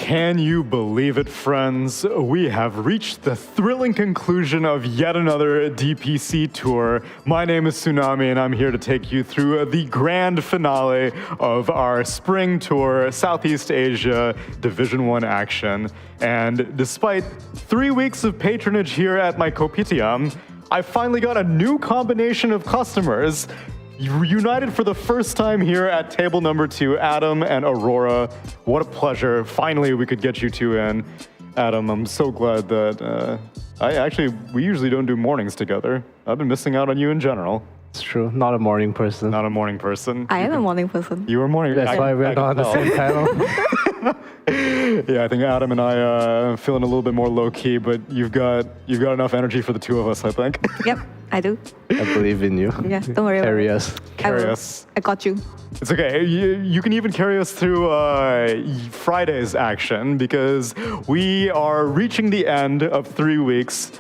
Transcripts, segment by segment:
Can you believe it, friends? We have reached the thrilling conclusion of yet another DPC tour. My name is Tsunami, and I'm here to take you through the grand finale of our spring tour, Southeast Asia Division 1 action. And despite 3 weeks of patronage here at my kopitiam, I finally got a new combination of customers. United for the first time here at table number 2, Adam and Aurora. What a pleasure. Finally, we could get you two in. Adam, I'm so glad that we usually don't do mornings together. I've been missing out on you in general. It's true. Not a morning person. Not a morning person. I am a morning person. You were a morning person. That's why we're not on the same panel. Yeah, I think Adam and I are feeling a little bit more low key, but you've got enough energy for the two of us, I think. Yep, I do. I believe in you. Yeah, don't worry Carry about us. Carry us. I got you. It's okay. You can even carry us through Friday's action because we are reaching the end of 3 weeks.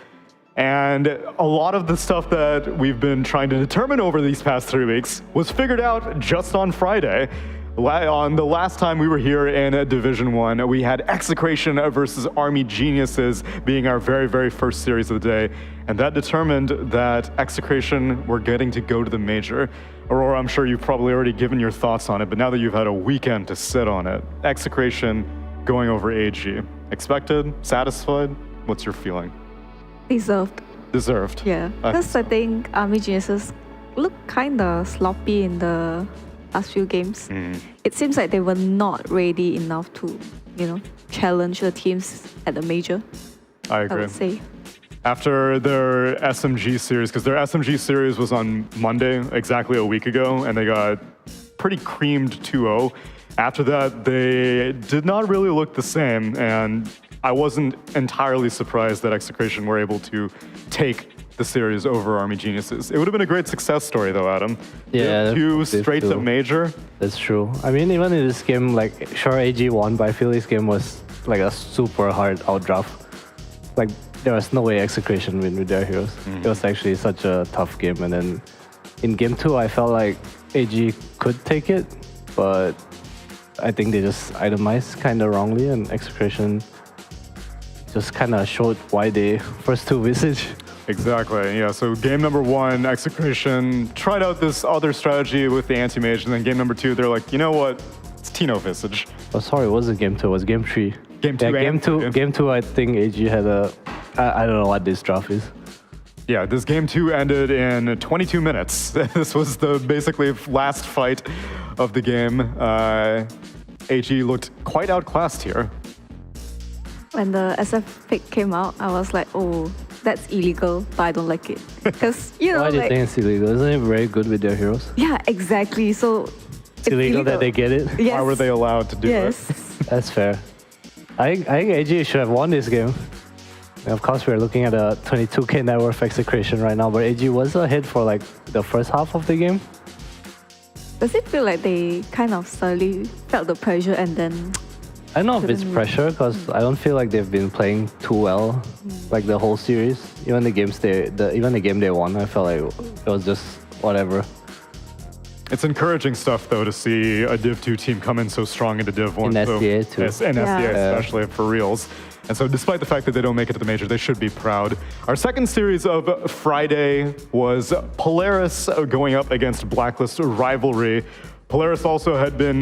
And a lot of the stuff that we've been trying to determine over these past 3 weeks was figured out just on Friday. On the last time we were here in Division 1, we had Execration versus Army Geniuses being our very, very first series of the day. And that determined that Execration were getting to go to the major. Aurora, I'm sure you've probably already given your thoughts on it, but now that you've had a weekend to sit on it, Execration going over AG. Expected? Satisfied? What's your feeling? Deserved. Deserved. Yeah, because I think Army Geniuses look kind of sloppy in the last few games. It seems like they were not ready enough to, challenge the teams at the major. I agree. I would say. After their SMG series, because their SMG series was on Monday, exactly a week ago, and they got pretty creamed 2-0. After that, they did not really look the same, and I wasn't entirely surprised that Execration were able to take the series over Army Geniuses. It would have been a great success story, though, Adam. Yeah, two straight to major. That's true. I mean, even in this game, sure, AG won, but I feel this game was like a super hard outdraft. Like, there was no way Execration win with their heroes. It was actually such a tough game. And then in game 2, I felt like AG could take it, but I think they just itemized kind of wrongly, and Execration just kind of showed why they first 2 visage. Exactly, yeah. So game number 1, Execration tried out this other strategy with the anti-mage, and then game number 2, they're like, you know what? It's Tino visage. Oh, sorry, it wasn't game 2, it was game 3. Game 2, yeah, game 2, I think AG had I don't know what this draft is. Yeah, this game 2 ended in 22 minutes. This was the basically last fight of the game. AG looked quite outclassed here. When the SF pick came out, I was like, oh, that's illegal, but I don't like it. Because, Why do you think it's illegal? Isn't it very good with their heroes? Yeah, exactly. So it's illegal that they get it? Yes. Why were they allowed to do it? That's fair. I think AG should have won this game. And of course, we're looking at a 22k net worth Execration right now, but AG was ahead for the first half of the game. Does it feel like they kind of slowly felt the pressure and then... I don't know if it's pressure, because I don't feel like they've been playing too well, like the whole series. Even the game they won, I felt like it was just whatever. It's encouraging stuff, though, to see a Div 2 team come in so strong into Div 1. In SDA, too. Yes, in SDA especially, for reals. And so despite the fact that they don't make it to the major, they should be proud. Our second series of Friday was Polaris going up against Blacklist Rivalry. Polaris also had been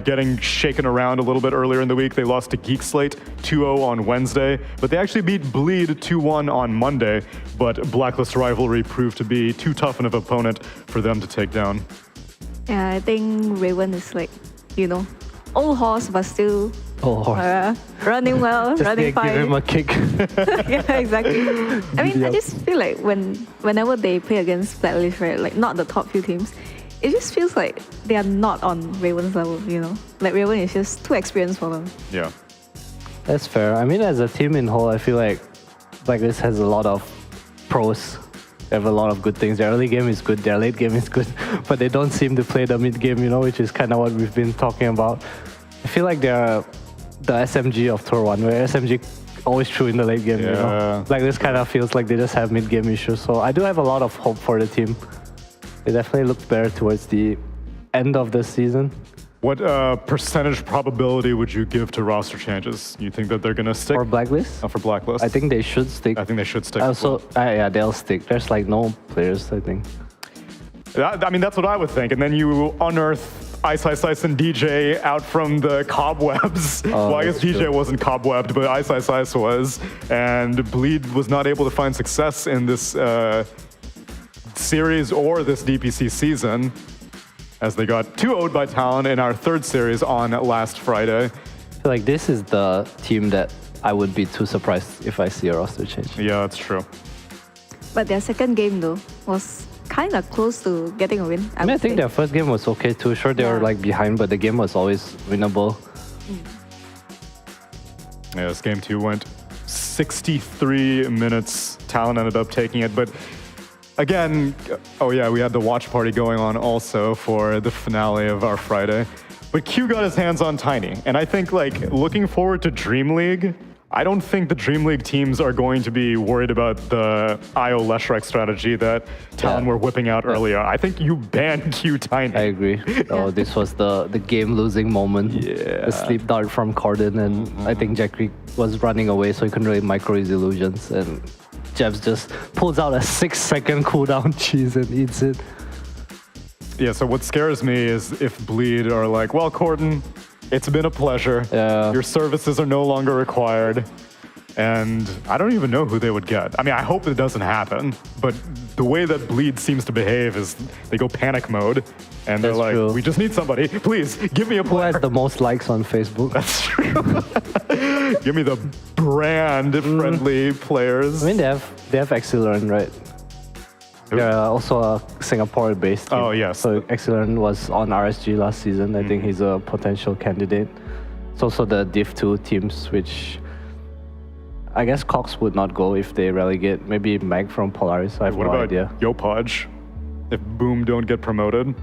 getting shaken around a little bit earlier in the week. They lost to Geek Slate 2-0 on Wednesday, but they actually beat Bleed 2-1 on Monday. But Blacklist Rivalry proved to be too tough of an opponent for them to take down. Yeah, I think Raven is old horse, but still running well, just running fine. Give him a kick. Yeah, exactly. I mean, I just feel like whenever they play against Blacklist, right, like not the top few teams, it just feels like they are not on Raven's level, Like Raven is just too experienced for them. Yeah. That's fair. I mean, as a team in whole, I feel like Blacklist has a lot of pros. They have a lot of good things. Their early game is good, their late game is good, but they don't seem to play the mid game, which is kind of what we've been talking about. I feel like they're the SMG of Tour 1, where SMG always true in the late game, Like this kind of feels like they just have mid game issues. So I do have a lot of hope for the team. They definitely looked better towards the end of the season. What percentage probability would you give to roster changes? You think that they're going to stick? For Blacklist, For Blacklist? I think they should stick. I think they should stick. as Also, well. yeah, they'll stick. There's like no players, I think. I mean, that's what I would think. And then you unearth Ice and DJ out from the cobwebs. Well, I guess that's DJ true. wasn't cobwebbed, but Ice was. And Bleed was not able to find success in this series or this DPC season, as they got 2-0'd by Talon in our third series on last Friday. I feel like this is the team that I would be too surprised if I see a roster change. Yeah, that's true. But their second game though was kind of close to getting a win. I mean, I would think say. their first game was okay too. Sure, they were Yeah. like behind, but the game was always winnable. Yeah, this game 2 went 63 minutes. Talon ended up taking it, but again, oh yeah, we had the watch party going on also for the finale of our Friday. But Q got his hands on Tiny, and I think like looking forward to Dream League, I don't think the Dream League teams are going to be worried about the IO Leshrek strategy that Talon were whipping out earlier. I think you ban Q Tiny. I agree. Oh, this was the game-losing moment. Yeah. The sleep dart from Corden, and I think Jack Creek was running away, so he couldn't really micro his illusions. And Jebs just pulls out a 6-second cooldown cheese and eats it. Yeah, so what scares me is if Bleed are like, well, Corden, it's been a pleasure. Yeah. Your services are no longer required. And I don't even know who they would get. I mean, I hope it doesn't happen, but the way that Bleed seems to behave is they go panic mode, and they're That's like, true. we just need somebody. Please, give me a Who player. has the most likes on Facebook? That's true. Give me the brand-friendly players. I mean, they have Exilern, right? They're also a Singapore-based team. Oh, yes. So Exilern was on RSG last season. I think he's a potential candidate. It's also the Div 2 teams, which I guess Cox would not go if they relegate. Maybe Mag from Polaris. I have What no about idea. Yopaj? If Boom don't get promoted,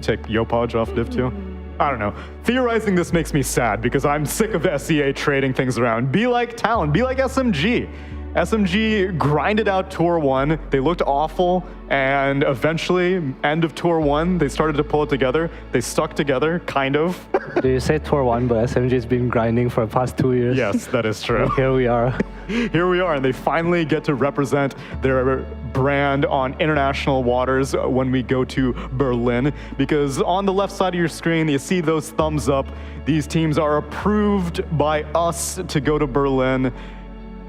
take Yopaj off Div 2? I don't know. Theorizing this makes me sad because I'm sick of SEA trading things around. Be like Talon, be like SMG. SMG grinded out Tour 1. They looked awful, and eventually, end of Tour 1, they started to pull it together. They stuck together, kind of. Do you say Tour 1, but SMG's been grinding for the past 2 years? Yes, that is true. Here we are. Here we are, and they finally get to represent their brand on international waters when we go to Berlin. Because on the left side of your screen, you see those thumbs up. These teams are approved by us to go to Berlin.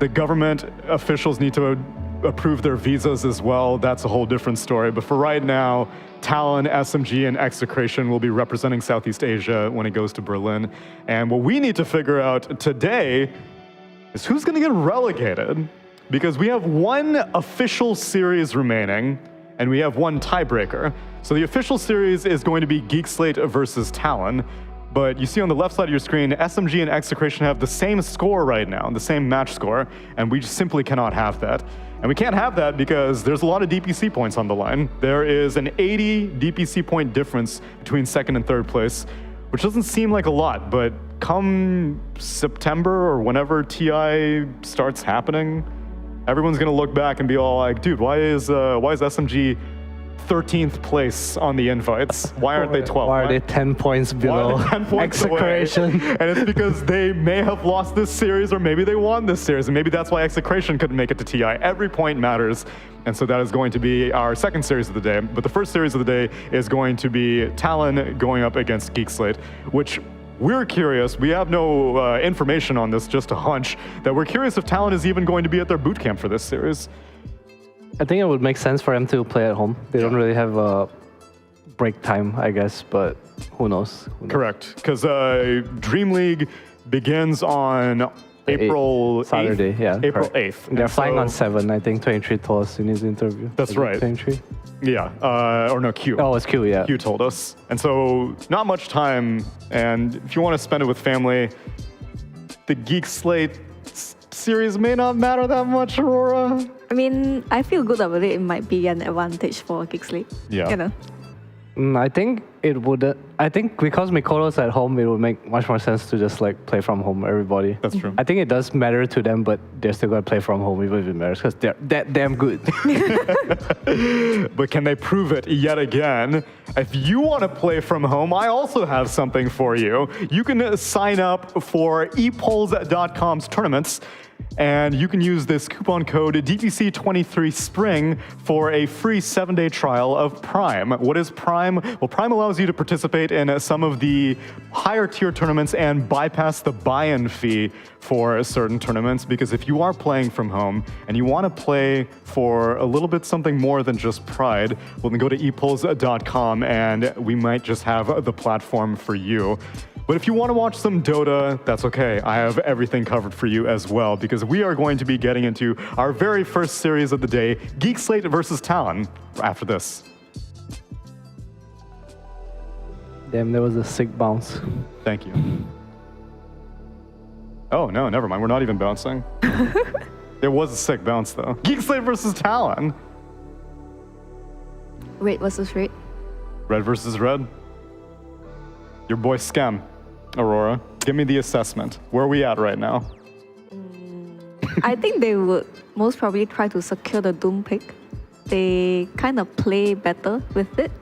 The government officials need to approve their visas as well. That's a whole different story. But for right now, Talon, SMG, and Execration will be representing Southeast Asia when it goes to Berlin. And what we need to figure out today is who's going to get relegated. Because we have one official series remaining, and we have one tiebreaker. So the official series is going to be Geek Slate versus Talon. But you see on the left side of your screen, SMG and Execration have the same score right now, the same match score, and we just simply cannot have that. And we can't have that because there's a lot of DPC points on the line. There is an 80 DPC point difference between second and third place, which doesn't seem like a lot, but come September or whenever TI starts happening, everyone's gonna look back and be all like, dude, why is SMG 13th place on the invites? Why aren't they 12th? Why are they 10 points Why below are they 10 points Execration? away? And it's because they may have lost this series, or maybe they won this series, and maybe that's why Execration couldn't make it to TI. Every point matters, and so that is going to be our second series of the day. But the first series of the day is going to be Talon going up against Geek Slate, which we're curious. We have no information on this, just a hunch, that we're curious if Talon is even going to be at their boot camp for this series. I think it would make sense for them to play at home. They don't really have a break time, I guess, but who knows? Correct, because Dream League begins on April 8th. Saturday, yeah. April correct. 8th. They're And flying so- on 7, I think 23 told us in his interview. That's Was it right. 23? Yeah, or no, Q. Oh, it's Q, yeah. Q told us. And so, not much time, and if you want to spend it with family, the Geek Slate series may not matter that much, Aurora. I mean, I feel good about it. It might be an advantage for Geek Slate. Yeah. You know. I think it would. I think because Mikoto's at home, it would make much more sense to just like play from home. Everybody. That's true. I think it does matter to them, but they're still gonna play from home even if it matters because they're that damn good. But can they prove it yet again? If you want to play from home, I also have something for you. You can sign up for epols.com's tournaments. And you can use this coupon code DPC23Spring for a free 7-day trial of Prime. What is Prime? Well, Prime allows you to participate in some of the higher tier tournaments and bypass the buy-in fee for certain tournaments, because if you are playing from home and you want to play for a little bit something more than just pride, well, then go to epols.com and we might just have the platform for you. But if you want to watch some Dota, that's okay. I have everything covered for you as well, because we are going to be getting into our very first series of the day, Geek Slate versus Talon, after this. Damn, there was a sick bounce. Thank you. Oh, no, never mind. We're not even bouncing. There was a sick bounce, though. Geek Slate versus Talon. Red versus red. Red versus red. Your boy Scam. Aurora, give me the assessment. Where are we at right now? I think they would most probably try to secure the Doom pick. They kind of play better with it.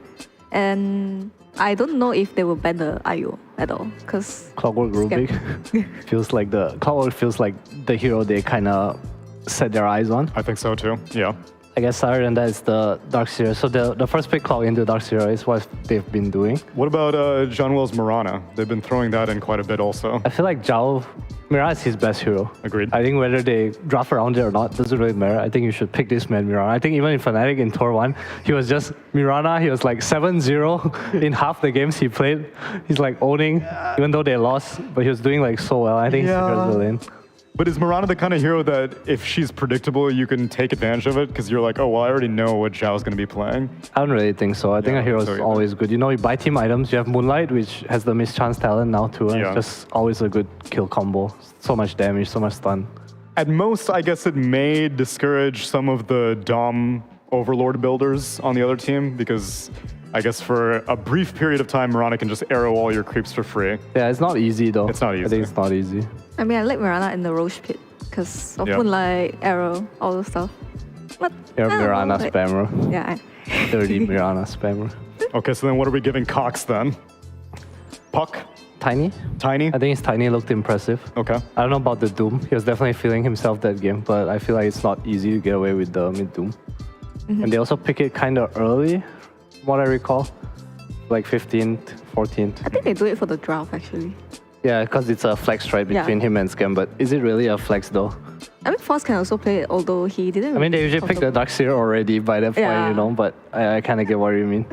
And I don't know if they will ban the IO at all, because Clockwork Rubik feels like Clockwork feels like the hero they kind of set their eyes on. I think so too, yeah. I guess other than that, it's the Darkseer. So the first pick clock into Darkseer is what they've been doing. What about John Wells Mirana? They've been throwing that in quite a bit also. I feel like Mirana is his best hero. Agreed. I think whether they draft around it or not doesn't really matter. I think you should pick this man, Mirana. I think even in Fnatic in Tour 1, he was just Mirana. He was like 7-0 in half the games he played. He's like owning, even though they lost, but he was doing like so well. I think he's the lane. But is Mirana the kind of hero that if she's predictable, you can take advantage of it? Because you're like, oh, well, I already know what Zhao's going to be playing. I don't really think so. I think a hero is always good. You know, you buy team items. You have Moonlight, which has the mischance talent now too. And it's just always a good kill combo. So much damage, so much stun. At most, I guess it may discourage some of the Dom Overlord builders on the other team, because I guess for a brief period of time, Mirana can just arrow all your creeps for free. Yeah, it's not easy though. It's not easy. I think it's not easy. I mean, I like Mirana in the Roche pit because of Moonlight, Arrow, all those stuff. But you're Mirana spammer. Yeah. Dirty Mirana spammer. Okay, so then what are we giving Cox then? Puck? Tiny? Tiny? I think his Tiny looked impressive. Okay. I don't know about the Doom. He was definitely feeling himself that game, but I feel like it's not easy to get away with the mid Doom. And they also pick it kind of early, from what I recall. Like 15th, 14th. I think they do it for the draft actually. Yeah, because it's a flex right between him and Scam, but is it really a flex though? I mean, Force can also play it, although he didn't. I mean, they usually pick the Darkseer already by that point, you know, but I kind of get what you mean.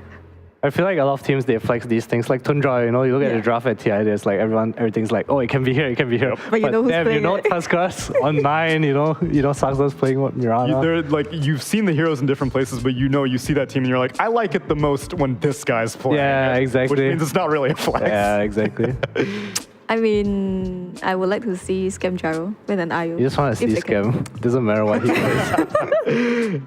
I feel like a lot of teams, they flex these things. Like Tundra, you know, you look at the draft at TI, there's like everything's like, oh, it can be here, it can be here. But you know who's playing you know, Tuskars on 9, you know Saxon's playing what Mirana. They're like, you've seen the heroes in different places, but you see that team and you're like, I like it the most when this guy's playing. Yeah, exactly. Which means it's not really a flex. Yeah, exactly. I mean, I would like to see Scam Gyro with an IO. You just want to see Scam. Doesn't matter what he plays.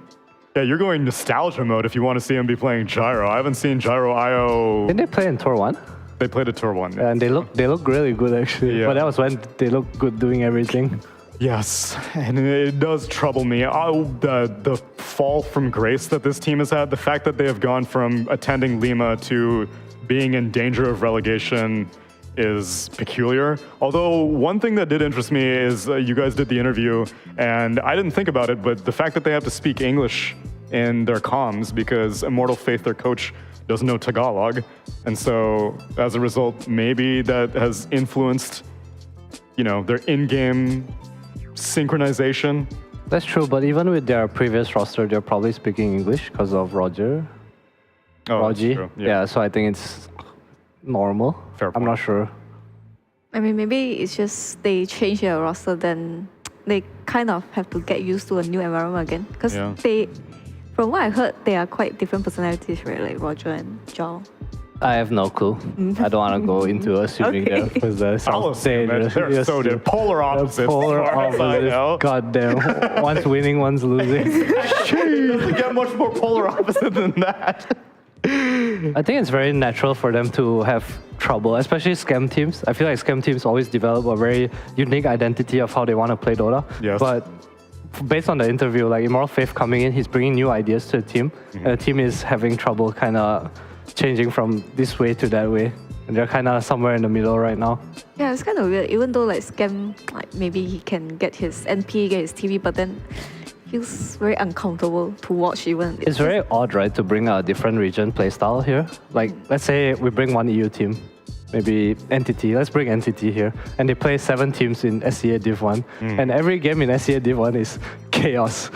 Yeah, you're going nostalgia mode if you want to see him be playing Gyro. I haven't seen Gyro IO. Didn't they play in Tour 1? They played at Tour 1. Yeah, and they look really good actually. Yeah. But that was when they looked good doing everything. Yes, and it does trouble me. The fall from grace that this team has had, the fact that they have gone from attending Lima to being in danger of relegation is peculiar. Although one thing that did interest me is you guys did the interview, and I didn't think about it, but the fact that they have to speak English in their comms because Immortal Faith, their coach, doesn't know Tagalog. And so as a result, maybe that has influenced, their in-game synchronization. That's true, but even with their previous roster, they're probably speaking English because of Roger. Oh, Rogi. True. Yeah, so I think it's normal. Fair point. I'm not sure. I mean, maybe it's just they change their roster, then they kind of have to get used to a new environment again. Because from what I heard, they are quite different personalities, right? Like Roger and Zhao. I have no clue. I don't want to go into assuming that because that sounds dangerous. They're so different. Polar opposites. Polar opposites. God damn. One's winning, one's losing. It doesn't get much more polar opposite than that. I think it's very natural for them to have trouble, especially scam teams. I feel like scam teams always develop a very unique identity of how they want to play Dota. Yes. But based on the interview, like Immortal Faith coming in, he's bringing new ideas to the team. And the team is having trouble kind of changing from this way to that way. And they're kind of somewhere in the middle right now. Yeah, it's kind of weird. Even though like Scam, like maybe he can get his NP, get his TV, but then feels very uncomfortable to watch even. It's very odd, right, to bring a different region playstyle here. Like, let's say we bring one EU team, maybe Entity. Let's bring Entity here. And they play 7 teams in SEA Div 1. And every game in SEA Div 1 is chaos.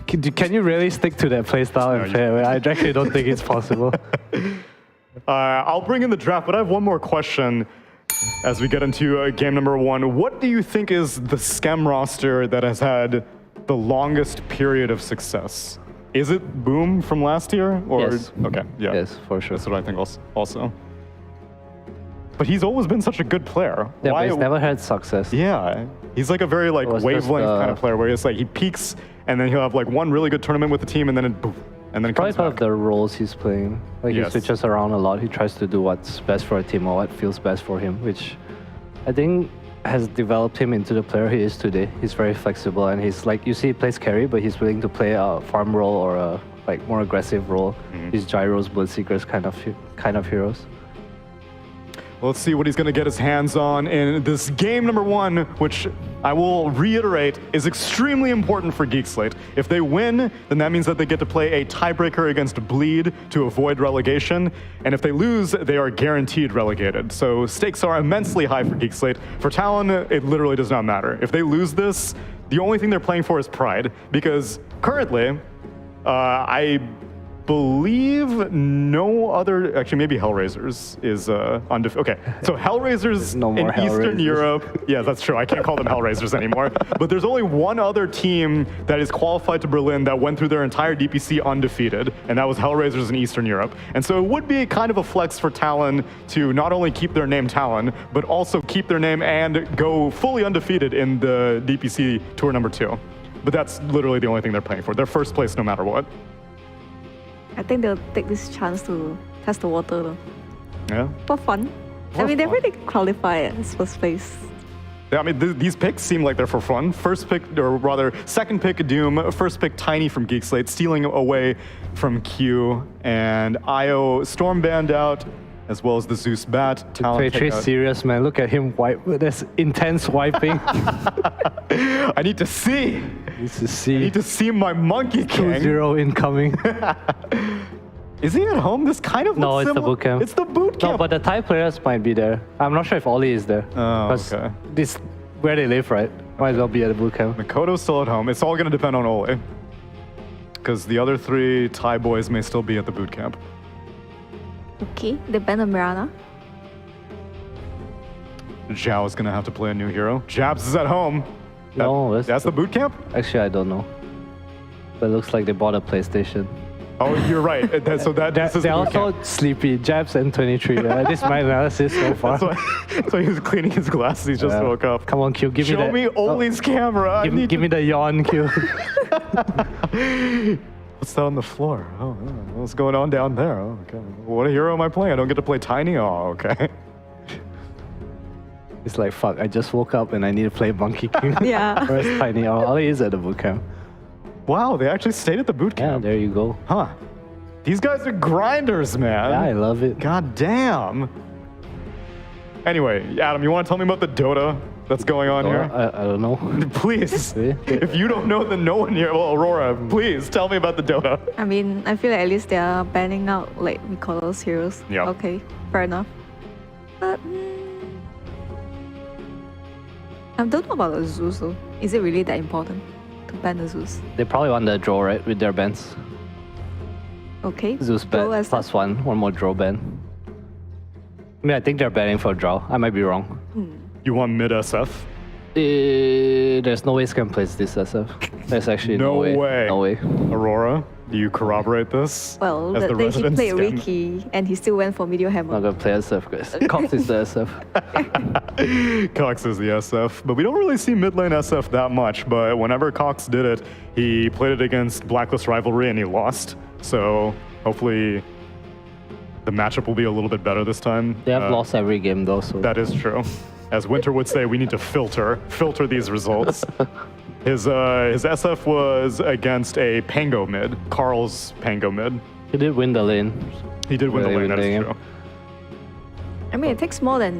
Can you really stick to that playstyle and play? I actually don't think it's possible. I'll bring in the draft, but I have one more question as we get into game number 1. What do you think is the Scam roster that has had the longest period of success? Is it Boom from last year? Or Yes. Okay, yeah. Yes, for sure. That's what I think also. But he's always been such a good player. Yeah, but he's never had success. Yeah, he's like a very like was wavelength just, kind of player where it's like he peaks and then he'll have like one really good tournament with the team and then it, poof, and then it Probably comes part back. of the roles he's playing. Like Yes. he switches around a lot. He tries to do what's best for a team or what feels best for him, which I think has developed him into the player he is today. He's very flexible and he's like, you see he plays carry, but he's willing to play a farm role or a like more aggressive role. He's gyros, bloodseekers kind of heroes. Well, let's see what he's going to get his hands on in this game number 1, which I will reiterate is extremely important for Geek Slate. If they win, then that means that they get to play a tiebreaker against Bleed to avoid relegation. And if they lose, they are guaranteed relegated. So stakes are immensely high for Geek Slate. For Talon, it literally does not matter. If they lose this, the only thing they're playing for is pride. Because currently, I believe no other, actually maybe Hellraisers is undefeated. Okay, so Hellraisers no more in Eastern Hellraisers. Europe. Yeah, that's true. I can't call them Hellraisers anymore. But there's only one other team that is qualified to Berlin that went through their entire DPC undefeated, and that was Hellraisers in Eastern Europe. And so it would be kind of a flex for Talon to not only keep their name Talon, but also keep their name and go fully undefeated in the DPC Tour number 2. But that's literally the only thing they're playing for. They're first place no matter what. I think they'll take this chance to test the water though. Yeah. For fun. For I mean, they've fun. already qualified as first place. Yeah, I mean, these picks seem like they're for fun. First pick, or rather, second pick, Doom. First pick, Tiny from Geek Slate, stealing away from Q. And IO Stormband out, as well as the Zeus Bat. Talon Patrice take out. serious, man. Look at him wipe. There's intense wiping. I need to see. This is I need to see my Monkey King. 2-0 incoming. Is he at home? This kind of No, looks it's the similar. boot camp. It's the boot camp. No, but the Thai players might be there. I'm not sure if Oli is there. Oh, 'Cause okay. This where they live, right? Might as well be at the boot camp. Makoto's still at home. It's all going to depend on Ole. Because the other 3 Thai boys may still be at the boot camp. Okay, they banned Mirana. Zhao is going to have to play a new hero. Jabs is at home. No, That's the boot camp? actually I don't know. But it looks like they bought a PlayStation. Oh, you're right. So this is They're the boot also camp. sleepy. Jabs and 23. This is my analysis so far. So he was cleaning his glasses. He just Yeah. woke up. Come on, Q. Give Show me me that. Ole's camera. I need Give me the yawn, Q. What's that on the floor? Oh, what's going on down there? Oh, okay. What hero am I playing? I don't get to play Tiny? Oh, okay. It's like, fuck, I just woke up and I need to play Monkey King. Yeah. Where's Tiny? Oh, Oli is at the boot camp. Wow, they actually stayed at the boot Yeah, camp. there you go. Huh. These guys are grinders, man. Yeah, I love it. God damn. Anyway, Adam, you want to tell me about the Dota that's going on here? I don't know. Please. Really? If you don't know, then no one here. Well, Aurora, please tell me about the Dota. I mean, I feel like at least they are banning out like we call those heroes. Yeah. Okay, fair enough. But I don't know about the Zeus though. Is it really that important to ban the Zeus? They probably want the draw, right, with their bans. Okay. Zeus Go ban as plus one more draw ban. I mean, I think they're banning for draw. I might be wrong. You want mid SF? There's no way Scam plays this SF. There's actually No no way. way. No way. Aurora, do you corroborate this? Well, as the day he resident played Scam? Ricky and he still went for Meteor Hammer. Not gonna play SF, guys. Cox is the SF. Cox is the SF, but we don't really see mid lane SF that much. But whenever Cox did it, he played it against Blacklist Rivalry and he lost. So hopefully the matchup will be a little bit better this time. They have lost every game though, so That is true. As Winter would say, we need to filter these results. His SF was against a Pango mid, Carl's Pango mid. he did win the lane. He did win the Really lane, that winning is it. true. I mean, it takes more than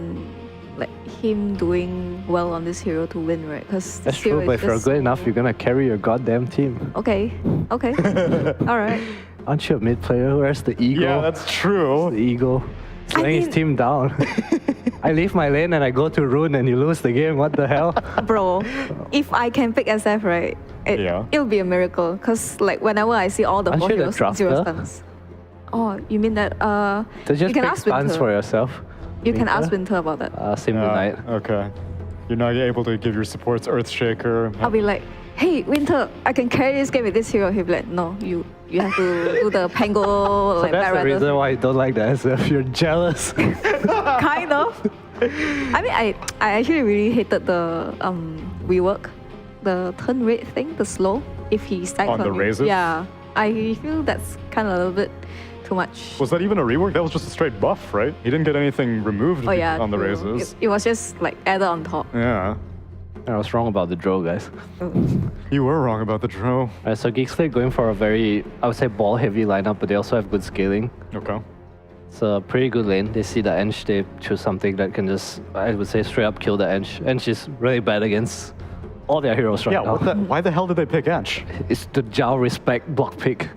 like him doing well on this hero to win, right? Because That's true, but if you're good enough, you're gonna carry your goddamn team. Okay. All right. Aren't you a mid player? Where's the ego? Yeah, that's true. the ego. Slaying his mean- team down. I leave my lane and I go to Rune and you lose the game. What the hell? Bro, if I can pick SF, right, it'll be a miracle. Because like whenever I see all the Aren't four you the heroes, zero drafter? stuns. Oh, you mean that? To you just can pick ask stuns Winter. for yourself. You can ask Winter about that. Same tonight. Okay. You're not able to give your supports Earthshaker. I'll be like, hey, Winter, I can carry this game with this hero. He'll be like, no, you have to do the Pango like That's the Back reason Rider. why you don't like the SF. You're jealous. Kind of. I mean, I actually really hated the rework, the turn rate thing, the slow. If he stacks On the you. raises? Yeah, I feel that's kind of a little bit too much. Was that even a rework? That was just a straight buff, right? He didn't get anything removed Oh yeah, on the true. raises. It was just like added on top. Yeah. I was wrong about the draw, guys. You were wrong about the draw. Alright, so Geek Slate going for a very, I would say, ball-heavy lineup, but they also have good scaling. Okay. It's a pretty good lane. They see the ENG, they choose something that can just, I would say, straight up kill the ENG. ENG is really bad against all their heroes right Yeah, now. why the hell did they pick Ench? It's the Zhao respect block pick.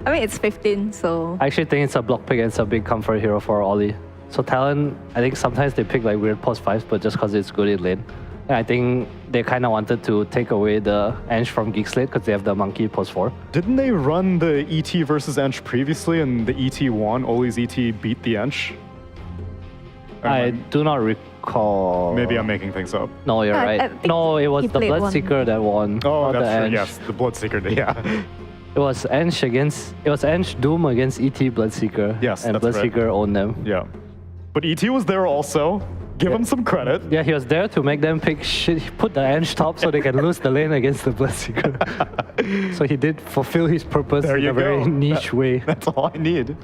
I mean, it's 15, so I actually think it's a block pick and it's a big comfort hero for Ollie. So Talon, I think sometimes they pick like weird pos 5s, but just because it's good in lane. And I think they kind of wanted to take away the ENG from Geek Slate because they have the monkey pos 4. Didn't they run the ET versus Ench previously and the ET won? Oli's ET beat the Ench? I do not recall. Maybe I'm making things up. No, you're I right. think No, it was he the played one. Bloodseeker that won. Oh, not the that's true. ENG. Yes, the Bloodseeker. Yeah. It was ENG against. It was ENG Doom against ET Bloodseeker. Yes, and that's right. Bloodseeker owned them. Yeah. But ET was there also. Give him some credit. Yeah, he was there to make them pick shit. He put the ENG top so they can lose the lane against the Bloodseeker. So he did fulfill his purpose There in you a very go. niche way. That's all I need.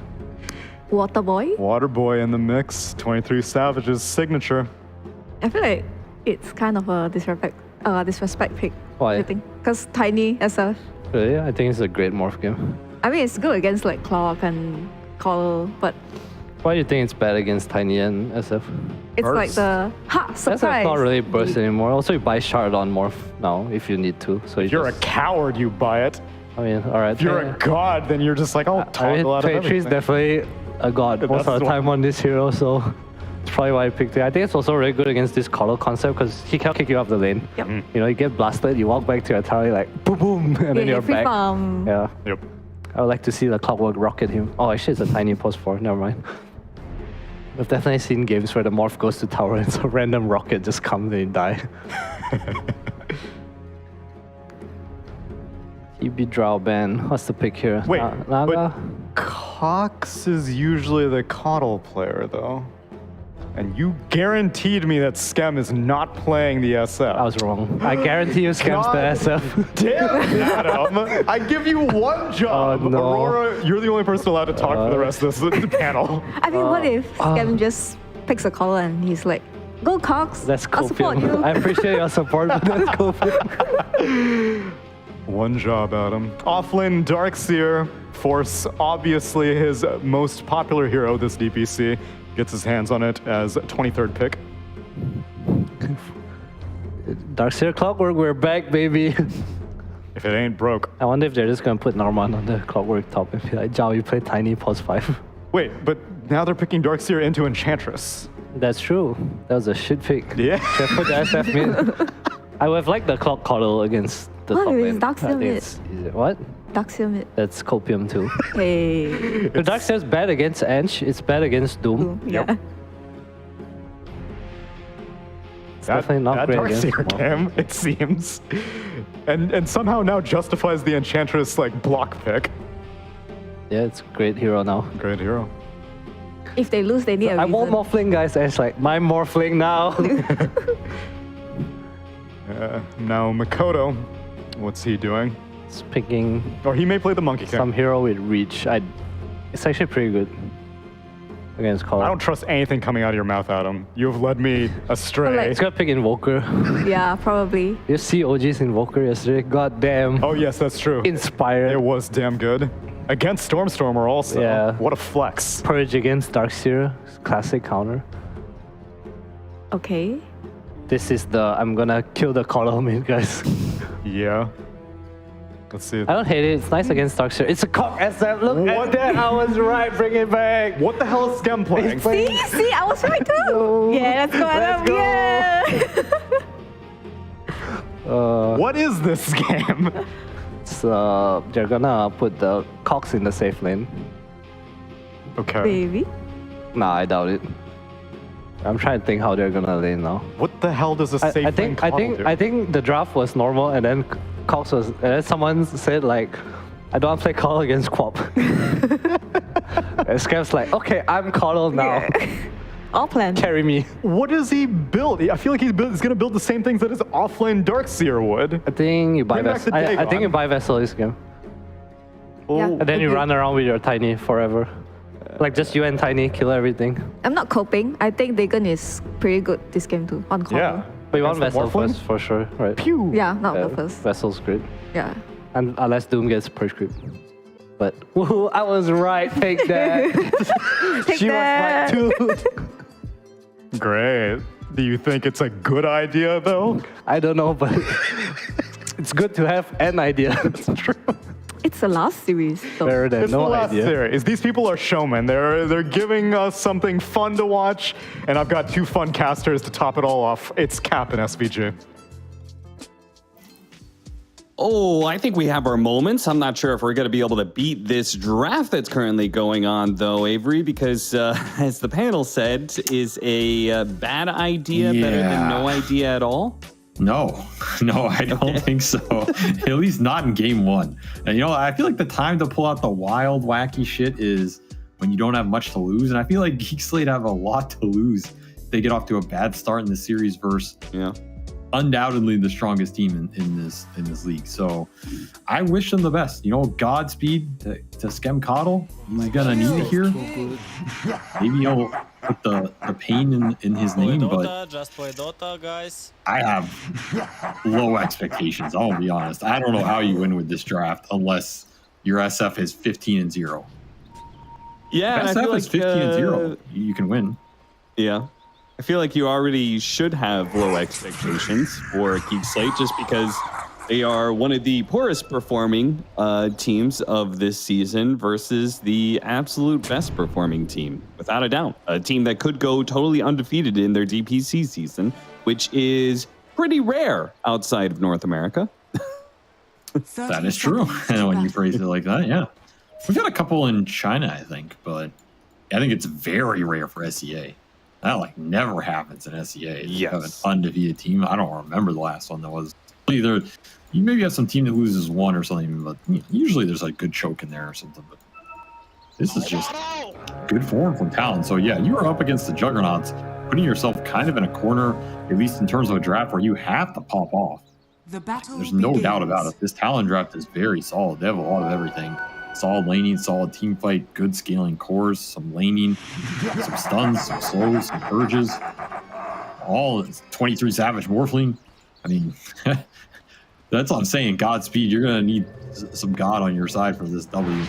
Water Boy. Waterboy in the mix. 23 Savage's signature. I feel like it's kind of a disrespect pick. Why? I think because Tiny SF. Really? I think it's a great morph game. I mean, it's good against like Clock and Call, but Why do you think it's bad against Tiny and SF? it's like Burst. the SF surprise. not really burst anymore. Also, you buy Shard on morph now if you need to. So If you're a just, coward, you buy it. I mean, all right. If you're a god, then you're just like, I'll I mean, toggle out of 23 is everything. definitely a god most That's of the the time on this hero, so it's probably why I picked it. I think it's also really good against this Coddle concept because he can kick you off the lane. Yep. You know, you get blasted, you walk back to your tower, you're like boom, boom, and then Yeah, you're free back. farm. Yeah, Yep. I would like to see the Clockwork rocket him. Oh, actually, it's a tiny post 4. Never mind. We've definitely seen games where the morph goes to tower and it's a random rocket just comes and you die. TB Drow ban. What's the pick here? Wait, Naga? but Cox is usually the coddle player, though. And you guaranteed me that Skem is not playing the SF. I was wrong. I guarantee you scams God. the SF. Damn it, Adam! I give you one job. Oh, no. Aurora, you're the only person allowed to talk for the rest of this panel. I mean, what if Scam just picks a caller and he's like, "Go Cox, That's I'll support you." copium. I appreciate your support, but that's copium. One job, Adam. Offlane Darkseer, Force, obviously his most popular hero this DPC, gets his hands on it as 23rd pick. Darkseer Clockwork, we're back, baby. If it ain't broke. I wonder if they're just gonna put Norman on the Clockwork top and be like, Zhao, you play tiny pos 5. Wait, but now they're picking Darkseer into Enchantress. That's true. That was a shit pick. Yeah. Should I put the SF mid? I would have liked the Clock Coddle against the What top if it's lane. Darkseer I think mid? it's- is it- What? Darkseer mid. That's copium too. Hey. The Darkseer's bad against ENG, it's bad against Doom. Yeah. It's definitely not that great against Darkseer Morph. game, it seems. And somehow now justifies the Enchantress like block pick. Yeah, it's a great hero now. Great hero. If they lose, they need a I reason. want Morphling, guys. And it's like, my Morphling now. Now Makoto, what's he doing? It's picking Or he may play the Monkey King. some hero with reach. It's actually pretty good. against Call. I don't trust anything coming out of your mouth, Adam. You have led me astray. Like- He's gonna pick Invoker. Yeah, probably. You see OG's Invoker yesterday? God damn. Oh yes, that's true. Inspired. It was damn good. Against Stormstormer also. Yeah. What a flex. Purge against Darkseer. Classic counter. Okay. This is the I'm gonna kill the Call main, guys. Yeah. Let's see. I don't hate it. It's nice against Darkseer. It's a cock SF. Look What? at that. I was right. Bring it back. What the hell is Scam playing? See, I was right too. No. Yeah, let's go, Adam. Let's go. Yeah. What is this game? So they're gonna put the cocks in the safe lane. Okay. Baby. Nah, I doubt it. I'm trying to think how they're gonna lane now. What the hell does a safe I lane think do? I think the draft was normal, and then Cox was. And then someone said like, "I don't want to play Call against Quap." And Scam's like, "Okay, I'm Call now. All planned. Carry me." What does he build? I feel like he's going to build the same things that his offlane Darkseer would. I think you buy Bring back Vessel. the I think Dagon. you buy Vessel this game, Yeah. and then you run around with your Tiny forever, like just you and Tiny kill everything. I'm not coping. I think Dagon is pretty good this game too. On call. Yeah. But you want Against the Vessel Morphling? first for sure, right? Pew. Yeah, not Yeah, the first. Vessel's great, Yeah. and unless Doom gets purge creep. But woohoo, I was right. Take that. Take She that. was right too. Great. Do you think it's a good idea though? I don't know, but it's good to have an idea. It's true. It's the last series. So. Better than It's no the last idea. series. These people are showmen. They're giving us something fun to watch, and I've got two fun casters to top it all off. It's Cap and SVG. Oh, I think we have our moments. I'm not sure if we're going to be able to beat this draft that's currently going on, though, Avery, because as the panel said, is a bad idea better than no idea at all? No, I don't think so. At least not in game one. And I feel like the time to pull out the wild, wacky shit is when you don't have much to lose. And I feel like Geek Slate have a lot to lose if they get off to a bad start in the series versus undoubtedly the strongest team in this league. So I wish them the best. Godspeed to Skem Coddle. He's gonna need it here. Maybe he'll put the pain in his name, but just play Dota, guys. I have low expectations. I'll be honest. I don't know how you win with this draft unless your SF is 15-0. Yeah, If and I feel SF is like 15-0, you can win. Yeah. I feel like you already should have low expectations for Geek Slate just because they are one of the poorest performing teams of this season versus the absolute best performing team, without a doubt. A team that could go totally undefeated in their DPC season, which is pretty rare outside of North America. That is true. When you phrase it like that, yeah. We've got a couple in China, I think, but I think it's very rare for SEA. That never happens in SEA. You have an undefeated team. I don't remember the last one that was either. You maybe have some team that loses one or something, but usually there's a good choke in there or something. But this is just good form from Talon. So yeah, you are up against the Juggernauts, putting yourself kind of in a corner, at least in terms of a draft where you have to pop off. There's no doubt about it. This Talon draft is very solid. They have a lot of everything. Solid laning, solid team fight, good scaling cores, some laning, some stuns, some slows, some purges. All 23 Savage Morphling. I mean, that's what I'm saying. Godspeed. You're going to need some God on your side for this W.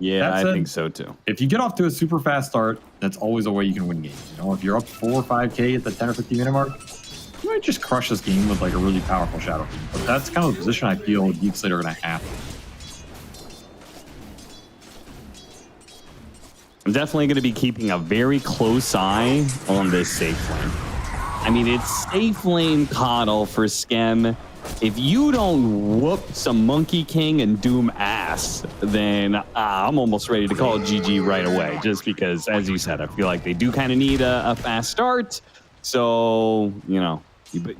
Yeah, That I said, think so too. If you get off to a super fast start, that's always a way you can win games. If you're up 4 or 5K at the 10 or 15 minute mark, you might just crush this game with a really powerful Shadow Fiend. But that's kind of the position I feel Geek Slate are going to have. I'm definitely going to be keeping a very close eye on this safe lane. I mean, it's safe lane coddle for Skem. If you don't whoop some Monkey King and Doom ass, then I'm almost ready to call it GG right away. Just because, as you said, I feel like they do kind of need a fast start. So,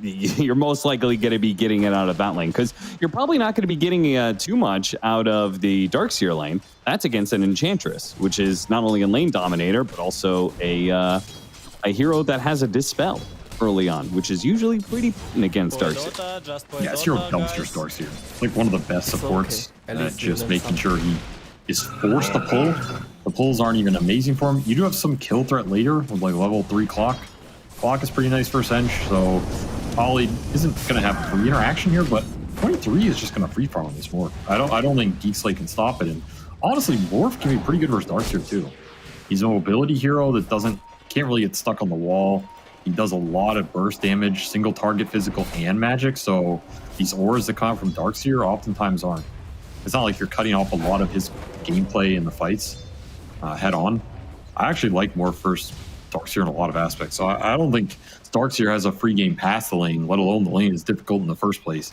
you're most likely going to be getting it out of that lane because you're probably not going to be getting too much out of the Darkseer lane. That's against an Enchantress, which is not only a lane dominator, but also a hero that has a Dispel early on, which is usually pretty potent against Darkseer. Yeah, it's your dumpster Darkseer. One of the best supports. Just making sure he is forced to pull. The pulls aren't even amazing for him. You do have some kill threat later with like level 3 clock. Clock is pretty nice for Sench, so Ollie isn't going to have free interaction here, but 23 is just going to free farm on this Morph. I don't think Geek Slate can stop it, and honestly, Morph can be pretty good versus Darkseer too. He's a mobility hero that can't really get stuck on the wall. He does a lot of burst damage, single target physical and magic, so these auras that come out from Darkseer oftentimes aren't. It's not like you're cutting off a lot of his gameplay in the fights head on. I actually like Morph versus Darkseer in a lot of aspects, so I don't think Darkseer has a free game past the lane, let alone the lane is difficult in the first place.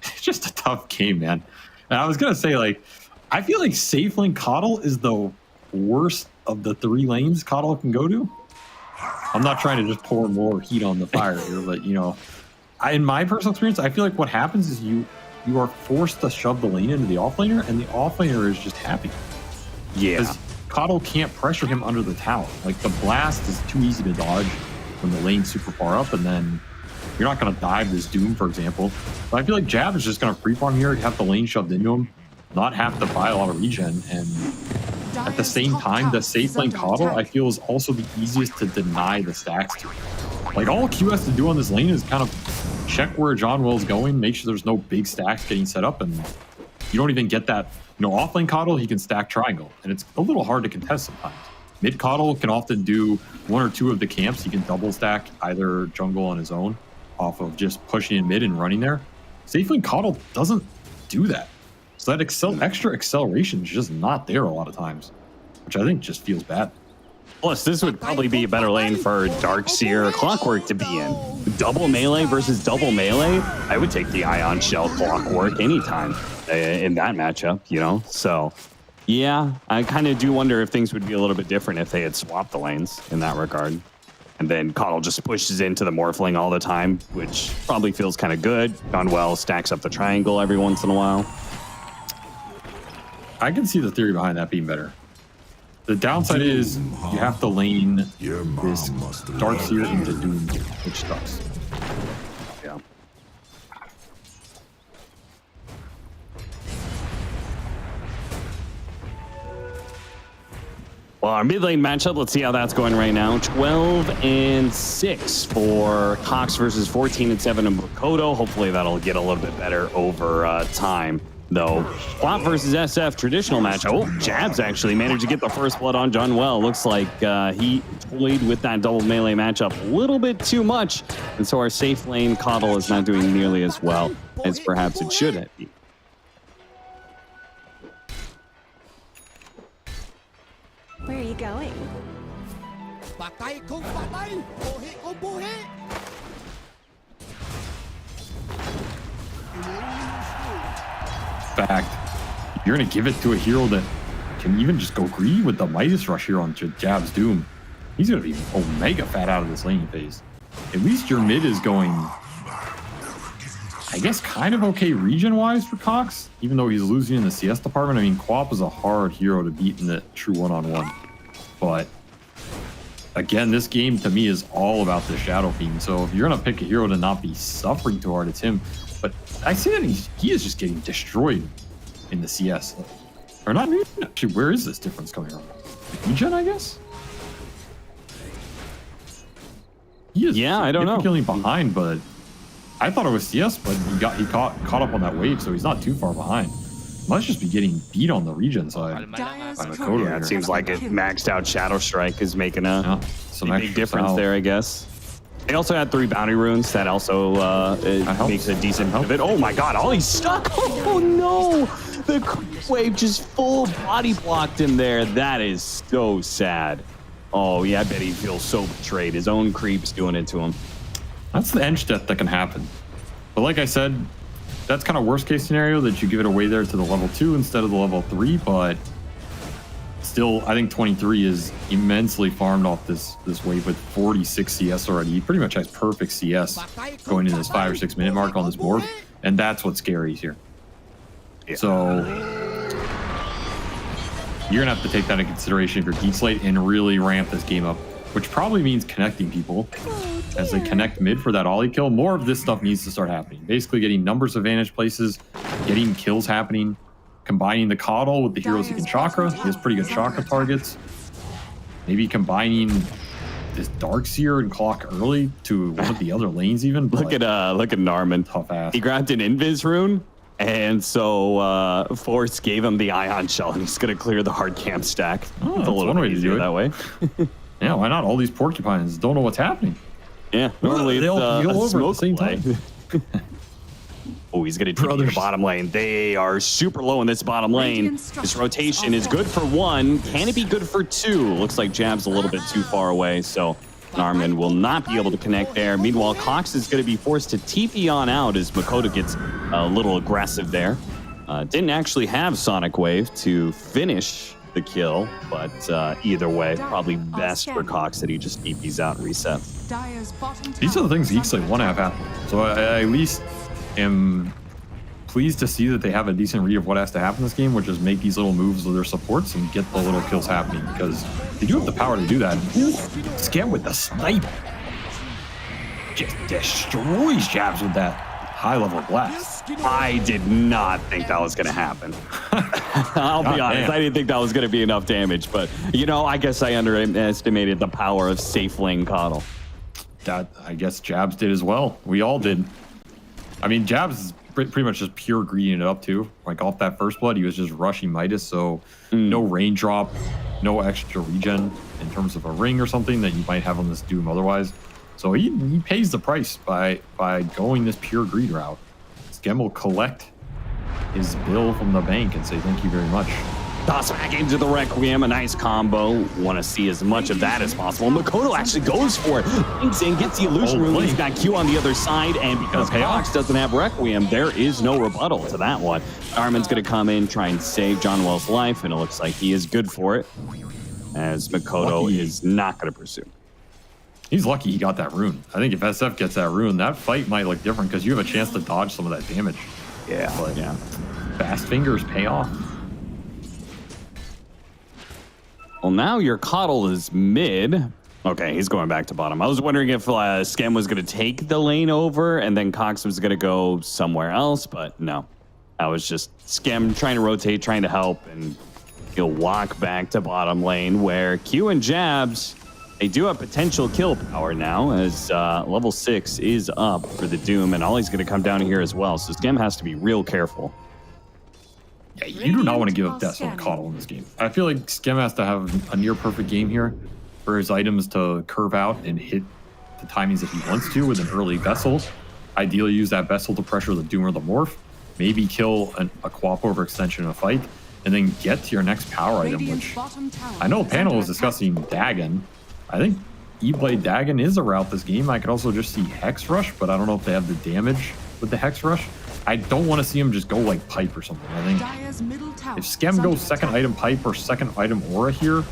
It's just a tough game, man. And I was going to say, like, I feel like safe lane Coddle is the worst of the 3 lanes Coddle can go to. I'm not trying to just pour more heat on the fire here, but, you know, in my personal experience, I feel like what happens is you are forced to shove the lane into the offlaner, and the offlaner is just happy. Yeah. Because Coddle can't pressure him under the tower. Like, the blast is too easy to dodge when the lane's super far up, and then you're not going to dive this Doom, for example. But I feel like Jab is just going to free farm here, have the lane shoved into him, not have to buy a lot of regen, and at the same time, the safe lane Coddle, I feel, is also the easiest to deny the stacks to. Like, all Q has to do on this lane is kind of check where John Will's going, make sure there's no big stacks getting set up, and you don't even get that. You know, off lane Coddle, he can stack triangle, and it's a little hard to contest sometimes. Mid Coddle can often do 1 or 2 of the camps. He can double stack either jungle on his own off of just pushing in mid and running there. Safe lane Coddle doesn't do that. So that extra acceleration is just not there a lot of times, which I think just feels bad. Plus, this would probably be a better lane for Darkseer Clockwork to be in. Double melee versus double melee, I would take the Ion Shell Clockwork anytime in that matchup, you know? So, yeah, I kind of do wonder if things would be a little bit different if they had swapped the lanes in that regard. And then Coddle just pushes into the Morphling all the time, which probably feels kind of good. Gone well, stacks up the triangle every once in a while. I can see the theory behind that being better. The downside is you have to lane this Darkseer into Doom, which sucks. Yeah. Well, our mid lane matchup, let's see how that's going right now. 12-6 for Cox versus 14-7 in Makoto. Hopefully that'll get a little bit better over time. Though, Flop versus SF traditional match. Oh, Jabs actually managed to get the first blood on John Well. Looks like he toyed with that double melee matchup a little bit too much. And so our safe lane Coddle is not doing nearly as well as perhaps it should have been. Where are you going? Fact, you're going to give it to a hero that can even just go greedy with the Midas Rush here on Jab's Doom. He's going to be omega fat out of this laning phase. At least your mid is going, I guess, kind of okay region-wise for Cox, even though he's losing in the CS department. I mean, Quap is a hard hero to beat in the true one-on-one. But, again, this game, to me, is all about the Shadow Fiend. So if you're going to pick a hero to not be suffering too hard, it's him. But I see that he is just getting destroyed in the CS. Or not even, actually, where is this difference coming from? Regen, I guess? He is I don't know. Significantly behind, but I thought it was CS, but he caught up on that wave, so he's not too far behind. Must just be getting beat on the regen side. Yeah, it seems like it maxed out Shadow Strike is making a big difference there, I guess. They also had 3 bounty runes that also makes a decent bit of it. Oh my god, Ollie's stuck! Oh no! The creep wave just full body blocked him there. That is so sad. Oh yeah, I bet he feels so betrayed. His own creep's doing it to him. That's the edge death that can happen. But like I said, that's kind of worst case scenario that you give it away there to the level 2 instead of the level 3, but still, I think 23 is immensely farmed off this wave with 46 CS already. He pretty much has perfect CS going in this 5 or 6 minute mark on this board, and that's what's scary here. Yeah. So you're gonna have to take that into consideration if you're Geek Slate and really ramp this game up, which probably means connecting people as they connect mid for that Ollie kill. More of this stuff needs to start happening. Basically getting numbers of vantage places, getting kills happening. combining the Coddle with the heroes who can chakra. He has pretty good chakra targets. Maybe combining this Darkseer and clock early to one of the other lanes even. Look at Narman. Tough ass. He grabbed an Invis rune, and so Force gave him the Ion Shell, and he's gonna clear the hard camp stack. Oh, it's a little one way to easier do it that way. Yeah, why not? All these porcupines don't know what's happening. Yeah, normally They'll it's heal a over at the smoke same play. time. Oh, he's going to TP the bottom lane. They are super low in this bottom lane. This rotation is good for one. Can it be good for two? Looks like Jab's a little bit too far away, so Narman will not be able to connect there. Meanwhile, Cox is going to be forced to TP on out as Makoto gets a little aggressive there. Didn't actually have Sonic Wave to finish the kill, but either way, probably best for Cox that he just TPs out and resets. These are the things Geek Slate want to have happen. So I at least am pleased to see that they have a decent read of what has to happen in this game, which is make these little moves with their supports and get the little kills happening, because they do have the power to do that. Scam with the snipe just destroys Jabs with that high level blast. I did not think that was going to happen. I'll be honest, I didn't think that was going to be enough damage, but you know, I guess I underestimated the power of safe lane Coddle. That I guess Jabs did as well. We all did. I mean, Jabs is pretty much just pure greeding it up too. Like off that first blood, he was just rushing Midas, so no raindrop, no extra regen in terms of a ring or something that you might have on this Doom otherwise. So he pays the price by going this pure greed route. Schem will collect his bill from the bank and say thank you very much. Toss back into the Requiem, a nice combo. Want to see as much of that as possible. Makoto actually goes for it. Thinks in, gets the illusion room. He's got Q on the other side, and because Cox doesn't have Requiem, there is no rebuttal to that one. Armin's going to come in, try and save John Wells' life, and it looks like he is good for it, as Makoto is not going to pursue. He's lucky he got that rune. I think if SF gets that rune, that fight might look different because you have a chance to dodge some of that damage. Yeah, but yeah, fast fingers pay off. Well, now your Coddle is mid. Okay, he's going back to bottom. I was wondering if Schem was going to take the lane over and then Cox was going to go somewhere else, but no. That was just Schem trying to rotate, trying to help, and he'll walk back to bottom lane where Q and Jabs, they do have potential kill power now as level 6 is up for the Doom, and Ollie's going to come down here as well, so Schem has to be real careful. Yeah, you do not want to give up deaths on Coddle in this game. I feel like Schem has to have a near perfect game here for his items to curve out and hit the timings that he wants to with an early Vessel. Ideally use that Vessel to pressure the Doom or the Morph, maybe kill a Quap overextension in a fight, and then get to your next power item, which I know the panel was discussing Dagon. I think E-Blade Dagon is a route this game. I could also just see Hex Rush, but I don't know if they have the damage with the Hex Rush. I don't want to see him just go like Pipe or something. I think if Schem goes second item Pipe or second item Aura here,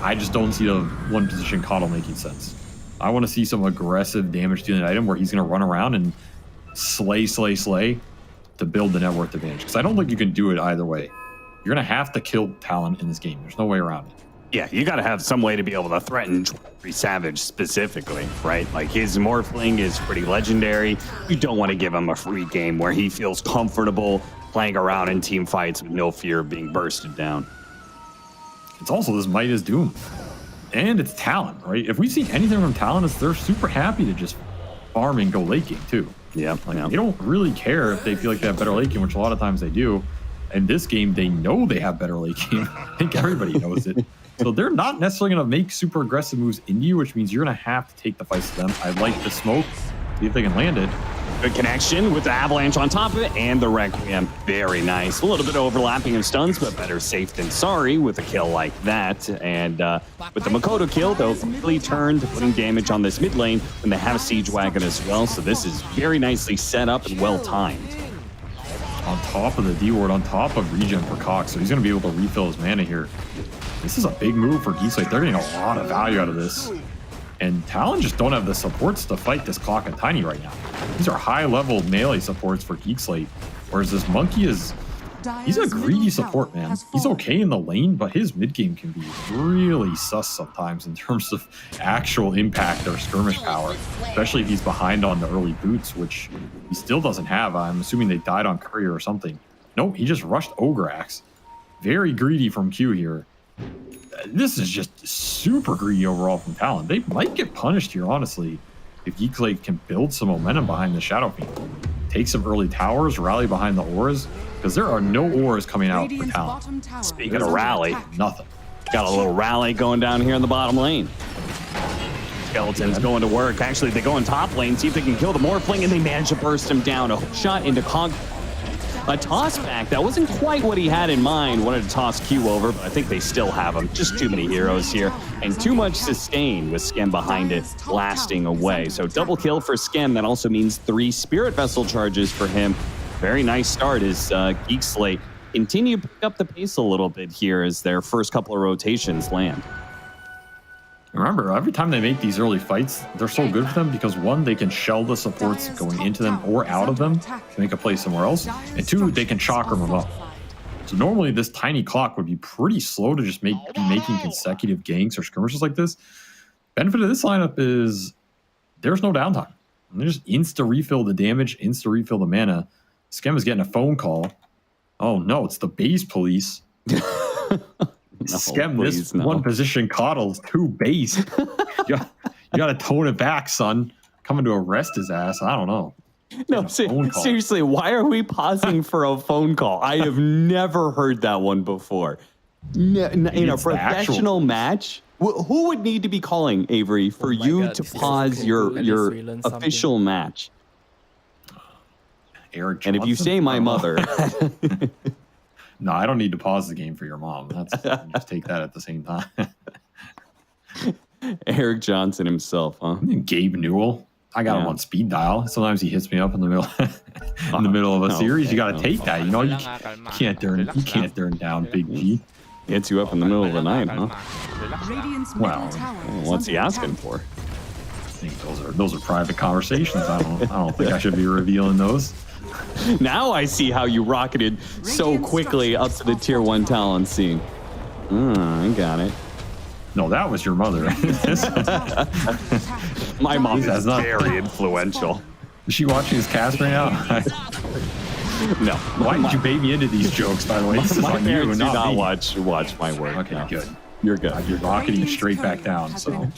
I just don't see the one position Coddle making sense. I want to see some aggressive damage dealing item where he's going to run around and slay to build the net worth advantage. Because I don't think you can do it either way. You're going to have to kill Talon in this game. There's no way around it. Yeah, you got to have some way to be able to threaten Savage specifically, right? Like his Morphling is pretty legendary. You don't want to give him a free game where he feels comfortable playing around in team fights with no fear of being bursted down. It's also this Midas Doom. And it's Talon, right? If we see anything from Talon, is they're super happy to just farm and go late game too. Yeah, like, they don't really care if they feel like they have better late game, which a lot of times they do. And this game, they know they have better late game. I think everybody knows it. So they're not necessarily going to make super aggressive moves into you, which means you're going to have to take the fights to them. I like the smoke. See if they can land it. Good connection with the Avalanche on top of it and the Requiem. Very nice. A little bit of overlapping of stuns, but better safe than sorry with a kill like that. And with the Makoto kill, they'll quickly turn to putting damage on this mid lane when they have a Siege Wagon as well. So this is very nicely set up and well timed. On top of the D-Ward, on top of regen for Cox. So he's going to be able to refill his mana here. This is a big move for Geek Slate. They're getting a lot of value out of this. And Talon just don't have the supports to fight this Clock and Tiny right now. These are high-level melee supports for Geek Slate. Whereas this Monkey is... He's a greedy support, man. He's okay in the lane, but his mid-game can be really sus sometimes in terms of actual impact or skirmish power. Especially if he's behind on the early boots, which he still doesn't have. I'm assuming they died on Courier or something. Nope, he just rushed Ograx. Very greedy from Q here. This is just super greedy overall from Talon. They might get punished here, honestly, if Geek Slate can build some momentum behind the Shadow Fiend. Take some early towers, rally behind the ores, because there are no ores coming out for Talon. Speaking of rally, Nothing. got a little rally going down here in the bottom lane. Skeleton's going to work. Actually, they go in top lane, see if they can kill the Morphling, and they manage to burst him down. A hook shot into Cog. A toss back. That wasn't quite what he had in mind. Wanted to toss Q over, but I think they still have him. Just too many heroes here. And too much sustain with Skem behind it, blasting away. So double kill for Skem. That also means 3 Spirit Vessel charges for him. Very nice start as Geek Slate continue to pick up the pace a little bit here as their first couple of rotations land. Remember, every time they make these early fights, they're so good for them because 1, they can shell the supports going into them or out of them to make a play somewhere else, and 2, they can chakra them up. So normally this tiny clock would be pretty slow to just be making consecutive ganks or skirmishes like this. Benefit of this lineup is there's no downtime. They just insta refill the damage, insta refill the mana. Skem is getting a phone call. Oh no, it's the base police. No, Skem, this no. one position coddles too base. you got to tone it back, son. Coming to arrest his ass. I don't know. No, seriously, why are we pausing for a phone call? I have never heard that one before. In a professional match, who would need to be calling, Avery, for you to pause your official match? Eric And if you say my mother... No, I don't need to pause the game for your mom. Just take that at the same time. Eric Johnson himself, huh? Gabe Newell. I got him on speed dial. Sometimes he hits me up in the middle of a series. You got to take that. You know, you can't turn down Big G. He hits you up in the middle of the night, huh? Well, what's he asking for? I think those are private conversations. I don't think I should be revealing those. Now I see how you rocketed so quickly up to the tier 1 Talon scene. I got it. No, that was your mother. My mom is very influential. Is she watching his cast right now? No. Why did you bait me into these jokes, by the way? This is My on you, parents do not not me. watch my work. Okay, no. good. You're good. You're rocketing straight back down, so...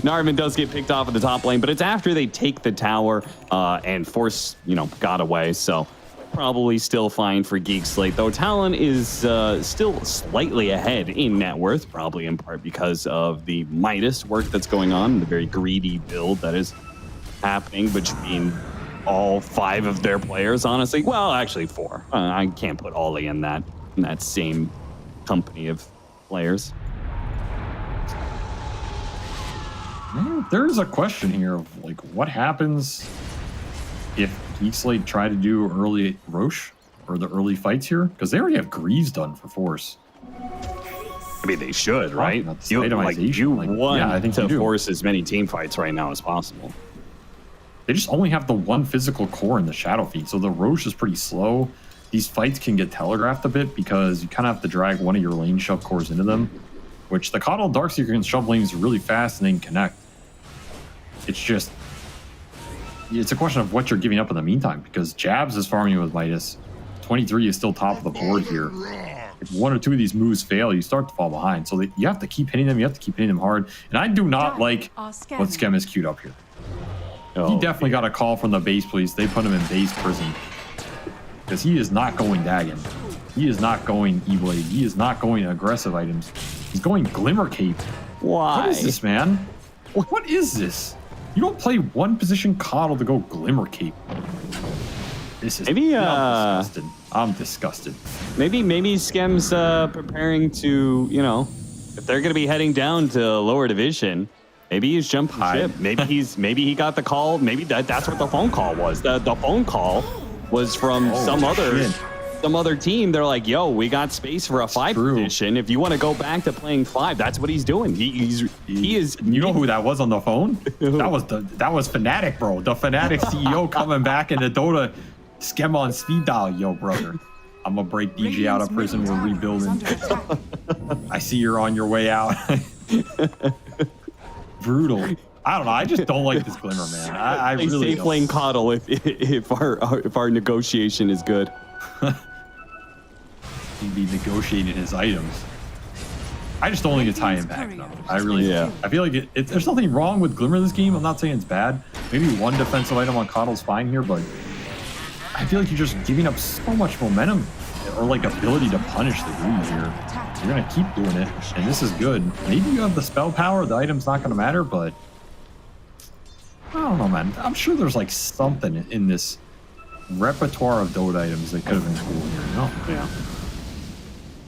Narman does get picked off at the top lane, but it's after they take the tower and Force, got away. So probably still fine for Geek Slate, though Talon is still slightly ahead in net worth, probably in part because of the Midas work that's going on, the very greedy build that is happening between all 5 of their players, honestly. Well, actually 4. I can't put Ollie in that same company of players. There's a question here of what happens if Geek Slate try to do early Roche or the early fights here, because they already have Greaves done for Force. I mean, they should, right? You want to force as many team fights right now as possible. They just only have the 1 physical core in the Shadow Fiend, so the Roche is pretty slow. These fights can get telegraphed a bit because you kind of have to drag one of your lane shove cores into them, which the Coddle Darkseeker can shove lanes really fast and then connect. It's a question of what you're giving up in the meantime, because Jabs is farming with Midas. 23 is still top of the board here. If 1 or 2 of these moves fail, you start to fall behind. So you have to keep hitting them. You have to keep hitting them hard. And I do not like what Skem has queued up here. He definitely got a call from the base police. They put him in base prison. Because he is not going Dagon. He is not going E-Blade. He is not going aggressive items. He's going Glimmer Cape. Why? What is this, man? What is this? You don't play 1 position Coddle to go Glimmer Cape. This is... Maybe, I'm disgusted. Maybe Skem's preparing to, if they're going to be heading down to lower division, maybe he's jumping ship. Maybe he got the call. Maybe that's what the phone call was. The phone call was from some other team. They're like, yo, we got space for a 5 position. If you want to go back to playing 5, that's what he's doing. He is. You know who that was on the phone? that was Fnatic, bro. The Fnatic CEO coming back into Dota. Skem on speed dial, yo, brother. I'm gonna break DJ out of prison. We're rebuilding. I see you're on your way out. Brutal. I don't know. I just don't like this Glimmer, man. I really safe lane Coddle if our negotiation is good. He'd be negotiating his items. I just don't think it's high impact enough. I really, I feel like there's nothing wrong with Glimmer this game. I'm not saying it's bad. Maybe one defensive item on Coddle's fine here, but I feel like you're just giving up so much momentum or like ability to punish the Greed here. You're gonna keep doing it, and this is good. Maybe you have the spell power, the item's not gonna matter, but I don't know, man. I'm sure there's like something in this repertoire of Dota items that could have been cool here, you know? Yeah.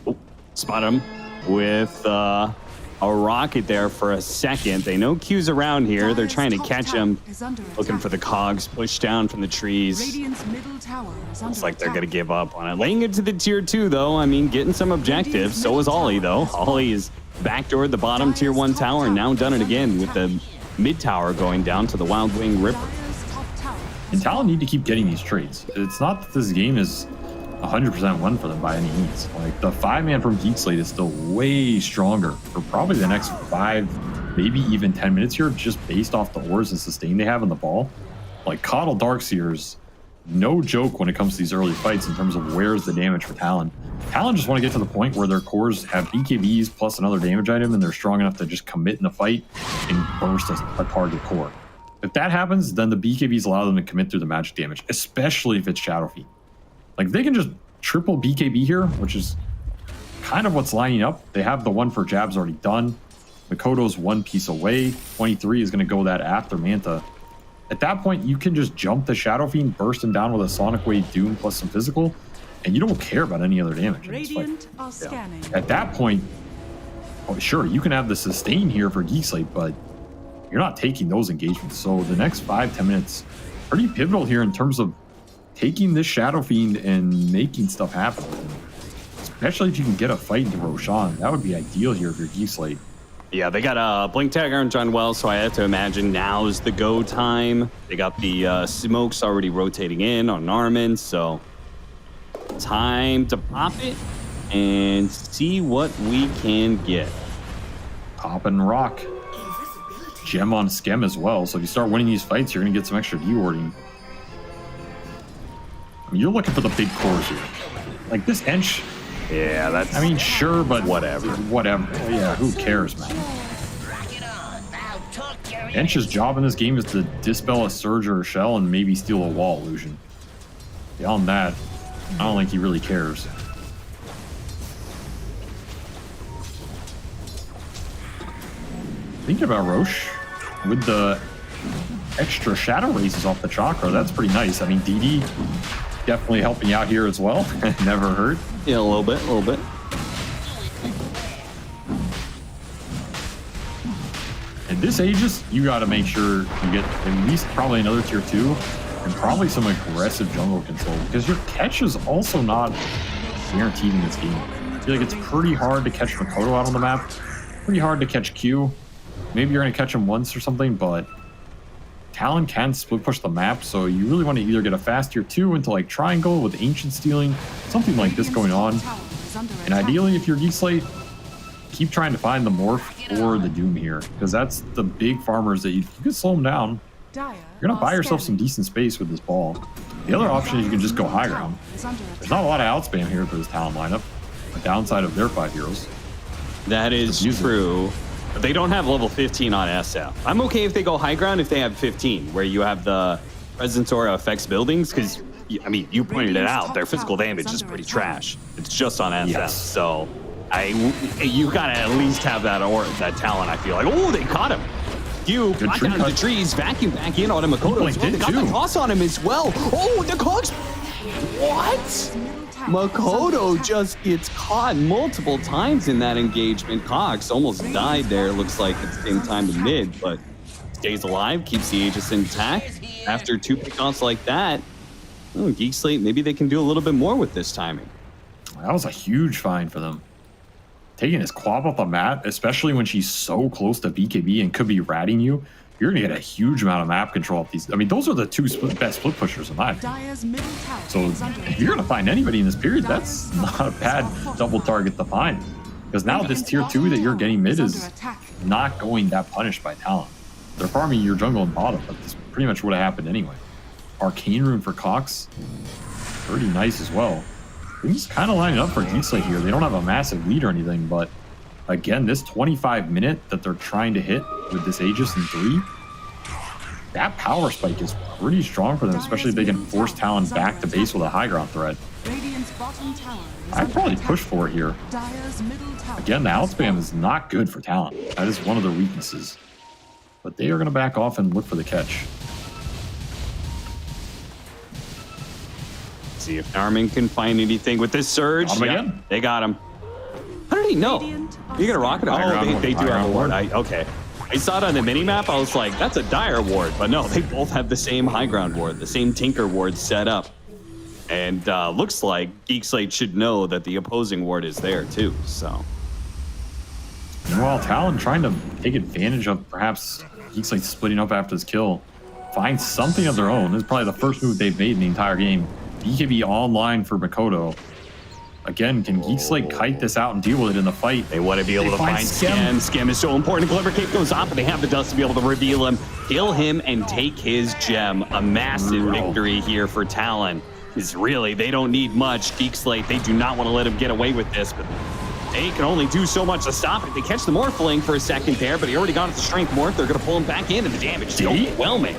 Oh, spot him with a rocket there for a second. They know Q's around here. They're trying to catch him. Looking for the cogs pushed down from the trees. Looks like they're going to give up on it. Laying it to the tier 2, though. I mean, getting some objectives. So is Ollie, though. Ollie is backdoored the bottom tier 1 tower and now done it again with the mid tower going down to the Wild Wing Ripper. And Talon need to keep getting these trades. It's not that this game is 100% won for them by any means. Like, the 5-man from Geek Slate is still way stronger for probably the next 5, maybe even 10 minutes here, just based off the ores and sustain they have on the ball. Like, Coddle Darkseer's no joke when it comes to these early fights in terms of where's the damage for Talon. Talon just want to get to the point where their cores have BKBs plus another damage item, and they're strong enough to just commit in the fight and burst a target core. If that happens, then the BKBs allow them to commit through the magic damage, especially if it's Shadow Fiend. Like, they can just triple BKB here, which is kind of what's lining up. They have the one for jabs already done. Makoto's one piece away. 23 is going to go that after Manta. At that point, you can just jump the Shadow Fiend, burst him down with a Sonic Wave Doom plus some physical, and you don't care about any other damage. At that point, oh, sure, you can have the sustain here for Geek Slate, but you're not taking those engagements. So the next 5-10 minutes, pretty pivotal here in terms of taking this Shadow Fiend and making stuff happen. Especially if you can get a fight into Roshan. That would be ideal here if you're Geek Slate. Yeah, they got a Blink Tagger on John Wells, so I have to imagine now's the go time. They got the smokes already rotating in on Armin, so time to pop it and see what we can get. Pop and rock. Gem on Skem as well, so if you start winning these fights, you're going to get some extra D-warding. I mean, you're looking for the big cores here. Like this Ench. Yeah, that's... I mean, sure, but... Whatever. Whatever. Yeah, who cares, man? Ench's job in this game is to dispel a Surge or a Shell and maybe steal a wall illusion. Beyond that, I don't think he really cares. Thinking about Roche, with the extra shadow raises off the chakra, that's pretty nice. I mean, DD definitely helping out here as well. Never hurt. Yeah, a little bit, a little bit. At this Aegis, you got to make sure you get at least probably another tier 2 and probably some aggressive jungle control, because your catch is also not guaranteed in this game. I feel like it's pretty hard to catch Makoto out on the map, pretty hard to catch Q. Maybe you're going to catch him once or something, but Talon can split push the map, so you really want to either get a fast tier 2 into like Triangle with Ancient Stealing, something like this going on. And ideally, if you're Geek Slate, keep trying to find the Morph or the Doom here, because that's the big farmers that you can slow them down. You're going to buy yourself some decent space with this ball. The other option is you can just go high ground. There's not a lot of outspam here for this Talon lineup, the downside of their 5 heroes. That is true. But they don't have level 15 on SF. I'm okay if they go high ground if they have 15, where you have the Presence Aura affects buildings, because, I mean, you pointed it out, their physical damage is pretty trash. It's just on SF, so you gotta at least have that Talon, I feel like. Oh, they caught him. You got down to the trees, vacuum back in on him. Makoto as well. They got the toss on him as well. Oh, the cogs. What? Makoto just gets caught multiple times in that engagement. Cox almost died there, looks like, at the same time in mid, but stays alive, keeps the Aegis intact. After 2 pickoffs like that, Geek Slate, maybe they can do a little bit more with this timing. That was a huge find for them. Taking his quab off the mat, especially when she's so close to BKB and could be ratting you, you're going to get a huge amount of map control off these. I mean, those are the 2 best split pushers in my opinion. So if you're going to find anybody in this period, that's not a bad double target to find. Because now this tier 2 that you're getting mid is not going that punished by Talon. They're farming your jungle and bottom, but that's pretty much what happened anyway. Arcane Rune for Cox. pretty nice as well. Things kind of lining up for Geek Slate here. They don't have a massive lead or anything, but again, this 25-minute that they're trying to hit with this Aegis in 3, that power spike is pretty strong for them, especially if they can force Talon back to base with a high ground threat. I'd probably push for it here. Again, the outspam is not good for Talon. That is one of their weaknesses. But they are going to back off and look for the catch. See if Narman can find anything with this surge. Got him again. They got him. How did he know? You got a rocket? Oh, they do have a ward. Okay. I saw it on the mini-map. I was like, that's a dire ward. But no, they both have the same high ground ward, the same Tinker ward set up. And looks like Geek Slate should know that the opposing ward is there too, so. Meanwhile, Talon trying to take advantage of perhaps Geek Slate splitting up after this kill. Find something of their own. This is probably the first move they've made in the entire game. BKB online for Makoto. Again, can Geek Slate kite this out and deal with it in the fight? They want to be able to find Skem. Skem is so important. Glimmer Cape goes off, but they have the dust to be able to reveal him, kill him, and take his gem. A massive victory here for Talon. Is really, they don't need much. Geek Slate, they do not want to let him get away with this, but they can only do so much to stop it. They catch the Morphling for a second there, but he already got it to Strength Morph. They're going to pull him back in, and the damage is overwhelming.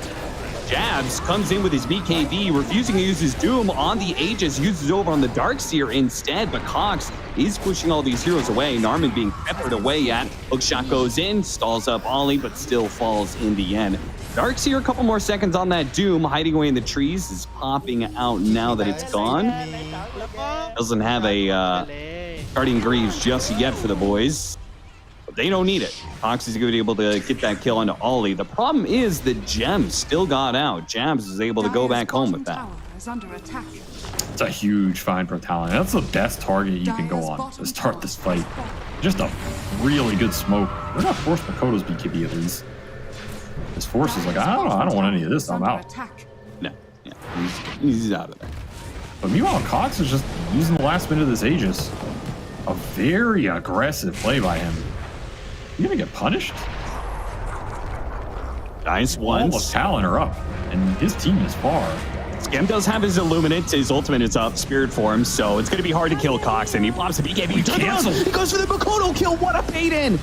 Jabs comes in with his BKB, refusing to use his Doom on the Aegis, uses over on the Darkseer instead, but Cox is pushing all these heroes away. Narman being peppered away at. Hookshot goes in, stalls up Ollie, but still falls in the end. Darkseer, a couple more seconds on that Doom, hiding away in the trees, is popping out now that it's gone. Doesn't have a Guardian Greaves just yet for the boys. But they don't need it. Cox is going to be able to get that kill onto Ollie. The problem is the gem still got out. Jabs is able to go back home with that. It's a huge find for Talon. That's the best target you can go on to start this fight. Just a really good smoke. They're not forced Makoto's BKB at least. His force is like, I don't want any of this. I'm out. No, yeah, he's out of there. But meanwhile, Cox is just using the last minute of this Aegis. A very aggressive play by him. You gonna get punished? Nice All ones. of Talon are up, and his team is far. Skem does have his Illuminate, his ultimate is up, Spirit Form, so it's going to be hard to kill Cox, and he pops the BKB. He goes for the Makoto kill. What a bait-in!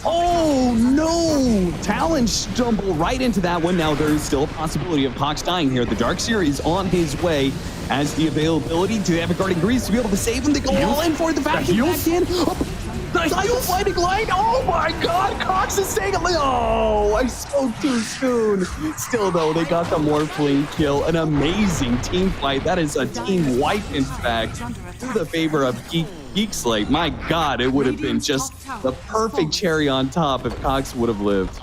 Oh, no! Talon stumble right into that one. Now, there's still a possibility of Cox dying here. The Darkseer is on his way. Has the availability to have a Guardian Greaves to be able to save him. They go all in for the vacuum back in. Tidal Fighting Light! Oh my god! Cox is staying alive! Oh, I spoke too soon. Still, though, they got the Morphling kill. An amazing team fight. That is a team wipe, in fact, to the favor of Geek Slate. My god, it would have been just the perfect cherry on top if Cox would have lived.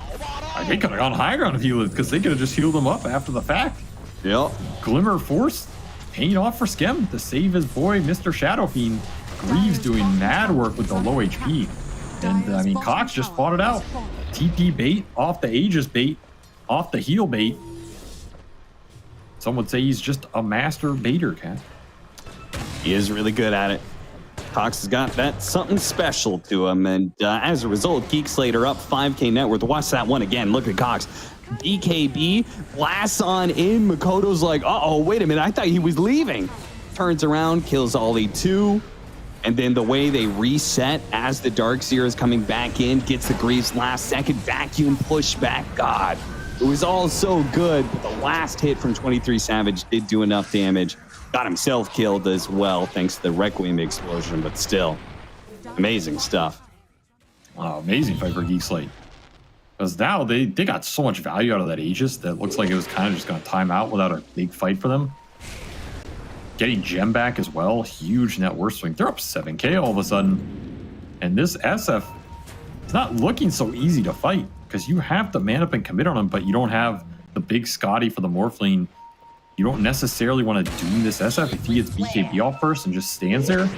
They could have gone high ground if he lived, because they could have just healed him up after the fact. Yep. Glimmer Force paying off for Skem to save his boy, Mr. Shadow Fiend. Greaves doing mad work with the low HP. And, I mean, Cox just fought it out. TP bait off the Aegis bait, off the heal bait. Some would say he's just a master baiter, Cat. He is really good at it. Cox has got that something special to him, and as a result, Geek Slate are up 5K net worth. Watch that one again. Look at Cox. BKB blasts on in. Makoto's like, uh-oh, wait a minute. I thought he was leaving. Turns around, kills Ollie 2. And then the way they reset as the Darkseer is coming back in, gets the Greaves last second, vacuum push back. God, it was all so good, but the last hit from 23 Savage did do enough damage. Got himself killed as well, thanks to the Requiem explosion, but still, amazing stuff. Wow, amazing fight for Geek Slate. Because now they got so much value out of that Aegis that looks like it was kind of just going to time out without a big fight for them. Getting Gem back as well, huge net worth swing. They're up 7K all of a sudden. And this SF, it's not looking so easy to fight because you have to man up and commit on him, but you don't have the big Scotty for the Morphling. You don't necessarily want to doom this SF if he gets BKB off first and just stands there.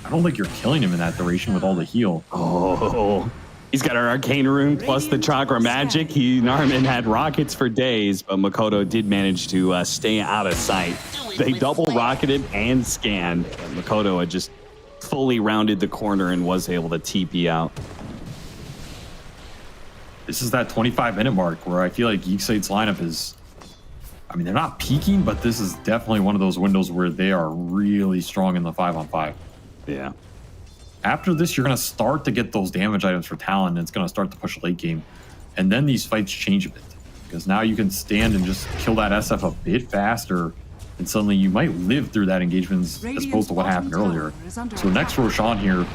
I don't think you're killing him in that duration with all the heal. Oh, he's got an Arcane Rune plus the Chakra Magic. Narman had rockets for days, but Makoto did manage to stay out of sight. They double rocketed and scanned. Makoto had just fully rounded the corner and was able to TP out. This is that 25-minute mark where I feel like Geek Slate's lineup is... I mean, they're not peaking, but this is definitely one of those windows where they are really strong in the 5-on-5. Yeah. After this, you're going to start to get those damage items for Talon, and it's going to start to push late game. And then these fights change a bit, because now you can stand and just kill that SF a bit faster, and suddenly you might live through that engagement as opposed to what happened earlier. So next Roshan here,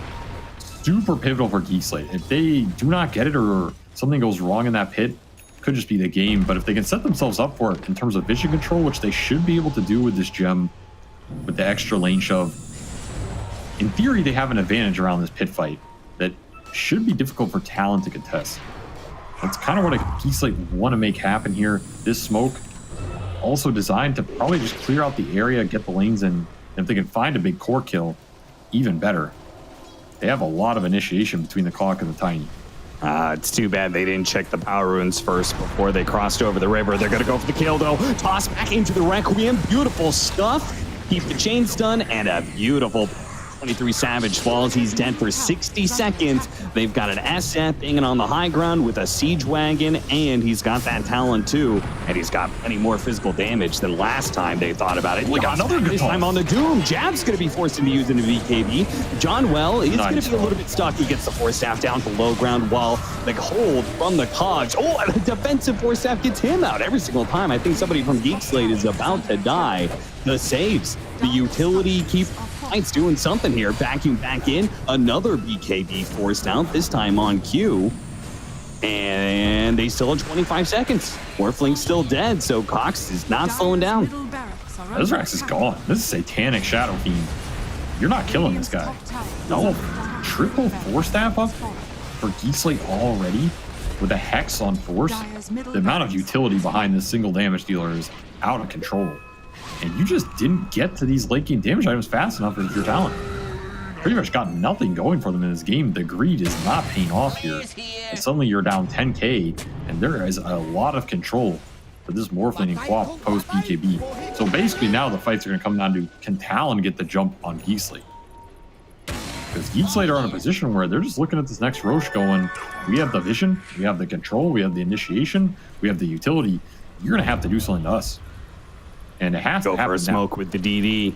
super pivotal for Geek Slate. If they do not get it or something goes wrong in that pit, could just be the game. But if they can set themselves up for it in terms of vision control, which they should be able to do with this gem, with the extra lane shove, in theory, they have an advantage around this pit fight that should be difficult for Talon to contest. That's kind of what a Geek Slate want to make happen here. This smoke also designed to probably just clear out the area, get the lanes in. And if they can find a big core kill, even better. They have a lot of initiation between the clock and the tiny. It's too bad they didn't check the power runes first before they crossed over the river. They're going to go for the kill, though. Toss back into the Requiem. Beautiful stuff. Keep the chain stun and a beautiful 23 Savage falls. He's dead for 60 seconds. They've got an SF hanging on the high ground with a siege wagon, and he's got that Talon too. And he's got plenty more physical damage than last time they thought about it. We got another good this time on the Doom. Jab's going to be forced into using the VKB. John Well is going to be a little bit stuck. He gets the Force Staff down to low ground while the hold from the Cogs. Oh, and the defensive Force Staff gets him out every single time. I think somebody from Geek Slate is about to die. The saves, the utility keep Knight's doing something here. Vacuum back in. Another BKB forced out, this time on cue. And they still have 25 seconds. Morphling's still dead, so Cox is not slowing down. Ezrax is gone. This is Satanic Shadow Fiend. You're not killing this guy. No, triple Force Staff up for Geek Slate already with a Hex on Force. The amount of utility behind this single damage dealer is out of control. And you just didn't get to these late game damage items fast enough with your Talon. Pretty much got nothing going for them in this game. The greed is not paying off here. And suddenly you're down 10k, and there is a lot of control for this Morphling and Quap post BKB. So basically now the fights are going to come down to, can Talon get the jump on Geek Slate? Because Geek Slate are in a position where they're just looking at this next Roche going, we have the vision, we have the control, we have the initiation, we have the utility. You're going to have to do something to us. And it has to happen for a smoke now. with the DD.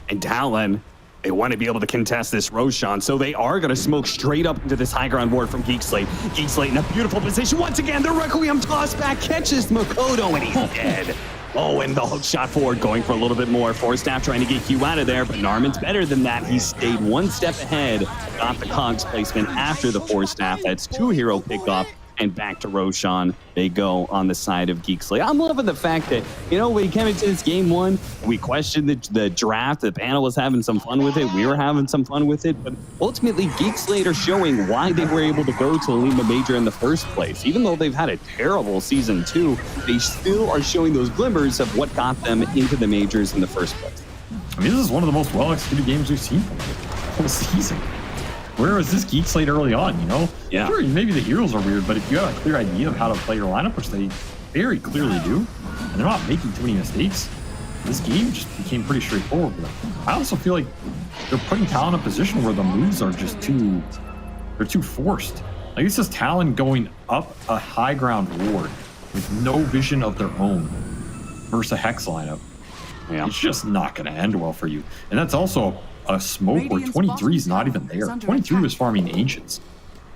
And Talon, they want to be able to contest this Roshan, so they are going to smoke straight up into this high ground ward from Geek Slate. Geek Slate in a beautiful position. Once again, the Requiem toss back catches Makoto, and he's dead. Oh, and the hook shot forward, going for a little bit more. Force Staff trying to get Q out of there, but Narman's better than that. He stayed one step ahead, got the Cogs placement after the Force Staff. That's 2 hero pickoff. And back to Roshan they go on the side of Geek Slate. I'm loving the fact that, you know, when we came into this game one, we questioned the draft. The panel was having some fun with it. We were having some fun with it. But ultimately, Geek Slate are showing why they were able to go to the Lima Major in the first place. Even though they've had a terrible season 2, they still are showing those glimmers of what got them into the majors in the first place. I mean, this is one of the most well-executed games we've seen from the whole season. Where was this Geek Slate early on, you know? Yeah. Sure, maybe the heroes are weird, but if you have a clear idea of how to play your lineup, which they very clearly do, and they're not making too many mistakes, this game just became pretty straightforward for them. I also feel like they're putting Talon in a position where the moves are just too forced. Like, this is Talon going up a high ground ward with no vision of their own versus a Hex lineup. Yeah. It's just not going to end well for you. And that's also a smoke where 23 is not even there. 23 was farming Ancients.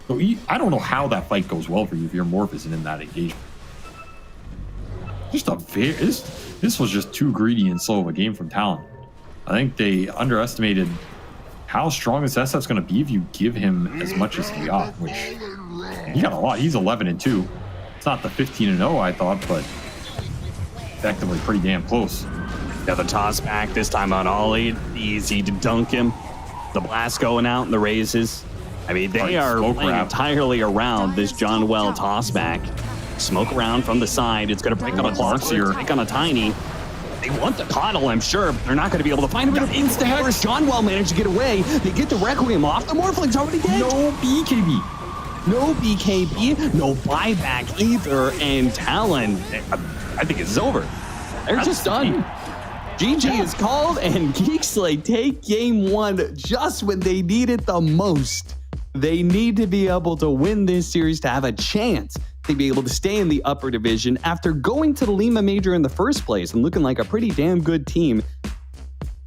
So I don't know how that fight goes well for you if your Morph isn't in that engagement. Just this was just too greedy and slow of a game from Talon. I think they underestimated how strong this SF's going to be if you give him as much as he got, which he got a lot. He's 11-2. It's not the 15-0 I thought, but effectively pretty damn close. Got the toss back, this time on Ollie. Easy to dunk him. The blast going out and the raises. I mean, they are playing entirely around this John Well toss back. Smoke around from the side. It's going to break on a clock here. Break on a tiny. They want the coddle, I'm sure, but they're not going to be able to find him. Insta-Hex. John Well managed to get away. They get the Requiem off. The Morphling's already dead. No BKB. No BKB. No buyback either. And Talon, I think it's over. They're just done. GG is called, and Geek Slate take game one just when they need it the most. They need to be able to win this series to have a chance they'd be able to stay in the upper division after going to the Lima Major in the first place and looking like a pretty damn good team.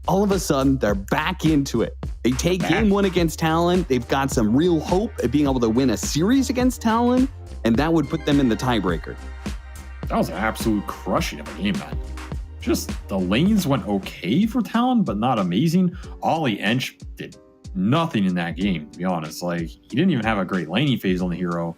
All of a sudden, they're back into it. They take game 1 against Talon. They've got some real hope at being able to win a series against Talon, and that would put them in the tiebreaker. That was an absolute crushing of a game, man. Just the lanes went okay for Talon, but not amazing. Ollie ENG did nothing in that game, to be honest. Like, he didn't even have a great laning phase on the hero.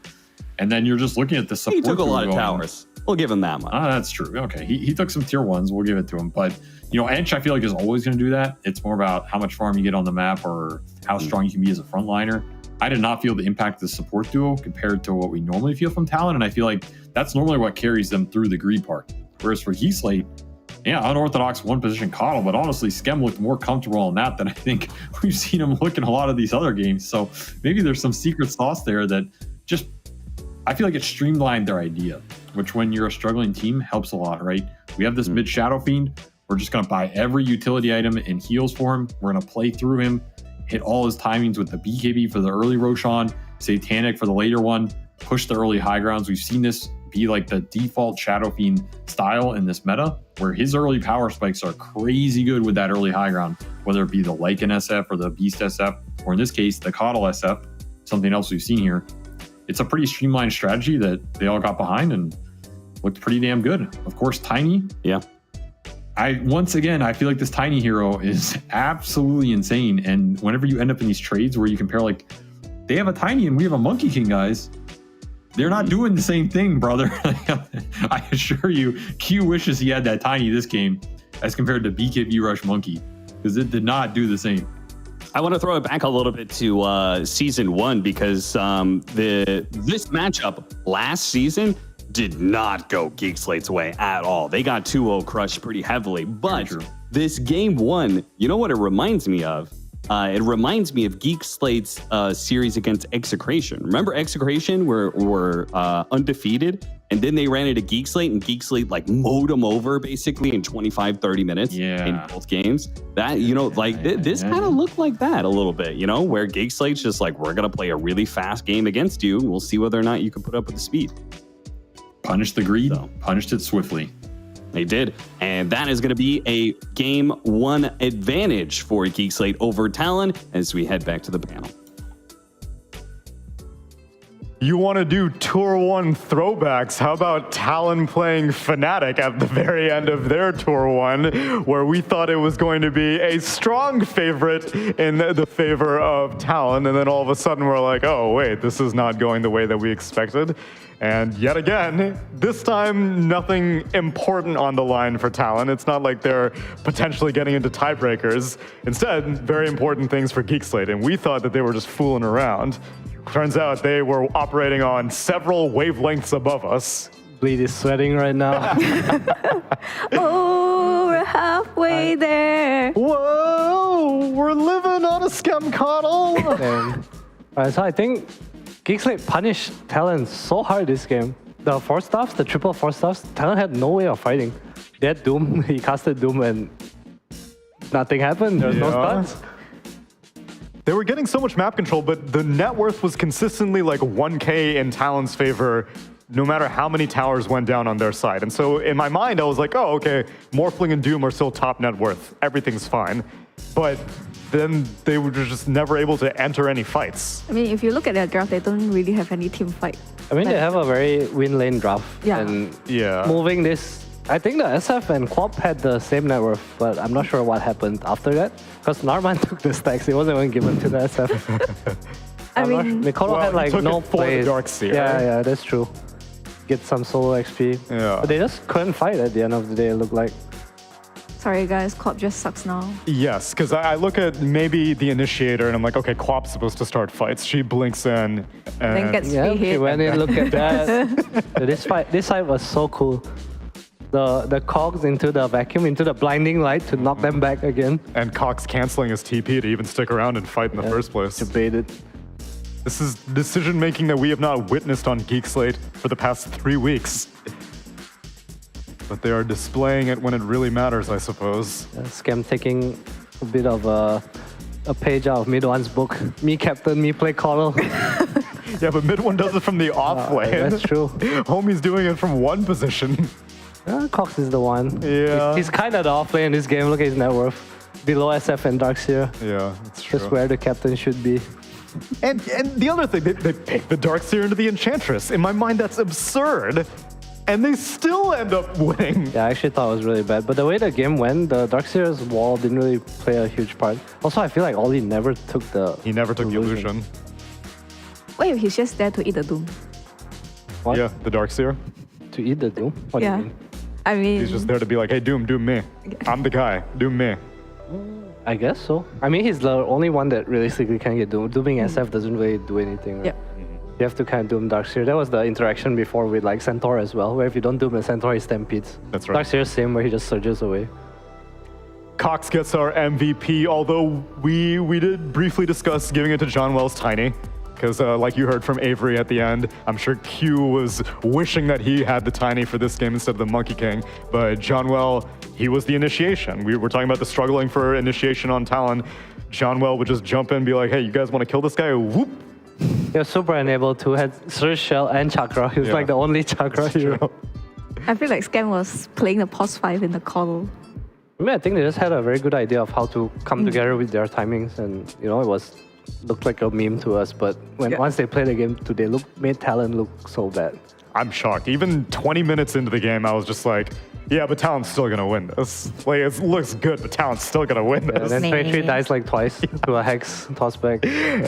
And then you're just looking at the support. He took a lot of towers. We'll give him that much. That's true. Okay, he took some tier 1s. We'll give it to him. But, you know, ENG, I feel like, is always going to do that. It's more about how much farm you get on the map or how strong you can be as a frontliner. I did not feel the impact of the support duo compared to what we normally feel from Talon, and I feel like that's normally what carries them through the greed part. Whereas for Geek Slate, yeah, unorthodox one-position coddle, but honestly, Skem looked more comfortable on that than I think we've seen him look in a lot of these other games. So maybe there's some secret sauce there that just, I feel like it streamlined their idea, which when you're a struggling team helps a lot, right? We have this mid Shadow Fiend. We're just going to buy every utility item and heals for him. We're going to play through him, hit all his timings with the BKB for the early Roshan, Satanic for the later one, push the early high grounds. We've seen this be like the default Shadow Fiend style in this meta, where his early power spikes are crazy good with that early high ground, whether it be the Lycan SF or the Beast SF, or in this case, the Coddle SF, something else we've seen here. It's a pretty streamlined strategy that they all got behind and looked pretty damn good. Of course, Tiny. Yeah. Once again, I feel like this Tiny hero is absolutely insane. And whenever you end up in these trades where you compare, like, they have a Tiny and we have a Monkey King, guys, they're not doing the same thing, brother. I assure you, Q wishes he had that Tiny this game as compared to BKB Rush Monkey, because it did not do the same. I want to throw it back a little bit to season 1 because this matchup last season did not go Geek Slate's way at all. They got 2-0 crushed pretty heavily. But this game 1, you know what it reminds me of? It reminds me of Geek Slate's series against Execration. Remember Execration were undefeated, and then they ran into Geek Slate, and Geek Slate like mowed them over basically in 25-30 minutes in both games. That, you know, like this kind of looked like that a little bit, you know, where Geek Slate's just like, we're going to play a really fast game against you. We'll see whether or not you can put up with the speed. Punished the greed, punished it swiftly. They did. And that is going to be a game 1 advantage for Geek Slate over Talon as we head back to the panel. You want to do Tour 1 throwbacks? How about Talon playing Fnatic at the very end of their Tour 1, where we thought it was going to be a strong favorite in the favor of Talon, and then all of a sudden we're like, oh, wait, this is not going the way that we expected. And yet again, this time, nothing important on the line for Talon. It's not like they're potentially getting into tiebreakers. Instead, very important things for Geek Slate, and we thought that they were just fooling around. Turns out they were operating on several wavelengths above us. Bleed is sweating right now. Oh, we're halfway there. Whoa, we're living on a Skem coddle. Alright, so I think Geek Slate punished Talon so hard this game. The 4-stars, the triple 4-stars, Talon had no way of fighting. They had Doom, he casted Doom and nothing happened. There was no stuns. They were getting so much map control, but the net worth was consistently like 1K in Talon's favor, no matter how many towers went down on their side. And so in my mind, I was like, oh, okay, Morphling and Doom are still top net worth. Everything's fine. But then they were just never able to enter any fights. I mean, if you look at their draft, they don't really have any team fight. I mean, they have a very win lane draft. Yeah. And moving this, I think the SF and Quap had the same net worth, but I'm not sure what happened after that. Because Narman took the stacks, it wasn't even given to the SF. I mean, Mikolo had like no plays. Darkseer, yeah, that's true. Get some solo XP. Yeah. But they just couldn't fight at the end of the day, it looked like. sorry guys, Quap just sucks now. Yes, because I look at maybe the initiator and I'm like, okay, Quap's supposed to start fights. She blinks in and Then gets Yeah, free okay, hit. when you look at that, this fight was so cool. The cogs into the vacuum, into the blinding light to knock them back again. and Cox canceling his TP to even stick around and fight in the first place. Debated. This is decision making that we have not witnessed on Geek Slate for the past 3 weeks. But they are displaying it when it really matters, I suppose. Scam taking a bit of a page out of Midwan's book. Me captain, me play Coddle. Yeah, but mid one does it from the off lane. That's true. Homie's doing it from one position. Cox is the one. Yeah. He's kind of the off lane in this game. Look at his net worth. Below SF and Darkseer. Yeah, that's true. Just where the captain should be. And the other thing, they picked the Darkseer into the Enchantress. In my mind, that's absurd. And they still end up winning. Yeah, I actually thought it was really bad. But the way the game went, the Darkseer's wall didn't really play a huge part. Also, I feel like Oli never took the He never took the illusion. What if he's just there to eat the Doom? What? Yeah, the Darkseer. To eat the Doom? What do Yeah. you mean? I mean, He's just there to be like, hey, Doom me. I'm the guy. Doom me. I guess so. I mean, he's the only one that realistically can get Doom. Dooming SF doesn't really do anything. Right? Yep. You have to kind of Doom Darkseer. That was the interaction before with like Centaur as well, where if you don't Doom the Centaur, he stampedes. That's right. Darkseer same, where he just surges away. Cox gets our MVP, although we did briefly discuss giving it to John Wells Tiny. Because like you heard from Avery at the end, I'm sure Q was wishing that he had the Tiny for this game instead of the Monkey King. But John Well, he was the initiation. We were talking about the struggling for initiation on Talon. John Well would just jump in and be like, hey, you guys want to kill this guy? Whoop. He was super enabled to had Surge Shell and Chakra. He was Yeah. like the only Chakra hero. I feel like Scam was playing the pos 5 in the call. I mean, I think they just had a very good idea of how to come together with their timings, and you know, it looked like a meme to us. But once they played the game today, made Talon look so bad. I'm shocked. Even 20 minutes into the game, I was just like, yeah, but Talon's still going to win this. Like, it looks good, but Talon's still going to win And this. then Nah. 3 dies like twice to a Hex tossback.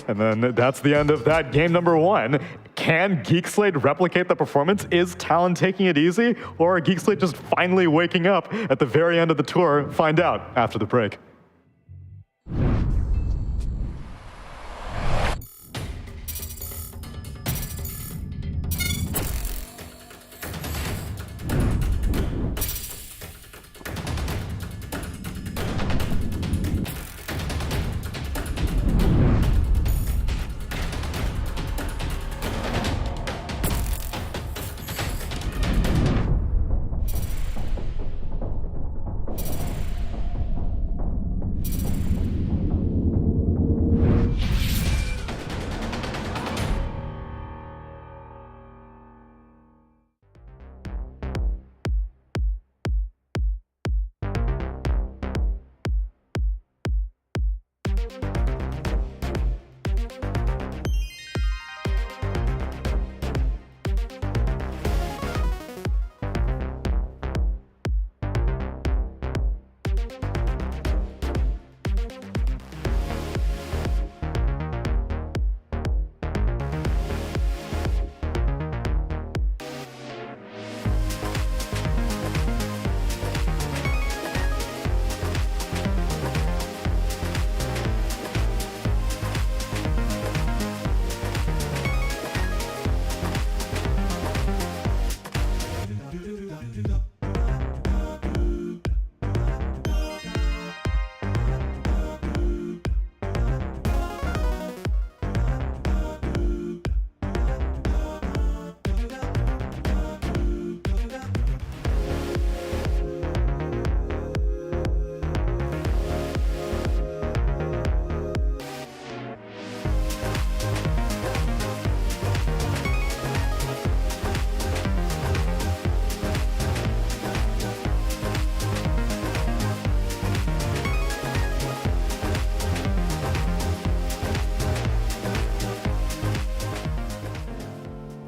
And then that's the end of that game number 1. Can Geek Slate replicate the performance? Is Talon taking it easy? Or are Geek Slate just finally waking up at the very end of the tour? Find out after the break.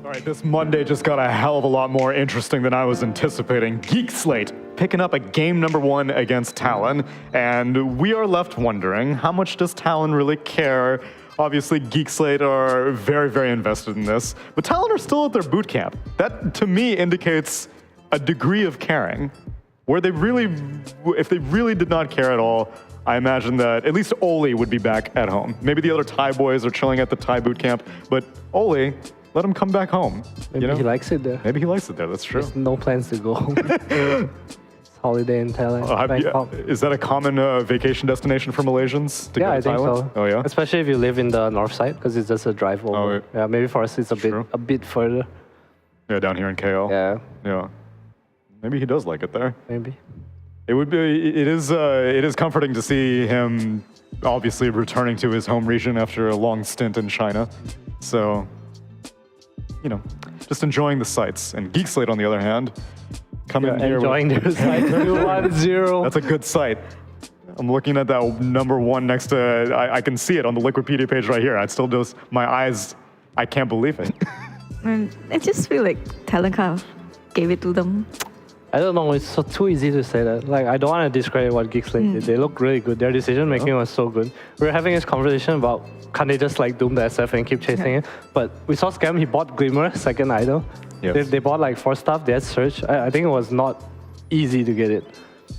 All right, this Monday just got a hell of a lot more interesting than I was anticipating. Geek Slate picking up a game number 1 against Talon, and we are left wondering, how much does Talon really care? Obviously, Geek Slate are very, very invested in this, but Talon are still at their boot camp. That, to me, indicates a degree of caring, where they really, if they really did not care at all, I imagine that at least Oli would be back at home. Maybe the other Thai boys are chilling at the Thai boot camp, but Oli, let him come back home. Maybe he likes it there. Maybe he likes it there. That's true. There's no plans to go home. It's holiday in Thailand. Bangkok. Is that a common vacation destination for Malaysians to Yeah, go to I think Thailand? so. Oh yeah. Especially if you live in the north side, because it's just a drive over. Oh, yeah, maybe for us it's True. a bit further. Yeah, down here in KL. Yeah, Yeah. Maybe he does like it there. maybe. It is comforting to see him obviously returning to his home region after a long stint in China. So just enjoying the sights. And Geek Slate, on the other hand, coming Yeah, here enjoying with, their side 2-1-0. that's a good sight. I'm looking at that number 1 next to, I can see it on the Wikipedia page right here. I still just, my eyes, I can't believe it. And I just feel like Talon kind of gave it to them. I don't know, it's so too easy to say that. Like, I don't want to discredit what Geek Slate did. They look really good. Their decision making was so good. We were having this conversation about can't they just like doom the SF and keep chasing it? But we saw Scam, he bought Glimmer, second idol. Yes. They bought like 4 stuff, they had Search. I think it was not easy to get it.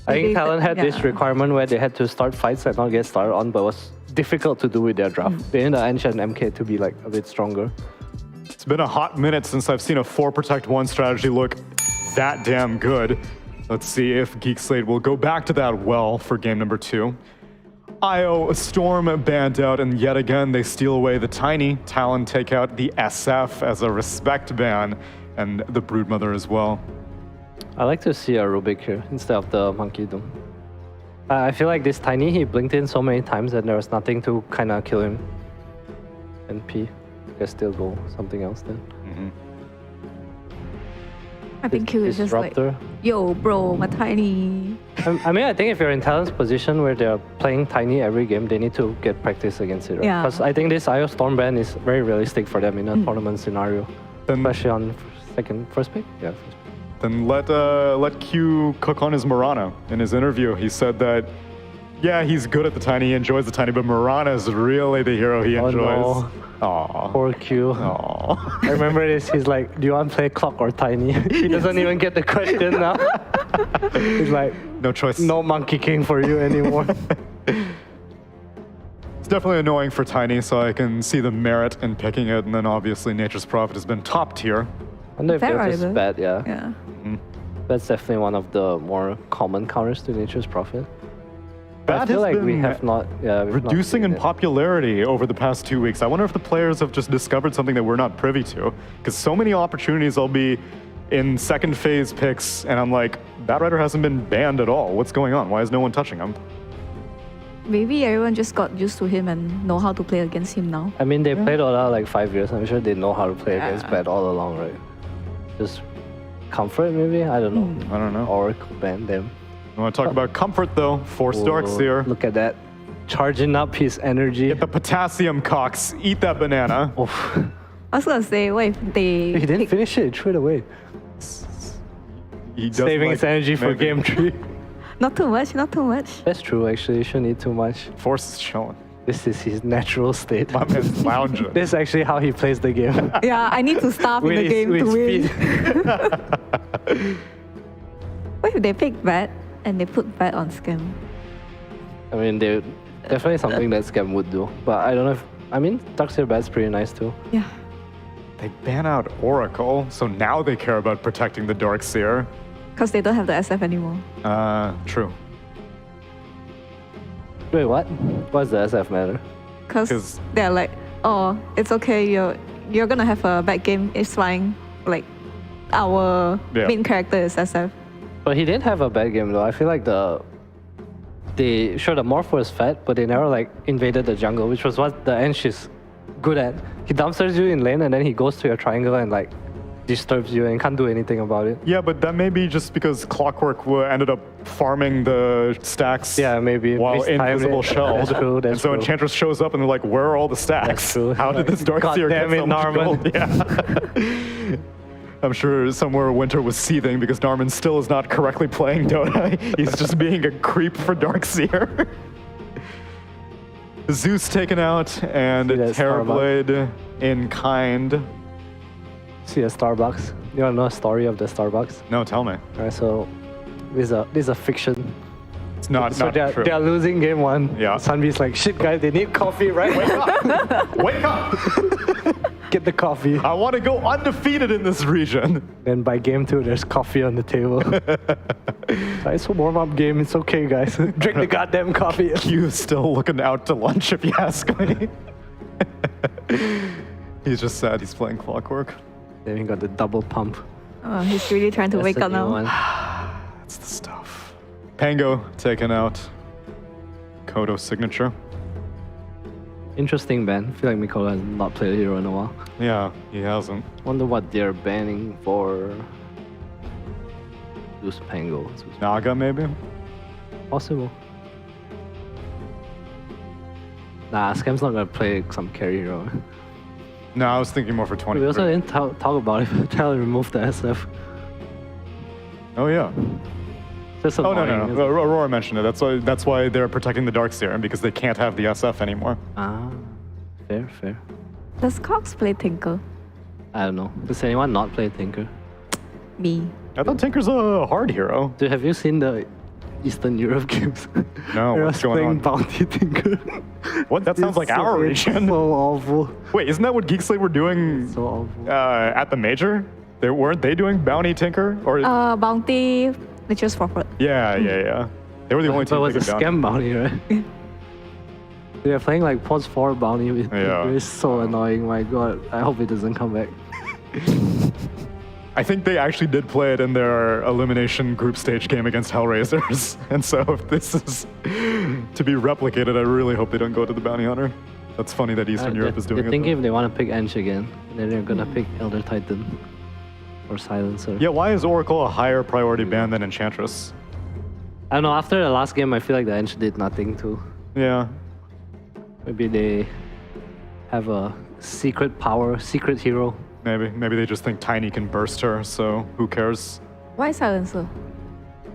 I think Talon had this requirement where they had to start fights and not get started on, but it was difficult to do with their draft. They ended up ENG and MK to be like a bit stronger. It's been a hot minute since I've seen a 4 protect 1 strategy look that damn good. Let's see if Geek Slate will go back to that well for game number 2. IO Storm banned out, and yet again they steal away the Tiny. Talon take out the SF as a respect ban, and the Broodmother as well. I like to see a Rubik here instead of the Monkey Doom. I feel like this Tiny, he blinked in so many times and there was nothing to kind of kill him. And P, I guess still go something else then. I think Q is just like, Disruptor. yo, bro, my Tiny. I mean, I think if you're in Talon's position where they're playing Tiny every game, they need to get practice against it, right? Yeah. Because I think this IO Storm ban is very realistic for them in a tournament scenario. Then, Especially on first pick? Yeah, first pick. then let Q cook on his Murana. In his interview, he said that, yeah, he's good at the Tiny, he enjoys the Tiny, but Murana is really the hero he enjoys. No. Aw. Poor Q. Aw. I remember this, he's like, do you want to play Clock or Tiny? He doesn't even get the question now. He's like, No choice. no Monkey King for you anymore. It's definitely annoying for Tiny, so I can see the merit in picking it, and then obviously Nature's Prophet has been top tier. I wonder if Fair they're just either. bad, yeah. Yeah. That's definitely one of the more common counters to Nature's Prophet. But I That feel has like we been have not, yeah, we've not reducing seen in it. popularity over the past 2 weeks. I wonder if the players have just discovered something that we're not privy to. Because so many opportunities I'll be in second phase picks, and I'm like, that rider hasn't been banned at all. What's going on? Why is no one touching him? Maybe everyone just got used to him and know how to play against him now. I mean, they played Ola like 5 years. I'm sure they know how to play Yeah. against bad all along, right? Just comfort, maybe? I don't know. I don't know. Oracle ban them. I want to talk about comfort, though. 4 Storks here. Look at that. Charging up his energy. Get the potassium, Cox. Eat that banana. Oof. I was gonna say, what if they He didn't pick- finish it, he threw it away. He does Saving like- his energy for maybe. game 3. Not too much, not too much. That's true, actually. You shouldn't eat too much. Force is chilling. This is his natural state. My man's lounging. This is actually how he plays the game. Yeah, I need to starve in the game to win. What if they pick Bat and they put Bat on Scam? I mean, they definitely something that Scam would do. But I don't know if... I mean, Darkseer Bat's pretty nice too. Yeah. They ban out Oracle, so now they care about protecting the Darkseer. Because they don't have the SF anymore. True. Wait, what? What's the SF matter? 'Cause Because they're like, oh, it's okay, you're gonna have a bad game, it's fine. Like, our main character is SF. But he didn't have a bad game though. I feel like the Morph was fat, but they never like invaded the jungle, which was what the ENG is good at. He dumpsters you in lane and then he goes to your triangle and like disturbs you and can't do anything about it. yeah, but that may be just because Clockwork ended up farming the stacks. Yeah, maybe. While Mistimed invisible it. shelled. That's true, and that's so true. Enchantress shows up and they're like, where are all the stacks? That's true. How did this Darkseer get God damn it, so much Narman. gold? Yeah. I'm sure somewhere Winter was seething because Narman still is not correctly playing Dota. He's just being a creep for Darkseer. Zeus taken out and See that Terrorblade in kind. See a Starbucks. You wanna know a story of the Starbucks? No, tell me. Alright, so this is a fiction. It's not true. They're losing game 1. Yeah. Sunbee's like, shit guys, they need coffee, right? Wake up! Wake up! Get the coffee. I want to go undefeated in this region. Then by game 2, there's coffee on the table. It's a warm-up game. It's okay, guys. Drink the goddamn coffee. Q's still looking out to lunch, if you ask me. He's just sad he's playing Clockwork. Then we got the double pump. Oh, he's really trying to That's wake the up new now. one. That's the stuff. Pango taken out. Kodo signature. Interesting ban. I feel like Mikola has not played a hero in a while. Yeah, he hasn't. Wonder what they're banning for. Zeus Pango. Naga, maybe? Possible. Nah, Scam's not gonna play some carry hero. No, I was thinking more for 20. We also didn't talk about it. Talon removed the SF. Oh, yeah. Just Oh, no, annoying, no, isn't no. it? Aurora mentioned it. That's why they're protecting the Dark Serum, because they can't have the SF anymore. Ah, fair, fair. Does Cox play Tinker? I don't know. Does anyone not play Tinker? Me. I thought Tinker's a hard hero. Dude, have you seen the Eastern Europe games? No, They're what's going playing on? Bounty Tinker. What? That sounds like our It's region. so awful. Wait, isn't that what Geek Slate were doing So awful. at the major? Weren't they doing Bounty Tinker? Or Bounty, Nature's Forward. yeah. They were the only But team it was a picking Bounty. scam bounty, right? They're playing like Pause 4 bounty with Yeah. Tinker. It's so annoying, my god. I hope it doesn't come back. I think they actually did play it in their elimination group stage game against Hellraisers. And so if this is to be replicated, I really hope they don't go to the Bounty Hunter. That's funny that Eastern Europe is doing They're it. thinking though. if they want to pick ENG again, and then they're gonna pick Elder Titan or Silencer. Yeah, why is Oracle a higher priority ban than Enchantress? I don't know, after the last game, I feel like the ENG did nothing too. Yeah. Maybe they have a secret power, secret hero. Maybe they just think Tiny can burst her, so who cares? Why Silencer?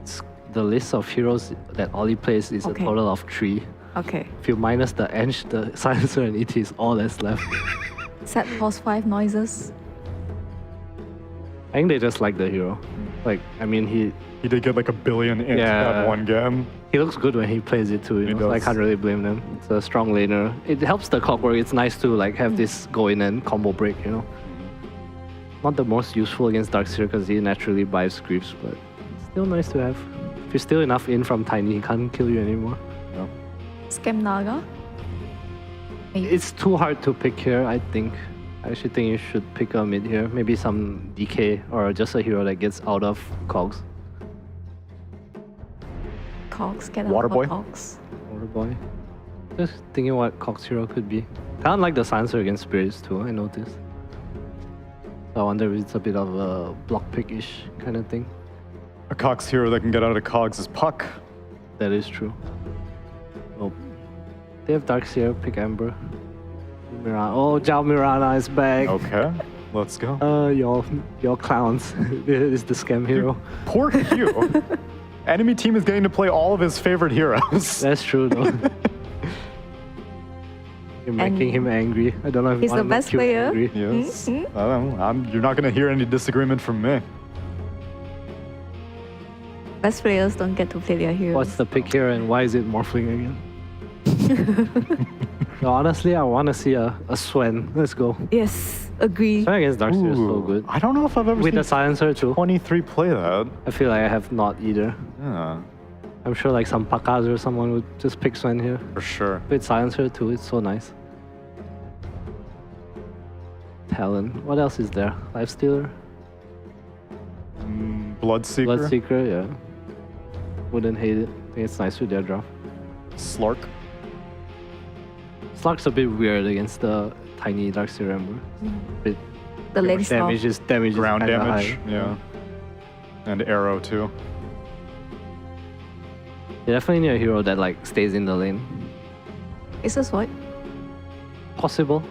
It's the list of heroes that Ollie plays is Okay. a total of 3. Okay. If you minus the ENG, the Silencer and ET is all that's left. Set pause 5 noises. I think they just like the hero. Like, I mean, he He did get like 1 billion in Yeah. that one game. looks good when he plays it too. He You know? So I does. can't really blame them. It's a strong laner. It helps the clockwork. It's nice to like have this go in and combo break. You know, not the most useful against Darkseer because he naturally buys creeps, but still nice to have. If you steal enough in from Tiny, he can't kill you anymore. Scam Naga. Maybe. It's too hard to pick here. I think. I actually think you should pick a mid here. Maybe some DK or just a hero that gets out of cogs. Cox, get Water out boy? of Cox. Water boy. Just thinking what Cox hero could be. I don't like the Silencer against spirits too, I noticed. So I wonder if it's a bit of a block pick-ish kind of thing. A Cox hero that can get out of cogs is Puck. That is true. Oh. They have Darkseer, pick Ember. Mirana. Oh, Jao Mirana is back. Okay, let's go. Your clowns. This is the scam hero. Poor Q. Enemy team is getting to play all of his favorite heroes. That's true though. You're making him angry. I don't know if He's you the want to make best Q player. angry. Yes. I don't know. You're not going to hear any disagreement from me. Best players don't get to play their heroes. What's the pick here and why is it morphling again? No, honestly, I want to see a Swen. Let's go. Yes, agree. Swen against Darkseer is so Ooh, good. I don't know if I've ever With the seen Silencer too. 23 play that. I feel like I have not either. Yeah, I'm sure like some Pakas or someone would just pick Swen here. for sure. With Silencer too, it's so nice. Talon. What else is there? Lifestealer? Bloodseeker, Bloodseeker, yeah. Wouldn't hate it. I think it's nice with their draft. Slark. Slark's a bit weird against the tiny Darkseer Ember. Bit The lane stop. damage is Ground kinda damage, high. yeah. And arrow too. You definitely need a hero that like stays in the lane. Is this what? Possible.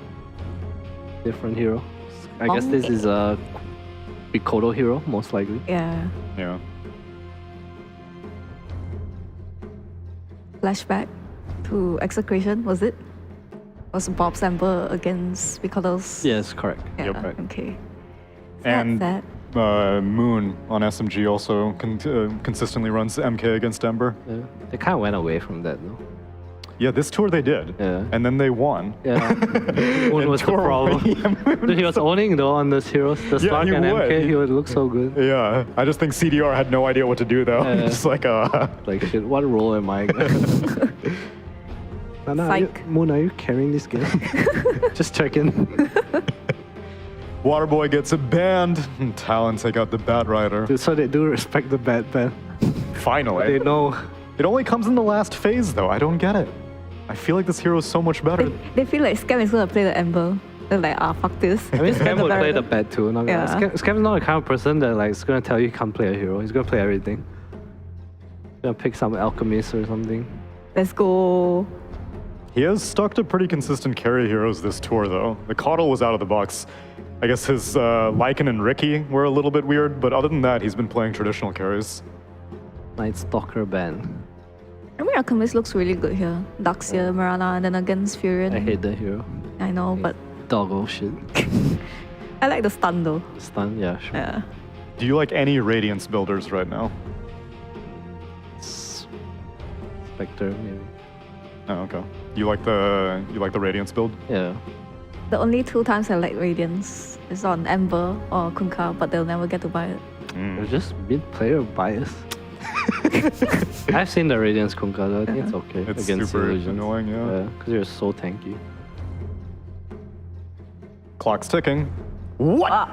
Different hero. I guess this is a Bikoto hero, most likely. Yeah. Yeah. Flashback to Execration, was it? Was Bob Sample against Piccolo's? Yes, correct. Yeah, Yep. okay. And Sad. Moon on SMG also consistently runs MK against Ember. Yeah. They kind of went away from that though. Yeah, this tour they did. Yeah. And then they won. Yeah. Moon was the Tour- problem. Yeah, Moon Dude, he was owning though on those heroes. The Yeah, Slark he and would. MK, he would look so good. Yeah, I just think CDR had no idea what to do though. Yeah. Just like Like shit, what role am I? Nana, Psych. Moon, are you carrying this game? Just checking. Waterboy gets a banned. And Talon take out the Bat Rider. Dude, so they do respect the bad ban. They Finally. know. It only comes in the last phase though. I don't get it. I feel like this hero is so much better. They feel like Scam is gonna play the Ember. They're like, fuck this. I mean, Scam would play the Baron. bad too. Not Yeah. Scam's not the kind of person that like is gonna tell you he can't play a hero. He's gonna play everything. He's gonna pick some alchemist or something. Let's go. He has stuck to pretty consistent carry heroes this tour, though. The Coddle was out of the box. I guess his Lycan and Ricky were a little bit weird, but other than that, he's been playing traditional carries. Night Stalker ban. I mean, Alchemist looks really good here. Daxia, Mirana, and then against Furion. I hate that hero. I know, but Doggo shit. I like the stun though. Stun, yeah, sure. Yeah. Do you like any Radiance builders right now? Spectre, maybe. Oh, okay. You like the Radiance build? Yeah. The only 2 times I like Radiance is on Ember or Kunkka, but they'll never get to buy it. They're just mid-player bias. I've seen the Radiance Kunkka though. I think it's okay It's against super illusions. annoying, yeah. Because you're so tanky. Clock's ticking. What?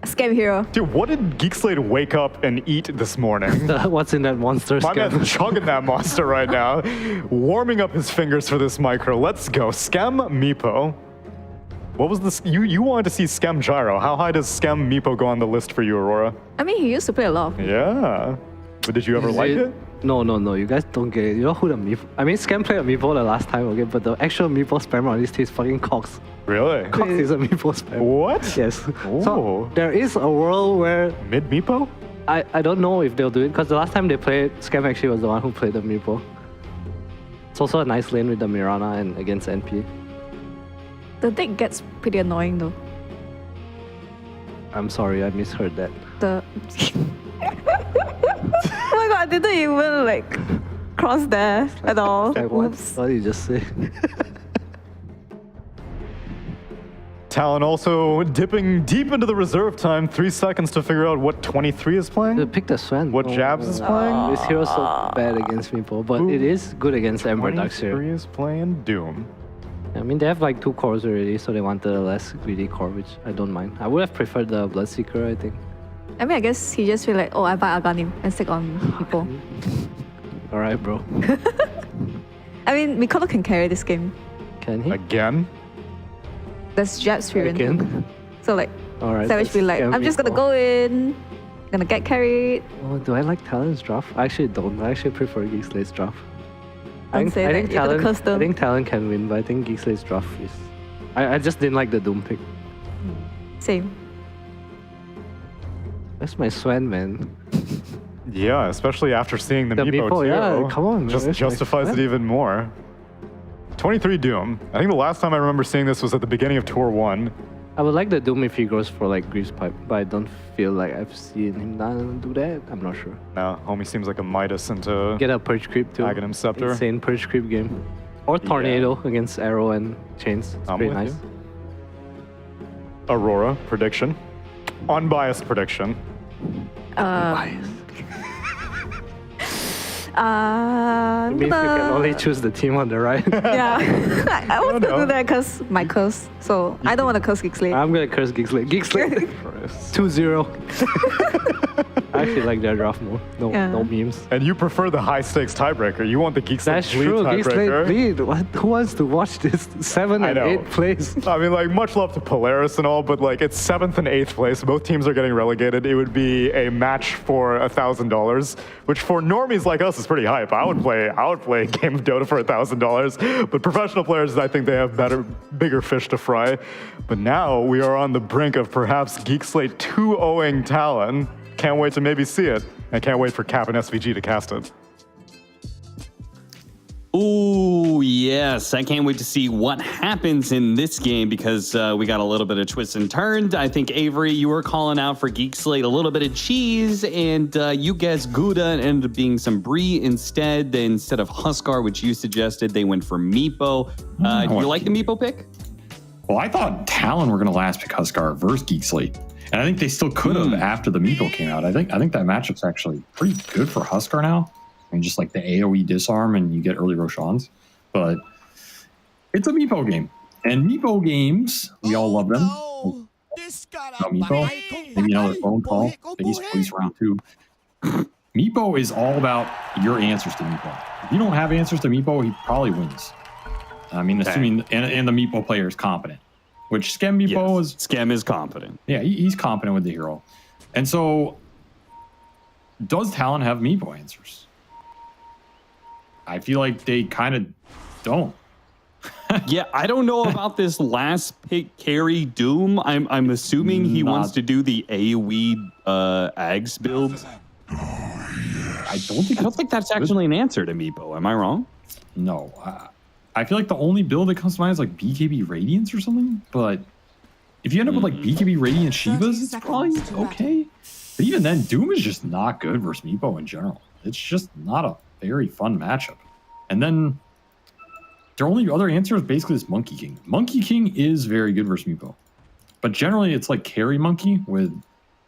Scam hero. Dude, what did Geek Slate wake up and eat this morning? What's in that monster My Scam? man's chugging that monster right now, warming up his fingers for this micro. Let's go. Scam Meepo. What was this? You wanted to see Scam Gyro. How high does Scam Meepo go on the list for you, Aurora? I mean, he used to play a lot. Yeah. But did you ever like it? No, you guys don't get it. You know who the Meepo... I mean, Scam played a Meepo the last time, okay? But the actual Meepo spammer on this team is fucking Cox. Really? Cox is a Meepo spammer. What? Yes. Oh. So there is a world where... Mid Meepo? I don't know if they'll do it, because the last time they played, Scam actually was the one who played the Meepo. It's also a nice lane with the Mirana and against NP. The deck gets pretty annoying though. I'm sorry, I misheard that. The oh my god, I didn't even like cross there at all. Like, what? Oops. What did you just say? Talon also dipping deep into the reserve time. 3 seconds to figure out what 23 is playing. Pick the Swan. What jabs is playing? This hero's so bad against Meepo, but it is good against Ember Ducks 23 here. is playing Doom. I mean, they have like 2 cores already, so they wanted a less greedy core, which I don't mind. I would have preferred the Bloodseeker, I think. I mean, I guess he just feel like, oh, I buy Aghanim and stick on people. Alright, bro. I mean, Mikado can carry this game. Can he? Again? That's Jab's Furion. Again? So like, Alright. Savage be like, I'm just gonna go in, gonna get carried. Oh, do I like Talon's draft? I actually don't. I actually prefer Geek Slate's draft. Don't say that, you're gonna curse them. I think Talon can win, but I think Geek Slate's draft is... I just didn't like the Doom pick. Same. That's my Swan, man. Yeah, especially after seeing the Meepo Meepo, too. yeah, come on, man. Just That's my justifies it Swan. even more. 23 Doom. I think the last time I remember seeing this was at the beginning of Tour 1. I would like the Doom if he goes for like Grease Pipe, but I don't feel like I've seen him do that. I'm not sure. No, homie seems like a Midas into Get a Purge Creep too. Aghanim Scepter. Insane Purge Creep game. Or Tornado against Arrow and Chains. It's I'm pretty with nice. you. Aurora prediction. Unbiased prediction. It means you can only choose the team on the right. Yeah. I want to no. do that because my curse. So I don't want to curse Geek Slate. I'm gonna curse Geek Slate. Geek Slate 2-0. I actually like their draft more. No memes. And you prefer the high stakes tiebreaker. You want the Geek Slate That's bleed true. Geek Slate tiebreaker. bleed. What? Who wants to watch this? 7 I and know. 8 place. I mean, like, much love to Polaris and all, but like, it's 7th and 8th place. Both teams are getting relegated. It would be a match for $1,000, which for normies like us is pretty hype. I would play a game of Dota for $1,000, but professional players, I think they have bigger fish to fry. But now we are on the brink of perhaps Geek Slate 2-0ing Talon. Can't wait to maybe see it. I can't wait for Cap and SVG to cast it. Ooh, yes. I can't wait to see what happens in this game because we got a little bit of twist and turned. I think, Avery, you were calling out for Geek Slate a little bit of cheese, and you guessed Gouda and ended up being some Brie instead. Instead of Huskar, which you suggested, they went for Meepo. Do you like the Meepo pick? Well, I thought Talon were going to last pick Huskar versus Geek Slate. And I think they still could have after the Meepo came out. I think that matchup's actually pretty good for Huskar now. I mean, just like the AoE disarm and you get early Roshans. But it's a Meepo game. And Meepo games, we all love them. No Meepo. Maybe another phone call. Face police round 2. Meepo is all about your answers to Meepo. If you don't have answers to Meepo, he probably wins. I mean, assuming and the Meepo player is competent, which Skem Meepo is. Skem is competent. Yeah, he's competent with the hero. And so, does Talon have Meepo answers? I feel like they kind of don't. Yeah, I don't know about this last pick carry Doom. I'm assuming he wants to do the AoE Ags build. I don't think that's actually an answer to Meepo. Am I wrong? No. I feel like the only build that comes to mind is like BKB Radiance or something. But if you end up with like BKB Radiance Shivas, it's probably okay. But even then, Doom is just not good versus Meepo in general. It's just not a very fun matchup. And then their only other answer is basically this Monkey King. Monkey King is very good versus Meepo. But generally, it's like carry Monkey with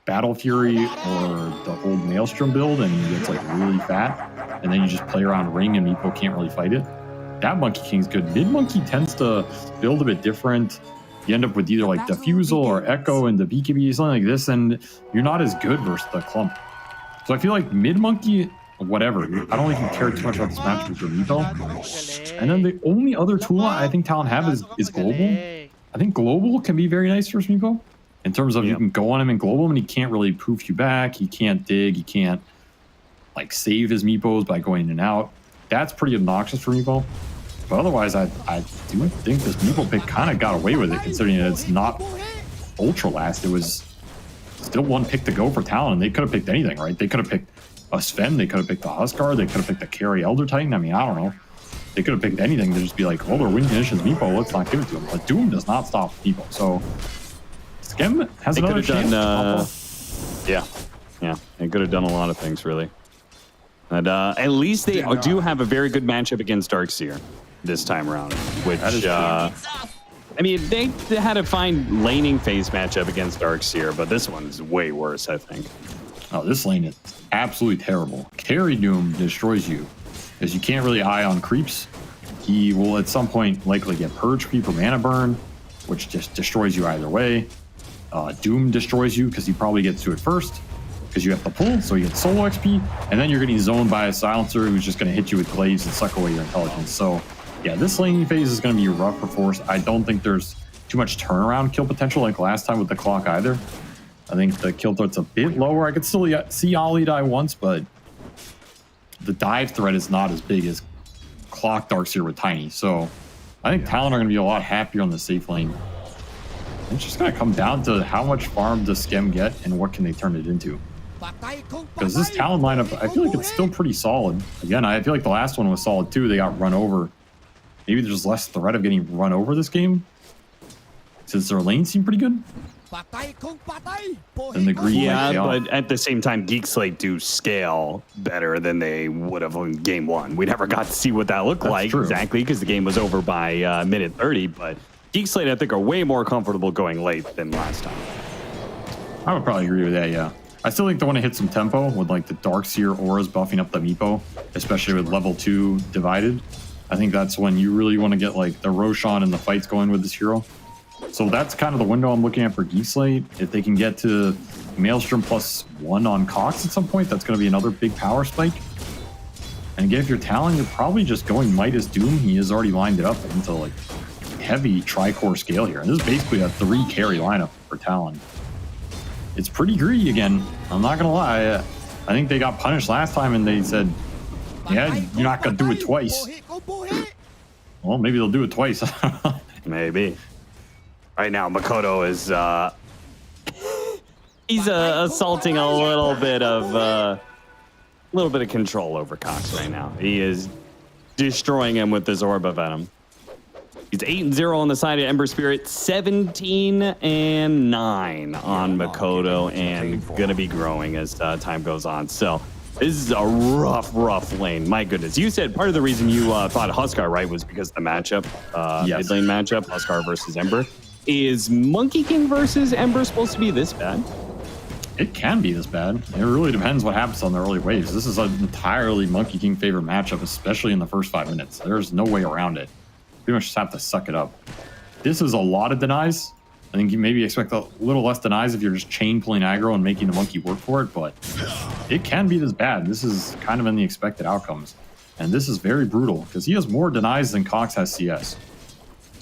Battle Fury or the old Maelstrom build, and he gets like really fat. And then you just play around Ring, and Meepo can't really fight it. That Monkey King's good. Mid Monkey tends to build a bit different. You end up with either like Diffusal or Echo and the BKB, something like this, and you're not as good versus the Clump. So I feel like Mid Monkey, whatever. I don't think you care too much about this match with your Meepo. And then the only other tool I think Talon have is Global. I think Global can be very nice versus Meepo in terms of you can go on him in Global, and he can't really poof you back. He can't dig. He can't like save his Meepos by going in and out. That's pretty obnoxious for Meepo. But otherwise, I do think this Meepo pick kind of got away with it, considering that it's not Ultra Last. It was still one pick to go for Talon. They could have picked anything, right? They could have picked a Sven. They could have picked the Huskar. They could have picked the Carry Elder Titan. I mean, I don't know. They could have picked anything to just be like, oh, they're win conditions Meepo. Let's not give it to them. But Doom does not stop Meepo. So Skem has another chance. Yeah. They could have done a lot of things, really. And at least they do have a very good matchup against Darkseer this time around, which I mean, they had a fine laning phase matchup against Darkseer, but this one's way worse, I think. Oh, this lane is absolutely terrible. Carry Doom destroys you because you can't really eye on creeps. He will at some point likely get Purge Creep or Mana Burn, which just destroys you either way. Doom destroys you because he probably gets to it first because you have the pull, so you get solo XP, and then you're getting zoned by a Silencer who's just going to hit you with Glaives and suck away your intelligence. So yeah, this laning phase is going to be rough for Force. I don't think there's too much turnaround kill potential like last time with the clock either. I think the kill threat's a bit lower. I could still see Ollie die once, but the dive threat is not as big as clock Darkseer with Tiny. So I think Talon are going to be a lot happier on the safe lane. It's just going to come down to how much farm does Skem get and what can they turn it into. Because this Talon lineup, I feel like it's still pretty solid. Again, I feel like the last one was solid too. They got run over. Maybe there's less threat of getting run over this game, since their lanes seem pretty good. And the green but at the same time, Geek Slate do scale better than they would have in game one. We never got to see what that looked like exactly because the game was over by minute 30. But Geek Slate, I think, are way more comfortable going late than last time. I would probably agree with that, yeah. I still think they want to hit some tempo with like the Darkseer auras buffing up the Meepo, especially with level 2 divided. I think that's when you really want to get like the Roshan and the fights going with this hero. So that's kind of the window I'm looking at for Geek Slate. If they can get to Maelstrom +1 on Cox at some point, that's going to be another big power spike. And again, if you're Talon, you're probably just going Midas Doom. He has already lined it up into like heavy tri-core scale here. And this is basically a 3 carry lineup for Talon. It's pretty greedy again. I'm not going to lie. I think they got punished last time and they said, yeah, you're not going to do it twice. Well, maybe they'll do it twice. Maybe. Right now, Makoto is he's assaulting a little bit of control over Cox right now. He is destroying him with this Orb of Venom. He's 8-0 on the side of Ember Spirit, 17-9 on Makoto, and gonna be growing as time goes on. So this is a rough lane. My goodness. You said part of the reason you thought Huskar, right, was because of the matchup, mid lane matchup, Huskar versus Ember. Is Monkey King versus Ember supposed to be this bad? It can be this bad. It really depends what happens on the early waves. This is an entirely Monkey King favorite matchup, especially in the first 5 minutes. There's no way around it. Pretty much just have to suck it up. This is a lot of denies. I think you maybe expect a little less denies if you're just chain pulling aggro and making the monkey work for it, but it can be this bad. This is kind of in the expected outcomes. And this is very brutal because he has more denies than Cox has CS.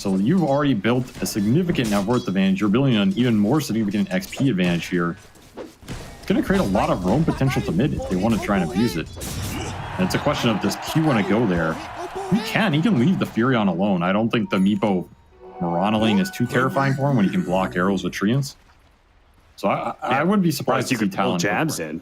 So you've already built a significant net worth advantage. You're building an even more significant XP advantage here. It's going to create a lot of roam potential to mid if they want to try and abuse it. And it's a question of, does Q want to go there? He can leave the Furion alone. I don't think the Meepo Mirana lane is too terrifying for him when he can block arrows with Treants. So I wouldn't be surprised you to see could pull Talon jabs in.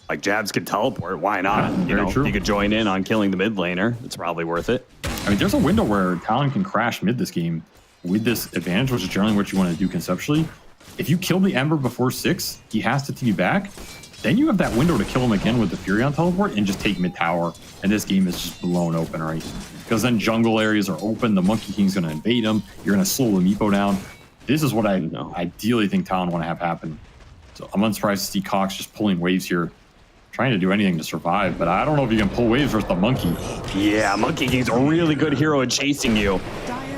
Like jabs could teleport. Why not? You know, true. you could join in on killing the mid laner. It's probably worth it. I mean, there's a window where Talon can crash mid this game with this advantage, which is generally what you want to do conceptually. If you kill the Ember before 6, he has to TP back. Then you have that window to kill him again with the Furion teleport and just take mid tower. And this game is just blown open, right? Because then jungle areas are open. The Monkey King's going to invade him. You're going to slow the Meepo down. This is what I ideally think Talon want to have happen. So I'm unsurprised to see Cox just pulling waves here, trying to do anything to survive. But I don't know if you can pull waves versus the Monkey. Yeah, Monkey King's a really good hero at chasing you.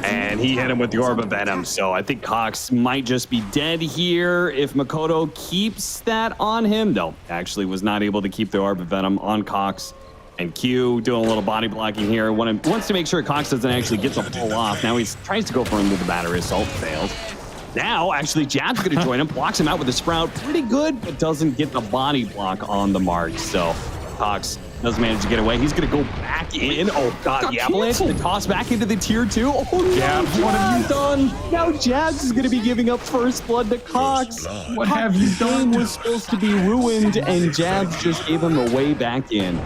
And he hit him with the Orb of Venom. So I think Cox might just be dead here if Makoto keeps that on him. No, actually was not able to keep the Orb of Venom on Cox. And Q doing a little body blocking here. Wants to make sure Cox doesn't actually get the pull off. Now he tries to go for him with the battery assault, fails. Now, actually, Jab's going to join him, blocks him out with a Sprout. Pretty good, but doesn't get the body block on the mark. So Cox does manage to get away. He's going to go back in. Oh, God, the avalanche. The toss back into the tier 2. Oh, Jab, what have you done? Now Jabs is going to be giving up first blood to Cox. What have you done? The game was supposed to be ruined, and Jabs just gave him the way back in.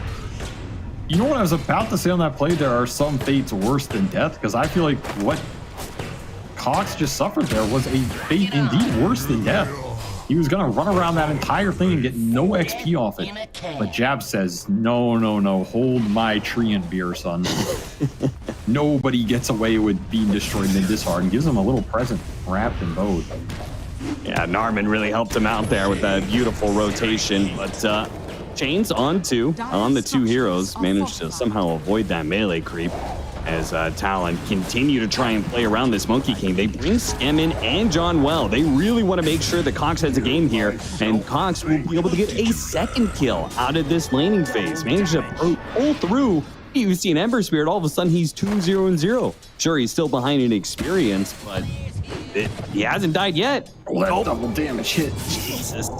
You know what I was about to say on that play? There are some fates worse than death, because I feel like what Cox just suffered there was a fate indeed worse than death. He was going to run around that entire thing and get no XP off it. But Jab says, no, hold my tree and beer, son. Nobody gets away with being destroyed in this hard, and gives him a little present wrapped in both. Yeah, Narman really helped him out there with that beautiful rotation. But Chains on the two heroes, managed to somehow avoid that melee creep. As Talon continue to try and play around this Monkey King. They bring Skem in and John Well. They really want to make sure that Cox has a game here, and Cox will be able to get a second kill out of this laning phase. Managed to pull through. You've seen Ember Spirit, all of a sudden he's 2-0-0. Sure, he's still behind in experience, but he hasn't died yet. Double damage hit. Jesus.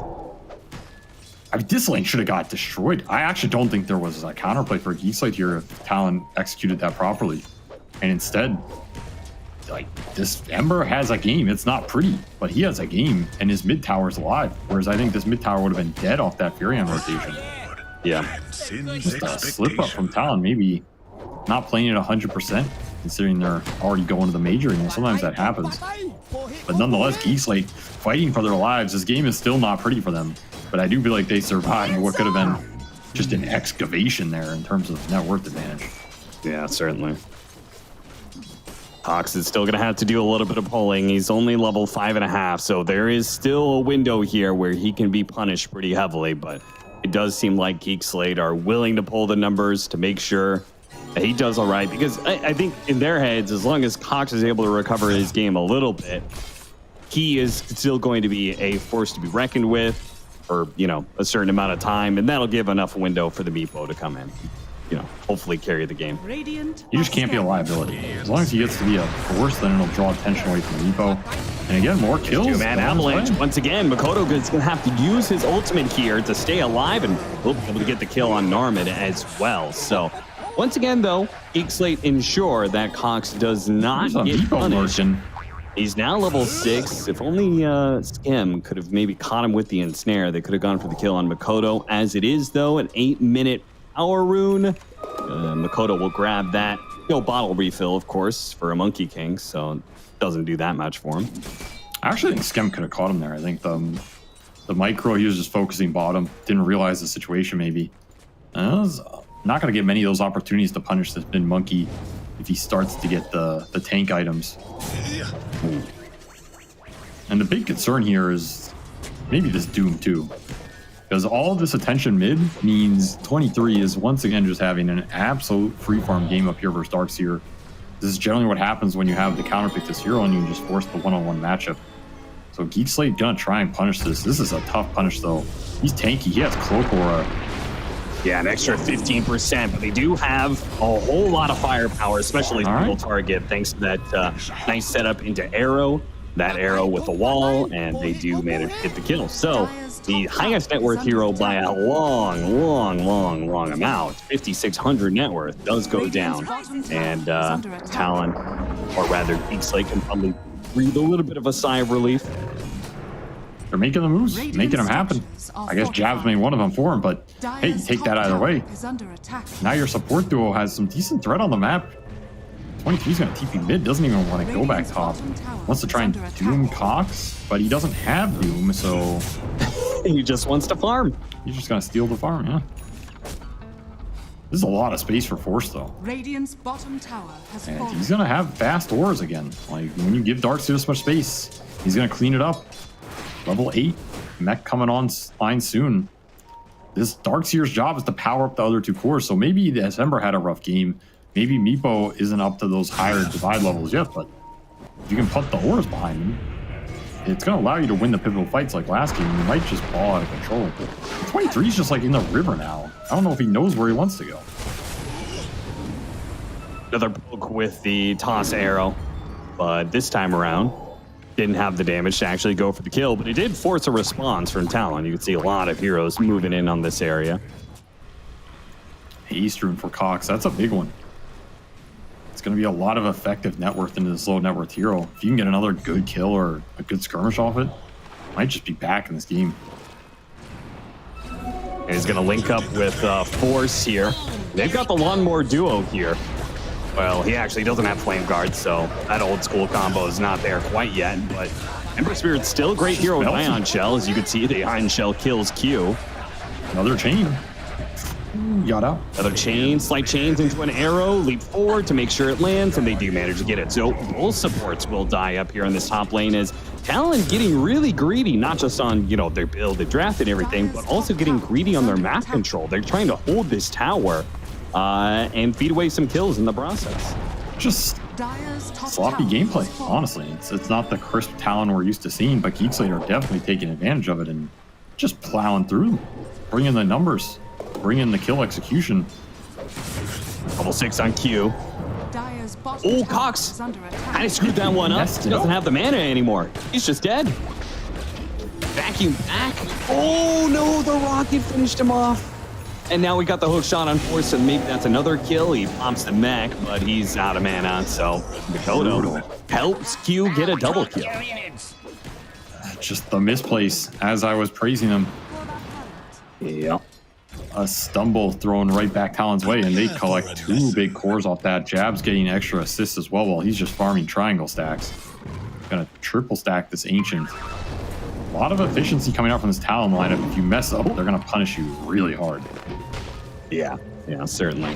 I mean, this lane should have got destroyed. I actually don't think there was a counterplay for Geek Slate here if Talon executed that properly. And instead, like, this Ember has a game. It's not pretty, but he has a game, and his mid tower is alive. Whereas I think this mid tower would have been dead off that Furion rotation. Yeah. Just a slip up from Talon, maybe not playing it 100%, considering they're already going to the major. You know, sometimes that happens. But nonetheless, Geek Slate fighting for their lives. This game is still not pretty for them. But I do feel like they survived what could have been just an excavation there in terms of net worth advantage. Yeah, certainly. Cox is still going to have to do a little bit of pulling. He's only level 5.5, so there is still a window here where he can be punished pretty heavily, but it does seem like Geek Slate are willing to pull the numbers to make sure that he does all right, because I think in their heads, as long as Cox is able to recover his game a little bit, he is still going to be a force to be reckoned with for, you know, a certain amount of time, and that'll give enough window for the Meepo to come in, you know, hopefully carry the game. He just can't be a liability. As long as he gets to be a force, then it'll draw attention away from Meepo. And again, more kills. Two-man avalanche. Once again, Makoto is going to have to use his ultimate here to stay alive, and we'll be able to get the kill on Narmid as well. So, once again, though, Geek Slate ensure that Cox does not get punished. He's now level 6. If only Skim could have maybe caught him with the ensnare, they could have gone for the kill on Makoto. As it is, though, an 8-minute power rune. Makoto will grab that. No bottle refill, of course, for a Monkey King, so it doesn't do that much for him. I actually think Skim could have caught him there. I think the micro, he was just focusing bottom. Didn't realize the situation, maybe. Was not going to get many of those opportunities to punish this mid Monkey if he starts to get the tank items. And the big concern here is maybe this Doom too, because all of this attention mid means 23 is once again just having an absolute free farm game up here versus Darkseer. This is generally what happens when you have the counterpick this hero and you just force the one-on-one matchup. So Geek Slate gonna try and punish this. This is a tough punish though. He's tanky, he has Cloak Aura. Yeah, an extra 15%, but they do have a whole lot of firepower, especially single target, thanks to that nice setup into arrow, that arrow with the wall, and they do manage to get the kill. So the highest net worth hero by a long amount, 5,600 net worth, does go down. And Talon, or rather Geek Slate, can probably breathe a little bit of a sigh of relief. They're making the moves, making them happen. I guess Jab's made one of them for him, but hey, you take that either way. Now your support duo has some decent threat on the map. 23's going to TP mid, doesn't even want to go back top. Wants to try and Doom Cox, but he doesn't have Doom, so... He just wants to farm. He's just going to steal the farm, yeah. This is a lot of space for Force, though. Radiant's bottom tower has And fallen. he's going to have fast ores again. Like, when you give Darkseer this much space, he's going to clean it up. Level 8, mech coming online soon. This Darkseer's job is to power up the other 2 cores, so maybe the Ember had a rough game. Maybe Meepo isn't up to those higher divide levels yet, but if you can put the ores behind him, it's going to allow you to win the pivotal fights like last game. You might just ball out of control. 23's just like in the river now. I don't know if he knows where he wants to go. Another poke with the toss arrow, but this time around, didn't have the damage to actually go for the kill, but it did force a response from Talon. You can see a lot of heroes moving in on this area. Haste rune for Cox, that's a big one. It's going to be a lot of effective net worth into this low net worth hero. If you can get another good kill or a good skirmish off it, might just be back in this game. And he's going to link up with Force here. They've got the Lawnmower duo here. Well, he actually doesn't have Flame Guard, so that old school combo is not there quite yet. But Ember Spirit's still a great hero with Ion Shell. As you can see, the Ion Shell kills Q. Another chain. Got out. Another chain, slight chains into an arrow, leap forward to make sure it lands, and they do manage to get it. So both supports will die up here in this top lane as Talon getting really greedy, not just on, you know, their build, their draft and everything, but also getting greedy on their map control. They're trying to hold this tower and feed away some kills in the process. Just sloppy gameplay, honestly. It's not the crisp Talon we're used to seeing, but Geek Slate are definitely taking advantage of it and just plowing through them. Bring in the numbers, bring in the kill execution. Level 6 on Q. Oh, Cox kind of screwed that one up. He doesn't have the mana anymore. He's just dead. Vacuum back. Oh, no, the rocket finished him off. And now we got the hook shot on Force, and maybe that's another kill. He pops the mech, but he's out of mana, so Mikoto helps Q get a double kill. Just the misplace as I was praising him. Yeah. A stumble thrown right back Talon's way, and they collect 2 big cores off that. Jab's getting extra assists as well while he's just farming triangle stacks. Gonna triple stack this Ancient. A lot of efficiency coming out from this Talon lineup. If you mess up, they're gonna punish you really hard. Yeah, certainly.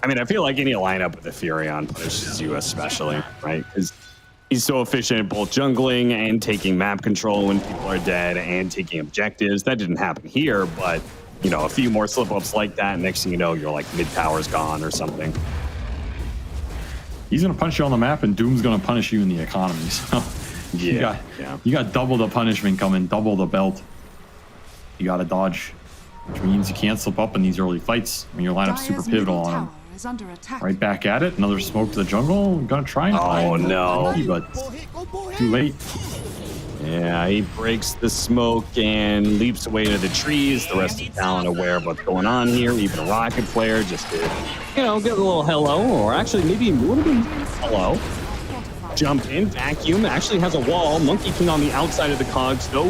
I mean, I feel like any lineup with a Furion punishes you especially, right? Because he's so efficient at both jungling and taking map control when people are dead and taking objectives. That didn't happen here, but, you know, a few more slip-ups like that, and next thing you know, you're like mid-tower's gone or something. He's gonna punch you on the map, and Doom's gonna punish you in the economy, so... You got double the punishment coming, double the belt. You got to dodge, which means you can't slip up in these early fights when your lineup's super pivotal on him. Right back at it, another smoke to the jungle. Gonna try and find Monkey, but too late. Yeah, he breaks the smoke and leaps away to the trees. The rest of Talon aware of what's going on here. Even a rocket flare just to, you know, get a little hello, or actually maybe a little bit hello. Jump in, vacuum, actually has a wall. Monkey King on the outside of the cogs, though.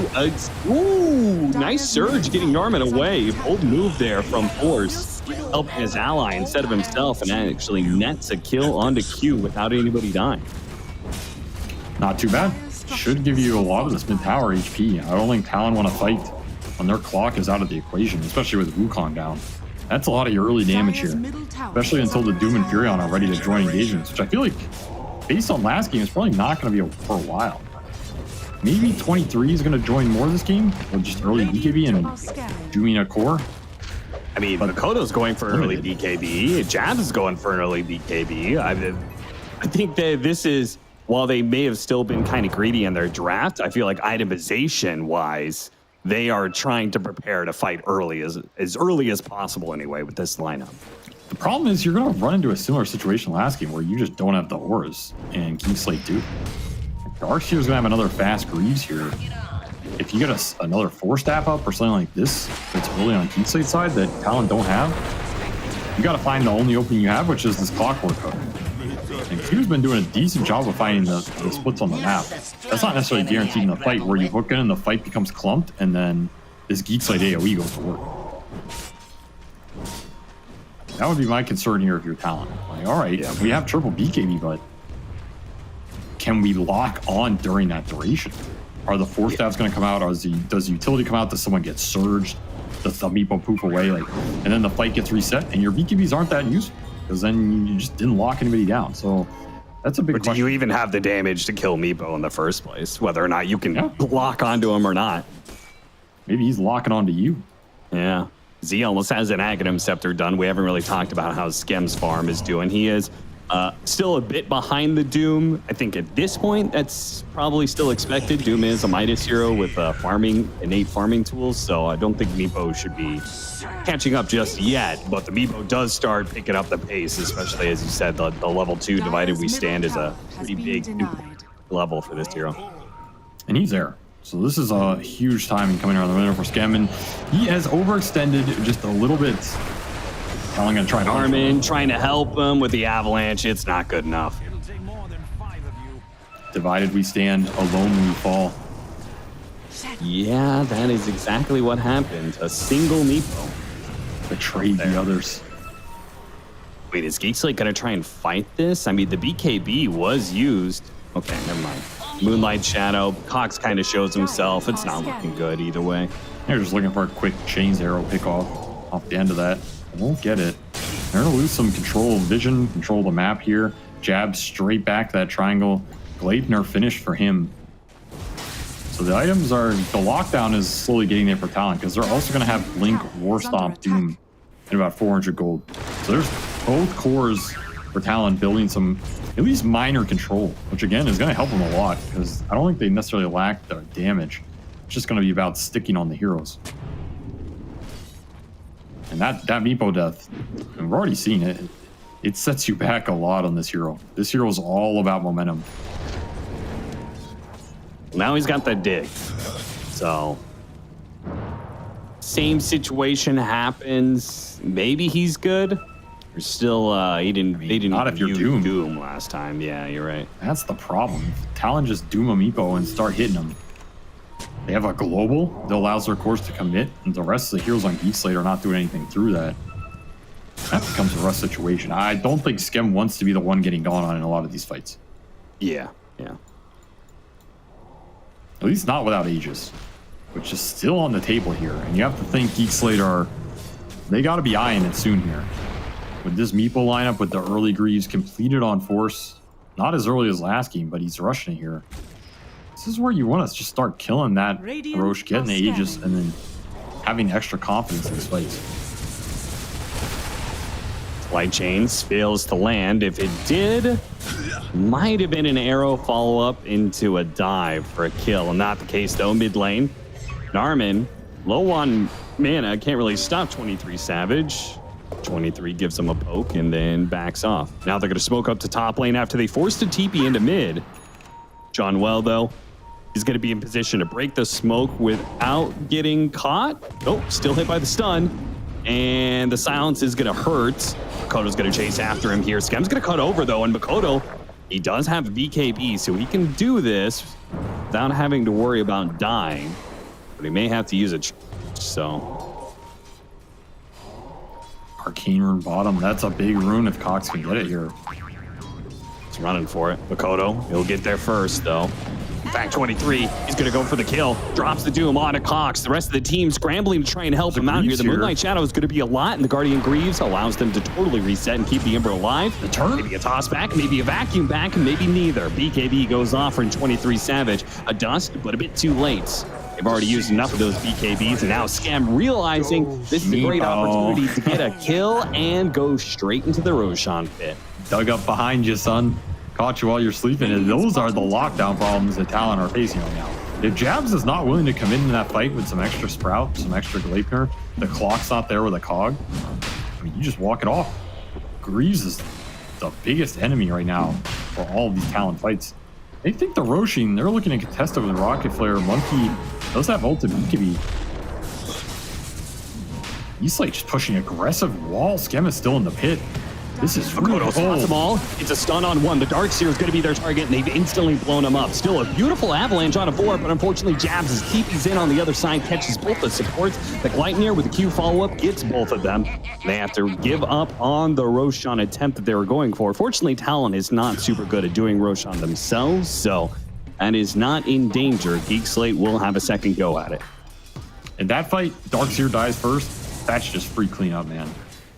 Ooh, nice surge getting Norman away. Bold move there from Force, helping his ally instead of himself, and actually nets a kill onto Q without anybody dying. Not too bad. Should give you a lot of this mid-tower HP. I don't think Talon want to fight when their clock is out of the equation, especially with Wukong down. That's a lot of your early damage here, especially until the Doom and Furion are ready to join engagements, which I feel like, based on last game, it's probably not going to be for a while. Maybe 23 is going to join more this game, or just early BKB and doing a core. I mean, Makoto's going for an early BKB. Jabs is going for an early BKB. I think that this is, while they may have still been kind of greedy in their draft, I feel like itemization-wise, they are trying to prepare to fight as early as possible anyway with this lineup. The problem is you're going to run into a similar situation last game where you just don't have the auras, and Geek Slate do. Darkseer's going to have another fast Greaves here. If you get another 4-staff up or something like this that's early on Geek Slate side that Talon don't have, you got to find the only opening you have, which is this Clockwork Hook. And Q's been doing a decent job of finding the splits on the map. That's not necessarily guaranteed in the fight, where you hook in and the fight becomes clumped, and then this Geek Slate AoE goes to work. That would be my concern here if you're Talon. Like, all right, we have triple BKB, but can we lock on during that duration? Are the 4-staffs going to come out? Does the utility come out? Does someone get surged? Does the meepo poof away? And then the fight gets reset, and your BKBs aren't that useful because then you just didn't lock anybody down. So that's a big question. Do you even have the damage to kill meepo in the first place? Whether or not you can lock onto him or not. Maybe he's locking onto you. Yeah. Z almost has an Aghanim Scepter done. We haven't really talked about how Skem's farm is doing. He is still a bit behind the Doom. I think at this point, that's probably still expected. Doom is a Midas hero with innate farming tools, so I don't think Meepo should be catching up just yet. But the Meepo does start picking up the pace, especially as you said, the level 2 Divided We Stand is a pretty big level for this hero. And he's there. So this is a huge timing coming around the window for Skem, and he has overextended just a little bit. Talon gonna try Armin trying to help him with the avalanche. It's not good enough. Divided we stand, alone we fall. Yeah, that is exactly what happened. A single Meepo betrayed the others. Wait, is Geek Slate gonna try and fight this? I mean, the BKB was used. Okay, never mind. Moonlight Shadow. Cox kind of shows himself. It's not looking good either way. They're just looking for a quick Chains Arrow pick off the end of that. Won't get it. They're going to lose some control of vision, control of the map here. Jab straight back that triangle. Gleipnir finished for him. So the items are, the lockdown is slowly getting there for Talon, because they're also going to have Blink, War Stomp, Doom at about 400 gold. So there's both cores for Talon building some at least minor control, which again is going to help them a lot, because I don't think they necessarily lack the damage. It's just going to be about sticking on the heroes. And that Meepo death, and we're already seeing it, it sets you back a lot on this hero. This hero is all about momentum. Now he's got the dig. So, same situation happens. Maybe he's good. Or still, they didn't not if you're use Doom last time. Yeah, you're right. That's the problem. Talon just Doom a Meepo and start hitting them. They have a global that allows their cores to commit, and the rest of the heroes on Geek Slate are not doing anything through that. That becomes a rough situation. I don't think Skem wants to be the one getting gone on in a lot of these fights. Yeah. At least not without Aegis, which is still on the table here. And you have to think Geek Slate they got to be eyeing it soon here. With this Meepo lineup, with the early Greaves completed on Force, not as early as last game, but he's rushing it here. This is where you want to just start killing that Roche, getting the Aegis, and then having extra confidence in these fights. Light Chains fails to land. If it did, might have been an arrow follow-up into a dive for a kill. Not the case, though. Mid lane, Narman, low on mana, can't really stop 23 Savage. 23 gives him a poke and then backs off. Now they're going to smoke up to top lane after they forced a TP into mid. John Well, though, is going to be in position to break the smoke without getting caught. Oh, still hit by the stun. And the silence is going to hurt. Makoto's going to chase after him here. Skem's going to cut over, though, and Makoto, he does have BKB, so he can do this without having to worry about dying. But he may have to use it, so... Arcane Rune bottom, that's a big rune if Cox can get it here. He's running for it. Makoto, he'll get there first, though. In fact, 23, he's going to go for the kill. Drops the Doom onto Cox. The rest of the team scrambling to try and help him out here. The Moonlight Shadow is going to be a lot, and the Guardian Greaves allows them to totally reset and keep the Ember alive. The turn? Maybe a toss back, maybe a vacuum back, and maybe neither. BKB goes off for 23 Savage. A dust, but a bit too late. They've already used enough of those BKBs, and now Skem realizing this is a great opportunity to get a kill and go straight into the Roshan pit. Dug up behind you, son. Caught you while you're sleeping. And those are the lockdown problems that Talon are facing right now. If Jabs is not willing to come into that fight with some extra Sprout, some extra Gleipnir, the clock's not there with a cog, I mean, you just walk it off. Greaves is the biggest enemy right now for all of these Talon fights. They think the Roshin, they're looking to contest it with Rocket Flare. Monkey does have ult to BKB. He's like just pushing aggressive wall. Skem is still in the pit. This is Makoto spots them all. It's a stun on one. The Darkseer is going to be their target, and they've instantly blown him up. Still a beautiful avalanche on a 4, but unfortunately Jabs is TP's in on the other side, catches both the supports. The Gleipnir with the Q follow-up gets both of them. They have to give up on the Roshan attempt that they were going for. Fortunately, Talon is not super good at doing Roshan themselves, so that is not in danger. Geek Slate will have a second go at it. In that fight, Darkseer dies first. That's just free cleanup, man.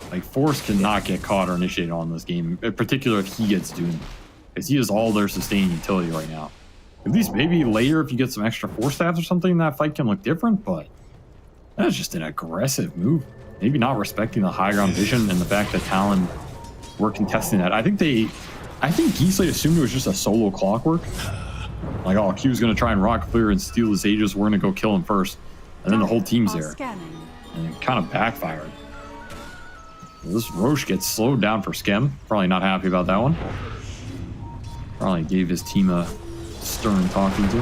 Like, Force cannot get caught or initiated on this game, in particular if he gets doomed, because he is all their sustaining utility right now. At least maybe later, if you get some extra Force staffs or something, that fight can look different, but that's just an aggressive move. Maybe not respecting the high ground vision and the fact that Talon were contesting that. I think Geek Slate assumed it was just a solo clockwork. Like, oh, Q's going to try and rock clear and steal his Aegis, we're going to go kill him first. And then the whole team's there. And it kind of backfired. This Roche gets slowed down for Skem. Probably not happy about that one. Probably gave his team a stern talking to.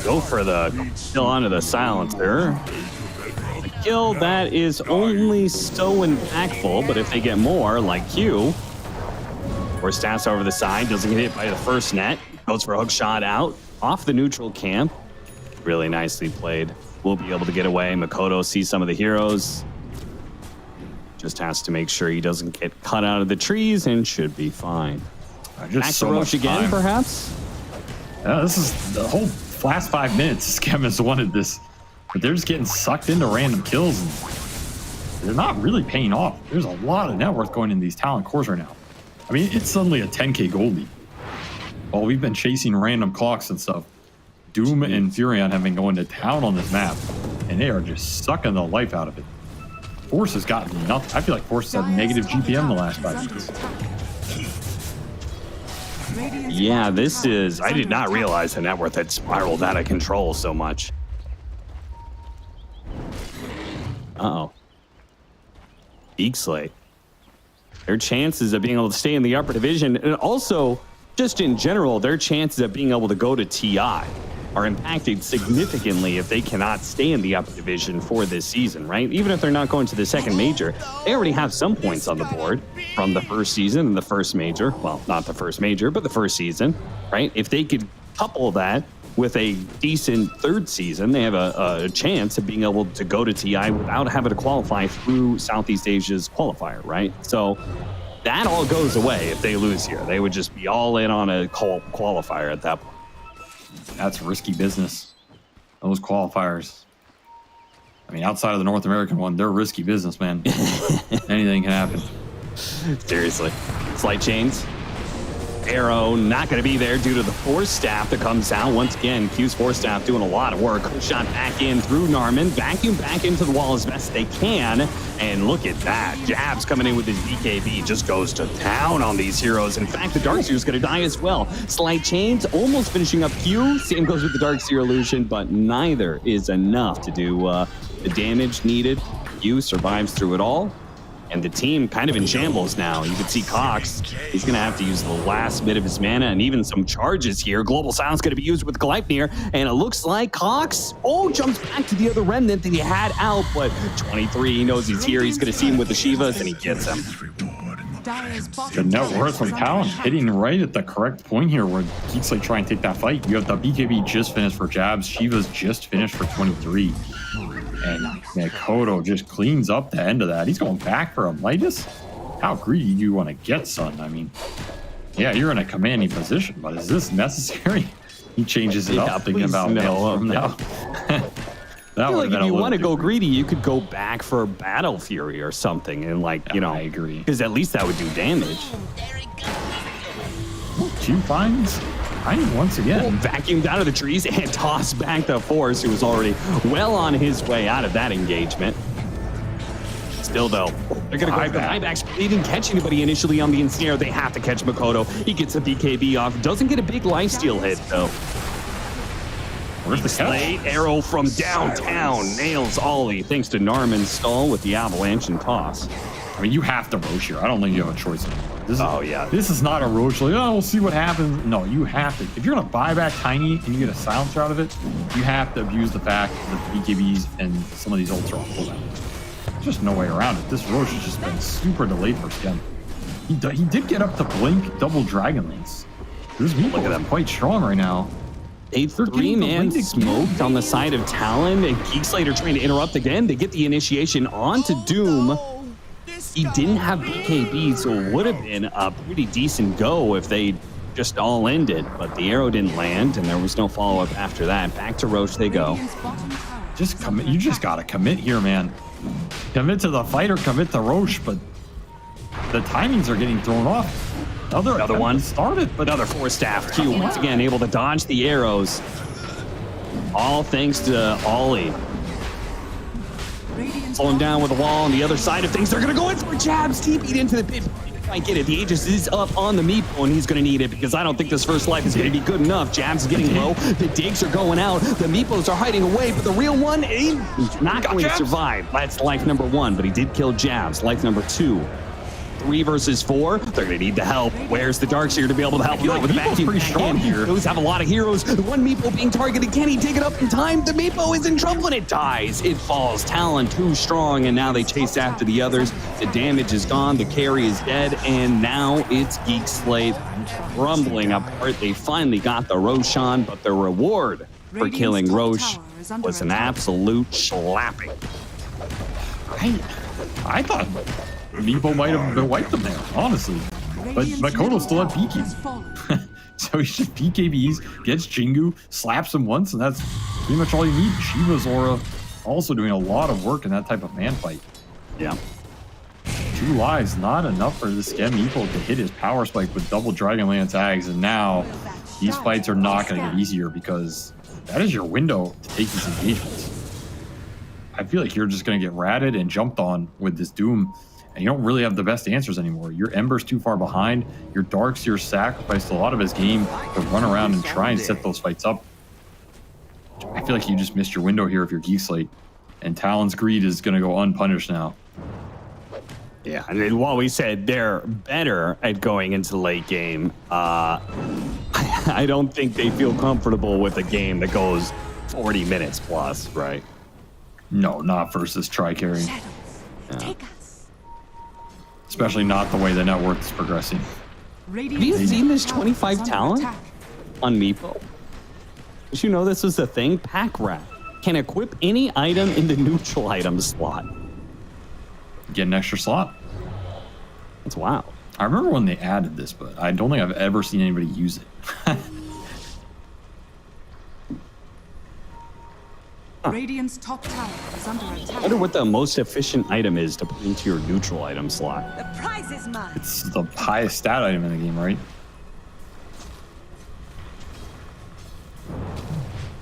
Go for the kill onto the silencer. The kill that is only so impactful, but if they get more, like Q, or stats over the side, doesn't get hit by the first net, goes for a hook shot out, off the neutral camp. Really nicely played. We'll be able to get away. Makoto sees some of the heroes. Just has to make sure he doesn't get cut out of the trees and should be fine. Back to Roche again, perhaps? Yeah, this is the whole last 5 minutes. Skem has wanted this, but they're just getting sucked into random kills. And they're not really paying off. There's a lot of net worth going in these Talon cores right now. I mean, it's suddenly a 10k gold lead. While we've been chasing random clocks and stuff, Doom and Furion have been going to town on this map, and they are just sucking the life out of it. Force has gotten nothing. I feel like Force has had negative GPM the last 5 minutes. Yeah, this is... I did not realize the net worth had spiraled out of control so much. Uh-oh. Geek Slate. Their chances of being able to stay in the upper division, and also, just in general, their chances of being able to go to TI are impacted significantly if they cannot stay in the upper division for this season, right? Even if they're not going to the second major, they already have some points on the board from the first season and the first major. Well, not the first major, but the first season, right? If they could couple that with a decent third season, they have a chance of being able to go to TI without having to qualify through Southeast Asia's qualifier, right? So that all goes away if they lose here. They would just be all in on a qualifier at that point. That's risky business. Those qualifiers. I mean, outside of the North American one, they're risky business, man. Anything can happen. Seriously. Slight chains. Arrow not going to be there due to the Force Staff that comes out. Once again, Q's Force Staff doing a lot of work. Shot back in through Narman. Vacuum back into the wall as best they can. And look at that. Jabs coming in with his BKB just goes to town on these heroes. In fact, the Darkseer is going to die as well. Slight chains almost finishing up Q. Same goes with the Darkseer illusion, but neither is enough to do the damage needed. Q survives through it all. And the team kind of in shambles now. You can see Cox, he's going to have to use the last bit of his mana and even some charges here. Global Silence going to be used with Gleipnir, and it looks like Cox, jumps back to the other remnant that he had out, but 23, he knows he's here. He's going to see him with the Shivas, and he gets him. The net worth from Talon hitting right at the correct point here where Geek Slate try and take that fight. You have the BKB just finished for Jabs. Shiva's just finished for 23. And Makoto just cleans up the end of that. He's going back for a Midas. How greedy do you want to get, son? I mean, yeah, you're in a commanding position, but is this necessary? He changes it up thinking about no from now. I feel like if you want to go greedy, you could go back for Battle Fury or something, and I agree, because at least that would do damage. 2 finds. Once again, vacuumed out of the trees and tossed back the Force, who was already well on his way out of that engagement. Still, though, they're going to go for the buybacks. They didn't catch anybody initially on the ensnare. They have to catch Makoto. He gets a BKB off. Doesn't get a big lifesteal hit, though. Where's the catch? Slate arrow from downtown nails Ollie thanks to Narman's stall with the avalanche and toss. I mean, you have to Roche here. I don't think you have a choice anymore. Yeah. This is not a Roche like, oh, we'll see what happens. No, you have to. If you're going to buy back Tiny and you get a silencer out of it, you have to abuse the fact that the BKBs and some of these ults are on cooldown. There's just no way around it. This Roche has just been super delayed for Skem. He did get up to blink double Dragon Lance. This Meepo is quite strong right now. A 3-man smoked on the side of Talon, and Geek Slate are trying to interrupt again. They get the initiation onto Doom. He didn't have BKB, so it would have been a pretty decent go if they just all ended, but the arrow didn't land, and there was no follow-up after that. Back to Roche they go. Just commit. You just got to commit here, man. Commit to the fight or commit to Roche, but the timings are getting thrown off. Another one started, but another 4-staff Q once again able to dodge the arrows. All thanks to Ollie. Pull him down with a wall on the other side of things. They're going to go in for jabs. TP'd into the pit. I get it. The Aegis is up on the Meepo, and he's going to need it because I don't think this first life is going to be good enough. Jabs getting low. The digs are going out. The Meepos are hiding away, but the real one is not going to survive. That's life number 1, but he did kill Jabs. Life number 2. 3 versus 4. They're going to need the help. Where's the Darkseer to be able to help him out with the vacuum? Pretty strong here. Those have a lot of heroes. The one Meepo being targeted. Can he take it up in time? The Meepo is in trouble and it dies. It falls. Talon too strong, and now they chase after the others. The damage is gone. The carry is dead, and now it's Geek Slate rumbling apart. They finally got the Roshan, but the reward for killing Roche was an absolute slapping. I thought Meepo might have wiped them there, honestly. But Makoto still had PK. So he just PKBs, gets Jingu, slaps him once, and that's pretty much all you need. Shiva's aura also doing a lot of work in that type of man fight. Yeah. 2 lives, not enough for the Skem Meepo to hit his power spike with double Dragonlance tags, and now these fights are not going to get easier because that is your window to take these engagements. I feel like you're just going to get ratted and jumped on with this Doom, and you don't really have the best answers anymore. Your Ember's too far behind. Your Darkseer sacrificed a lot of his game to run around and try and set those fights up. I feel like you just missed your window here if you're Geek Slate, and Talon's greed is going to go unpunished now. Yeah, and then while we said they're better at going into the late game, I don't think they feel comfortable with a game that goes 40 minutes plus, right? No, not versus Tri-Carry. Take us. Especially not the way the net worth is progressing. Have you seen this 25 talent on Meepo? Did you know this is a thing? Pack Rat can equip any item in the neutral item slot. Get an extra slot. That's wild. I remember when they added this, but I don't think I've ever seen anybody use it. Radiant's top tower is under I attack. wonder what the most efficient item is to put into your neutral item slot. The prize is mine. It's the highest stat item in the game, right?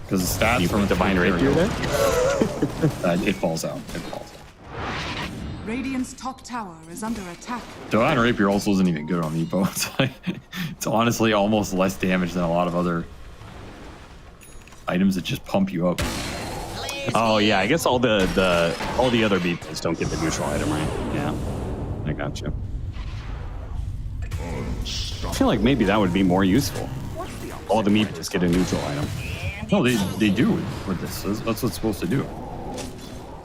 Because the stats You from put Divine Rapier there? It falls out. It falls out. Radiant's top tower is under attack. Divine Rapier also isn't even good on Meepo. It's honestly almost less damage than a lot of other items that just pump you up. Oh yeah, I guess all the other Meepos don't get the neutral item, right? Yeah, I got you. I feel like maybe that would be more useful. All the Meepos get a neutral item. No, they do with this. That's what it's supposed to do.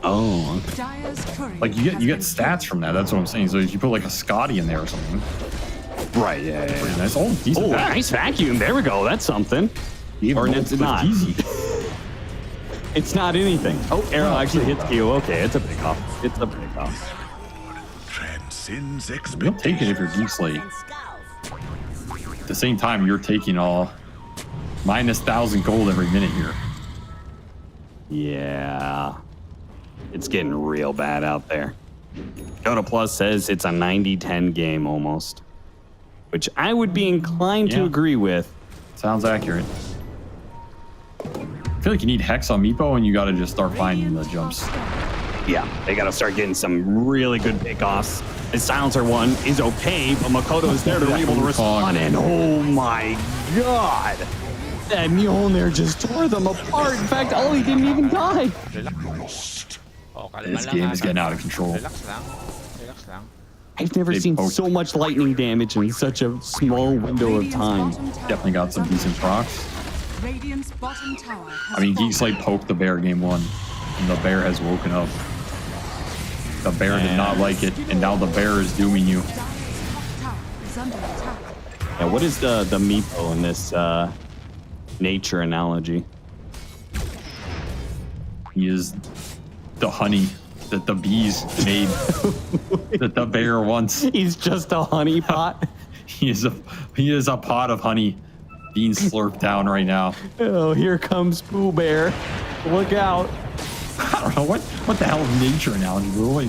Oh, okay. Dire's courier Like you has get been stats from that. That's what I'm saying. So if you put like a Scotty in there or something, Right, yeah. pretty nice. Oh, decent. Oh, back. nice vacuum. There we go. That's something. Or it's not. Easy. It's not anything. Oh, arrow actually hits Q. Okay, it's a pick off. It's a pick off. Transcends You'll take it if you're Geek Slate. At the same time, you're taking all minus 1,000 gold every minute here. Yeah. It's getting real bad out there. Dota Plus says it's a 90-10 game almost, which I would be inclined to Yeah. agree with. Sounds accurate. I feel like you need Hex on Meepo and you got to just start finding the jumps. Yeah, they got to start getting some really good pickoffs. The silencer one is okay, but Makoto is there to be able to respond. And oh my god, That Mjolnir just tore them apart. In fact, Ollie didn't even die. This game is getting out of control. Relax lang. I've never seen so much lightning damage in such a small window of time. Definitely got some decent procs. Radiant's bottom tower has I mean, fallen. Geek Slate poked the bear game 1, and the bear has woken up. The bear did not like it, and now the bear is dooming you. Dire's top tower is under attack. Yeah, what is the meepo in this nature analogy? He is the honey that the bees made that the bear wants. He's just a honey pot. He is a pot of honey being slurped down right now. Oh, here comes Pooh Bear. Look out. I don't know what the hell is nature analogy, bro? Like,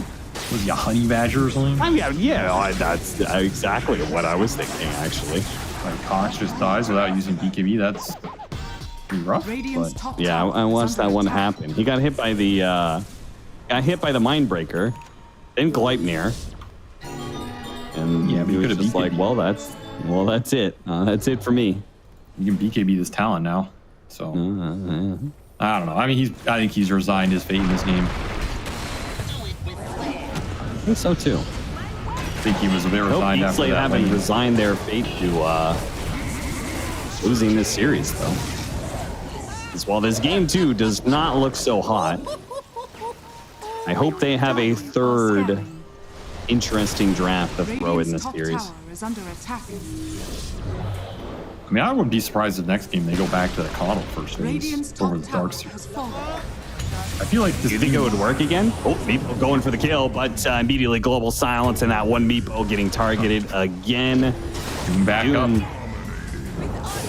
was he a honey badger or something? I mean, yeah, that's exactly what I was thinking, actually. Like Cox just dies without using BKB. That's pretty rough. Radiant's But top Yeah, tower I is watched under that one attack. happen. He got hit by the Mindbreaker, then Gleipnir, and Yeah, but he he was could've just like, BKB. well, that's it. That's it for me. you can BKB this Talon now. So I don't know. I mean, I think he's resigned his fate in this game. I think so too. I think he was a bit I hope resigned Geek after Slate that. haven't lane. resigned their fate to losing this series, though. Because while this game, too, does not look so hot, I hope they have a third interesting draft to throw in this Radiant's top series. tower is under attack. I mean, I wouldn't be surprised if next game they go back to the Coddle first Radiant's phase top over the tower Dark Sphere. has fallen. I feel like this Do you think it team- would work again? Oh, Meepo going for the kill, but immediately global silence, and that one Meepo getting targeted again. Doom back up. Doom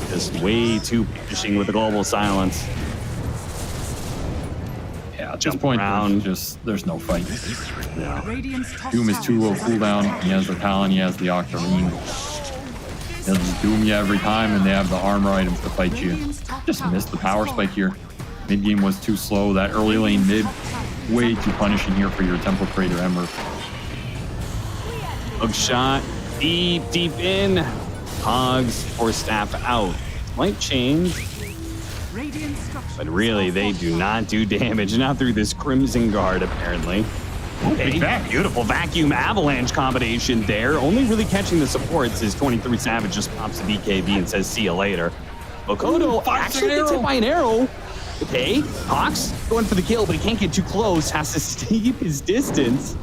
just way too punishing with the global silence. Yeah, at this Jump point, around. there's no fight. Radiant's top Doom is tower too low is under cooldown. attack. He has the Talon, he has the Octarine. They'll just doom you every time, and they have the armor items to fight you. Just missed the power spike here. Mid game was too slow. That early lane mid, way too punishing here for your Temple Crater Ember. Hook shot deep in. Hogs or staff out. Might change, Radiant structures but really they do not do damage. Not through this Crimson Guard, apparently. Okay, back. beautiful vacuum avalanche combination there. Only really catching the supports is 23 Savage just pops the BKB and says, see you later. Makoto actually gets hit by an arrow. Okay, Hawks going for the kill, but he can't get too close. Has to keep his distance.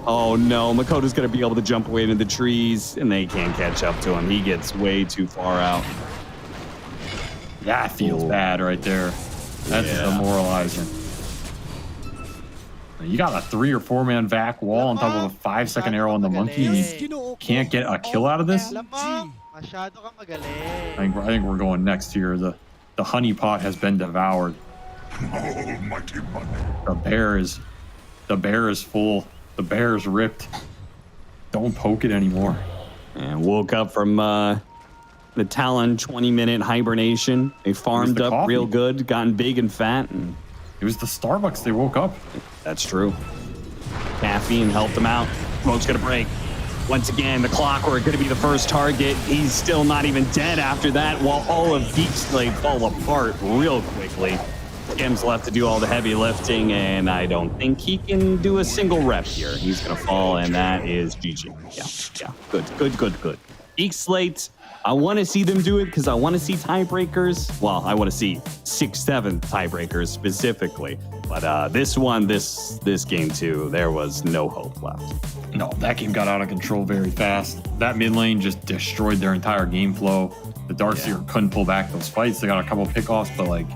Oh no, Makoto's gonna be able to jump away into the trees, and they can't catch up to him. He gets way too far out. That feels bad right there. That's demoralizing. You got a 3 or 4 man vac wall on top of a 5-second arrow on the monkey, and you can't get a kill out of this? Masyado ka magaling. I think we're going next here. The honey pot has been devoured. Almighty money. The bear is full. The bear is ripped. Don't poke it anymore. And woke up from the Talon 20-minute hibernation. They farmed the up coffee. real good, gotten big and fat, and It was the Starbucks they woke up. that's true. Caffeine helped them out. Smoke's gonna break. Once again, the Clockwork gonna be the first target. He's still not even dead after that, while all of Geek Slate fall apart real quickly. Skim's left to do all the heavy lifting, and I don't think he can do a single rep here. He's gonna fall, and that is GG. Yeah. Good. Geek Slate, I want to see them do it because I want to see tiebreakers. Well, I want to see 6-7 tiebreakers specifically. But this game too, there was no hope left. No, that game got out of control very fast. That mid lane just destroyed their entire game flow. The Darkseer couldn't pull back those fights. They got a couple pickoffs, but like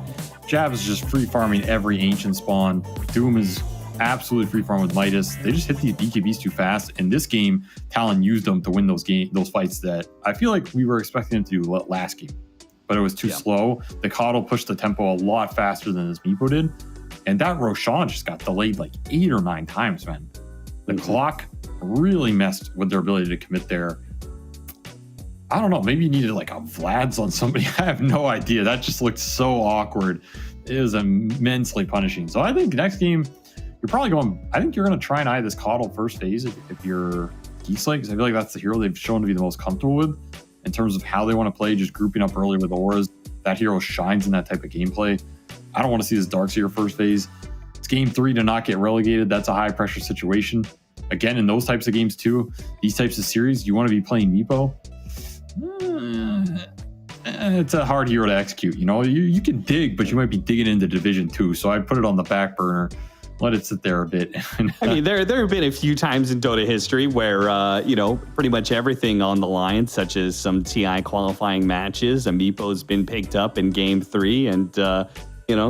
Jab is just free farming every ancient spawn. Doom is absolutely free farm with Midas. They just hit these BKBs too fast. In this game, Talon used them to win those fights that I feel like we were expecting him to do last game, but it was too slow. The Coddle pushed the tempo a lot faster than his Meepo did, and that Roshan just got delayed like 8 or 9 times, man. The clock really messed with their ability to commit there. I don't know, maybe you needed like a Vlad's on somebody. I have no idea. That just looked so awkward. It was immensely punishing. So I think next game, you're probably going, I think you're going to try and eye this Coddle first phase if you're Geek Slate, because I feel like that's the hero they've shown to be the most comfortable with in terms of how they want to play, just grouping up early with auras. that hero shines in that type of gameplay. I don't want to see this Darkseer first phase. It's game 3 to not get relegated. That's a high pressure situation. Again, in those types of games too, these types of series, you want to be playing Meepo. It's a hard hero to execute. You know, you can dig, but you might be digging into Division 2. So I put it on the back burner. Let it sit there a bit. I mean, there have been a few times in Dota history where, pretty much everything on the line, such as some TI qualifying matches, Amiibo's been picked up in Game 3, and,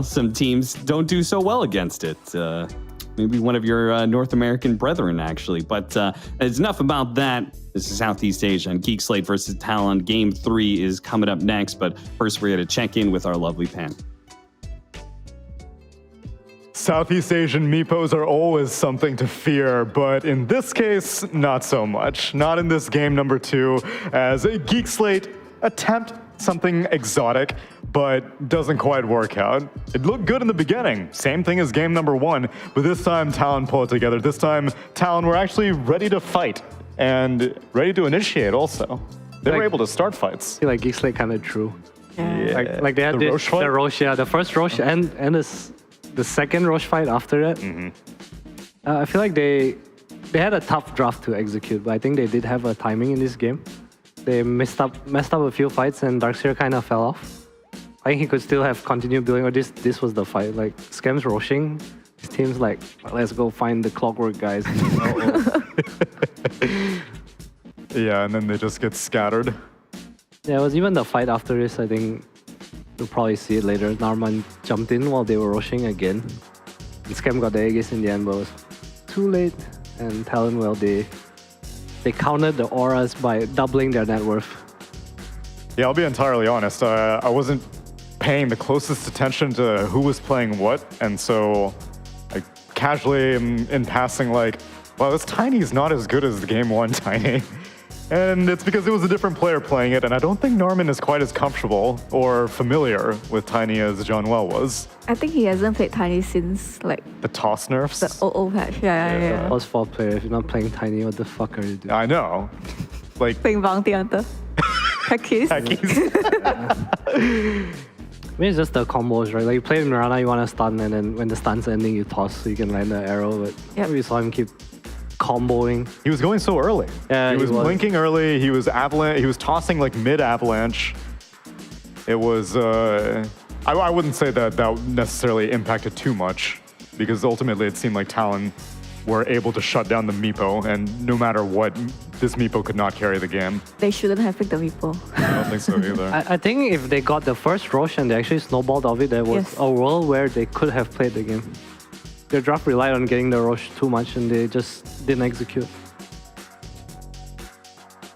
some teams don't do so well against it. Maybe one of your North American brethren, actually. But it's enough about that. This is Southeast Asia and Geek Slate versus Talon. Game 3 is coming up next, but first we're going to check in with our lovely panel. Southeast Asian Meepos are always something to fear, but in this case, not so much. Not in this game number 2, as Geek Slate attempt something exotic, but doesn't quite work out. It looked good in the beginning, same thing as game number 1, but this time Talon pulled it together. This time Talon were actually ready to fight and ready to initiate also. They were able to start fights. I feel like Geek Slate kind of drew. Yeah. Like they had The Roche fight? the Roche, the first Roche and the second Roche fight after that. I feel like they had a tough draft to execute, but I think they did have a timing in this game. They messed up a few fights, and Darkseer kind of fell off. I think he could still have continued building, or this was the fight. Like, Scam's rushing. His team's like, let's go find the clockwork guys. Yeah, and then they just get scattered. Yeah, it was even the fight after this, I think. You'll probably see it later. Narman jumped in while they were rushing again. And Scam got the Aegis in the end, but it was too late. And Talon, well, they countered the auras by doubling their net worth. Yeah, I'll be entirely honest. I wasn't paying the closest attention to who was playing what, and so I casually am in passing like, wow, this Tiny is not as good as the game 1 Tiny. And it's because it was a different player playing it, and I don't think Norman is quite as comfortable or familiar with Tiny as John Well was. I think he hasn't played Tiny since like The toss nerfs? the old patch. Yeah. Plus 4 player, if you're not playing Tiny, what the fuck are you doing? I know. Like, Playing Bounty Hunter. Hackies. I mean, it's just the combos, right? Like, you play Mirana, you want to stun, and then when the stun's ending, you toss so you can land the arrow. But we saw him keep comboing. he was going so early. Yeah, he was he was. blinking early. He was tossing like mid avalanche. It was. I wouldn't say that necessarily impacted too much, because ultimately it seemed like Talon were able to shut down the Meepo, and no matter what, this Meepo could not carry the game. They shouldn't have picked the Meeple. I don't think so either. I think if they got the first Roche and they actually snowballed off it, there was Yes. a world where they could have played the game. Their draft relied on getting the Roche too much, and they just didn't execute.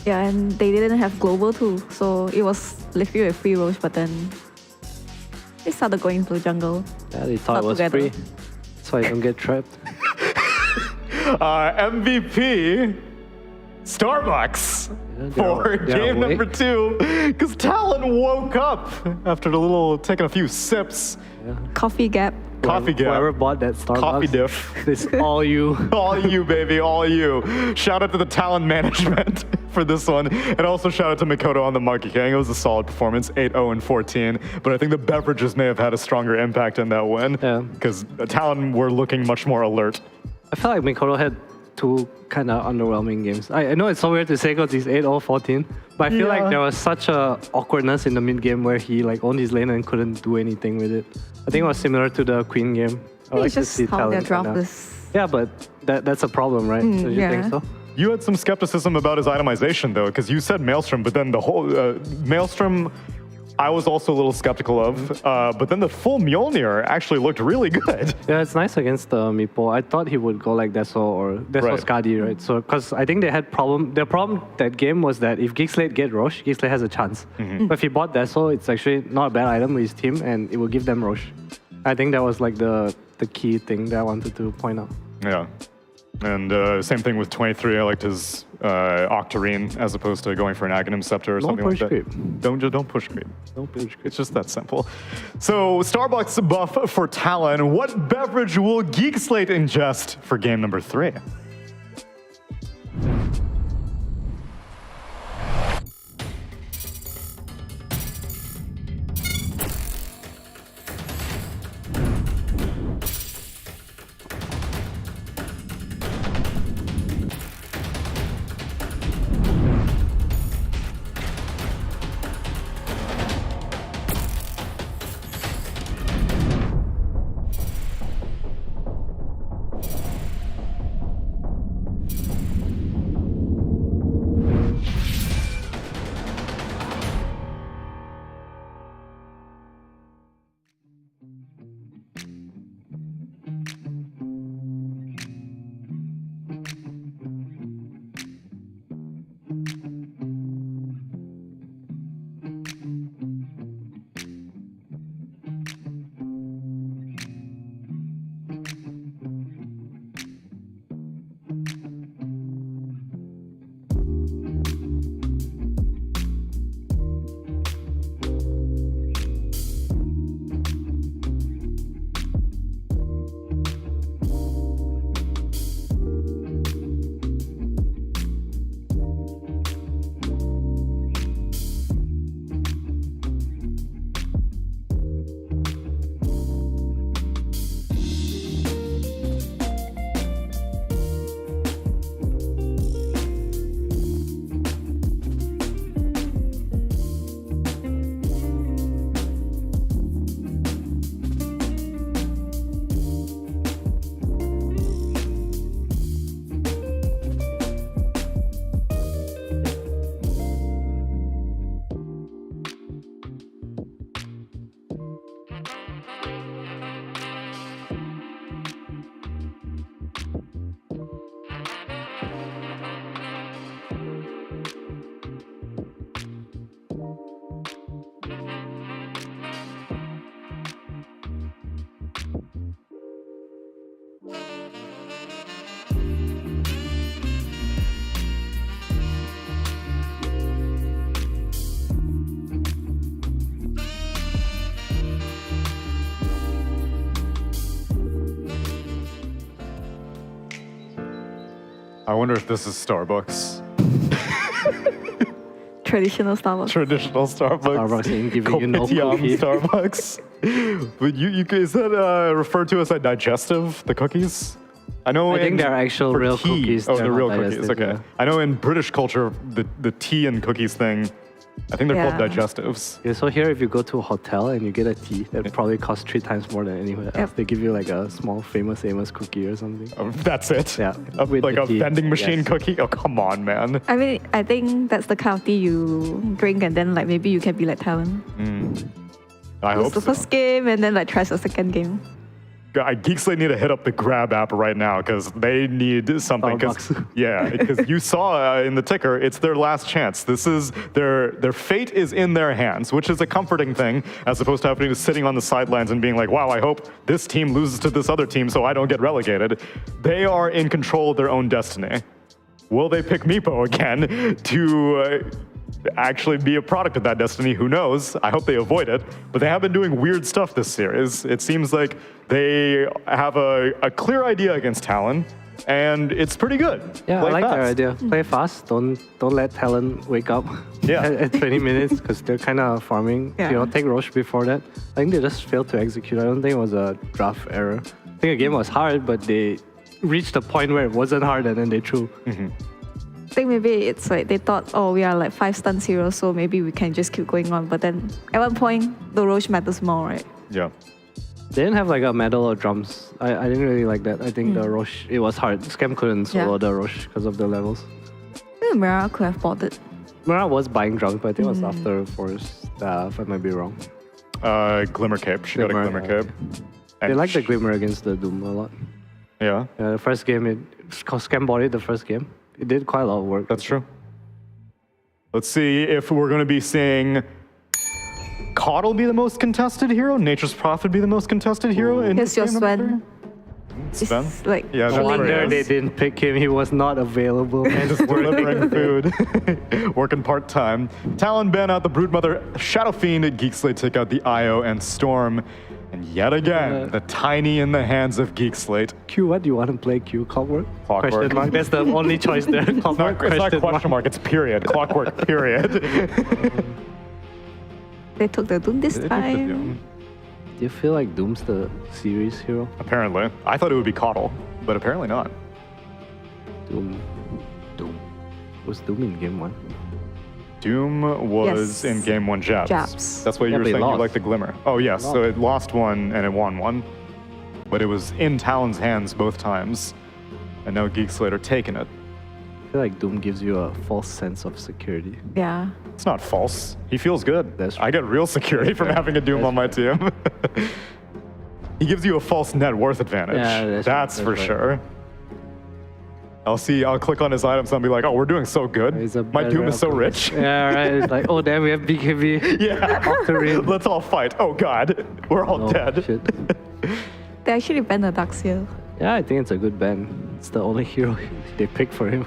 Yeah, and they didn't have global too, so it was literally a free Roche, but then they started going to the jungle. Yeah, they thought Not it was together. free. That's why you don't get trapped. MVP Starbucks Yeah, for they're game awake. number 2, because Talon woke up after taking a few sips. Coffee gap. Coffee gap. Whoever bought that Starbucks, Coffee diff. it's all you. All you, baby, all you. Shout out to the Talon management for this one. And also shout out to Mikoto on the Monkey King. It was a solid performance, 8-0 and 14. But I think the beverages may have had a stronger impact in that win. Yeah. Because Talon were looking much more alert. I felt like Mikoto had 2 kind of underwhelming games. I know it's so weird to say because he's 8-0, 14, but I feel Yeah. like there was such a awkwardness in the mid game where he like owned his lane and couldn't do anything with it. I think it was similar to the Queen game. I It's like to just see how their Talon draft kinda- is. Yeah, but that's a problem, right? So you think yeah. so? You had some skepticism about his itemization, though, because you said Maelstrom, but then the whole Maelstrom, I was also a little skeptical of. But then the full Mjolnir actually looked really good. Yeah, it's nice against the Meepo. I thought he would go like Deso or Deso Right. Skadi, right? So, because I think they had problem. The problem that game was that if Geek Slate get Roche, Geek Slate has a chance. But if he bought Deso, it's actually not a bad item with his team, and it will give them Roche. I think that was like the key thing that I wanted to point out. Yeah. And same thing with 23. I liked his Octarine as opposed to going for an Aghanim Scepter or Don't something like push that. creep. Don't push creep. Don't push creep. It's just that simple. So Starbucks buff for Talon. What beverage will Geek Slate ingest for game number 3? I wonder if this is Starbucks. Traditional Starbucks. Traditional Starbucks. Starbucks ain't giving you no Kopitiam cookie. Starbucks. But is that referred to as a digestive, the cookies? I know. I think in- they're actual for real tea- cookies. Oh, They're they're not real cookies. digestive, Okay. yeah. I know in British culture, the tea and cookies thing, I think they're called Yeah. digestives. Yeah, so here, if you go to a hotel and you get a tea, that probably costs 3 times more than anywhere else. Yep. They give you like a small famous Amos cookie or something. That's it. Yeah, with Like the a tea. vending machine Yes. cookie. Oh, come on, man. I mean, I think that's the kind of tea you drink and then like maybe you can be like Talon. I Lose hope the so. first game and then like try the second game. Geek Slate need to hit up the Grab app right now because they need something. Starbucks. Yeah, because you saw in the ticker, it's their last chance. This is their fate is in their hands, which is a comforting thing, as opposed to having to sitting on the sidelines and being like, "Wow, I hope this team loses to this other team so I don't get relegated." They are in control of their own destiny. Will they pick Meepo again to actually be a product of that destiny? Who knows? I hope they avoid it. But they have been doing weird stuff this series. It seems like they have a clear idea against Talon, and it's pretty good. Yeah, Play I like their fast. idea. Play fast. Don't let Talon wake up Yeah. at 20 minutes because they're kind of farming. Yeah. You know, take Roche before that. I think they just failed to execute. I don't think it was a draft error. I think the game was hard, but they reached a point where it wasn't hard and then they threw. I think maybe it's like they thought, oh, we are like 5 stun heroes, so maybe we can just keep going on. But then at one point, the Roche matters more, right? Yeah. They didn't have like a medal or drums. I didn't really like that. I think the Roche, it was hard. Scam couldn't solo Yeah. the Roche because of the levels. I think Mira could have bought it. Mara was buying drums, but I think it was after Force Staff. I might be wrong. Glimmer Cape. She got a Glimmer, Glimmer Cape. They And like the Glimmer against the Doom a lot. Yeah, The first game, Scam bought it the first game. It did quite a lot of work. that's true. Let's see if we're going to be seeing Coddle be the most contested hero, Nature's Prophet be the most contested hero. In Here's your game number Sven. three? Sven? It's like Yeah, No that's wonder where he they is. didn't pick him. He was not available. Just delivering food, working part-time. Talon ban out the Broodmother, Shadow Fiend, Geek Slate take out the IO and Storm. And yet again, the tiny in the hands of Geek Slate. Q, what do you want to play? Q, Clockwork? Clockwork. Question mark. That's the only choice there. Clockwork, It's not question mark, it's period. Clockwork, period. they took the Doom this They took the time. Doom. Do you feel like Doom's the series hero? Apparently. I thought it would be Coddle, but apparently not. Doom. Was Doom in game 1? Doom was Yes. in game 1 Jabs. Jabs. That's why you Yeah, were but he saying you lost. like the Glimmer. Oh, yes. So it lost one and it won one. But it was in Talon's hands both times. And now Geek Slate are taking it. I feel like Doom gives you a false sense of security. Yeah. It's not false. He feels good. That's I get real security from having a Doom on my team. He gives you a false net worth advantage. Yeah, that's for right. sure. I'll click on his items and be like, oh, we're doing so good. He's a My better Doom is so alchemist. rich. Yeah, right. It's like, oh, damn, we have BKB. Yeah. Octarine. Let's all fight. Oh, God. We're all Oh, dead. shit. They actually banned the Darkseer. Yeah, I think it's a good ban. It's the only hero they picked for him.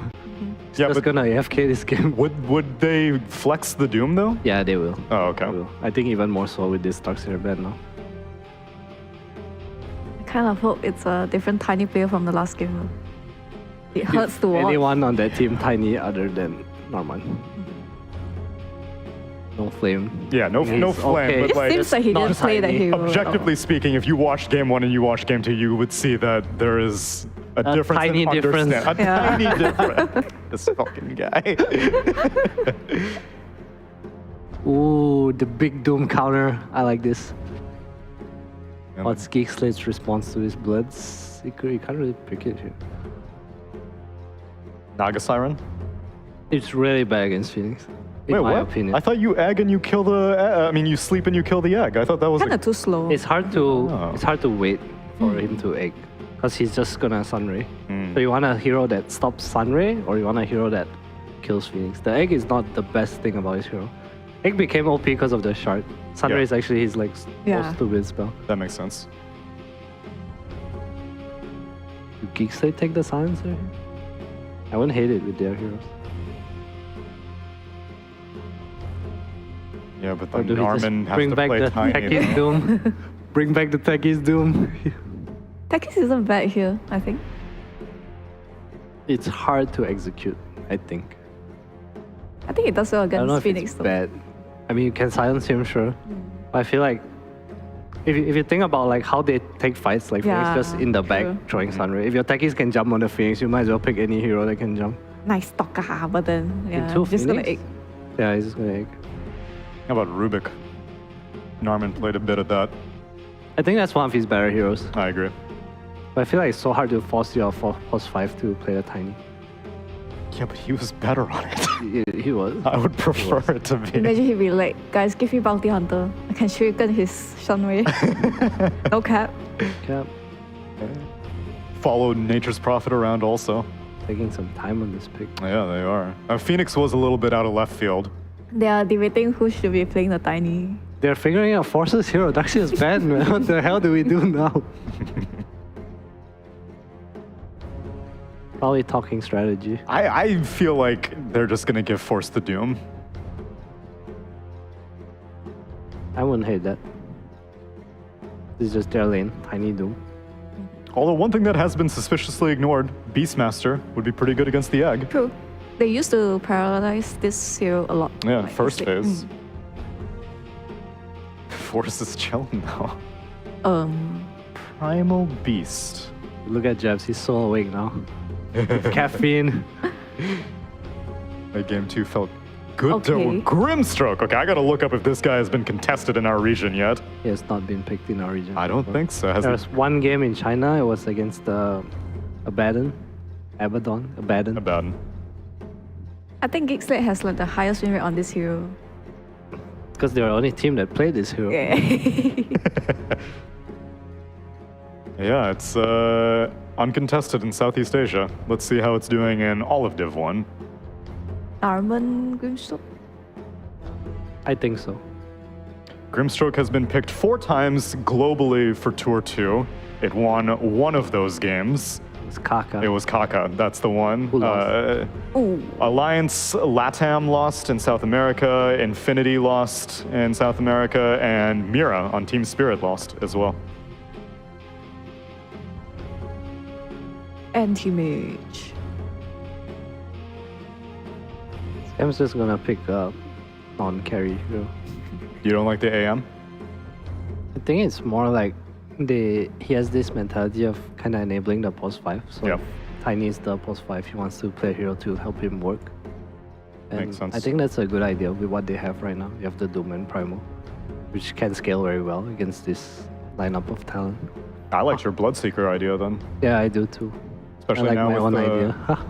He's Yeah, just but gonna AFK this game. would they flex the Doom, though? Yeah, they will. Oh, okay. They will. I think even more so with this Darkseer ban now. I kind of hope it's a different tiny player from the last game. Though. It hurts to watch. Anyone on that team tiny other than Norman. No flame. Yeah, no He's flame, okay. but It like, seems like he not didn't play that tiny. hero. objectively speaking, if you watched game 1 and you watched game 2, you would see that there is a difference tiny in difference. understand- A Yeah. tiny difference. This fucking guy. Ooh, the big Doom counter. I like this. What's Geek Slate's response to his bloods? You can't really pick it here. Naga Siren? It's really bad against Phoenix. In Wait, my what? opinion. I thought you egg and you kill the. you sleep and you kill the egg. I thought that was. Kind of too slow. It's hard to Oh. wait for him to egg because he's just gonna Sunray. Hmm. So you want a hero that stops Sunray or you want a hero that kills Phoenix. The egg is not the best thing about his hero. Egg became OP because of the shard. Sunray Yeah. is actually his like Yeah. most stupid spell. That makes sense. Do Geek Slate take the silencer here? I wouldn't hate it with their heroes. Yeah, but Or then do he just Norman has bring to back play the tiny. Techies Doom? Bring back the Techies Doom. Takis isn't bad here, I think. it's hard to execute, I think. I think it does well I don't know against if Phoenix it's though. bad. I mean, you can silence him, sure. But I feel like if you think about like how they take fights, like Yeah, Phoenix just in the back true. throwing Sunray. If your techies can jump on the Phoenix, you might as well pick any hero that can jump. Nice talker, but then yeah, Into just gonna Phoenix? egg. Yeah, he's just gonna egg. How about Rubik? Narman played a bit of that. I think that's one of his better heroes. I agree. But I feel like it's so hard to force your plus 5 to play the Tiny. Yeah, but he was better on it. He was. I would prefer it to be. Imagine he'd be like, guys, give me Bounty Hunter. I can shuriken his Shenwei. No cap. Cap. Followed Nature's Prophet around also. Taking some time on this pick. Yeah, they are. Phoenix was a little bit out of left field. They are debating who should be playing the Tiny. They're figuring out Forces hero. Daxi is bad, man. What the hell do we do now? Probably talking strategy. I feel like they're just gonna give Force the Doom. I wouldn't hate that. This is just their lane. Tiny Doom. Although one thing that has been suspiciously ignored, Beastmaster would be pretty good against the Egg. True. They used to paralyze this hero a lot. Yeah, like first you said. phase. Force is chilling now. Primal Beast. Look at Jebs. He's so awake now. With caffeine. That game 2 felt good. Okay. Grimstroke. Okay, I gotta look up if this guy has been contested in our region yet. He has not been picked in our region. I don't think so. Has There he? was one game in China. It was against Abaddon. Abaddon. Abaddon. I think Geek Slate has like the highest win rate on this hero. Because they're the only team that played this hero. Yeah. Yeah, it's uncontested in Southeast Asia. Let's see how it's doing in all of Div 1. Armand Grimstroke? I think so. Grimstroke has been picked 4 times globally for Tour 2. It won one of those games. It's Kaka. It was Kaka. That's the one. Who lost? Ooh. Alliance LATAM lost in South America. Infinity lost in South America. And Mira on Team Spirit lost as well. Anti-mage. I'm just gonna pick a non-carry hero. You don't like the AM? I think it's more like he has this mentality of kind of enabling the post 5. So Yep. if Tiny is the post 5, he wants to play a hero to help him work. And Makes sense. I think that's a good idea with what they have right now. You have the Doom and Primal, which can scale very well against this lineup of Talon. I liked your Bloodseeker idea then. Yeah, I do too. Especially I like now my with own the idea.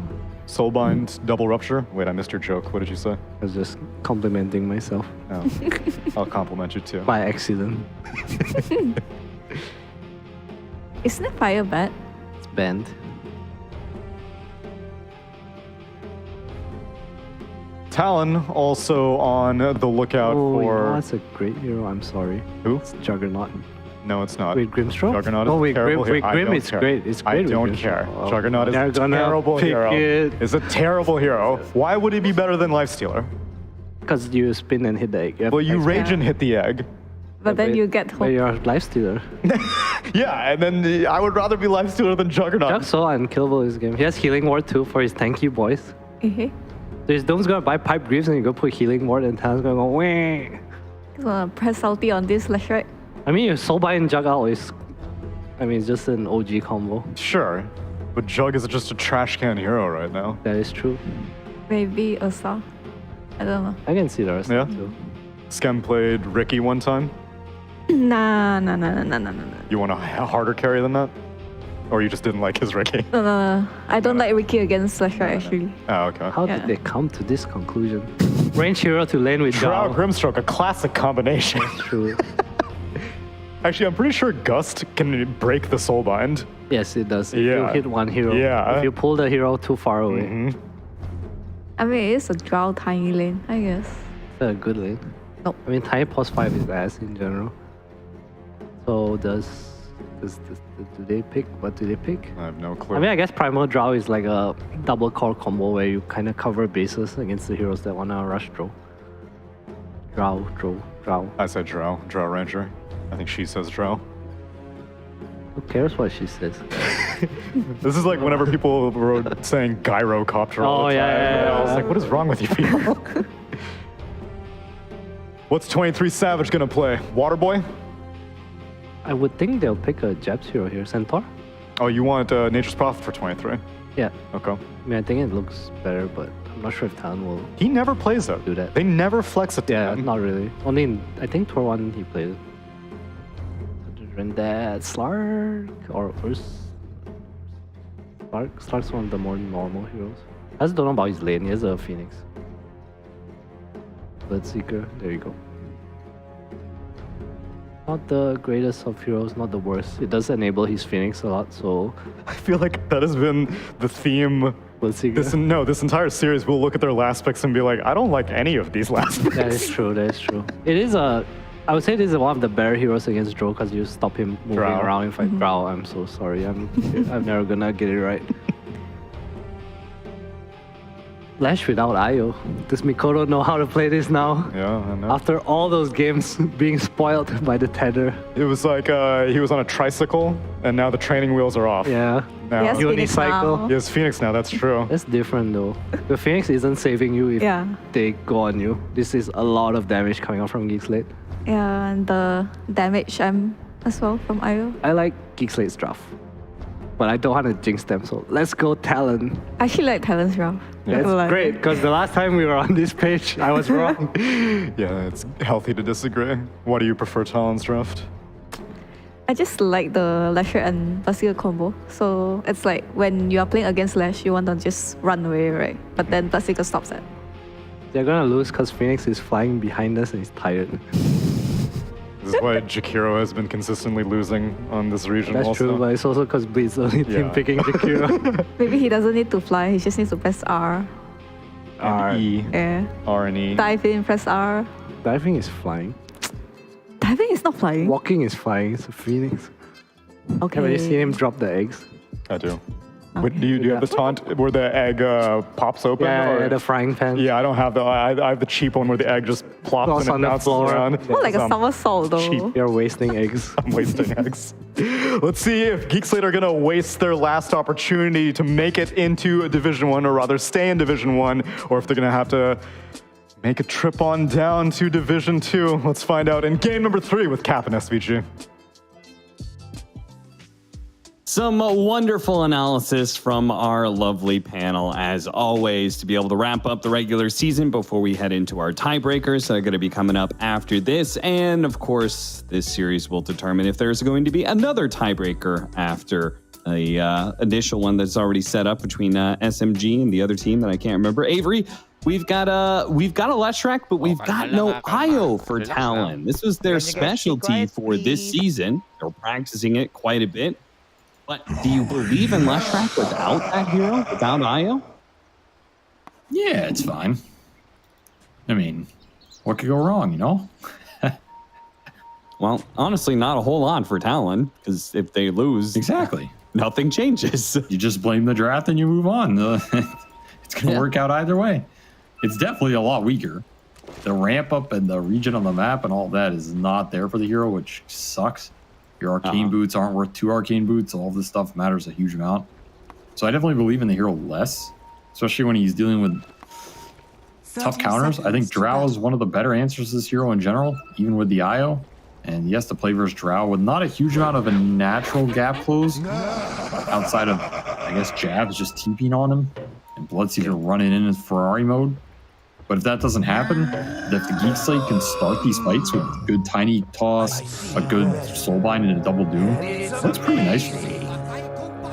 Soulbind Double Rupture. Wait, I missed your joke. What did you say? I was just complimenting myself Oh, I'll compliment you too. by accident. Isn't it fire bad? It's banned. Talon also on the lookout Oh, wait, no, for. that's a great hero. I'm sorry. Who? It's Juggernaut. No, it's not. Wait, Grimstroke? Juggernaut is Oh, a wait, terrible Grim, hero. I Grim don't it's care. great. It's great. I with don't Grimstroke. care. Oh, Juggernaut is they're a gonna terrible pick hero. it. It's a terrible hero. Why would he be better than Lifestealer? Because you spin and hit the egg. Well, you have rage Yeah. and hit the egg. But then Wait, you get But hope. you're a lifestealer. Yeah, and then I would rather be Lifestealer than Juggernaut. Jug's so unkillable this game. He has healing ward too for his tanky boys. Mhm. So his Doom's gonna buy pipe greaves and you go put healing ward and Talon's gonna go wah. He's gonna press ulti on this left right. I mean, your Soulbind and Jug out is, I mean, it's just an OG combo. Sure, but Jug is just a trash can hero right now. That is true. Maybe Ursa. I don't know. I can see the rest Yeah. too. Schem played Ricky one time. Nah. You want a harder carry than that? Or you just didn't like his Ricky? No. I don't like Ricky against slash right actually. Oh, okay. How Yeah. did they come to this conclusion? Range hero to lane with Drow Drow. Grimstroke, a classic combination. True. Actually, I'm pretty sure Gust can break the Soulbind. Yes, it does. If Yeah. you hit one hero. Yeah. If you pull the hero too far away. Mhm. I mean, it is a drow tiny lane, I guess. It's a good lane. Nope. I mean, Tiny plus 5 is ass in general. So do they pick? What do they pick? I have no clue. I mean, I guess Primal Drow is like a double core combo where you kind of cover bases against the heroes that want to rush Drow. Drow. I said Drow. Drow Ranger. I think she says Drow. Who cares what she says? This is like whenever people were saying gyrocopter all the time. I was like, what is wrong with you people? What's 23 Savage gonna play? Waterboy? I would think they'll pick a Japs hero here. Centaur? Oh, you want Nature's Prophet for 23? Yeah. Okay. I mean, I think it looks better, but I'm not sure if Talon will He never plays it. do that. They never flex it to Yeah, him. not really. Only in, I think, Tour 1 he played it. Other than that, Slark or Urs. Slark's one of the more normal heroes. I just don't know about his lane. He has a Phoenix. Bloodseeker, there you go. Not the greatest of heroes, not the worst. It does enable his Phoenix a lot, so I feel like that has been the theme. Bloodseeker. This entire series, we'll look at their last picks and be like, I don't like any of these last picks. That is true, that is true. It is a... I would say this is one of the better heroes against Drow because you stop him moving Drow. around if I Drow. I'm so sorry. I'm never gonna get it right. Lash without IO. Does Mikoto know how to play this now? Yeah, I know. After all those games being spoiled by the tether. It was like he was on a tricycle, and now the training wheels are off. Yeah. Now, Yes, Phoenix Unicycle. now. he has Phoenix now, that's true. That's different though. The Phoenix isn't saving you if Yeah. they go on you. This is a lot of damage coming out from Geek Slate. Yeah, and the damage as well from IO. I like Geek Slate's draft. But I don't want to jinx them, so let's go Talon. I actually like Talon's draft. That's great, because the last time we were on this page, I was wrong. Yeah, it's healthy to disagree. What do you prefer, Talon's draft? I just like the Lasher and Basilica combo. So it's like when you are playing against Lash, you want to just run away, right? But then Basilica stops it. They're gonna lose because Phoenix is flying behind us and he's tired. This is why Jakiro has been consistently losing on this region That's also. true, but it's also because Bleed's the only team Yeah. picking Jakiro. Maybe he doesn't need to fly, he just needs to press R. And E, Yeah. R and E. Dive in, press R. Diving is flying. Diving is not flying. Walking is flying. It's a Phoenix. Okay. Have you seen him drop the eggs? I do. Okay. Do you have the taunt where the egg pops open? Yeah, or- the frying pan. Yeah, I don't have the. I have the cheap one where the egg just plops Plops and on it the bounces floor. around. More like a I'm somersault though. cheap. You're wasting eggs. I'm wasting eggs. Let's see if Geek Slate are gonna waste their last opportunity to make it into a Division 1, or rather stay in Division 1, or if they're gonna have to make a trip on down to Division 2. Let's find out in game number 3 with Cap and SVG. Some wonderful analysis from our lovely panel, as always, to be able to wrap up the regular season before we head into our tiebreakers that are going to be coming up after this. And of course, this series will determine if there's going to be another tiebreaker after the initial one that's already set up between SMG and the other team that I can't remember. Avery, we've got a Leshrac, but we've got no IO for Talon. This was their specialty for this season. They're practicing it quite a bit. But do you believe in Leshrac without that hero, without IO? Yeah, it's fine. I mean, what could go wrong, you know? Well, honestly, not a whole lot for Talon, because if they lose, Exactly. nothing changes. You just blame the draft and you move on. It's going to work out either way. It's definitely a lot weaker. The ramp up and the region on the map and all that is not there for the hero, which sucks. Your arcane boots aren't worth 2 arcane boots. All this stuff matters a huge amount. So I definitely believe in the hero less, especially when he's dealing with tough 30 counters. I think seconds to Drow go. is one of the better answers to this hero in general, even with the IO. And he has to play versus Drow with not a huge amount of a natural gap close outside of, I guess, Jab's just TPing on him and Bloodseeker running in Ferrari mode. But if that doesn't happen, if the Geek Slate can start these fights with a good tiny toss, a good soulbind, and a double doom, that's pretty nice for me.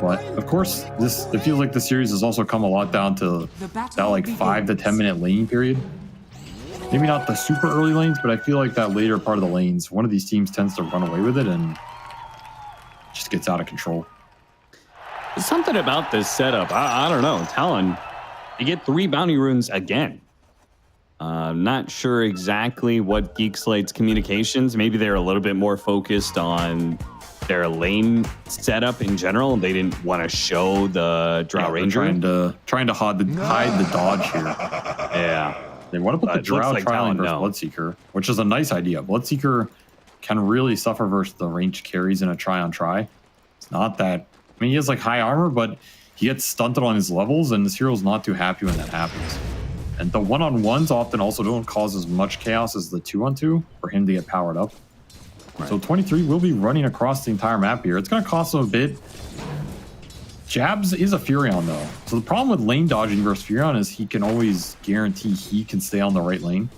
But of course, it feels like the series has also come a lot down to that like 5 to 10 minute lane period. Maybe not the super early lanes, but I feel like that later part of the lanes, one of these teams tends to run away with it and just gets out of control. There's something about this setup. I don't know. Talon, you get 3 bounty runes again. Not sure exactly what Geek Slate's communications. Maybe they're a little bit more focused on their lane setup in general. They didn't want to show the Drow Yeah, Ranger. trying to hide the dodge here. Yeah. They want to put the But it looks Drow like trialing Talon, versus no. Bloodseeker, which is a nice idea. Bloodseeker can really suffer versus the ranged carries in a try-on-try. It's not that. I mean, he has like high armor, but he gets stunted on his levels, and this hero's not too happy when that happens. And the one-on-ones often also don't cause as much chaos as the two-on-two for him to get powered up. Right. So 23 will be running across the entire map here. It's going to cost him a bit. Jabs is a Furion, though. So the problem with lane dodging versus Furion is he can always guarantee he can stay on the right lane.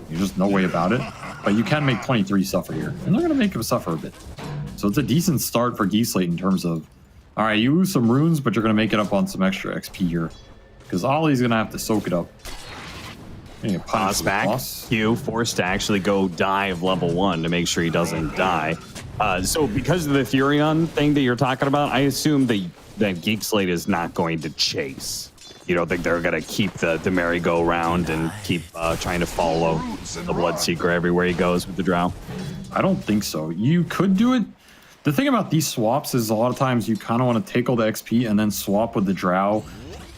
There's just no way about it. But you can make 23 suffer here. And they're going to make him suffer a bit. So it's a decent start for Geek Slate in terms of, all right, you lose some runes, but you're going to make it up on some extra XP here. Because Ollie's going to have to soak it up. Pause back. Q forced to actually go dive level 1 to make sure he doesn't die. So because of the Furion thing that you're talking about, I assume that Geek Slate is not going to chase. You don't think they're going to keep the merry-go-round and keep trying to follow the Bloodseeker everywhere he goes with the Drow? I don't think so. You could do it. The thing about these swaps is a lot of times you kind of want to take all the XP and then swap with the Drow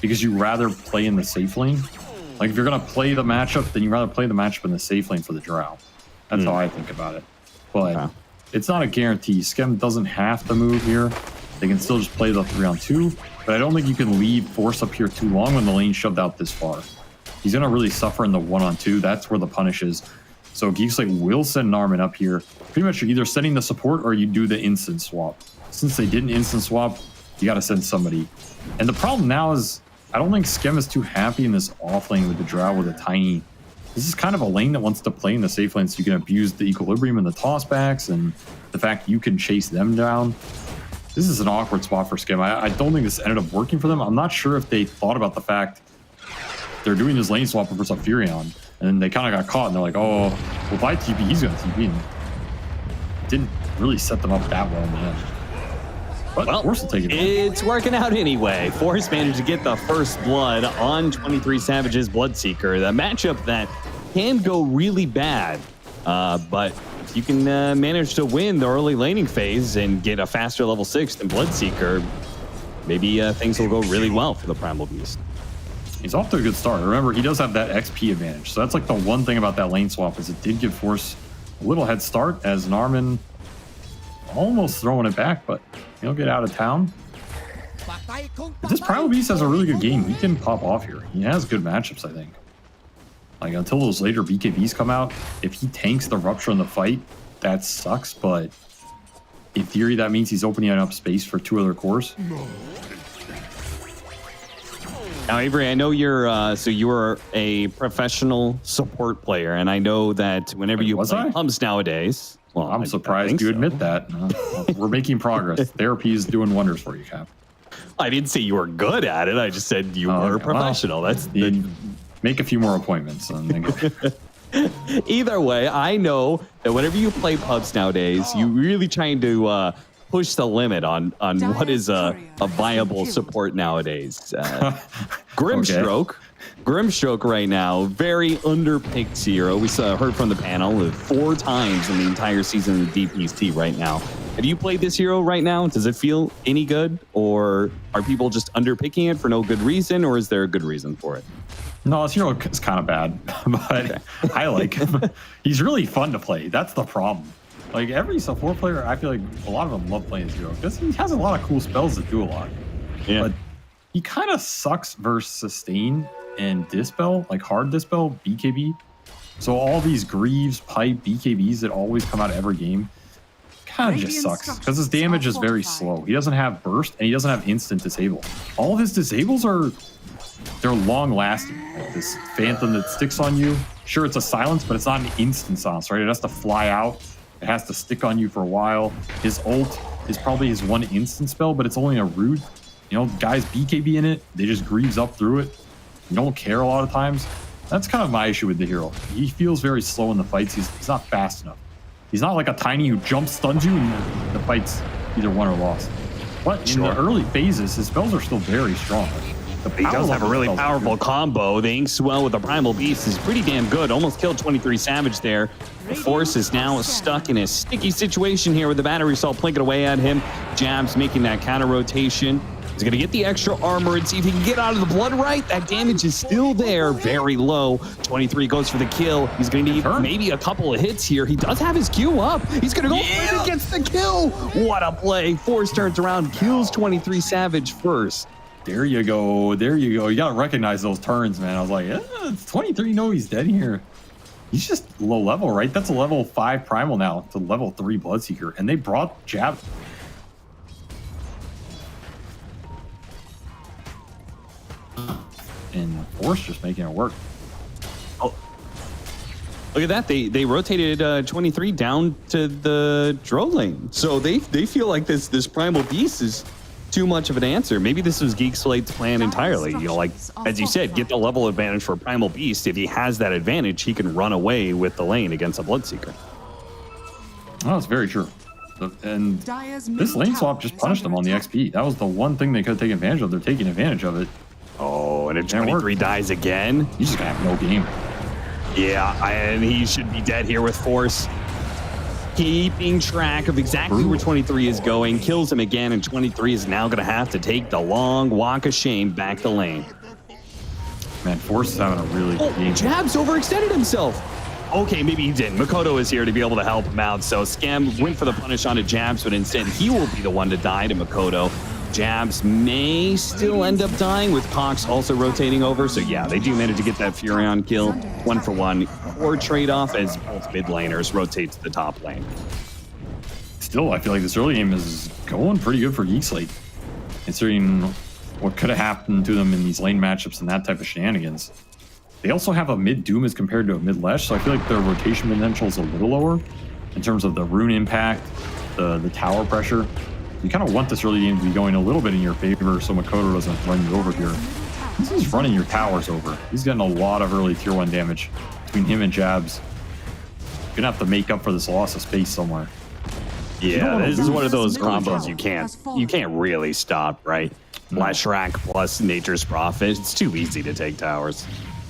because you rather play in the safe lane. Like if you're going to play the matchup, then you rather play the matchup in the safe lane for the Drow. That's how I think about it. But it's not a guarantee. Skem doesn't have to move here. They can still just play the 3-on-2. But I don't think you can leave Force up here too long when the lane's shoved out this far. He's going to really suffer in the 1-on-2. That's where the punish is. So Geek Slate will send Narman up here. Pretty much you're either sending the support or you do the instant swap. Since they didn't instant swap, you got to send somebody. And the problem now is I don't think Skem is too happy in this off lane with the Drow with a tiny. This is kind of a lane that wants to play in the safe lane so you can abuse the equilibrium and the tossbacks and the fact you can chase them down. This is an awkward spot for Skem. I don't think this ended up working for them. I'm not sure if they thought about the fact they're doing this lane swap versus Furion, and then they kind of got caught and they're like, oh, well, if I TP, he's going to TP. And it didn't really set them up that well in the end. But well, Force will take it. It's working out anyway. Force managed to get the first blood on 23 Savage's Bloodseeker. The matchup that can go really bad, but if you can manage to win the early laning phase and get a faster level 6 than Bloodseeker, maybe things will go really well for the Primal Beast. He's off to a good start. Remember, he does have that XP advantage. So that's like the one thing about that lane swap is it did give Force a little head start as Narman almost throwing it back, but he'll get out of town. If this Primal Beast has a really good game, he can pop off here. He has good matchups, I think. Like, until those later BKBs come out, if he tanks the Rupture in the fight, that sucks, but in theory, that means he's opening up space for 2 other cores. Now, Avery, I know you're you're a professional support player, and I know that whenever you play pubs nowadays... Well, I'm surprised you admit that. We're making progress. Therapy is doing wonders for you, Cap. I didn't say you were good at it. I just said you were a professional. Well, that's make a few more appointments. Either way, I know that whenever you play pubs nowadays, you really trying to push the limit on what is a viable support nowadays. Grimstroke. Grimstroke right now, very underpicked hero. We heard from the panel 4 times in the entire season of the DPC right now. Have you played this hero right now? Does it feel any good? Or are people just underpicking it for no good reason? Or is there a good reason for it? No, this hero is kind of bad, but I like him. He's really fun to play. That's the problem. Like every support player, I feel like a lot of them love playing this hero because he has a lot of cool spells that do a lot. Yeah. But he kind of sucks versus sustain and dispel, like hard dispel, BKB. So all these Greaves, Pipe, BKBs that always come out of every game kind of just sucks because his damage is very slow. He doesn't have burst and he doesn't have instant disable. All of his disables they're long lasting. Like this Phantom that sticks on you. Sure, it's a silence, but it's not an instant silence, right? It has to fly out. It has to stick on you for a while. His ult is probably his one instant spell, but it's only a root. You know, guys BKB in it. They just Greaves up through it. You don't care a lot of times. That's kind of my issue with the hero. He feels very slow in the fights. He's not fast enough. He's not like a Tiny who jump stuns you and the fight's either won or lost. But in the early phases, his spells are still very strong. He does have a really powerful combo. The Inkswell with the Primal Beast is pretty damn good. Almost killed 23 Savage there. The Force is now stuck in a sticky situation here with the Battery Assault plinking away at him. Jabs making that counter rotation. He's going to get the extra armor and see if he can get out of the blood right. That damage is still there, very low. 23 goes for the kill. He's going to need maybe a couple of hits here. He does have his Q up. He's going to go for it, gets the kill. What a play. Force turns around, kills 23 Savage first. There you go. There you go. You got to recognize those turns, man. I was like, it's 23. No, he's dead here. He's just low level, right? That's a level 5 primal now to level 3 Bloodseeker. And they brought Jab. And Force just making it work. Oh, look at that. They rotated 23 down to the Drow lane. So they feel like this Primal Beast is too much of an answer. Maybe this was Geek Slate's plan entirely. You know, like, as you said, get the level advantage for Primal Beast. If he has that advantage, he can run away with the lane against a Bloodseeker. Oh, that's very true. And this lane swap just punished them on the XP. That was the one thing they could take advantage of. They're taking advantage of it. Oh, and if 23 dies again, he's just gonna have no game. Yeah, and he should be dead here with Force. Keeping track of exactly where 23 is going, kills him again, and 23 is now going to have to take the long walk of shame back the lane. Man, Force is having a really good game. Jabs overextended himself. Okay, maybe he didn't. Makoto is here to be able to help him out, so Scam went for the punish onto Jabs, but instead he will be the one to die to Makoto. Jabs may still end up dying with Cox also rotating over. So yeah, they do manage to get that Furion kill 1-for-1 or trade-off as both mid laners rotate to the top lane. Still, I feel like this early game is going pretty good for Geek Slate, considering what could have happened to them in these lane matchups and that type of shenanigans. They also have a mid Doom as compared to a mid Lesh, so I feel like their rotation potential is a little lower in terms of the rune impact, the tower pressure. You kind of want this early game to be going a little bit in your favor so Makoto doesn't run you over here. He's running your towers over. He's getting a lot of early tier 1 damage between him and Jabs. You're gonna have to make up for this loss of space somewhere. Yeah, this is one of those combos you can't really stop, right? Leshrac plus Nature's Prophet. It's too easy to take towers.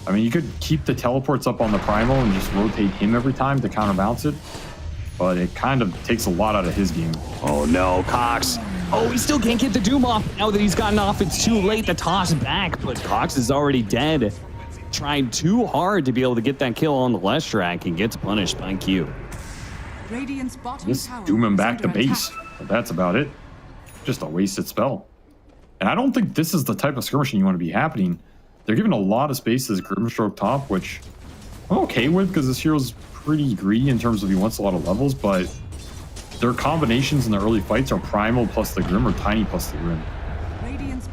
I mean, you could keep the teleports up on the Primal and just rotate him every time to counterbalance it. But it kind of takes a lot out of his game. Oh no, Cox. Oh, he still can't get the Doom off. Now that he's gotten off, it's too late to toss back, but Cox is already dead. Tried too hard to be able to get that kill on the Leshrac and gets punished by Q. Just doom him back to base. But that's about it. Just a wasted spell. And I don't think this is the type of skirmishing you want to be happening. They're giving a lot of space to this Grimstroke top, which I'm okay with because this hero's pretty greedy in terms of he wants a lot of levels, but their combinations in the early fights are Primal plus the Grim or Tiny plus the Grim.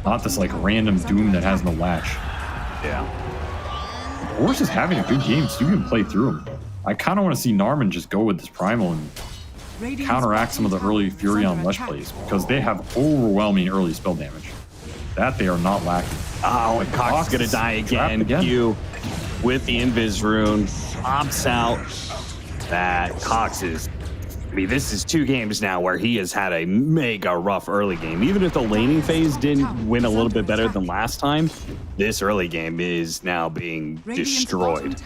Not this like random Doom that has no latch. Yeah. Force is having a good game, so you can play through him. I kind of want to see Narman just go with this Primal and counteract some of the early Furion Lesh plays because they have overwhelming early spell damage. That they are not lacking. Oh, and Cox is going to die again. Q with the Invis rune opts out. That Cox is, I mean, this is 2 games now where he has had a mega rough early game. Even if the laning phase didn't win a little bit better than last time, this early game is now being destroyed.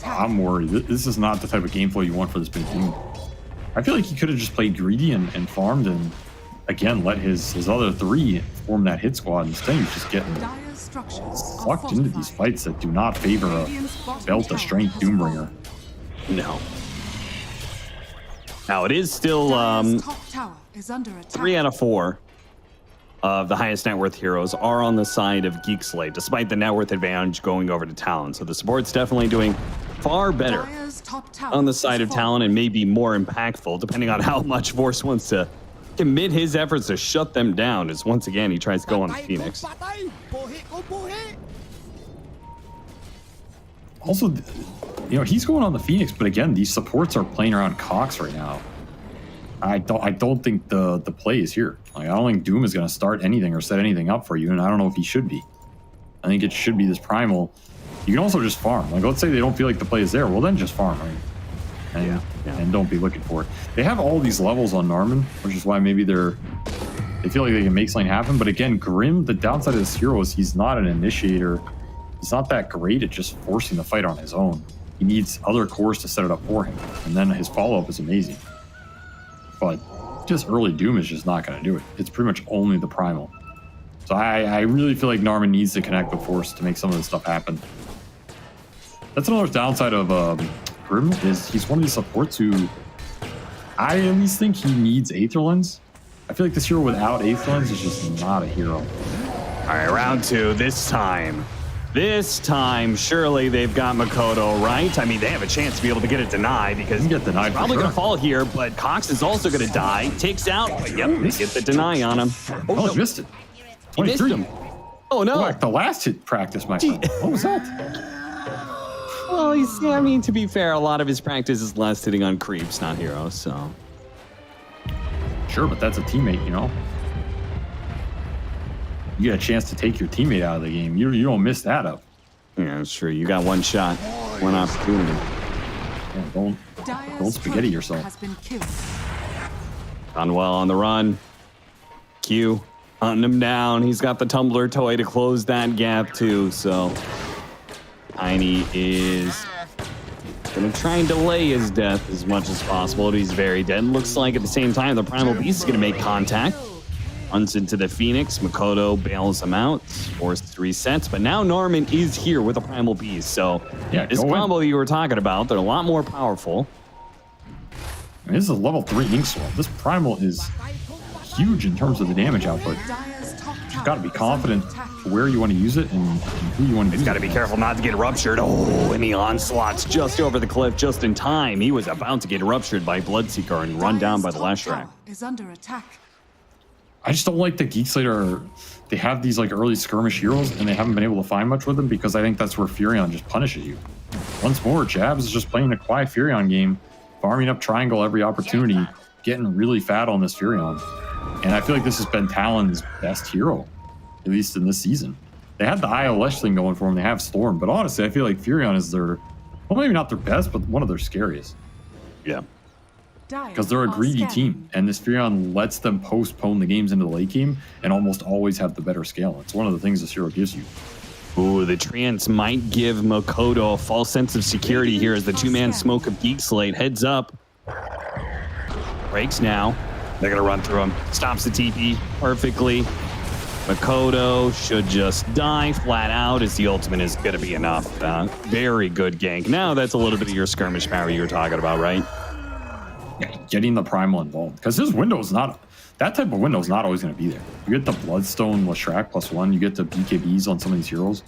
I'm worried. This is not the type of game flow you want for this big team. I feel like he could have just played greedy and farmed and, again, let his other 3 form that hit squad. Instead, he's just getting sucked into these fights that do not favor a belt of strength Doombringer. No. Now, it is still 3 out of 4 of the highest net worth heroes are on the side of Geek Slate, despite the net worth advantage going over to Talon. So the support's definitely doing far better on the side of Talon and maybe more impactful, depending on how much Force wants to commit his efforts to shut them down, as once again he tries to go on the Phoenix. Also, you know, he's going on the Phoenix, but again, these supports are playing around Cox right now. I don't think the play is here. Like, I don't think Doom is going to start anything or set anything up for you, and I don't know if he should be. I think it should be this Primal. You can also just farm. Like, let's say they don't feel like the play is there. Well, then just farm, right? And, and don't be looking for it. They have all these levels on Narman, which is why maybe they feel like they can make something happen. But again, Grim, the downside of this hero is he's not an initiator. He's not that great at just forcing the fight on his own. He needs other cores to set it up for him. And then his follow-up is amazing. But just early Doom is just not going to do it. It's pretty much only the Primal. So I really feel like Narman needs to connect with Force to make some of this stuff happen. That's another downside of Grim, is he's one of these supports who I at least think he needs Aetherlands. I feel like this hero without Aetherlands is just not a hero. All right, round 2. This time, surely they've got Makoto, right? I mean, they have a chance to be able to get it denied because He can get denied he's probably for going to sure. fall here, but Cox is also going to die. Takes out, yep, they get the deny on him. Oh, he missed it. He missed 23. him. Oh, no. Go back to last hit practice, my friend. What was that? Well, I mean, to be fair, a lot of his practice is last hitting on creeps, not heroes, so. Sure, but that's a teammate, you know? You get a chance to take your teammate out of the game. You don't miss that up. Yeah, that's true. You got one shot, one opportunity. Yeah, don't Dire's spaghetti turret yourself. has been killed. Done well on the run. Q hunting him down. He's got the tumbler toy to close that gap too, so Tiny is gonna try and delay his death as much as possible. He's very dead. Looks like at the same time the Primal Beast is gonna make contact. Runs into the Phoenix. Makoto bails him out. Forced 3 sets, but now Norman is here with a Primal Beast. So Yeah, this go in. combo you were talking about, they're a lot more powerful. I mean, this is a level 3 Ink Sword. This Primal is huge in terms of the damage output. Dire's top tower You've got to be is confident under attack. where you want to use it and who you want to use He's got to it be against. careful not to get ruptured. Oh, and the onslaught's just over the cliff just in time. He was about to get ruptured by Bloodseeker and run down by the Dire's Lash top Rack. tower is under attack. I just don't like that Geek Slate they have these like early skirmish heroes and they haven't been able to find much with them because I think that's where Furion just punishes you. Once more, Jabs is just playing a quiet Furion game, farming up triangle every opportunity, getting really fat on this Furion. And I feel like this has been Talon's best hero, at least in this season. They had the ILS thing going for them, they have Storm, but honestly, I feel like Furion is their, well, maybe not their best, but one of their scariest. Yeah. Because they're a greedy team, and this Furion lets them postpone the games into the late game and almost always have the better scale. It's one of the things this hero gives you. Ooh, the trance might give Makoto a false sense of security here as the 2-man smoke of Geek Slate heads up. Breaks now. They're going to run through him. Stops the TP perfectly. Makoto should just die flat out as the ultimate is going to be enough. Very good gank. Now that's a little bit of your skirmish power you were talking about, right? Yeah, getting the Primal involved. Because this window is not, that type of window is not always going to be there. You get the Bloodstone Lashrak +1, you get the BKBs on some of these heroes.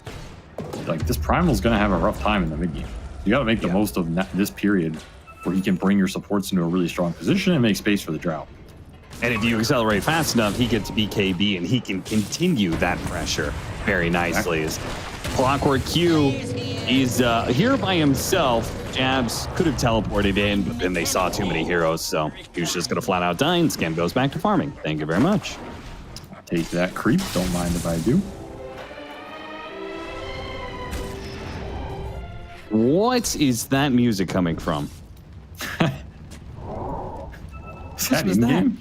Like, this Primal is going to have a rough time in the mid game. You got to make the most of this period where he can bring your supports into a really strong position and make space for the Drought. And if you accelerate fast enough, he gets BKB and he can continue that pressure very nicely. As Clockwork Q is here by himself. Jabs could have teleported in, but then they saw too many heroes, so he was just going to flat out die, and Scam goes back to farming. Thank you very much. Take that creep. Don't mind if I do. What is that music coming from? Is that was in that? game?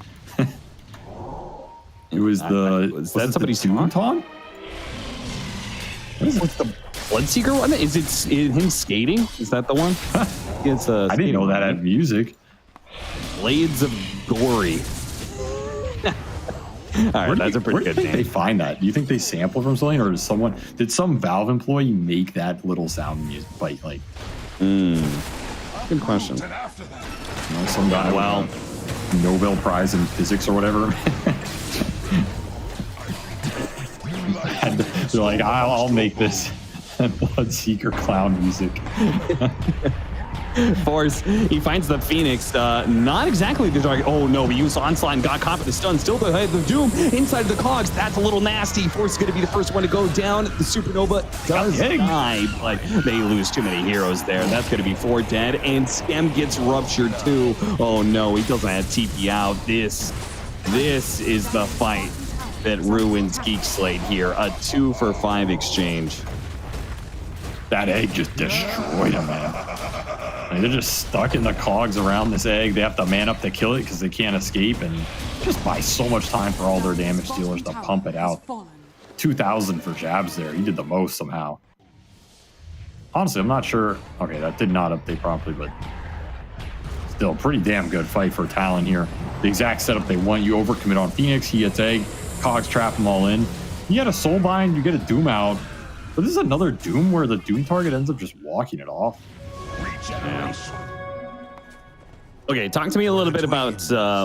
It was the. Was that it somebody's the song? Taunt? What is it? What's the Bloodseeker one? Is it him skating? Is that the one? It's I didn't know that had music. Blades of Gory. All right, that's a pretty Where good do you think they name. find that? Do you think they sample from something, or did some Valve employee make that little sound music bite? Like, Good question. you know, some guy Well, with a Nobel Prize in physics or whatever. And they're like, I'll make this Bloodseeker clown music. Force, he finds the Phoenix, not exactly the target. Oh no, he used Onslaught and got caught with the stun. Still the head of the Doom inside of the cogs. That's a little nasty. Force is going to be the first one to go down. The Supernova does die, but they lose too many heroes there. That's going to be 4 dead, and Scam gets ruptured too. Oh no, he doesn't have TP out. This is the fight that ruins Geek Slate here. A 2-for-5 exchange. That egg just destroyed him, man. I mean, they're just stuck in the cogs around this egg. They have to man up to kill it because they can't escape, and just buy so much time for all their damage dealers to pump it out. 2,000 for Jabs there. He did the most somehow. Honestly, I'm not sure. Okay, that did not update properly, but still a pretty damn good fight for Talon here. The exact setup they want. You overcommit on Phoenix. He gets egg. Cogs trap them all in. You get a Soulbind, you get a Doom out. But this is another Doom where the Doom target ends up just walking it off. Yeah. Okay, talk to me a little bit about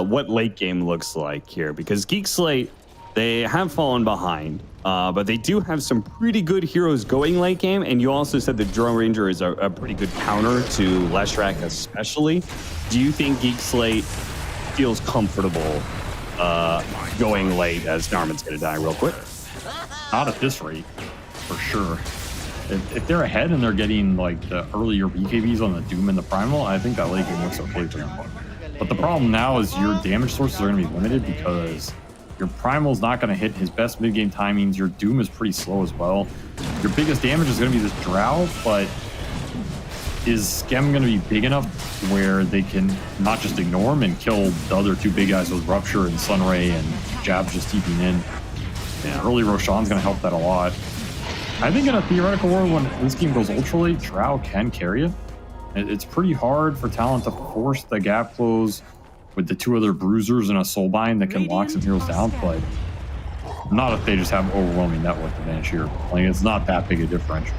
what late game looks like here, because Geek Slate, they have fallen behind, but they do have some pretty good heroes going late game, and you also said that Drone Ranger is a pretty good counter to Leshrac especially. Do you think Geek Slate feels comfortable going late as Narman's going to die real quick? Not at this rate, for sure. If they're ahead and they're getting like the earlier BKBs on the Doom and the Primal, I think that late game looks okay for them. But the problem now is your damage sources are going to be limited because your Primal's not going to hit his best mid-game timings. Your Doom is pretty slow as well. Your biggest damage is going to be this Drow, but is Skem going to be big enough where they can not just ignore him and kill the other two big guys with Rupture and Sunray and Jab just TPing in? Yeah, early Roshan's going to help that a lot. I think in a theoretical world, when this game goes ultra late, Drow can carry it. It's pretty hard for Talon to force the gap close with the two other bruisers and a Soulbind that can lock some heroes down, but not if they just have overwhelming network advantage here. Like, it's not that big a differential.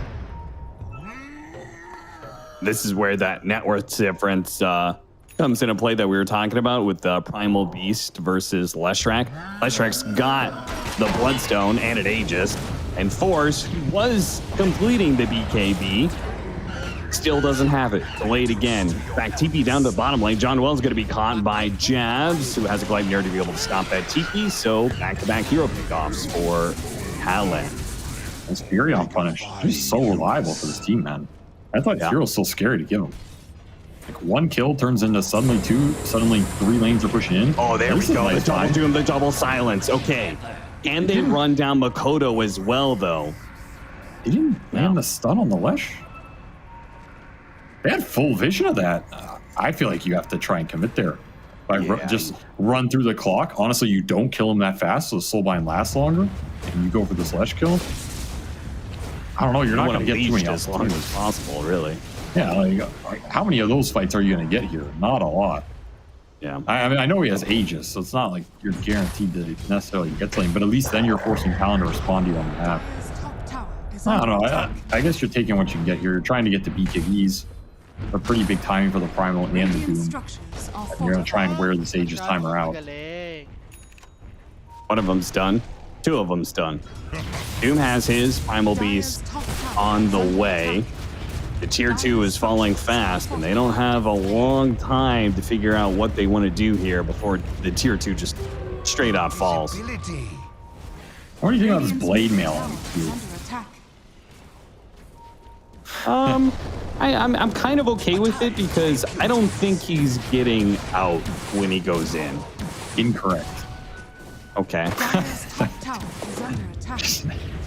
This is where that net worth difference comes into play that we were talking about with the Primal Beast versus Leshrac. Leshrac's got the Bloodstone and an Aegis, and Force, who was completing the BKB, still doesn't have it. Delayed again. Back TP down to the bottom lane. John Wells going to be caught by Jabs, who has a Gleipnir to be able to stop that TP, so back-to-back hero pickoffs for Talon. That's Furion punished. He's so reliable for this team, man. I thought Hero's so scary to give him. Like, one kill turns into suddenly two, suddenly three lanes are pushing in. Oh, there we go. The double doom, the double silence. Okay. And they run down Makoto as well, though. They didn't land the stun on the Lesh. They had full vision of that. I feel like you have to try and commit there. Just run through the clock. Honestly, you don't kill him that fast, so the Soulbind lasts longer, and you go for this Lesh kill. I don't know. You're not going to get too many as long as possible, really. Yeah, like how many of those fights are you going to get here? Not a lot. Yeah. I mean, I know he has Aegis, so it's not like you're guaranteed to necessarily get something, but at least then you're forcing Talon to respond to you on the map. I don't know. I guess you're taking what you can get here. You're trying to get the BKBs. A pretty big timing for the Primal and the Doom. And you're going to try and wear this Aegis timer out. One of them's done. Two of them's done. Doom has his Primal Beast on the way. The tier 2 is falling fast, and they don't have a long time to figure out what they want to do here before the tier 2 just straight out falls. What do you think about this blade mail on you? I'm kind of okay with it because I don't think he's getting out when he goes in. Incorrect. Okay.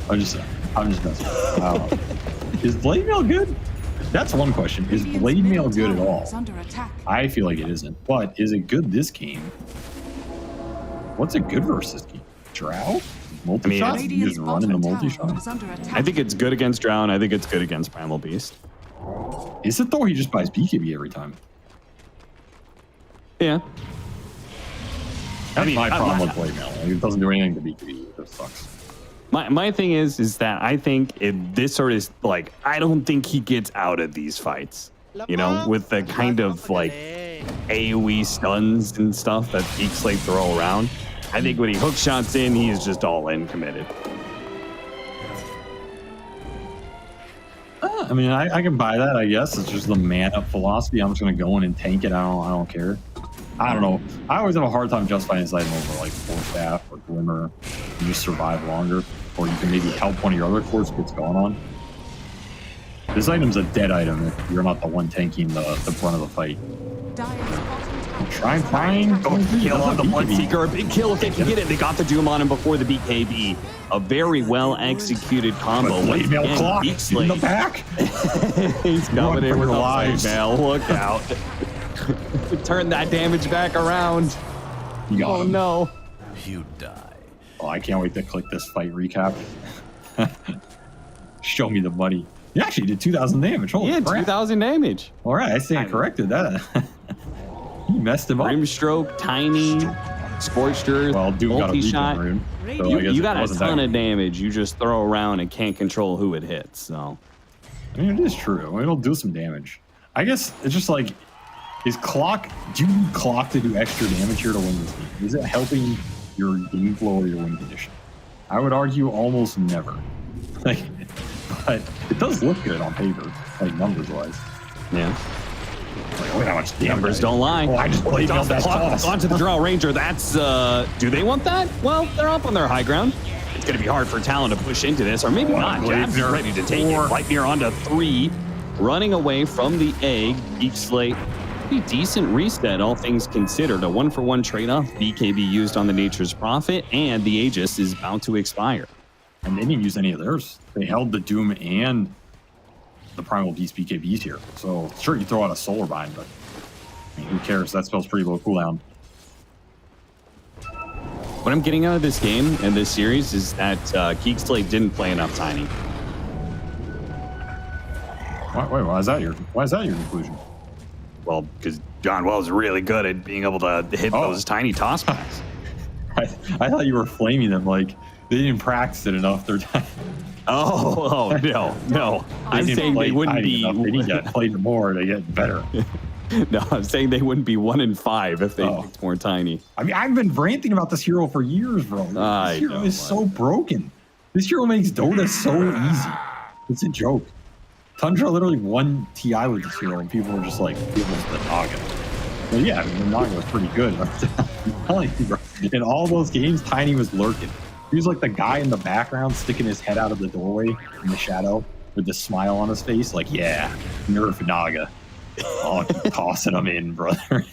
I'm just messing. Is blade mail good? That's one question. Is blade mail good at all? I feel like it isn't. But is it good this game? What's it good versus game? Drow? Multi-shot? You just run into multi-shot? I think it's good against Drow, and I think it's good against Primal Beast. Is it though? He just buys BKB every time. Yeah. That's my problem with blade mail. Like, it doesn't do anything to BKB. It just sucks. My thing is that I think this sort of like, I don't think he gets out of these fights, you know, with the kind of like AoE stuns and stuff that Geek Slate throw around. I think when he hook shots in, he's just all in committed. I mean, I can buy that, I guess. It's just the man-up philosophy. I'm just going to go in and tank it. I don't care. I don't know. I always have a hard time justifying this item over like Force Staff or Glimmer. You just survive longer. Or you can maybe help one of your other cores gets going on. This item's a dead item if you're not the one tanking the brunt of the fight. Try and find kill on the Bloodseeker. A big kill if they can get it. They got the Doom on him before the BKB. A very well executed combo. Blade mail clock in the back. He's coming in with a blade mail. Look out. Turn that damage back around. Oh no. You die. Oh, I can't wait to click this fight recap. Show me the money. You actually did 2,000 damage. Holy crap. 2,000 damage. All right, I stand corrected. That you messed him up. Grimstroke, Tiny, Scorched Earth, Well, Doom got a multi-shot. rune. So I You, guess you it got a wasn't ton that of damage. You just throw around and can't control who it hits. So I mean, it is true. It'll do some damage. I guess it's just like, is clock? Do you need clock to do extra damage here to win this game? Is it helping your game flow or your win condition? I would argue almost never. Like, but it does look good on paper, like numbers wise. yeah, Like, look how much damage numbers I don't did. lie. Oh, I just played Toss on that toss. onto the Drow Ranger. That's do they want that? Well, they're up on their high ground. It's going to be hard for Talon to push into this, or maybe not. Jab's Leipnir. ready to take it. Leipnir onto 3, running away from the egg. Geek Slate, pretty decent reset, all things considered. A 1-for-1 trade-off. BKB used on the Nature's Prophet, and the Aegis is about to expire. And they didn't use any of theirs. They held the Doom and the Primal Beast BKBs here. So sure, you throw out a Solar Bind, but I mean, who cares? That spell's pretty low cooldown. What I'm getting out of this game and this series is that Geek Slate didn't play enough Tiny. Wait, why is that your conclusion? Well, because John Wells is really good at being able to hit those tiny toss backs. I thought you were flaming them like they didn't practice it enough. They're Oh no. I'm saying they wouldn't be. They need to play more to get better. No, I'm saying they wouldn't be 1 in 5 if they picked more Tiny. I mean, I've been ranting about this hero for years, bro. This hero is so broken. This hero makes Dota so easy. It's a joke. Tundra literally won TI with this hero, and people were just like, it was the Naga. Well, yeah, I mean, the Naga was pretty good. I'm telling you, bro. In all those games, Tiny was lurking. He was like the guy in the background sticking his head out of the doorway in the shadow with the smile on his face, like, yeah, nerf Naga. Oh, tossing him in, brother.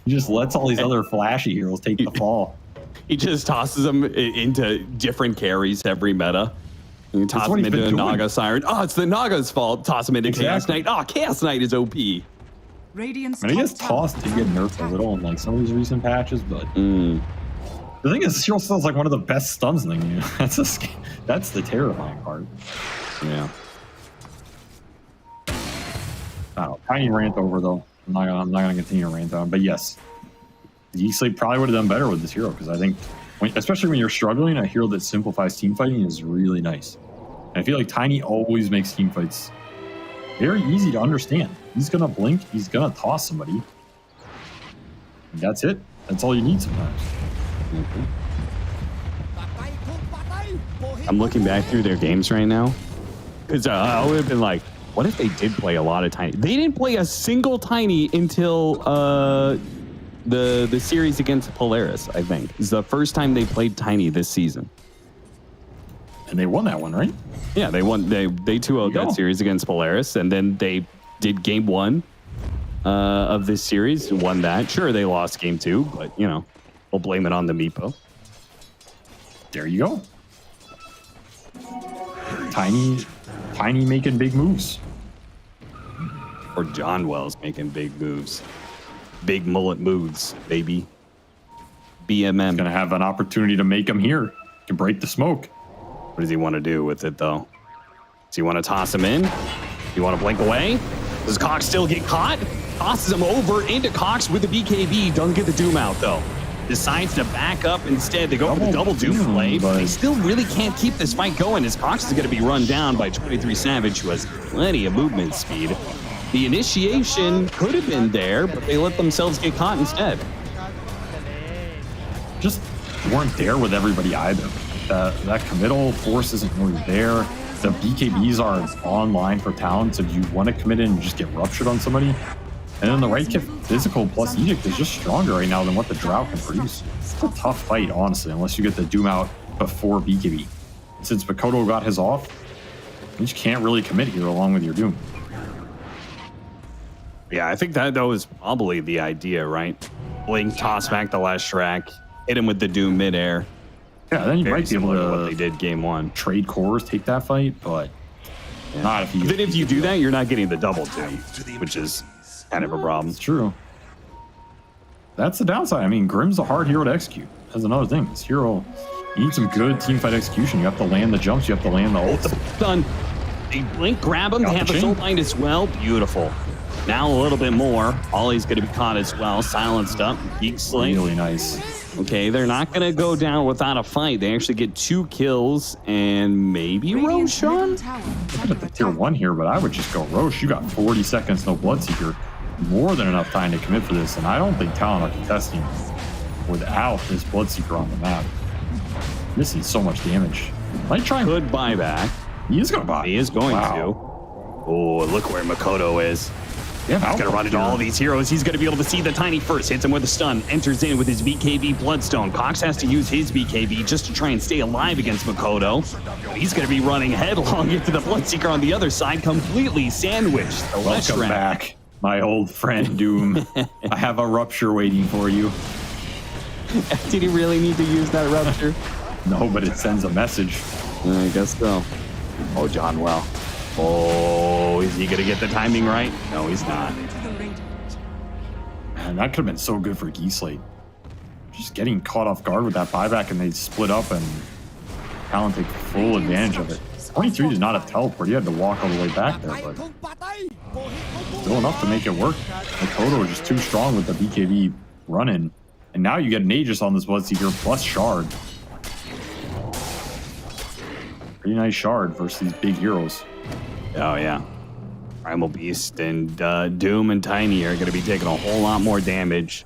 He just lets all these other flashy heroes take the fall. He just tosses them into different carries every meta. You toss him into a Naga Siren. Oh, it's the Naga's fault. Toss him into Chaos Knight. Oh, Chaos Knight is OP. Radiant's I mean, I guess Toss did get nerfed a little in like some of these recent patches, but the thing is, this hero still is like one of the best stuns in the game. That's the terrifying part. Yeah. Oh, tiny rant over though. I'm not gonna continue to rant on. But yes, Geek Slate probably would have done better with this hero because I think, especially when you're struggling, a hero that simplifies team fighting is really nice. And I feel like Tiny always makes team fights very easy to understand. He's gonna blink, he's gonna toss somebody, and that's it. That's all you need sometimes. I'm looking back through their games right now because I would have been like, what if they did play a lot of Tiny? They didn't play a single Tiny until the series against Polaris, I think. It's the first time they played Tiny this season. And they won that one, right? Yeah, they won. They 2-0'd that series against Polaris, and then they did game 1 of this series, won that. Sure, they lost game 2, but you know, we'll blame it on the Meepo. There you go. Tiny making big moves. Or John Wells making big moves. Big mullet moves, baby. BMM. Gonna have an opportunity to make him here. Can break the smoke. What does he want to do with it, though? Does he want to toss him in? Do you want to blink away? Does Cox still get caught? Tosses him over into Cox with the BKB. Doesn't get the Doom out, though. Decides to back up instead. They go for the double Doom play, but they still really can't keep this fight going as Cox is going to be run down by 23 Savage, who has plenty of movement speed. The initiation could have been there, but they let themselves get caught instead. Just weren't there with everybody either. That committal force isn't really there. The BKBs are online for Talon, so do you want to commit in and just get ruptured on somebody? And then the right kick physical plus Edict is just stronger right now than what the Drow can produce. It's a tough fight, honestly, unless you get the Doom out before BKB. Since Makoto got his off, you just can't really commit here along with your Doom. Yeah, I think that was probably the idea, right? Blink, toss back the last track, hit him with the Doom midair. Yeah, then you might be able to what they did game 1. Trade cores, take that fight, but not if you. Then if you do that, you're not getting the double Doom, which is kind of a problem. It's true. That's the downside. I mean, Grim's a hard hero to execute. That's another thing. This hero, you need some good teamfight execution. You have to land the jumps. You have to land the ults. Done. They blink, grab him. They have the soul bind as well. Beautiful. Now a little bit more. Ollie's going to be caught as well. Silenced up. Geek Slate. Really nice. Okay, they're not going to go down without a fight. They actually get 2 kills and maybe Radiant's middle Roshan? tower is Look under at the tier attack. 1 here, but I would just go Roche. You got 40 seconds, no Bloodseeker. More than enough time to commit for this, and I don't think Talon are contesting without this Bloodseeker on the map. Missing so much damage. Might try and... Good buyback. He is going to buy. He is going Wow. to. Oh, look where Makoto is. Yeah, He's going to run into all these heroes. He's going to be able to see the Tiny first. Hits him with a stun. Enters in with his BKB Bloodstone. Cox has to use his BKB just to try and stay alive against Makoto. He's going to be running headlong into the Bloodseeker on the other side, completely sandwiched. The Lesh Welcome Rat. back, my old friend Doom. I have a rupture waiting for you. Did he really need to use that rupture? No, but it sends a message. I guess so. Oh, John Well. Oh, is he going to get the timing right? No, he's not. To the Radiant. Man, that could have been so good for Geek Slate. Just getting caught off guard with that buyback, and they split up, and Talon take full advantage of it. 23 did not have teleport. He had to walk all the way back there, but still enough to make it work. Makoto was just too strong with the BKB run-in. And now you get an Aegis on this Bloodseeker plus Shard. Pretty nice Shard versus these big heroes. Oh, yeah. Primal Beast and Doom and Tiny are going to be taking a whole lot more damage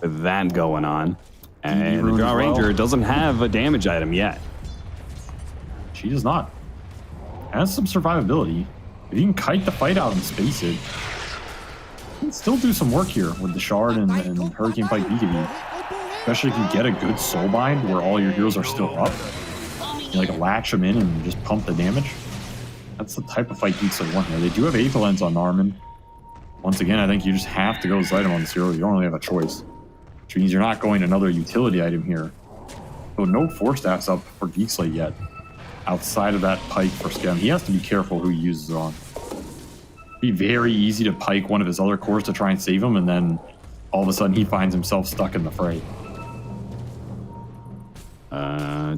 with that going on. And the Rune Draw as well. Ranger doesn't have a damage item yet. She does not. Has some survivability. If you can kite the fight out and space it, you can still do some work here with the Shard and Hurricane Pike BKB. Especially if you get a good Soulbind where all your heroes are still up. You like latch them in and just pump the damage. That's the type of fight Geeks would want here. They do have Aether Lens on Narman. Once again, I think you just have to go this item on this hero. You don't really have a choice. Which means you're not going another utility item here. So no Force Staffs up for Geek Slate yet. Outside of that Pike for Skem. He has to be careful who he uses it on. It'd be very easy to Pike one of his other cores to try and save him, and then all of a sudden he finds himself stuck in the fray.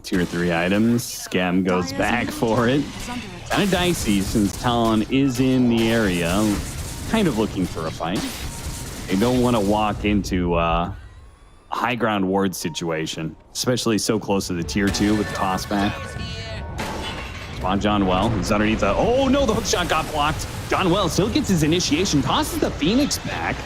Tier 3 items. Scam goes back for it. Kind of dicey since Talon is in the area, kind of looking for a fight. They don't want to walk into a high ground ward situation, especially so close to the tier 2 with the toss back. On John Well, he's underneath the... Oh no, the hook shot got blocked. John Well still gets his initiation, tosses the Phoenix back.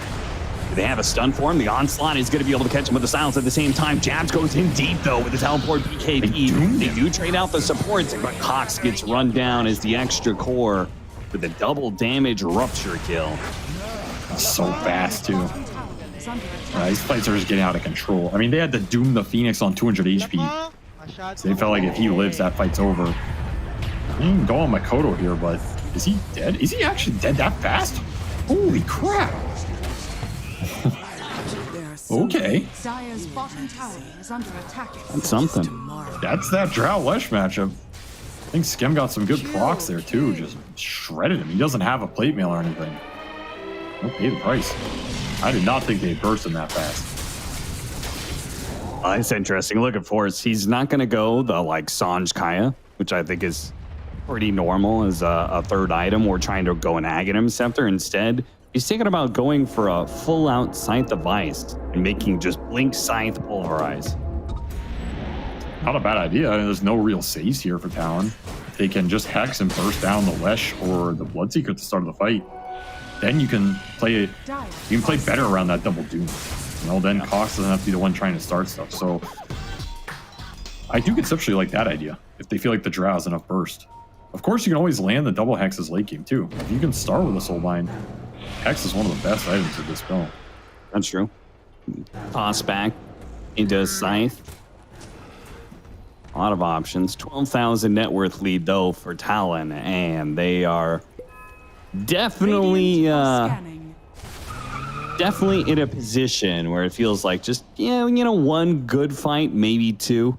They have a stun for him. The Onslaught is going to be able to catch him with the silence at the same time. Jabs goes in deep, though, with the teleport BKB. They do trade out the supports, but Cox gets run down as the extra core with a double damage rupture kill. So fast, too. These fights are just getting out of control. I mean, they had to doom the Phoenix on 200 HP. So they felt like if he lives, that fight's over. You can go on Makoto here, but is he dead? Is he actually dead that fast? Holy crap. Okay. Dire's bottom tower is under attack. That's something. That's that Drow Lesh matchup. I think Skem got some good procs there, too. Just shredded him. He doesn't have a plate mail or anything. He'll pay the price. I did not think they'd burst him that fast. It's interesting. Look at Force. He's not going to go the Sanj Kaya, which I think is pretty normal as a third item. We're trying to go an Aghanim Scepter instead. He's thinking about going for a full-out Scythe of Ice and making just Blink Scythe Pulverize. Not a bad idea. There's no real saves here for Talon. They can just Hex and burst down the Lesh or the Bloodseeker at the start of the fight. Then you can play it. You can play better around that double Doom. You know, then Cox doesn't have to be the one trying to start stuff. So I do conceptually like that idea if they feel like the Drow has enough burst. Of course, you can always land the double Hexes late game too. If you can start with a Soulbind, Hex is one of the best items of this build. That's true. Toss back into Scythe. A lot of options. 12,000 net worth lead, though, for Talon, and they are definitely definitely in a position where it feels like just, one good fight, maybe two,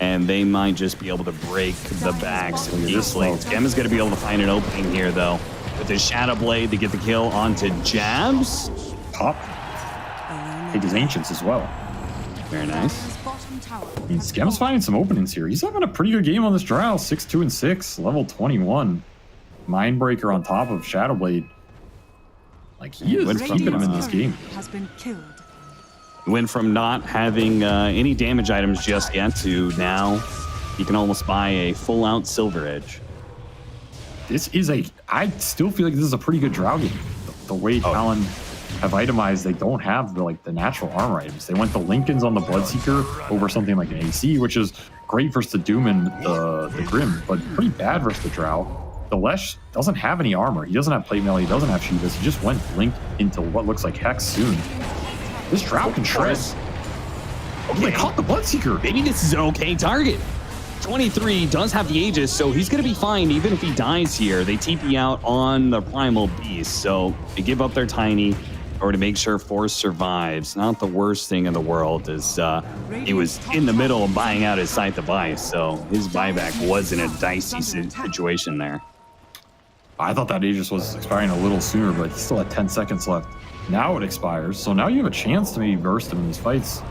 and they might just be able to break the backs of Geek Slate. Gem is going to be able to find an opening here, though. With his Shadow Blade to get the kill onto Jabs. Pop. Take his Ancients as well. Very nice. I mean, Skem's finding some openings here. He's having a pretty good game on this Drow. 6-2-6, level 21. Mindbreaker on top of Shadow Blade. Like, he is Went from, keeping him in this game. Has been killed. went from not having any damage items just yet to now you can almost buy a full-out Silver Edge. This is I still feel like this is a pretty good Drow game. The way Talon have itemized, they don't have the natural armor items. They went the Lincolns on the Bloodseeker over something like an AC, which is great versus the Doom and the Grim, but pretty bad versus the Drow. The Lesh doesn't have any armor. He doesn't have plate mail. He doesn't have Shivas. He just went Link into what looks like Hex soon. This Drow can shred. Oh, they caught the Bloodseeker. Maybe this is an okay target. 23 does have the Aegis, so he's going to be fine even if he dies here. They TP out on the Primal Beast, so they give up their Tiny or to make sure Force survives. Not the worst thing in the world, as he was in the middle of buying out his Scythe device, so his buyback was in a dicey situation there. I thought that Aegis was expiring a little sooner, but he still had 10 seconds left. Now it expires, so now you have a chance to maybe burst him in these fights.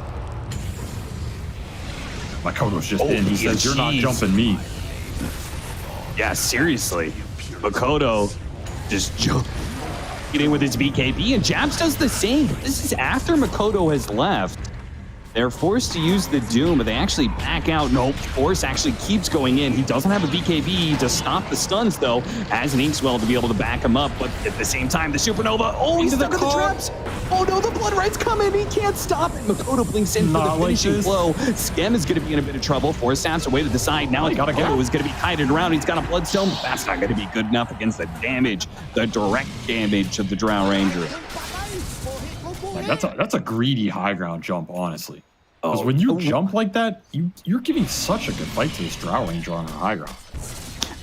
Makoto's just in. He says, "You're not jumping me." Yeah, seriously. Makoto just getting with his BKB, and Jabs does the same. This is after Makoto has left. They're forced to use the Doom, but they actually back out. Nope, Force actually keeps going in. He doesn't have a BKB to stop the stuns, though, as an Inkswell to be able to back him up. But at the same time, the Supernova, he's stuck in the traps. Oh no, the Blood Right's coming. He can't stop it. Makoto blinks in for the finishing blow. Skem is going to be in a bit of trouble. Force snaps away to the side. Now Makoto is going to be kited around. He's got a Bloodstone. That's not going to be good enough against the damage, the direct damage of the Drow Ranger. Like, that's a greedy high ground jump, honestly. Because when you jump like that, you're giving such a good fight to this Drow Ranger on a high ground.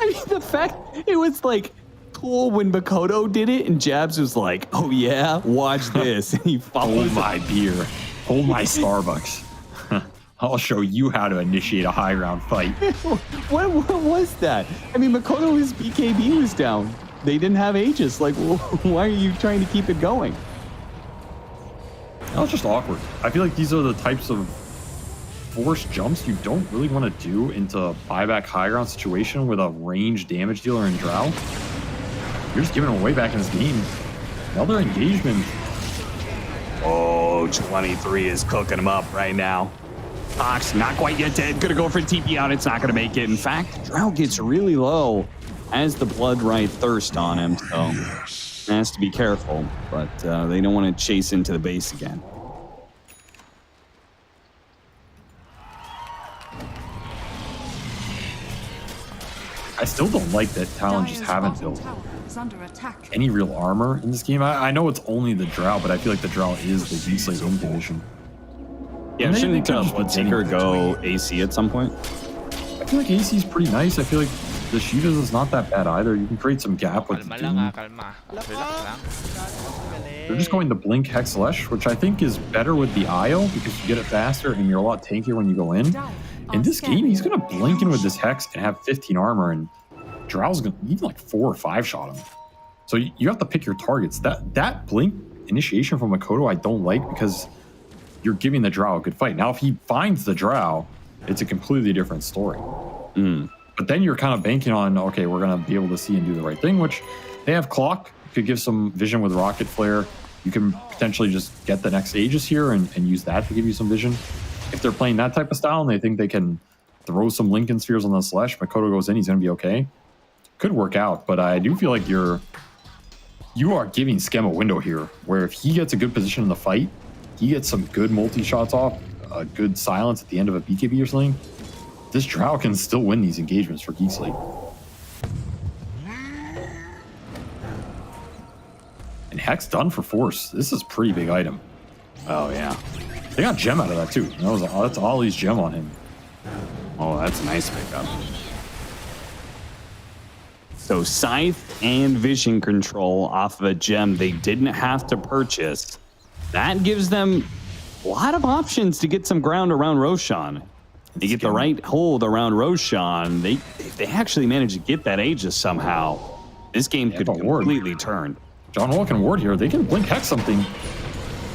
I mean, the fact it was like cool when Makoto did it, and Jabs was like, "Oh yeah, watch this." And he followed Hold my beer, hold my Starbucks. I'll show you how to initiate a high ground fight. What was that? I mean, Makoto, his BKB was down. They didn't have Aegis. Like, why are you trying to keep it going? That was just awkward. I feel like these are the types of forced jumps you don't really want to do into a buyback high ground situation with a ranged damage dealer in Drow. You're just giving him away back in this game. Another engagement. Oh, 23 is cooking him up right now. Fox, not quite yet dead. Gonna go for a TP out. It's not gonna make it. In fact, Drow gets really low as the Blood Right thirst on him, so has to be careful, but they don't want to chase into the base again. I still don't like that Talon just haven't built Is under attack. any real armor in this game. I know it's only the Drow, but I feel like the Drow is the Geek Slate home condition. Yeah, And shouldn't could've just been Bloodseeker go AC at some point? I feel like AC is pretty nice. I feel like the Shivas is not that bad either. You can create some gap with the Kalma lang Doom. kalma. Relax lang. They're just going to Blink Hex Lesh, which I think is better with the IO because you get it faster and you're a lot tankier when you go in. In this game, he's going to blink in with this Hex and have 15 armor, and Drow's going to even like 4 or 5 shot him. So you have to pick your targets. That Blink initiation from Makoto I don't like because you're giving the Drow a good fight. Now, if he finds the Drow, it's a completely different story. But then you're kind of banking on, okay, we're going to be able to see and do the right thing, which they have Clock. You could give some vision with Rocket Flare. You can potentially just get the next Aegis here and use that to give you some vision. If they're playing that type of style and they think they can throw some Lincoln Spheres on the Slash, Makoto goes in, he's going to be okay. Could work out, but I do feel like you are giving Skem a window here, where if he gets a good position in the fight, he gets some good multi-shots off, a good silence at the end of a BKB or something, this Drow can still win these engagements for Geek Slate. And Hex done for Force. This is a pretty big item. Oh, yeah. They got Gem out of that, too. That's Ollie's Gem on him. Oh, that's a nice pickup. So Scythe and Vision Control off of a gem they didn't have to purchase. That gives them a lot of options to get some ground around Roshan. They get the right hold around Roshan. If they actually manage to get that Aegis somehow, this game could completely turn. John Walk and Ward here, they can blink Hex something.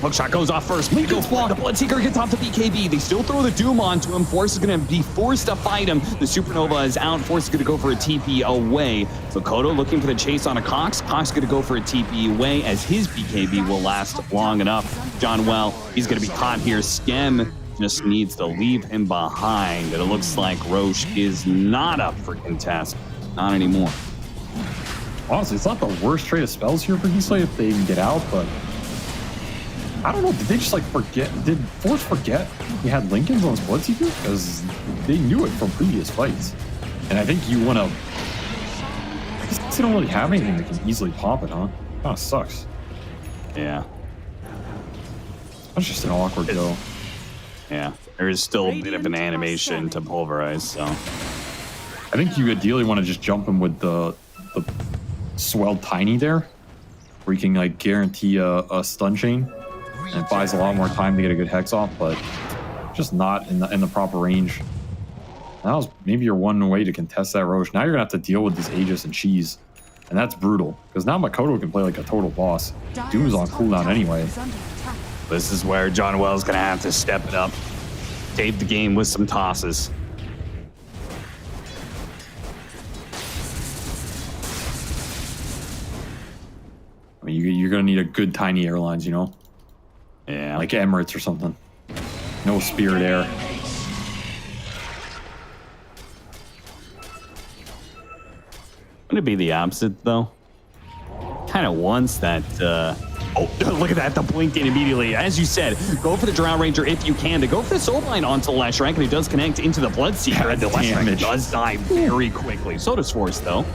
Hookshot goes off first. Miko's blocked. The Bloodseeker gets off the BKB. They still throw the Doom onto him. Force is going to be forced to fight him. The Supernova is out. Force is going to go for a TP away. So Kodo looking for the chase on a Cox. Cox going to go for a TP away as his BKB will last long enough. John Well, he's going to be caught here. Skem just needs to leave him behind. And it looks like Roche is not up for contest. Not anymore. Honestly, it's not the worst trade of spells here for Geek Slate if they can get out, but I don't know. Did they just like forget? Did Force forget he had Lincolns on his Bloodseeker? Because they knew it from previous fights. And I think you want to. I guess they don't really have anything that can easily pop it, huh? Kind of sucks. Yeah. That's just an awkward go. Yeah. There is still a bit of an animation to pulverize, so. I think you ideally want to just jump him with the swelled Tiny there, where you can like guarantee a stun chain. And it buys a lot more time to get a good hex off, but just not in the proper range. That was maybe your one way to contest that Roche. Now you're gonna have to deal with this Aegis and Cheese, and that's brutal because now Makoto can play like a total boss. Doom is on cooldown anyway. This is where John Wells gonna have to step it up, save the game with some tosses. I mean, you're gonna need a good Tiny Airlines, you know. Yeah. Like Emirates or something. No Spirit Air. Wouldn't it be the opposite, though? Kind of wants that, oh, look at that, the blinking immediately. As you said, go for the Drow Ranger if you can. To go for the Soul Line onto Leshrac, and it does connect into the Bloodseeker, and the Leshrac does die very quickly. So does Force, though.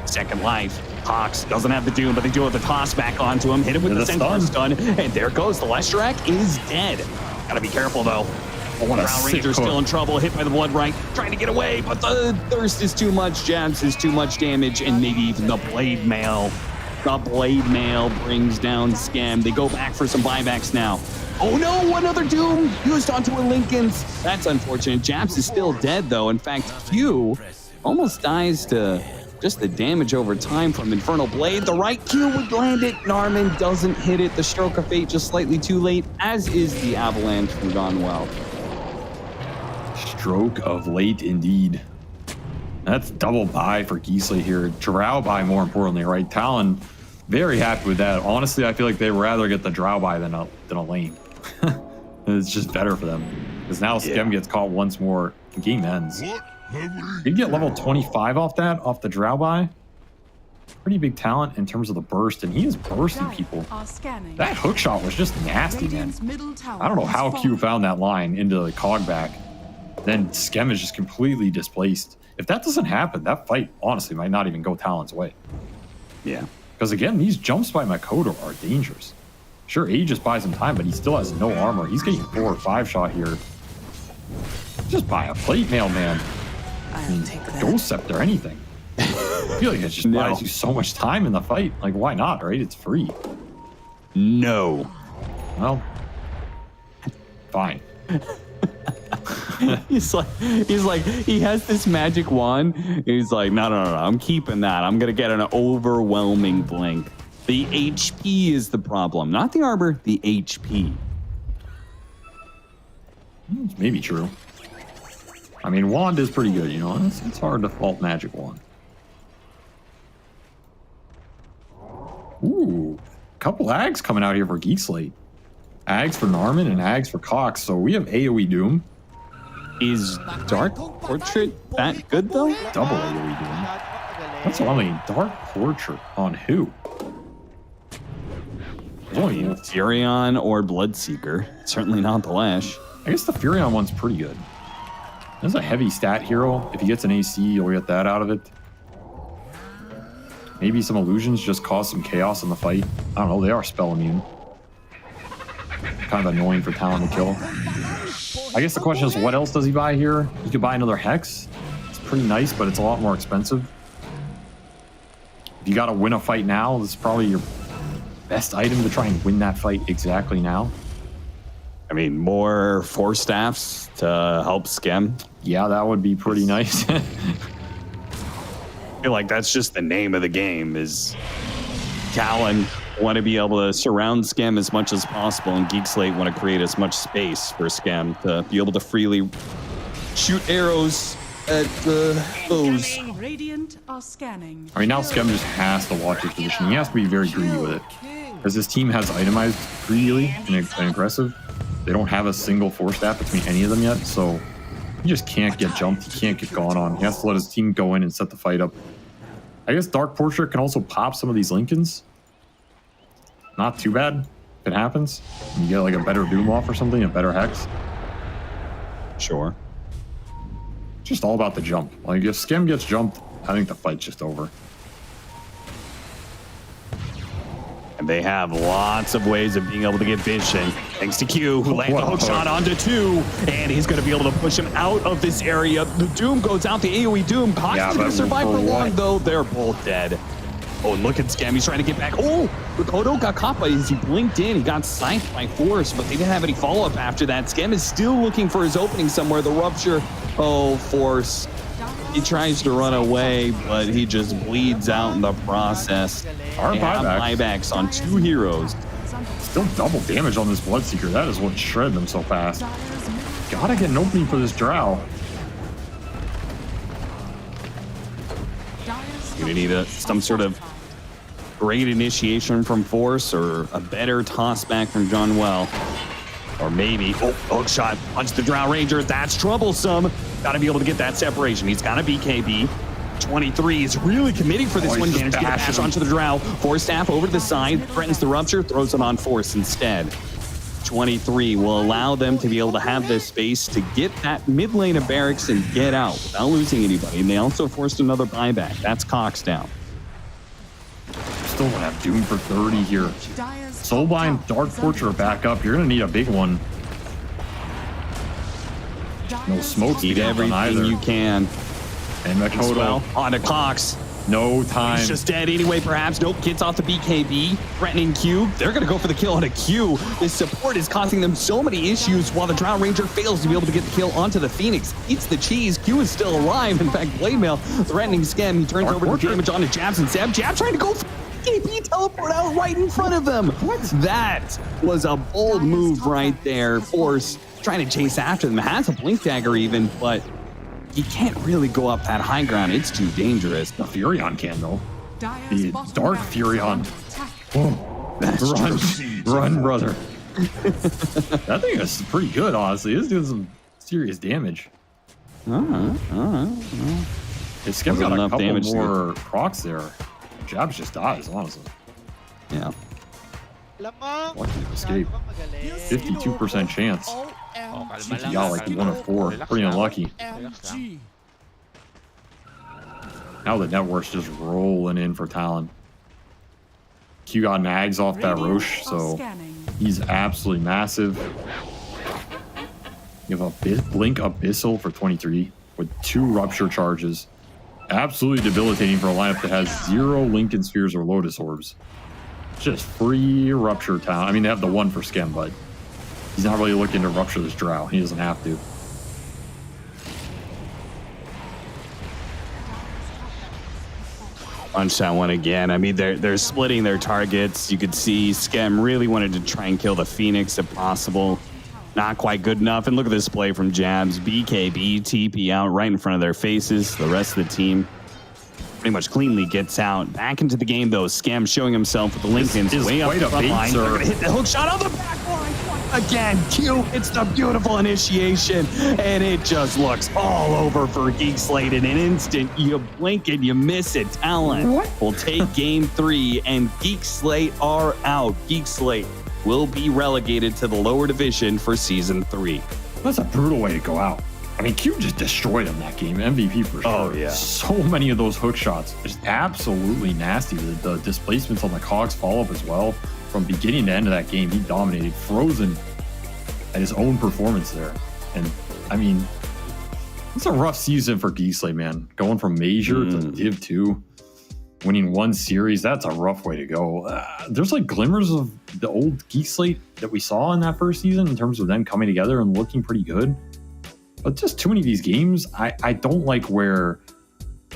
Second life. Hawks doesn't have the Doom, but they do have the toss back onto him. Hit him with the Centaur stun, and there goes. The Leshrac is dead. Gotta be careful, though. Drow Ranger's still in trouble, hit by the Blood Right, trying to get away, but the Thirst is too much, Jabs is too much damage, and maybe even the Blade Mail. The Blade Mail brings down Skem. They go back for some buybacks now. Oh no, another Doom used onto a Lincoln's. That's unfortunate. Jabs is still dead, though. In fact, Q almost dies to just the damage over time from Infernal Blade. The right Q would land it. Narman doesn't hit it. The Stroke of Fate just slightly too late, as is the Avalanche from Gone Well. Stroke of late indeed. That's double buy for Geek Slate here. Drow buy more importantly, right? Talon, very happy with that. Honestly, I feel like they'd rather get the Drow buy than a lane. It's just better for them. Because now Skem gets caught once more. The game ends. You get level 25 off the Drow buy. Pretty big talent in terms of the burst, and he is bursting people. That hook shot was just nasty, man. I don't know how Q found that line into the cog back. Then Skem is just completely displaced. If that doesn't happen, that fight honestly might not even go Talon's way. Yeah. Because again, these jumps by Makoto are dangerous. Sure, Aegis buys him time, but he still has no armor. He's getting 4 or 5 shot here. Just buy a plate mail, man. I mean, Ghost Scepter, anything. I feel like it just buys you so much time in the fight. Like, why not, right? It's free. No. Well, fine. He's like, he has this magic wand. He's like, no, I'm keeping that. I'm gonna get an overwhelming blink. The HP is the problem, not the armor, the HP. It's maybe true. I mean, wand is pretty good, you know. It's hard to fault magic wand. Ooh, couple Ags coming out here for Geek Slate. Ags for Narman and Ags for Cox. So we have AoE Doom. Is Dark Portrait that good, though? Double AoE Doom. That's only Dark Portrait on who? Furion or Bloodseeker. Certainly not the Lash. I guess the Furion one's pretty good. That's a heavy stat hero. If he gets an AC, you'll get that out of it. Maybe some illusions just cause some chaos in the fight. I don't know, they are spell immune. Kind of annoying for Talon to kill. I guess the question is, what else does he buy here? He could buy another Hex. It's pretty nice, but it's a lot more expensive. If you gotta win a fight now, this is probably your best item to try and win that fight exactly now. I mean, more Force Staffs to help Skem. Yeah, that would be pretty nice. I feel like that's just the name of the game, is Talon want to be able to surround Scam as much as possible, and Geek Slate want to create as much space for Scam to be able to freely shoot arrows at those. Radiant are scanning. I mean, now Scum just has to watch his position. He has to be very greedy with it. Because his team has itemized greedily and aggressive. They don't have a single force staff between any of them yet, so he just can't get jumped. He can't get gone on. He has to let his team go in and set the fight up. I guess Dark Portrait can also pop some of these Lincolns. Not too bad if it happens. You get like a better Doom off or something, a better Hex. Sure. Just all about the jump. Like if Skem gets jumped, I think the fight's just over. And they have lots of ways of being able to get vision. Thanks to Q, who lands a hook shot onto 2, and he's going to be able to push him out of this area. The Doom goes out, the AoE Doom. Cox is going to survive for long, though. They're both dead. Oh, and look at Scam. He's trying to get back. Oh, Rikoto got caught by as he blinked in. He got sniped by Force, but they didn't have any follow-up after that. Scam is still looking for his opening somewhere. The Rupture. Oh, Force. He tries to run away, but he just bleeds out in the process. Our buybacks on 2 heroes. Still double damage on this Bloodseeker. That is what shredded them so fast. Gotta get an opening for this Drow. Gonna need some sort of great initiation from Force or a better toss back from John Well. Or maybe, hook shot, punch the Drow Ranger. That's troublesome. Got to be able to get that separation. He's got a BKB. 23 is really committing for this one. Managed to get a dash onto the Drow. Force staff over to the side, threatens the Rupture, throws it on Force instead. 23 will allow them to be able to have this space to get that mid lane of barracks and get out without losing anybody. And they also forced another buyback. That's Cox down. Still gonna have Doom for 30 here. Soulbind, Dark Portrait are back up. You're gonna need a big one. No smokes. Eat everything you can. And Makoto well, on to Cox. No time. He's just dead anyway, perhaps. Nope, gets off the BKB. Threatening Q. They're going to go for the kill on a Q. This support is causing them so many issues while the Drow Ranger fails to be able to get the kill onto the Phoenix. Eats the cheese. Q is still alive. In fact, Blademail threatening Scam. He turns over the damage onto Jabs and Zeb. Jab trying to go for BKB teleport out right in front of them. What? That was a bold move right there. Force trying to chase after them. Has a blink dagger even, but you can't really go up that high ground. It's too dangerous. The Furion can, though. The Dark Furion. Run, brother. That thing is pretty good, honestly. It's doing some serious damage. It's got a couple more procs there. Jabs just dies, honestly. Yeah. Lucky to escape. 52% chance. CT got like 1 of 4. Pretty unlucky. Now the network's just rolling in for Talon. Q got nags off that Roche, so he's absolutely massive. You have a Blink Abyssal for 23 with 2 Rupture charges. Absolutely debilitating for a lineup that has 0 Lincoln Spheres or Lotus Orbs. Just free Rupture Talon. I mean, they have the 1 for Skem, but he's not really looking to rupture this Drow. He doesn't have to. Punch that one again. I mean, they're splitting their targets. You could see Skem really wanted to try and kill the Phoenix if possible. Not quite good enough. And look at this play from Jabs. BKB, TP out right in front of their faces. The rest of the team pretty much cleanly gets out. Back into the game, though. Scam showing himself with the Lincolns way up the front line. They're going to hit the hook shot on the back line. Again, Q, it's the beautiful initiation. And it just looks all over for Geek Slate in an instant. You blink and you miss it. Talon will take game 3, and Geek Slate are out. Geek Slate will be relegated to the lower division for season 3. That's a brutal way to go out. I mean, Q just destroyed him that game. MVP for sure. Oh, yeah. So many of those hook shots. Just absolutely nasty. The displacements on the Cogs follow-up as well. From beginning to end of that game, he dominated. Frozen at his own performance there. And, I mean, it's a rough season for Geek Slate, man. Going from Major to Div 2, winning 1 series, that's a rough way to go. There's like glimmers of the old Geek Slate that we saw in that first season in terms of them coming together and looking pretty good. But just too many of these games, I don't like where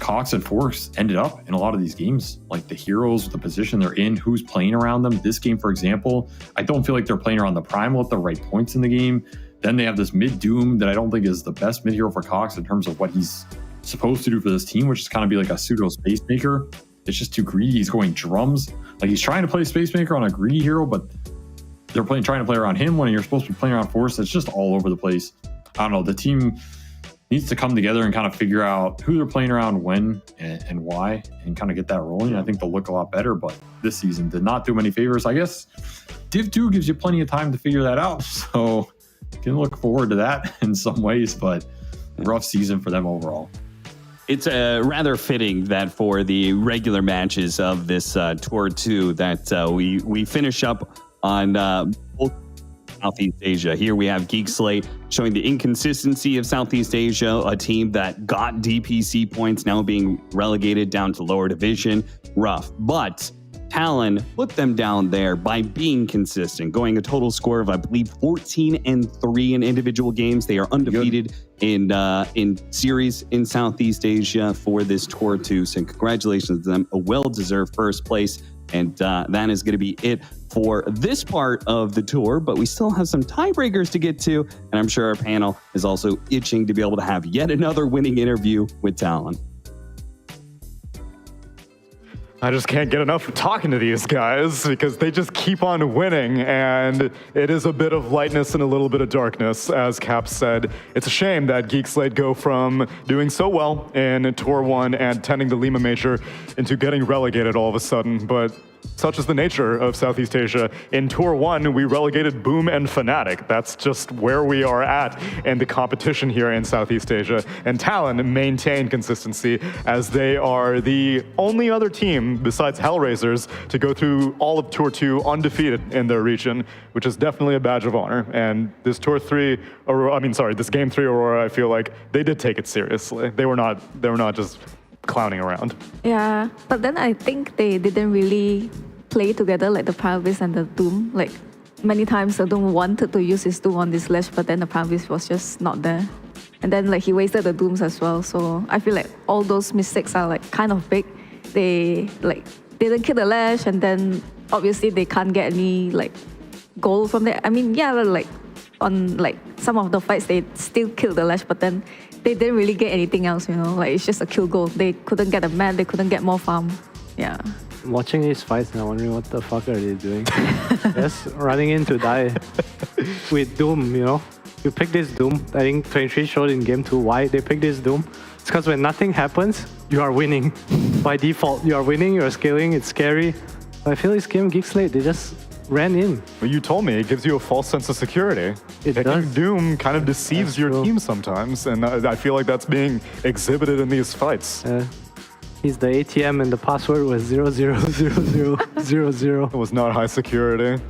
Cox and Force ended up in a lot of these games, like the heroes, the position they're in, who's playing around them. This game, for example, I don't feel like they're playing around the Primal at the right points in the game. Then they have this mid Doom that I don't think is the best mid hero for Cox in terms of what he's supposed to do for this team, which is kind of be like a pseudo Space Maker. It's just too greedy. He's going drums. Like he's trying to play Space Maker on a greedy hero, but they're trying to play around him when you're supposed to be playing around Force. It's just all over the place. I don't know. The team needs to come together and kind of figure out who they're playing around when and why, and kind of get that rolling. I think they'll look a lot better, but this season did not do many favors. I guess Div 2 gives you plenty of time to figure that out, so you can look forward to that in some ways, but rough season for them overall. It's rather fitting that for the regular matches of this Tour 2 that we finish up on both Southeast Asia. Here we have Geek Slate showing the inconsistency of Southeast Asia, a team that got DPC points now being relegated down to lower division. Rough. But Talon put them down there by being consistent, going a total score of, I believe, 14-3 in individual games. They are undefeated in series in Southeast Asia for this Tour 2. So congratulations to them. A well-deserved first place. And that is going to be it for this part of the tour. But we still have some tiebreakers to get to. And I'm sure our panel is also itching to be able to have yet another winning interview with Talon. I just can't get enough of talking to these guys because they just keep on winning, and it is a bit of lightness and a little bit of darkness, as Cap said. It's a shame that Geek Slate go from doing so well in Tour 1 and tending the Lima Major into getting relegated all of a sudden, but such is the nature of Southeast Asia. In Tour 1, we relegated Boom and Fnatic. That's just where we are at in the competition here in Southeast Asia. And Talon maintain consistency as they are the only other team besides Hellraisers to go through all of Tour 2 undefeated in their region, which is definitely a badge of honor. And this this Game 3 Aurora, I feel like they did take it seriously. They were not just clowning around. Yeah, but then I think they didn't really play together like the Polaris and the Doom. Like many times the Doom wanted to use his Doom on this ledge, but then the Polaris was just not there. And then like he wasted the Dooms as well. So I feel like all those mistakes are like kind of big. They like didn't kill the ledge, and then obviously they can't get any like goal from there. I mean, yeah, like on like some of the fights they still killed the ledge, but then they didn't really get anything else, like it's just a kill goal. They couldn't get a map, they couldn't get more farm. Yeah. Watching these fights and I'm wondering what the fuck are they doing? Just running in to die with Doom, You pick this Doom. I think 23 showed in Game 2 why they picked this Doom. It's because when nothing happens, you are winning. By default, you are winning, you're scaling, it's scary. But I feel this game, Geek Slate, they just ran in. Well, you told me it gives you a false sense of security. Picking Doom kind of deceives your team sometimes, and I feel like that's being exhibited in these fights. He's the ATM and the password was 000000. It was not high security.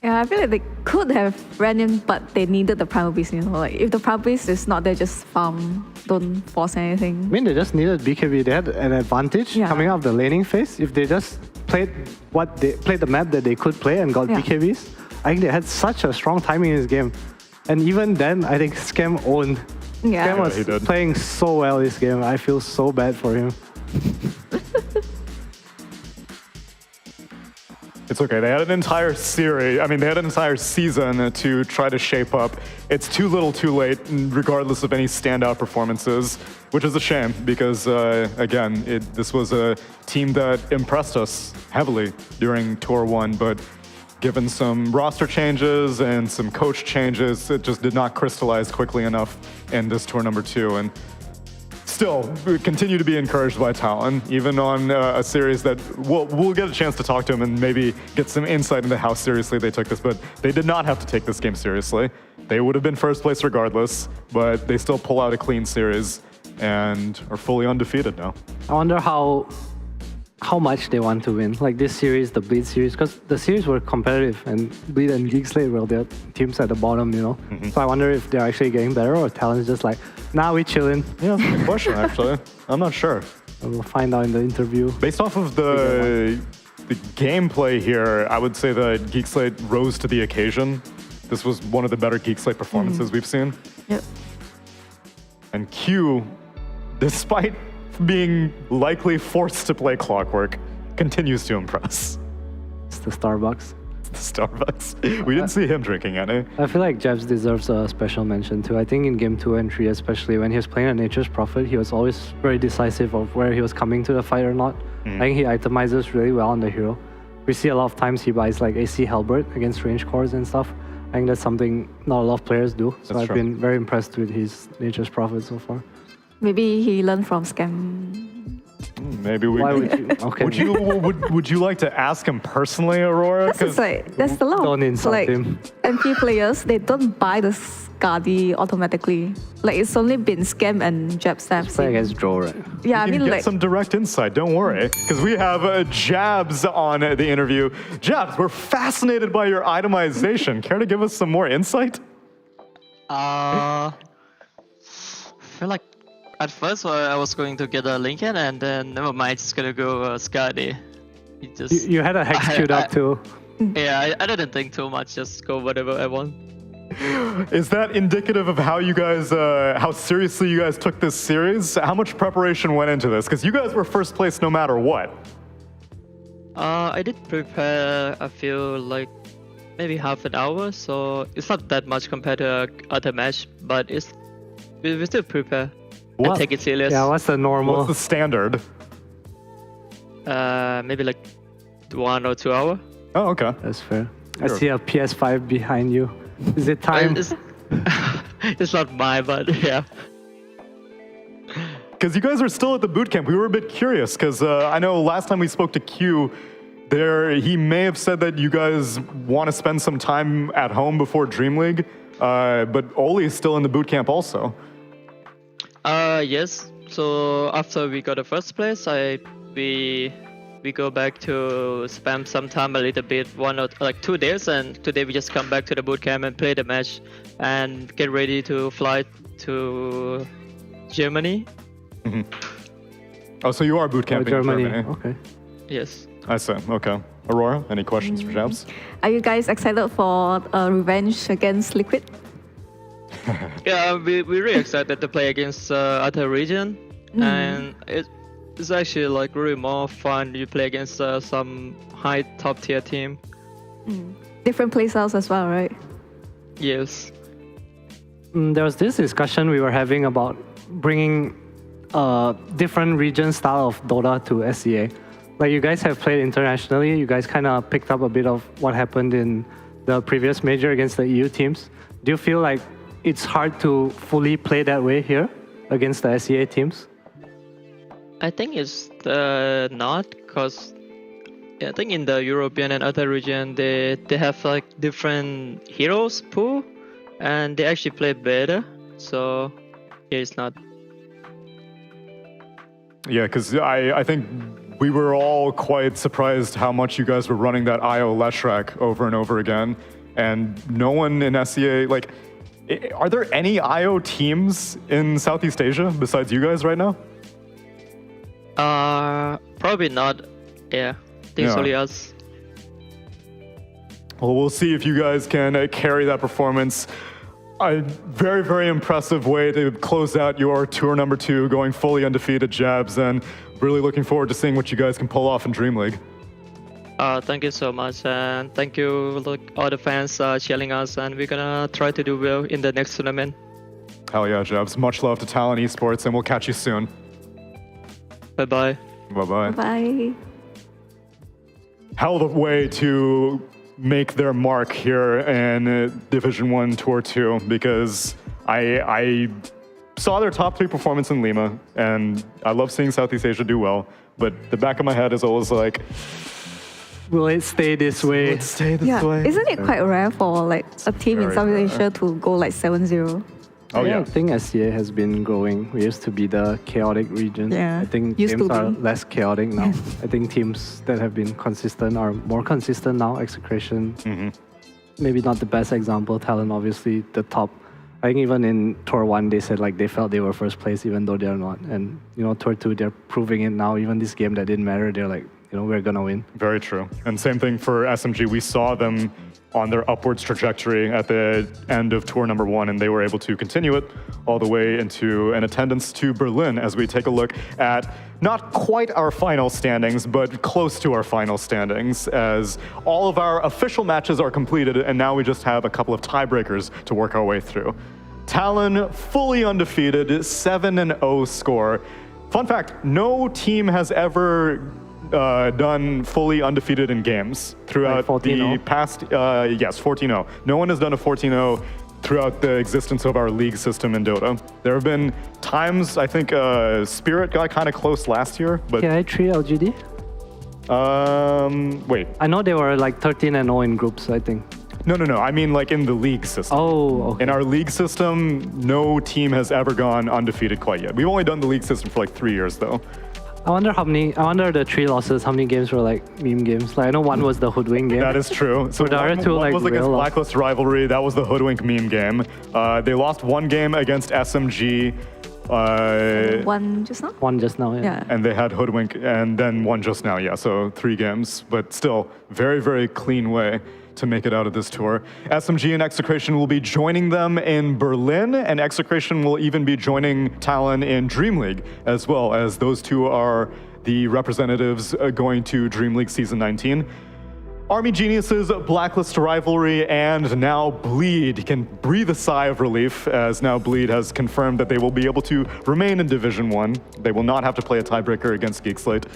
Yeah, I feel like they could have ran in, but they needed the Primal Beast, Like if the Primal Beast is not there, just farm, don't force anything. I mean, they just needed BKB. They had an advantage coming out of the laning phase. If they just played the map that they could play and got BKBs, I think they had such a strong timing in this game. And even then, I think Scam owned. Yeah. Scam was playing so well this game. I feel so bad for him. It's okay. They had an entire series. They had an entire season to try to shape up. It's too little too late, regardless of any standout performances, which is a shame because, again, this was a team that impressed us heavily during Tour 1, but given some roster changes and some coach changes, it just did not crystallize quickly enough in this Tour number 2. And still, we continue to be encouraged by Talon, even on a series that we'll get a chance to talk to him and maybe get some insight into how seriously they took this, but they did not have to take this game seriously. They would have been first place regardless, but they still pull out a clean series and are fully undefeated now. I wonder how much they want to win. Like this series, the Bleed series, because the series were competitive and Bleed and Geek Slate were their teams at the bottom, Mm-hmm. So I wonder if they're actually getting better or Talon's just like, nah, we chilling. Yeah, that's a good question, actually. I'm not sure. We'll find out in the interview. Based off of the gameplay here, I would say that Geek Slate rose to the occasion. This was one of the better Geek Slate performances we've seen. Yep. And Q, despite being likely forced to play Clockwork continues to impress. It's the Starbucks. Starbucks. We didn't see him drinking any. I feel like Jabs deserves a special mention too. I think in game 2 and 3, especially when he was playing at Nature's Prophet, he was always very decisive of where he was coming to the fight or not. I think he itemizes really well on the hero. We see a lot of times he buys like AC Halberd against range cores and stuff. I think that's something not a lot of players do. So I've been very impressed with his Nature's Prophet so far. Maybe he learned from Scam. Maybe we. Why would you? Okay. Would you like to ask him personally, Aurora? That's like there's a lot Don't of insult like him. MP players. They don't buy the Skadi automatically. Like it's only been Scam and Jabs that I've Play seen. against Joe, right? Yeah, I you can mean get like some direct insight. Don't worry, because we have Jabs on the interview. Jabs, we're fascinated by your itemization. Care to give us some more insight? I feel like at first I was going to get a Lincoln and then never mind, just gonna go Skadi. You had a hex queued up too. Yeah, I didn't think too much, just go whatever I want. Is that indicative of how you guys, how seriously you guys took this series? How much preparation went into this? Because you guys were first place no matter what. I did prepare a few, like maybe half an hour, so it's not that much compared to other match, but we still prepare and take it serious. Yeah, what's the normal? What's the standard? Maybe like 1 or 2 hours. Oh, okay. That's fair. I Sure. see a PS5 behind you. Is it time? It's not mine, but yeah. Because you guys are still at the boot camp. We were a bit curious because I know last time we spoke to Q, he may have said that you guys want to spend some time at home before Dream League, but Oli is still in the boot camp also. Yes. So after we got the first place, we go back to spam some time a little bit, 1 or like 2 days, and today we just come back to the boot camp and play the match and get ready to fly to Germany. Oh, so you are boot camping in Germany. Okay. Yes. I see. Okay. Aurora, any questions for Jabs? Are you guys excited for revenge against Liquid? Yeah, we're really excited to play against other region, and it's actually like really more fun. You play against some high top tier team. Different playstyles as well, right? Yes. There was this discussion we were having about bringing different region style of Dota to SEA. Like you guys have played internationally, you guys kind of picked up a bit of what happened in the previous major against the EU teams. Do you feel like it's hard to fully play that way here against the SEA teams? I think it's not, because I think in the European and other region they have like different heroes pool, and they actually play better. So yeah, it's not. Yeah, because I think we were all quite surprised how much you guys were running that IO Leshrac over and over again, and no one in SEA, like, are there any IO teams in Southeast Asia besides you guys right now? Probably not. Yeah, I think it's only us. Well, we'll see if you guys can carry that performance. A very, very impressive way to close out your tour number 2, going fully undefeated, Jabs, and really looking forward to seeing what you guys can pull off in Dream League. Thank you so much, and thank you all the fans cheering us, and we're gonna try to do well in the next tournament. Hell yeah, Jabs. Much love to Talon Esports, and we'll catch you soon. Bye-bye. Bye-bye. Bye. Hell of a way to make their mark here in Division 1 Tour 2, because I saw their top 3 performance in Lima, and I love seeing Southeast Asia do well, but the back of my head is always like, will it stay this way? Will it stay this Yeah, way? isn't it quite rare for like a team in very Southeast rare. Asia to go like 7-0? Oh yeah. I think SEA has been growing. We used to be the chaotic region. Yeah, I think used games to are be. less chaotic now. I think teams that have been consistent are more consistent now. Execration, maybe not the best example. Talon, obviously, the top. I think even in Tour 1, they said like they felt they were first place, even though they're not. And you know, Tour 2, they're proving it now. Even this game that didn't matter, they're like we're gonna win. Very true. And same thing for SMG. We saw them on their upwards trajectory at the end of tour number 1, and they were able to continue it all the way into an attendance to Berlin as we take a look at not quite our final standings, but close to our final standings, as all of our official matches are completed, and now we just have a couple of tiebreakers to work our way through. Talon, fully undefeated, 7-0 score. Fun fact, no team has ever done fully undefeated in games throughout Like the 14-0? past, yes, 14-0. No one has done a 14-0 throughout the existence of our league system in Dota. There have been times, I think Spirit got kind of close last year, but KI3 LGD? wait, I know they were like 13-0 in groups, I think. no, I mean like in the league system. Oh, okay. In our league system, no team has ever gone undefeated quite yet. We've only done the league system for like 3 years though. I wonder the 3 losses, how many games were like meme games? Like I know one was the Hoodwink game. That is true. So the other one, two, one like, was against real loss. Blacklist Rivalry. That was the Hoodwink meme game. They lost one game against SMG. One just now? One just now, Yeah. And they had Hoodwink and then one just now, yeah. So 3 games, but still very, very clean way to make it out of this tour. SMG and Execration will be joining them in Berlin, and Execration will even be joining Talon in Dream League, as well, as those two are the representatives going to Dream League Season 19. Army Geniuses, Blacklist Rivalry, and now Bleed can breathe a sigh of relief, as now Bleed has confirmed that they will be able to remain in Division 1. They will not have to play a tiebreaker against Geek Slate.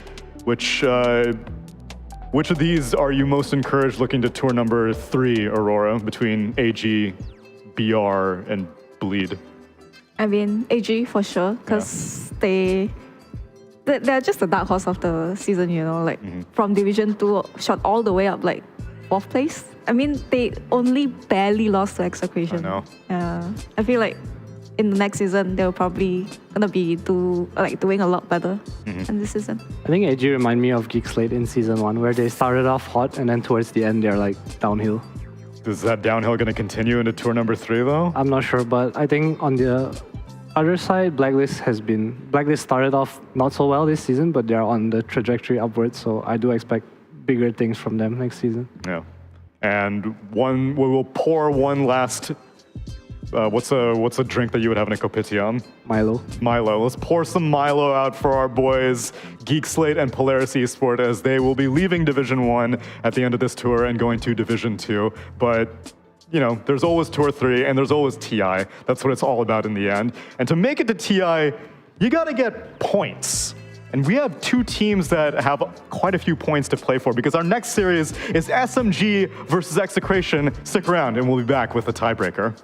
Which of these are you most encouraged looking to tour number 3, Aurora, between AG, BR, and Bleed? I mean, AG for sure, because they're just the dark horse of the season, like from Division 2 shot all the way up like 4th place. I mean, they only barely lost to Execration. I know. Yeah, I feel like in the next season they're probably gonna be doing a lot better in this season. I think AG remind me of Geek Slate in season 1, where they started off hot and then towards the end they're like downhill. Is that downhill going to continue into tour number 3 though? I'm not sure, but I think on the other side, Blacklist started off not so well this season, but they're on the trajectory upwards, so I do expect bigger things from them next season. Yeah. And we will pour one last, what's a drink that you would have in a Kopitiam? Milo. Let's pour some Milo out for our boys, Geek Slate and Polaris Esports, as they will be leaving Division 1 at the end of this tour and going to Division 2. But there's always Tour 3 and there's always TI. That's what it's all about in the end. And to make it to TI, you gotta get points. And we have 2 teams that have quite a few points to play for, because our next series is SMG versus Execration. Stick around and we'll be back with the tiebreaker.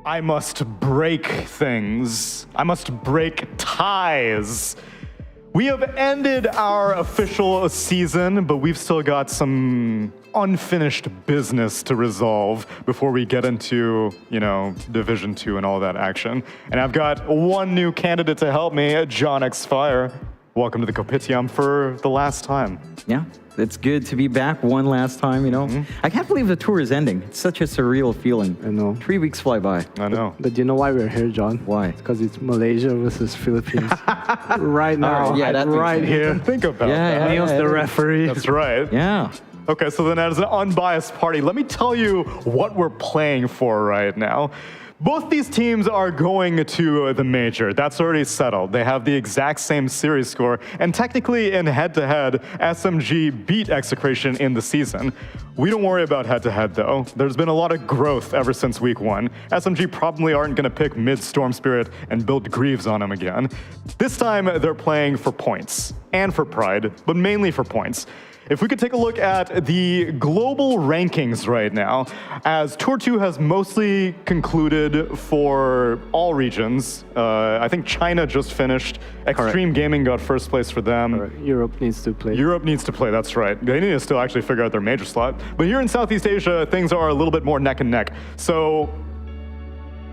I must break things. I must break ties. We have ended our official season, but we've still got some unfinished business to resolve before we get into, Division 2 and all that action. And I've got one new candidate to help me, John X Fire. Welcome to the Kopitiam for the last time. Yeah, it's good to be back one last time, I can't believe the tour is ending. It's such a surreal feeling. I know. 3 weeks fly by. I know. But you know why we're here, John? Why? It's because it's Malaysia versus Philippines. Right now. yeah, that makes right sense. here. Think about that. Yeah, Neil's the referee. That's right. Yeah. Okay, so then as an unbiased party, let me tell you what we're playing for right now. Both these teams are going to the major. That's already settled. They have the exact same series score, and technically in head-to-head, SMG beat Execration in the season. We don't worry about head-to-head though. There's been a lot of growth ever since week 1. SMG probably aren't going to pick mid-Storm Spirit and build Greaves on him again. This time they're playing for points and for pride, but mainly for points. If we could take a look at the global rankings right now, as Tour 2 has mostly concluded for all regions. I think China just finished. Extreme Gaming got first place for them. Europe needs to play. Europe needs to play, that's right. They need to still actually figure out their major slot. But here in Southeast Asia, things are a little bit more neck and neck. So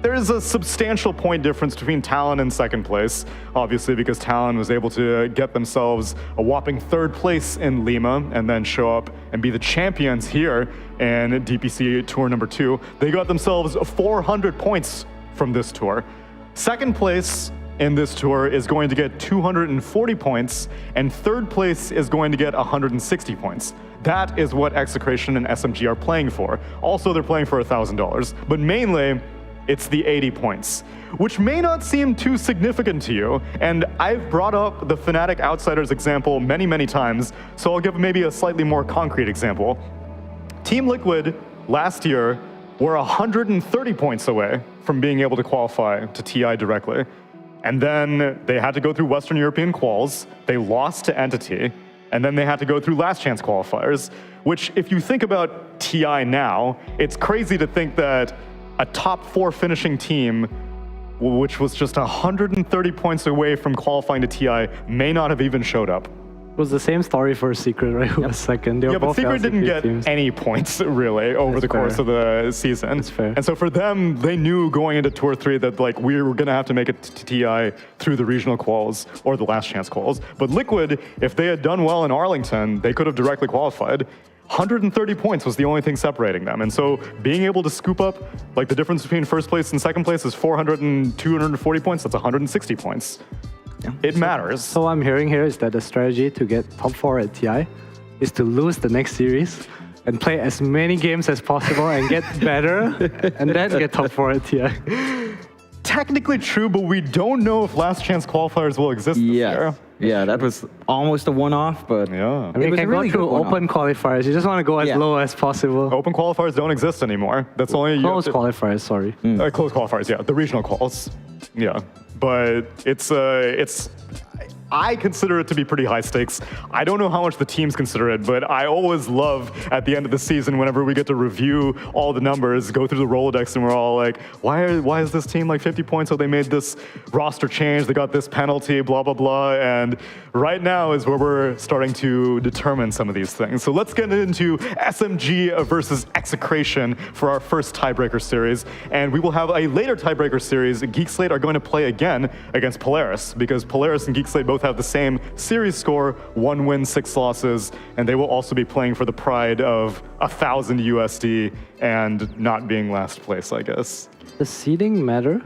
there's a substantial point difference between Talon and second place, obviously because Talon was able to get themselves a whopping 3rd place in Lima and then show up and be the champions here in DPC Tour number 2. They got themselves 400 points from this tour. Second place in this tour is going to get 240 points, and 3rd place is going to get 160 points. That is what Execration and SMG are playing for. Also, they're playing for $1,000, but mainly, it's the 80 points, which may not seem too significant to you. And I've brought up the Fnatic Outsiders example many, many times, so I'll give maybe a slightly more concrete example. Team Liquid last year were 130 points away from being able to qualify to TI directly. And then they had to go through Western European quals, they lost to Entity, and then they had to go through last chance qualifiers, which if you think about TI now, it's crazy to think that a top 4 finishing team, which was just 130 points away from qualifying to TI, may not have even showed up. It was the same story for Secret, right? Who was second. They were Yeah, but both Secret didn't get teams. any points, really, over the course of the season. That's fair. And so for them, they knew going into Tour 3 that we were going to have to make it to TI through the regional quals or the last chance quals. But Liquid, if they had done well in Arlington, they could have directly qualified. 130 points was the only thing separating them. And so being able to scoop up, the difference between first place and second place is 400 and 240 points. That's 160 points. Yeah. It matters. So what I'm hearing here is that the strategy to get top 4 at TI is to lose the next series and play as many games as possible and get better and then get top 4 at TI. Technically true, but we don't know if last chance qualifiers will exist this year. Yeah, that was almost a one-off, but yeah. I mean, you can really go through good open qualifiers. You just want to go as low as possible. Open qualifiers don't exist anymore. That's only Close qualifiers, sorry. Close qualifiers, yeah. The regional quals. Yeah. But it's I consider it to be pretty high stakes. I don't know how much the teams consider it, but I always love at the end of the season whenever we get to review all the numbers, go through the Rolodex, and we're all like, why is this team like 50 points? Oh, they made this roster change, they got this penalty, blah, blah, blah. And right now is where we're starting to determine some of these things. So let's get into SMG versus Execration for our first tiebreaker series. And we will have a later tiebreaker series. Geek Slate are going to play again against Polaris, because Polaris and Geek Slate both have the same series score, 1 win, 6 losses, and they will also be playing for the pride of 1,000 USD and not being last place, I guess. Does seeding matter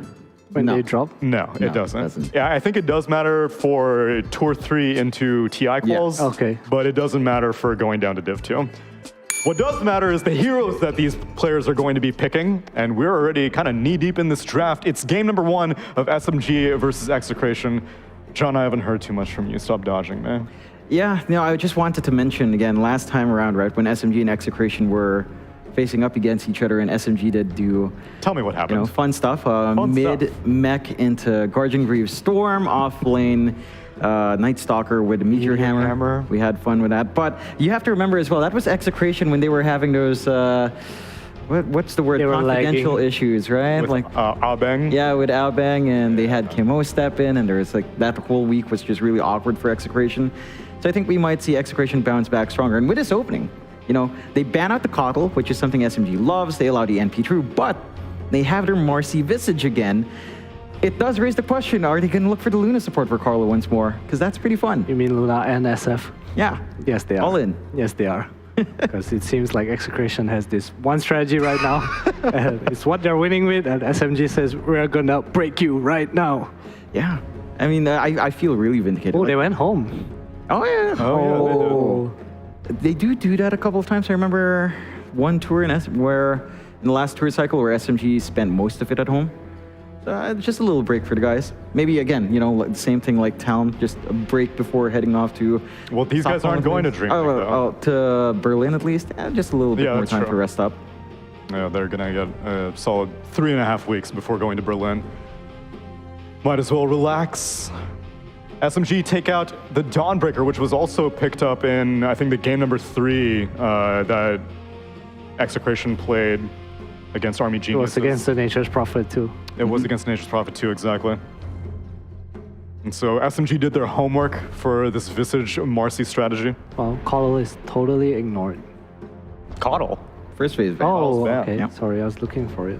when they drop? No, it doesn't. Yeah, I think it does matter for Tour 3 into TI quals, okay, but it doesn't matter for going down to Div 2. What does matter is the heroes that these players are going to be picking, and we're already kind of knee-deep in this draft. It's game number 1 of SMG versus Execration. John, I haven't heard too much from you. Stop dodging, man. Yeah, I just wanted to mention again, last time around, right, when SMG and Execration were facing up against each other, and SMG did do... Tell me what happened. Fun stuff. Mid-mech into Guardian Greaves Storm, off-lane Night Stalker with a Meteor Hammer. We had fun with that. But you have to remember as well, that was Execration when they were having those... what's the word? They were Confidential lagging. issues, right? With like Abeng. yeah, with Albang, and they had Kimo step in, and there was like that whole week was just really awkward for Execration. So I think we might see Execration bounce back stronger. And with this opening, you know, they ban out the Coddle, which is something SMG loves. They allow the NP True, but they have their Marcy Visage again. It does raise the question, are they going to look for the Luna support for Carlo once more? Because that's pretty fun. You mean Luna and SF? Yeah. Yes, they are. All in. Yes, they are. Because it seems like Execration has this one strategy right now. And it's what they're winning with, and SMG says, we're gonna break you right now. Yeah. I mean, I feel really vindicated. Oh, they went home. Oh, yeah. Oh, They do that a couple of times. I remember one tour in the last tour cycle where SMG spent most of it at home. Just a little break for the guys. Maybe again, you know, like the same thing like Talon, just a break before heading off to. Well, these guys aren't going to drink. To Berlin at least. Just a little bit more that's time true. to rest up. Yeah, they're gonna get a solid 3.5 weeks before going to Berlin. Might as well relax. SMG take out the Dawnbreaker, which was also picked up in, I think, the game number 3 that Execration played against Army It Geniuses. was against the Nature's Prophet too. It was against Nature's Prophet too, exactly. And so SMG did their homework for this Visage Marcy strategy. Well, Coddle is totally ignored. Coddle. First phase. Oh, bad. okay. Yeah. Sorry, I was looking for it.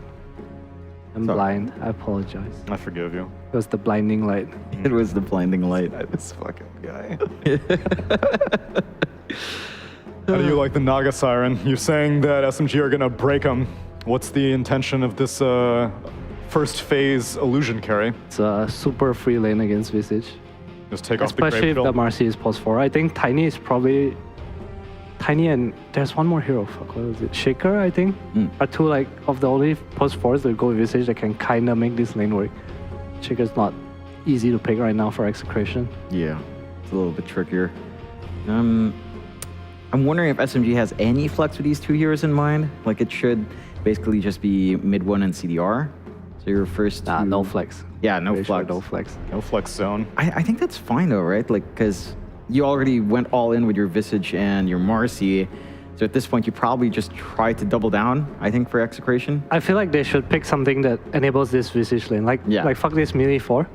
I'm So- blind. I apologize. I forgive you. It was the blinding light. It was the blinding light. This fucking guy. How do you like the Naga Siren? You're saying that SMG are gonna break them. What's the intention of this first phase illusion carry? It's a super free lane against Visage. Just take off the Especially if grave the shield. Marcy is post 4. I think Tiny is probably... Tiny and there's one more hero. Fuck, what is it? Shaker, I think? Are two like of the only post 4s that go with Visage that can kind of make this lane work. Shaker's not easy to pick right now for Execration. Yeah, it's a little bit trickier. I'm wondering if SMG has any flex with these two heroes in mind. Like it should basically just be mid 1 and CDR. So your first Nah, two... no flex. Yeah, no Pretty sure flex. no flex. No flex zone. I think that's fine though, right? Like, because you already went all in with your Visage and your Marcy. So at this point, you probably just try to double down, I think, for Execration. I feel like they should pick something that enables this Visage lane. Like fuck this melee 4.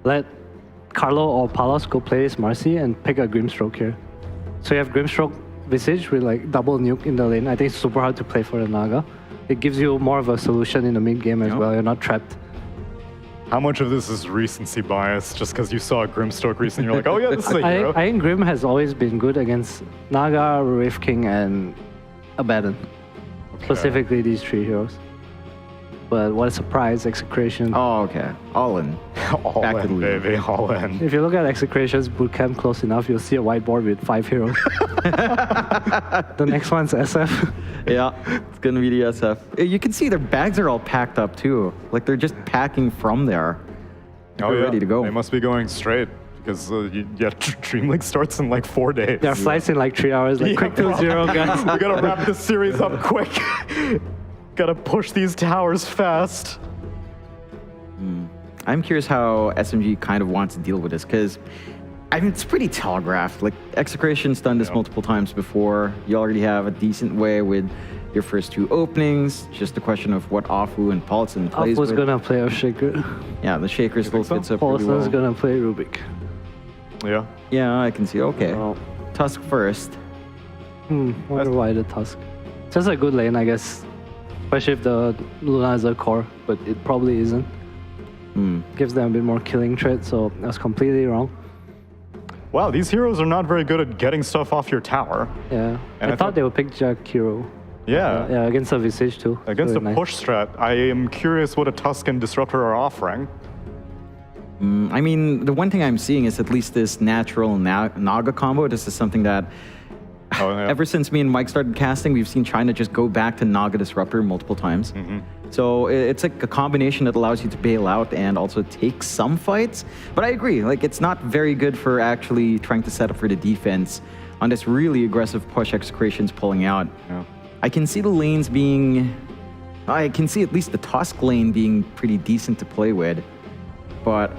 Let Carlo or Palos go play this Marcy and pick a Grimstroke here. So you have Grimstroke Visage with like double nuke in the lane. I think it's super hard to play for the Naga. It gives you more of a solution in the mid game as well. You're not trapped. How much of this is recency bias? Just because you saw Grimstroke recently, you're like, oh yeah, this is a hero. I think Grim has always been good against Naga, Wraith King, and Abaddon. Specifically these 3 heroes. But what a surprise, Execration. Oh, okay. All in. All Back to in, the lead. baby, all in. If you look at Execration's bootcamp close enough, you'll see a whiteboard with 5 heroes. The next one's SF. Yeah, it's going to be the SF. You can see their bags are all packed up too. Like they're just packing from there. They're ready to go. They must be going straight because Dream League starts in like 4 days. There are flights in like 3 hours, like quick 2-0, guys. We gotta wrap this series up quick. Gotta push these towers fast. I'm curious how SMG kind of wants to deal with this because, I mean, it's pretty telegraphed. Like, Execration's done this multiple times before. You already have a decent way with your first 2 openings. Just a question of what Afu and Paulson plays Alpha's with. gonna play a Shaker. Yeah, the Shaker still fits up really Paulson's well. gonna play Rubik. Yeah. Yeah, I can see. Okay. Oh. Tusk first. Wonder why the Tusk. It's just a good lane, I guess. Especially if the Luna is a core, but it probably isn't. Gives them a bit more killing threat, so that's completely wrong. Wow, these heroes are not very good at getting stuff off your tower. Yeah. And I thought they would pick Jack Hero. Yeah. Yeah, against a Visage too. Against Really a nice. push strat, I am curious what a Tusk and Disruptor are offering. I mean, the one thing I'm seeing is at least this natural Naga combo. This is something that ever since me and Mike started casting, we've seen China just go back to Naga Disruptor multiple times. So it's like a combination that allows you to bail out and also take some fights. But I agree, like it's not very good for actually trying to set up for the defense on this really aggressive push Execration's pulling out. Yeah. I can see the lanes being, I can see at least the Tusk lane being pretty decent to play with. But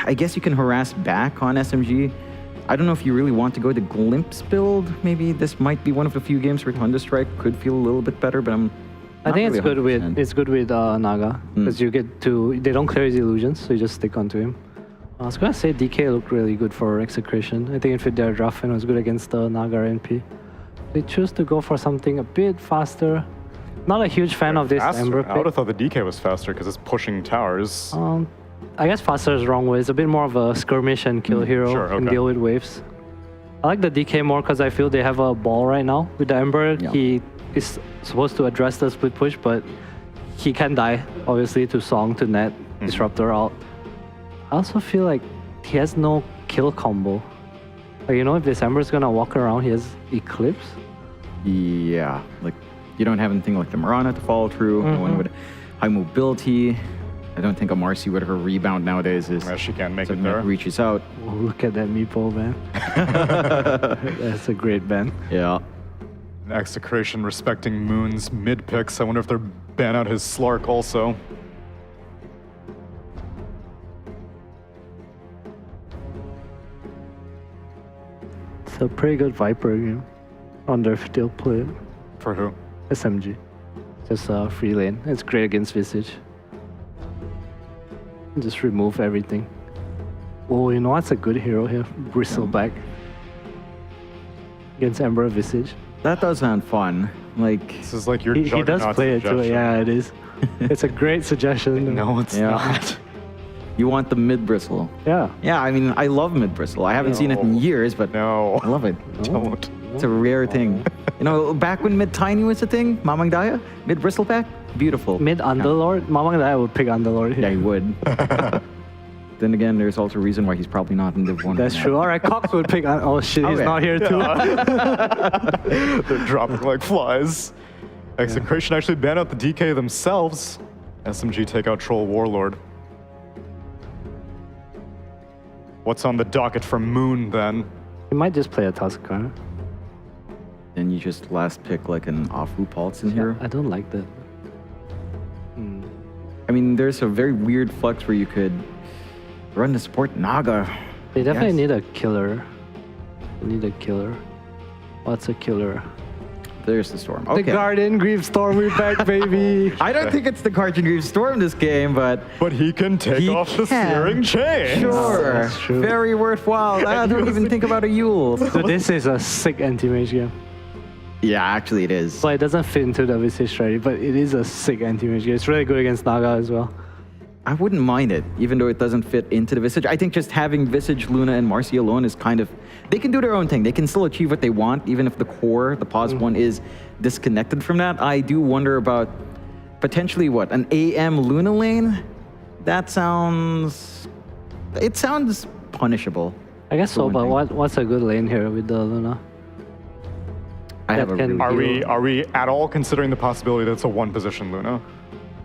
I guess you can harass back on SMG. I don't know if you really want to go the Glimpse build. Maybe this might be one of the few games where Thunderstrike could feel a little bit better, but I think really it's good with 100%. Naga because you get to they don't clear his illusions, so you just stick onto him. I was gonna say DK looked really good for Execration. I think it fit their draft and was good against the Naga NP. They choose to go for something a bit faster. Not a huge fan of this Ember I would pick. have thought the DK was faster because it's pushing towers. I guess faster is the wrong way. It's a bit more of a skirmish and kill hero sure, and okay. deal with waves. I like the DK more because I feel they have a ball right now. With the Ember, he is supposed to address the split push, but he can die, obviously, to Song, to Net, Disruptor out. I also feel like he has no kill combo. Like, you know, if this Ember is gonna walk around, he has Eclipse. Yeah, like you don't have anything like the Mirana to follow through. No one would high mobility. I don't think a Marcy with her rebound nowadays is. Yeah, she can't make it something that there. reaches out. Oh, look at that meeple, man. That's a great ban. Yeah. Execration respecting Moon's mid picks. I wonder if they're ban out his Slark also. It's a pretty good Viper game. Wonder if they'll play it. For who? SMG. Just a free lane. It's great against Visage. Just remove everything. Oh, you know what's a good hero here? Bristleback. Against Ember Visage. That does sound fun. Like, This is like your He does Juggernaut play it too. suggestion. Yeah, it is. It's a great suggestion. No, it's Yeah. not. you want the mid bristle. Yeah. Yeah, I mean, I love mid bristle. I haven't seen it in No. years, but No. I love it. Don't. It's a rare thing. You know, back when mid tiny was a thing, Mamang Daya, mid bristle pack, beautiful. Mid Underlord. Mamang and I would pick Underlord here. Yeah, he would. Then again, there's also a reason why he's probably not in Div 1. That's right true. All right, Cox would pick. Oh shit, he's Okay. not here too. They're dropping like flies. Execration actually banned out the DK themselves. SMG take out Troll Warlord. What's on the docket for Moon then? He might just play a Tuscarora. Then you just last pick like an Afu Pulse in here. I don't like that. I mean, there's a very weird flex where you could run the support Naga. They definitely Yes. need a killer. They need a killer. What's a killer? There's the Storm. The Okay. Garden Grief Storm, we back, baby. I don't think it's the Guardian Grief Storm this game, but But he can take He off the can. searing chain. sure. that's true. Very worthwhile. I don't even think about a Yule. So this is a sick anti-mage game. Yeah, actually it is. So it doesn't fit into the Visage strategy, but it is a sick anti-mage game. It's really good against Naga as well. I wouldn't mind it, even though it doesn't fit into the Visage. I think just having Visage, Luna, and Marcy alone is kind of... They can do their own thing. They can still achieve what they want, even if the core, the pause one, is disconnected from that. I do wonder about potentially, what, an AM Luna lane? That sounds... It sounds punishable. I guess so, one but thing. what's a good lane here with the Luna? I have That a can- really... Are we at all considering the possibility that it's a one position Luna?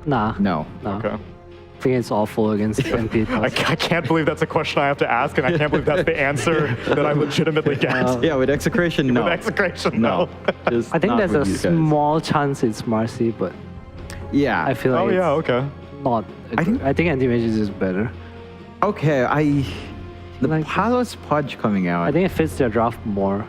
Nah. No. Okay. I think it's awful against NP. I can't believe that's a question I have to ask, and I can't believe that's the answer that I legitimately get. Yeah, with Execration, no. With Execration, No. no. Just I think not there's with a these guys. small chance it's Marcy, but Yeah. I feel like Oh it's yeah, okay. not. I think anti-mages is better. Okay, the Like- Palos Pudge coming out. I think it fits their draft more.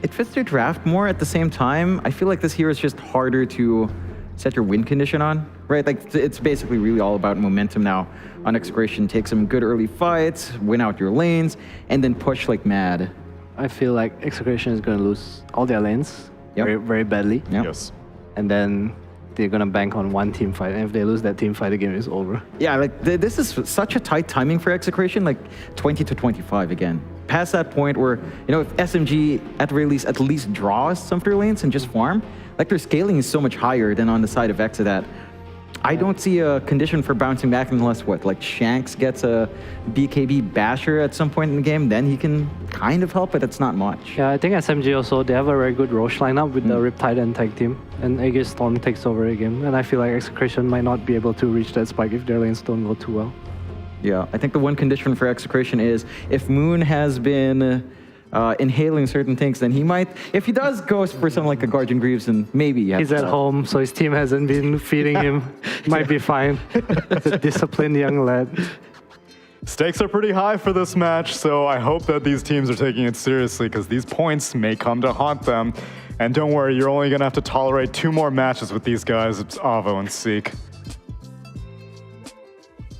It fits their draft more. At the same time, I feel like this hero is just harder to set your win condition on, right? Like, it's basically really all about momentum now. On Execration, take some good early fights, win out your lanes, and then push like mad. I feel like Execration is going to lose all their lanes Yep. very, very badly. Yeah. Yes. And then they're going to bank on one team fight. And if they lose that team fight, the game is over. Yeah, like this is such a tight timing for Execration, like 20 to 25 again. Past that point where, you know, if SMG at the very least at least draws some of their lanes and just farm, like their scaling is so much higher than on the side of Exa that I don't see a condition for bouncing back unless what, like Shanks gets a BKB basher at some point in the game, then he can kind of help, but it's not much. Yeah, I think SMG also, they have a very good Roche lineup with the Riptide and Tag Team. And Aegis Storm takes over the game. And I feel like Execration might not be able to reach that spike if their lanes don't go too well. Yeah, I think the one condition for Execration is if Moon has been inhaling certain things, then he might, if he does go for something like a Guardian Greaves, then maybe he has He's at to- home, so his team hasn't been feeding him. Might be fine. It's a disciplined young lad. Stakes are pretty high for this match, so I hope that these teams are taking it seriously because these points may come to haunt them. And don't worry, you're only going to have to tolerate 2 more matches with these guys. It's Avo and Seek.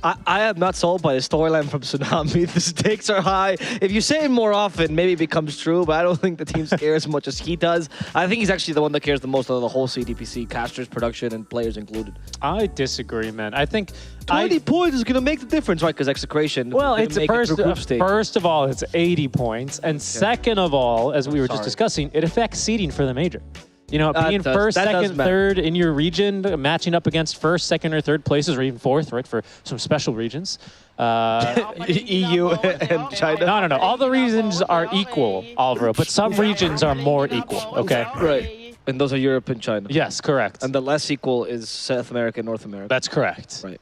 I am not sold by the storyline from Tsunami. The stakes are high. If you say it more often, maybe it becomes true, but I don't think the team cares as much as he does. I think he's actually the one that cares the most out of the whole CDPC, casters, production, and players included. I disagree, man. I think 20 points is going to make the difference, right? Because Execration. Well, it's first of all, it's 80 points. And okay. Second of all, as we were just discussing, it affects seeding for the major. You know, being first, second, third in your region, matching up against first, second, or third places, or even fourth, right, for some special regions. EU and China. No. All the regions are equal, Alvaro, but some regions are more equal, okay? Right. And those are Europe and China. Yes, correct. And the less equal is South America and North America. That's correct. Right.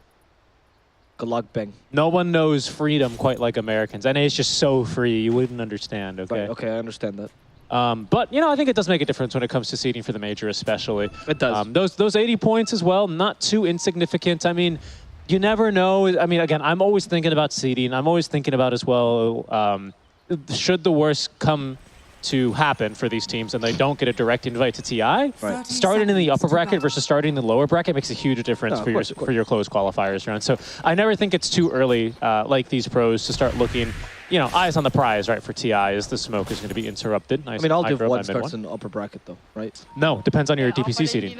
Good luck, Bang. No one knows freedom quite like Americans. NA is just so free, you wouldn't understand, okay? Right, okay, I understand that. But, you know, I think it does make a difference when it comes to seeding for the major, especially. It does. Those 80 points as well, not too insignificant. I mean, you never know. I mean, again, I'm always thinking about seeding. I'm always thinking about as well, should the worst come to happen for these teams and they don't get a direct invite to TI, right. Starting in the upper bracket versus starting in the lower bracket makes a huge difference for your close qualifiers round. So I never think it's too early, like these pros, to start looking, you know, eyes on the prize, right, for TI as the smoke is going to be interrupted. Nice. I mean, all Div 1 starts in the upper bracket, though, right? No, depends on your DPC seeding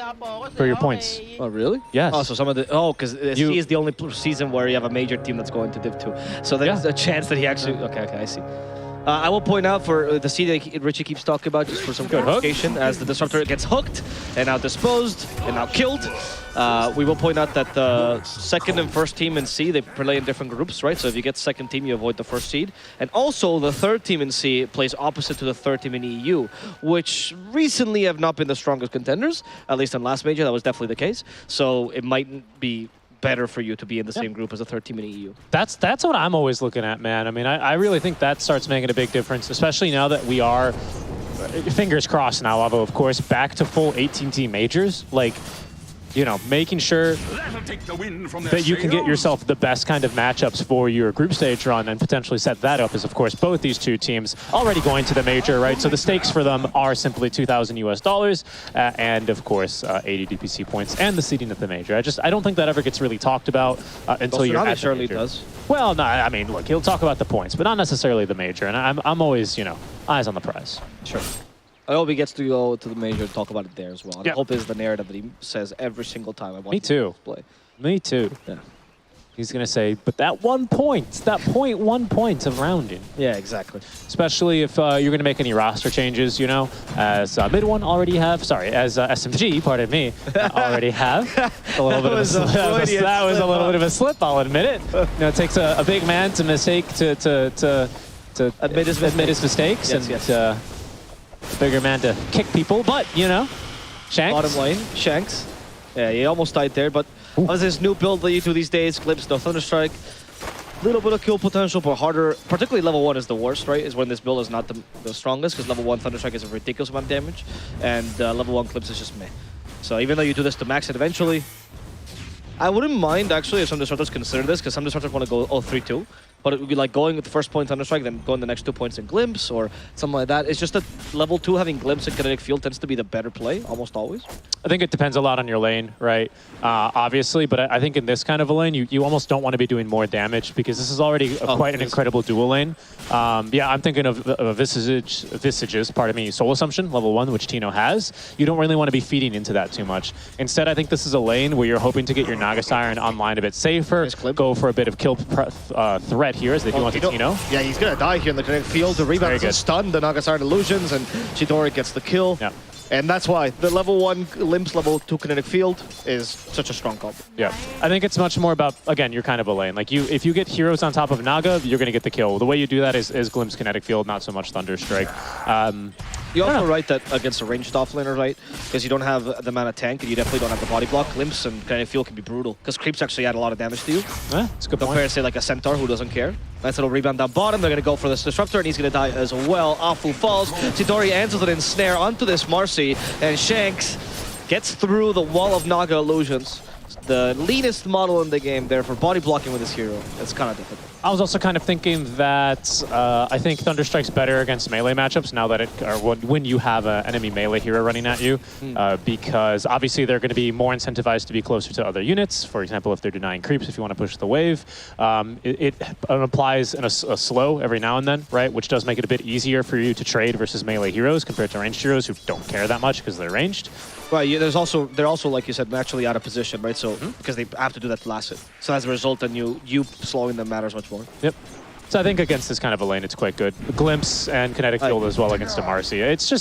for your points. Oh, really? Yes. Oh, so some of the... Oh, because C is the only season where you have a major team that's going to Div 2. So there's a chance that he actually... Okay, I see. I will point out for the seed that Richie keeps talking about, just for some clarification, as the Disruptor gets hooked and now disposed and now killed. We will point out that the second and first team in C, they play in different groups, right? So if you get second team, you avoid the first seed. And also the third team in C plays opposite to the third team in EU, which recently have not been the strongest contenders, at least in last major, that was definitely the case. So it might be better for you to be in the same group as a third team in EU. That's what I'm always looking at, man. I mean, I really think that starts making a big difference, especially now that we are, fingers crossed now, Avo, of course, back to full 18-team majors. Like, you know, making sure that you can get yourself the best kind of matchups for your group stage run and potentially set that up, as of course both these two teams already going to the major, right? So the stakes for them are simply $2,000 US and of course 80 DPC points and the seeding at the major. I don't think that ever gets really talked about until you're at the major. Does. Well, no, I mean, look, he'll talk about the points, but not necessarily the major. And I'm always, you know, eyes on the prize. Sure. I hope he gets to go to the major and talk about it there as well. And I hope is the narrative that he says every single time I watch him play. Me too. Yeah. He's going to say, but that 1 point, that 0.1 point of rounding. Yeah, exactly. Especially if you're going to make any roster changes, you know, as Mid1 already have, sorry, as SMG, pardon me, already have. A little bit of a slip. That was a little bit of a slip, I'll admit it. You know, it takes a big man to mistake, to admit his mistakes. Yes, and a bigger man to kick people, but, you know, Shanks. Bottom lane, Shanks. Yeah, he almost died there, but as this new build that you do these days, Glimpse, no Thunderstrike, little bit of kill potential, but harder, particularly level 1 is the worst, right? Is when this build is not the strongest, because level 1 Thunderstrike is a ridiculous amount of damage, and level 1 Glimpse is just meh. So even though you do this to max it eventually, I wouldn't mind actually if some disruptors consider this, because some disruptors want to go 0-3-2. But it would be like going with the first point Thunderstrike, then going the next 2 points in Glimpse or something like that. It's just that level 2 having Glimpse and Kinetic Field tends to be the better play, almost always. I think it depends a lot on your lane, right? Obviously, but I think in this kind of a lane, you almost don't want to be doing more damage because this is already quite an incredible dual lane. Yeah, I'm thinking of Visage's, pardon me, Soul Assumption, level 1, which Tino has. You don't really want to be feeding into that too much. Instead, I think this is a lane where you're hoping to get your Naga Siren online a bit safer, go for a bit of kill threat here as they do on Tino. Yeah, he's going to die here in the Kinetic Field. The rebound is stunned, the Naga Siren illusions, and Chidori gets the kill. Yeah. And that's why the level 1 Glimpse, level 2 Kinetic Field is such a strong combo. Yeah, I think it's much more about, again, you're kind of a lane. Like, if you get heroes on top of Naga, you're going to get the kill. The way you do that is Glimpse Kinetic Field, not so much Thunderstrike. You're also right that against a ranged offlaner, right? Because you don't have the mana tank, and you definitely don't have the body block. Glimpse and Kinetic Field can be brutal, because creeps actually add a lot of damage to you. Yeah, that's a good point. Compared to, say, like a Centaur who doesn't care. Nice little rebound down bottom. They're going to go for this Disruptor, and he's going to die as well. Afu falls. Chidori answers it in snare onto this Marcy, and Shanks gets through the wall of Naga illusions. The leanest model in the game there for body blocking with this hero. It's kind of difficult. I was also kind of thinking that I think Thunderstrike's better against melee matchups now that when you have an enemy melee hero running at you, because obviously they're going to be more incentivized to be closer to other units. For example, if they're denying creeps, if you want to push the wave, it applies in a slow every now and then, right? Which does make it a bit easier for you to trade versus melee heroes compared to ranged heroes who don't care that much because they're ranged. Right, they're also, like you said, naturally out of position, right? So because they have to do that to last it. So as a result, then you slowing them matters much more. Yep. So I think against this kind of a lane, it's quite good. Glimpse and Kinetic Field as well against a Marcy. It's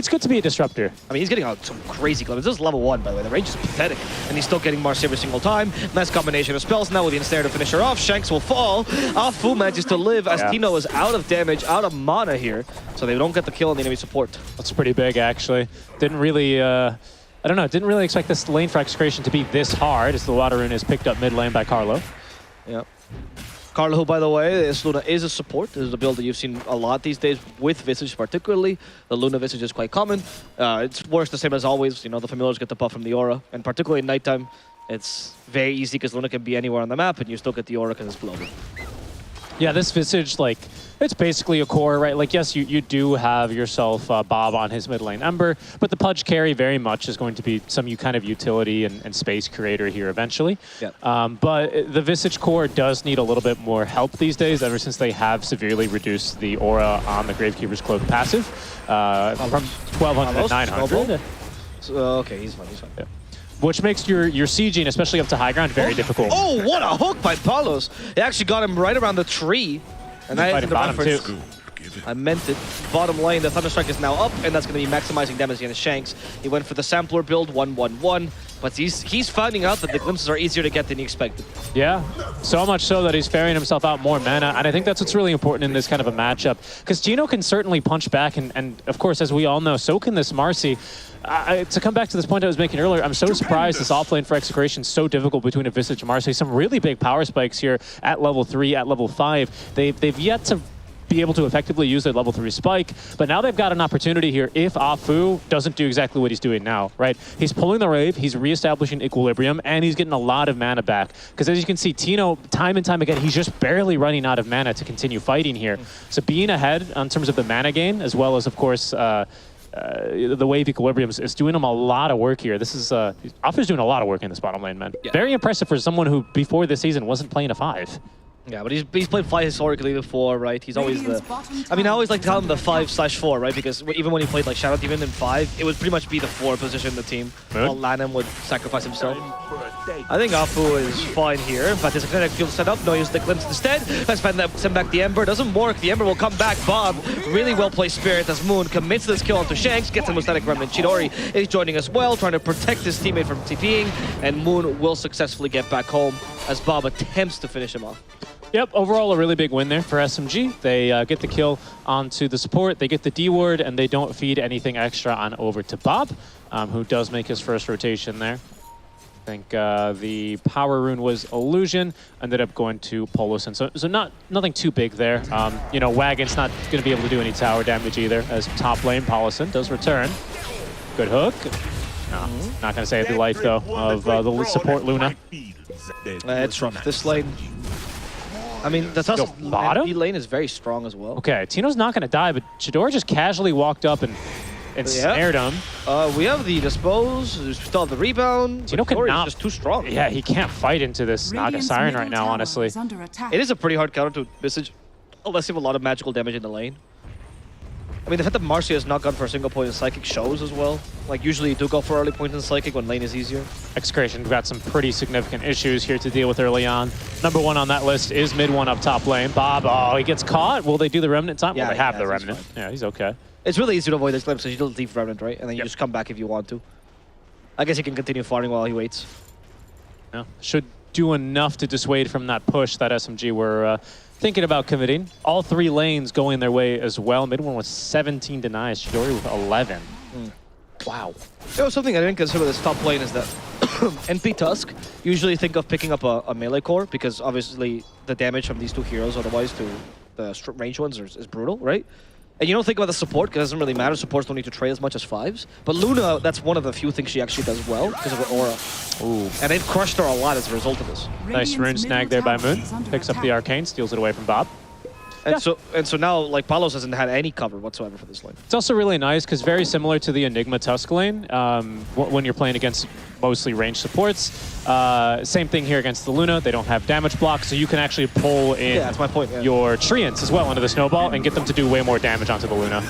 good to be a disruptor. I mean, he's getting out some crazy glimpses. This is level 1, by the way. The range is pathetic. And he's still getting Marcy every single time. Nice combination of spells now with the Ensnare to finish her off. Shanks will fall. Afu manages to live as Tino is out of damage, out of mana here. So they don't get the kill on the enemy support. That's pretty big, actually. Didn't really... I don't know, didn't really expect this lane for Execration to be this hard as the Water Rune is picked up mid lane by Carlo. Yep. Carlo, who, by the way, this Luna is a support. This is a build that you've seen a lot these days with Visage particularly. The Luna Visage is quite common. It works the same as always. You know, the familiars get the buff from the aura. And particularly at nighttime, it's very easy because Luna can be anywhere on the map and you still get the aura because it's global. Yeah, this Visage, like, it's basically a core, right? Like, yes, you do have yourself Bob on his mid lane Ember, but the Pudge carry very much is going to be some kind of utility and space creator here eventually. Yeah. But the Visage core does need a little bit more help these days, ever since they have severely reduced the aura on the Gravekeeper's Cloak passive from 1200 to 900. Okay, he's fine, Yeah. Which makes your sieging, especially up to high ground, very difficult. Oh, what a hook by Palos! It actually got him right around the tree. And that is the bottom too. I meant it. Bottom lane, the Thunderstrike is now up, and that's going to be maximizing damage against Shanks. He went for the Sampler build, 1-1-1, but he's finding out that the glimpses are easier to get than he expected. Yeah, so much so that he's ferrying himself out more mana, and I think that's what's really important in this kind of a matchup, because Gino can certainly punch back, and of course, as we all know, so can this Marcy. To come back to this point I was making earlier, I'm so surprised this offlane for Execration is so difficult between a Visage and Marcy. Some really big power spikes here at level 3, at level 5. They've yet to be able to effectively use their level 3 spike, but now they've got an opportunity here if Afu doesn't do exactly what he's doing now, right? He's pulling the Rave, he's reestablishing equilibrium, and he's getting a lot of mana back. Because as you can see, Tino, time and time again, he's just barely running out of mana to continue fighting here. So being ahead in terms of the mana gain, as well as, of course, the wave equilibrium is doing him a lot of work here. This is Afu's doing a lot of work in this bottom lane, man. Yeah. Very impressive for someone who before this season wasn't playing a 5. Yeah, but he's played 5 historically before, right? He's always the... I mean, I always like to call him the 5/4, right? Because even when he played like Shadow Demon in 5, it would pretty much be the 4 position in the team. While Lanham would sacrifice himself. I think Afu is fine here, but there's a Kinetic Field set up. No, use the Glimpse instead. Let's send back the Ember. Doesn't work. The Ember will come back. Bob, really well placed Spirit as Moon commits this kill onto Shanks, gets him with Static Remnant. Chidori is joining as well, trying to protect his teammate from TPing, and Moon will successfully get back home as Bob attempts to finish him off. Yep, overall a really big win there for SMG. They get the kill onto the support, they get the D ward, and they don't feed anything extra on over to Bob, who does make his first rotation there. I think the power rune was Illusion, ended up going to Polosin. So nothing too big there. You know, Wagon's not going to be able to do any tower damage either, as top lane Polosin does return. Good hook. No, not going to save the life, though, of the support Luna. It's rough. This lane... I mean, the bottom lane is very strong as well. Okay, Tino's not going to die, but Chidori just casually walked up and snared him. We have the dispose, we still have the rebound. Tino cannot... just too strong. Yeah, he can't fight into this Naga Siren right now, honestly. It is a pretty hard counter to Visage, unless you have a lot of magical damage in the lane. I mean, the fact that Marcy has not gone for a single point in Psychic shows as well. Like, usually you do go for early points in Psychic when lane is easier. Execration got some pretty significant issues here to deal with early on. Number 1 on that list is mid 1 up top lane. Bob, oh, he gets caught. Will they do the Remnant time? Yeah, well, they have the Remnant. Yeah, he's okay. It's really easy to avoid this glimpse, so you don't leave Remnant, right? And then you just come back if you want to. I guess he can continue farming while he waits. Yeah, should do enough to dissuade from that push that SMG were thinking about committing. All 3 lanes going their way as well. Mid 1 was 17 denies. Chidori with 11. Wow. You know, something I didn't consider this top lane is that NP Tusk usually think of picking up a melee core because obviously the damage from these 2 heroes otherwise to the ranged ones is brutal, right? And you don't think about the support because it doesn't really matter. Supports don't need to trade as much as 5s. But Luna, that's one of the few things she actually does well because of her aura. Ooh. And they've crushed her a lot as a result of this. Nice rune snag there by Moon. Picks up the arcane, steals it away from Bob. And so now, like, Palos hasn't had any cover whatsoever for this lane. It's also really nice because very similar to the Enigma Tusk lane, when you're playing against mostly ranged supports, same thing here against the Luna. They don't have damage block, so you can actually pull in that's my point, your Treants as well into the snowball and get them to do way more damage onto the Luna.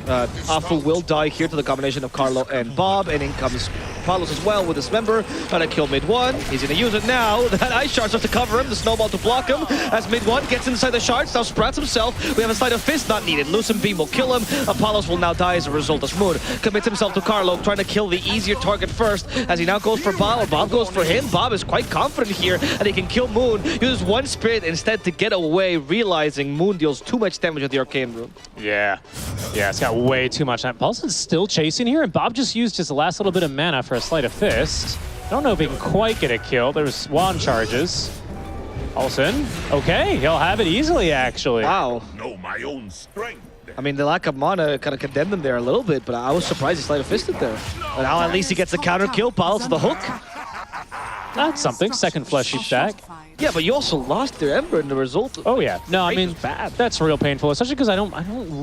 Afu will die here to the combination of Carlo and Bob, and in comes Palos as well with his member. Trying to kill mid one. He's going to use it now. That ice shard starts to cover him. The snowball to block him as mid one gets inside the shards. Now sprouts himself. We have a sleight of fist not needed. Lucent Beam will kill him. Apollos will now die as a result as Moon commits himself to Carlo, trying to kill the easier target first as he now goes for Bob. Bob goes for him. Bob is quite confident here and he can kill Moon. Uses one spirit instead to get away, realizing Moon deals too much damage with the arcane rune. Yeah, it's got way too much. Paulson's still chasing here, and Bob just used his last little bit of mana for a sleight of fist. I don't know if he can quite get a kill. There's wand charges. Paulson, okay, he'll have it easily, actually. Wow. Know my own strength. I mean, the lack of mana kind of condemned him there a little bit, but I was surprised he sleight of fisted there. But now at least he gets a counter kill. Palos to the hook. That's something. Second fleshy stack. Yeah, but you also lost their Ember in the result. Oh yeah, no, I mean bad. That's real painful, especially because I don't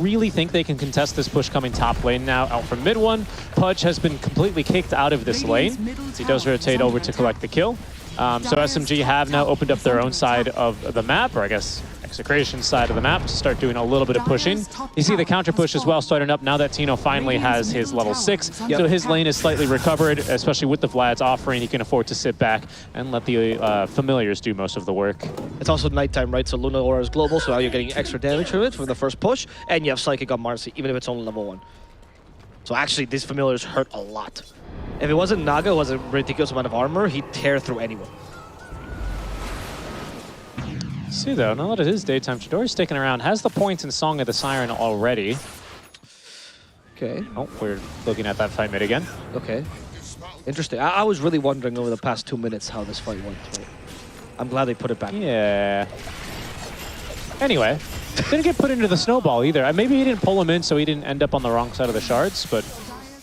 really think they can contest this push coming top lane now. Out from mid one, Pudge has been completely kicked out of this lane. He does rotate over to collect the kill. So SMG have now opened up their own side of the map, or I guess Execration side of the map, to start doing a little bit of pushing. You see the counter push as well starting up now that Tino finally has his level 6. So his lane is slightly recovered, especially with the Vlad's offering. He can afford to sit back and let the familiars do most of the work. It's also nighttime, right? So Luna Aura is global, so now you're getting extra damage from it for the first push, and you have Psychic on Marcy, even if it's only level 1. So actually, these familiars hurt a lot. If it wasn't Naga, who has a ridiculous amount of armor, he'd tear through anyone. See though, now that it is daytime, Chidori's sticking around, has the points in Song of the Siren already. Okay. Oh, we're looking at that fight mid again. Okay. Interesting. I was really wondering over the past 2 minutes how this fight went. Right? I'm glad they put it back. Yeah. Anyway, didn't get put into the snowball either. Maybe he didn't pull him in so he didn't end up on the wrong side of the shards, but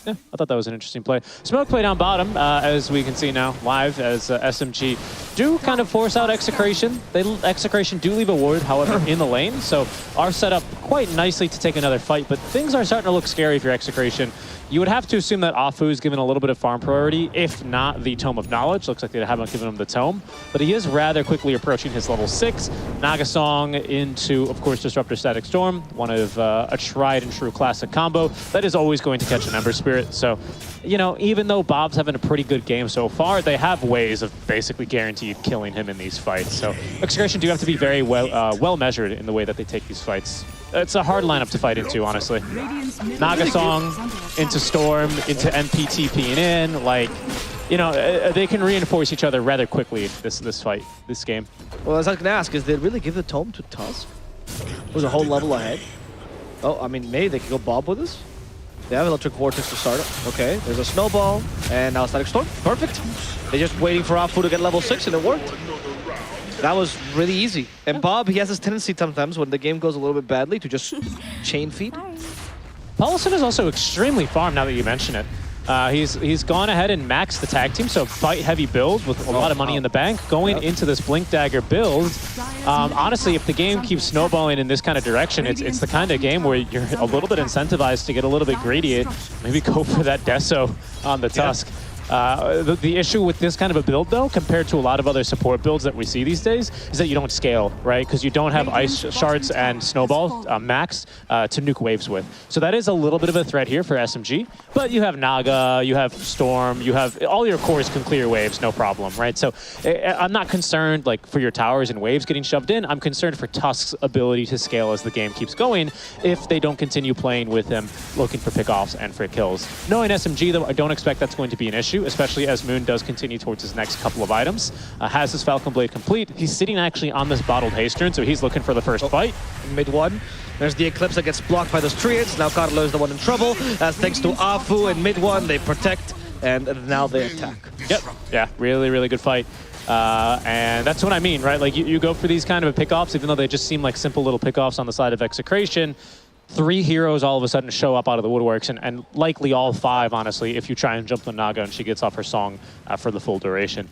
yeah, I thought that was an interesting play. Smoke play down bottom, as we can see now live, as SMG do kind of force out Execration. Execration do leave a ward, however, in the lane, so are set up quite nicely to take another fight, but things are starting to look scary if you're Execration. You would have to assume that Afu is given a little bit of farm priority, if not the Tome of Knowledge. Looks like they haven't given him the Tome, but he is rather quickly approaching his level 6. Nagasong into, of course, Disruptor Static Storm, one of a tried and true classic combo that is always going to catch an Ember Spirit. So, you know, even though Bob's having a pretty good game so far, they have ways of basically guaranteed killing him in these fights. So Execration do have to be very well measured in the way that they take these fights. It's a hard lineup to fight into, honestly. Nagasong into Storm, into NPTPing in, like, you know, they can reinforce each other rather quickly this fight, this game. Well, as I was going to ask, is they really give the Tome to Tusk? Who's a whole level ahead? Oh, I mean, maybe they could go Bob with us. They have Electric Vortex to start it. Okay, there's a Snowball, and now Static Storm. Perfect. They're just waiting for Afu to get level 6, and it worked. That was really easy. And Bob, he has this tendency sometimes when the game goes a little bit badly to just chain feed. Paulson is also extremely farmed now that you mention it. He's gone ahead and maxed the tag team, so fight heavy build with a lot of money in the bank. Going into this Blink Dagger build, honestly, if the game keeps snowballing in this kind of direction, it's the kind of game where you're a little bit incentivized to get a little bit greedy. Maybe go for that Deso on the Tusk. The issue with this kind of a build, though, compared to a lot of other support builds that we see these days, is that you don't scale, right? Because you don't have Ice Shards and Snowball maxed to nuke waves with. So that is a little bit of a threat here for SMG. But you have Naga, you have Storm, you have all your cores can clear waves, no problem, right? So I'm not concerned like for your towers and waves getting shoved in. I'm concerned for Tusk's ability to scale as the game keeps going if they don't continue playing with him, looking for pickoffs and for kills. Knowing SMG, though, I don't expect that's going to be an issue, especially as Moon does continue towards his next couple of items. Has his Falcon Blade complete. He's sitting actually on this bottled haste rune, so he's looking for the first fight. Mid one. There's the Eclipse that gets blocked by the Treants. Now Carlo is the one in trouble. As thanks to Afu in mid one, they protect, and now they attack. Yep. Yeah, really, really good fight. And that's what I mean, right? Like you go for these kind of pickoffs, even though they just seem like simple little pickoffs on the side of Execration. 3 heroes all of a sudden show up out of the woodworks, and likely all 5, honestly, if you try and jump the Naga and she gets off her song for the full duration.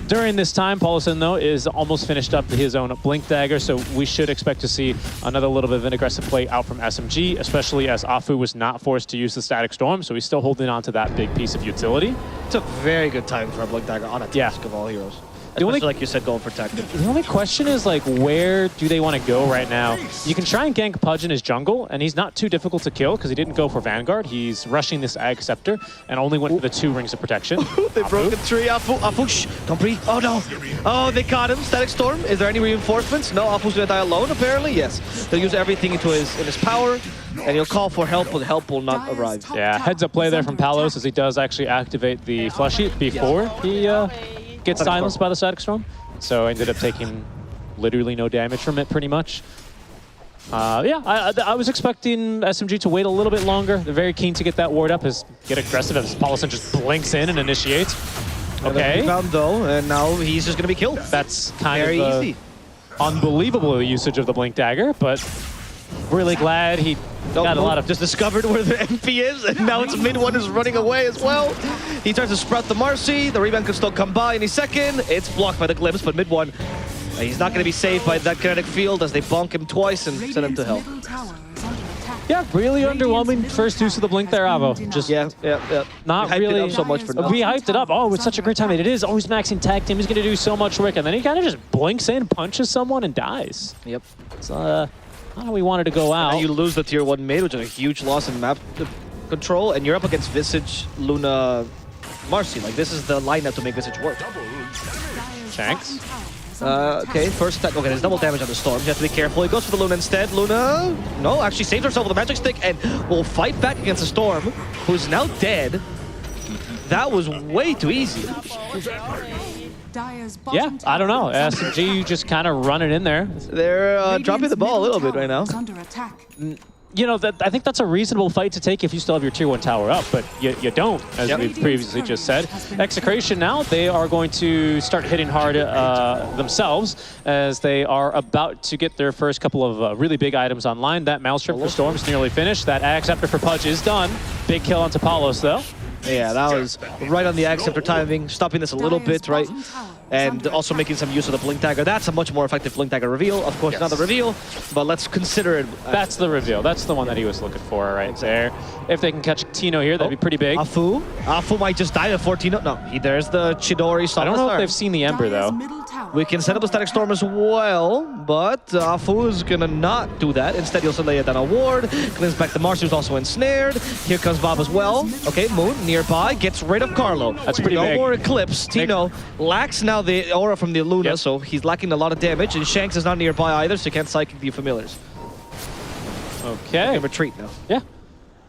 During this time, Paulson, though, is almost finished up his own Blink Dagger, so we should expect to see another little bit of an aggressive play out from SMG, especially as Afu was not forced to use the Static Storm, so he's still holding on to that big piece of utility. It's a very good time for a Blink Dagger on a task of all heroes. Especially, like you said, going for tactic. The only question is, like, where do they want to go right now? You can try and gank Pudge in his jungle, and he's not too difficult to kill because he didn't go for Vanguard. He's rushing this Ag Scepter and only went for the 2 rings of protection. They broke a tree. Afu, shh, don't breathe. Oh, no. Oh, they caught him. Static Storm. Is there any reinforcements? No, Afu's going to die alone, apparently. Yes. They'll use everything in his power, and he'll call for help, but help will not arrive. Yeah, heads up play there from Palos as he does actually activate the Flesh Eat before he gets silenced by the Static Storm. So ended up taking literally no damage from it, pretty much. Yeah, I was expecting SMG to wait a little bit longer. They're very keen to get that ward up, get aggressive as Paulson just blinks in and initiates. Okay. Rebound though, and now he's just gonna be killed. That's kind very of easy. Unbelievable usage of the Blink Dagger, but really glad he got a lot of... Just discovered where the MP is, and now it's mid one is running away as well. He tries to sprout the Marcy. The rebound could still come by any second. It's blocked by the Glimpse, but mid one, he's not going to be saved by that kinetic field as they bonk him twice and send him to hell. Yeah, really underwhelming first use of the Blink there, Avo. Just not we really hyped it up so much for nothing. We hyped it up. Oh, it's such a great time. It is always maxing tag team. He's going to do so much work, and then he kind of just blinks in, punches someone, and dies. Yep. It's not how we wanted to go out. And you lose the tier 1 mid, which is a huge loss in map control, and you're up against Visage, Luna, Marcy. Like, this is the lineup to make Visage work. Shanks. Okay, first attack. Okay, there's double damage on the Storm. You have to be careful. He goes for the Luna instead. Luna, no, actually saves herself with a Magic Stick and will fight back against the Storm, who's now dead. That was way too easy. Yeah, I don't know. SMG just kind of running in there. They're dropping the ball a little bit right now. You know, I think that's a reasonable fight to take if you still have your tier 1 tower up, but you don't, as we previously just said. Execration now, they are going to start hitting hard themselves as they are about to get their first couple of really big items online. That Maelstrom for Storm is nearly finished. That Ag Scepter for Pudge is done. Big kill onto Palos, though. Yeah, that was right on the Ag Scepter timing, stopping this a little bit, right? And also making some use of the Blink Dagger. That's a much more effective Blink Dagger reveal. Of course, not the reveal, but let's consider it. That's the reveal. That's the one that he was looking for right there. If they can catch Tino here, that'd be pretty big. Afu might just die before Tino. No, there's the Chidori. I don't know if they've seen the Ember, though. We can set up the Static Storm as well, but Afu is gonna not do that. Instead, he'll lay it down a ward. Cleans back the Marcy, who's also ensnared. Here comes Bob as well. Okay, Moon nearby, gets rid of Carlo. That's pretty big. No more Eclipse. Tino lacks now the aura from the Luna, so he's lacking a lot of damage, and Shanks is not nearby either, so he can't psychic the familiars. Okay. They retreat now. Yeah.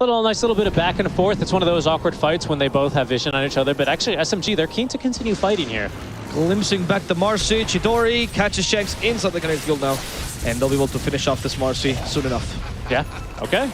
Nice little bit of back and forth. It's one of those awkward fights when they both have vision on each other, but actually SMG, they're keen to continue fighting here. Glimpsing back the Marcy, Chidori catches Shanks inside the kinetic field now, and they'll be able to finish off this Marcy soon enough. Yeah, okay.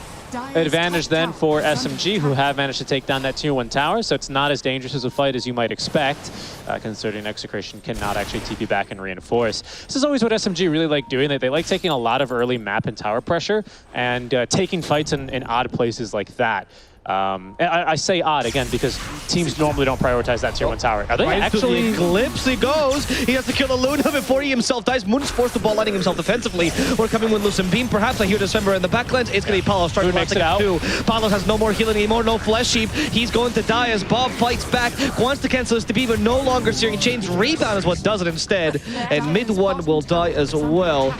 Advantage then for SMG, who have managed to take down that tier 1 tower, so it's not as dangerous as a fight as you might expect, considering Execration cannot actually TP back and reinforce. This is always what SMG really like doing. They like taking a lot of early map and tower pressure and taking fights in odd places like that. I say odd again because teams normally don't prioritize that tier 1 tower. Are they actually? Glimpse he goes. He has to kill the Luna before he himself dies. Moon's forced the ball, lighting himself defensively. We're coming with Lucent Beam. Perhaps I hear December in the backlands. It's going to be Palos trying to makes it out. Palos has no more healing anymore, no Flesh Sheep. He's going to die as Bob fights back. Wants to cancel his TP, but no longer Searing Chains. Rebound is what does it instead. And mid one will die as well.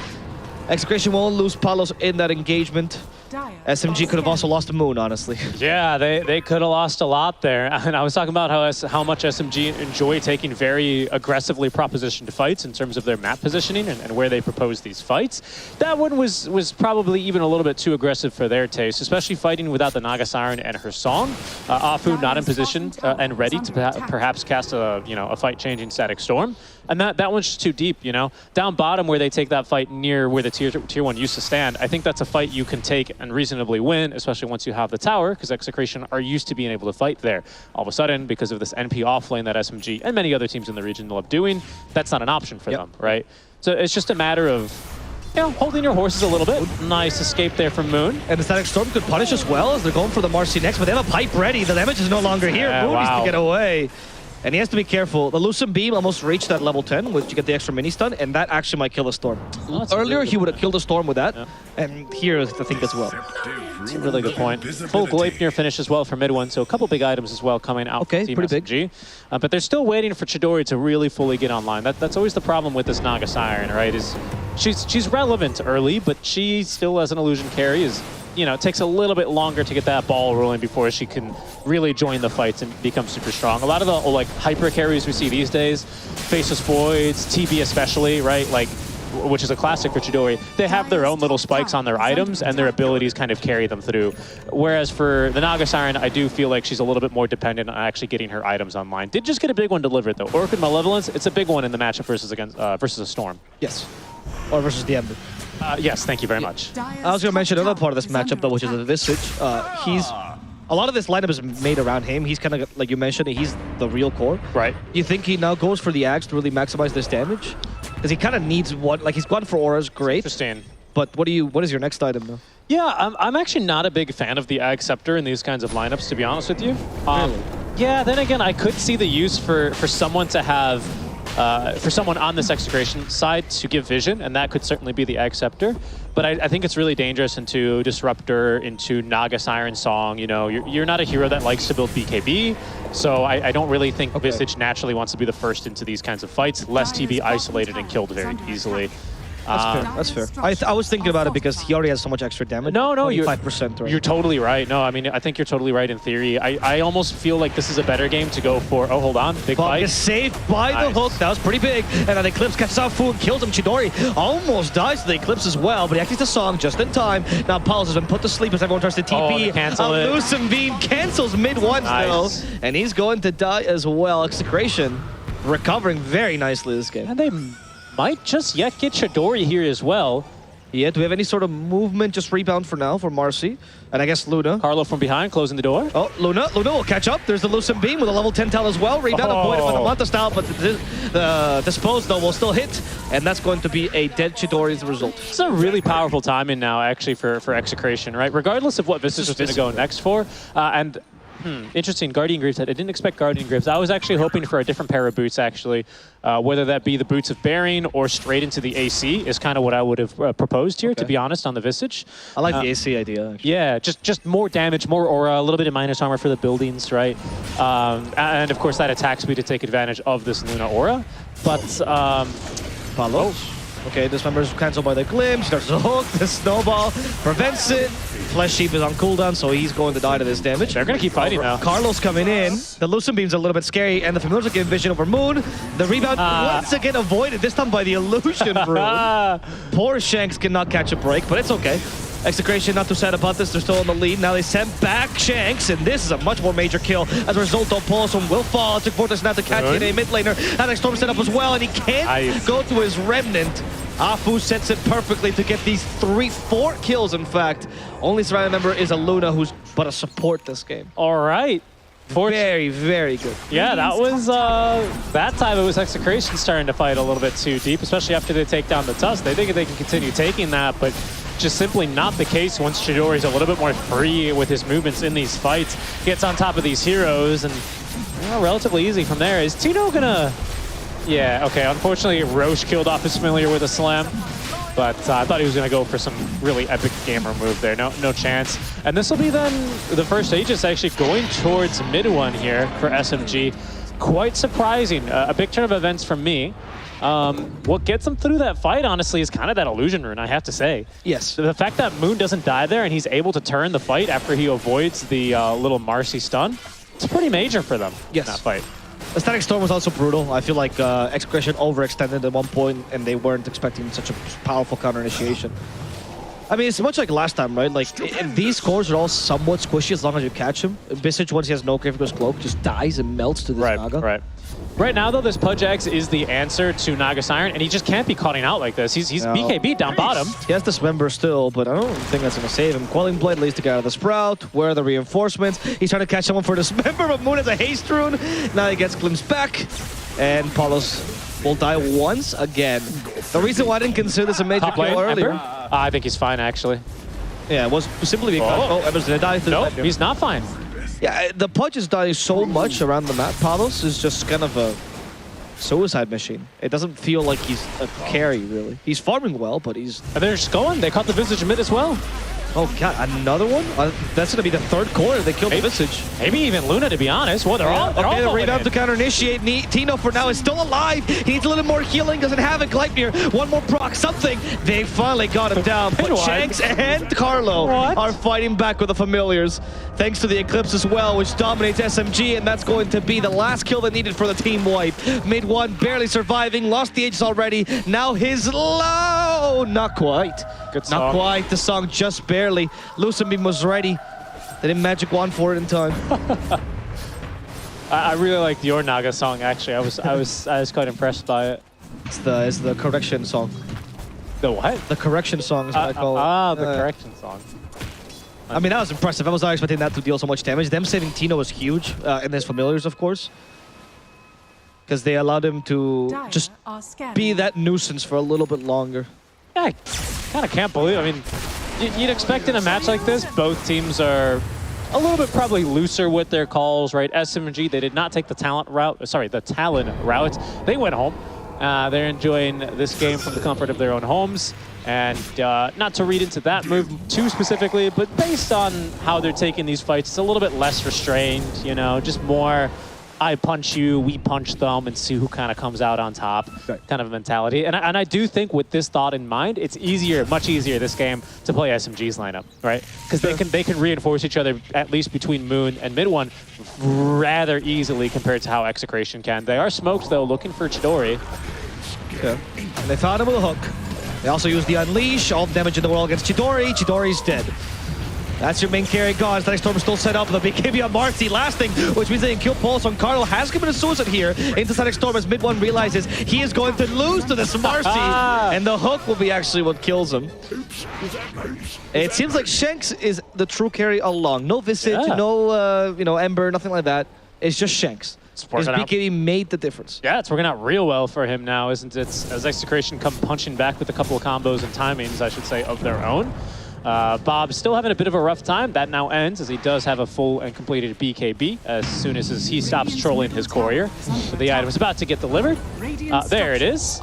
Execration won't lose Palos in that engagement. SMG could have also lost a Moon, honestly. Yeah, they could have lost a lot there. And I was talking about how much SMG enjoy taking very aggressively propositioned fights in terms of their map positioning and where they propose these fights. That one was probably even a little bit too aggressive for their taste, especially fighting without the Naga Siren and her song. Afu not in position and ready to perhaps cast a fight-changing Static Storm. And that one's just too deep, you know? Down bottom where they take that fight near where the tier 1 used to stand, I think that's a fight you can take and reasonably win, especially once you have the tower, because Execration are used to being able to fight there. All of a sudden, because of this NP offlane that SMG and many other teams in the region love doing, that's not an option for them, right? So it's just a matter of holding your horses a little bit. Nice escape there from Moon. And the Static Storm could punish as well as they're going for the Marcy next, but they have a pipe ready. The damage is no longer here. Moon needs to get away. And he has to be careful. The Lucent Beam almost reached that level 10, which you get the extra mini stun, and that actually might kill the Storm. Earlier, he would have killed the Storm with that, and here I think as well. That's a really good point. Full Gleipnir finish as well for mid one, so a couple big items as well coming out from Team SMG. But they're still waiting for Chidori to really fully get online. That's always the problem with this Naga Siren, right? Is she's relevant early, but she still, as an illusion carry, is it takes a little bit longer to get that ball rolling before she can really join the fights and become super strong. A lot of the hyper carries we see these days, Faceless Voids, TB especially, right? Which is a classic for Chidori. They have their own little spikes on their items and their abilities kind of carry them through. Whereas for the Naga Siren, I do feel like she's a little bit more dependent on actually getting her items online. Did just get a big one delivered though. Orchid Malevolence, it's a big one in the matchup versus a Storm. Yes. Or versus the Ember. Yes, thank you very much. I was going to mention another part of this matchup, though, which is the Visage. A lot of this lineup is made around him. He's kind of, like you mentioned, he's the real core. Right. You think he now goes for the Axe to really maximize this damage? Because he kind of needs one. He's gone for auras, great. Interesting. But what is your next item, though? Yeah, I'm actually not a big fan of the Ag Scepter in these kinds of lineups, to be honest with you. Really? Yeah, then again, I could see the use for someone to have for someone on this Execration side to give vision, and that could certainly be the Egg Scepter. But I think it's really dangerous into Disruptor, into Naga Siren Song. You're not a hero that likes to build BKB, so I don't really think Visage naturally wants to be the first into these kinds of fights, lest he be isolated and killed very easily. That's fair. I was thinking about it because he already has so much extra damage. No, you're 5%. Right? You're totally right. No, I mean, I think you're totally right in theory. I almost feel like this is a better game to go for. Oh, hold on, big fight. Is saved by the hook. That was pretty big. And then the Eclipse catches out Fu and kills him. Chidori almost dies to the Eclipse as well, but he actually gets the song just in time. Now Paulus has been put to sleep as everyone tries to TP. A Lucent Beam cancels mid one still, and he's going to die as well. Execration recovering very nicely this game. And they might just yet get Chidori here as well. Yeah, do we have any sort of movement? Just rebound for now for Marcy. And I guess Luna. Carlo from behind, closing the door. Oh, Luna will catch up. There's the Lucent Beam with a level 10 Talon as well. Rebound avoided by the Manta style, but the Dispose, though, will still hit. And that's going to be a dead Chidori as a result. It's a really powerful timing now, actually, for Execration, right? Regardless of what Visage is going to go next for. Interesting, Guardian Greaves. I didn't expect Guardian Greaves. I was actually hoping for a different pair of boots, actually. Whether that be the Boots of Bearing or straight into the AC is kind of what I would have proposed here, to be honest, on the Visage. I like the AC idea, actually. Yeah, just more damage, more aura, a little bit of minus armor for the buildings, right? And of course, that attack speed to take advantage of this Luna aura. But, Palos. Okay, Dismember's cancelled by the Glimpse. There's a hook, the Snowball prevents it. Flesh Sheep is on cooldown, so he's going to die to this damage. They're going to keep fighting now. Carlos coming in. The Lucent Beam's a little bit scary, and the Familiars are getting vision over Moon. The rebound once again avoided, this time by the Illusion Rune. Poor Shanks cannot catch a break, but it's okay. Execration not too sad about this. They're still in the lead. Now they sent back Shanks, and this is a much more major kill. As a result, Paulus will fall. It took Vortex now to catch in a mid laner. Alex Storm set up as well, and he can't go to his Remnant. Afu sets it perfectly to get these 4 kills, in fact. Only surviving member is a Luna, who's but a support this game. All right. Very, very good. Yeah, that was, that time it was Execration starting to fight a little bit too deep, especially after they take down the Tusk. They think they can continue taking that, but just simply not the case once Chidori's a little bit more free with his movements in these fights. Gets on top of these heroes, and relatively easy from there. Is Tino gonna... Yeah, okay, unfortunately Roche killed off his Familiar with a slam, but I thought he was going to go for some really epic gamer move there. No chance. And this will be then the first Aegis actually going towards mid one here for SMG. Quite surprising. A big turn of events from me. What gets him through that fight, honestly, is kind of that Illusion Rune, I have to say. Yes. The fact that Moon doesn't die there and he's able to turn the fight after he avoids the little Marcy stun, it's pretty major for them in that fight. The Static Storm was also brutal. I feel like Execration overextended at one point, and they weren't expecting such a powerful counter initiation. I mean, it's much like last time, right? Like, these cores are all somewhat squishy as long as you catch him. Visage, once he has no Grave Digger's Cloak, just dies and melts to this Naga. Right now, though, this Pudge X is the answer to Naga Siren, and he just can't be cutting out like this. He's BKB down bottom. He has Dismember still, but I don't think that's going to save him. Quelling Blade leads to get out of the Sprout. Where are the reinforcements? He's trying to catch someone for Dismember, but Moon has a Haste Rune. Now he gets Glimpse back, and Paulos will die once again. The reason why I didn't consider this a major kill earlier. I think he's fine, actually. Yeah, it was simply because Ember's gonna die. No, he's not fine. Yeah, the Pudge is dying so much around the map. Palos is just kind of a suicide machine. It doesn't feel like he's a carry, really. He's farming well, but he's... And they're just going. They caught the Visage mid as well. Oh, God, another one? That's going to be the third corner. They killed the Visage. Maybe even Luna, to be honest. Well, they're all the rebound to counter-initiate. Tino, for now, is still alive. He needs a little more healing. Doesn't have it. Gleipnir, one more proc, something. They finally got him down. But Shanks and Carlo are fighting back with the Familiars. Thanks to the Eclipse as well, which dominates SMG, and that's going to be the last kill that needed for the team wipe. Mid one, barely surviving. Lost the Aegis already. Now his low. Not quite. Good song. Not quite. The song just barely. Lucenbeam was ready. They didn't magic wand for it in time. I really like your Naga song. Actually, I was quite impressed by it. It's the correction song. The what? The correction song is what I call it. The correction song. I mean, that was impressive. I was not expecting that to deal so much damage. Them saving Tino was huge, in his Familiars, of course. Because they allowed him to just be that nuisance for a little bit longer. Yeah, I kind of can't believe. I mean, you'd expect in a match like this, both teams are a little bit probably looser with their calls, right? SMG, they did not take the Talon route. They went home. They're enjoying this game from the comfort of their own homes. And not to read into that move too specifically, but based on how they're taking these fights, it's a little bit less restrained, you know, just more I punch you, we punch them, and see who kind of comes out on top kind of mentality. And I do think with this thought in mind, it's easier, much easier this game to play SMG's lineup, right? Because they can reinforce each other, at least between Moon and Mid One, rather easily compared to how Execration can. They are smoked, though, looking for Chidori. Yeah. And they found him with a hook. They also used the Unleash, all the damage in the world against Chidori. Chidori's dead. That's your main carry gone. Static Storm is still set up. The BKB on Marcy lasting, which means they can kill Pulse on Carlo. Has committed suicide here into Static Storm as Mid One realizes he is going to lose to this Marcy. And the hook will be actually what kills him. It seems like Shanks is the true carry all along. No Visage, no Ember, nothing like that. It's just Shanks. His BKB made the difference. Yeah, it's working out real well for him now, isn't it? As Execration come punching back with a couple of combos and timings, I should say, of their own. Bob's still having a bit of a rough time. That now ends as he does have a full and completed BKB as soon as he stops trolling his courier. So the item is about to get delivered. There it is.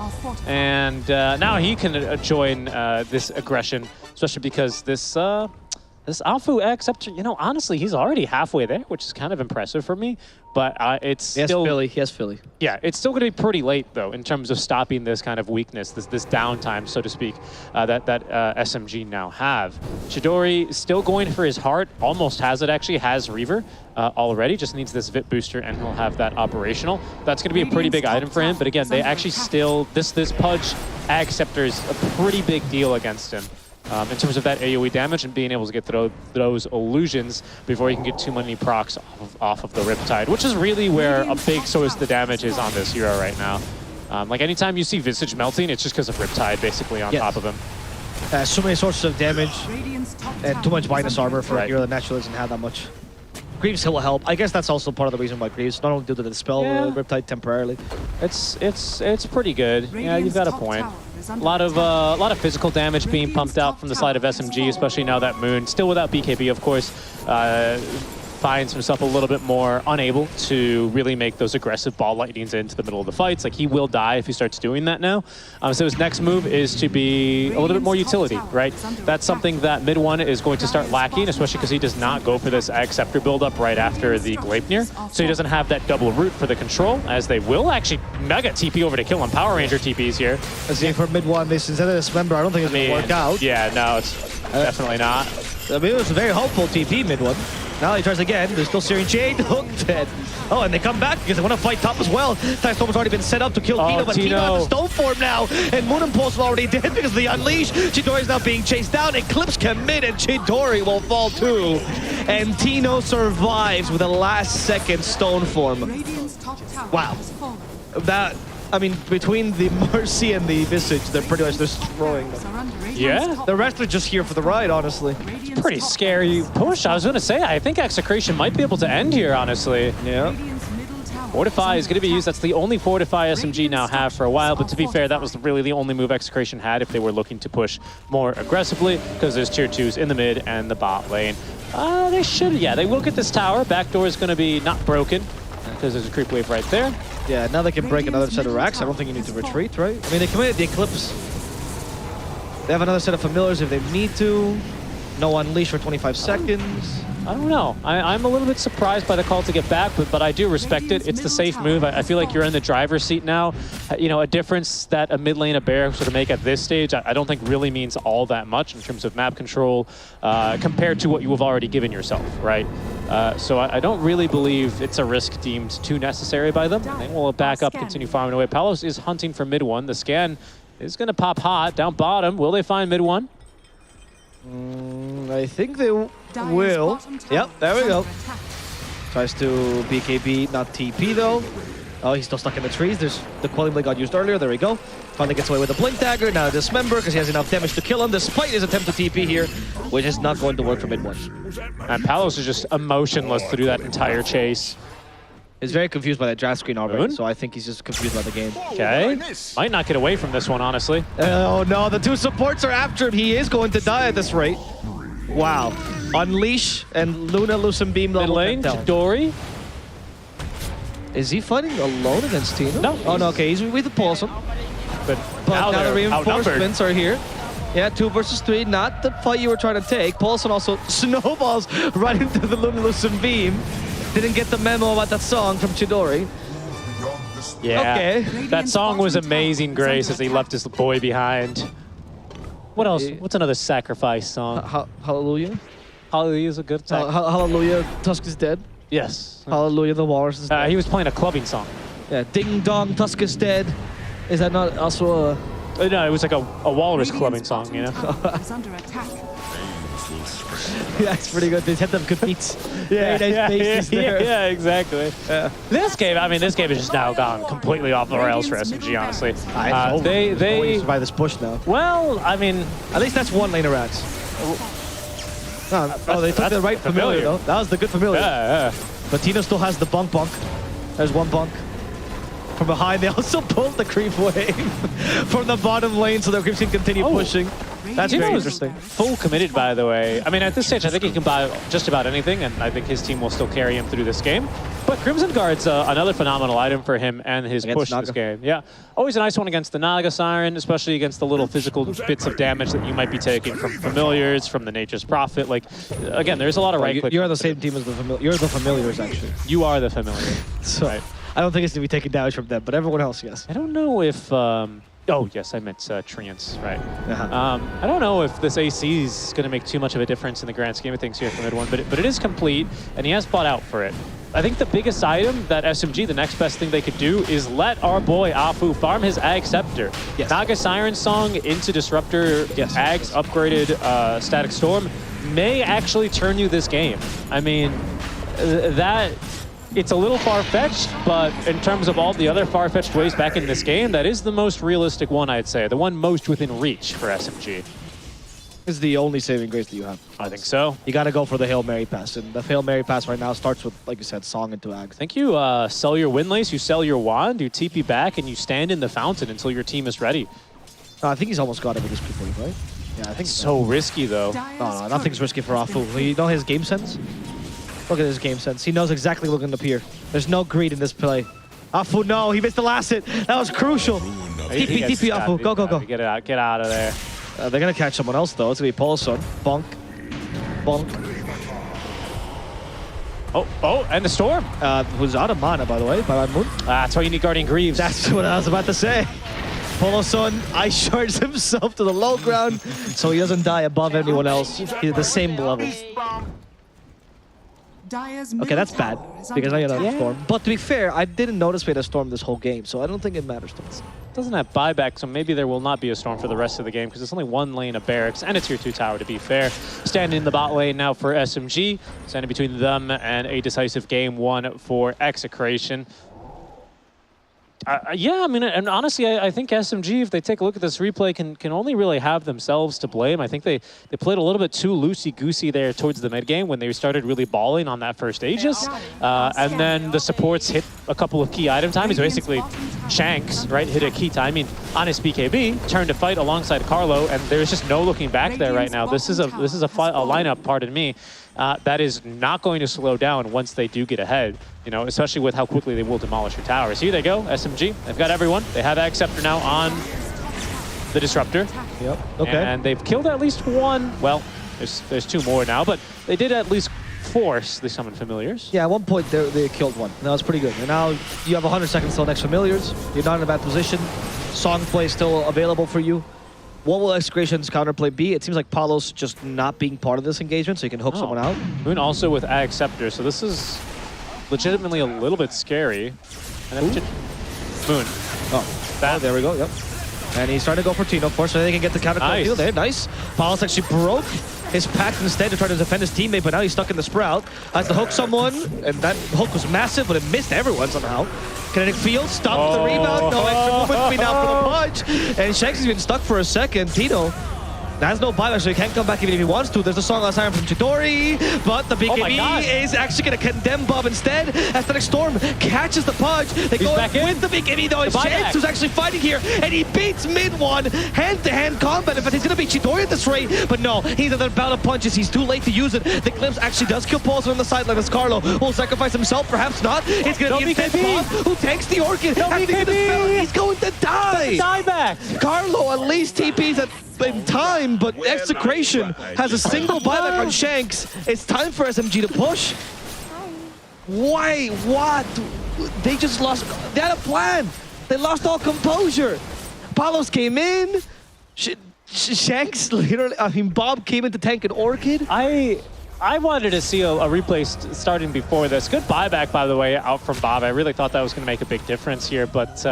And now he can join this aggression, especially because this Alpha X, honestly, he's already halfway there, which is kind of impressive for me. But it's still... He has Philly. Yeah, it's still going to be pretty late, though, in terms of stopping this kind of weakness, this downtime, so to speak, that SMG now have. Chidori still going for his heart, almost has it, actually, has Reaver already, just needs this VIP booster, and he'll have that operational. That's going to be a pretty big item for him, but again, they actually still... This Pudge Ag Scepter is a pretty big deal against him. In terms of that AoE damage and being able to get those illusions before you can get too many procs off of the Riptide, which is really where a big source of the damage is on this hero right now. Like anytime you see Visage melting, it's just because of Riptide basically on top of him. So many sources of damage and too much minus armor for a hero that naturally doesn't have that much. Greaves will help. I guess that's also part of the reason why Greaves not only do the dispel Riptide temporarily. It's pretty good. Yeah, you've got a point. A lot of physical damage being pumped out from the side of SMG, especially now that Moon, still without BKB, of course, finds himself a little bit more unable to really make those aggressive ball lightnings into the middle of the fights. Like, he will die if he starts doing that now. So his next move is to be a little bit more utility, right? That's something that Mid One is going to start lacking, especially because he does not go for this Ag Scepter build-up right after the Gleipnir. So he doesn't have that double root for the control, as they will actually mega TP over to kill him. Power Ranger TPs here. Let's see, for Mid One, this instead of this member, I don't think it's going to work out. Yeah, no, it's definitely not. I mean, it was a very hopeful TP Mid One. Now he tries again. There's still Searing Jade. Hook dead. Oh, and they come back because they want to fight top as well. Static Storm has already been set up to kill Tino, but Tino has the stone form now. And Moon and Pulse are already dead because of the Unleash. Chidori is now being chased down. Eclipse commit, and Chidori will fall too. And Tino survives with a last-second stone form. Wow. That... I mean, between the Mercy and the Visage, they're pretty much destroying them. Yeah. The rest are just here for the ride, honestly. Pretty scary push. I was going to say, I think Execration might be able to end here, honestly. Yeah. Fortify is going to be used. That's the only Fortify SMG now have for a while, but to be fair, that was really the only move Execration had if they were looking to push more aggressively, because there's tier 2s in the mid and the bot lane. They should, yeah, they will get this tower. Backdoor is going to be not broken, because there's a creep wave right there. Yeah, now they can break another set of racks. I don't think you need to retreat, right? I mean, they committed the Eclipse. They have another set of familiars if they need to. No unleash for 25 seconds. I don't know. I'm a little bit surprised by the call to get back, but I do respect it. It's the safe move. I feel like you're in the driver's seat now. You know, a difference that a mid lane of Bear sort of make at this stage, I don't think really means all that much in terms of map control compared to what you have already given yourself, right? So I don't really believe it's a risk deemed too necessary by them. They will back up, continue farming away. Palos is hunting for mid one. The scan is going to pop hot down bottom. Will they find mid one? I think they will. Yep, there we go. Tries to BKB, not TP though. Oh, he's still stuck in the trees. There's the Quelling Blade got used earlier. There we go. Finally gets away with the Blink Dagger. Now Dismember, because he has enough damage to kill him, despite his attempt to TP here, which is not going to work for mid one. And Palos is just emotionless through that entire chase. He's very confused by that draft screen already, so I think he's just confused by the game. Okay. Might not get away from this one, honestly. Oh no, the two supports are after him. He is going to die at this rate. Wow. Unleash and Luna Lucent Beam mid lane, Dory. Is he fighting alone against Tino? No. Oh no, okay, he's with the Paulson. But now the reinforcements are here. Yeah, 2 versus 3, not the fight you were trying to take. Paulson also snowballs right into the Luna Lucent Beam. Didn't get the memo about that song from Chidori. Yeah, okay. That song was amazing, Grace, as he left his boy behind. What else? What's another sacrifice song? Hallelujah? Hallelujah is a good song. Hallelujah, Tusk is dead. Yes. Hallelujah, the walrus is dead. He was playing a clubbing song. Yeah, Ding Dong, Tusk is dead. Is that not also a... No, it was like a walrus clubbing song, you know? Yeah, it's pretty good. They had them good beats. Yeah, yeah, exactly. Yeah. This game is just now gone completely off the rails for SMG, honestly. They survive this push now. Well, I mean, at least that's one lane of rats. Oh, they took the right familiar though. That was the good familiar. Yeah. But Tino still has the bunk. There's one bunk. From behind, they also pulled the creep wave from the bottom lane so the creeps can continue pushing. That's very interesting. Full committed, by the way. I mean, at this stage, I think he can buy just about anything, and I think his team will still carry him through this game. But Crimson Guard's another phenomenal item for him and his push this game. Yeah, always a nice one against the Naga Siren, especially against the little physical bits of damage that you might be taking from familiars, from the Nature's Prophet. Like, again, there's a lot of right-click. You're on the same team as the familiars. You're the familiars, actually. You are the familiar. So, right. I don't think it's going to be taking damage from them, but everyone else, yes. I don't know if... oh, yes, I meant Treants, right. I don't know if this AC is going to make too much of a difference in the grand scheme of things here for mid one, but it is complete, and he has bought out for it. I think the biggest item that SMG, the next best thing they could do, is let our boy Afu farm his Ag Scepter. Yes. Naga Siren Song into Disruptor, Ag's upgraded Static Storm may actually turn you this game. I mean, it's a little far-fetched, but in terms of all the other far-fetched ways back in this game, that is the most realistic one, I'd say. The one most within reach for SMG. This is the only saving grace that you have. I think so. You got to go for the Hail Mary pass, and the Hail Mary pass right now starts with, like you said, Song into Ag. I think you sell your Windlace, you sell your Wand, you TP back, and you stand in the fountain until your team is ready. I think he's almost got it with this people, right? Yeah, I think so. Risky, though. No, nothing's risky for Afu. You know his game sense? Look at his game sense. He knows exactly what's going to appear. There's no greed in this play. Afu, no, he missed the last hit. That was crucial. TP, Afu. Go. Get out of there. They're going to catch someone else, though. It's going to be Paulson. Bonk. Oh, and the Storm. Who's out of mana, by the way, by Moon. That's why you need Guardian Greaves. That's what I was about to say. Paulson ice shards himself to the low ground so he doesn't die above anyone else. He's at the same level. Okay, that's bad, because now you have a Storm. But to be fair, I didn't notice we had a Storm this whole game, so I don't think it matters to us. Doesn't have buyback, so maybe there will not be a Storm for the rest of the game, because it's only one lane of barracks, and it's your 2 tower, to be fair. Standing in the bot lane now for SMG, standing between them and a decisive game 1 for Execration. Yeah, I mean, and honestly, I think SMG, if they take a look at this replay, can only really have themselves to blame. I think they played a little bit too loosey-goosey there towards the mid-game when they started really balling on that first Aegis. And then the supports hit a couple of key item timings. Basically, Shanks, right, hit a key timing on his BKB, turned to fight alongside Carlo, and there's just no looking back there right now. This is a lineup, pardon me, that is not going to slow down once they do get ahead, you know, especially with how quickly they will demolish your towers. Here they go, SMG. They've got everyone. They have Acceptor now on the Disruptor. Yep, okay. And they've killed at least one. Well, there's two more now, but they did at least force the summon familiars. Yeah, at one point they killed one. That was pretty good. And now you have 100 seconds till next familiars. You're not in a bad position. Song play still available for you. What will Execration's counterplay be? It seems like Palos just not being part of this engagement, so you can hook someone out. Moon also with Acceptor, so this is legitimately a little bit scary. And then Moon. Oh, there we go, yep. And he's trying to go for Tino. Fortunately, they can get the counter kill there. Nice. Palos actually broke his pact instead to try to defend his teammate, but now he's stuck in the Sprout. Has to hook someone, and that hook was massive, but it missed everyone somehow. Kinetic Field stops the rebound. No extra movement between now for the punch. And Shanks has been stuck for a second. Tino has no buyback, so he can't come back even if he wants to. There's a song last time from Chidori, but the BKB is actually going to condemn Bob instead. Aesthetic Storm catches the punch. They go in with the BKB though. It's Shanks who's actually fighting here, and he beats mid one. Hand-to-hand combat. In fact, he's going to beat Chidori at this rate, but no, he's at the bout of punches. He's too late to use it. The glimpse actually does kill Paulson on the sideline as Carlo will sacrifice himself, perhaps not. It's going to be instead Bob who takes the Orchid. He's going to die. Dieback. Carlo at least TPs at in time, but Execration has a single buyback on Shanks. It's time for SMG to push. Why? What? They just lost. They had a plan. They lost all composure. Palos came in. Shanks literally. I mean, Bob came in to tank an Orchid. I wanted to see a replay starting before this. Good buyback, by the way, out from Bob. I really thought that was going to make a big difference here, but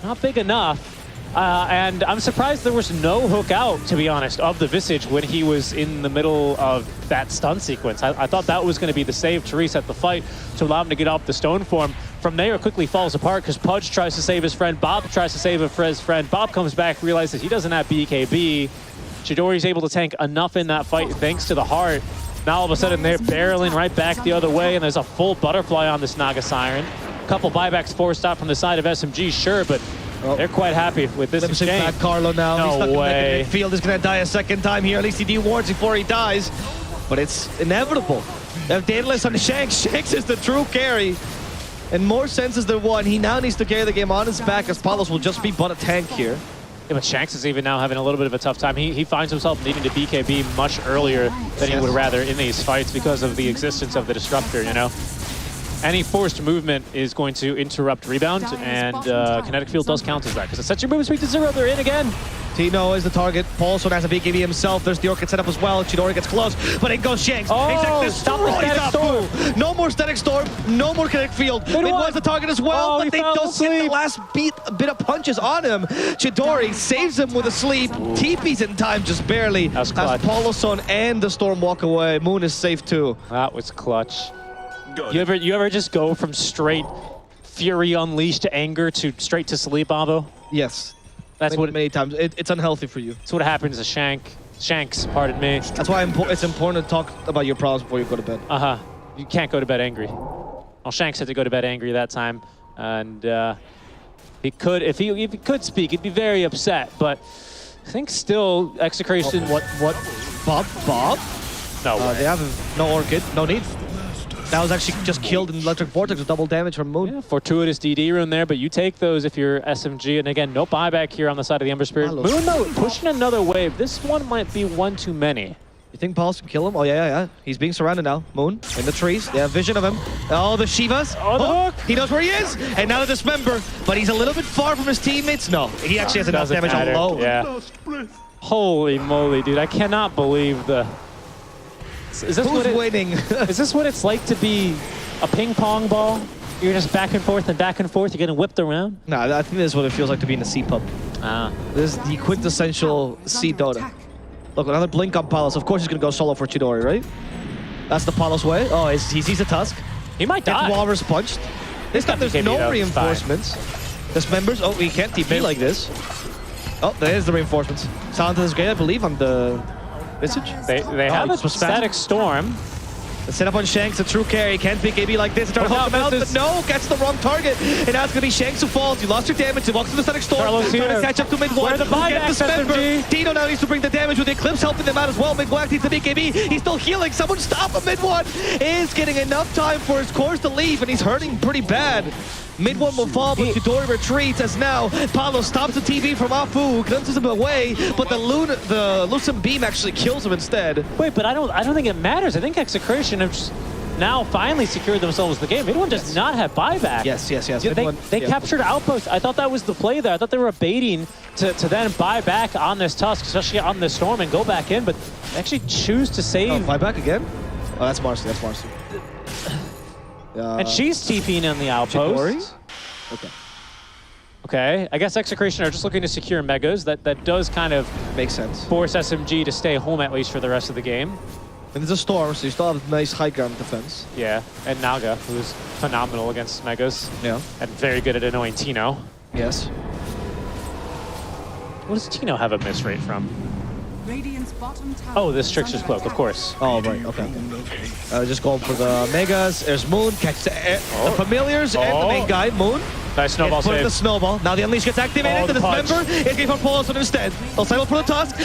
not big enough. And I'm surprised there was no hook out, to be honest, of the Visage when he was in the middle of that stun sequence. I thought that was going to be the save to reset the fight to allow him to get off the stone form. From there, it quickly falls apart because Pudge tries to save his friend. Bob tries to save his friend. Bob comes back, realizes he doesn't have BKB. Chidori's able to tank enough in that fight thanks to the heart. Now all of a sudden they're barreling right back the other way, and there's a full butterfly on this Naga Siren. A couple buybacks forced out from the side of SMG, sure, but they're quite happy with this exchange. Back Carlo now. No He's stuck way. In the midfield. Is going to die a second time here. At least he de-wards before he dies. But it's inevitable. They have Daedalus on Shanks. Shanks is the true carry. In more senses than one, he now needs to carry the game on his back as Palos will just be but a tank here. Yeah, but Shanks is even now having a little bit of a tough time. He finds himself needing to BKB much earlier than he would rather in these fights because of the existence of the Disruptor, you know? Any forced movement is going to interrupt rebound, and Kinetic Field does count as that, because it sets your movement speed to 0. They're in again. Tino is the target. Paulson has a BKB himself. There's the Orchid set up as well. Chidori gets close, but in goes Shanks. Stop the Static Storm. No more Static Storm. No more Kinetic Field. It was the target as well, but they don't get the last bit of punches on him. Chidori saves him with a sleep. TP's in time just barely. As Paulson and the Storm walk away. Moon is safe too. That was clutch. You ever just go from straight Fury Unleashed to anger to straight to sleep, Avo? Yes. That's many times. It's unhealthy for you. That's what happens to Shanks, pardon me. That's why it's important to talk about your problems before you go to bed. You can't go to bed angry. Well, Shanks had to go to bed angry that time, and he could, if he could speak, he'd be very upset. But I think still Execration. What? Bob? No way. They have no Orchid. No need. That was actually just killed in Electric Vortex with double damage from Moon. Yeah, fortuitous DD rune there, but you take those if you're SMG. And again, no buyback here on the side of the Ember Spirit. Moon, though, pushing another wave. This one might be one too many. You think Paulus can kill him? Oh, yeah. He's being surrounded now. Moon in the trees. They have vision of him. Oh, the Shivas. Oh, the hook. He knows where he is. And now the Dismember. But he's a little bit far from his teammates. No, he actually has enough damage alone. Yeah. Holy moly, dude. I cannot believe the... Is this Who's winning? Is this what it's like to be a ping pong ball? You're just back and forth and back and forth. You're getting whipped around? Nah, I think this is what it feels like to be in a C-pub. This is the quintessential C-Dota. Look, another blink on Palos. Of course he's going to go solo for Chidori, right? That's the Palos way. Oh, he sees a Tusk. He might die. Gets Walrus punched. There's no reinforcements. Dismembers. Oh, we can't TP like this. Oh, there's the reinforcements. Talon is great, I believe, on the Visage. They have a static storm. The setup on Shanks, a true carry. Can't pick AB like this. Trying to hook him out, but no, gets the wrong target. And now it's going to be Shanks who falls. You lost your damage. He walks to the static storm. Carlos trying here. to catch up to mid-1. Where the buyback, SMG? Tino now needs to bring the damage with Eclipse helping them out as well. Mid-1 needs to beat AB. He's still healing. Someone stop him. Mid-1 is getting enough time for his cores to leave, and he's hurting pretty bad. Mid-1 will fall, but Chidori retreats as now Paulo stops the TV from Afu, who glimpses him away, but the Lucent Beam actually kills him instead. Wait, but I don't think it matters. I think Execration have just now finally secured themselves the game. Mid-1 does not have buyback. Yes. Yeah, they captured Outpost. I thought that was the play there. I thought they were baiting to then buy back on this Tusk, especially on this Storm, and go back in, but they actually choose to save. Oh, buy back again? Oh, that's Marcy. And she's TPing on the Outpost. Okay, I guess Execration are just looking to secure Megas. That does kind of make sense. Force SMG to stay home at least for the rest of the game. And there's a Storm, so you still have a nice high ground defense. Yeah, and Naga, who's phenomenal against Megas. Yeah. And very good at annoying Tino. Yes. What does Tino have a miss rate from? Radiant's bottom tower. Oh, this Trickster's Cloak, of course. Oh, right, okay. Just going for the Megas. There's Moon, catch the Familiars and the main guy, Moon. Nice snowball save. save. The snowball. Now the Unleash gets activated. The Dismember is going for Polaris instead. They'll cycle for the Tusk.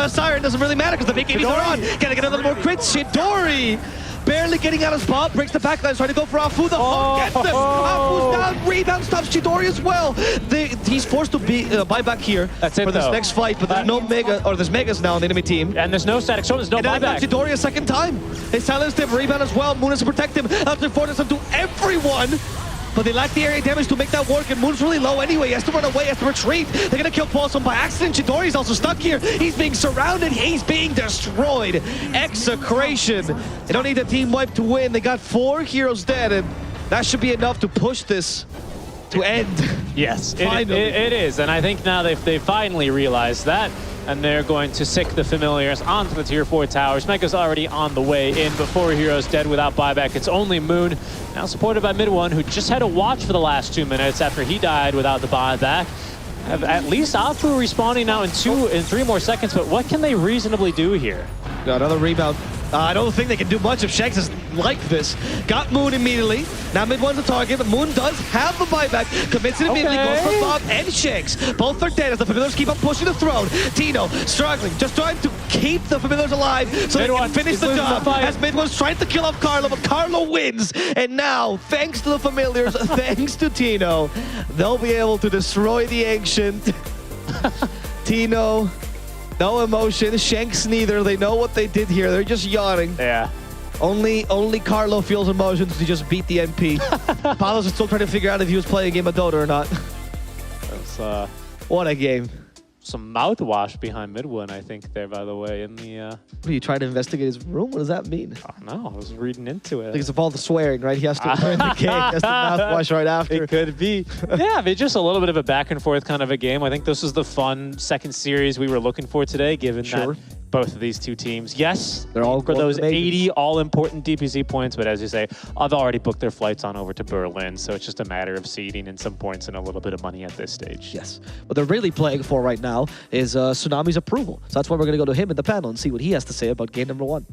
Siren doesn't really matter because the big ABs are on. Can I get another more crits? Shidori barely getting out of spot, breaks the backline, trying to go for Afu. The hook gets them. Afu's down, rebound stops Chidori as well. He's forced to buy back here for this next fight, but there's no Mega, or there's Megas now on the enemy team. And there's no static storm, there's no buyback. Chidori a second time. They silenced him, rebound as well. Moon is to protect him. After force him to everyone. But they lack the area damage to make that work, and Moon's really low anyway. He has to run away, he has to retreat. They're gonna kill Paulson by accident. Chidori's also stuck here. He's being surrounded, he's being destroyed. Execration. They don't need a team wipe to win. They got 4 heroes dead, and that should be enough to push this to end. Yes, it is, and I think now they've finally realized that. And they're going to sick the Familiars onto the tier 4 towers. Mega's already on the way in, but 4 heroes dead without buyback. It's only Moon, now supported by Mid-1, who just had to watch for the last 2 minutes after he died without the buyback. At least Afu respawning now in 3 more seconds, but what can they reasonably do here? Another rebound. I don't think they can do much if Shanks is like this. Got Moon immediately. Now Mid-1's the target, but Moon does have the buyback. Commits it immediately, goes for Bob and Shanks. Both are dead as the Familiars keep on pushing the throne. Tino struggling, just trying to keep the Familiars alive so they can finish the job. As Mid-1's trying to kill off Carlo, but Carlo wins. And now, thanks to the Familiars, thanks to Tino, they'll be able to destroy the Ancient. Tino. No emotion, Shanks neither. They know what they did here. They're just yawning. Yeah. Only Carlo feels emotions to just beat the NP. Palos is still trying to figure out if he was playing a game of Dota or not. That's, what a game. Some mouthwash behind Mid-1, I think, there, by the way, in the... What, are you trying to investigate his room? What does that mean? I don't know. I was reading into it. I think it's of all the swearing, right? He has to learn the game. He has to mouthwash right after. It could be. Yeah, I mean, just a little bit of a back and forth kind of a game. I think this was the fun second series we were looking for today, given that both of these two teams, yes, they're all for those 80 all-important DPC points, but as you say, I've already booked their flights on over to Berlin, so it's just a matter of seeding and some points and a little bit of money at this stage. Yes. What they're really playing for right now is Tsunami's approval. So that's why we're going to go to him in the panel and see what he has to say about game number 1.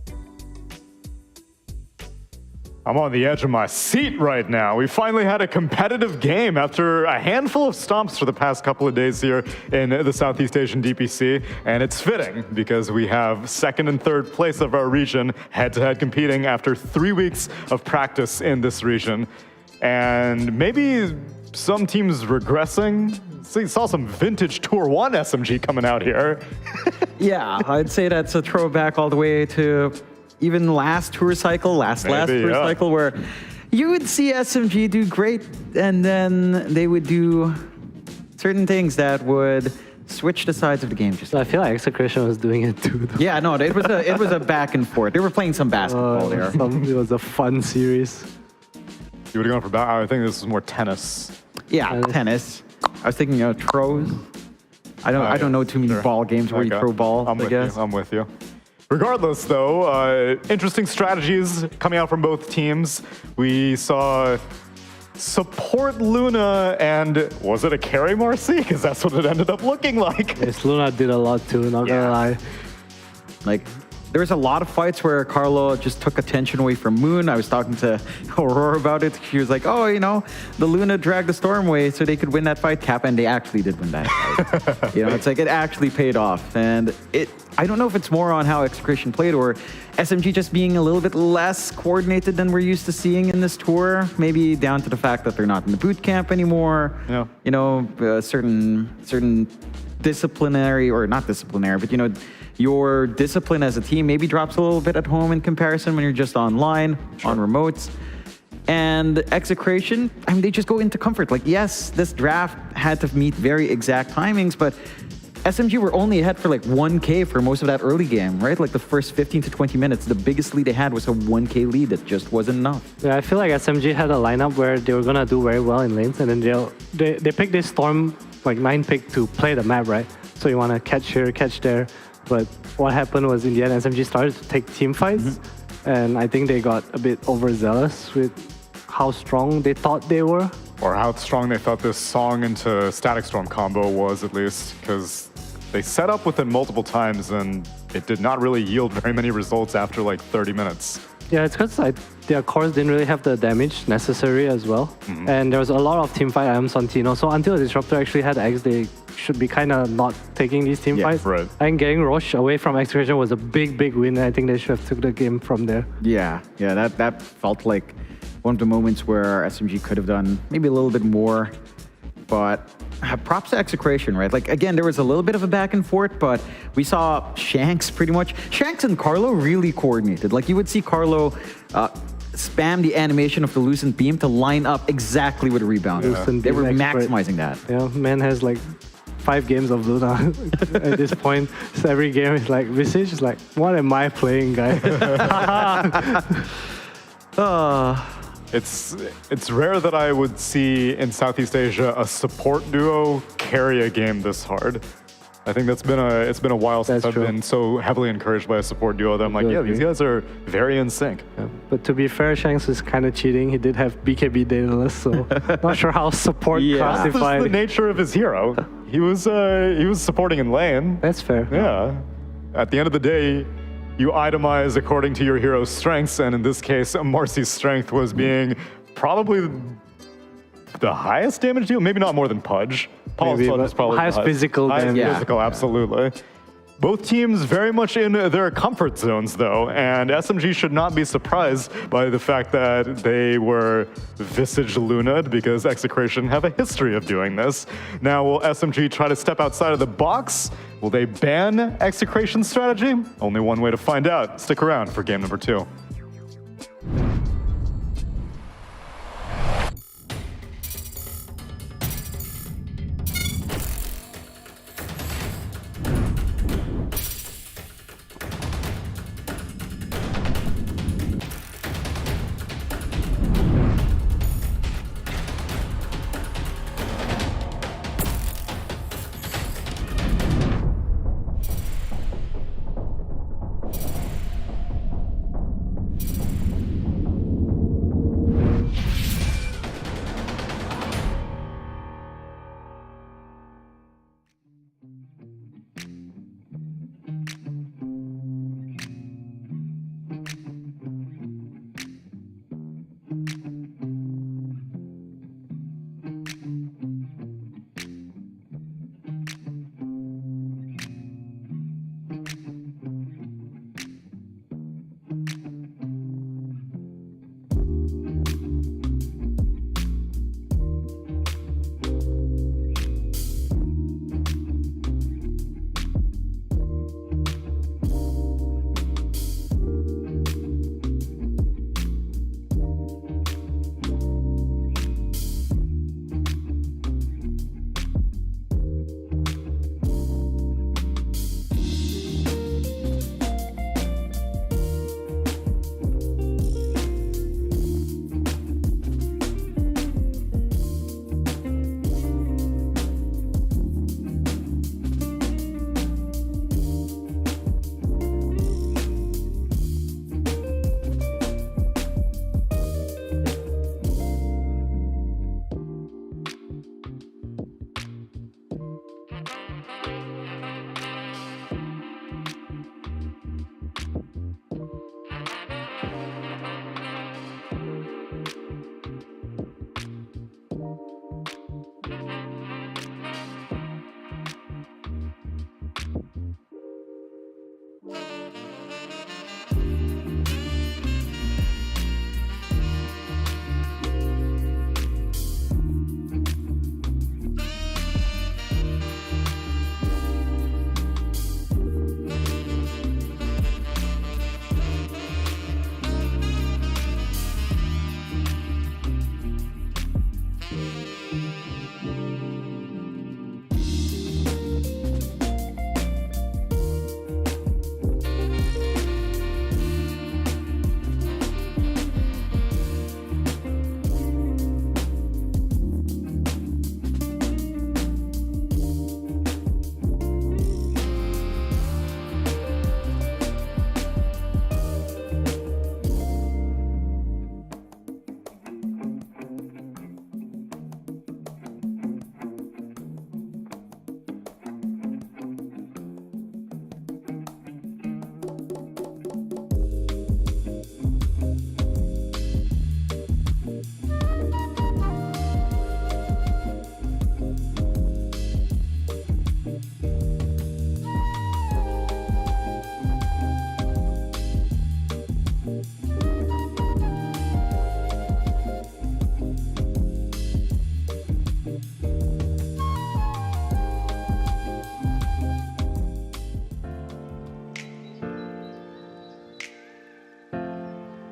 I'm on the edge of my seat right now. We finally had a competitive game after a handful of stomps for the past couple of days here in the Southeast Asian DPC, and it's fitting because we have second and third place of our region head-to-head competing after 3 weeks of practice in this region. And maybe some teams regressing. Saw some vintage Tour 1 SMG coming out here. Yeah, I'd say that's a throwback all the way to even last tour cycle, last tour cycle, where you would see SMG do great, and then they would do certain things that would switch the sides of the game. Just I feel like Execration was doing it too, though. Yeah, no, it was a back and forth. They were playing some basketball there. It was a fun series. You would have gone for I think this is more tennis. Yeah, tennis. I was thinking throws. I don't know too many ball games where you throw balls. I'm with you. Regardless, though, interesting strategies coming out from both teams. We saw support Luna and was it a carry Marcy? Because that's what it ended up looking like. Yes, Luna did a lot too, not gonna lie. Like, there was a lot of fights where Carlo just took attention away from Moon. I was talking to Aurora about it. She was like, oh, you know, the Luna dragged the Storm away so they could win that fight, Cap, and they actually did win that fight. You know, it's like it actually paid off. And I don't know if it's more on how Execration played or SMG just being a little bit less coordinated than we're used to seeing in this tour. Maybe down to the fact that they're not in the boot camp anymore. Yeah. You know, certain disciplinary, or not disciplinary, but, you know, your discipline as a team maybe drops a little bit at home in comparison when you're just online, on remotes. And Execration, I mean, they just go into comfort. Like, yes, this draft had to meet very exact timings, but SMG were only ahead for like 1K for most of that early game, right? Like the first 15 to 20 minutes, the biggest lead they had was a 1K lead that just wasn't enough. Yeah, I feel like SMG had a lineup where they were gonna do very well in lanes, and then they picked this Storm, like 9 pick to play the map, right? So you wanna catch here, catch there. But what happened was in the end, SMG started to take team fights, and I think they got a bit overzealous with how strong they thought they were. Or how strong they thought this Song into Static Storm combo was, at least, because they set up with it multiple times and it did not really yield very many results after like 30 minutes. Yeah, it's because their cores didn't really have the damage necessary as well. And there was a lot of team fight items on Tino, so until the Disruptor actually had X, they should be kind of not taking these team fights. Right. And getting Roche away from Execration was a big, big win. I think they should have took the game from there. Yeah, that felt like one of the moments where SMG could have done maybe a little bit more. But props to Execration, right? Like, again, there was a little bit of a back and forth, but we saw Shanks pretty much. Shanks and Carlo really coordinated. Like, you would see Carlo spam the animation of the Lucent Beam to line up exactly with a rebound. They were maximizing that. Yeah, man has like 5 games of Luna at this point. So every game is like, Visage is like, what am I playing, guys? It's rare that I would see in Southeast Asia a support duo carry a game this hard. I think it's been a while since I've been so heavily encouraged by a support duo that I'm like, yeah, these guys are very in sync. Yeah. But to be fair, Shanks is kind of cheating. He did have BKB dataless, so not sure how support classified. That's the nature of his hero. He was supporting in lane. That's fair. Yeah. At the end of the day, you itemize according to your hero's strengths, and in this case, Marcy's strength was being probably the highest damage deal, maybe not more than Pudge. Paul's Pudge was probably highest physical damage. Physical, absolutely. Both teams very much in their comfort zones, though, and SMG should not be surprised by the fact that they were Visage Luna'd, because Execration have a history of doing this. Now, will SMG try to step outside of the box? Will they ban Execration's strategy? Only one way to find out. Stick around for game number 2.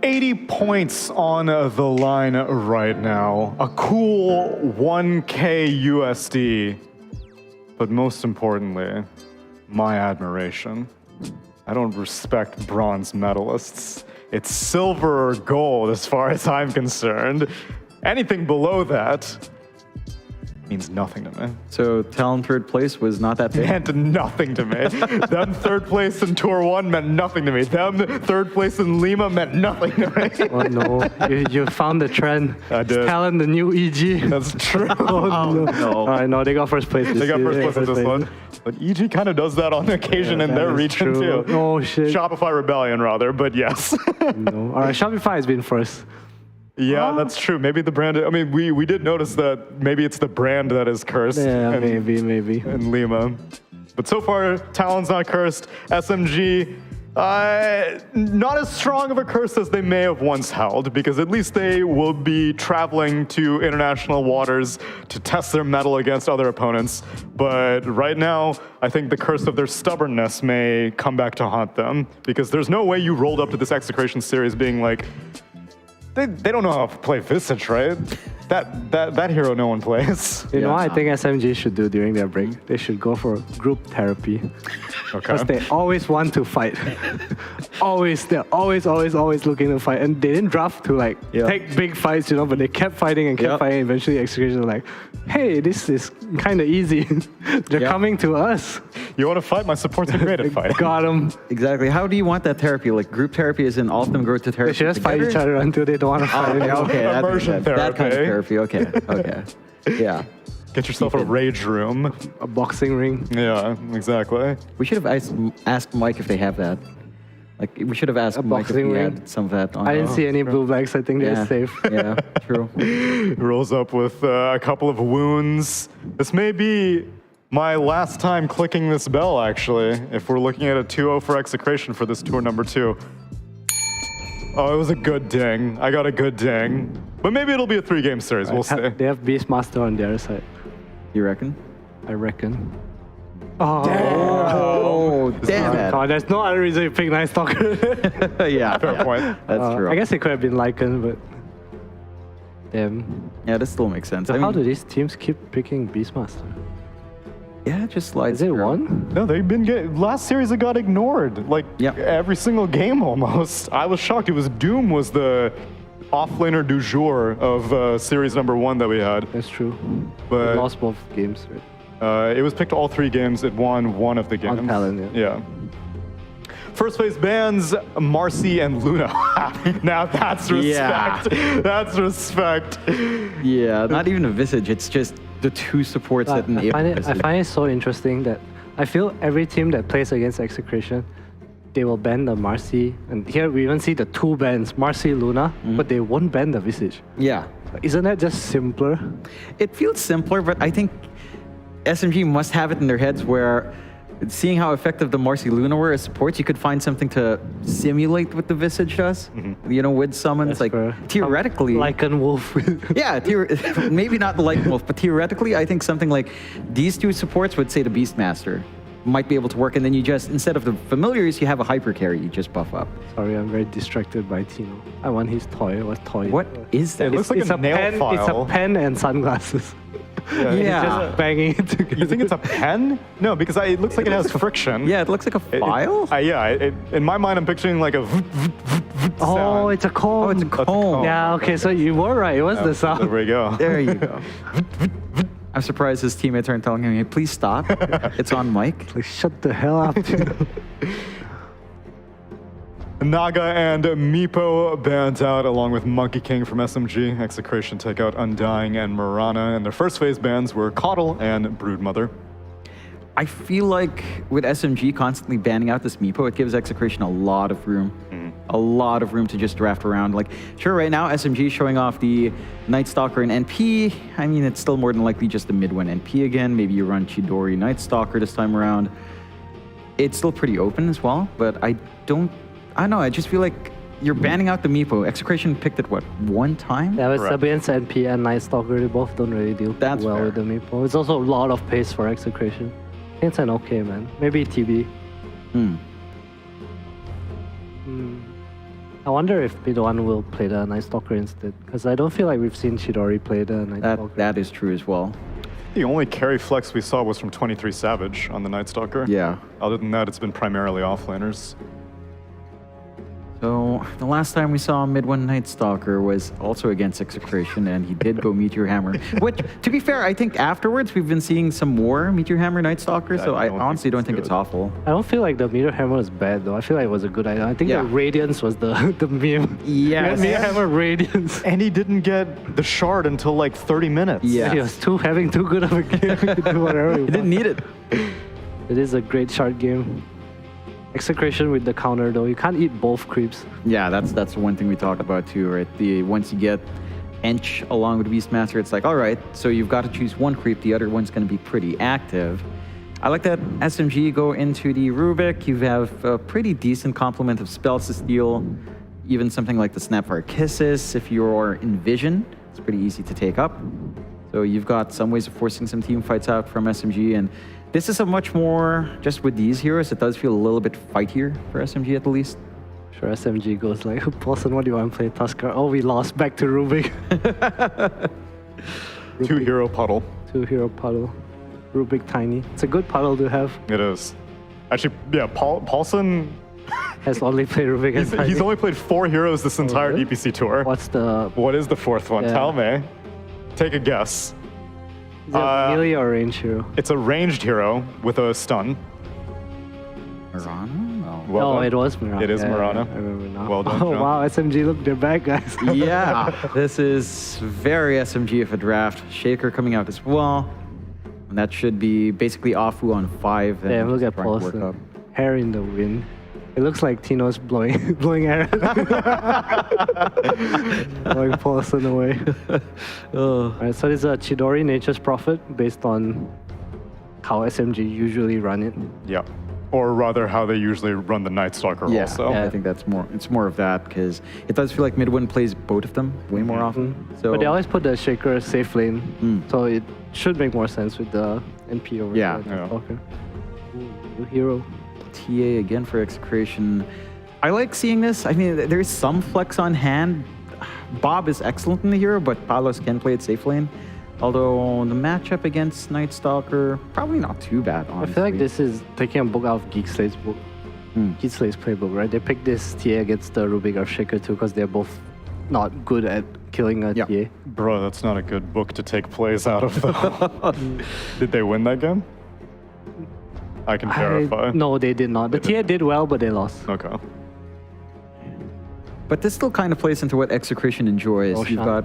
80 points on the line right now. A cool 1K USD. But most importantly, my admiration. I don't respect bronze medalists. It's silver or gold as far as I'm concerned. Anything below that means nothing to me. So Talon third place was not that big? Meant nothing to me. Them third place in Tour 1 meant nothing to me. Them third place in Lima meant nothing to me. Oh no, you found the trend. I did. Talon, the new EG. That's true. Oh no. I know, they got first place this They got year. first place in this one. But EG kind of does that on occasion in their region too. Oh shit. Shopify Rebellion rather, but yes. No. Alright, Shopify has been first. Yeah, that's true. Maybe the brand, I mean, we did notice that maybe it's the brand that is cursed. Yeah, maybe. In Lima. But so far, Talon's not cursed. SMG, not as strong of a curse as they may have once held, because at least they will be traveling to international waters to test their mettle against other opponents. But right now, I think the curse of their stubbornness may come back to haunt them, because there's no way you rolled up to this Execration series being like, they don't know how to play Visage, right? That hero no one plays. You know what I think SMG should do during their break? They should go for group therapy. Because they always want to fight. They're always looking to fight. And they didn't draft to take big fights, but they kept fighting and kept fighting. Eventually Execration was like, hey, this is kind of easy. They're coming to us. You want to fight? My support's are great at fighting. Got them. Exactly. How do you want that therapy? Like group therapy is in all of them go to therapy. They should just fight each other until they don't want to fight anymore. Okay, Immersion therapy. That kind of therapy. Okay. Yeah. Get yourself a rage room. A boxing ring. Yeah, exactly. We should have asked Mike if they have that. Like, we should have asked Mike if he had some of that on. I didn't see any blue bags. I think they're safe. Yeah, true. Rolls up with a couple of wounds. This may be my last time clicking this bell, actually, if we're looking at a 2-0 for Execration for this tour number 2. Oh, it was a good ding. I got a good ding. But maybe it'll be a 3-game series. We'll see. They have Beastmaster on the other side. You reckon? I reckon. Oh, damn it. God, there's no other reason you pick Night Stalker. Yeah, fair point. That's true. I guess it could have been Lycan, but damn. Yeah, this still makes sense. So how do these teams keep picking Beastmaster? Yeah, it just slides. Is it one? No, they've been last series it got ignored. Like every single game almost. I was shocked. It was Doom was the offlaner du jour of series number 1 that we had. That's true. But we lost both games, right? It was picked all 3 games. It won 1 of the games. On Talon, yeah. First phase bans Marcy and Luna. Now that's respect. That's respect. Yeah, not even a Visage. It's just the 2 supports that enable I find it so interesting that I feel every team that plays against Execration, they will ban the Marcy. And here we even see the 2 bans, Marcy, Luna, but they won't ban the Visage. Yeah. Isn't that just simpler? It feels simpler, but I think SMG must have it in their heads where seeing how effective the Marcy Luna were as supports, you could find something to simulate what the Visage does. With summons. That's fair. Theoretically. Lycan Wolf. Yeah, maybe not the Lycan Wolf, but theoretically, I think something like these 2 supports would say the Beastmaster might be able to work, and then you just, instead of the familiars, you have a hyper carry, you just buff up. Sorry, I'm very distracted by Tino. I want his toy. What toy? What is that? It looks like a nail pen, file. It's a pen and sunglasses. Yeah. He's just banging it together. You think it's a pen? No, because it looks like it has friction. Yeah, it looks like a file. In my mind, I'm picturing like a Oh, it's a comb. Oh, it's a comb. Yeah, okay, so you were right. It was the sound. There we go. There you go. I'm surprised his teammates aren't telling him, hey, please stop. It's on mic. Like, shut the hell up. Naga and Meepo banned out along with Monkey King from SMG. Execration take out Undying and Mirana. And their first phase bans were Coddle and Broodmother. I feel like with SMG constantly banning out this Meepo, it gives Execration a lot of room. A lot of room to just draft around. Like, sure, right now SMG is showing off the Night Stalker and NP. I mean, it's still more than likely just a mid-win NP again. Maybe you run Chidori Night Stalker this time around. It's still pretty open as well, but I don't know. I just feel like you're banning out the Meepo. Execration picked it, what, 1 time? Yeah, it's against NP and Night Stalker. They both don't really deal well with the Meepo. It's also a lot of pace for Execration. I think it's an okay, man. Maybe TB. I wonder if mid one will play the Night Stalker instead, because I don't feel like we've seen Chidori play the Night Stalker. That is true as well. The only carry flex we saw was from 23 Savage on the Night Stalker. Yeah. Other than that, it's been primarily offlaners. So the last time we saw mid one Night Stalker was also against Execration, and he did go Meteor Hammer. Which, to be fair, I think afterwards we've been seeing some more Meteor Hammer Night Stalker. So I honestly don't think it's awful. I don't feel like the Meteor Hammer was bad though. I feel like it was a good idea. I think the Radiance was the meme. Yeah. Meteor Hammer Radiance. And he didn't get the shard until like 30 minutes. Yeah. He was having too good of a game to do whatever He didn't need it. It is a great shard game. Execration with the counter though, you can't eat both creeps. Yeah, that's one thing we talked about too, right? Once you get Ench along with Beastmaster, it's like, all right, so you've got to choose one creep, the other one's going to be pretty active. I like that SMG go into the Rubik. You have a pretty decent complement of spells to steal, even something like the Snapfire Kisses. If you're in Vision, it's pretty easy to take up. So you've got some ways of forcing some team fights out from SMG, and this is a much more, just with these heroes, it does feel a little bit fightier for SMG at the least. Sure, SMG goes like, Paulson, what do you want to play? Tusker? Oh, we lost back to Rubik. Rubik. 2 hero puddle. 2 hero puddle. Rubik Tiny. It's a good puddle to have. It is. Actually, yeah, Paulson has only played Rubik and Tiny. He's only played 4 heroes this entire DPC tour. What is the 4th one? Tell me. Take a guess. Is it a melee or range hero? It's a ranged hero with a stun. Mirana? No. Well it was Mirana. It is Mirana. I remember now. Well done, Oh, John. wow, SMG, look, they're back, guys. Yeah, this is very SMG of a draft. Shaker coming out as well. And that should be basically Afu on 5. Damn, look at Paulson. Hair in the wind. It looks like Tino's blowing air. Blowing Paulson away. Alright, so this is a Chidori Nature's Prophet based on how SMG usually run it. Yeah. Or rather, how they usually run the Night Stalker also. Yeah, I think it's more of that, because it does feel like Midwin plays both of them way more often. So, but they always put the Shaker safe lane, so it should make more sense with the NP over Yeah. the Stalker. New hero. TA again for Execration. I like seeing this. I mean, there's some flex on hand. Bob is excellent in the hero, but Palos can play it safe lane. Although the matchup against Night Stalker, probably not too bad, honestly. I feel like this is taking a book out of Geek Slate's book. Geek Slate's playbook, right? They picked this TA against the Rubik or Shaker too, because they're both not good at killing a TA. Bro, that's not a good book to take plays out of though. Did they win that game? I can verify. No, they did not. The TA did well, but they lost. Okay. But this still kind of plays into what Execration enjoys. Roshan. You've got,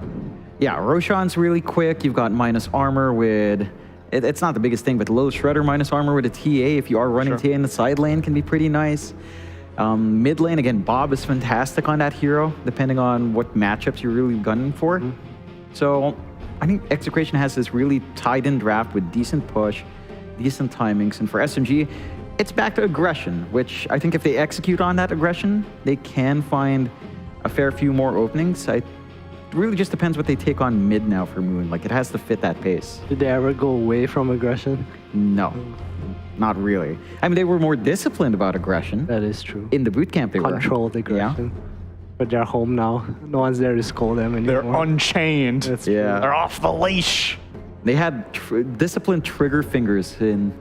Roshan's really quick. You've got minus armor with, it's not the biggest thing, but the little Shredder minus armor with a TA, if you are running TA in the side lane, can be pretty nice. Mid lane, again, Bob is fantastic on that hero, depending on what matchups you're really gunning for. So I think Execration has this really tied-in draft with decent push, decent timings, and for SMG, it's back to aggression, which I think if they execute on that aggression, they can find a fair few more openings. It really just depends what they take on mid now for Moon. Like, it has to fit that pace. Did they ever go away from aggression? No, not really. I mean, they were more disciplined about aggression. That is true. In the bootcamp, they Controlled aggression. But they're home now. No one's there to scold them anymore. They're unchained. They're off the leash. They had disciplined trigger fingers in,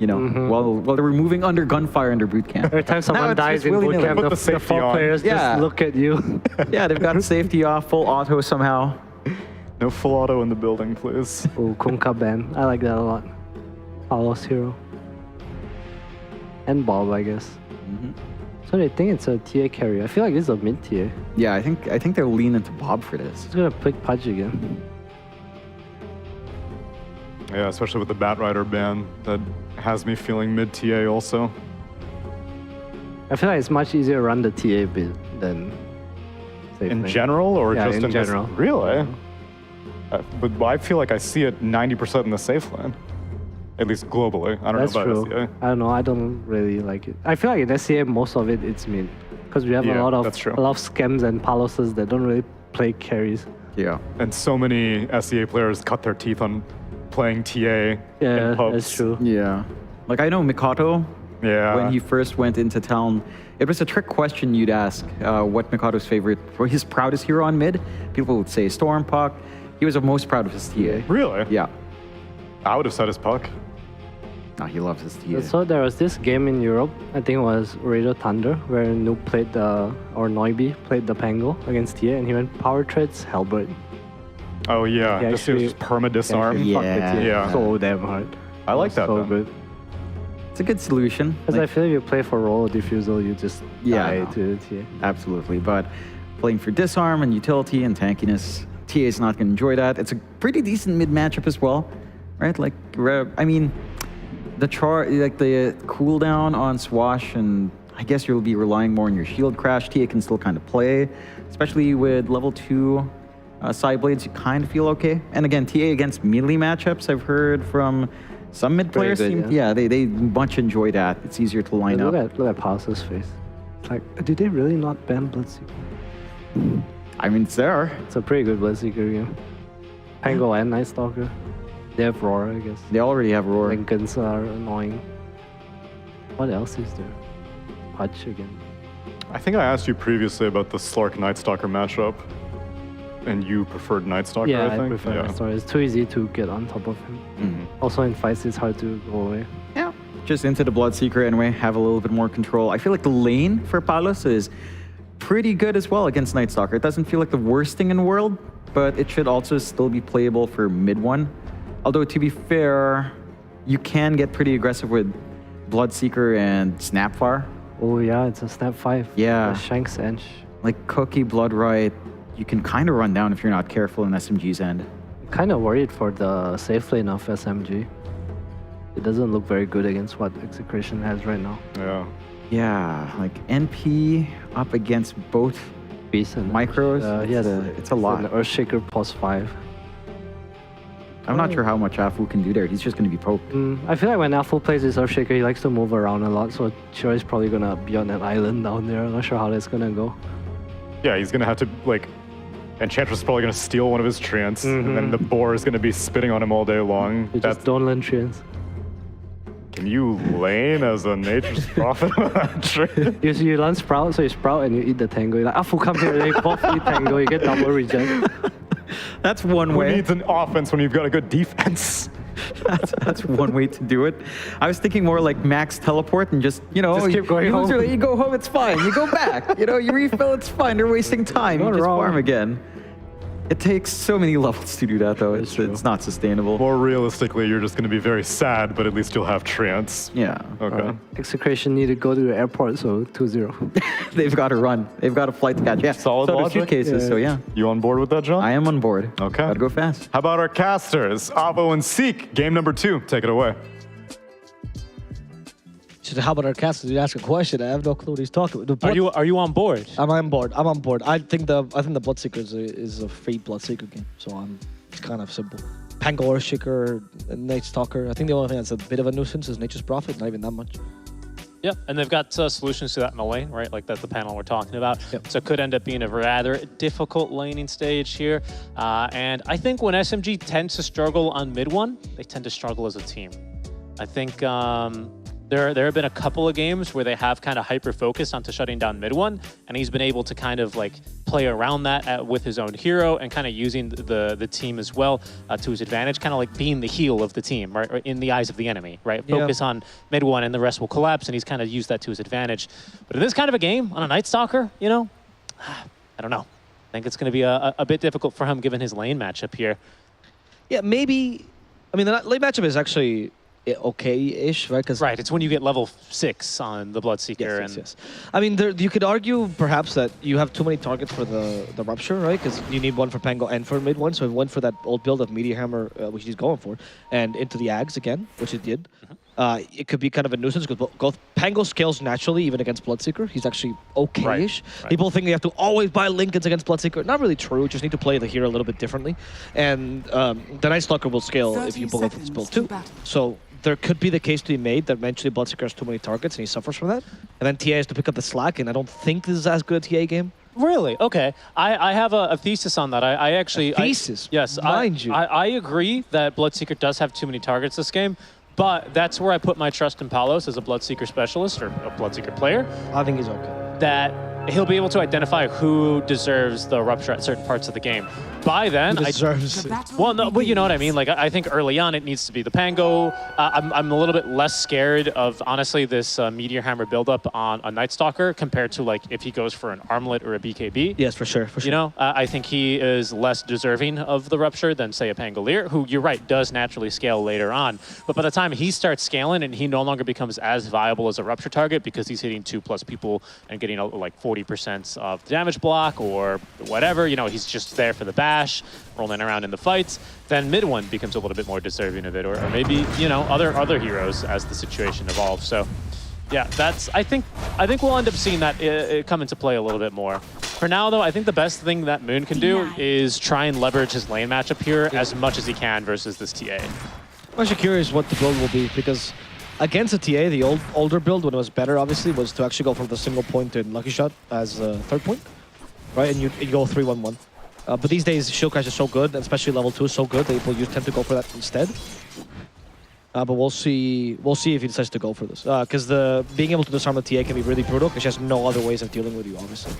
while they were moving under gunfire under boot camp. Every time someone dies in boot camp, the 4 players just look at you. Yeah, they've got safety off, full auto somehow. No full auto in the building, please. Oh, Kunka ban. I like that a lot. Palos hero. And Bob, I guess. So they think it's a TA carry. I feel like this is a mid TA. Yeah, I think they'll lean into Bob for this. He's gonna pick Pudge again. Yeah, especially with the Batrider ban. That has me feeling mid TA also. I feel like it's much easier to run the TA bit than safe in lane. general, or yeah, just in general? Really? But I feel like I see it 90% in the safe lane. At least globally. I don't That's know about true. SCA. I don't know. I don't really like it. I feel like in SCA, most of it, it's mid. Because we have a lot of scams and Paloses that don't really play carries. Yeah. And so many SCA players cut their teeth on playing TA in pubs. That's true. Yeah. Like, I know Mikato, when he first went into Talon, it was a trick question you'd ask what Mikado's favorite, or his proudest hero on mid. People would say Storm, Puck. He was the most proud of his TA. Really? Yeah. I would have said his Puck. No, he loves his TA. So there was this game in Europe, I think it was Radio Thunder, where Noob played or Noibi played the Pango against TA, and he went power trades, Halberd. Oh yeah, He just actually- perma disarm. Yeah. So damn hard. I like that. So though. good. It's a good solution. Because I feel if you play for role diffusal, you just die no. to TA. Absolutely, but playing for disarm and utility and tankiness, TA is not going to enjoy that. It's a pretty decent mid matchup as well, right? Like, I mean, the cooldown on Swash, and I guess you'll be relying more on your shield crash. TA can still kind of play, especially with level 2 side blades. You kind of feel okay. And again, TA against melee matchups, I've heard from some mid players. Good, they much enjoy that. It's easier to line up. Look at Pulse's face. It's like, did they really not ban Bloodseeker? I mean, it's there. It's a pretty good Bloodseeker game. Pango and Night Stalker. They have Roar, I guess. They already have Roar. Lincolns are annoying. What else is there? Punch again. I think I asked you previously about the Slark Night Stalker matchup, and you preferred Night Stalker. Yeah, I think. prefer Night Stalker. It's too easy to get on top of him. Also in fights, it's hard to go away. Yeah, just into the Bloodseeker anyway, have a little bit more control. I feel like the lane for Palos is pretty good as well against Night Stalker. It doesn't feel like the worst thing in the world, but it should also still be playable for mid one. Although, to be fair, you can get pretty aggressive with Bloodseeker and Snapfire. Oh yeah, it's a Snap 5. Yeah. Shank's Edge. Like Cookie, Bloodright, you can kind of run down if you're not careful in SMG's end. Kind of worried for the safe lane of SMG. It doesn't look very good against what Execration has right now. Yeah. Yeah, like NP up against both Beast and micros. it's a lot. An Earthshaker plus 5. I'm not sure how much Afu can do there. He's just going to be poked. I feel like when Afu plays his Earthshaker, he likes to move around a lot, so sure he's probably going to be on that island down there. I'm not sure how that's going to go. Yeah, he's gonna have to Enchantress is probably gonna steal one of his treants, and then the boar is gonna be spitting on him all day long. You just don't learn treants. Can you lane as a Nature's Prophet? You learn Sprout, so you Sprout and you eat the Tango. You're like, Afu, come here, they both eat Tango, you get double regen. That's one way. Who needs an offense when you've got a good defense? That's one way to do it. I was thinking more like max teleport and just keep going home. You go home, it's fine. You go back. You refill, it's fine. They're wasting time. You just farm again. It takes so many levels to do that, though. It's not sustainable. More realistically, you're just going to be very sad, but at least you'll have treants. Yeah. Okay. Execration need to go to the airport, so 2-0. They've got to run. They've got a flight to catch. Yeah. Solid logic. Suitcases, so yeah. You on board with that, John? I am on board. Okay. Gotta go fast. How about our casters? Avo and Seek, game number 2. Take it away. How about our casters? You ask a question. I have no clue what he's talking about. Are you on board? I'm on board. I'm on board. I think the Bloodseeker is a free Bloodseeker game, so it's kind of simple. Pango, Earthshaker, Night Stalker. I think the only thing that's a bit of a nuisance is Nature's Prophet. Not even that much. Yeah, and they've got solutions to that in the lane, right? Like that's the panel we're talking about. Yep. So it could end up being a rather difficult laning stage here. And I think when SMG tends to struggle on mid one, they tend to struggle as a team. I think there have been a couple of games where they have kind of hyper-focused onto shutting down mid one, and he's been able to kind of like play around that with his own hero and kind of using the team as well to his advantage, kind of like being the heel of the team, right? Or in the eyes of the enemy, right? Focus on mid one and the rest will collapse, and he's kind of used that to his advantage. But in this kind of a game, on a Night Stalker, I don't know. I think it's going to be a bit difficult for him given his lane matchup here. Yeah, maybe. I mean, the lane matchup is actually okay-ish, right? Right, it's when you get level 6 on the Bloodseeker. Yes. I mean, you could argue perhaps that you have too many targets for the Rupture, right? Because you need one for Pango and for mid one. So if one for that old build of Meteor Hammer, which he's going for, and into the Ags again, which he did. It could be kind of a nuisance because both Pango scales naturally even against Bloodseeker. He's actually okay-ish. Right. People think they have to always buy Lincolns against Bloodseeker. Not really true. You just need to play the hero a little bit differently. And the Night Stalker will scale if you pull off this build too. So there could be the case to be made that eventually Bloodseeker has too many targets and he suffers from that. And then TA has to pick up the slack, and I don't think this is as good a TA game. Really? Okay. I have a thesis on that. I actually... Thesis? Yes. Mind you. I agree that Bloodseeker does have too many targets this game, But that's where I put my trust in Palos as a Bloodseeker specialist or a Bloodseeker player. I think he's okay. That he'll be able to identify who deserves the rupture at certain parts of the game. By then, well, no, but you know what I mean. Like I think early on, it needs to be the Pango. I'm a little bit less scared of honestly this Meteor Hammer buildup on a Night Stalker compared to like if he goes for an Armlet or a BKB. Yes, for sure. You know, I think he is less deserving of the rupture than say a Pangolier, who you're right does naturally scale later on. But by the time he starts scaling and he no longer becomes as viable as a rupture target because he's hitting 2+ people and getting like 40% of the damage block or whatever, you know, he's just there for the bash, rolling around in the fights, then mid one becomes a little bit more deserving of it, or maybe, you know, other heroes as the situation evolves. So yeah, that's I think we'll end up seeing that come into play a little bit more. For now though, I think the best thing that Moon can do is try and leverage his lane matchup here as much as he can versus this TA. I'm actually curious what the build will be, because against a TA, the older build, when it was better, obviously, was to actually go for the single point and Lucky Shot as a third point, right? And you go 3-1-1. But these days, Shield Crash is so good, and especially level 2 is so good, that people tend to go for that instead. But we'll see if he decides to go for this. Because being able to disarm the TA can be really brutal, because she has no other ways of dealing with you, obviously.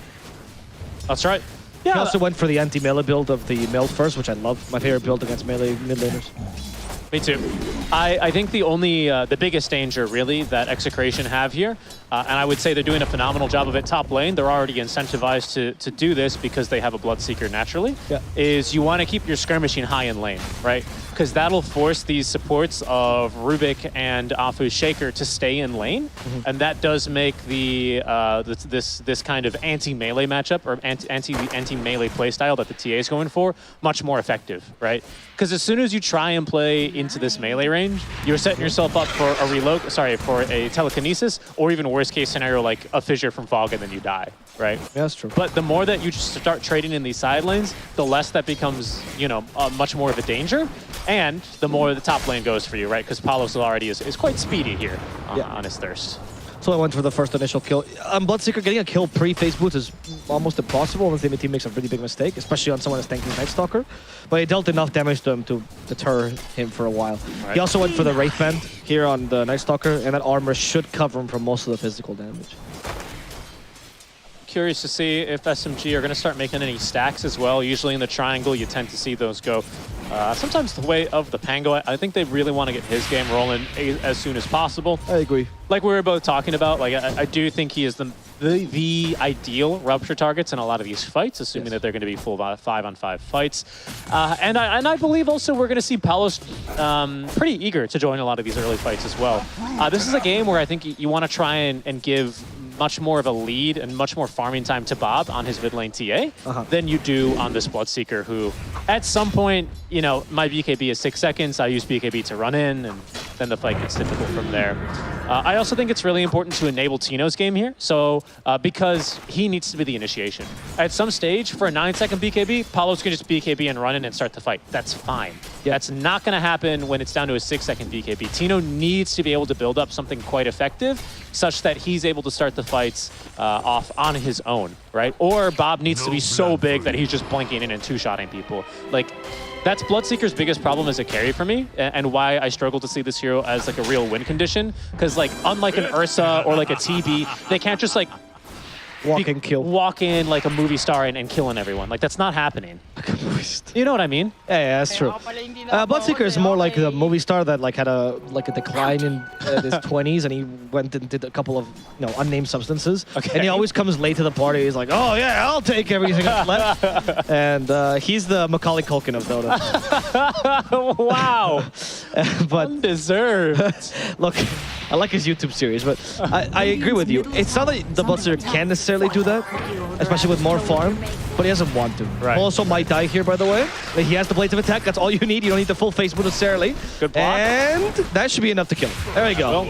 That's right. Yeah. He also went for the anti-melee build of the Meld first, which I love. My favorite build against melee mid laners. Me too. I think the biggest danger really that Execration have here, and I would say they're doing a phenomenal job of it top lane, they're already incentivized to do this because they have a Bloodseeker naturally, is you want to keep your skirmishing high in lane, right? Because that'll force these supports of Rubik and Afu's Shaker to stay in lane, and that does make the this kind of anti-melee matchup or anti-melee playstyle that the TA is going for much more effective, right? Because as soon as you try and play into this melee range, you're setting yourself up for for a telekinesis, or even worst case scenario like a fissure from fog and then you die, right? Yeah, that's true. But the more that you just start trading in these side lanes, the less that becomes, you know, much more of a danger, and the more the top lane goes for you, right? Because Palos already is quite speedy here on his thirst. So I went for the first initial kill. Bloodseeker getting a kill pre-phase boots is almost impossible unless the team makes a really big mistake, especially on someone that's tanking Night Stalker. But he dealt enough damage to him to deter him for a while. Right. He also went for the Wraith Band here on the Night Stalker, and that armor should cover him from most of the physical damage. Curious to see if SMG are going to start making any stacks as well. Usually in the triangle, you tend to see those go sometimes the way of the Pango. I think they really want to get his game rolling as soon as possible. I agree. Like we were both talking about, like I do think he is the ideal rupture targets in a lot of these fights, assuming that they're going to be full 5-on-5 fights. And I believe also we're going to see Palos pretty eager to join a lot of these early fights as well. This is a game where I think you want to try and give much more of a lead and much more farming time to Bob on his mid lane TA than you do on this Bloodseeker, who at some point, you know, my BKB is 6 seconds. I use BKB to run in, and then the fight gets difficult from there. I also think it's really important to enable Tino's game here. So because he needs to be the initiation. At some stage, for a 9-second BKB, Palos can just BKB and run in and start the fight. That's fine. That's not going to happen when it's down to a 6-second BKB. Tino needs to be able to build up something quite effective such that he's able to start the fights off on his own, right? Or Bob needs to be so big that he's just blinking in and two-shotting people. Like, that's Bloodseeker's biggest problem as a carry for me, and why I struggle to see this hero as like a real win condition. Because like, unlike an Ursa or like a TB, they can't just like walk in like a movie star and killing everyone. Like, that's not happening. You know what I mean? Yeah, that's true. Bloodseeker is more like the movie star that like had a decline in his 20s, and he went and did a couple of unnamed substances. Okay. And he always comes late to the party. He's like, oh yeah, I'll take everything that's left. And he's the Macaulay Culkin of Dota. Wow. But undeserved. Look, I like his YouTube series, but I agree with you. It's not that the Bloodseeker can necessarily do that, especially with more farm, but he doesn't want to. Right. Also might die here, by the way. He has the Blades of Attack. That's all you need. You don't need the full face boot necessarily. Good block. And that should be enough to kill him. There you go.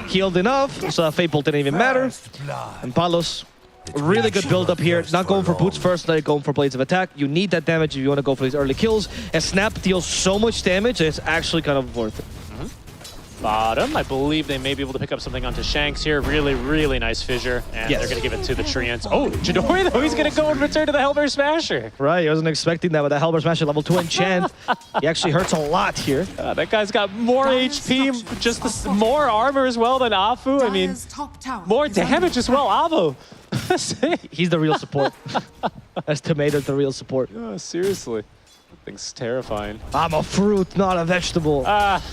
Healed enough, so Fate Bolt didn't even matter. And Palos, really good build up here. Not going for boots first, not going for Blades of Attack. You need that damage if you want to go for these early kills. And Snap deals so much damage that it's actually kind of worth it. bottom. I believe they may be able to pick up something onto Shanks here. Really, really nice fissure. And they're going to give it to the Treants. Oh, Chidori, though, he's going to go and return to the Hellbear Smasher. Right, I wasn't expecting that with the Hellbear Smasher level 2 enchant. He actually hurts a lot here. That guy's got more HP, just more armor as well than Afu. I mean, more damage as well, Avo. He's the real support. That's Tomato's the real support. Oh, seriously. Thing's terrifying. I'm a fruit, not a vegetable. As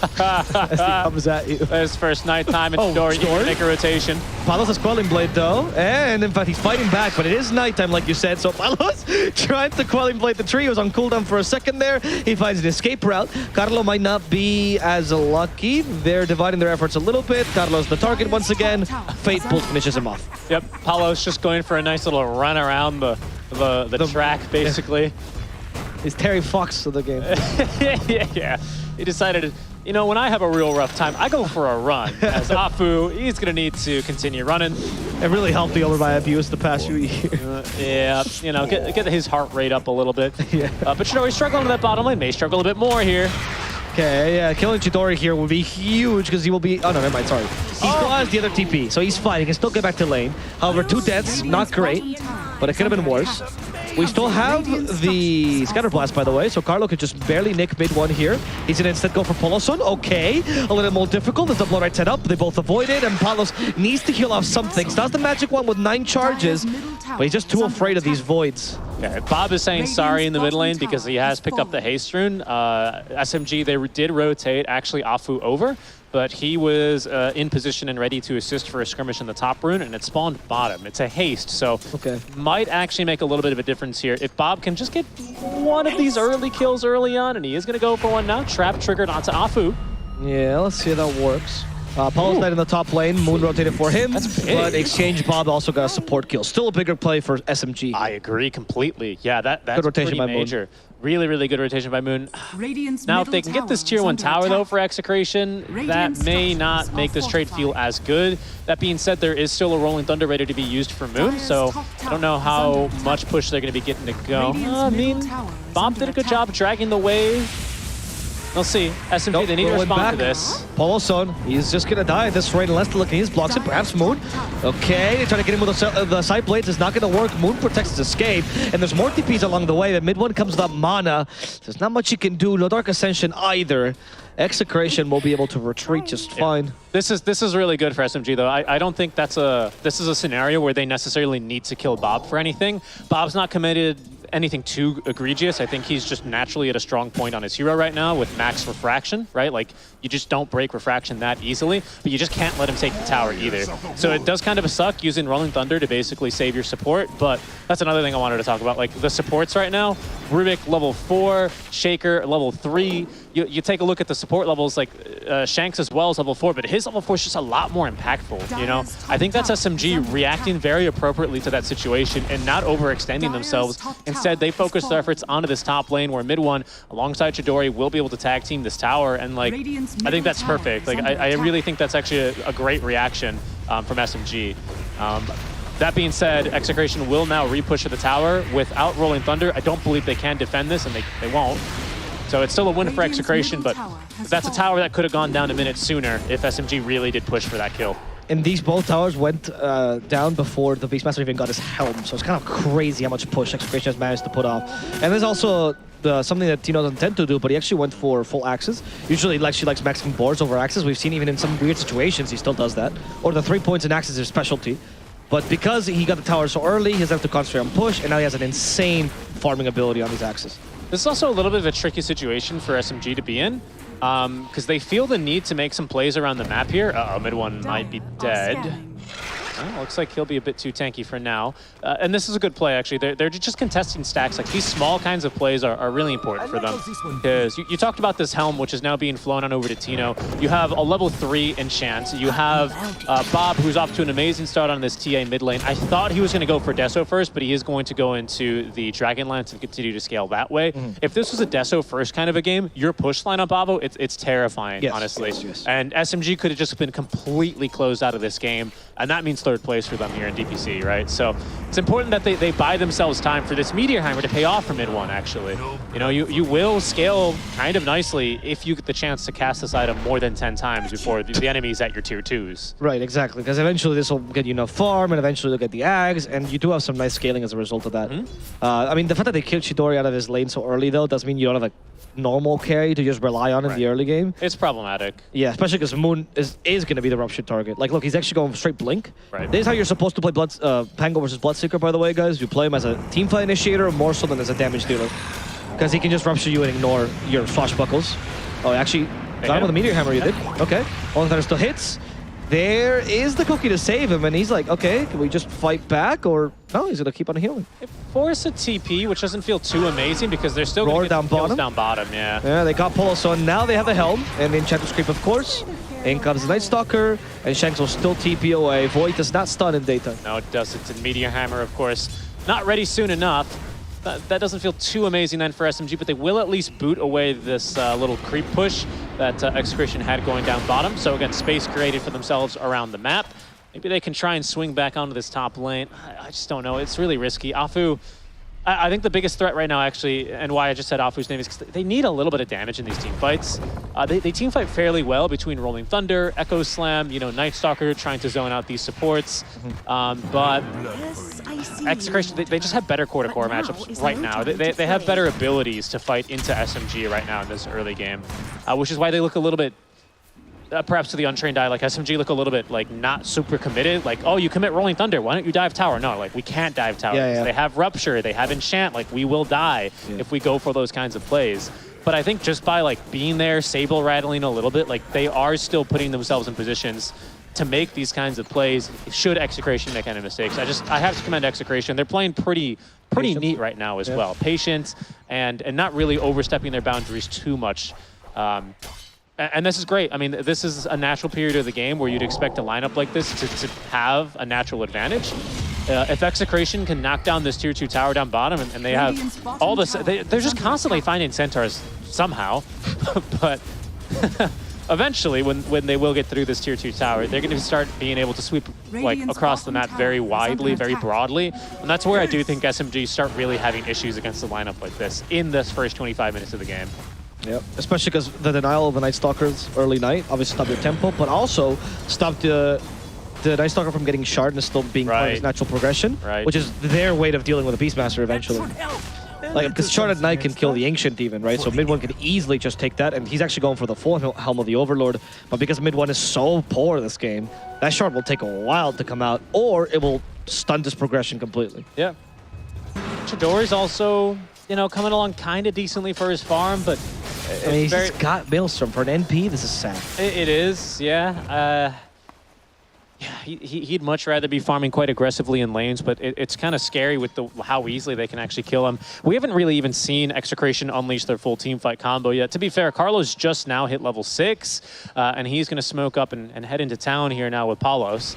he comes at you. There's first nighttime and Chidori can make a rotation. Palos has Quelling Blade though, and in fact he's fighting back, but it is nighttime like you said, so Palos trying to Quelling Blade the tree. He was on cooldown for a second there. He finds an escape route. Carlo might not be as lucky. They're dividing their efforts a little bit. Carlo's the target once again. Fate Bolt finishes him off. Yep, Palos just going for a nice little run around the track basically. He's Terry Fox of the game. yeah. He decided, you know, when I have a real rough time, I go for a run. As Afu, he's going to need to continue running. It really helped the overbuy abuse the past few years. Yeah, you know, get his heart rate up a little bit. Yeah. But Chidori struggling to that bottom lane. May struggle a bit more here. Okay, yeah, killing Chidori here will be huge because he will be... Oh, no, never mind, sorry. He still has the other TP, so he's fine. He can still get back to lane. However, 2 deaths, not great, but it could have been worse. We still have the Scatter Blast, by the way, so Carlo could just barely nick mid one here. He's going to instead go for Poloson. Okay, a little more difficult. There's the blow right set up. They both avoid it, and Palos needs to heal off something. Starts the magic one with 9 charges, but he's just too afraid of these voids. Yeah, Bob is saying sorry in the mid lane because he has picked up the haste rune. SMG, they did rotate actually Afu over, but he was in position and ready to assist for a skirmish in the top rune, and it spawned bottom. It's a haste, so might actually make a little bit of a difference here. If Bob can just get one of these early kills early on, and he is going to go for one now. Trap triggered onto Afu. Yeah, let's see how that works. Paul's Knight in the top lane, Moon rotated for him, but Exchange Bob also got a support kill. Still a bigger play for SMG. I agree completely. Yeah, that's good rotation by major. Moon. Really, really good rotation by Moon. Now, if they can get this tier 1 tower, though, for Execration, that may not make this trade feel as good. That being said, there is still a Rolling Thunder ready to be used for Moon, so I don't know how much push they're going to be getting to go. I mean, Bob did a good job dragging the wave. We'll see. SMG, they need to respond to this. Poloson, he's just gonna die at this rate unless the Lacanese blocks it. Perhaps Moon. Okay, they try to get him with the side blades. It's not gonna work. Moon protects his escape, and there's more TPs along the way. The mid one comes without mana. There's not much you can do. No Dark Ascension either. Execration will be able to retreat just fine. This is really good for SMG though. I don't think this is a scenario where they necessarily need to kill Bob for anything. Bob's not committed anything too egregious. I think he's just naturally at a strong point on his hero right now with max refraction, right? Like, you just don't break refraction that easily, but you just can't let him take the tower either. So it does kind of suck using Rolling Thunder to basically save your support, but that's another thing I wanted to talk about. Like, the supports right now, Rubik level 4, Shaker level 3. You take a look at the support levels, like Shanks as well as level 4, but his level 4 is just a lot more impactful, you know? I think that's SMG reacting very appropriately to that situation and not overextending themselves. Instead, they focus their efforts onto this top lane where mid one, alongside Chidori, will be able to tag team this tower, and like, I think that's perfect. Like, I really think that's actually a great reaction from SMG. That being said, Execration will now repush to the tower without Rolling Thunder. I don't believe they can defend this, and they won't. So it's still a win for Execration, but that's a tower that could have gone down a minute sooner if SMG really did push for that kill. And these both towers went down before the Beastmaster even got his helm, so it's kind of crazy how much push Execration has managed to put off. And there's also something that Tino doesn't tend to do, but he actually went for full axes. Usually she likes maxing boards over axes. We've seen even in some weird situations he still does that. Or the 3 points in axes is specialty. But because he got the tower so early, he has to concentrate on push, and now he has an insane farming ability on these axes. This is also a little bit of a tricky situation for SMG to be in, because they feel the need to make some plays around the map here. Uh-oh, mid one might be dead. Well, looks like he'll be a bit too tanky for now. And this is a good play, actually. They're just contesting stacks. Like, these small kinds of plays are really important for them. Because you talked about this helm, which is now being flown on over to Tino. You have a level 3 enchant. You have Bob, who's off to an amazing start on this TA mid lane. I thought he was going to go for Deso first, but he is going to go into the Dragonlance and continue to scale that way. If this was a Deso first kind of a game, your push line on Bavo, it's terrifying, honestly. Yes. And SMG could have just been completely closed out of this game. And that means third place for them here in DPC, right? So it's important that they buy themselves time for this Meteor Hammer to pay off for mid one, actually. You know, you will scale kind of nicely if you get the chance to cast this item more than 10 times before the enemy's at your tier 2s. Right, exactly, because eventually this will get you enough farm, and eventually you'll get the Ags, and you do have some nice scaling as a result of that. I mean, the fact that they killed Chidori out of his lane so early, though, doesn't mean you don't have a normal carry to just rely on in the early game. It's problematic. Yeah, especially because Moon is going to be the rupture target. Like, look, he's actually going straight Blink. Right. This is how you're supposed to play Pango versus Bloodseeker, by the way, guys. You play him as a teamfight initiator more so than as a damage dealer. Because he can just rupture you and ignore your swashbuckles. Oh, actually, got him with a Meteor Hammer, you did. Okay. Rolling Thunder still hits. There is the cookie to save him, and he's like, okay, can we just fight back, or no, he's gonna keep on healing. Force a TP, which doesn't feel too amazing because they're still Roar gonna get down down bottom, yeah. Yeah, they got Polo, so now they have the Helm, and the Enchantress Creep, of course. In comes the Night Stalker, and Shanks will still TP away. Void does not stun in daytime. No, it doesn't. And Meteor Hammer, of course, not ready soon enough. That doesn't feel too amazing then for SMG, but they will at least boot away this little creep push that Execration had going down bottom. So again, space created for themselves around the map. Maybe they can try and swing back onto this top lane. I just don't know. It's really risky. Afu, I think the biggest threat right now, actually, and why I just said Afu's name is because they need a little bit of damage in these team fights. They team fight fairly well between Rolling Thunder, Echo Slam, you know, Night Stalker trying to zone out these supports. But Execration, they just have better core-to-core matchups right now. They have better abilities to fight into SMG right now in this early game, which is why they look a little bit, perhaps to the untrained eye, like SMG look a little bit like not super committed. Like, oh, you commit Rolling Thunder, why don't you dive tower? No, like we can't dive tower. They have Rupture, they have Enchant, like we will die if we go for those kinds of plays. But I think just by like being there, Sable rattling a little bit, like they are still putting themselves in positions to make these kinds of plays should Execration make any mistakes. I have to commend Execration. They're playing pretty neat right now as well. Patient and not really overstepping their boundaries too much. And this is great. I mean, this is a natural period of the game where you'd expect a lineup like this to have a natural advantage. If Execration can knock down this tier 2 tower down bottom and they have all this, they're just constantly finding centaurs somehow. But eventually, when they will get through this tier 2 tower, they're going to start being able to sweep like across the map very widely, very broadly. And that's where I do think SMG start really having issues against a lineup like this in this first 25 minutes of the game. Yep, especially because the denial of the Night Stalker's early night obviously stopped your tempo, but also stopped the Night Stalker from getting shard and still being part of his natural progression, which is their way of dealing with a Beastmaster eventually. Like, because shard at night can kill the Ancient even, right? So mid one can easily just take that, and he's actually going for the full Helm of the Overlord. But because mid one is so poor this game, that shard will take a while to come out, or it will stunt his progression completely. Yeah. Chidori's also, you know, coming along kind of decently for his farm, but I mean, he's got Maelstrom for an NP. This is sad. It is, yeah. He'd much rather be farming quite aggressively in lanes, but it's kind of scary with how easily they can actually kill him. We haven't really even seen Execration unleash their full team fight combo yet. To be fair, Carlos just now hit level 6, and he's going to smoke up and head into town here now with Palos,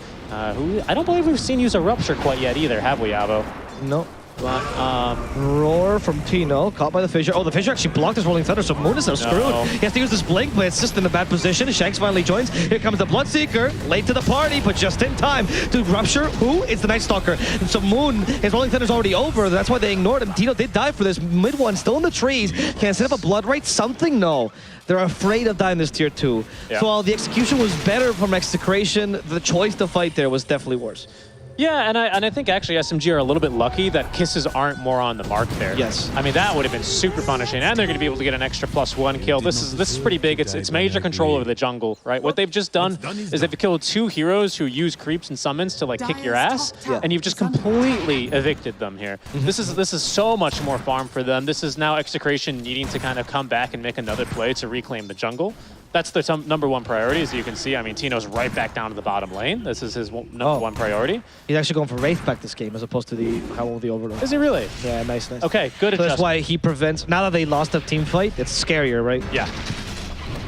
who I don't believe we've seen use a Rupture quite yet either, have we, Avo? No. But, Roar from Tino, caught by the Fissure. Oh, the Fissure actually blocked his Rolling Thunder, so Moon is now screwed. He has to use this Blink, but it's just in a bad position. Shanks finally joins. Here comes the Bloodseeker, late to the party, but just in time to Rupture. Who? It's the Night Stalker. And so Moon, his Rolling Thunder's already over. That's why they ignored him. Tino did die for this. Mid one still in the trees. Can set up a Blood Rite? Something? No. They're afraid of dying this tier 2. Yeah. So while the execution was better from Execration, the choice to fight there was definitely worse. Yeah, and I think actually SMG are a little bit lucky that kisses aren't more on the mark there. Yes. I mean, that would have been super punishing, and they're going to be able to get an extra +1 kill. This is pretty big. It's major control over the jungle, right? What they've just done is they've killed 2 heroes who use creeps and summons to like kick your ass, and you've just completely evicted them here. This is so much more farm for them. This is now Execration needing to kind of come back and make another play to reclaim the jungle. That's the number 1 priority, as you can see. I mean, Tino's right back down to the bottom lane. This is his number 1 priority. He's actually going for Wraith back this game, as opposed to the Helm of the Overlord. Is he really? Yeah, nice. Okay, good adjustment. So that's why he prevents... Now that they lost a team fight, it's scarier, right? Yeah.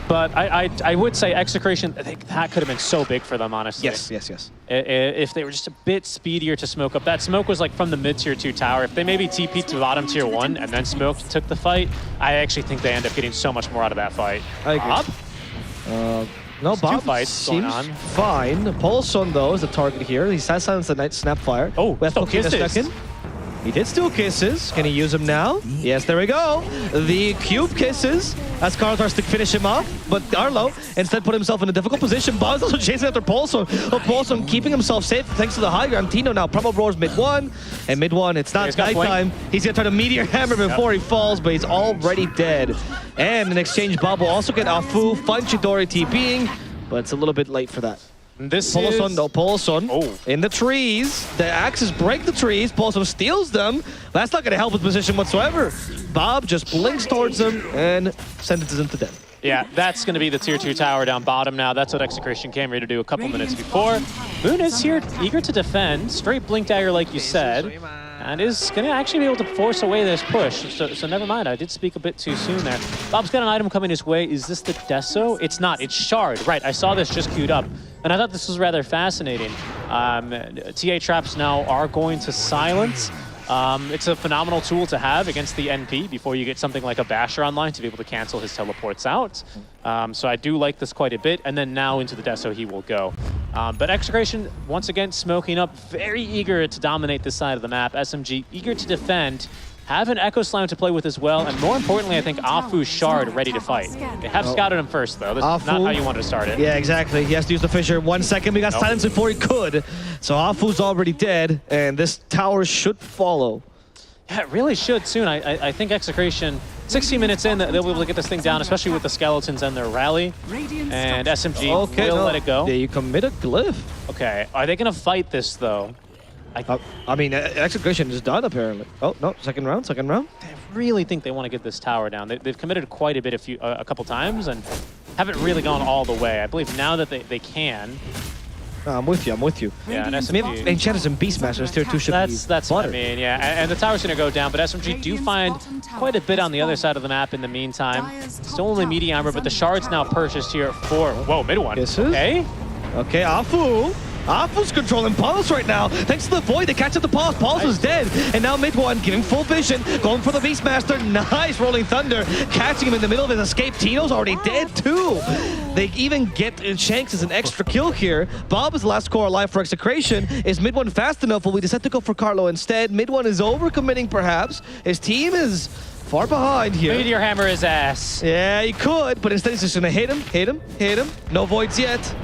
But I would say Execration, I think that could have been so big for them, honestly. Yes. If they were just a bit speedier to smoke up. That smoke was like from the mid-tier 2 tower. If they maybe TP'd to bottom tier 1 and then smoked and took the fight, I actually think they end up getting so much more out of that fight. I agree. No, Bob fights going seems on. fine. Paulson, though, is the target here. He has silenced the Night Snapfire. Oh, we have still Cookie in a kisses. second. He did steal kisses. Can he use them now? Yes, there we go. The cube kisses as Carl tries to finish him off, but Arlo instead put himself in a difficult position. Bob's also chasing after Paulson. But Paulson keeping himself safe thanks to the high ground. Tino now promo roars mid one, and mid one, it's not nighttime. He's gonna try to meteor hammer before he falls, but he's already dead. And in exchange, Bob will also get Afu, Fun Chidori TPing, but it's a little bit late for that. This Paulson, is... no, Paulson Oh. in the trees. The axes break the trees. Paulson steals them. That's not going to help his position whatsoever. Bob just blinks towards him and sentences him to death. Yeah, that's going to be the tier 2 tower down bottom now. That's what Execration came here to do a couple minutes before. Moon is here, eager to defend. Straight blink dagger, like you said. And is going to actually be able to force away this push. So never mind, I did speak a bit too soon there. Bob's got an item coming his way. Is this the Deso? It's not, it's Shard. Right, I saw this just queued up. And I thought this was rather fascinating. TA traps now are going to silence. It's a phenomenal tool to have against the NP before you get something like a Basher online to be able to cancel his teleports out. So I do like this quite a bit. And then now into the Deso he will go. But Execration, once again, smoking up, very eager to dominate this side of the map. SMG eager to defend. Have an Echo Slam to play with as well, and more importantly, I think Afu's Shard ready to fight. They have scouted him first, though. This is not how you wanted to start it. Yeah, exactly. He has to use the fissure. 1 second, we got silence before he could. So Afu's already dead, and this tower should follow. Yeah, it really should soon. I think Execration, 16 minutes in, they'll be able to get this thing down, especially with the skeletons and their rally. And SMG will let it go. They commit a glyph. Okay, are they going to fight this, though? I mean, Execration is done, apparently. Oh, no, second round. I really think they want to get this tower down. They've committed quite a bit a couple times and haven't really gone all the way. I believe now that they can. No, I'm with you. Yeah, and SMG... Enchanters and Beastmasters, tier 2 should be That's what I mean, yeah. And the tower's going to go down, but SMG do find quite a bit on the other side of the map in the meantime. Still only medium armor, but the Shard's now purchased here for... Whoa, mid one. Okay, Afu. Afu's controlling Pulse right now. Thanks to the Void, they catch up the Pulse. Pulse is dead. And now mid one, giving full vision. Going for the Beastmaster. Nice Rolling Thunder. Catching him in the middle of his escape. Tino's already dead too. They even get Shanks as an extra kill here. Bob is the last core alive for Execration. Is mid one fast enough? Will we decide to go for Carlo instead? Mid one is overcommitting perhaps. His team is far behind here. Meteor hammer his ass. Yeah, he could, but instead he's just gonna hit him. No voids yet.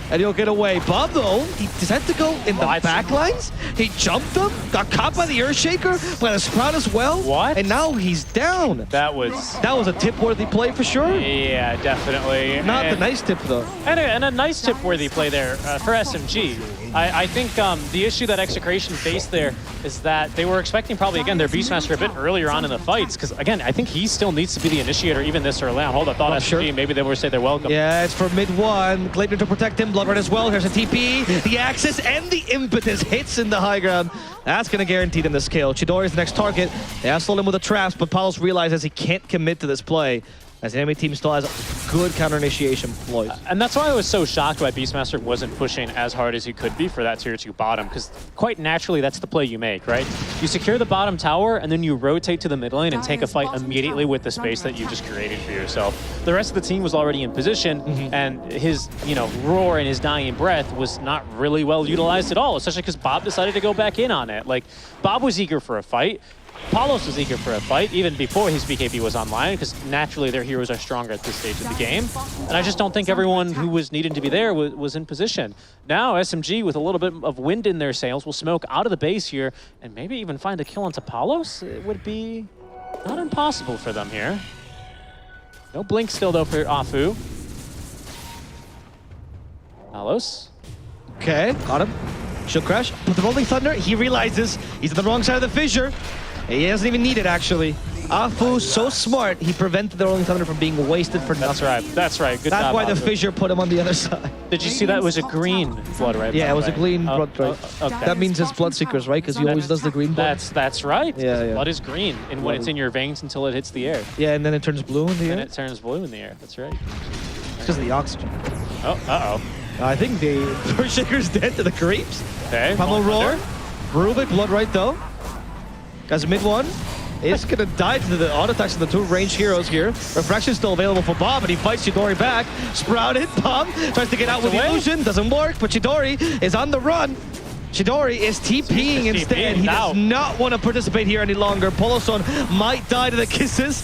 And he'll get away. Bob, though, he decided to go in the backlines. He jumped them, got caught by the Earthshaker, by the Sprout as well. What? And now he's down. That was a tip-worthy play for sure. Yeah, definitely. Not the nice tip, though. And a nice tip-worthy play there for SMG. I think the issue that Execration faced there is that they were expecting probably, again, their Beastmaster a bit earlier on in the fights, because, again, I think he still needs to be the initiator even this early on. Hold on, thought SMG, maybe they would say they're welcome. Yeah, it's for mid one. Gleipnir to protect him. Blood Red as well. Here's a TP. The Axis and the Impetus hits in the high ground. That's going to guarantee them this kill. Chidori is the next target. They have slowed him with the traps, but Palos realizes he can't commit to this play, as the enemy team still has good counter-initiation ploys. And that's why I was so shocked why Beastmaster wasn't pushing as hard as he could be for that tier 2 bottom, because quite naturally that's the play you make, right? You secure the bottom tower, and then you rotate to the mid lane and take a fight immediately with the space that you just created for yourself. The rest of the team was already in position, and his, roar and his dying breath was not really well utilized at all, especially because Bob decided to go back in on it. Like, Bob was eager for a fight. Palos was eager for a fight, even before his BKB was online, because naturally their heroes are stronger at this stage of the game. And I just don't think everyone who was needing to be there was in position. Now SMG, with a little bit of wind in their sails, will smoke out of the base here, and maybe even find a kill onto Palos. It would be not impossible for them here. No blink still, though, for Afu. Palos. Okay, got him. Shield crash. But the Rolling Thunder, he realizes he's on the wrong side of the fissure. He doesn't even need it, actually. Afu, so smart, he prevented the Rolling Thunder from being wasted for nothing. That's right. Good That's job, why the Afu. fissure put him on the other side. Did you see that? It was a green blood right? Yeah, it was a green blood right. Okay. That means it's Bloodseekers, right? Because he always does the green blood. That's right. Yeah. Blood is green, and when it's in your veins until it hits the air. Yeah, and then it turns blue in the air. And it turns blue in the air. That's right. It's because of the oxygen. Oh, uh-oh. I think the Earthshaker's dead to the creeps. Okay. Pummel roar. Rubik blood right though. Guys, mid one. is going to die to the auto attacks of the two ranged heroes here. Refraction still available for Bob, but he fights Chidori back. Sprouted, Bob tries to get out with the illusion. Doesn't work, but Chidori is on the run. Chidori is TPing instead. He does not want to participate here any longer. Poloson might die to the kisses.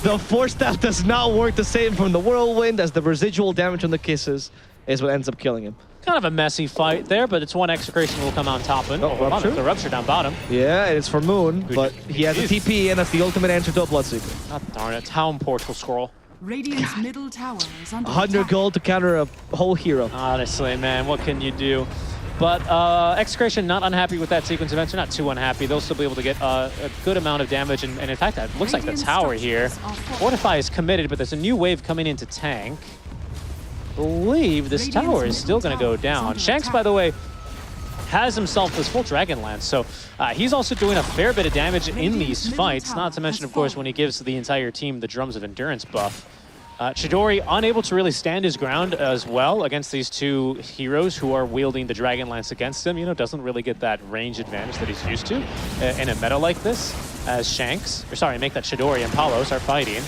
The force staff does not work the same from the whirlwind, as the residual damage on the kisses is what ends up killing him. Kind of a messy fight there, but it's one Execration will come on top. And Rupture? The Rupture down bottom. Yeah, and it's for Moon, but he has a TP, and that's the ultimate answer to a Bloodseeker. God darn it, Town Portal Scroll. Radiant's middle tower is under 100 attack. gold to counter a whole hero. Honestly, man, what can you do? But Execration not unhappy with that sequence event. They're not too unhappy. They'll still be able to get a good amount of damage. And in fact, it looks like the tower here. Fortify is committed, but there's a new wave coming into tank. I believe this tower is still going to go down. Shanks, by the way, has himself this full Dragonlance, so he's also doing a fair bit of damage in these fights, not to mention, of course, when he gives the entire team the Drums of Endurance buff. Chidori unable to really stand his ground as well against these two heroes who are wielding the Dragonlance against him. You know, doesn't really get that range advantage that he's used to in a meta like this, as Shanks, or sorry, make that Chidori and Palos are fighting.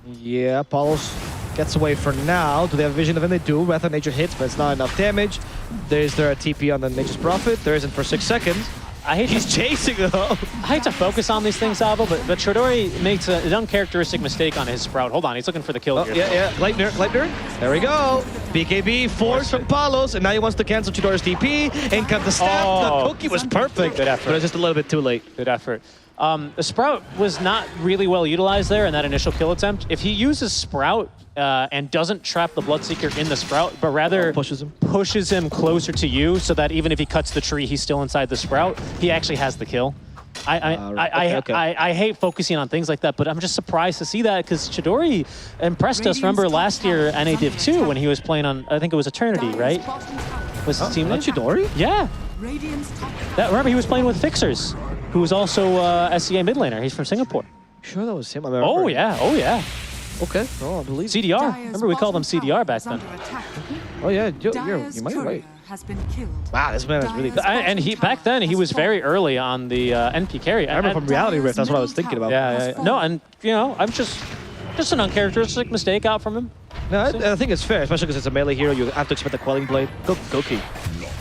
Yeah, Palos gets away for now. Do they have vision of him? They do. Wrath of Nature hits, but it's not enough damage. Is there a TP on the Nature's Prophet? There isn't for 6 seconds. He's chasing though. I hate to focus on these things, Avo, but Chidori makes an uncharacteristic mistake on his Sprout. Hold on, he's looking for the kill here. Yeah. Gleipnir. There we go. BKB force from Palos, and now he wants to cancel Chidori's TP. And comes the staff. The cookie was perfect. Good effort. But it's just a little bit too late. Good effort. The Sprout was not really well utilized there in that initial kill attempt. If he uses Sprout and doesn't trap the Bloodseeker in the Sprout, but rather pushes him closer to you so that even if he cuts the tree, he's still inside the Sprout, he actually has the kill. I hate focusing on things like that, but I'm just surprised to see that because Chidori impressed us. Remember last year NA Div 2 when he was playing on, I think it was Eternity, right? Was his team name? Chidori? Yeah. Remember he was playing with Fixers, who was also SCA mid laner. He's from Singapore. Sure that was him. Oh yeah. Okay. Oh, I believe CDR. Remember we called him CDR back then. Oh yeah, you might be right. Has been killed. Wow, this man is really good. And back then he was very early on the NP carry. I remember from Reality Rift, that's what I was thinking about. Yeah. No, and you know, I'm just an uncharacteristic mistake out from him. No, I think it's fair, especially because it's a melee hero. You have to expect the Quelling Blade. Good Cookie.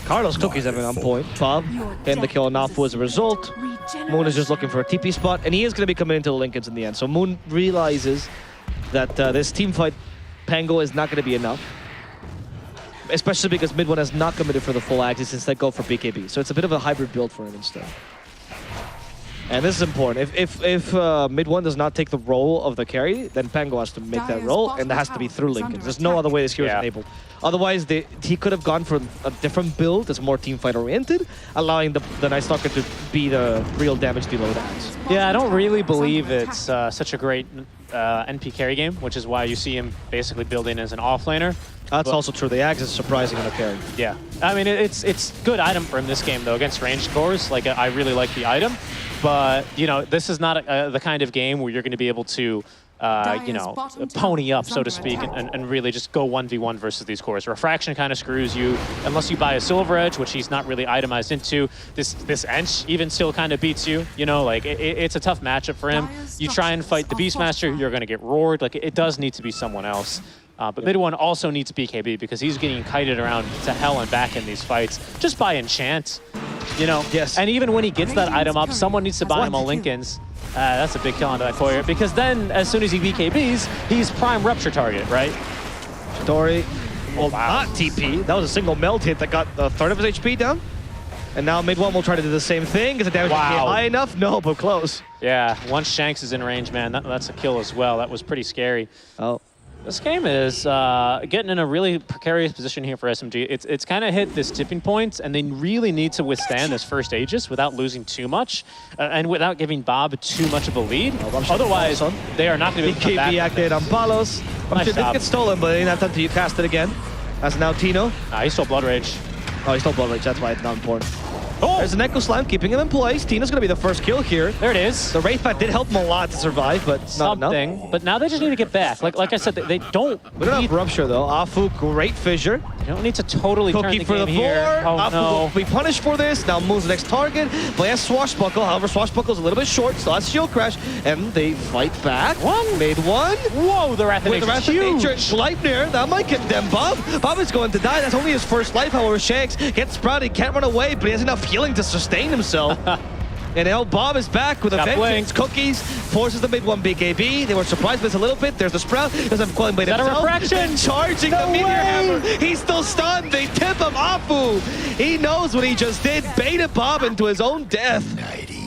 Carlos Cookie's having on point. Bob getting the kill on Nafu as a result. Moon is just looking for a TP spot, and he is going to be coming into the Lincolns in the end. So Moon realizes that this team fight Pango is not going to be enough. Especially because mid one has not committed for the full axis, instead go for BKB. So it's a bit of a hybrid build for him instead. And this is important. If mid one does not take the role of the carry, then Pango has to make that role, and that has to be through Lincoln. There's no other way this hero is enabled. Otherwise, he could have gone for a different build that's more team fight oriented, allowing the Night Stalker to be the real damage dealer that has. Yeah, I don't really believe it's such a great NP carry game, which is why you see him basically building as an offlaner. That's also true. The Axe is surprising on a carry. Yeah, I mean it's good item for him this game though against ranged cores. Like I really like the item, but you know this is not the kind of game where you're going to be able to you know, pony up, so to speak, and really just go 1v1 versus these cores. Refraction kind of screws you, unless you buy a Silver Edge, which he's not really itemized into. This Ench even still kind of beats you, you know, like it's a tough matchup for him. You try and fight the Beastmaster, you're going to get roared. Like it does need to be someone else. But mid one also needs BKB because he's getting kited around to hell and back in these fights just by enchant, you know. Yes. And even when he gets that item up, someone needs to buy him a Lincoln's. That's a big kill onto that courier because then as soon as he BKBs, he's prime rupture target, right? Chidori will not TP. That was a single melt hit that got a third of his HP down. And now mid one will try to do the same thing. Is the damage high enough? No, but close. Yeah, once Shanks is in range, man, that's a kill as well. That was pretty scary. Oh. This game is getting in a really precarious position here for SMG. It's kind of hit this tipping point, and they really need to withstand this first Aegis without losing too much, and without giving Bob too much of a lead. Otherwise, they are not going to be able to come back. BKB activated on Palos. Nice sure didn't get stolen, but he didn't have time to cast it again. That's now Tino. He stole Blood Rage. Oh, he stole Blood Rage. That's why it's not important. Oh! There's an Echo Slam keeping him in place. Tina's going to be the first kill here. There it is. The Wraith Bat did help him a lot to survive, but not enough. But now they just need to get back. Like I said, they don't. We don't have Rupture though. Afu, great fissure. You don't need to totally turn Cookie the for game the here. board. Oh no. Will be punished for this. Now Moon's the next target. But he has Swashbuckle. However, Swashbuckle's a little bit short. Still has Shield Crash. And they fight back. Made one. Whoa, the Wrath of With the Wrath of Nature and Gleipnir, that might condemn Bob. Bob is going to die. That's only his first life. However, Shanks gets sprouted. He can't run away, but he has enough healing to sustain himself. And now Bob is back with a vengeance. Cookies forces the mid one BKB. They were surprised with this a little bit. There's the Sprout. Doesn't have Quelling Blade Is that a himself. refraction? Charging the Meteor Hammer. He's still stunned. They tip him. Afu. He knows what he just did. Baited Bob into his own death.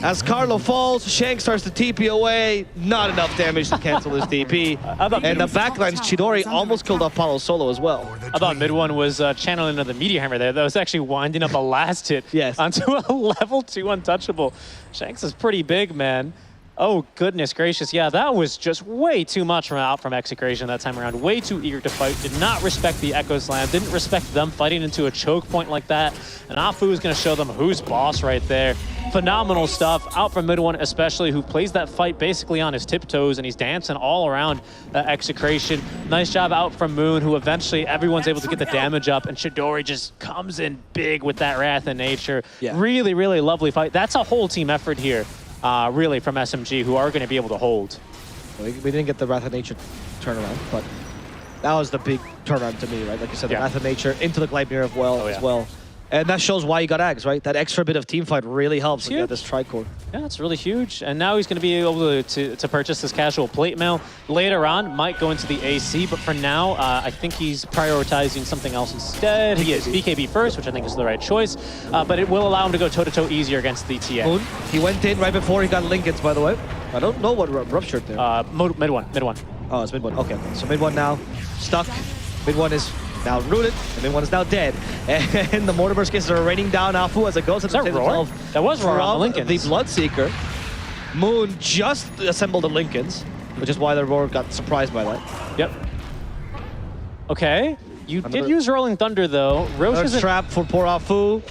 As Carlo falls, Shank starts to TP away. Not enough damage to cancel his TP. And the backline's Chidori almost killed off Paulo solo as well. I thought mid one was channeling into the Meteor Hammer there. That was actually winding up a last hit onto a level 2 untouchable. Shanks is pretty big, man. Oh, goodness gracious. Yeah, that was just way too much out from Execration that time around. Way too eager to fight. Did not respect the Echo Slam. Didn't respect them fighting into a choke point like that. And Afu is going to show them who's boss right there. Phenomenal stuff out from mid one, especially, who plays that fight basically on his tiptoes, and he's dancing all around Execration. Nice job out from Moon, who eventually everyone's able to get the damage up, and Chidori just comes in big with that Wrath of Nature. Really, really lovely fight. That's a whole team effort here. Really, from SMG, who are going to be able to hold. We didn't get the Wrath of Nature turnaround, but that was the big turnaround to me, right? Like you said, the Wrath of Nature into the Gleipnir as well. And that shows why you got Ags, right? That extra bit of team fight really helps when you have this Tricore. Yeah, it's really huge. And now he's going to be able to purchase this casual plate mail. Later on, might go into the AC, but for now, I think he's prioritizing something else instead. He is BKB first, which I think is the right choice, but it will allow him to go toe-to-toe easier against the TA. Moon, he went in right before he got Lincoln's, by the way. I don't know what ruptured there. Mid one. Oh, it's mid one. Okay. So mid one now, stuck. Mid one is now rooted, and mid one is now dead. And the Mortimer's cases are raining down Afu as it goes to that Roar? That was Roar on the Lincolns. The Bloodseeker. Moon just assembled the Lincolns, which is why the Roar got surprised by that. Yep. Okay. You did use Rolling Thunder, though. Roche is a trap for poor Afu.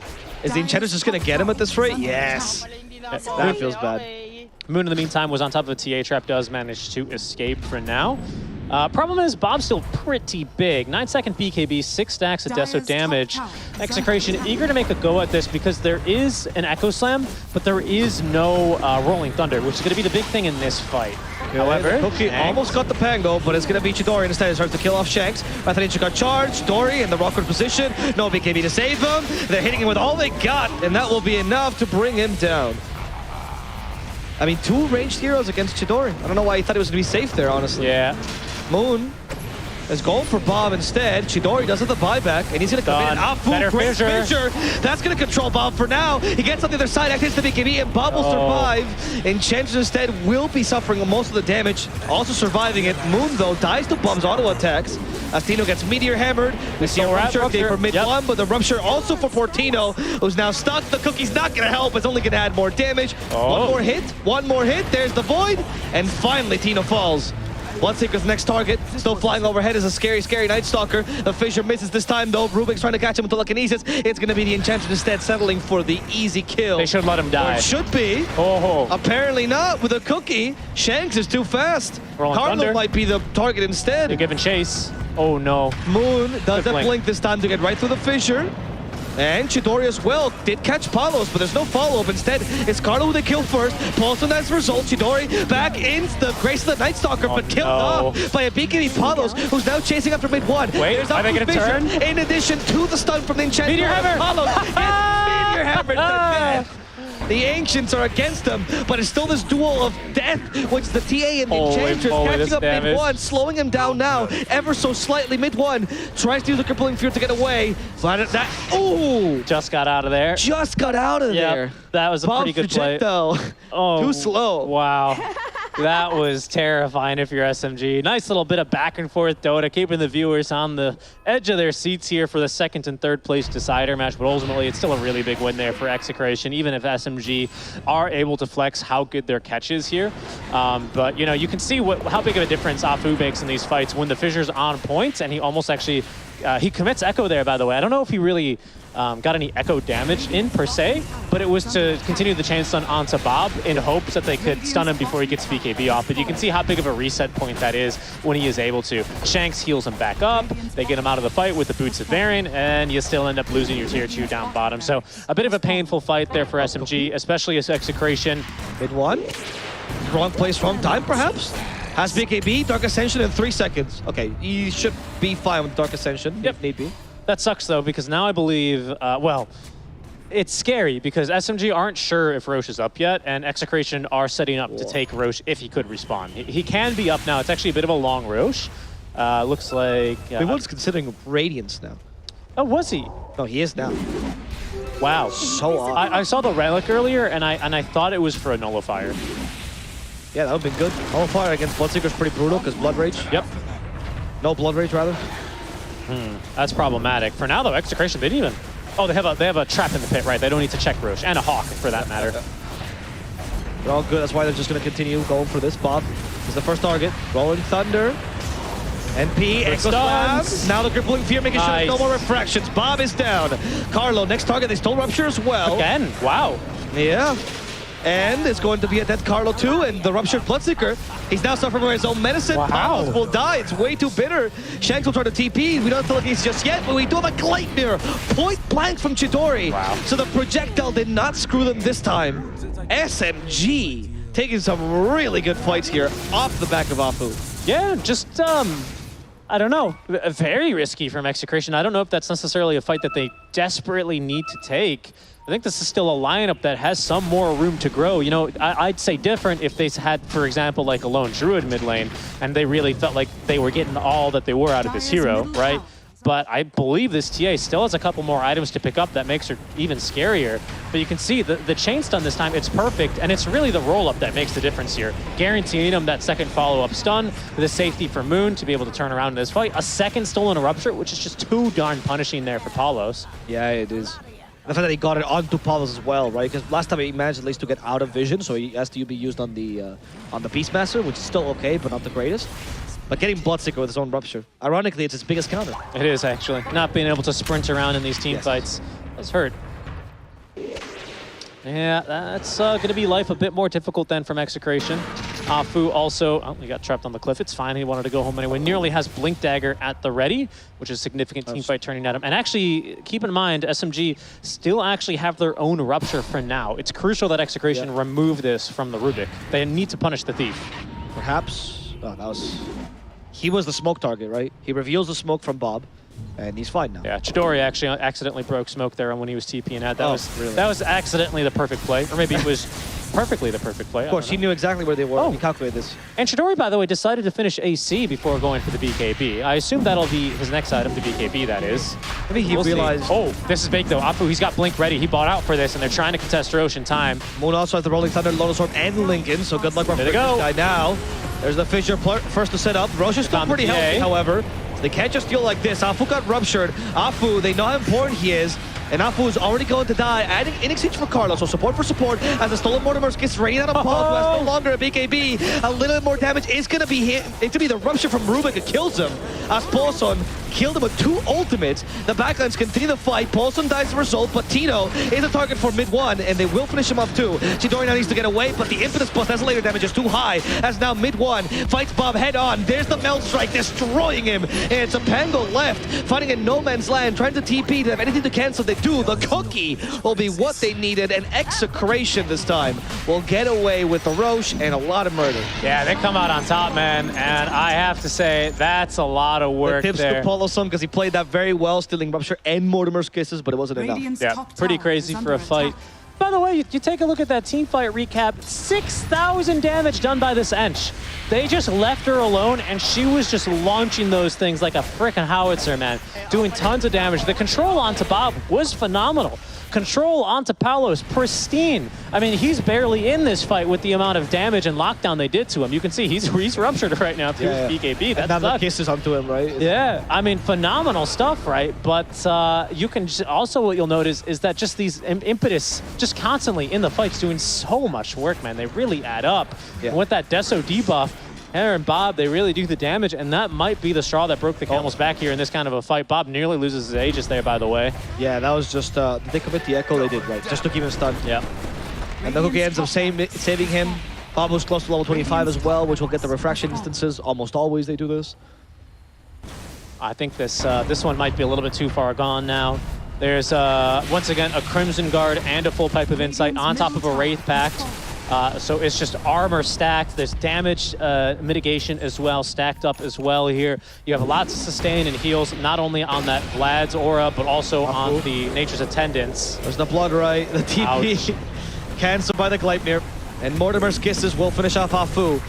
Is the Enchantress just going to get him at this rate? Yes. That feels bad. Moon, in the meantime, was on top of a TA trap, does manage to escape for now. Problem is, Bob's still pretty big. 9-second BKB, 6 stacks of Deso damage. Execration eager to make a go at this because there is an Echo Slam, but there is no Rolling Thunder, which is going to be the big thing in this fight. However, Cookie almost got the Pang though, but it's going to be Chidori instead. He starts to kill off Shanks. Wrath of Nature got charged. Dory in the awkward position. No BKB to save him. They're hitting him with all they got, and that will be enough to bring him down. I mean, 2 ranged heroes against Chidori. I don't know why he thought it was going to be safe there, honestly. Yeah. Moon is going for Bob instead. Chidori does have the buyback, and he's going to come in. Afu, great Fissure. That's going to control Bob for now. He gets on the other side, activates the BKB, and Bob will survive. Enchantress instead will be suffering most of the damage, also surviving it. Moon, though, dies to Bob's auto attacks. As Tino gets Meteor Hammered. We see a Rupture for mid one, but the Rupture also for Fortino, who's now stuck. The Cookie's not going to help. It's only going to add more damage. One more hit. There's the Void. And finally, Tino falls. Bloodseeker's next target, still flying overhead, is a scary, scary Night Stalker. The Fissure misses this time, though. Rubik's trying to catch him with telekinesis. It's going to be the Enchantress instead, settling for the easy kill. They should let him die. Or it should be. Apparently not. With a Cookie, Shanks is too fast. Carlo might be the target instead. They're giving chase. Oh, no. Moon does that blink this time to get right through the Fissure. And Chidori as well did catch Palos, but there's no follow-up. Instead, it's Carlo who they kill first. Pulls on as a result. Chidori back into the grace of the Night Stalker, but killed off by a BKB Palos, who's now chasing after mid one. Wait, are they going to turn? In addition to the stun from the Enchantress. Meteor Hammer! Palos gets Meteor Hammer to death. The Ancients are against him, but it's still this duel of death, which the TA and the Enchantress catching up mid one, slowing him down now, ever so slightly. Mid one tries to use the Crippling Fear to get away. Just got out of there. Just got out of there. That was a pretty good play. Too slow. Wow. That was terrifying if you're SMG. Nice little bit of back and forth Dota, keeping the viewers on the edge of their seats here for the 2nd and 3rd place decider match, but ultimately it's still a really big win there for Execration, even if SMG are able to flex how good their catch is here. But, you know, you can see how big of a difference Afu makes in these fights when the Fissure's on point, and he almost actually He commits Echo there, by the way. I don't know if he really got any Echo damage in per se, but it was to continue the chain stun onto Bob in hopes that they could stun him before he gets BKB off. But you can see how big of a reset point that is when he is able to. Shanks heals him back up. They get him out of the fight with the boots of Baron, and you still end up losing your tier 2 down bottom. So a bit of a painful fight there for SMG, especially as Execration. Mid one. Wrong place, wrong time, perhaps? Has BKB, Dark Ascension in 3 seconds. Okay, he should be fine with Dark Ascension, if need be. That sucks, though, because now I believe, well, it's scary because SMG aren't sure if Roche is up yet, and Execration are setting up to take Roche if he could respawn. He can be up now. It's actually a bit of a long Roche. Looks like... Everyone's considering Radiance now. Oh, was he? No, he is now. Wow. So odd. I saw the Relic earlier, and I thought it was for a Nullifier. Yeah, that would have been good. Nullifier against Bloodseeker is pretty brutal because Blood Rage. Yep. No Blood Rage, rather. That's problematic. For now, though, Execration, they didn't even... Oh, they have a trap in the pit, right? They don't need to check Roche, and a Hawk, for that matter. They're all good. That's why they're just going to continue going for this. Bob is the first target. Rolling Thunder. NP, Echo Slams. Now the Crippling Fear making sure no more refractions. Bob is down. Carlo, next target. They stole Rupture as well. Again, wow. Yeah. And it's going to be a dead Carlo too, and the Ruptured Bloodseeker. He's now suffering from his own medicine. Wow. Palos will die. It's way too bitter. Shanks will try to TP. We don't feel like he's just yet, but we do have a Gleipnir. Point blank from Chidori. Wow. So the projectile did not screw them this time. SMG taking some really good fights here off the back of Afu. Yeah, just, I don't know. Very risky from Execration. I don't know if that's necessarily a fight that they desperately need to take. I think this is still a lineup that has some more room to grow. You know, I'd say different if they had, for example, like a lone Druid mid lane, and they really felt like they were getting all that they were out of this hero, right? But I believe this TA still has a couple more items to pick up that makes her even scarier. But you can see the chain stun this time, it's perfect, and it's really the roll-up that makes the difference here. Guaranteeing him that second follow-up stun, the safety for Moon to be able to turn around in this fight. A second stolen Rupture, which is just too darn punishing there for Palos. Yeah, it is. The fact that he got it onto Palos as well, right? Because last time he managed at least to get out of vision, so he has to be used on the Beastmaster, which is still okay, but not the greatest. But getting Bloodseeker with his own Rupture, ironically, it's his biggest counter. It is, actually. Not being able to sprint around in these team fights does hurt. Yeah, that's going to be life a bit more difficult than from Execration. Afu also, oh, he got trapped on the cliff. It's fine. He wanted to go home anyway. Nearly has Blink Dagger at the ready, which is a significant team fight turning at him. And actually, keep in mind, SMG still actually have their own Rupture for now. It's crucial that Execration remove this from the Rubik. They need to punish the Thief. Perhaps, oh, that was... He was the smoke target, right? He reveals the smoke from Bob, and he's fine now. Yeah, Chidori actually accidentally broke smoke there when he was TPing at. That was accidentally the perfect play, or maybe it was perfectly the perfect play. Of course, he knew exactly where they were. He calculated this. And Chidori, by the way, decided to finish AC before going for the BKB. I assume that'll be his next item, the BKB, that is. Maybe he realized... Oh, this is big, though. Afu, he's got Blink ready. He bought out for this, and they're trying to contest Roche in time. Moon also has the Rolling Thunder, Lotus Orb, and Lincoln, so good luck for this guy now. There's the Fissure first to set up. Roche is still pretty healthy, however. They can't just deal like this. Afu got ruptured. Afu, they know how important he is. And Afu is already going to die, adding in exchange for Carlos. So support for support as the stolen Mortimers gets rained out of Paul, who has no longer a BKB. A little bit more damage is going to be hit. It's going to be the rupture from Rubik that kills him. As Paulson killed him with 2 ultimates. The backlines continue to fight. Paulson dies as a result, but Tino is a target for mid 1, and they will finish him off too. Chidori now needs to get away, but the impetus plus later damage is too high. As now mid 1 fights Bob head on. There's the Melt Strike destroying him. And it's a Pango left, fighting in no man's land, trying to TP to have anything to cancel. They do. The cookie will be what they needed, and Execration this time will get away with the Roche and a lot of murder. Yeah, they come out on top, man, and I have to say, that's a lot of work the tips there. to Paulson, because he played that very well, stealing Rupture and Mortimer's Kisses, but it wasn't enough. Yeah, pretty crazy for a fight. By the way, you take a look at that team fight recap, 6,000 damage done by this Ench. They just left her alone, and she was just launching those things like a frickin' howitzer, man. Doing tons of damage. The control onto Bob was phenomenal. Control onto Palos, pristine. I mean, he's barely in this fight with the amount of damage and lockdown they did to him. You can see he's ruptured right now through BKB. That now the kisses onto him, right? Yeah, I mean, phenomenal stuff, right? But you can also, what you'll notice is that just these impetus, just constantly in the fights doing so much work, man. They really add up. And with that Deso debuff, Tanner and Bob, they really do the damage, and that might be the straw that broke the camel's back here in this kind of a fight. Bob nearly loses his Aegis there, by the way. Yeah, that was just, did they commit the Echo? They did, right? Just to keep him stunned. Yeah. And the Cookie ends up saving him. Bob was close to level 25 as well, which will get the refraction instances. Almost always they do this. I think this one might be a little bit too far gone now. There's, once again, a Crimson Guard and a full Pipe of Insight on top of a Wraith Pact. So it's just armor stacked. There's damage mitigation as well, stacked up as well here. You have lots of sustain and heals, not only on that Vlad's aura, but also on the Nature's Attendants. There's the Blood Right, the TP. Cancelled by the Gleipnir. And Mortimer's Kisses will finish off Afu.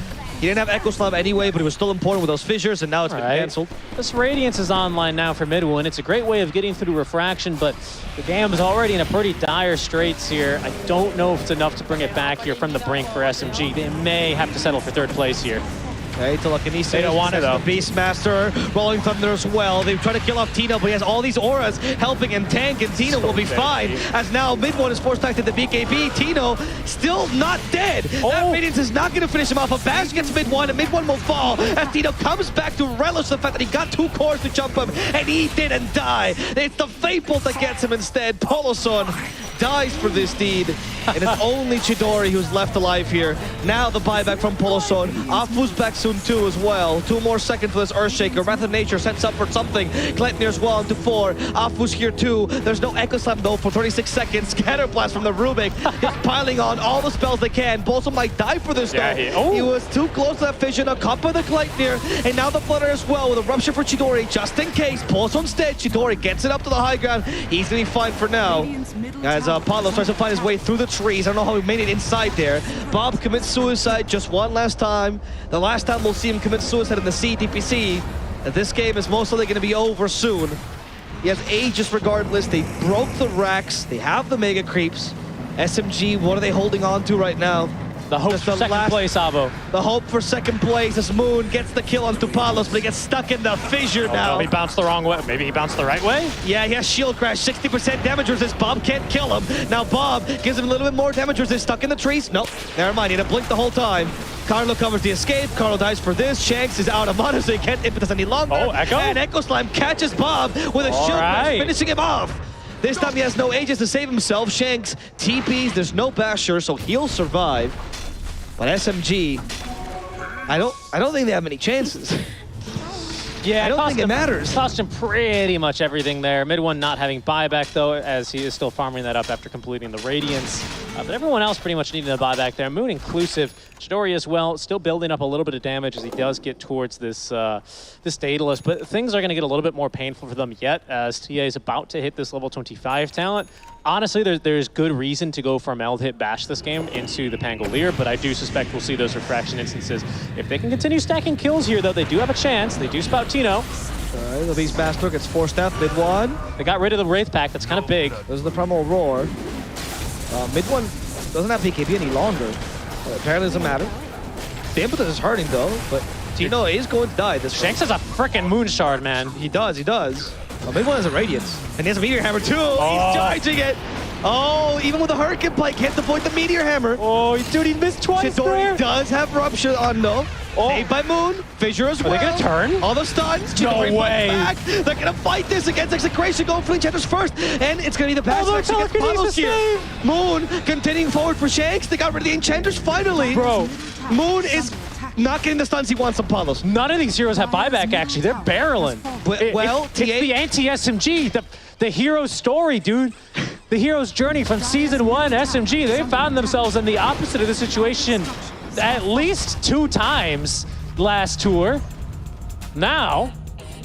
He didn't have Echo Slam anyway, but he was still important with those fissures, and now it's been cancelled. This Radiance is online now for Midwood. It's a great way of getting through refraction, but the game is already in a pretty dire straits here. I don't know if it's enough to bring it back here from the brink for SMG. They may have to settle for third place here. Okay, telekinesis. They don't want it though. Beastmaster, Rolling Thunder as well. They try to kill off Tino, but he has all these auras helping him tank, and Tino will be fine. As now Mid-1 is forced back to the BKB. Tino still not dead. That Radiance is not going to finish him off. A bash gets Mid-1, and Mid-1 will fall as Tino comes back to relish the fact that he got 2 cores to jump him, and he didn't die. It's the Fable that gets him instead. Poloson dies for this deed, and it's only Chidori who's left alive here. Now the buyback from Poloson. Afu's back soon too as well. 2 more seconds for this Earthshaker. Wrath of Nature sets up for something. Gleipnir's well into 4. Afu's here too. There's no Echo Slam though for 36 seconds. Scatter Blast from the Rubik. Just piling on all the spells they can. Bolson might die for this though. He was too close to that Fission. A cup of the Gleipnir, and now the Flutter as well with a Rupture for Chidori just in case. Poloson's dead. Chidori gets it up to the high ground. He's gonna be fine for now. As Paulo tries to find his way through the trees. I don't know how he made it inside there. Bob commits suicide just one last time. The last time we'll see him commit suicide in the DPC. This game is most likely going to be over soon. He has Aegis regardless. They broke the racks. They have the Mega Creeps. SMG, what are they holding on to right now? The hope for second place, Avo. The hope for second place as Moon gets the kill on Tupalos, but he gets stuck in the fissure now. No, he bounced the wrong way. Maybe he bounced the right way? Yeah, he has Shield Crash, 60% damage resist. Bob can't kill him. Now Bob gives him a little bit more damage resist. Stuck in the trees. Nope, never mind. He had to blink the whole time. Carlo covers the escape. Carlo dies for this. Shanks is out of mana, so he can't impetus any longer. Echo? And Echo Slime catches Bob with a Shield Crash, finishing him off. This time he has no Aegis to save himself. Shanks TPs. There's no Basher, so he'll survive. But SMG, I don't think they have many chances. Yeah, I don't think it matters. Cost him pretty much everything there. Mid-1 not having buyback though, as he is still farming that up after completing the Radiance. But everyone else pretty much needing a buyback there. Moon inclusive. Chidori as well, still building up a little bit of damage as he does get towards this this Daedalus. But things are going to get a little bit more painful for them yet, as TA is about to hit this level 25 talent. Honestly, there's good reason to go for Meld Hit Bash this game into the Pangolier, but I do suspect we'll see those refraction instances. If they can continue stacking kills here, though, they do have a chance. They do spout Tino. The Beastmaster gets forced out Mid-1. They got rid of the Wraith Pack. That's kind of big. There's the Primal Roar. Mid-1 doesn't have BKB any longer. Apparently doesn't matter. The impetus is hurting, though, but Tino is going to die this Shanks has a frickin' Moon Shard, man. He does. Mid-1 has a Radiance. And he has a Meteor Hammer, too. He's charging it. Oh, even with a Hurricane Pike, can't avoid the Meteor Hammer. Oh, dude, he missed twice there. Chidori does have Rupture on no. Saved by Moon. Fissure as well. Are they going to turn? All the stuns. No way. Back. They're going to fight this against Execration, going for the Enchanters first. And it's going to be the pass against Palos here. Moon continuing forward for Shanks. They got rid of the Enchanters finally. Bro, Moon is not getting the stuns he wants on Palos. None of these heroes have buyback, actually. They're barreling. It's the anti-SMG, the hero's story, dude. The hero's journey from Season 1 SMG. They found themselves in the opposite of the situation at least 2 times last tour. Now,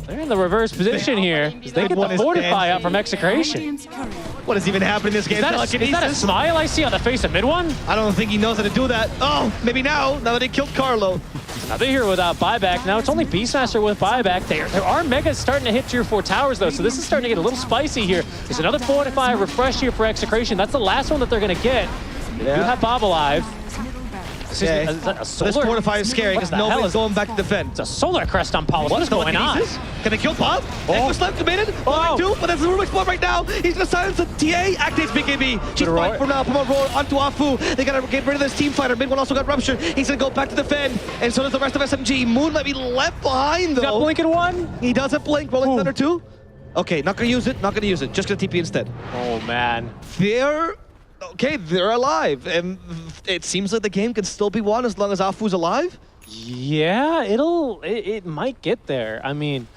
they're in the reverse position here. They get the Fortify out from Execration. What is even happening in this game? Is that a smile I see on the face of Mid-1? I don't think he knows how to do that. Oh, maybe now that they killed Carlo. Another hero without buyback. Now it's only Beastmaster with buyback. There are Megas starting to hit Tier 4 towers, though, so this is starting to get a little spicy here. There's another Fortify refresh here for Execration. That's the last one that they're going to get. They do have Bob alive. Is that a solar? This fortify is scary because nobody's going back to defend. It's a solar crest on Paulus. What is going on? Can they kill Bob? Echo Slam committed. Two, but that's the Rubik's Bomb right now. He's gonna silence the TA. Activates BKB. She's fine for now. Puma roar onto Afu. They gotta get rid of this team fighter. Mid one also got ruptured. He's gonna go back to defend, and so does the rest of SMG. Moon might be left behind though. Got blink in one. He doesn't blink. Rolling Thunder 2. Okay, not gonna use it. Not gonna use it. Just gonna TP instead. Oh man. They're alive, and it seems like the game can still be won as long as Afu's alive. Yeah, it might get there. I mean,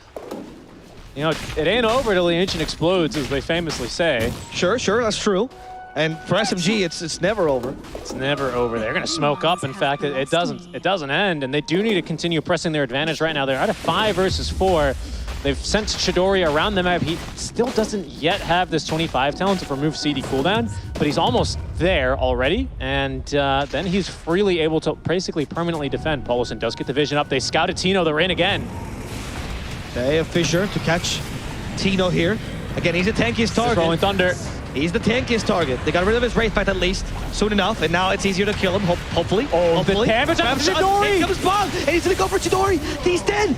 you know, it ain't over till the ancient explodes, as they famously say. Sure, that's true. And for SMG, it's never over. It's never over. They're gonna smoke up. In fact, it doesn't end, and they do need to continue pressing their advantage right now. They're at a 5 versus 4. They've sent Chidori around the map. He still doesn't yet have this 25 talent to remove CD cooldown, but he's almost there already, and then he's freely able to basically permanently defend. Paulison does get the vision up. They scouted Tino. They're in again. They have Fisher to catch Tino here. Again, he's the tankiest target. Rolling Thunder. He's the tankiest target. They got rid of his Wraith Pact at least, soon enough, and now it's easier to kill him, hopefully. The damage on Chidori! Here comes Bob, and he's gonna go for Chidori. He's dead.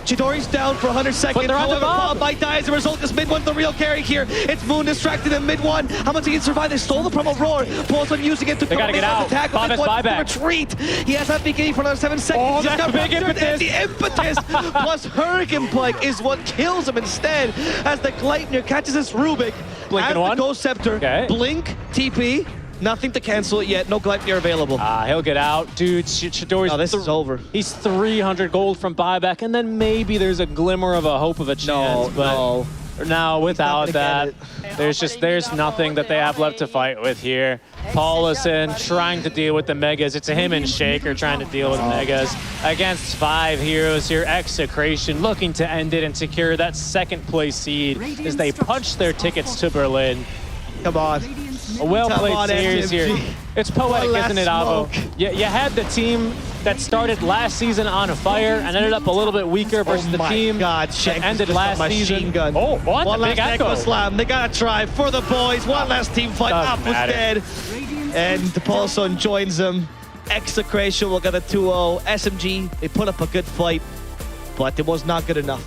Chidori's down for 100 seconds. However, Bob might die as a result because mid one's the real carry here. It's Moon distracted in mid one. How much he can survive? They stole the promo roar. Paulson using it to they gotta get out. Attack Bob has buyback. Retreat. He has that BKB for another 7 seconds. Oh, that's a big impetus. The impetus plus Hurricane Pike is what kills him instead as the Gleipnir catches this Rubik. Blink in one. Ghost Scepter. Okay. Blink, TP. Nothing to cancel it yet. No Gleipnir available. He'll get out. Dude, Chidori's... No, this is over. He's 300 gold from buyback, and then maybe there's a glimmer of a hope of a chance. No, without that, there's nothing that they have left to fight with here. Paulison trying to deal with the Megas. It's him and Shaker trying to deal with Megas. Against 5 heroes here, Execration looking to end it and secure that second place seed as they punch their tickets to Berlin. Come on. A well-played series here. It's poetic, isn't it, Avo? You had the team that started last season on fire and ended up a little bit weaker versus the team that ended last season. Gun. Oh, what? One last Echo Slam. They gotta try for the boys. One last team fight. Up was dead. And Paulson joins them. Execration will get a 2-0. SMG, they put up a good fight, but it was not good enough.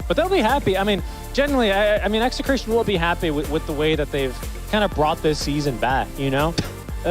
But they'll be happy. I mean, generally, I mean, Execration will be happy with the way that they've kind of brought this season back, you know?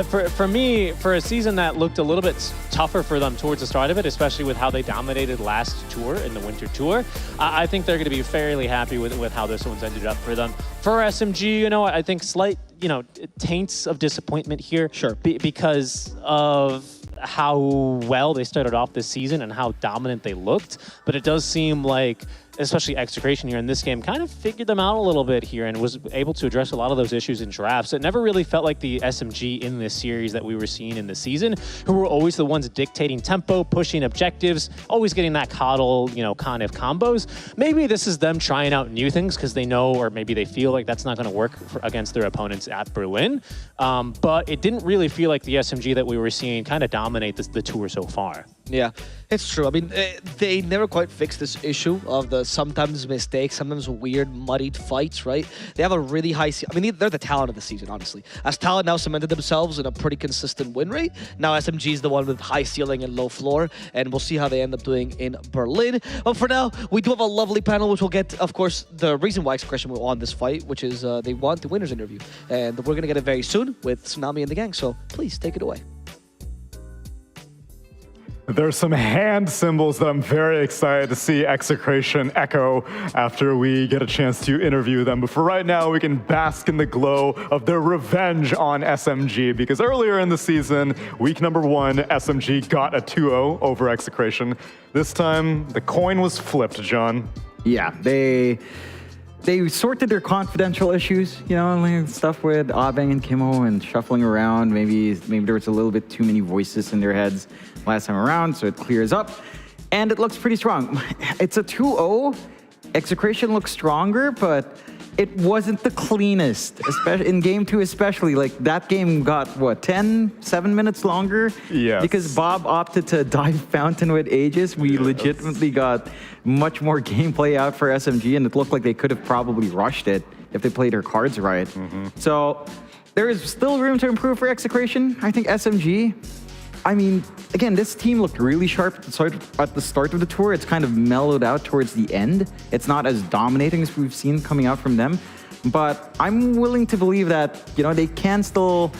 For me, for a season that looked a little bit tougher for them towards the start of it, especially with how they dominated last tour in the winter tour, I think they're going to be fairly happy with how this one's ended up for them. For SMG, you know, I think slight, you know, taints of disappointment here. Sure. Because of how well they started off this season and how dominant they looked. But it does seem like, especially Execration here in this game, kind of figured them out a little bit here and was able to address a lot of those issues in drafts. It never really felt like the SMG in this series that we were seeing in the season, who were always the ones dictating tempo, pushing objectives, always getting that coddle, you know, kind of combos. Maybe this is them trying out new things because they know, or maybe they feel like that's not going to work against their opponents at Berlin. But it didn't really feel like the SMG that we were seeing kind of dominate the tour so far. Yeah, it's true. I mean, they never quite fixed this issue of the sometimes mistakes, sometimes weird, muddied fights, right? They have a really high... I mean, they're the talent of the season, honestly. As Talon now cemented themselves in a pretty consistent win rate, now SMG is the one with high ceiling and low floor, and we'll see how they end up doing in Berlin. But for now, we do have a lovely panel, which we'll get, of course, the reason why Execration will on this fight, which is they want the winner's interview. And we're going to get it very soon with Tsunami and the gang, so please take it away. There's some hand symbols that I'm very excited to see Execration echo after we get a chance to interview them. But for right now, we can bask in the glow of their revenge on SMG, because earlier in the season, week number 1, SMG got a 2-0 over Execration. This time, the coin was flipped, John. Yeah, they sorted their confidential issues, you know, like stuff with Abeng and Kimo and shuffling around. Maybe there was a little bit too many voices in their heads last time around, so it clears up. And it looks pretty strong. It's a 2-0. Execration looks stronger, but it wasn't the cleanest, especially in game 2 especially. Like, that game got, what, 7 minutes longer? Yes. Because Bob opted to dive Fountain with Aegis. We legitimately got much more gameplay out for SMG, and it looked like they could have probably rushed it if they played their cards right. So there is still room to improve for Execration. I think SMG, I mean, again, this team looked really sharp at the start of the tour. It's kind of mellowed out towards the end. It's not as dominating as we've seen coming out from them. But I'm willing to believe that, they can still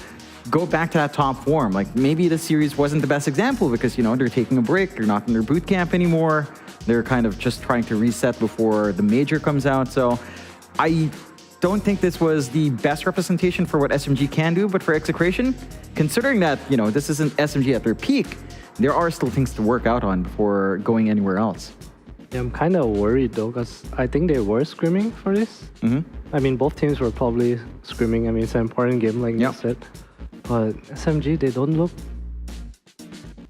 go back to that top form. Like, maybe the series wasn't the best example because, they're taking a break. They're not in their boot camp anymore. They're kind of just trying to reset before the major comes out. So I don't think this was the best representation for what SMG can do, but for Execration, considering that, this isn't SMG at their peak, there are still things to work out on before going anywhere else. Yeah, I'm kind of worried though, because I think they were scrimming for this. I mean, both teams were probably scrimming. I mean, it's an important game, like you said. But SMG, they don't look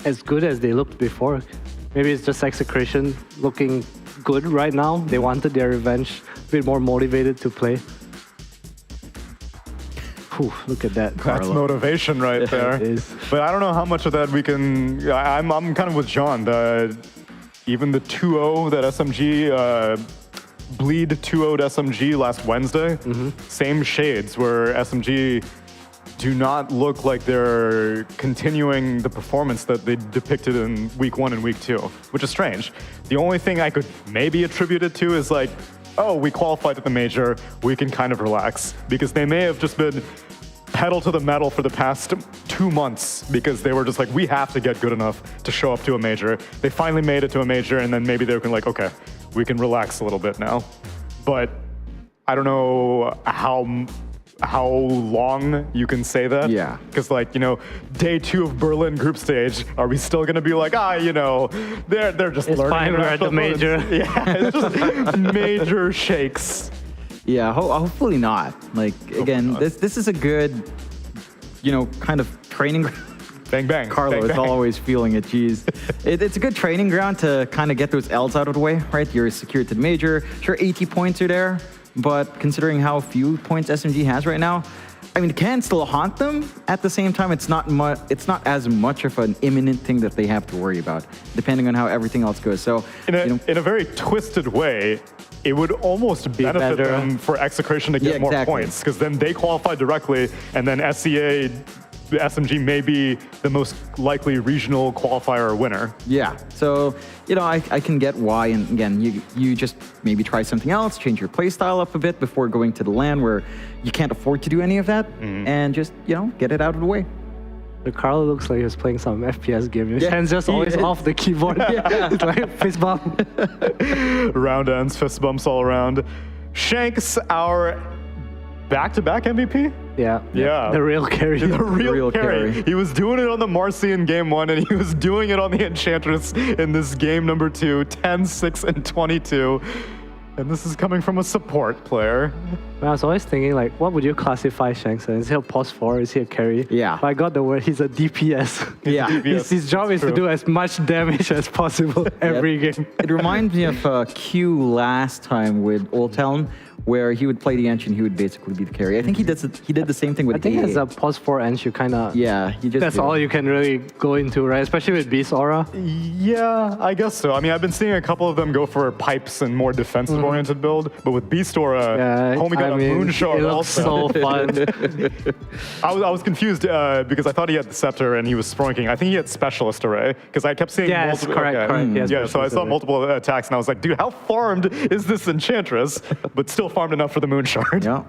as good as they looked before. Maybe it's just Execration looking good right now. They wanted their revenge, a bit more motivated to play. Whew, look at that. That's motivation right there. It is. But I don't know how much of that we can... I'm kind of with John. Even the 2-0 that SMG... bleed 2-0'd SMG last Wednesday. Same shades where SMG do not look like they're continuing the performance that they depicted in week 1 and week 2, which is strange. The only thing I could maybe attribute it to is like, oh, we qualified at the major, we can kind of relax. Because they may have just been pedal to the metal for the past 2 months because they were just like, we have to get good enough to show up to a major. They finally made it to a major and then maybe they were like, okay, we can relax a little bit now. But I don't know how long you can say that. Yeah. Because day 2 of Berlin group stage, are we still gonna be like, they're just it's learning. Fine, we're at the major. Yeah, it's just major shakes. Yeah, hopefully not. Like, again, this is a good, kind of training ground. Bang, bang. Carlo bang, is bang. always feeling it. Jeez. It's a good training ground to kind of get those L's out of the way, right? You're secured to the major. Sure, 80 points are there, but considering how few points SMG has right now, I mean, it can still haunt them. At the same time, it's not as much of an imminent thing that they have to worry about, depending on how everything else goes. So, in a very twisted way, it would almost benefit them for Execration to get more points, because then they qualify directly, and then SMG may be the most likely regional qualifier winner. Yeah, so, I can get why, and again, you just maybe try something else, change your play style up a bit before going to the LAN where you can't afford to do any of that, and just, get it out of the way. Carlo looks like he was playing some FPS game. His hands just always off the keyboard. It's like fist bump. Round ends, fist bumps all around. Shanks, our back-to-back MVP? Yeah. The real carry. The real carry. He was doing it on the Marcy in game 1, and he was doing it on the Enchantress in this game number 2, 10, 6, and 22. And this is coming from a support player. I was always thinking, like, what would you classify Shanks as? Is he a pos 4? Is he a carry? Yeah. But I got the word, he's a DPS. Yeah. His job is to do as much damage as possible every game. It reminds me of Q last time with Old Talon, where he would play the Ench and he would basically be the carry. I think he did the same thing with I think AA. as a pos 4 Ench, you kind of... Yeah, that's all you can really go into, right? Especially with Beast Aura. Yeah, I guess so. I mean, I've been seeing a couple of them go for pipes and more defensive-oriented build, but with Beast Aura, homie got a moonshot it looks so fun. I was confused because I thought he had the Scepter and he was spronking. I think he had Specialist Array, because I kept seeing multiple... correct. Yeah, so I saw multiple attacks and I was like, dude, how farmed is this Enchantress? But still farmed enough for the Moonshard. Yeah.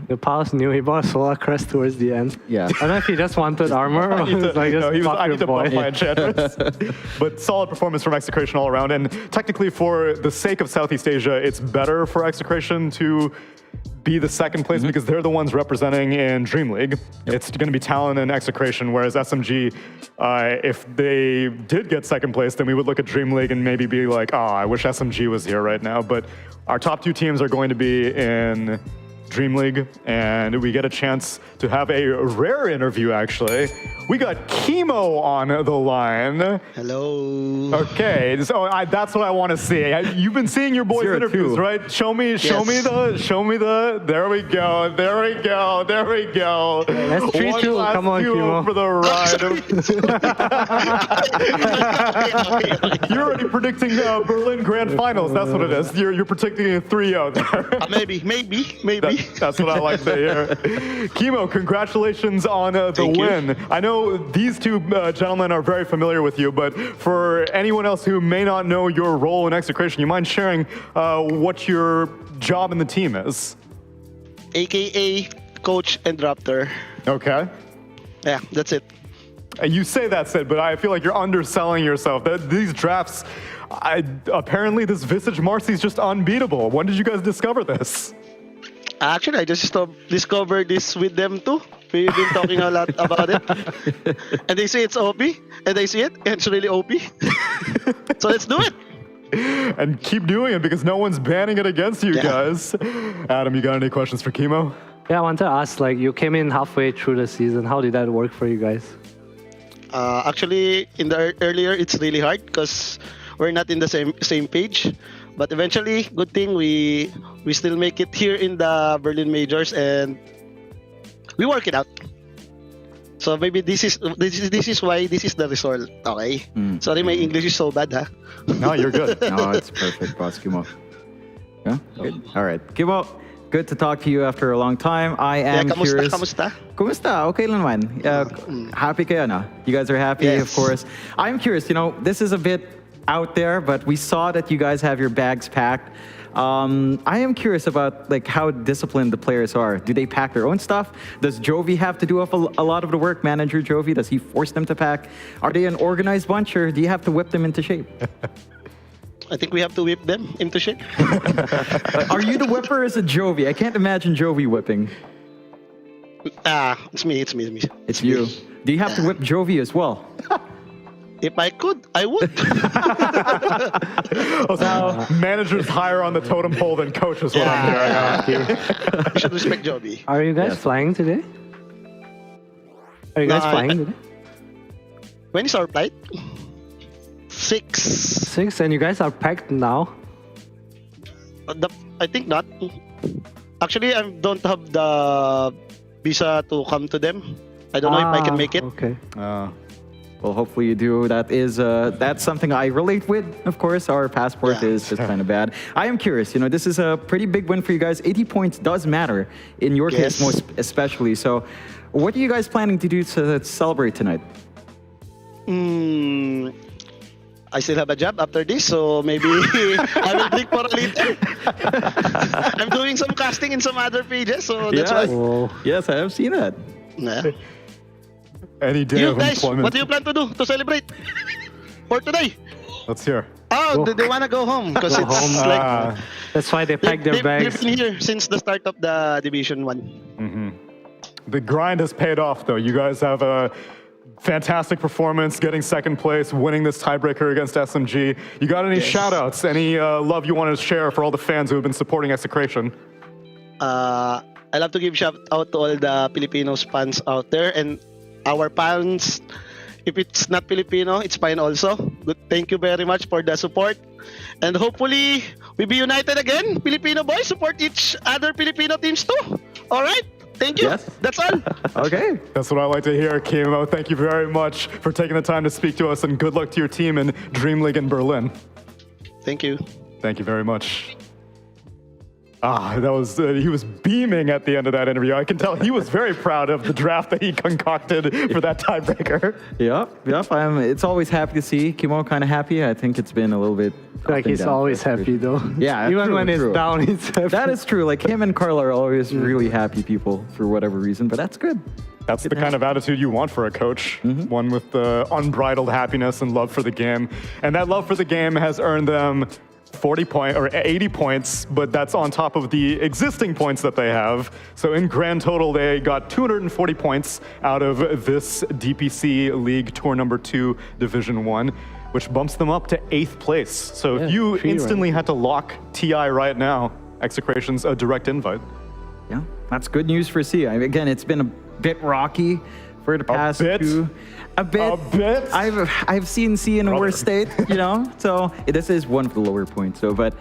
The Palace knew he bought Solar Crest towards the end. Yeah. I don't know if he just wanted armor or I need to buff my Enchantress. But solid performance from Execration all around. And technically, for the sake of Southeast Asia, it's better for Execration to be the second place because they're the ones representing in Dream League. It's going to be Talon and Execration, whereas SMG, if they did get second place, then we would look at Dream League and maybe be like, oh, I wish SMG was here right now. But our top 2 teams are going to be in Dream League, and we get a chance to have a rare interview, actually. We got Chemo on the line. Hello. Okay, so that's what I want to see. You've been seeing your boys' interviews, right? Show me the, there we go. Let's treat you, come on, Chemo. For the ride. You're already predicting Berlin Grand Finals, that's what it is. You're predicting a 3-0 there. Maybe. That's what I like to hear. Kimo, congratulations on the win. I know these two gentlemen are very familiar with you, but for anyone else who may not know your role in Execration, you mind sharing what your job in the team is? AKA Coach and Raptor. Okay. Yeah, that's it. You say that, Sid, but I feel like you're underselling yourself. These drafts, apparently this Visage Marcy is just unbeatable. When did you guys discover this? Actually, I just discovered this with them too. We've been talking a lot about it. And they say it's OP, and I see it, and it's really OP. So let's do it. And keep doing it because no one's banning it against you guys. Adam, you got any questions for Kimo? Yeah, I want to ask, like, you came in halfway through the season. How did that work for you guys? Actually, in the earlier, it's really hard because we're not in the same page. But eventually, good thing we still make it here in the Berlin Majors, and we work it out. So maybe this is why this is the result. Okay. Sorry, my English is so bad, huh? No, you're good. No, it's perfect, boss Kimo. Yeah, good. All right, Kimo. Good to talk to you after a long time. I am curious. Kamusta? Kumusta? Okay lang naman. Happy kayo na? You guys are happy, of course. I'm curious, this is a bit out there, but we saw that you guys have your bags packed. I am curious about how disciplined the players are. Do they pack their own stuff? Does Jovi have to do a lot of the work? Manager Jovi, does he force them to pack? Are they an organized bunch, or do you have to whip them into shape? I think we have to whip them into shape. Are you the whipper or is it Jovi? I can't imagine Jovi whipping. It's me. It's you. Do you have to whip Jovi as well? If I could, I would. So managers higher on the totem pole than coaches. What I'm hearing. You should respect Jovi. Are you guys flying today? Are you guys flying today? When is our flight? 6. 6, and you guys are packed now? I think not. Actually, I don't have the visa to come to them. I don't know if I can make it. Okay. Well, hopefully you do. That's something I relate with, of course. Our passport is just kind of bad. I am curious, this is a pretty big win for you guys. 80 points does matter, in your case most especially. So what are you guys planning to do to celebrate tonight? I still have a job after this, so maybe I will drink for a little. I'm doing some casting in some other pages, so that's why. Yes, I have seen that. Yeah. Any day You of guys, employment. what do you plan to do to celebrate for today? Let's hear. Oh, they want to go home because it's like that's why they packed their bags. They've been here since the start of the Division 1. The grind has paid off, though. You guys have a fantastic performance, getting second place, winning this tiebreaker against SMG. You got any shout-outs, any love you want to share for all the fans who have been supporting Execration? I love to give shout out to all the Filipinos fans out there, and our fans, if it's not Filipino, it's fine also. Good. Thank you very much for the support. And hopefully, we be united again. Filipino boys, support each other Filipino teams too. All right? Thank you. Yes. That's all. Okay. That's what I like to hear, Kimo. Thank you very much for taking the time to speak to us, and good luck to your team in Dream League in Berlin. Thank you. Thank you very much. That was he was beaming at the end of that interview. I can tell he was very proud of the draft that he concocted for that tiebreaker. Yep. It's always happy to see Kimo kind of happy. I think it's been a little bit like he's always happy though. Yeah, even when he's down, he's happy. That is true. Like him and Carla are always really happy people for whatever reason, but that's good. That's the kind of attitude you want for a coach. One with unbridled happiness and love for the game. And that love for the game has earned them 80 points, but that's on top of the existing points that they have. So in grand total, they got 240 points out of this DPC League Tour number 2, Division 1, which bumps them up to 8th place. So if you instantly had to lock TI right now, Execration's a direct invite. Yeah, that's good news for C. Again, it's been a bit rocky for the past two. A bit. I've seen C in a worse state, so this is one of the lower points. So, but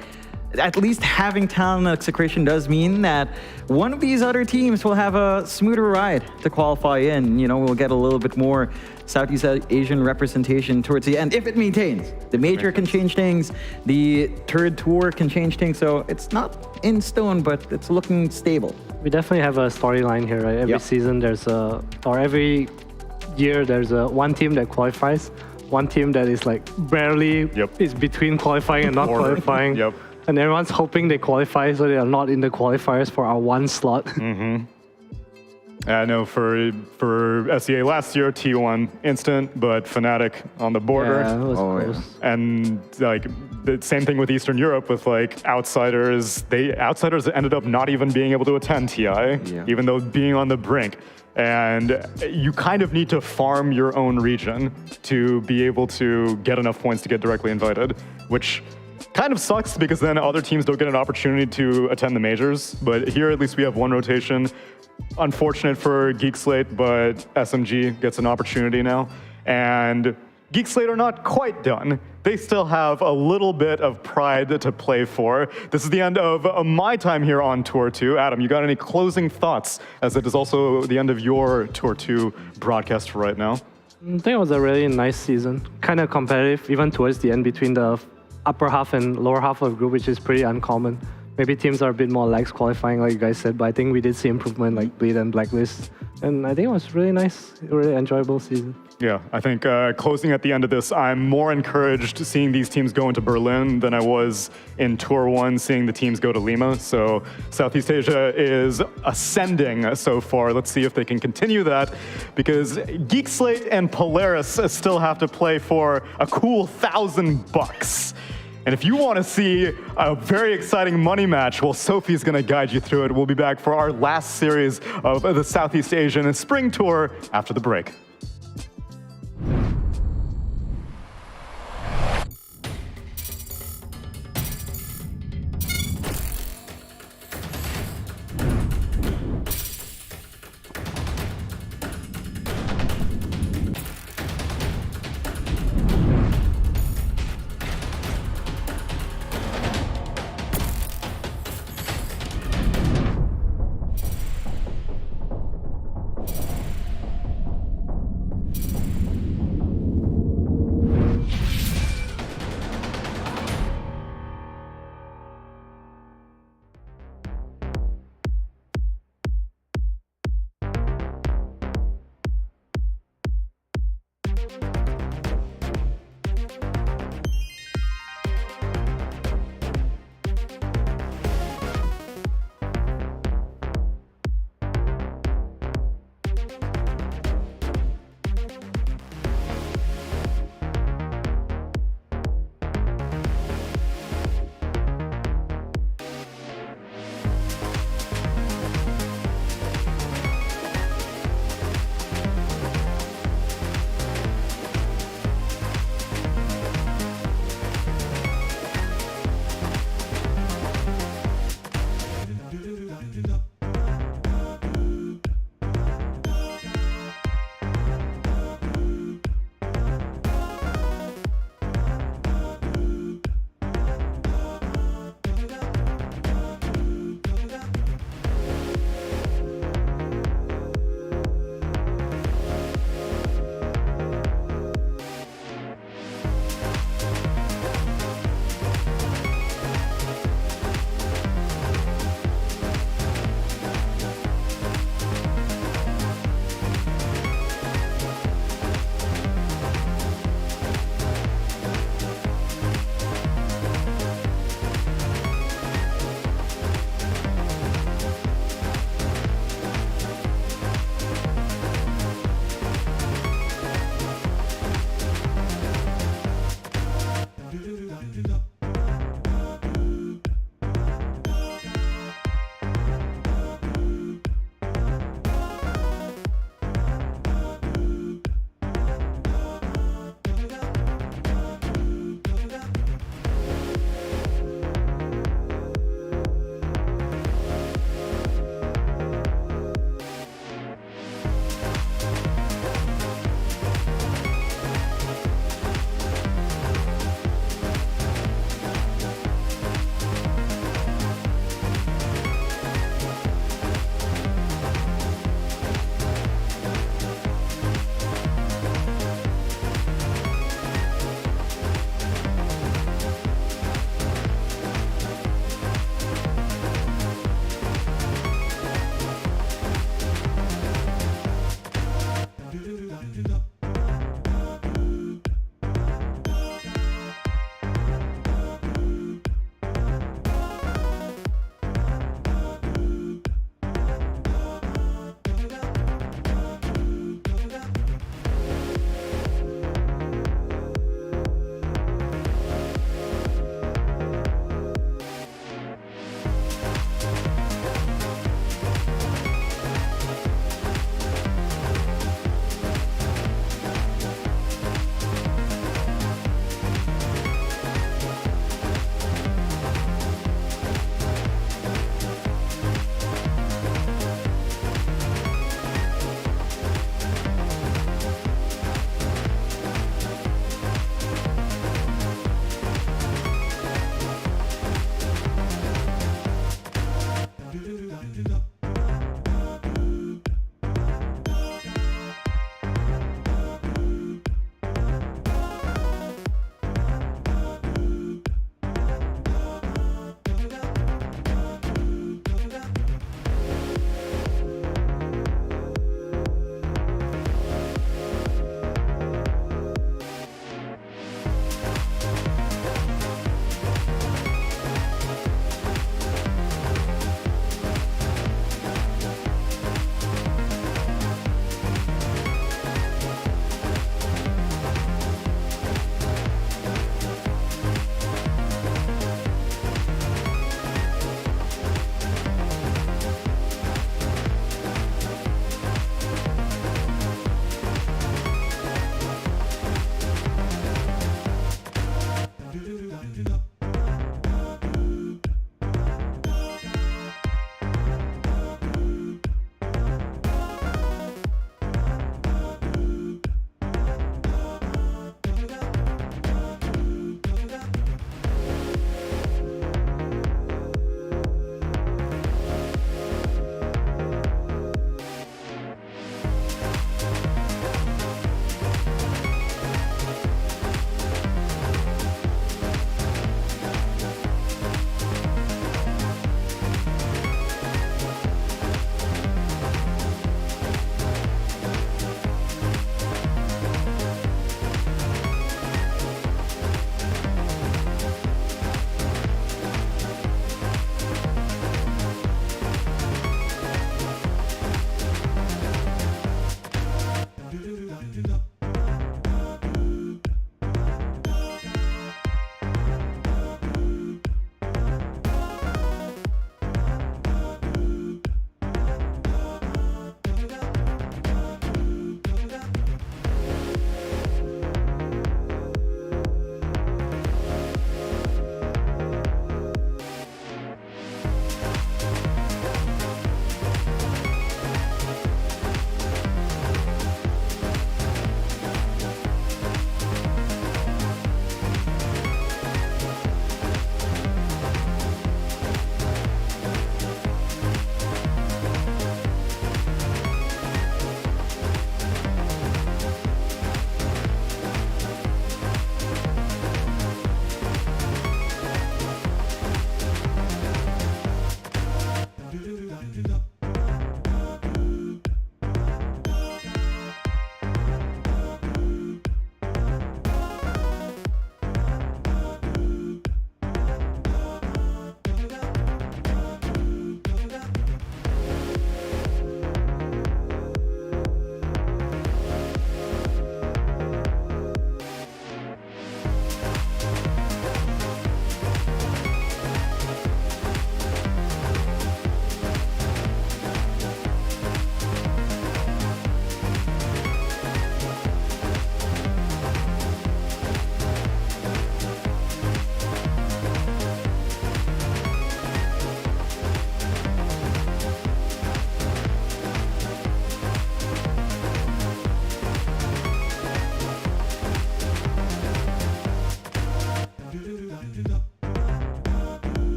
at least having Talon and Execration does mean that one of these other teams will have a smoother ride to qualify in. You know, we'll get a little bit more Southeast Asian representation towards the end if it maintains. The major can change things, the third tour can change things, so it's not in stone, but it's looking stable. We definitely have a storyline here, right? Every season there's every year there's one team that qualifies, one team that is like barely is between qualifying and not qualifying. And everyone's hoping they qualify so they are not in the qualifiers for our one slot. I know for SEA last year, T1 instant, but Fnatic on the border. Yeah, it was close. And like the same thing with Eastern Europe with like outsiders. Outsiders ended up not even being able to attend TI, even though being on the brink. And you kind of need to farm your own region to be able to get enough points to get directly invited, which kind of sucks because then other teams don't get an opportunity to attend the majors. But here at least we have one rotation. Unfortunate for Geek Slate, but SMG gets an opportunity now. And Geek Slate are not quite done. They still have a little bit of pride to play for. This is the end of my time here on Tour 2. Adam, you got any closing thoughts, as it is also the end of your Tour 2 broadcast right now? I think it was a really nice season. Kind of competitive, even towards the end between the upper half and lower half of the group, which is pretty uncommon. Maybe teams are a bit more lax qualifying, like you guys said, but I think we did see improvement like Bleed and Blacklist. And I think it was really nice, really enjoyable season. Yeah, I think closing at the end of this, I'm more encouraged seeing these teams go into Berlin than I was in Tour 1 seeing the teams go to Lima. So Southeast Asia is ascending so far. Let's see if they can continue that, because Geek Slate and Polaris still have to play for a cool $1,000. And if you want to see a very exciting money match, well, Sophie's going to guide you through it. We'll be back for our last series of the Southeast Asian Spring Tour after the break.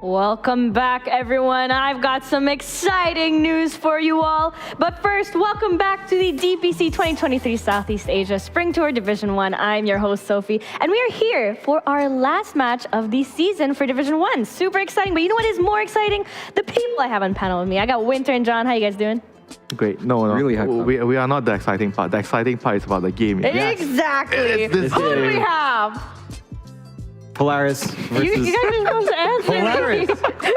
Welcome back, everyone. I've got some exciting news for you all. But first, welcome back to the DPC 2023 Southeast Asia Spring Tour Division 1. I'm your host, Sophie, and we are here for our last match of the season for Division 1. Super exciting, but you know what is more exciting? The people I have on panel with me. I got Winter and John. How you guys doing? Great. No. Really we are not the exciting part. The exciting part is about the game. Yes. Exactly. Who do we have? Polaris versus You guys are supposed to answer. Polaris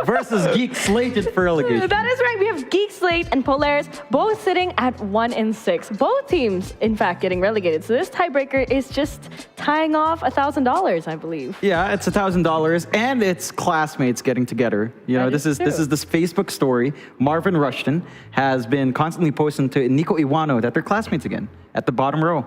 versus Geek Slate for relegation. That is right. We have Geek Slate and Polaris both sitting at 1-6. Both teams, in fact, getting relegated. So this tiebreaker is just tying off $1,000, I believe. Yeah, it's $1,000, and it's classmates getting together. You know, this is this Facebook story. Marvin Rushton has been constantly posting to Nico Iwano that they're classmates again at the bottom row,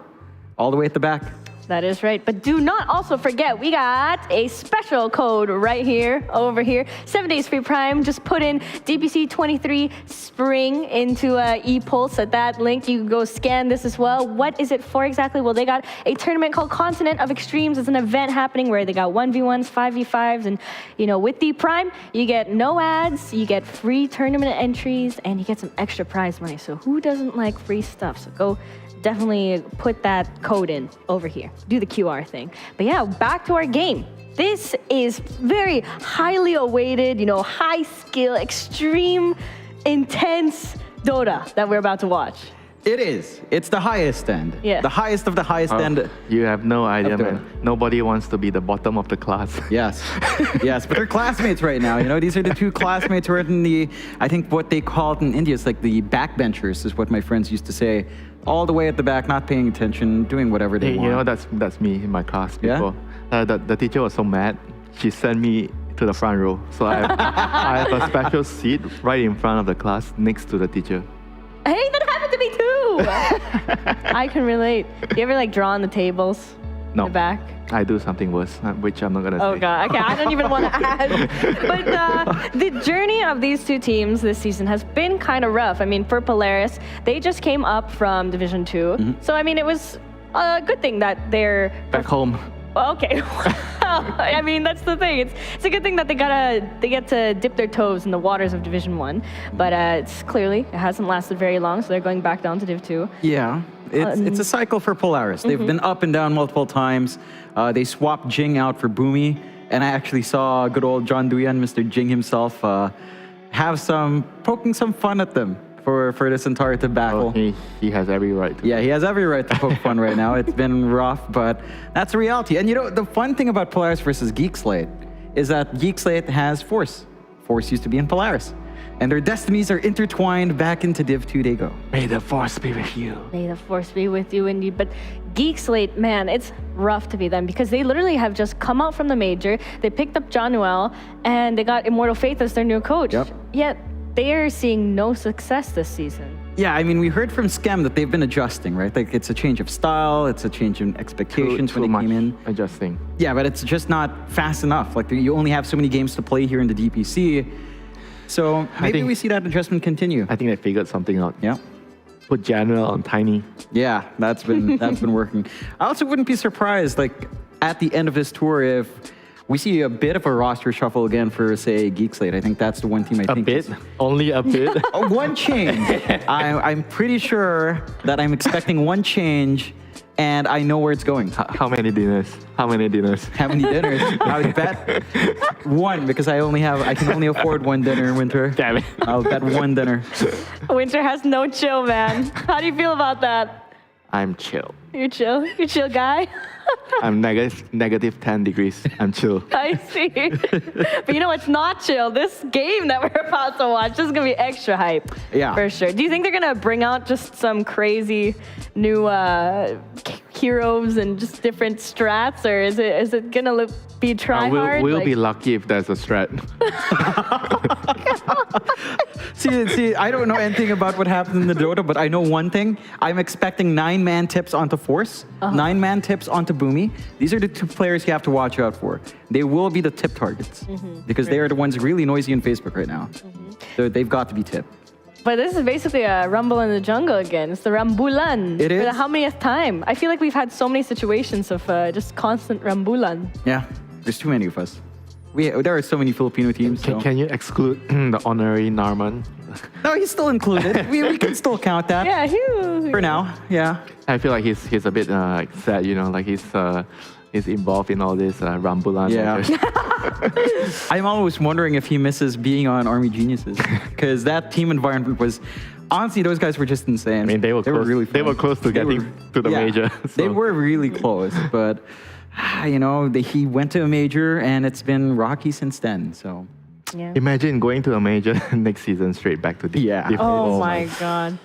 all the way at the back. That is right. But do not also forget, we got a special code right here, over here. 7 days free Prime. Just put in DPC 23 Spring into ePulse at that link. You can go scan this as well. What is it for exactly? Well, they got a tournament called Continent of Extremes. It's an event happening where they got 1v1s, 5v5s, and you know, with the Prime, you get no ads, you get free tournament entries, and you get some extra prize money. So who doesn't like free stuff? So go definitely put that code in over here. Do the QR thing. But yeah, back to our game. This is very highly awaited, you know, high skill, extreme, intense Dota that we're about to watch. It is. It's the highest end. Yeah. The highest of the highest end. You have no idea, Up there. man. Nobody wants to be the bottom of the class. Yes. Yes, but they're classmates right now. You know, these are the two classmates who are in the, I think what they call it in India is like the backbenchers, is what my friends used to say. All the way at the back, not paying attention, doing whatever they want. You know, that's me in my class Yeah? before. The teacher was so mad, she sent me to the front row. So I have a special seat right in front of the class next to the teacher. Hey, that happened to me too. I can relate. You ever like draw on the tables? No. In the back? I do something worse, which I'm not going to say. Oh God, okay, I don't even want to add. But the journey of these two teams this season has been kind of rough. I mean, for Polaris, they just came up from Division 2. Mm-hmm. So, I mean, it was a good thing that they're... Back home. Well, okay. I mean, that's the thing. It's a good thing that they get to dip their toes in the waters of Division 1. But it's clearly, it hasn't lasted very long, so they're going back down to Div 2. Yeah. It's a cycle for Polaris. They've been up and down multiple times. They swapped Jing out for Boomy, and I actually saw good old John Duyan, Mr. Jing himself, poking some fun at them for this entire debacle. Well, he has every right to. Yeah, he has every right to poke fun right now. It's been rough, but that's a reality. And you know, the fun thing about Polaris versus Geek Slate is that Geek Slate has Force. Force used to be in Polaris. And their destinies are intertwined back into Div 2 they go. May the Force be with you. May the Force be with you indeed. But Geek Slate, man, it's rough to be them because they literally have just come out from the major. They picked up John Noel and they got Immortal Faith as their new coach. Yep. Yet they are seeing no success this season. Yeah, I mean, we heard from Scam that they've been adjusting, right? Like, it's a change of style, it's a change in expectations when they came in. Adjusting. Yeah, but it's just not fast enough. Like, you only have so many games to play here in the DPC. So maybe we see that adjustment continue. I think they figured something out. Yeah. Put General on Tiny. Yeah, that's been working. I also wouldn't be surprised, like, at the end of this tour, if we see a bit of a roster shuffle again for, say, Geek Slate. I think that's the one team I think. A bit? Only a bit? One change. I'm pretty sure that I'm expecting one change, and I know where it's going. How many dinners? How many dinners? How many dinners? I would bet one, because I can only afford one dinner in Winter. Damn it. I'll bet one dinner. Winter has no chill, man. How do you feel about that? I'm chill. You're chill? You're chill guy? I'm negative 10 degrees. I'm chill. I see. But you know what's not chill? This game that we're about to watch is going to be extra hype. Yeah. For sure. Do you think they're going to bring out just some crazy new heroes and just different strats? Or is it going to be try-hard? We'll be lucky if there's a strat. See, I don't know anything about what happens in the Dota, but I know one thing. I'm expecting 9-man tips onto Force, 9-man tips onto Boomy. These are the two players you have to watch out for. They will be the tip targets because they are the ones really noisy on Facebook right now. So they've got to be tipped. But this is basically a rumble in the jungle again. It's the Rambulan. It is. For the how manyth time? I feel like we've had so many situations of just constant Rambulan. Yeah, there's too many of us. There are so many Filipino teams. Can you exclude the honorary Narman? No, he's still included. we can still count that. Yeah, for now. Yeah. I feel like he's a bit sad, you know, like he's involved in all this Rambulan. Yeah. I'm always wondering if he misses being on Army Geniuses, because that team environment was. Honestly, those guys were just insane. I mean, they were really fun. They were close to getting to the major. So. They were really close, but you know, he went to a major and it's been rocky since then. So yeah. Imagine going to a major next season straight back to the Oh my God.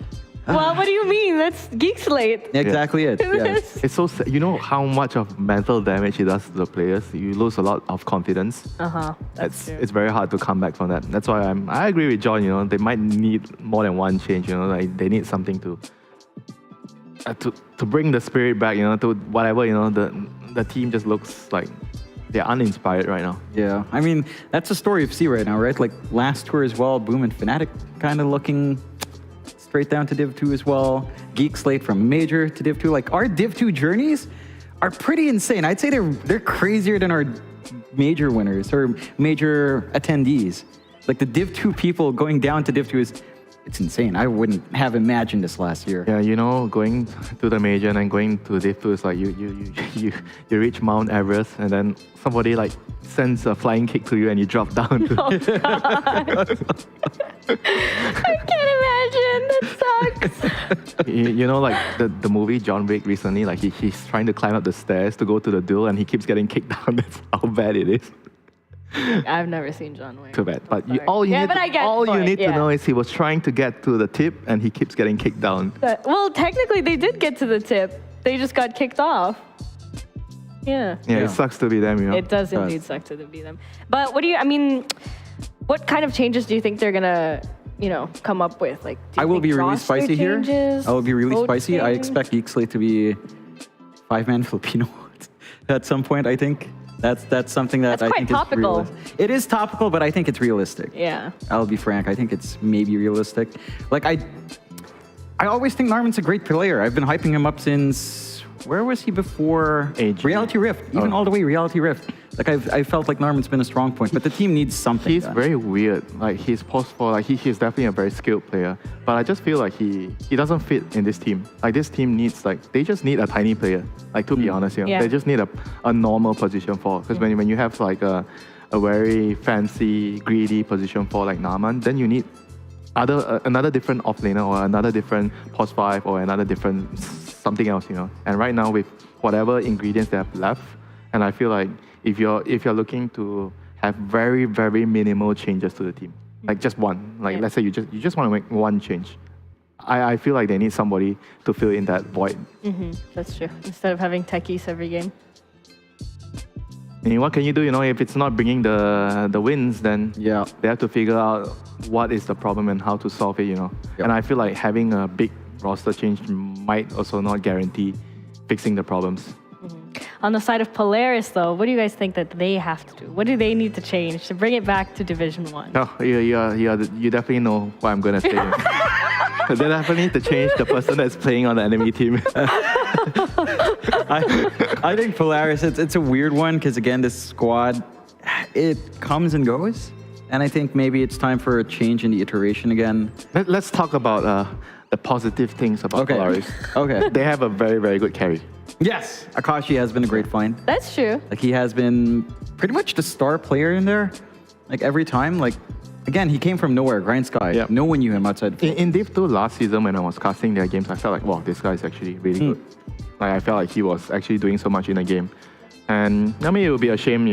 Well, what do you mean? That's Geek Slate. Exactly it. Yes. It's so sad. You know how much of mental damage it does to the players. You lose a lot of confidence. That's true. It's very hard to come back from that. That's why I agree with John. You know, they might need more than one change. You know, like they need something to bring the spirit back. You know, to whatever. You know, the team just looks like they're uninspired right now. Yeah, I mean that's the story of C right now, right? Like last tour as well, Boom and Fnatic kind of looking straight down to Div 2 as well. Geek Slate from Major to Div 2. Like, our Div 2 journeys are pretty insane. I'd say they're crazier than our Major winners or Major attendees. Like, the Div 2 people going down to Div 2 is it's insane. I wouldn't have imagined this last year. Yeah, you know, going to the major and then going to Div 2 is like you reach Mount Everest and then somebody like sends a flying kick to you and you drop down. Oh, God. I can't imagine. That sucks. You know, like the movie John Wick recently, like he's trying to climb up the stairs to go to the duel and he keeps getting kicked down. That's how bad it is. I've never seen John Wick. Too bad. But all you need to know is he was trying to get to the tip and he keeps getting kicked down. Well, technically, they did get to the tip. They just got kicked off. Yeah. Yeah, it sucks to be them, you know. It does indeed suck to be them. But what kind of changes do you think they're gonna, come up with? Like, I will be really spicy changes, here. I will be really spicy. I changes? expect Geek Slate to be 5-man Filipino at some point, I think. That's something that I think topical. is realistic. It is topical, but I think it's realistic. Yeah. I'll be frank. I think it's maybe realistic. Like I always think Narman's a great player. I've been hyping him up since where was he before? ENG. Reality Rift. Even all the way Reality Rift. Like I felt like Narman's been a strong point, but the team needs something. He's very weird. Like he's post-4, like he's definitely a very skilled player. But I just feel like he doesn't fit in this team. Like this team needs they just need a tiny player. Like to be honest, they just need a normal position 4. Because when you have like a very fancy, greedy position 4 like Narman, then you need another different offlaner or another different post-5 or another different something else, And right now with whatever ingredients they have left, and I feel like if you're looking to have very, very minimal changes to the team, like just one, let's say you just want to make one change, I feel like they need somebody to fill in that void. That's true. Instead of having techies every game. And what can you do? If it's not bringing the wins, then they have to figure out what is the problem and how to solve it. And I feel like having a big roster change might also not guarantee fixing the problems. On the side of Polaris, though, what do you guys think that they have to do? What do they need to change to bring it back to Division 1? Oh, you definitely know what I'm going to say. They definitely need to change the person that's playing on the enemy team. I think Polaris, it's a weird one because, again, this squad, it comes and goes. And I think maybe it's time for a change in the iteration again. Let's talk about the positive things about Polaris. Okay. They have a very, very good carry. Yes, Akashi has been a great find. That's true. Like he has been pretty much the star player in there. Like every time, like again, he came from nowhere, Grind Sky. Yep. No one knew him outside. In Div 2 last season when I was casting their games, I felt like, wow, this guy is actually really good. Like I felt like he was actually doing so much in the game. And I mean, it would be a shame,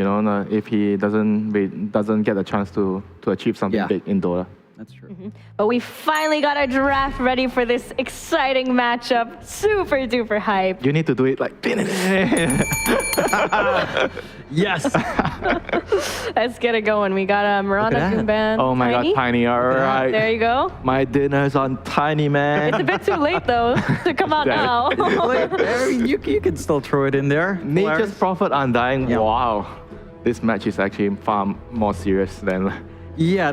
if he doesn't get a chance to achieve something big in Dota. That's true. But we finally got our draft ready for this exciting matchup. Super duper hype. You need to do it like... Yes. Let's get it going. We got Miranda, Goomban, Oh my Tiny. God, Tiny, all right. There you go. My dinner's on Tiny, man. It's a bit too late, though, to come out now. I mean, you can still throw it in there. Nature's Prophet Undying. Yeah. Wow. This match is actually far more serious than...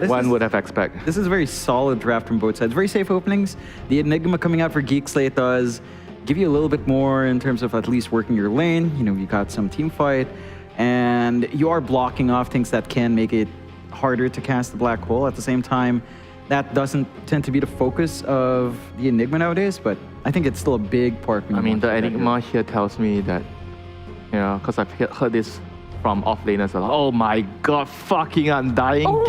one would have expected. This is a very solid draft from both sides. Very safe openings. The Enigma coming out for Geek Slate does give you a little bit more in terms of at least working your lane. You got some team fight, and you are blocking off things that can make it harder to cast the black hole. At the same time, that doesn't tend to be the focus of the Enigma nowadays, but I think it's still a big part. I mean, the Enigma here tells me that, because I've heard this from offlaners, like, oh my God, fucking Undying!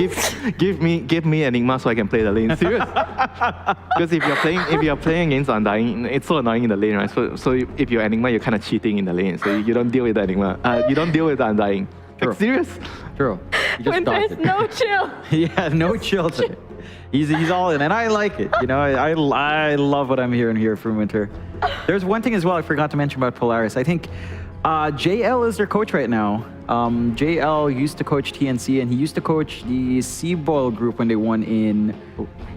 Give me Enigma so I can play the lane. Serious? Because if you're playing against Undying, it's so annoying in the lane, right? So if you're Enigma, you're kind of cheating in the lane. So you don't deal with the Enigma. You don't deal with the Undying. True. Like, serious? True. When there's no chill. Yeah, no chill today. He's all in, and I like it. I love what I'm hearing here from Winter. There's one thing as well I forgot to mention about Polaris. I think JL is their coach right now. JL used to coach TNC, and he used to coach the Seaboil group when they won in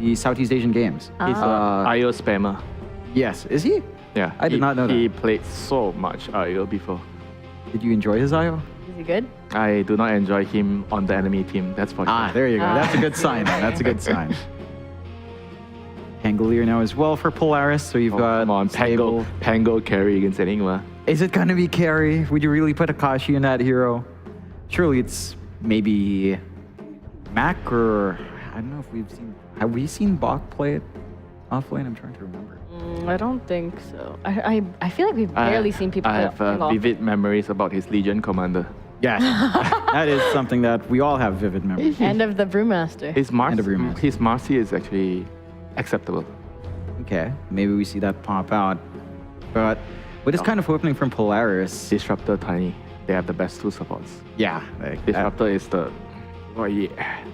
the Southeast Asian Games. He's an IO spammer. Yes, is he? Yeah, I did not know that. He played so much IO before. Did you enjoy his IO? Is he good? I do not enjoy him on the enemy team, that's for sure. There you go. That's a good sign. That's a good sign. Pangolier now as well for Polaris. So you've got... Come on, Pango carry against Enigma. Is it going to be carry? Would you really put Akashi in that hero? Surely it's maybe Mac or I don't know if have we seen Bach play it off lane? I'm trying to remember. I don't think so. I feel like we've barely seen people I play have vivid memories about his Legion commander. Yeah, that is something that we all have vivid memories. End of the Brewmaster. His Marcy is actually acceptable. Okay, maybe we see that pop out. But what is kind of happening from Polaris? Disruptor, Tiny. They have the best two supports. Yeah. Disruptor is the... Oh, yeah.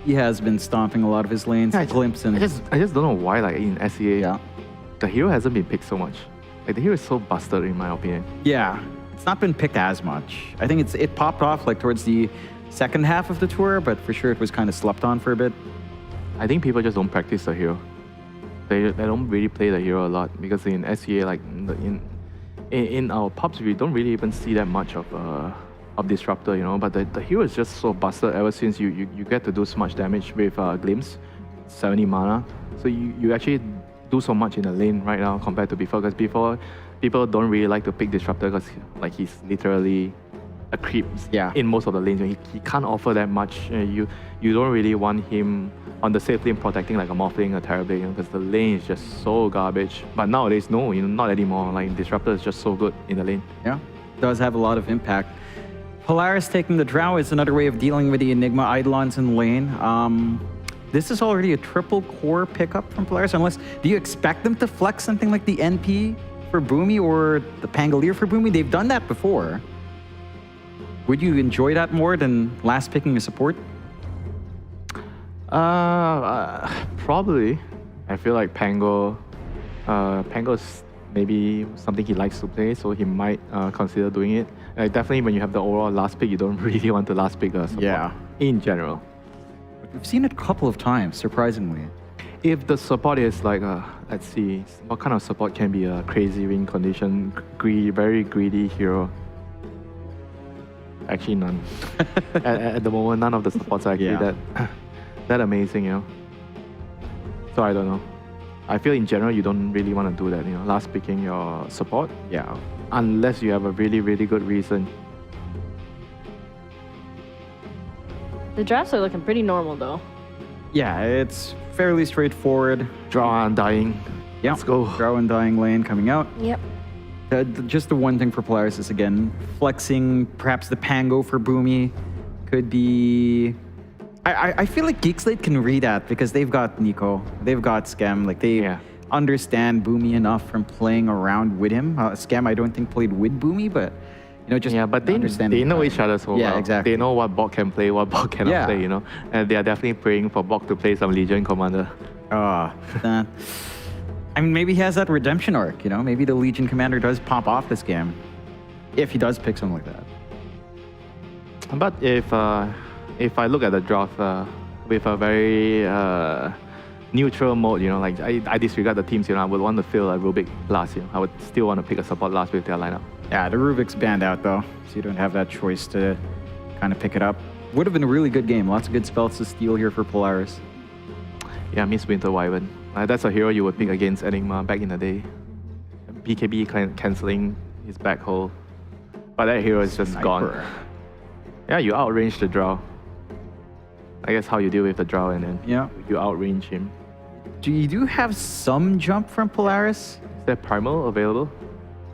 He has been stomping a lot of his lanes. Glimpse and... I just don't know why, like, in SEA, the hero hasn't been picked so much. Like, the hero is so busted, in my opinion. Yeah. It's not been picked as much. I think it popped off, like, towards the second half of the tour, but for sure it was kind of slept on for a bit. I think people just don't practice the hero. They don't really play the hero a lot because in SEA, like in our pubs, we don't really even see that much of Disruptor, you know. But the hero is just so busted ever since you get to do so much damage with Glimpse, 70 mana. So you actually do so much in the lane right now compared to before. Because before, people don't really like to pick Disruptor because like he's literally a creep in most of the lanes. He can't offer that much. You don't really want him on the safe lane protecting like a Morphling or Terrorblade, because the lane is just so garbage. But nowadays, no, not anymore. Like Disruptor is just so good in the lane. Yeah, does have a lot of impact. Polaris taking the Drow is another way of dealing with the Enigma Eidolons in lane. This is already a triple core pickup from Polaris. Do you expect them to flex something like the NP for Boomy or the Pangolier for Boomy? They've done that before. Would you enjoy that more than last picking a support? Probably. I feel like Pango is maybe something he likes to play, so he might consider doing it. Definitely when you have the overall last pick, you don't really want the last pick support in general. We've seen it a couple of times, surprisingly. If the support is like, let's see, what kind of support can be a crazy win condition, very greedy hero? Actually, none. at the moment, none of the supports are actually that amazing, you know. So I don't know. I feel in general you don't really want to do that, you know, last picking your support. Yeah. Unless you have a really, really good reason. The drafts are looking pretty normal though. Yeah, it's fairly straightforward. Draw Undying. Yeah. Let's go. Draw Undying lane coming out. Yep. Just the one thing for Polaris is, again, flexing perhaps the Pango for Boomy could be... I feel like Geek Slate can read that because they've got Nico, they've got Scam, like they understand Boomy enough from playing around with him. Scam, I don't think played with Boomy, but you know, just but they know each other so well. Yeah, exactly. They know what bot can play, what bot cannot play, you know. And they are definitely praying for bot to play some Legion Commander. I mean, maybe he has that redemption arc, you know. Maybe the Legion Commander does pop off this game if he does pick something like that. But if I look at the draft with a very neutral mode, you know, like I disregard the teams, you know, I would want to fill a Rubik last, you know. I would still want to pick a support last with their lineup. Yeah, the Rubik's banned out though, so you don't have that choice to kind of pick it up. Would have been a really good game. Lots of good spells to steal here for Polaris. Yeah, Miss Winter Wyvern. That's a hero you would pick against Enigma back in the day. BKB cancelling his back hole. But that hero is just gone. Yeah, you outrange the draw. I guess how you deal with the draw, and then you outrange him. You do have some jump from Polaris. Is there Primal available?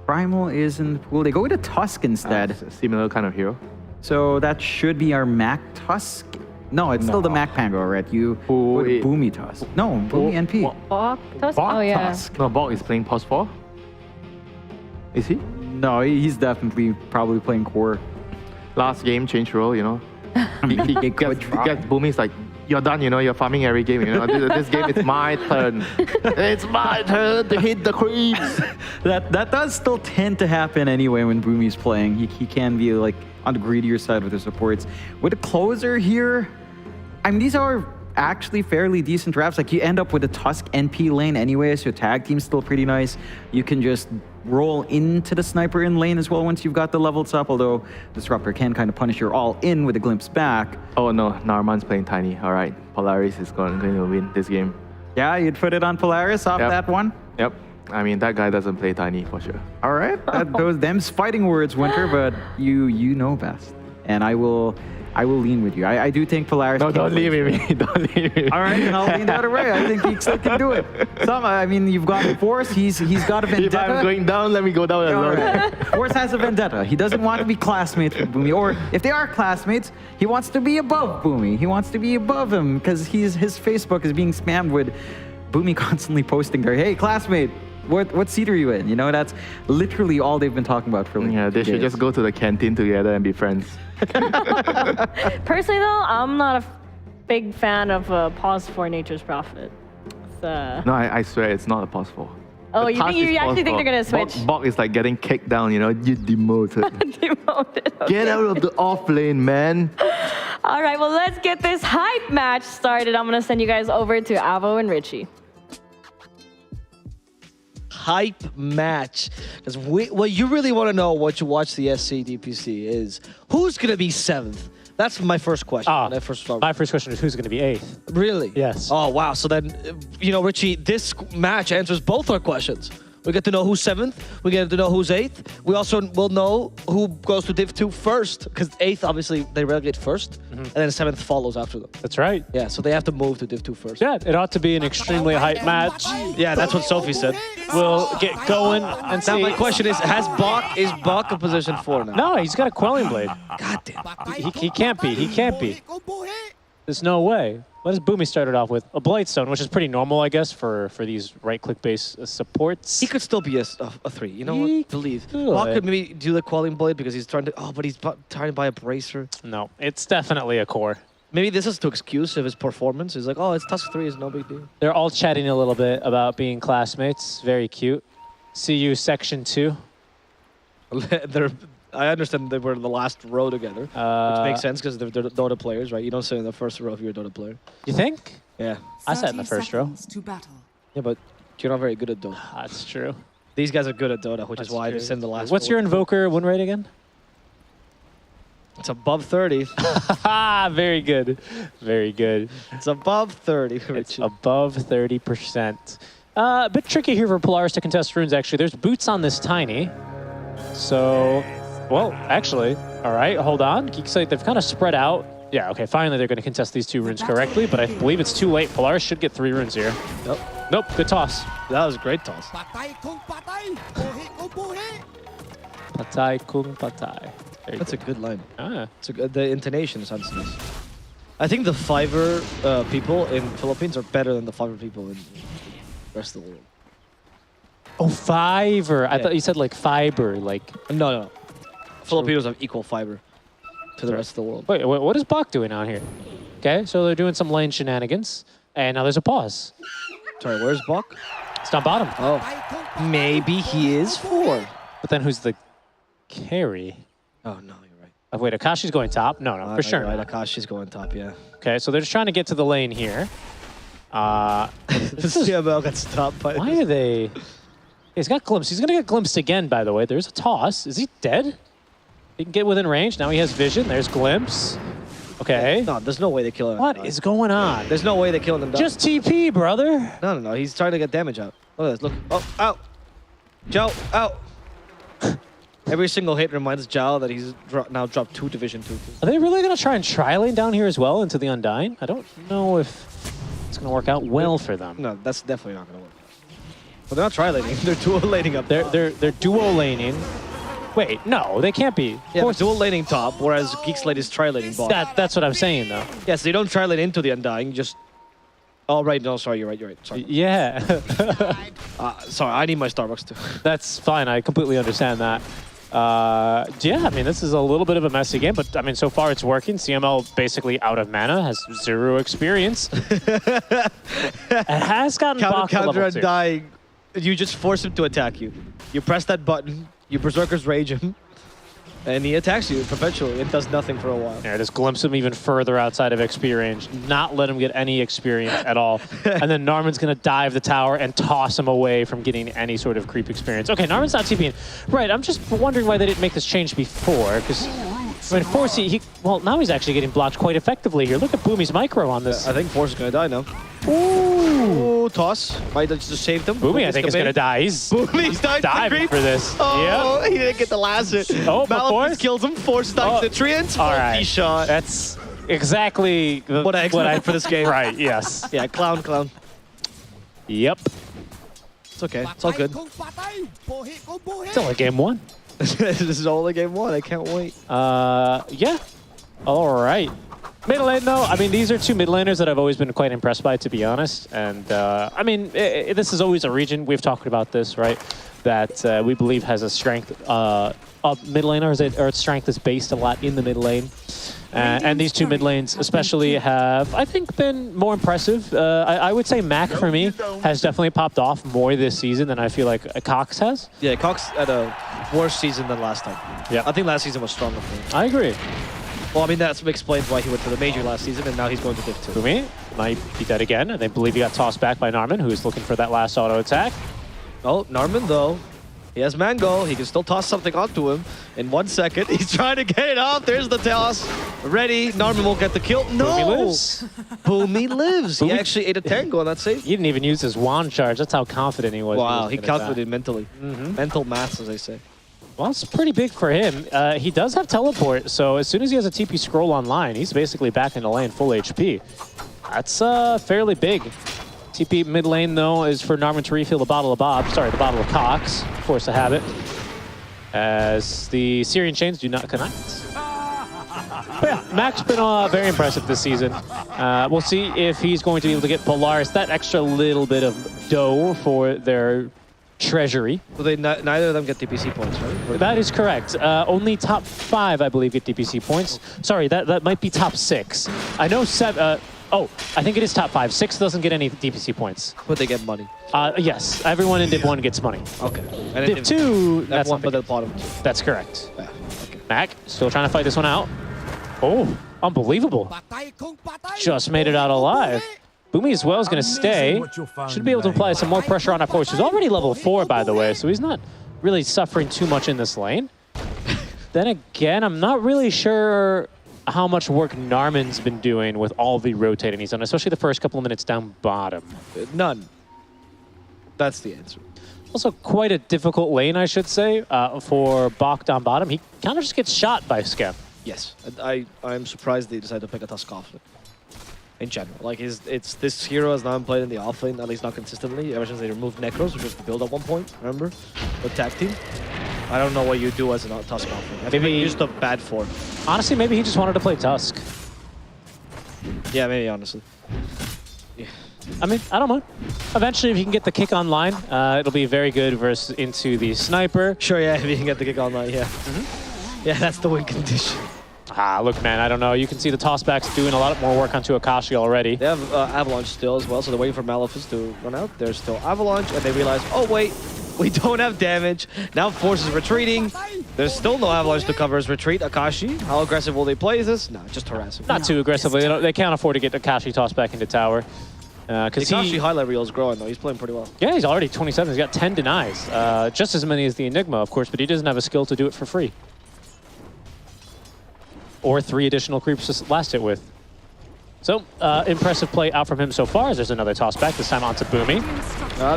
Primal is in the pool. They go with a Tusk instead. A similar kind of hero. So that should be our Mac Tusk. No, it's still the Mac Pango, right? You put Boomy Tusk. No, Boomy NP. Bok Tusk? Bok oh, yeah. Tusk. No, Bok is playing Pos 4. Is he? No, he's definitely probably playing Core. Last game, change role, you know. He gets Boomy's like, you're done, you know, you're farming every game, you know. This game, it's my turn. It's my turn to hit the creeps. That does still tend to happen anyway when Boomy's playing. He can be like on the greedier side with the supports. With a closer here, I mean, these are actually fairly decent drafts. Like you end up with a Tusk NP lane anyway, so tag team's still pretty nice. You can just roll into the sniper in lane as well once you've got the levels up, although Disruptor can kind of punish your all in with a glimpse back. Oh no, Narman's playing Tiny. All right, Polaris is going to win this game. Yeah, you'd put it on Polaris off that one? Yep. I mean, that guy doesn't play Tiny for sure. All right, those them's fighting words, Winter, but you know best. And I will I will lean with you. I do think Polaris. No, don't leave with me. Don't leave with me. All right, then I'll lean the other way. I think Geek Slate can do it. I mean, you've got Force. He's got a vendetta. If I'm going down, let me go down as well. Right. Force has a vendetta. He doesn't want to be classmates with Boomy, or if they are classmates, he wants to be above Boomy. He wants to be above him because his Facebook is being spammed with Boomy constantly posting there, "Hey, classmate, what seat are you in?" You know, that's literally all they've been talking about for like they should just go to the canteen together and be friends. Personally, though, I'm not a big fan of pause for Nature's Prophet. No, I swear it's not a pause for. Oh, you actually think they're gonna switch? Bok is like getting kicked down, you know, you demoted. Demoted. Okay. Get out of the off lane, man. All right, well, let's get this hype match started. I'm gonna send you guys over to Avo and Richie. Hype match. Because what you really want to know, what you watch the SC DPC, is who's going to be 7th? That's my first question. My first question is who's going to be 8th? Really? Yes. Oh, wow. So then, Richie, this match answers both our questions. We get to know who's 7th. We get to know who's 8th. We also will know who goes to Div 2 first, because 8th, obviously, they relegate first, and then 7th follows after them. That's right. Yeah, so they have to move to Div 2 first. Yeah, it ought to be an extremely hype match. Yeah, that's what Sophie said. We'll get going and see. Now, my question is Bok in position 4 now? No, he's got a Quelling Blade. God damn. He can't be. He can't be. There's no way. What does Boomy started off with? A Blightstone, which is pretty normal, I guess, for these right-click based supports. He could still be a 3. You know what? Believe. Bok could maybe do the Quelling Blade because he's trying to... Oh, but he's trying to buy a Bracer. No, it's definitely a core. Maybe this is to excuse of his performance. He's like, oh, it's Tusk 3, it's no big deal. They're all chatting a little bit about being classmates. Very cute. See you, Section 2. I understand they were in the last row together, which makes sense because they're Dota players, right? You don't sit in the first row if you're a Dota player. You think? Yeah. I sat in the first row. To battle. Yeah, but you're not very good at Dota. That's true. These guys are good at Dota, which is why they sit in the last What's your Invoker win rate again? It's above 30. Very good. Very good. It's above 30. It's above 30%. A bit tricky here for Polaris to contest runes, actually. There's boots on this Tiny. So... Well, actually, all right, hold on. Geek Slate, they've kind of spread out. Yeah, okay, finally they're going to contest these 2 runes correctly, but I believe it's too late. Polaris should get 3 runes here. Nope. Nope, good toss. That was a great toss. Patay kung patay. That's a good line. Ah. The intonation sounds nice. I think the Fiverr people in Philippines are better than the Fiverr people in the rest of the world. Oh, Fiverr. I thought you said like fiber, like... No. Filipinos have equal fiber to the rest of the world. Wait, what is Bok doing out here? Okay, so they're doing some lane shenanigans, and now there's a pause. Sorry, where's Bok? It's down bottom. Oh. Maybe he is 4. But then who's the carry? Oh, no, you're right. Oh, wait, Akashi's going top? No, for sure. Right, Akashi's going top, yeah. Okay, so they're just trying to get to the lane here. CML got stopped by... Why are they... He's got glimpsed. He's going to get glimpsed again, by the way. There's a toss. Is he dead? He can get within range. Now he has vision. There's glimpse. Okay. No, there's no way they kill him. What is going on? There's no way they kill him. Just TP, brother. No. He's trying to get damage out. Look at this. Look. Oh, out. Joe, out. Every single hit reminds Zhao that he's now dropped 2 Division 2. Are they really going to try and tri-lane down here as well into the Undying? I don't know if it's going to work out well for them. No, that's definitely not going to work. But they're not tri-laning. They're dual laning up. They're dual laning. Wait, no, they can't be. Yeah, dual laning top, whereas Geek Slate is tri-laning bottom. That's what I'm saying, though. Yeah, so you don't tri-lane into the Undying, you just... Oh, right, no, sorry, you're right. Sorry. Yeah. Sorry, I need my Starbucks too. That's fine, I completely understand that. Yeah, I mean, this is a little bit of a messy game, but I mean, so far it's working. CML basically out of mana, has 0 experience. It has gotten counter Undying. You just force him to attack you. You press that button, you Berserker's Rage him, and he attacks you perpetually and does nothing for a while. Yeah, just glimpse him even further outside of XP range, not let him get any experience at all. And then Narman's going to dive the tower and toss him away from getting any sort of creep experience. Okay, Narman's not TPing. Right, I'm just wondering why they didn't make this change before, because I mean, Force, well, now he's actually getting blocked quite effectively here. Look at Boomy's micro on this. I think Force is going to die now. Ooh, toss. Might have just saved him. Boomy, I think, is going to die. He's diving for this. Oh, he didn't get the last hit. Oh, Maleficent kills him, force dives the treants. All right. Shot. That's exactly what I expected for this game. Right, yes. Yeah, clown. Yep. It's okay. It's all good. It's only game 1. This is only game 1. I can't wait. Yeah. All right. Mid lane, though, I mean, these are two mid laners that I've always been quite impressed by, to be honest. And, I mean, this is always a region, we've talked about this, right, that we believe has a strength of mid laners, or its strength is based a lot in the mid lane. And these two mid lanes especially have, I think, been more impressive. I would say Mac, for me, has definitely popped off more this season than I feel like Cox has. Yeah, Cox had a worse season than last time. Yeah, I think last season was stronger for him. I agree. Well, I mean, that explains why he went to the major last season, and now he's going to Div 2. For me, might be dead again, and I believe he got tossed back by Narman, who's looking for that last auto attack. Oh, Narman, though. He has Mango. He can still toss something onto him in 1 second. He's trying to get it off. There's the toss. Ready. Narman won't get the kill. No! Boomy lives. Boomy lives. He actually ate a tango on that save. He didn't even use his wand charge. That's how confident he was. Wow, he calculated mentally. Mental maths, as they say. Well, it's pretty big for him. He does have teleport, so as soon as he has a TP scroll online, he's basically back in the lane full HP. That's fairly big. TP mid lane, though, is for Narman to refill the bottle of the bottle of Cox. Force of habit. As the Syrian chains do not connect. But yeah, Mac's been very impressive this season. We'll see if he's going to be able to get Polaris that extra little bit of dough for their treasury. So they neither of them get DPC points, right? That is correct. Only top 5, I believe, get DPC points. Sorry, that might be top 6. I know 7. Oh, I think it is top 5. 6 doesn't get any DPC points. But they get money. Yes, everyone in Div 1 gets money. Okay. And Div 2, that's one, but the bottom 2. That's correct. Yeah. Okay. Mac still trying to fight this one out. Oh, unbelievable. Just made it out alive. Boomy as well is going to stay. Should be able to apply some more pressure on our force. He's already level 4, by the way, so he's not really suffering too much in this lane. Then again, I'm not really sure how much work Narman's been doing with all the rotating he's done, especially the first couple of minutes down bottom. None. That's the answer. Also quite a difficult lane, I should say, for Bach down bottom. He kind of just gets shot by Skem. Yes, I'm surprised they decided to pick a Tusk offlane. In general, like it's this hero has not been played in the offlane, at least not consistently, ever since they removed Necros, which was the build at one point, remember? With tag team. I don't know what you do as a Tusk offlane. Maybe just a bad form. Honestly, maybe he just wanted to play Tusk. Yeah, maybe, honestly. Yeah. I mean, I don't mind. Eventually, if you can get the kick online, it'll be very good versus into the sniper. Sure, yeah, if you can get the kick online, yeah. Yeah, that's the win condition. Look, man, I don't know. You can see the tossbacks doing a lot more work onto Akashi already. They have Avalanche still as well, so they're waiting for Maleficent to run out. There's still Avalanche, and they realize, oh, wait, we don't have damage. Now Force is retreating. There's still no Avalanche to cover his retreat. Akashi, how aggressive will they play this? No, just harassing. Not too aggressively. They can't afford to get Akashi tossed back into tower. Akashi highlight reel is growing, though. He's playing pretty well. Yeah, he's already 27. He's got 10 denies. Just as many as the Enigma, of course, but he doesn't have a skill to do it for free. Or 3 additional creeps to last it with. So, impressive play out from him so far as there's another toss back, this time onto Boomy.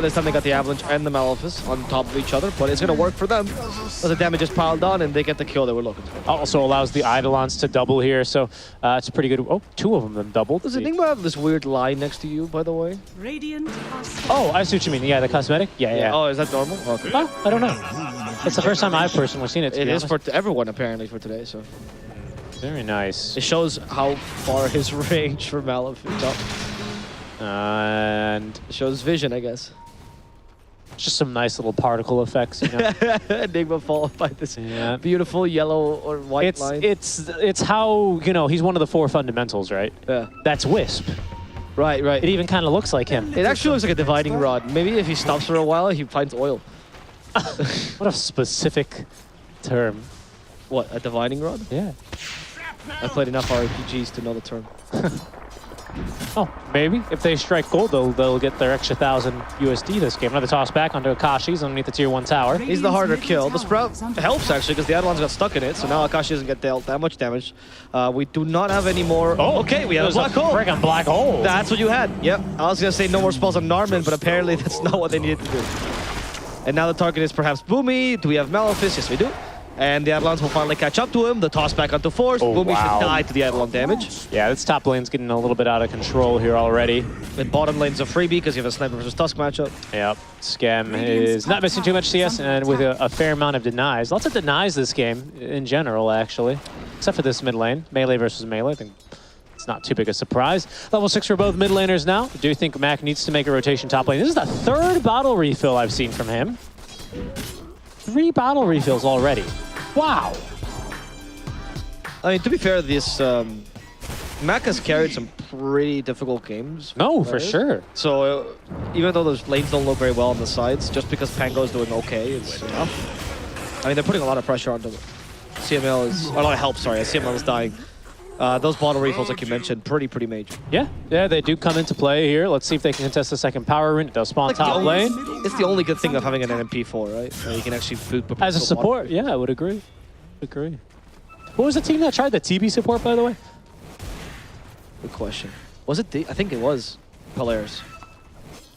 This time they got the Avalanche and the Maleficent on top of each other, but it's going to work for them. As the damage is piled on and they get the kill they were looking for. Also allows the Eidolons to double here, so it's a pretty good... Oh, 2 of them doubled. Does Enigma have this weird line next to you, by the way? Radiant. Oh, I see what you mean. Yeah, the cosmetic? Yeah. Oh, is that normal? Okay. Oh, I don't know. It's the first time I've personally seen it, to It be is honest. for everyone, apparently, for today, so... Very nice. It shows how far his range for Maleficent. And it shows vision, I guess. Just some nice little particle effects, you know. Enigma followed by this beautiful yellow or white line. It's how, you know, he's one of the 4 fundamentals, right? Yeah. That's Wisp. Right. It even kind of looks like him. It actually looks like a dividing rod. Maybe if he stops for a while, he finds oil. What a specific term. What, a dividing rod? Yeah. I played enough RPGs to know the term. Oh, maybe. If they strike gold, they'll get their extra 1,000 USD this game. Another toss back onto Akashi's underneath the tier 1 tower. He's the harder kill. The Sprout helps, actually, because the Adelons got stuck in it, so now Akashi doesn't get dealt that much damage. We do not have any more... Oh, okay, we have a black hole. Friggin' black hole. That's what you had. Yep. I was going to say no more spells on Narman, but apparently that's not what they needed to do. And now the target is perhaps Boomy. Do we have Malefice? Yes, we do. And the Adelons will finally catch up to him. The toss back onto Force. Oh, Boomy wow. should die to the Adelon damage. Yeah, this top lane's getting a little bit out of control here already. And bottom lane's a freebie because you have a Sniper versus Tusk matchup. Yep. Scam is not missing too much CS and with a fair amount of denies. Lots of denies this game in general, actually. Except for this mid lane. Melee versus melee. I think it's not too big a surprise. Level 6 for both mid laners now. I do think Mac needs to make a rotation top lane. This is the 3rd bottle refill I've seen from him. 3 bottle refills already. Wow. I mean, to be fair, this Mac has carried some pretty difficult games. No, for sure. So even though those lanes don't look very well on the sides, just because Pango's doing okay, it's enough. I mean, they're putting a lot of pressure on the CML is, or a lot of help, sorry, CML is dying. Those bottle refills, like you mentioned, pretty major. Yeah, they do come into play here. Let's see if they can contest the second power rune. They'll spawn top lane. It's the only good thing of having an NMP4, right? You can actually boot as a support. Yeah, I would agree. What was the team that tried the TB support, by the way? Good question. Was it I think it was Polaris.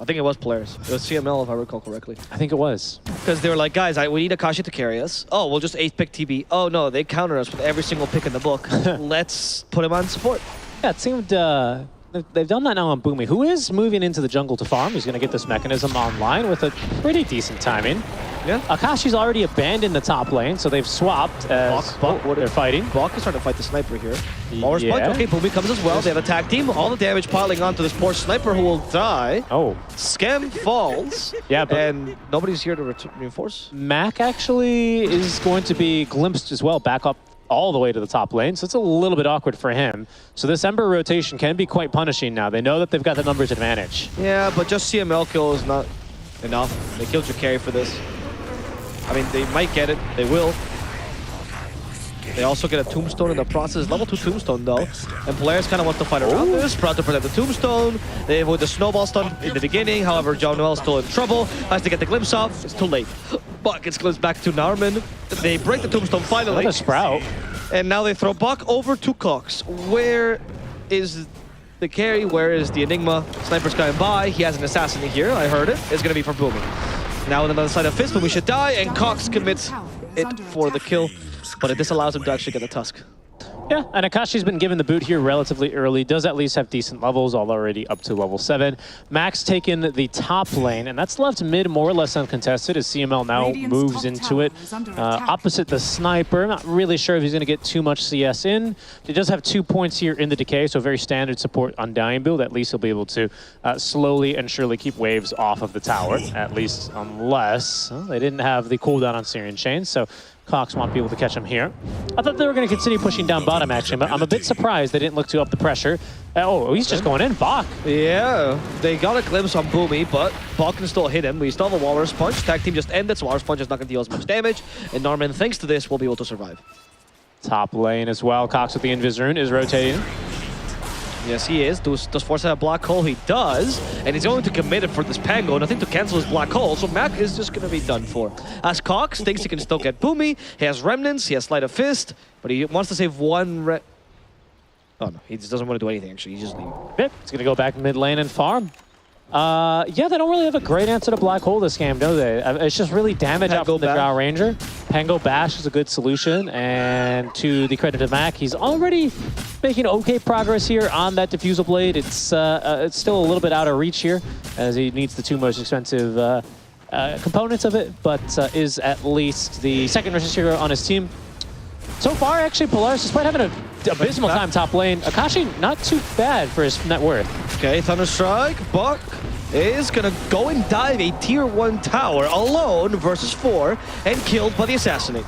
I think it was Polaris. It was CML, if I recall correctly. I think it was. Because they were like, guys, we need Akashi to carry us. Oh, we'll just 8-pick TB. Oh, no, they counter us with every single pick in the book. Let's put him on support. Yeah, it seemed they've done that now on Boomy, who is moving into the jungle to farm. He's going to get this mechanism online with a pretty decent timing. Yeah. Akashi's already abandoned the top lane, so they've swapped as they're fighting. Bok is trying to fight the Sniper here. Points. Okay, Boomy comes as well. They have a tag team. All the damage piling onto this poor Sniper who will die. Oh. Scam falls. Yeah, but and nobody's here to reinforce. Mac actually is going to be glimpsed as well, back up all the way to the top lane, so it's a little bit awkward for him. So this Ember rotation can be quite punishing now. They know that they've got the numbers advantage. Yeah, but just CML kill is not enough. They killed your carry for this. I mean, they might get it. They will. They also get a Tombstone in the process. Level 2 Tombstone, though. And Polaris kind of wants to fight around this. Proud to protect the Tombstone. They avoid the Snowball stun in the beginning. However, John Noel is still in trouble. Has to get the glimpse off. It's too late. Buck gets glimpsed back to Narman. They break the Tombstone finally. What a Sprout. And now they throw Buck over to Cox. Where is the carry? Where is the Enigma? Sniper's coming by. He has an assassin here. I heard it. It's going to be for Boomy. Now on the other side of Fist, Boomy should die, and Cox commits it for the kill. But it disallows him to actually get the Tusk. Yeah, and Akashi's been given the boot here relatively early, does at least have decent levels, already up to level 7. Max taken the top lane, and that's left mid more or less uncontested as CML now moves into it. Opposite the Sniper, not really sure if he's going to get too much CS in. He does have 2 points here in the Decay, so very standard support Undying build. At least he'll be able to slowly and surely keep waves off of the tower, at least unless they didn't have the cooldown on Syrian Chains, so Cox won't be able to catch him here. I thought they were going to continue pushing down bottom, actually, but I'm a bit surprised they didn't look to up the pressure. Oh, he's just going in. Bok. Yeah, they got a glimpse on Boomy, but Bok can still hit him. We still have a Walrus Punch. Tag team just ended, so Walrus Punch is not going to deal as much damage. And Narman, thanks to this, will be able to survive. Top lane as well. Cox with the Invis Rune is rotating. Yes, he is. Does Force have a black hole? He does. And he's going to commit it for this Pango. Nothing to cancel his black hole. So Mac is just going to be done for. As Cox thinks he can still get Boomy. He has Remnants. He has Sleight of Fist. But he wants to save one Oh, no. He just doesn't want to do anything, actually. He just leaves. Yep. He's going to go back mid lane and farm. Yeah, they don't really have a great answer to Black Hole this game, do they? It's just really damage out from the Drow Ranger. Pango Bash is a good solution, and to the credit of Mac, he's already making okay progress here on that Diffusal Blade. It's still a little bit out of reach here, as he needs the 2 most expensive components of it, but is at least the second richest hero on his team. So far, actually, Polaris, despite having an abysmal time top lane, Akashi not too bad for his net worth. Okay, Thunderstrike, Buck is gonna go and dive a tier 1 tower alone versus 4 and killed by the Assassinate.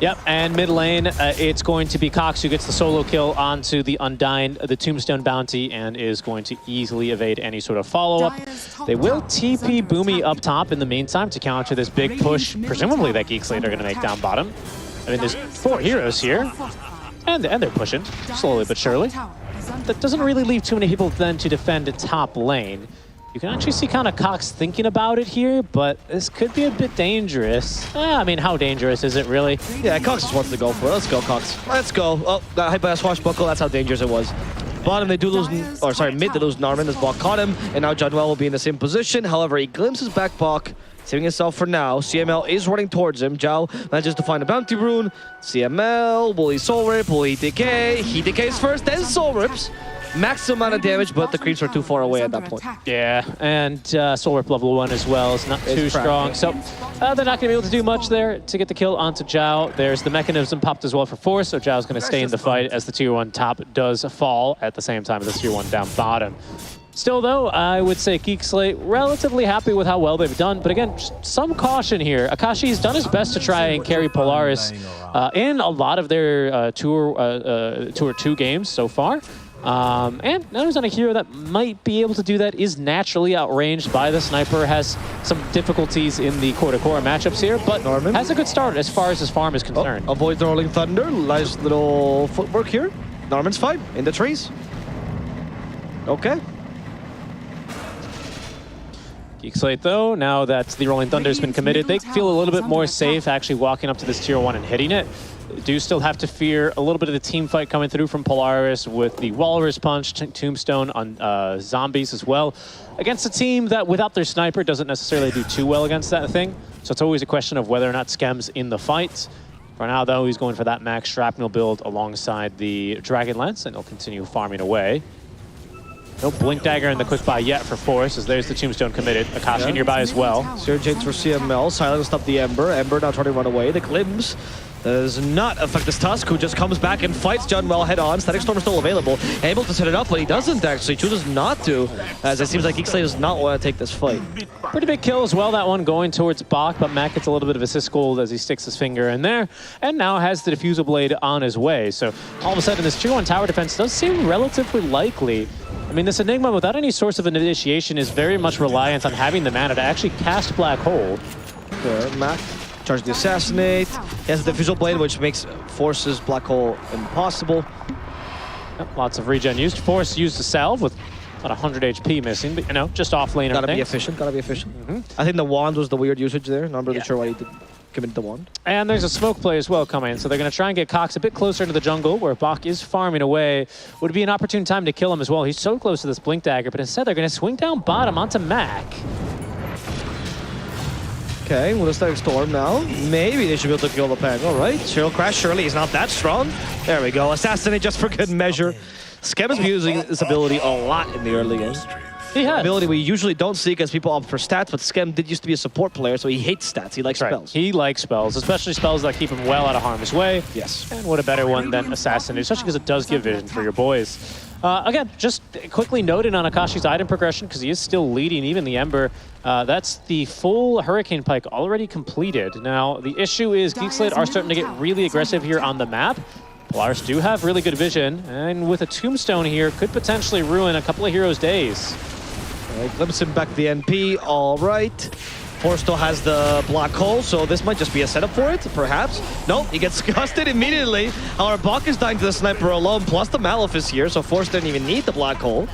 Yep, and mid lane, it's going to be Cox who gets the solo kill onto the Undying, the Tombstone bounty, and is going to easily evade any sort of follow-up. They will TP Boomy up top in the meantime to counter this big push, presumably that Geek Slate are going to make down bottom. I mean, there's 4 heroes here, and they're pushing, slowly but surely. that doesn't really leave too many people then to defend top lane. You can actually see kind of Cox thinking about it here, but this could be a bit dangerous. I mean, how dangerous is it really? Yeah, Cox just wants to go for it. Let's go, Cox. Let's go. Oh, that hyper swashbuckle, that's how dangerous it was. Bottom, they do lose, or sorry, mid, they lose Narman as Bok caught him, and now Junwell will be in the same position. However, he glimpses back Bok, saving himself for now. CML is running towards him. Zhao manages to find a bounty rune. CML, will he soul rip? Will he decay? He decays first, then soul rips. Maximum amount of damage, but the creeps are too far away at that point. Yeah, and Soul Rip level 1 as well is not too strong. So they're not going to be able to do much there to get the kill onto Zhao. There's the mechanism popped as well for Force, so Zhao's going to stay in the fight as the tier 1 top does fall at the same time as the tier 1 down bottom. Still though, I would say Geek Slate relatively happy with how well they've done, but again, just some caution here. Akashi's done his best to try and carry Polaris in a lot of their Tour 2 games so far. And now he's on a hero that might be able to do that, is naturally outranged by the sniper, has some difficulties in the core-to-core matchups here, but Norman has a good start as far as his farm is concerned. Avoid the Rolling Thunder, nice little footwork here. Norman's fine, in the trees. Okay. Geek Slate though, now that the Rolling Thunder's been committed, they feel a little bit more safe actually walking up to this tier 1 and hitting it. Do still have to fear a little bit of the team fight coming through from Polaris with the Walrus Punch, Tombstone on zombies as well. Against a team that without their sniper doesn't necessarily do too well against that thing. So it's always a question of whether or not Skem's in the fight. For now though, he's going for that max shrapnel build alongside the Dragon Lance, and he'll continue farming away. No Blink Dagger in the quick buy yet for Force, as there's the Tombstone committed. Akashi nearby as well. Searing Chains for CML, silenced up the Ember. Ember now trying to run away. The Glimpse does not affect this Tusk, who just comes back and fights Junwell head on. Static Storm is still available, able to set it up, but he doesn't actually. Chooses not to, as it seems like Geek Slate does not want to take this fight. Pretty big kill as well, that one going towards Bok, but Matt gets a little bit of assist gold as he sticks his finger in there, and now has the Diffusal Blade on his way. So all of a sudden, this tier 1 tower defense does seem relatively likely. I mean, this Enigma, without any source of initiation, is very much reliant on having the mana to actually cast Black Hole. There, Mac charge the Assassinate. He has the Diffusal Blade, which makes Force's Black Hole impossible. Yep, lots of regen used. Force used the Salve with about 100 HP missing, but you know, just off lane. Gotta be efficient, gotta be efficient. I think the Wand was the weird usage there. Not really sure why he did commit the Wand. And there's a smoke play as well coming, so they're going to try and get Cox a bit closer into the jungle, where Bok is farming away. Would be an opportune time to kill him as well. He's so close to this Blink Dagger, but instead they're going to swing down bottom onto Mac. Okay, with a Static Storm now. Maybe they should be able to kill the Pang. All right, Cheryl Crash, surely he's not that strong. There we go, Assassinate just for good measure. Skem has been using this ability a lot in the early game. He has. Ability we usually don't see because people opt for stats, but Skem did used to be a support player, so he hates stats. He likes spells. He likes spells, especially spells that keep him well out of harm's way. Yes. And what a better one than Assassinate, especially because it does give vision for your boys. Again, just quickly noting on Akashi's item progression, because he is still leading even the Ember. That's the full Hurricane Pike already completed. Now, the issue is Geek Slate are starting to get really aggressive here on the map. Polaris do have really good vision, and with a Tombstone here, could potentially ruin a couple of heroes' days. Glimpsing back the NP, all right. Force still has the Black Hole, so this might just be a setup for it, perhaps. Nope, he gets disgusted immediately. Our Bok is dying to the Sniper alone, plus the Malefice here, so Force didn't even need the Black Hole.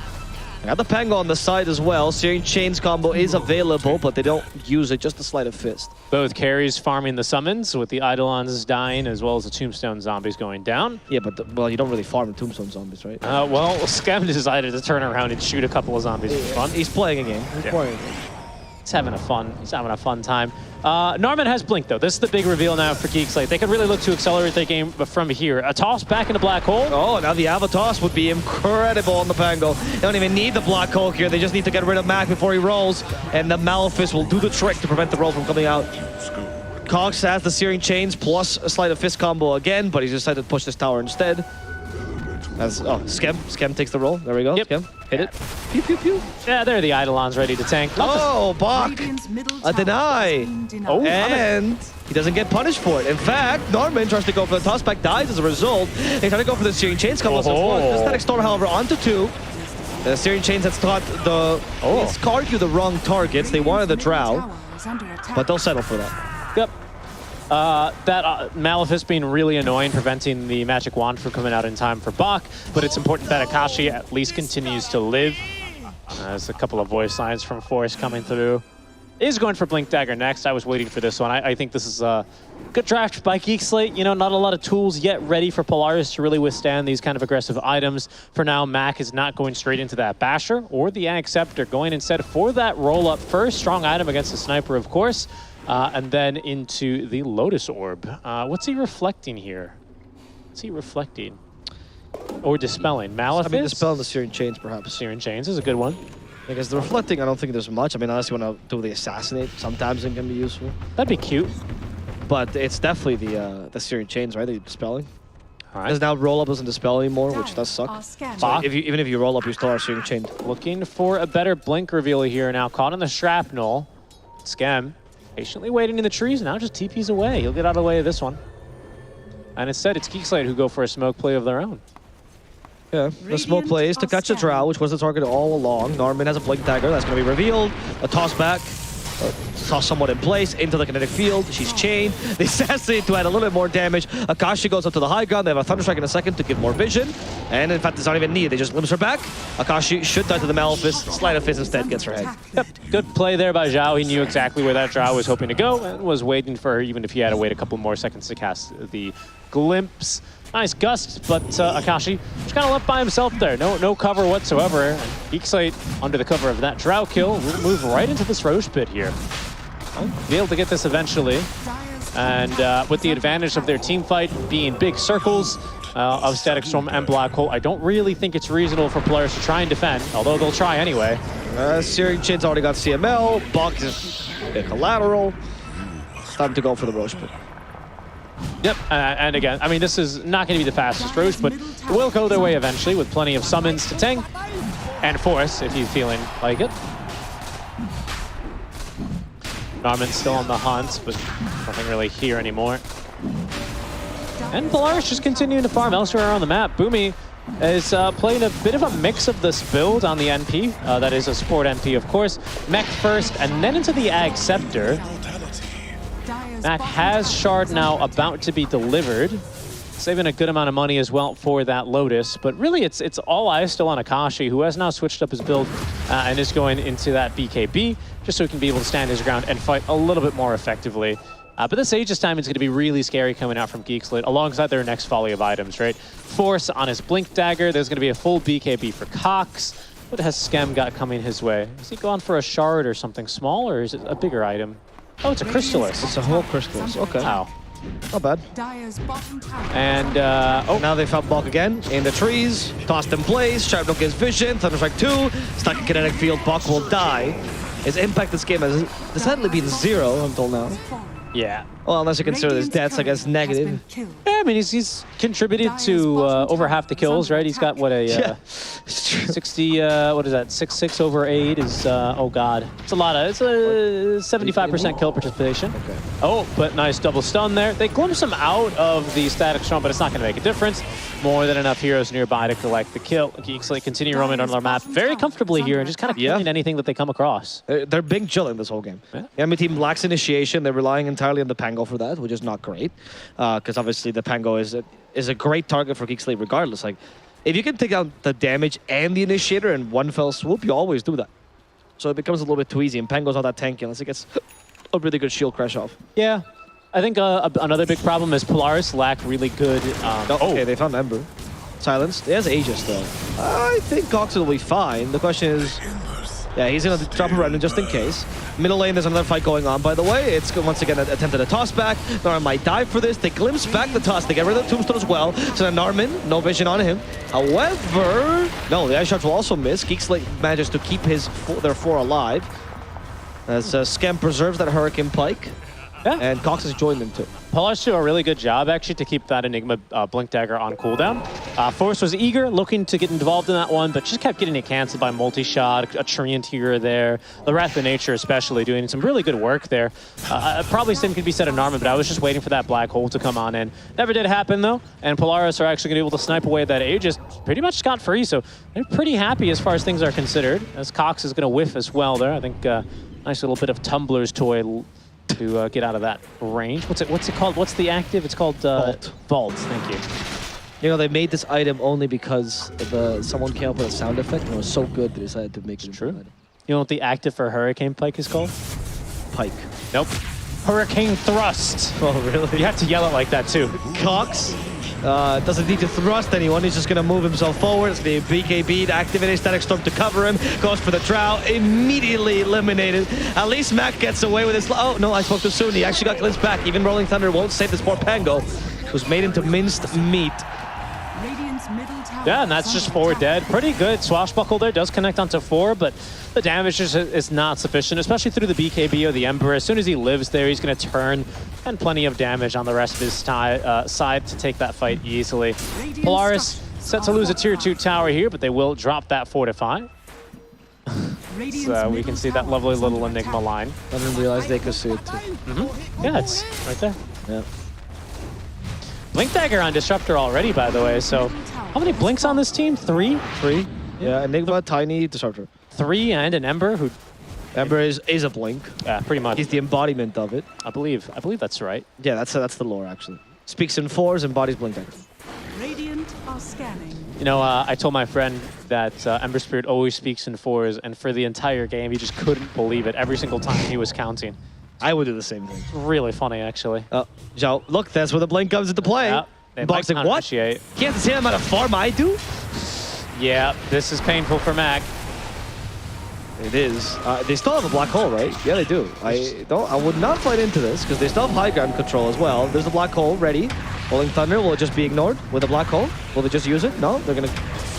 Got the Pango on the side as well. Searing Chains combo is available, but they don't use it, just a Sleight of Fist. Both carries farming the summons, with the Eidolons dying, as well as the Tombstone zombies going down. Yeah, but well, you don't really farm the Tombstone zombies, right? Well, Skem decided to turn around and shoot a couple of zombies for fun. He's playing a game. He's playing a game. He's having a fun time. Norman has Blink though. This is the big reveal now for Geek Slate. They could really look to accelerate their game from here. A toss back into Black Hole. Oh, now the Avatoss would be incredible on the Pango. They don't even need the Black Hole here. They just need to get rid of Mac before he rolls. And the Malefice will do the trick to prevent the roll from coming out. Cox has the Searing Chains plus a Sleight of Fist combo again, but he's decided to push this tower instead. Skem takes the roll. There we go. Yep. Skem, hit it. Pew, pew, pew. Yeah, there are the Eidolons ready to tank. Oh, Bok! A deny! Oh, and he doesn't get punished for it. In fact, Norman tries to go for the tossback, dies as a result. They try to go for the Searing Chains combo. The Static Storm, however, onto 2. The Searing Chains has taught the... It's argue the wrong targets. They wanted the Drow, but they'll settle for that. Yep. That Malefice being really annoying, preventing the magic wand from coming out in time for Bach, but it's important that Akashi at least continues to live. There's a couple of voice lines from Force coming through. Is going for Blink Dagger next. I was waiting for this one. I think this is a good draft by Geek Slate. You know, not a lot of tools yet ready for Polaris to really withstand these kind of aggressive items. For now, Mac is not going straight into that Basher or the Ag Scepter, going instead for that roll-up first. Strong item against the Sniper, of course, and then into the Lotus Orb. What's he reflecting here? What's he reflecting? Or dispelling? Malefice? I mean, dispelling the Searing Chains, perhaps. Searing Chains is a good one. Because the reflecting, I don't think there's much. I mean, unless you want to do the assassinate, sometimes it can be useful. That'd be cute. But it's definitely the Searing Chains, right? The dispelling. Because now roll up doesn't dispel anymore, which does suck. So even if you roll up, you still are Searing Chained. Looking for a better blink reveal here now. Caught in the shrapnel. Scam patiently waiting in the trees. Now just TP's away. He'll get out of the way of this one. And instead, it's Geek Slate who go for a smoke play of their own. Yeah, the smoke play is to catch a Drow, which was the target all along. Norman has a Blink Dagger, that's going to be revealed. A toss back, toss somewhat in place, into the kinetic field. She's chained. They assassinate to add a little bit more damage. Akashi goes up to the high ground. They have a Thunderstrike in a second to give more vision. And in fact, it's not even needed. They just glimpse her back. Akashi should die to the Malefice. Sleight of Fist instead gets her head. Yep, good play there by Zhao. He knew exactly where that Drow was hoping to go and was waiting for her, even if he had to wait a couple more seconds to cast the glimpse. Nice gust, but Akashi just kind of left by himself there. No cover whatsoever. And Geek Slate, under the cover of that Drow kill, will move right into this Roche pit here. Well, be able to get this eventually. And with the advantage of their team fight being big circles of Static Storm and Black Hole, I don't really think it's reasonable for players to try and defend, although they'll try anyway. Searing Chain's already got CML. Buck is a collateral. It's time to go for the Roche pit. Yep, and again, I mean, this is not going to be the fastest Roche, but will go their way eventually with plenty of summons to tank and force if you're feeling like it. Norman's still on the hunt, but nothing really here anymore. And Polaris just continuing to farm elsewhere on the map. Boomy is playing a bit of a mix of this build on the NP. That is a support NP, of course. Mech first, and then into the Ag Scepter. Mac has Shard now about to be delivered, saving a good amount of money as well for that Lotus. But really, it's all eyes still on Akashi, who has now switched up his build and is going into that BKB, just so he can be able to stand his ground and fight a little bit more effectively. But this Aegis time is going to be really scary coming out from Geek Slate, alongside their next volley of items, right? Force on his Blink Dagger. There's going to be a full BKB for Cox. What has Scam got coming his way? Is he going for a Shard or something small, or is it a bigger item? Oh, it's a Crystallis. It's a whole Crystallis. Okay. Wow. Not bad. And, now they found Bulk again in the trees. Tossed in place. Sharpnel gets vision. Thunderstrike 2. Stuck in kinetic field. Bulk will die. His impact this game has decidedly been 0 until now. Yeah. Well, unless you consider his deaths, I guess, negative. Yeah, I mean, he's contributed to over half the kills, right? He's got, what, a 60, what is that, 6/6 over 8 is, oh god. It's a lot of, it's a 75% kill participation. Okay. Oh, but nice double stun there. They glimpse him out of the Static Storm, but it's not going to make a difference. More than enough heroes nearby to collect the kill. Geek Slate continue roaming on their map very comfortably here and just kind of killing anything that they come across. They're big chilling this whole game. The enemy team lacks initiation. They're relying entirely on the Pango for that, which is not great. Because obviously the Pango is a great target for Geek Slate regardless. Like, if you can take out the damage and the initiator in one fell swoop, you always do that. So it becomes a little bit too easy, and Pango's not that tanky unless it gets a really good shield crash off. Yeah. I think another big problem is Polaris lack really good... Okay, they found Ember. Silenced. He has Aegis, though. I think Cox will be fine. The question is... Yeah, he's going to drop a random just in case. Middle lane, there's another fight going on, by the way. It's once again attempted a toss back. Norman might dive for this. They glimpse back the toss. They get rid of the tombstone as well. So then Norman, no vision on him. However... No, the Ice Shards will also miss. Geek Slate manages to keep their 4 alive. As Scam preserves that Hurricane Pike. Yeah. And Cox has joined them too. Polaris do a really good job, actually, to keep that Enigma Blink Dagger on cooldown. Force was eager, looking to get involved in that one, but just kept getting it canceled by multi-shot, a Treant here or there. The Wrath of Nature especially doing some really good work there. Probably same could be said of Narma, but I was just waiting for that Black Hole to come on in. Never did happen, though, and Polaris are actually going to be able to snipe away that Aegis pretty much scot-free, so they're pretty happy as far as things are considered, as Cox is going to whiff as well there. I think nice little bit of Tumbler's toy to get out of that range. What's it called? What's the active? It's called Vault. Vault. Thank you. You know, they made this item only because someone came up with a sound effect and it was so good they decided to make it into an item. You know what the active for Hurricane Pike is called? Pike. Nope. Hurricane Thrust. Oh, really? You have to yell it like that too. Cox doesn't need to thrust anyone. He's just going to move himself forward. It's the BKB to activate a Static Storm to cover him. Goes for the Drow. Immediately eliminated. At least Mac gets away with his... Oh, no, I spoke too soon. He actually got glimpsed back. Even Rolling Thunder won't save this poor Pango, who's made into minced meat. Yeah, and that's just 4 dead. Pretty good. Swashbuckle there does connect onto 4, but the damage is not sufficient, especially through the BKB or the Ember. As soon as he lives there, he's going to turn, and plenty of damage on the rest of his side to take that fight easily. Polaris set to lose a tier 2 tower here, but they will drop that fortify. So we can see that lovely little Enigma line. I didn't realize they could see it too. Yeah, it's right there. Yeah. Blink Dagger on Disruptor already, by the way. So how many Blinks on this team? 3? 3. Yeah, Enigma, Tiny, Disruptor. 3 and an Ember who... Ember is a Blink. Yeah, pretty much. He's the embodiment of it. I believe that's right. Yeah, that's the lore, actually. Speaks in 4s, embodies Blink Dagger. Radiant are scanning. You know, I told my friend that Ember Spirit always speaks in 4s, and for the entire game, he just couldn't believe it every single time he was counting. I would do the same thing. Really funny, actually. Oh, Zhao, look, that's where the Blink comes into play. Yeah, Bog's like, what? Can't the same amount of farm I do? Yeah, this is painful for Mac. It is. They still have a black hole, right? Yeah, they do. I would not fight into this because they still have high ground control as well. There's a black hole ready. Rolling Thunder, will it just be ignored with a black hole? Will they just use it? No, they're gonna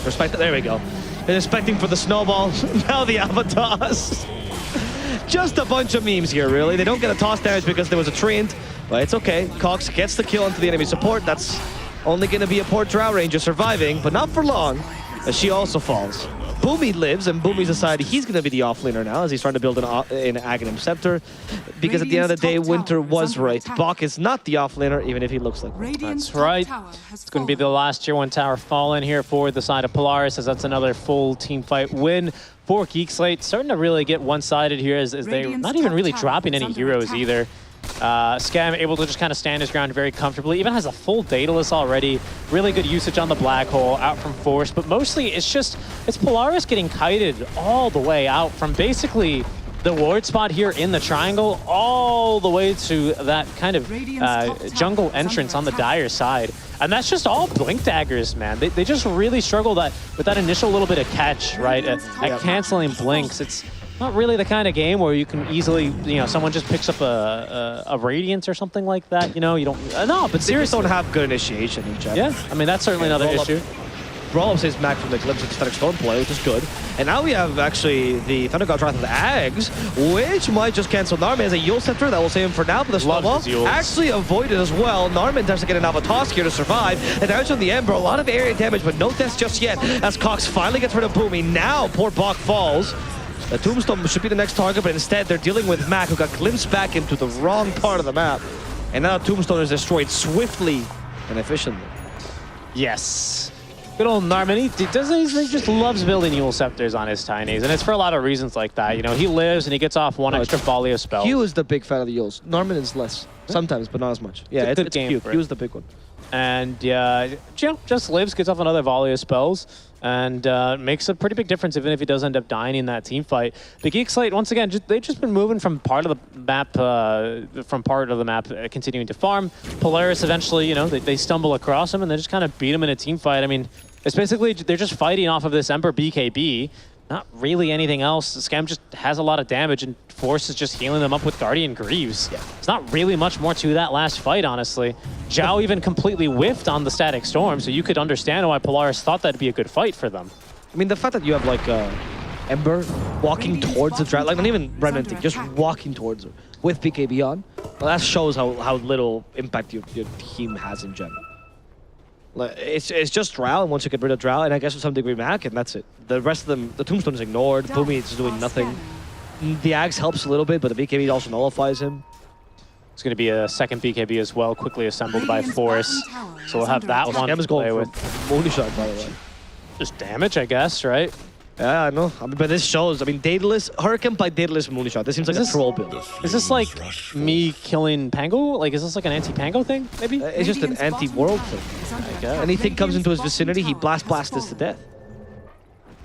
respect it. There we go. They're expecting for the snowball. Now the avatars. Just a bunch of memes here, really. They don't get a toss damage because there was a treant, but it's okay. Cox gets the kill onto the enemy support. That's only going to be a poor Drow Ranger surviving, but not for long, as she also falls. Boomy lives, and Boomy's decided he's going to be the offlaner now as he's trying to build an Aghanim Scepter. Because at the end of the day, Winter was right. Bok is not the offlaner, even if he looks like one. That's right. It's going to be the last tier 1 tower fallen here for the side of Polaris, as that's another full team fight win for Geek Slate. Starting to really get one-sided here as they're not even really dropping any heroes either. Scam able to just kind of stand his ground very comfortably. Even has a full Daedalus already. Really good usage on the black hole out from Force, but mostly it's Polaris getting kited all the way out from basically the ward spot here in the triangle all the way to that kind of jungle entrance on the Dire side. And that's just all Blink Daggers, man. They just really struggle with that initial little bit of catch, right? At canceling Blinks. It's not really the kind of game where you can easily, you know, someone just picks up a Radiance or something like that, you know, you don't, no, but seriously. They just don't have good initiation in general. Yeah, I mean, that's certainly another issue. Roll-up saves Mac from the glimpse of Static Storm play, which is good. And now we have actually the Thunder God's Wrath of the Ags, which might just cancel Narman as a Yule Scepter. That will save him for now, but the snowball actually avoided as well. Narman has to get an Avatos here to survive. And damage on the Ember, a lot of area damage, but no deaths just yet as Cox finally gets rid of Boomy. Now poor Bok falls. The Tombstone should be the next target, but instead they're dealing with Mac, who got glimpsed back into the wrong part of the map. And now Tombstone is destroyed swiftly and efficiently. Yes. Good old Narman, he just loves building Yule Scepters on his Tinies, and it's for a lot of reasons like that. You know, he lives and he gets off one extra volley of spells. Hugh is the big fan of the Yules. Narman is less. Sometimes, but not as much. Yeah, it's cute. Hugh's the big one. And just lives, gets off another volley of spells, and makes a pretty big difference even if he does end up dying in that team fight. But Geek Slate, once again, they've just been moving from part of the map, continuing to farm. Polaris eventually, you know, they stumble across him and they just kind of beat him in a team fight. I mean, it's basically, they're just fighting off of this Ember BKB. Not really anything else. Scam just has a lot of damage, and Force is just healing them up with Guardian Greaves. Yeah. It's not really much more to that last fight, honestly. Zhao even completely whiffed on the Static Storm, so you could understand why Polaris thought that'd be a good fight for them. I mean, the fact that you have, like, Ember walking towards the dragon, like, not even Remnanting, just walking towards her with BKB on, well, that shows how little impact your team has in general. It's just Drow, and once you get rid of Drow, and I guess to some degree Mac, and that's it. The rest of them, the Tombstone is ignored, Boomy is doing nothing. The Axe helps a little bit, but the BKB also nullifies him. It's going to be a second BKB as well, quickly assembled by Force. So we'll have that one to play with. Moonshot, by the way. Just damage, I guess, right? Yeah, I know. I mean, but this shows. I mean, Daedalus, Hurricane by Daedalus Moonshot. This seems like a troll build. Is this like me killing Pango? Like, is this like an anti-Pango thing, maybe? It's just an anti-world thing. Anything comes into his vicinity, he blast this to death.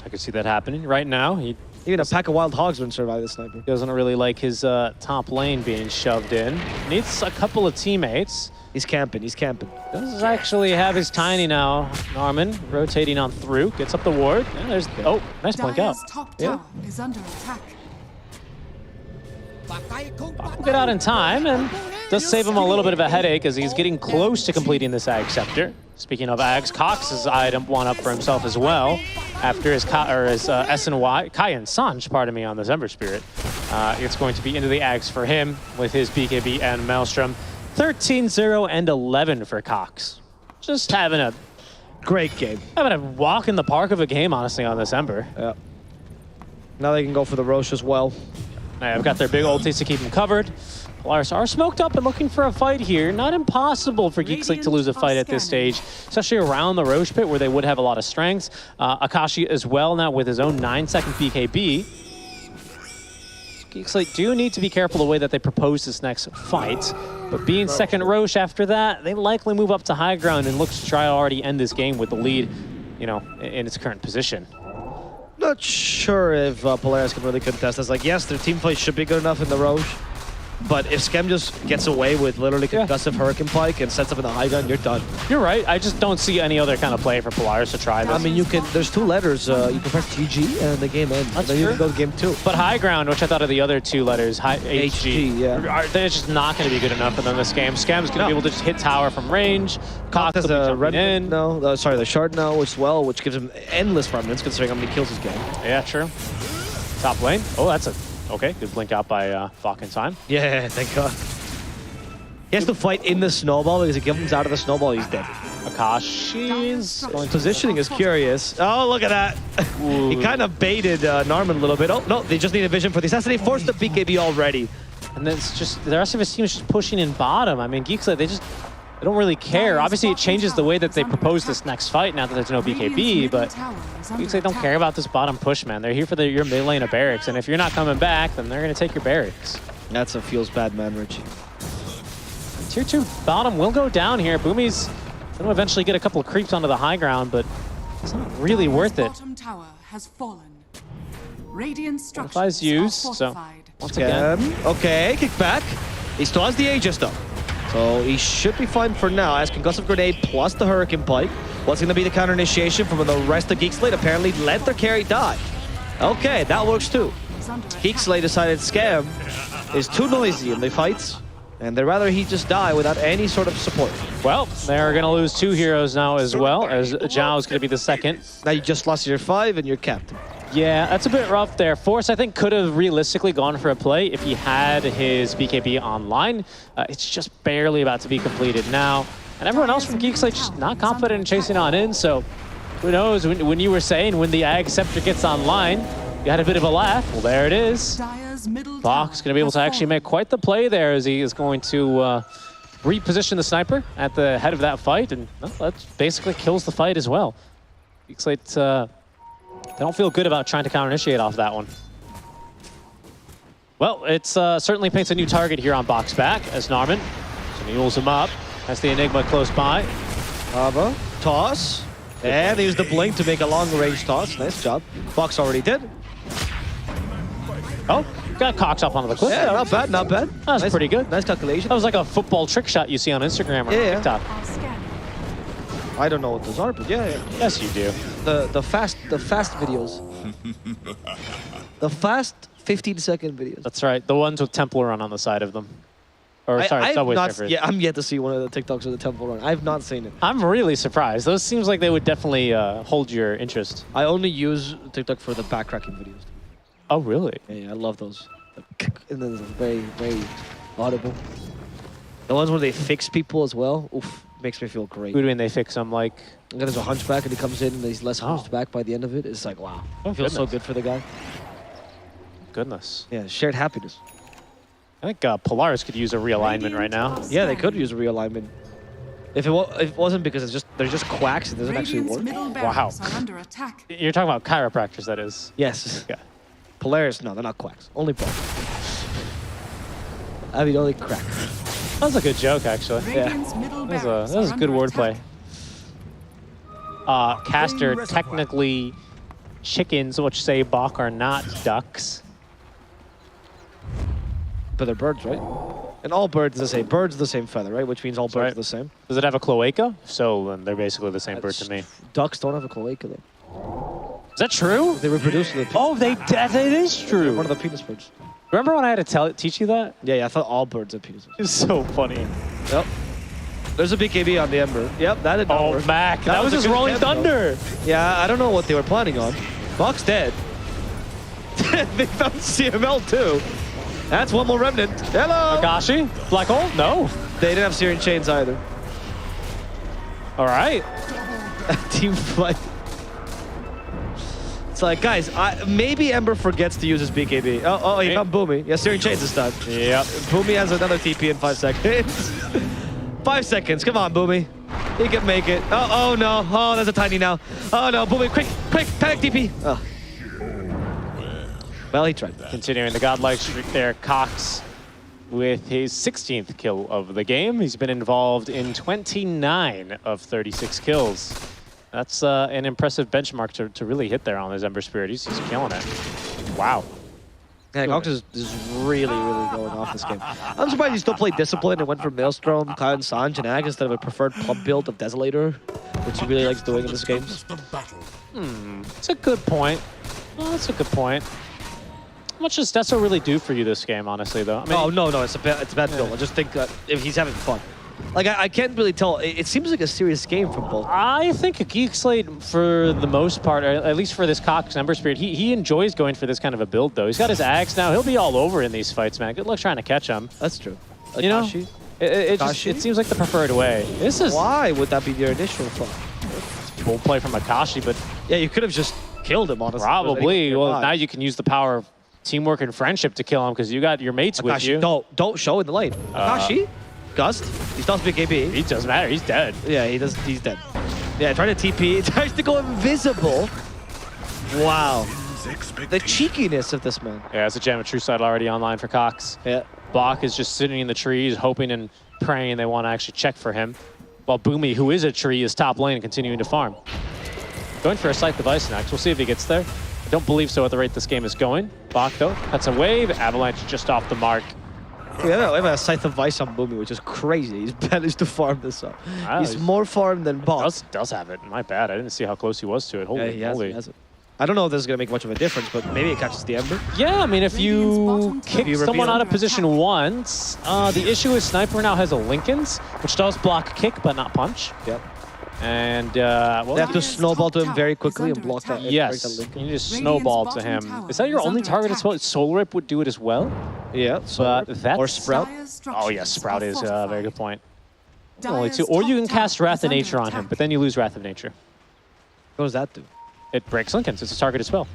I could see that happening right now. Even a pack of wild hogs wouldn't survive this sniper. Doesn't really like his top lane being shoved in. Needs a couple of teammates. He's camping. Does actually have his tiny now. Norman rotating on through. Gets up the ward. Yeah, there's nice blink out. Yeah. Is under attack. We'll get out in time and does save him a little bit of a headache as he's getting close to completing this Ag Scepter. Speaking of Ags, Cox has eyed one up for himself as well after his SNY, Kai and Sanj, pardon me, on this Ember Spirit. It's going to be into the Ags for him with his BKB and Maelstrom. 13-0 and 11 for Cox. Just having a great game. Having a walk in the park of a game, honestly, on this Ember. Yeah. Now they can go for the Roche as well. I've got their big ultis to keep them covered. Polaris are smoked up and looking for a fight here. Not impossible for Geek Slate to lose a fight at this stage, especially around the Roche pit where they would have a lot of strengths. Akashi as well now with his own 9-second BKB. Geek Slate do need to be careful the way that they propose this next fight. But being second Roche after that, they likely move up to high ground and look to try to already end this game with the lead, you know, in its current position. Not sure if Polaris can really contest this. Like, yes, their team fight should be good enough in the Roche. But if Skem just gets away with literally concussive Hurricane Pike and sets up in the high gun, you're done. You're right. I just don't see any other kind of play for Polaris to try this. I mean, you can. There's 2 letters. You can press GG and the game ends. That's then true. You can go to game 2. But high ground, which I thought are the other 2 letters, HG, they're just not going to be good enough for them this game. Skem's going to be able to just hit tower from range. Cox has will a be red in. Sorry, the shard now as well, which gives him endless permanence considering how many kills he's getting. Yeah, true. Top lane. Oh, that's a okay. Good blink out by Falk in time. Yeah, thank God. He has to fight in the snowball because if he comes out of the snowball, he's dead. Akashi's positioning is curious. Oh, look at that. He kind of baited Norman a little bit. Oh, no, they just need a vision for the assassin. They forced the BKB already. And then it's just, the rest of his team is just pushing in bottom. I mean, Geek Slate, they don't really care. Obviously, it changes the way that they propose this next fight now that there's no BKB, but Geek Slate don't care about this bottom push, man. They're here for your mid lane of barracks, and if you're not coming back, then they're going to take your barracks. That's a feels bad, man, Richie. Tier 2 bottom will go down here. Boomy's going to eventually get a couple of creeps onto the high ground, but it's not really worth it. Bottom tower has fallen. Radiant structures Fortify's used, so once again. Okay, kick back. He still has the Aegis though. So he should be fine for now. As Concussive Grenade plus the Hurricane Pike. What's going to be the counter initiation from the rest of Geek Slate? Apparently let their carry die. Okay, that works too. Geek Slate decided Scam is too noisy in the fights. And they'd rather he just die without any sort of support. Well, they're going to lose 2 heroes now as well, as Zhao is going to be the second. Now you just lost your 5 and your captain. Yeah, that's a bit rough there. Force, I think, could have realistically gone for a play if he had his BKB online. It's just barely about to be completed now. And everyone else from Geek Slate just not confident in chasing on in, so who knows, when you were saying when the Ag Scepter gets online, you had a bit of a laugh. Well, there it is. Fox going to be able to actually make quite the play there as he is going to reposition the sniper at the head of that fight, and well, that basically kills the fight as well. Geek Slate, they don't feel good about trying to counter-initiate off that one. Well, it's certainly paints a new target here on box back as Narman mules him up. Has the Enigma close by. Ava, toss. And they use the blink to make a long-range toss. Nice job. Fox already did. Oh, got Cox up onto the cliff. Yeah, not bad, not bad. That was nice, pretty good. Nice calculation. That was like a football trick shot you see on Instagram or TikTok. I don't know what those are, but yeah. Yes, you do. The fast videos. The fast 15-second videos. That's right. The ones with Temple Run on the side of them. Or sorry, Subway Surfers. Yeah, I'm yet to see one of the TikToks of the Temple Run. I've not seen it. I'm really surprised. Those seems like they would definitely hold your interest. I only use TikTok for the backtracking videos. Oh, really? Yeah, I love those. And then it's very, very audible. The ones where they fix people as well, oof, makes me feel great. What do you mean they fix them? Like, and there's a hunchback and he comes in and he's less hunchback by the end of it. It's like, wow. Oh, feels so good for the guy. Goodness. Yeah, shared happiness. I think Polaris could use a realignment right now. Yeah, they could use a realignment. If it wasn't because they're just quacks, it doesn't actually Radiant's work. middle Wow. barracks are under attack. You're talking about chiropractors, that is. Yes. Yeah. Polaris, no, they're not quacks. Only ball. I mean, only crack. That was a good joke, actually. Radiant's middle That barracks was are good under wordplay. Caster, technically chickens, which say Bach are not ducks. But they're birds, right? And all birds are the same. Birds are the same feather, right? Which means all birds are the same. Does it have a cloaca? So then they're basically the same bird to me. Ducks don't have a cloaca, though. Is that true? They reproduce with that is true. One of the penis birds. Remember when I had to teach you that? Yeah, I thought all birds have penis birds. It's so funny. Yep. There's a BKB on the Ember. Yep, that did not work. Mac, that was a just good Rolling attempt, Thunder. though. Yeah, I don't know what they were planning on. Bach's dead. They found CML too. That's one more remnant. Hello! Akashi? Black hole? No. They didn't have Searing Chains either. All right. Team fight. It's like, guys, maybe Ember forgets to use his BKB. Oh, he found Boomy. Yeah, Searing Chains this time. Yep. Boomy has another TP in 5 seconds. 5 seconds. Come on, Boomy. He can make it. Oh no. Oh, there's a tiny now. Oh no, Boomy, quick, panic TP. Oh. Well, he tried. Continuing the godlike streak there, Cox with his 16th kill of the game. He's been involved in 29 of 36 kills. That's an impressive benchmark to really hit there on his Ember Spirit. He's killing it. Wow. Yeah, Cox is really going off this game. I'm surprised he still played Discipline and went for Maelstrom, Kai and Sanj, and Ag instead of a preferred pump build of Desolator, which he really likes doing in this game. That's a good point. Well, that's a good point. How much does Deso really do for you this game, honestly, though? I mean, no, it's a bad build. I just think that if he's having fun. Like, I can't really tell. It seems like a serious game from both. I think a Geek Slate, for the most part, or at least for this Cox Ember Spirit, he enjoys going for this kind of a build, though. He's got his axe now. He'll be all over in these fights, man. Good luck trying to catch him. That's true. You know, it seems like the preferred way. Why would that be your initial thought? Bold play from Akashi, but... Yeah, you could have just killed him, honestly. Probably. Well, now you can use the power of teamwork and friendship to kill him because you got your mates Akashi, with you. Don't show in the lane. Akashi? Gust? He still has BKB. It doesn't matter. He's dead. Yeah, he's dead. Yeah, trying to TP. It tries to go invisible. Wow. The cheekiness of this man. Yeah, it's a Gem of True Sight already online for Cox. Yeah. Bach is just sitting in the trees, hoping and praying they want to actually check for him. While Boomy, who is a tree, is top lane and continuing to farm. Going for a Scythe device next. We'll see if he gets there. I don't believe so at the rate this game is going. Bach, though, cuts a wave. Avalanche just off the mark. Yeah, we have a Scythe of Vice on Boomy, which is crazy. He's managed to farm this up. He's more farmed than Bach. Does have it. My bad. I didn't see how close he was to it. Holy moly. He has it. I don't know if this is going to make much of a difference, but maybe it catches the Ember. Yeah, I mean, if you kick someone out of position once, the issue is Sniper now has a Linken's, which does block kick, but not punch. Yep. And they have to snowball to him very quickly and block that. Yes, you just snowball to him. Is that your only target as well? Soul Rip would do it as well. Yeah, but that's... Or Sprout. Oh yeah, Sprout is a very good point. Only two. Or you can cast Wrath of Nature on him, but then you lose Wrath of Nature. What does that do? It breaks Linken's. It's a target as well.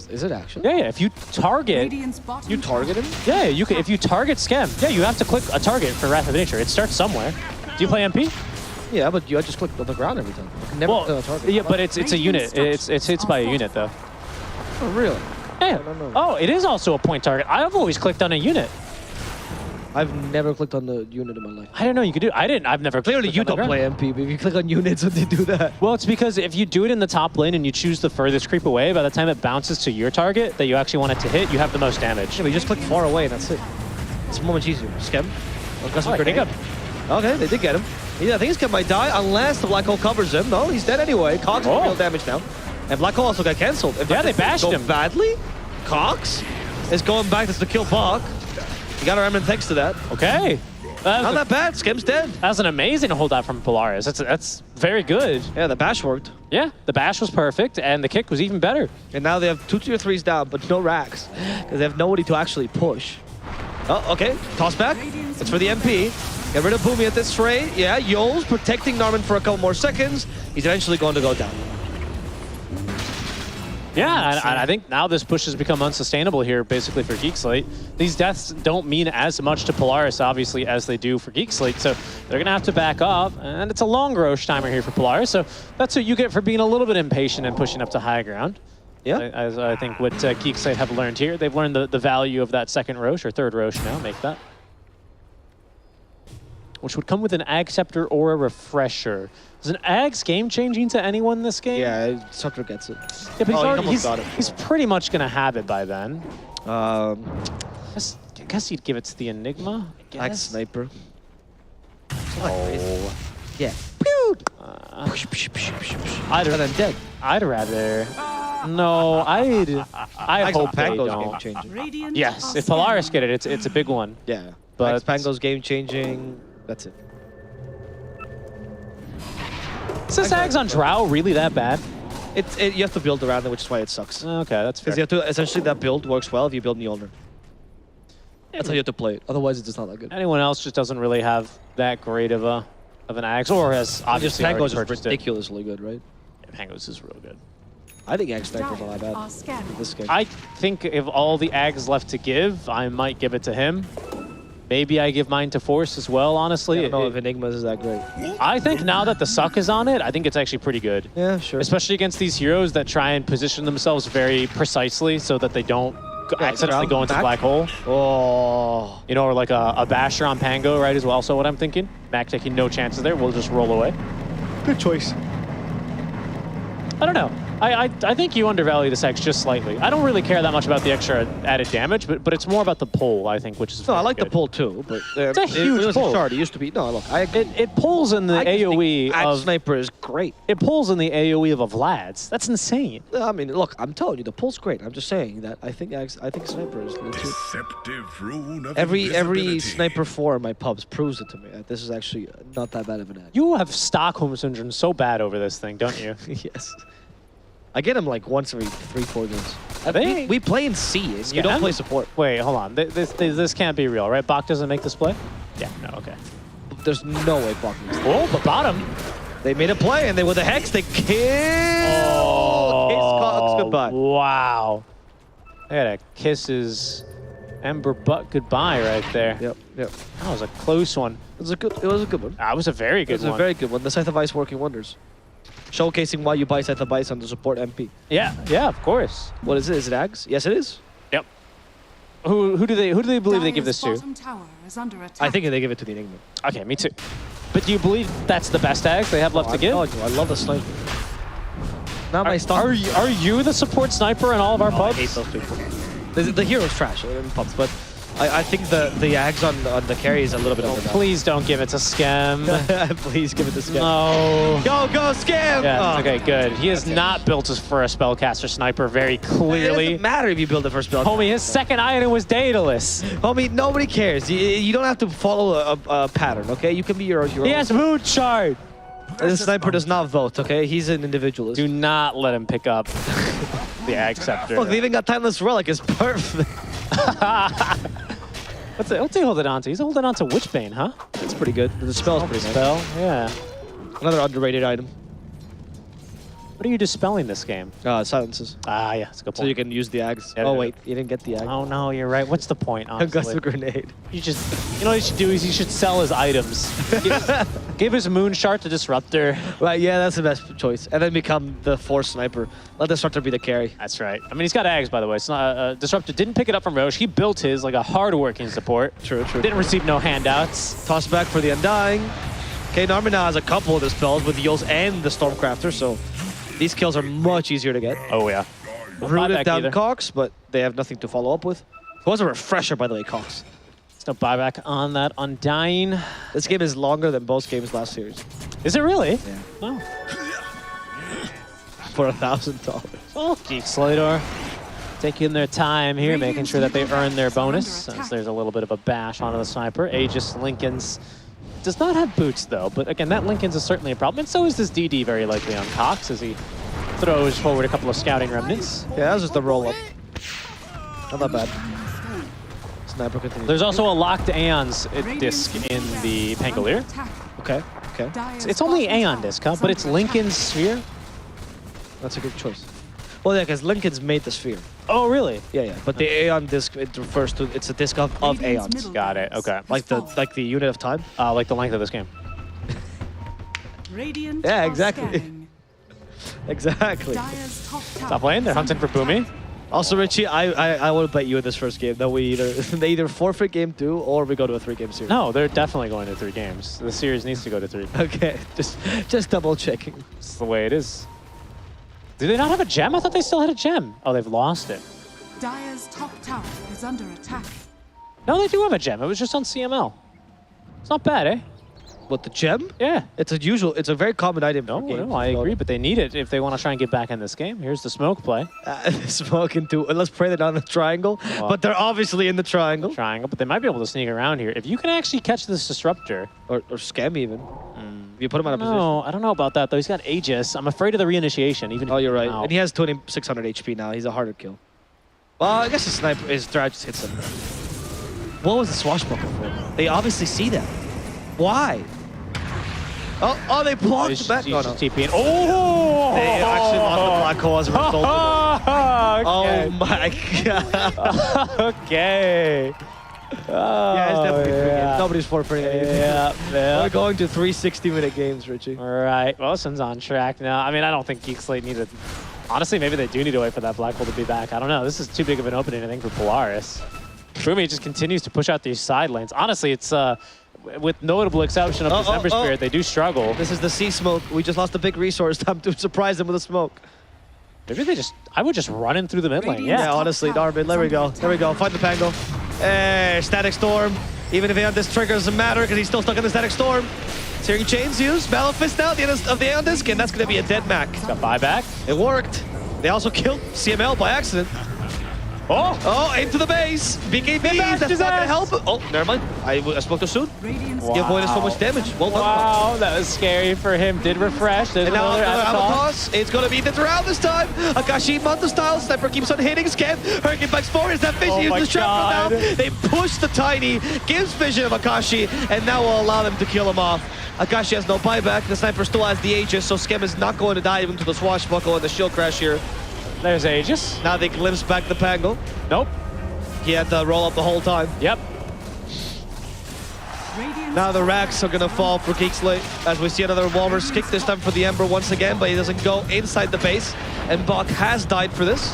Is it actually? Yeah. If you target, you target him. Yeah, you can. If you target Skem, yeah, you have to click a target for Wrath of Nature. It starts somewhere. Do you play MP? Yeah, but you just click on the ground every time. Never target. Yeah, but it's a unit. It's hits by a unit though. Oh really? Yeah. Oh, it is also a point target. I've always clicked on a unit. I've never clicked on the unit in my life. I don't know. You could do. I didn't. I've never. Clearly, you don't play MP, but if you click on units, when they do that. Well, it's because if you do it in the top lane and you choose the furthest creep away, by the time it bounces to your target that you actually want it to hit, you have the most damage. Yeah, but you just click far away and that's it. It's much easier. Skem. Okay, they did get him. Yeah, I think Skem might die unless the Black Hole covers him. No, he's dead anyway. Cox with real damage now. And Black Hole also got cancelled. Yeah, they bashed him badly. Cox is going back to kill Bach. He got our Remnant thanks to that. Okay. Not that bad. Skem's dead. That's an amazing holdout from Polaris. That's very good. Yeah, the bash worked. Yeah, the bash was perfect, and the kick was even better. And now they have 2 tier 3s down, but no racks, because they have nobody to actually push. Oh, okay. Toss back. It's for the MP. Get rid of Boomy at this rate. Yeah, Yols protecting Narman for a couple more seconds. He's eventually going to go down. Yeah, and I think now this push has become unsustainable here, basically, for Geek Slate. These deaths don't mean as much to Polaris, obviously, as they do for Geek Slate, so they're going to have to back up, and it's a long Roche timer here for Polaris, so that's what you get for being a little bit impatient and pushing up to high ground. Yeah. As I think what Geek Slate have learned here. They've learned the value of that second Roche, or third Roche now, make that. Which would come with an Ag Scepter or a Refresher. Is an Ag's game-changing to anyone this game? Yeah, Scepter gets it. Yeah, but he's he's pretty much going to have it by then. Um, I guess he'd give it to the Enigma. Ag Sniper. Oh. Yeah. I'd dead. I'd rather. No, I hope they Pango's don't. game-changing. Yes, if Polaris get it, it's a big one. Yeah. But Pango's game-changing. That's it. Is this Ags on Drow really that bad? You have to build around it, which is why it sucks. Okay, that's fair. Because you have to, essentially that build works well if you build Mjolnir. That's how you have to play it. Otherwise, it's just not that good. Anyone else just doesn't really have that great of an Ags, or has obviously Pango's already is ridiculously good, right? Yeah, Pango's is real good. I think Ag Sniper's not that bad in this game. I think if all the Ags left to give, I might give it to him. Maybe I give mine to Force as well, honestly. I don't know if Enigma's is that great. I think now that the suck is on it, I think it's actually pretty good. Yeah, sure. Especially against these heroes that try and position themselves very precisely so that they don't accidentally go into the black hole. Oh. You know, or like a Basher on Pango, right, is also what I'm thinking. Mac taking no chances there. We'll just roll away. Good choice. I don't know. I think you undervalue this X just slightly. I don't really care that much about the extra added damage, but it's more about the pull, I think, which is No, I like good. the pull too, but it's a huge pull. It used to be. No, look, it pulls in the AoE of Sniper is great. It pulls in the AoE of a Vlad's. That's insane. I mean, look, I'm telling you, the pull's great. I'm just saying that I think Sniper is legit. Rune of Every Sniper 4 in my pubs proves it to me. This is actually not that bad of an ad. You have Stockholm Syndrome so bad over this thing, don't you? Yes. I get him like once every 3-4 games. We play in C, and you don't play support. Wait, hold on. This can't be real, right? Bach doesn't make this play? Yeah, no, okay. There's no way Bach makes this. Oh, but bottom. They made a play, and with the Hex, they kill. Oh, Case Cox, goodbye. Wow. I gotta kiss his Ember butt goodbye right there. Yep. That was a close one. It was a good one. That was a very good one. It was a very good one. The Scythe of Ice working wonders. Showcasing why you buy Scythe of Ice on the support MP. Yeah, of course. What is it? Is it Ags? Yes, it is. Yep. Who do they believe they give this to? I think they give it to the Enigma. Okay, me too. But do you believe that's the best Ags they have left to give? I love the sniper. Not my stock. Are you the support sniper in all of our pubs? I hate those people. The hero's trash in pubs, but I think the Ags on the carry is a little bit undervalued. Please don't give it to Scam. Please give it to Scam. No. Go, Scam! Yeah, okay, good. He is not built for a spellcaster sniper very clearly. It doesn't matter if you build it for a spellcaster. Homie, his second item was Daedalus. Homie, nobody cares. You don't have to follow a pattern, okay? You can be your own. He has Mood Shard. The sniper does not vote, okay? He's an individualist. Do not let him pick up the Ag Scepter. Look, they even got Timeless Relic. It's perfect. What's he holding on to? He's holding on to Witchbane, huh? It's pretty good. The spell's pretty nice. Spell, yeah. Another underrated item. What are you dispelling this game? Silences. Ah, yeah, that's a good point. So you can use the Ags. Yeah, oh, wait, you didn't get the Ag. Oh, no, you're right. What's the point, honestly? Gust of Grenade. You know what you should do is you should sell his items. Give his Moon Shard to Disruptor. Right, yeah, that's the best choice. And then become the Force Sniper. Let Disruptor be the carry. That's right. I mean, he's got Ags, by the way. It's not Disruptor didn't pick it up from Roche. He built his like a hard-working support. True. Didn't receive no handouts. Toss back for the Undying. Okay, Narman now has a couple of the spells with Yos and the Stormcrafter, so these kills are much easier to get. Oh, yeah. Rooted down Cox, but they have nothing to follow up with. It was a refresher, by the way, Cox. There's no buyback on that Undying. This game is longer than both games last series. Is it really? Yeah. Oh. For $1,000. Oh, Geek Slate taking their time here, making sure that they earn their bonus. Since there's a little bit of a bash onto the sniper. Aegis Lincoln's does not have boots, though. But again, that Lincoln's is certainly a problem. And so is this DD very likely on Cox as he throws forward a couple of scouting remnants. Yeah, that was just a roll-up. Not that bad. Sniper continues. There's also a locked Aeon's disc in the Pangolier. Okay. It's only Aeon disc, huh? But it's Lincoln's Sphere. That's a good choice. Well, yeah, because Lincoln's made the sphere. Oh, really? Yeah. But the Aeon disc, it refers to, it's a disc of Aeons. Got it. Okay. Like the unit of time? Like the length of this game. Radiant Yeah, are exactly. scanning. Exactly. Dire's top tower Stop playing. They're hunting for Boomy. Also, Richie, I will bet you in this first game that we they either forfeit game 2 or we go to a 3-game series. No, they're definitely going to 3 games. The series needs to go to 3. Okay, just double checking. It's the way it is. Do they not have a gem? I thought they still had a gem. Oh, they've lost it. Dire's top tower is under attack. No, they do have a gem. It was just on CML. It's not bad, eh? What, the gem? Yeah. It's a very common item for games. No, I agree, but they need it if they want to try and get back in this game. Here's the smoke play. Smoke into, let's pray they're not in the triangle, but they're obviously in the triangle. But they might be able to sneak around here. If you can actually catch this Disruptor. Or scam even. If you put him out of position. No, I don't know about that, though. He's got Aegis. I'm afraid of the reinitiation. Even. Oh, you're right. And he has 2600 HP now. He's a harder kill. Well, I guess his drag just hits him. What was the swashbuckle for? They obviously see that. Why? Oh, they blocked the back. No. TPing. Oh! They actually lost the black hole as a result of it. Okay. Oh my god. Okay. Yeah, it's definitely 3 games. Nobody's forfeiting anything. Yeah. We're going to 3 60-minute games, Richie. All right. Wilson's on track now. I mean, I don't think Geek Slate needed... Honestly, maybe they do need to wait for that black hole to be back. I don't know. This is too big of an opening, I think, for Polaris. Boomy just continues to push out these side lanes. Honestly, it's... with notable exception of December Spirit, they do struggle. This is the sea smoke. We just lost a big resource. Time to surprise them with a smoke. Maybe they just... I would just run in through the mid lane. Yeah, honestly, Darwin. There we go. There we go. Find the Pango. Hey, Static Storm. Even if Aeon Disc trigger doesn't matter because he's still stuck in the Static Storm. Searing Chains used. Battle Fist now at the end of the Aeon Disc, and that's going to be a dead Mac. Got buyback. It worked. They also killed CML by accident. Oh, into the base. BKB, that's not going to help. Oh, never mind. I spoke too soon. Wow. He avoided so much damage. Well done. Wow, that was scary for him. Did refresh. There's and now another toss. It's going to be the round this time. Akashi Manta style. Sniper keeps on hitting. Scan. Hurricane backs forward. Is that Vision? Uses the trap now. They push the Tiny. Gives Vision of Akashi. And now will allow them to kill him off. Akashi has no buyback. The Sniper still has the Aegis. So Skem is not going to die even to the swashbuckle and the shield crash here. There's Aegis. Now they glimpse back the Pango. Nope. He had to roll up the whole time. Yep. Now the racks are going to fall for Geek Slate as we see another Walrus kick, this time for the Ember once again, but he doesn't go inside the base. And Bach has died for this.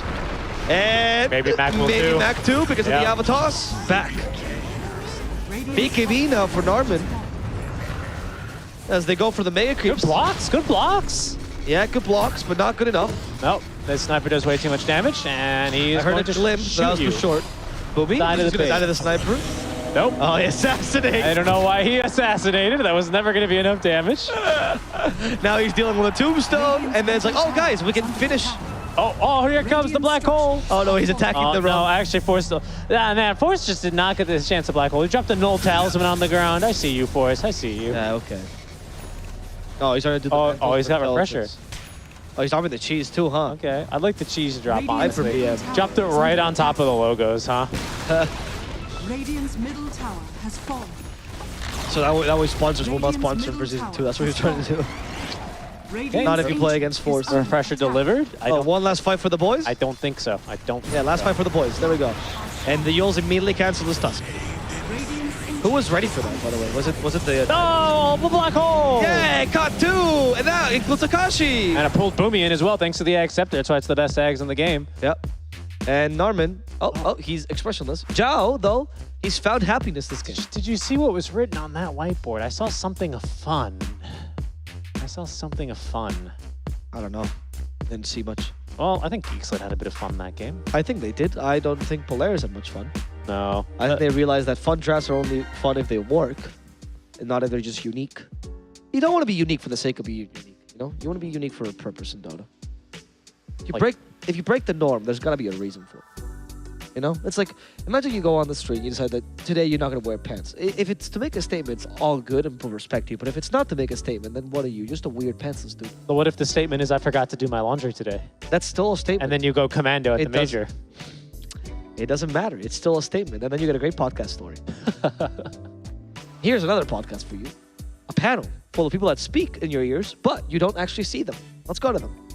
And maybe Mac will maybe too. Mac too because of the Avatars. Back. BKB now for Narman. As they go for the Mega Creeps. Good blocks, good blocks. Yeah, good blocks, but not good enough. Nope, this Sniper does way too much damage, and he's going to glimpse, but that was too short. Boomy, he's going to die to the Sniper. Nope. Oh, he assassinates. I don't know why he assassinated. That was never going to be enough damage. Now he's dealing with a tombstone, and then it's like, oh, guys, we can finish. Oh, here comes the black hole. Oh, no, he's attacking the wrong. wrong. No, actually, Force still... man, Force just did not get this chance of black hole. He dropped a null talisman on the ground. I see you, Force. I see you. Yeah, okay. Oh, he's trying to do the he's got refresher. Oh, he's dropping the cheese too, huh? Okay, I'd like the cheese to drop, honestly. BM. Dropped it right on top of the logos, huh? Radiant's middle tower has fallen. So that way sponsors will not sponsor him for Season 2. That's what he's trying to do. Okay. Not if you play against Force. Refresher delivered. One last fight for the boys? I don't think so. I don't think Yeah, last fight for the boys. There we go. And the Yules immediately cancel this Tusk. Who was ready for that, by the way? Was it the... Oh, the black hole! Yeah, caught 2! And now includes Akashi! And it pulled Boomy in as well, thanks to the Ag Scepter. That's why it's the best Ags in the game. Yep. And Narman, he's expressionless. Zhao, though, he's found happiness this game. Did you see what was written on that whiteboard? I saw something of fun. I don't know. Didn't see much. Well, I think Geek Slate had a bit of fun that game. I think they did. I don't think Polaris had much fun. No. I think they realized that fun drafts are only fun if they work, and not if they're just unique. You don't want to be unique for the sake of being unique, you know? You want to be unique for a purpose in Dota. If you break the norm, there's got to be a reason for it. You know? It's like, imagine you go on the street and you decide that today you're not going to wear pants. If it's to make a statement, it's all good and people respect you. But if it's not to make a statement, then what are you? Just a weird pantsless dude. But what if the statement is, I forgot to do my laundry today? That's still a statement. And then you go commando at the major. It doesn't matter. It's still a statement. And then you get a great podcast story. Here's another podcast for you. A panel full of people that speak in your ears, but you don't actually see them. Let's go to them.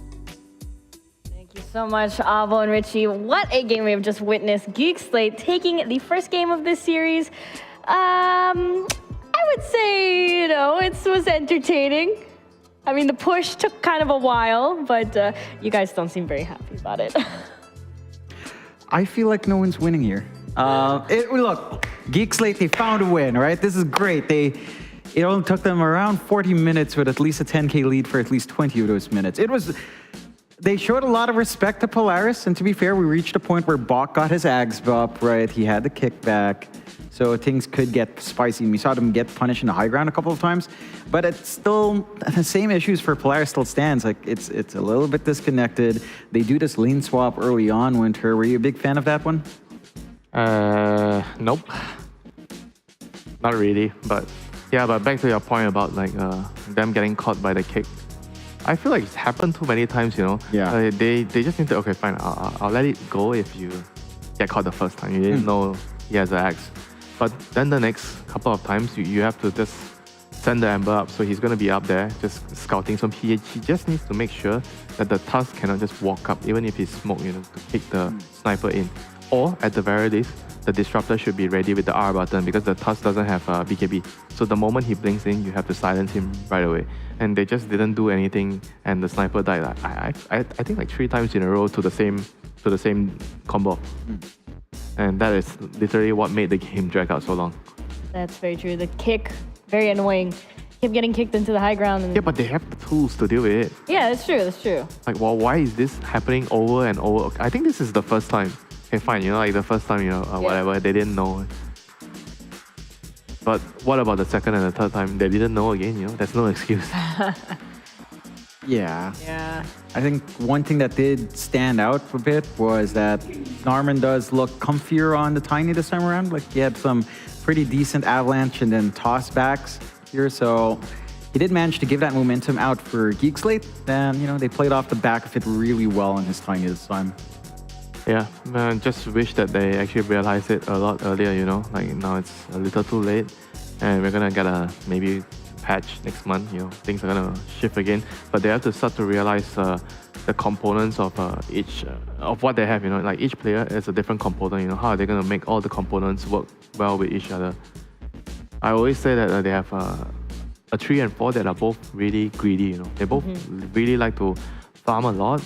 Thank you so much, Avo and Richie. What a game we have just witnessed. Geek Slate taking the first game of this series. I would say, it was entertaining. I mean, the push took kind of a while, but you guys don't seem very happy about it. I feel like no one's winning here. Look, Geek Slate, they found a win, right? This is great. It only took them around 40 minutes with at least a 10K lead for at least 20 of those minutes. They showed a lot of respect to Polaris, and to be fair, we reached a point where Bok got his ags up, right? He had the kickback, so things could get spicy. We saw them get punished in the high ground a couple of times, but it's still, the same issues for Polaris still stands. Like, it's a little bit disconnected. They do this lane swap early on, Winter. Were you a big fan of that one? Nope. Not really, but yeah, but back to your point about like them getting caught by the kick. I feel like it's happened too many times, Yeah. They just need to, okay, fine, I'll let it go if you get caught the first time. You didn't know he has an axe. But then the next couple of times, you have to just send the Ember up. So he's going to be up there just scouting. So he just needs to make sure that the Tusk cannot just walk up, even if he's smoked, to kick the sniper in. Or at the very least, the Disruptor should be ready with the R button because the Tusk doesn't have BKB. So the moment he blinks in, you have to silence him right away. And they just didn't do anything, and the sniper died. I think like 3 times in a row to the same combo. And that is literally what made the game drag out so long. That's very true. The kick, very annoying. Kept getting kicked into the high ground. And... Yeah, but they have the tools to deal with it. Yeah, that's true. That's true. Like, well, why is this happening over and over? I think this is the first time. Okay, fine, like the first time, whatever, they didn't know. But what about the second and the third time? They didn't know again, there's no excuse. Yeah. Yeah. I think one thing that did stand out a bit was that Narman does look comfier on the Tiny this time around. Like, he had some pretty decent avalanche and then toss backs here, so he did manage to give that momentum out for Geek Slate. Then, they played off the back of it really well on his Tiny this time. Yeah, man, just wish that they actually realized it a lot earlier, Like, now it's a little too late, and we're gonna get a maybe patch next month, things are gonna shift again. But they have to start to realize the components of each of what they have, Like, each player is a different component, How are they gonna make all the components work well with each other? I always say that they have a 3 and 4 that are both really greedy, They both really like to farm a lot.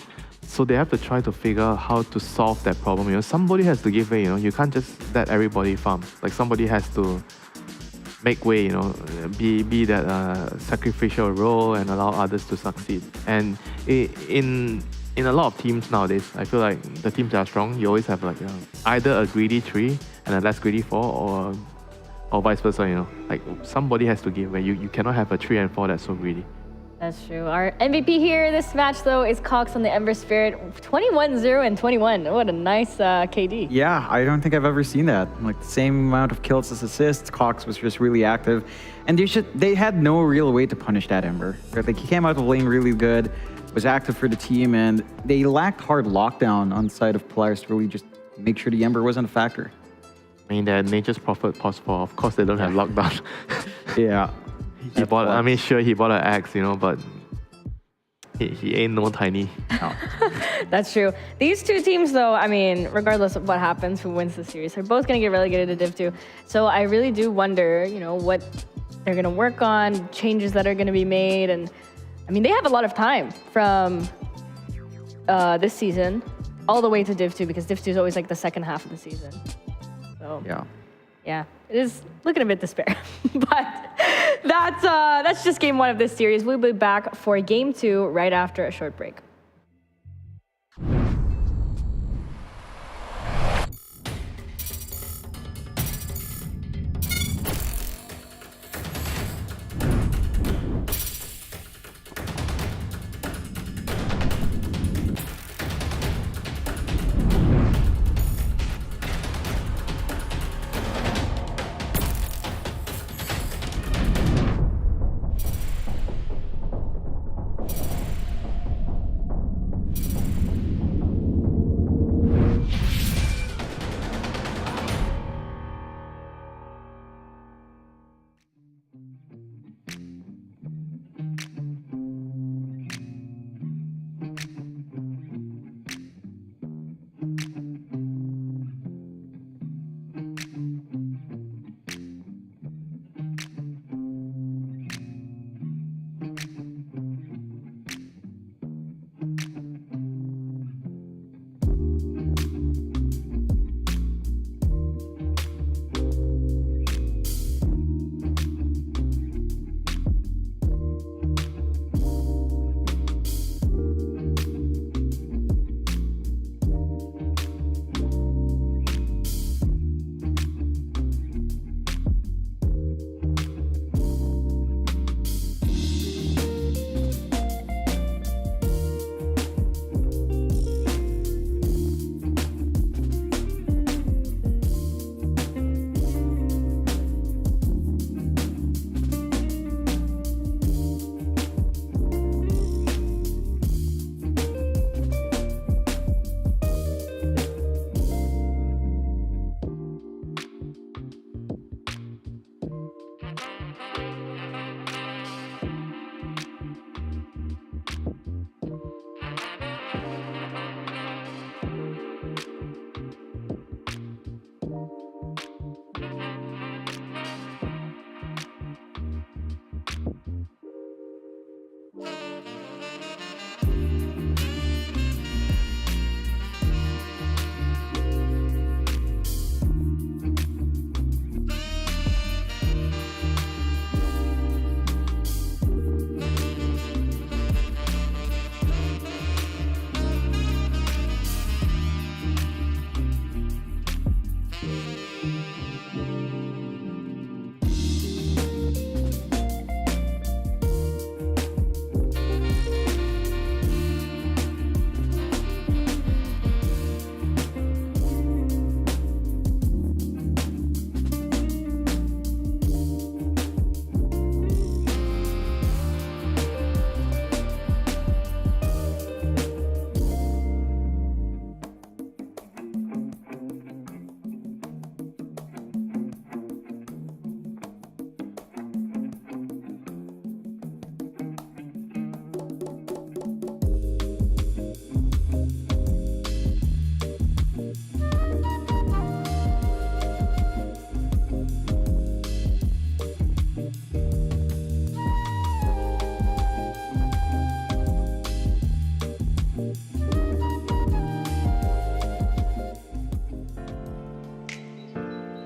So they have to try to figure out how to solve that problem. Somebody has to give way. You can't just let everybody farm. Like, somebody has to make way. Be that sacrificial role and allow others to succeed. And in a lot of teams nowadays, I feel like the teams that are strong, you always have like either a greedy 3 and a less greedy 4, or vice versa. Like, somebody has to give way. You cannot have a 3 and 4 that's so greedy. That's true. Our MVP here this match, though, is Cox on the Ember Spirit. 21-0 and 21. What a nice KD. Yeah, I don't think I've ever seen that. Like, the same amount of kills as assists. Cox was just really active. And they had no real way to punish that Ember. Like, he came out of lane really good, was active for the team, and they lacked hard lockdown on the side of Polaris to really just make sure the Ember wasn't a factor. I mean, they're nature's prophet possible. Of course, they don't have lockdown. Yeah. He bought an axe, but he ain't no Tiny. No. That's true. These two teams, though, I mean, regardless of what happens, who wins the series, they're both going to get relegated to Div 2. So I really do wonder, what they're going to work on, changes that are going to be made. And I mean, they have a lot of time from this season all the way to Div 2, because Div 2 is always like the second half of the season. So yeah, it is looking a bit despair. But that's just game 1 of this series. We'll be back for game 2 right after a short break.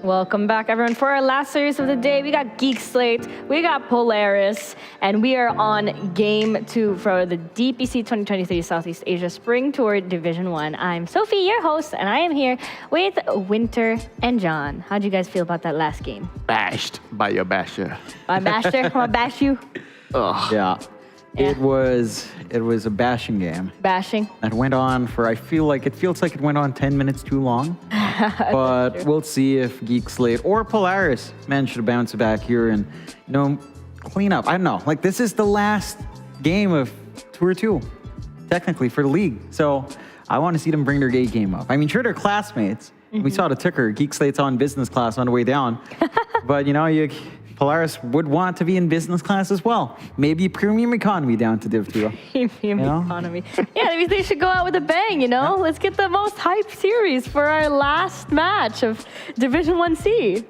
Welcome back, everyone. For our last series of the day, we got Geek Slate, we got Polaris, and we are on Game 2 for the DPC 2023 Southeast Asia Spring Tour Division 1. I'm Sophie, your host, and I am here with Winter and John. How'd you guys feel about that last game? Bashed by your basher. My basher? I'm gonna bash you. Yeah. Yeah. It was a bashing game. Bashing? That went on for, it feels like it went on 10 minutes too long. But we'll see if Geek Slate or Polaris manage to bounce back here and, clean up. I don't know. Like, this is the last game of Tour 2, technically, for the league. So I want to see them bring their A game up. I mean, sure, they're classmates. Mm-hmm. We saw the ticker. Geek Slate's on business class on the way down. But, Polaris would want to be in business class as well. Maybe premium economy down to Div 2. Premium economy. Yeah, maybe they should go out with a bang, Yeah. Let's get the most hype series for our last match of Division 1C.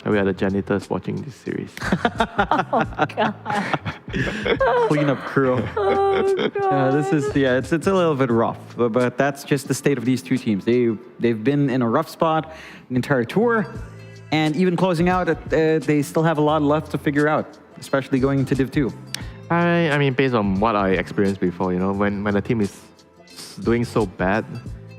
We are the janitors watching this series. Oh, God. Cleanup crew. Oh, God. It's a little bit rough, but that's just the state of these two teams. They've been in a rough spot the entire tour. And even closing out, they still have a lot left to figure out, especially going into Div 2. I mean, based on what I experienced before, when a team is doing so bad,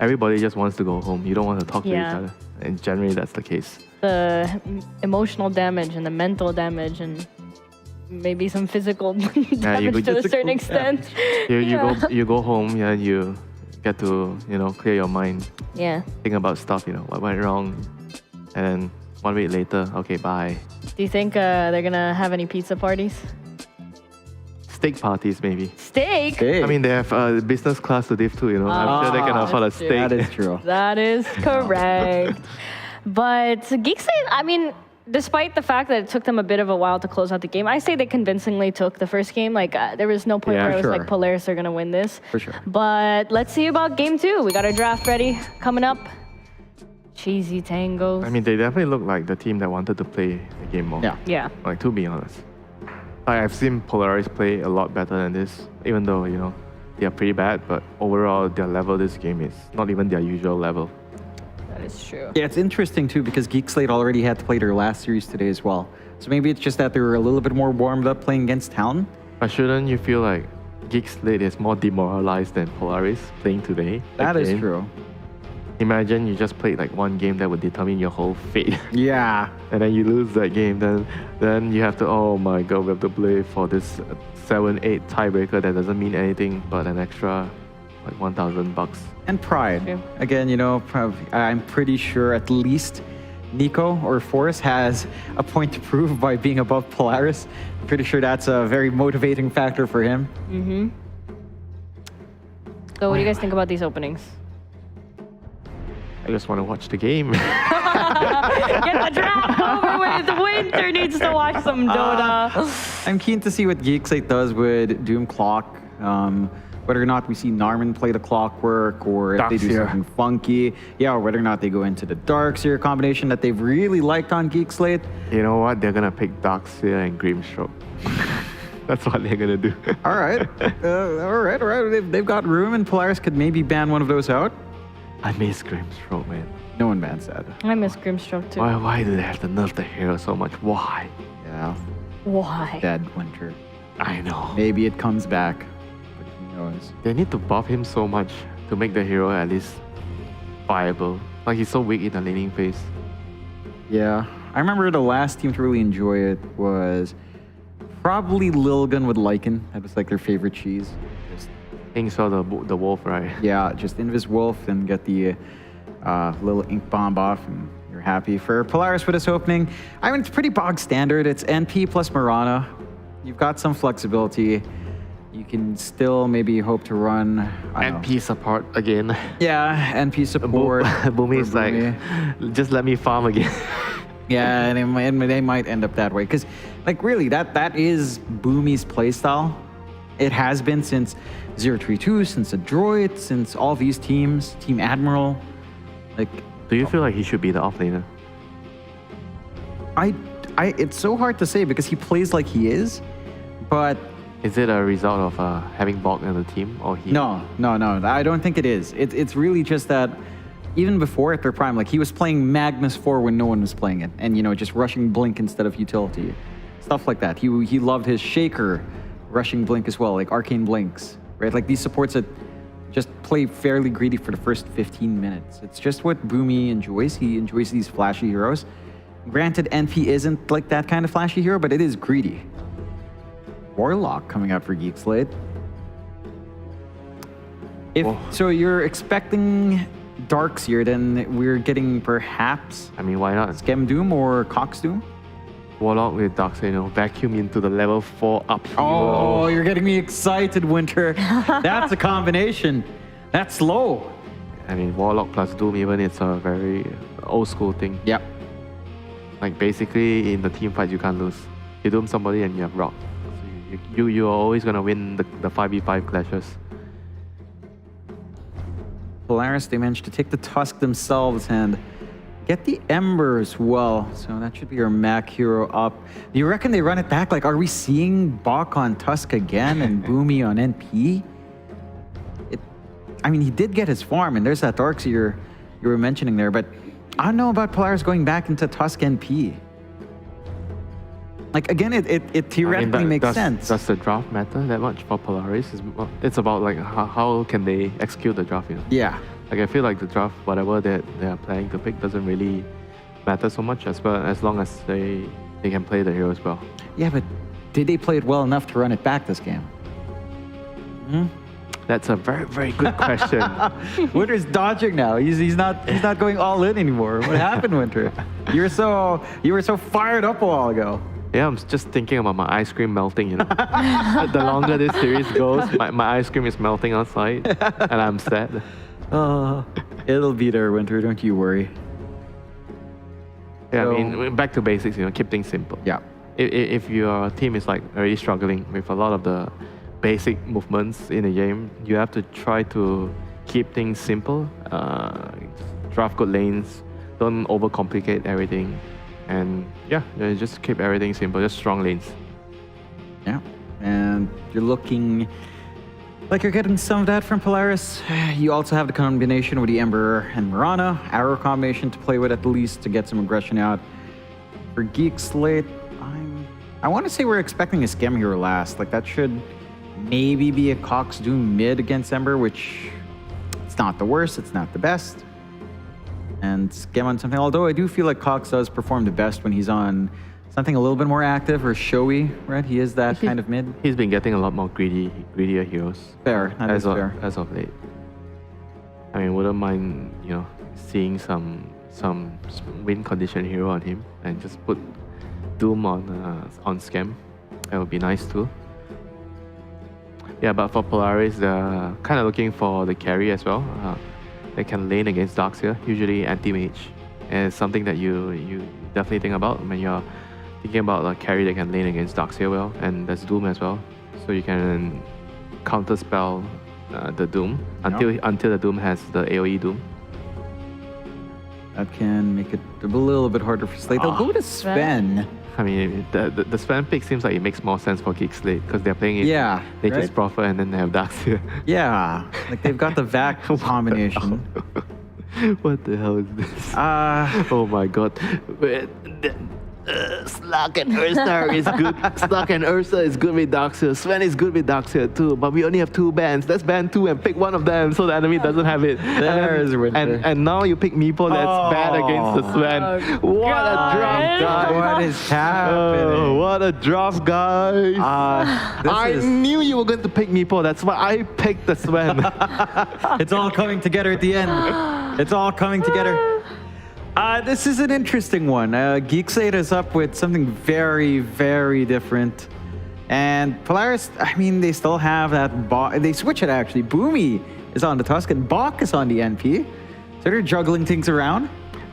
everybody just wants to go home. You don't want to talk to each other. And generally, that's the case. The emotional damage and the mental damage and maybe some physical damage to a certain extent. You go home, you get to, clear your mind. Yeah. Think about stuff, what went wrong. And then 1 week later, okay, bye. Do you think they're gonna have any pizza parties? Steak parties, maybe. Steak? I mean, they have business class to Div 2, I'm sure they can afford a steak. That is true. That is correct. But Geek Slate, I mean, despite the fact that it took them a bit of a while to close out the game, I say they convincingly took the first game. Like, there was no point where it was like Polaris are gonna win this. For sure. But let's see about Game 2. We got our draft ready coming up. Cheesy tangos. I mean, they definitely look like the team that wanted to play the game more. Yeah. Like, to be honest. I've seen Polaris play a lot better than this, even though, they're pretty bad, but overall, their level this game is not even their usual level. That is true. Yeah, it's interesting, too, because Geek Slate already had to play their last series today as well. So maybe it's just that they were a little bit more warmed up playing against Talon. But shouldn't you feel like Geek Slate is more demoralized than Polaris playing today? That is true. Imagine you just played like one game that would determine your whole fate. Yeah. And then you lose that game, then you have to, oh my god, we have to play for this 7-8 tiebreaker that doesn't mean anything but an extra like $1,000. And pride. Yeah. Again, I'm pretty sure at least Nico or Forrest has a point to prove by being above Polaris. I'm pretty sure that's a very motivating factor for him. Mm-hmm. So what do you guys think about these openings? I just want to watch the game. Get the draft over with. Winter needs to watch some Dota. I'm keen to see what Geek Slate does with Doom Clock. Whether or not we see Narman play the clockwork, or if they do something funky. Yeah, or whether or not they go into the Darkseer combination that they've really liked on Geek Slate. You know what? They're going to pick Darkseer and Grimstroke. That's what they're going to do. All right. All right. They've got room, and Polaris could maybe ban one of those out. I miss Grimstroke, man. No one bans that. I miss Grimstroke too. Why do they have to nerf the hero so much? Why? Yeah. Why? Dead Winter. I know. Maybe it comes back, but who knows? They need to buff him so much to make the hero at least viable. Like, he's so weak in the laning phase. Yeah. I remember the last team to really enjoy it was probably Lilgun with Lycan. That was like their favorite cheese. Ink saw the wolf, right? Yeah, just Invis Wolf and get the little ink bomb off, and you're happy. For Polaris with this opening, I mean, it's pretty bog standard. It's NP plus Mirana. You've got some flexibility. You can still maybe hope to run NP support again. Yeah, NP support. Boomy's like, just let me farm again. Yeah, and they might end up that way. Because, like, really, that is Boomy's playstyle. It has been since 032, since Adroit, since all these teams, Team Admiral. Like, do you feel like he should be the offlaner? It's so hard to say because he plays like he is, but is it a result of having Bog in the team, or he? No. I don't think it is. It's really just that even before at their prime, like he was playing Magnus 4 when no one was playing it, and just rushing Blink instead of utility, stuff like that. He loved his Shaker, rushing Blink as well, like Arcane Blinks, right? Like these supports that just play fairly greedy for the first 15 minutes. It's just what Boomy enjoys. He enjoys these flashy heroes. Granted, NP isn't like that kind of flashy hero, but it is greedy. Warlock coming out for Geek Slate. So you're expecting Darkseer, then we're getting perhaps... I mean, why not? Schem Doom or Cox Doom? Warlock with Darkseer, vacuum into the level 4 up hero. Oh, you're getting me excited, Winter. That's a combination. That's low. I mean, Warlock plus Doom, even it's a very old school thing. Yep. Like basically in the team fight, you can't lose. You Doom somebody and you have Rock. So you're always gonna win the 5v5 clashes. Polaris, they managed to take the Tusk themselves and get the Ember as well. So that should be our Mac hero up. Do you reckon they run it back? Like, are we seeing Bok on Tusk again and Boomy on NP? I mean, he did get his farm, and there's that Darkseer you were mentioning there, but I don't know about Polaris going back into Tusk NP. Like, again, it theoretically makes sense. Does the draft matter that much for Polaris? It's about like how can they execute the draft, Yeah. Like I feel like the draft, whatever they are planning to pick, doesn't really matter so much as long as they can play the hero as well. Yeah, but did they play it well enough to run it back this game? That's a very, very good question. Winter's dodging now. He's not going all in anymore. What happened, Winter? You were so fired up a while ago. Yeah, I'm just thinking about my ice cream melting, The longer this series goes, my ice cream is melting outside, and I'm sad. It'll be there, Winter. Don't you worry. Yeah, I mean, back to basics, keep things simple. Yeah. If your team is like already struggling with a lot of the basic movements in the game, you have to try to keep things simple. Draft good lanes, don't overcomplicate everything. And yeah, just keep everything simple, just strong lanes. Yeah, and you're looking like you're getting some of that from Polaris. You also have the combination with the Ember and Mirana, arrow combination to play with at least to get some aggression out. For Geek Slate, I want to say we're expecting a Schem hero last. Like that should maybe be a Cox Doom mid against Ember, which it's not the worst, it's not the best. And Schem on something, although I do feel like Cox does perform the best when he's on something a little bit more active or showy, right? He is that kind of mid. He's been getting a lot more greedier heroes. Fair, that is fair. As of late. I mean, wouldn't mind, seeing some win condition hero on him and just put Doom on Schem. That would be nice too. Yeah, but for Polaris, they're kind of looking for the carry as well. They can lane against Darkseer, usually anti-mage. And it's something that you definitely think about when you're thinking about a carry that can lane against Darkseer well, and there's Doom as well. So you can counterspell the Doom until the Doom has the AoE Doom. That can make it a little bit harder for Slate. They'll go to Sven. I mean, the Sven pick seems like it makes more sense for Geek Slate because they're playing it. Yeah, Nature's right? Prophet and then they have Darkseer. Yeah, like they've got the VAC combination. What the hell is this? Oh my god. Slug and Ursa is good. Slug and Ursa is good with Darkseer. Sven is good with Darkseer too, but we only have 2 bans. Let's ban 2 and pick one of them so the enemy doesn't have it. There's Winter. And now you pick Meepo that's bad against the Sven. What a draft, guys. What is happening? Oh, what a draft, guys. I knew you were going to pick Meepo. That's why I picked the Sven. It's all coming together at the end. It's all coming together. This is an interesting one. Geek Slate is up with something very, very different. And Polaris, I mean, they still have that Bok. They switch it actually. Boomy is on the Tusk and Bok is on the NP. So they're juggling things around.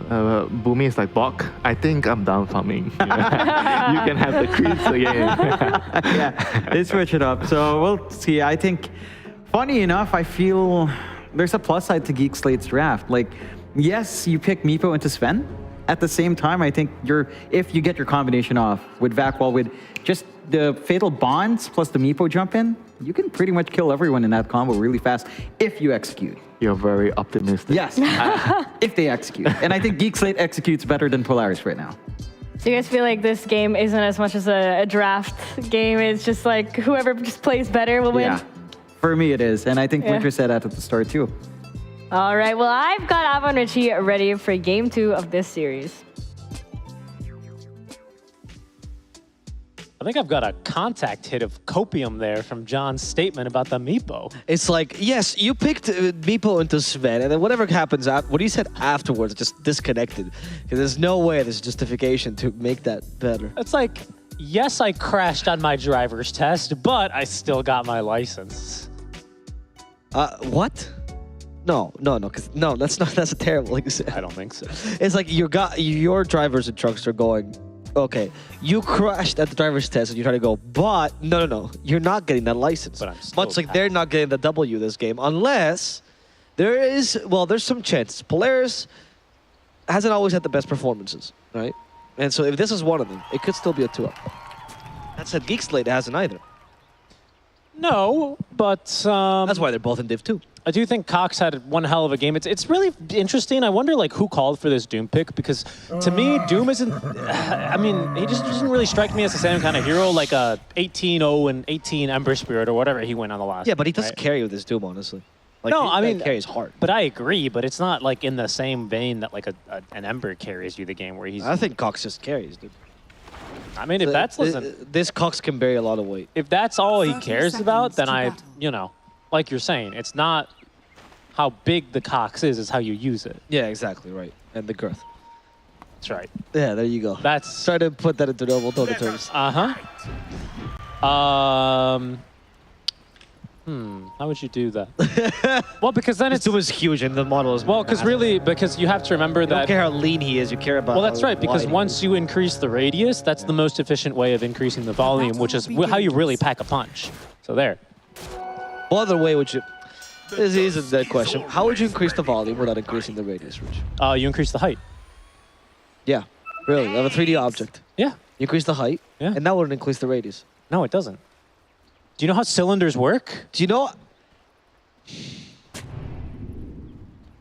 Boomy is like, Bok, I think I'm done farming. You can have the creeps again. Yeah, they switch it up. So we'll see. I think, funny enough, I feel there's a plus side to Geek Slate's draft. Like, yes, you pick Meepo into Sven, at the same time, I think if you get your combination off with Vakball, with just the Fatal Bonds plus the Meepo jump in, you can pretty much kill everyone in that combo really fast if you execute. You're very optimistic. Yes, if they execute. And I think Geek Slate executes better than Polaris right now. Do you guys feel like this game isn't as much as a draft game? It's just like whoever just plays better will win? Yeah, for me it is. And I think Winter said that at the start too. All right, well, I've got Avo and Richie ready for game 2 of this series. I think I've got a contact hit of copium there from John's statement about the Meepo. It's like, yes, you picked Meepo into Sven, and then whatever happens, what he said afterwards just disconnected. Because there's no way there's justification to make that better. It's like, yes, I crashed on my driver's test, but I still got my license. What? No, that's a terrible thing to say. I don't think so. It's like your drivers and trucks are going, okay, you crashed at the driver's test and you try to go, but no, you're not getting that license. But I'm still much like they're not getting the W this game, unless there's some chances. Polaris hasn't always had the best performances, right? And so if this is one of them, it could still be a 2-up. That said, Geek Slate hasn't either. No, but that's why they're both in Div 2. I do think Cox had one hell of a game. It's really interesting. I wonder like who called for this Doom pick, because to me Doom isn't. I mean, he just doesn't really strike me as the same kind of hero like a 18-0 and 18 Ember Spirit or whatever he went on the last. Yeah, but he doesn't carry with his Doom, honestly. Like, no, I mean, carries hard. But I agree. But it's not like in the same vein that like an Ember carries you the game where he's. I think Cox just carries, dude. I mean, if that's this Cox can bury a lot of weight. If that's all he cares about, then like you're saying, it's not how big the Cox is how you use it. Yeah, exactly right, and the girth. That's right. Yeah, there you go. That's try to put that into normal total terms. How would you do that? Well, because then Doom is huge and the model is. Well, because you have to remember that. You don't care how lean he is, you care about. Well, that's right, because once you increase the radius, that's the most efficient way of increasing the volume, which is how you really pack a punch. So there. What other way would you? This is a dead question. How would you increase the volume without increasing the radius, Rich? You increase the height. Yeah, really. You have a 3D object. Yeah. You increase the height. Yeah. And that wouldn't increase the radius. No, it doesn't. Do you know how cylinders work? Do you know?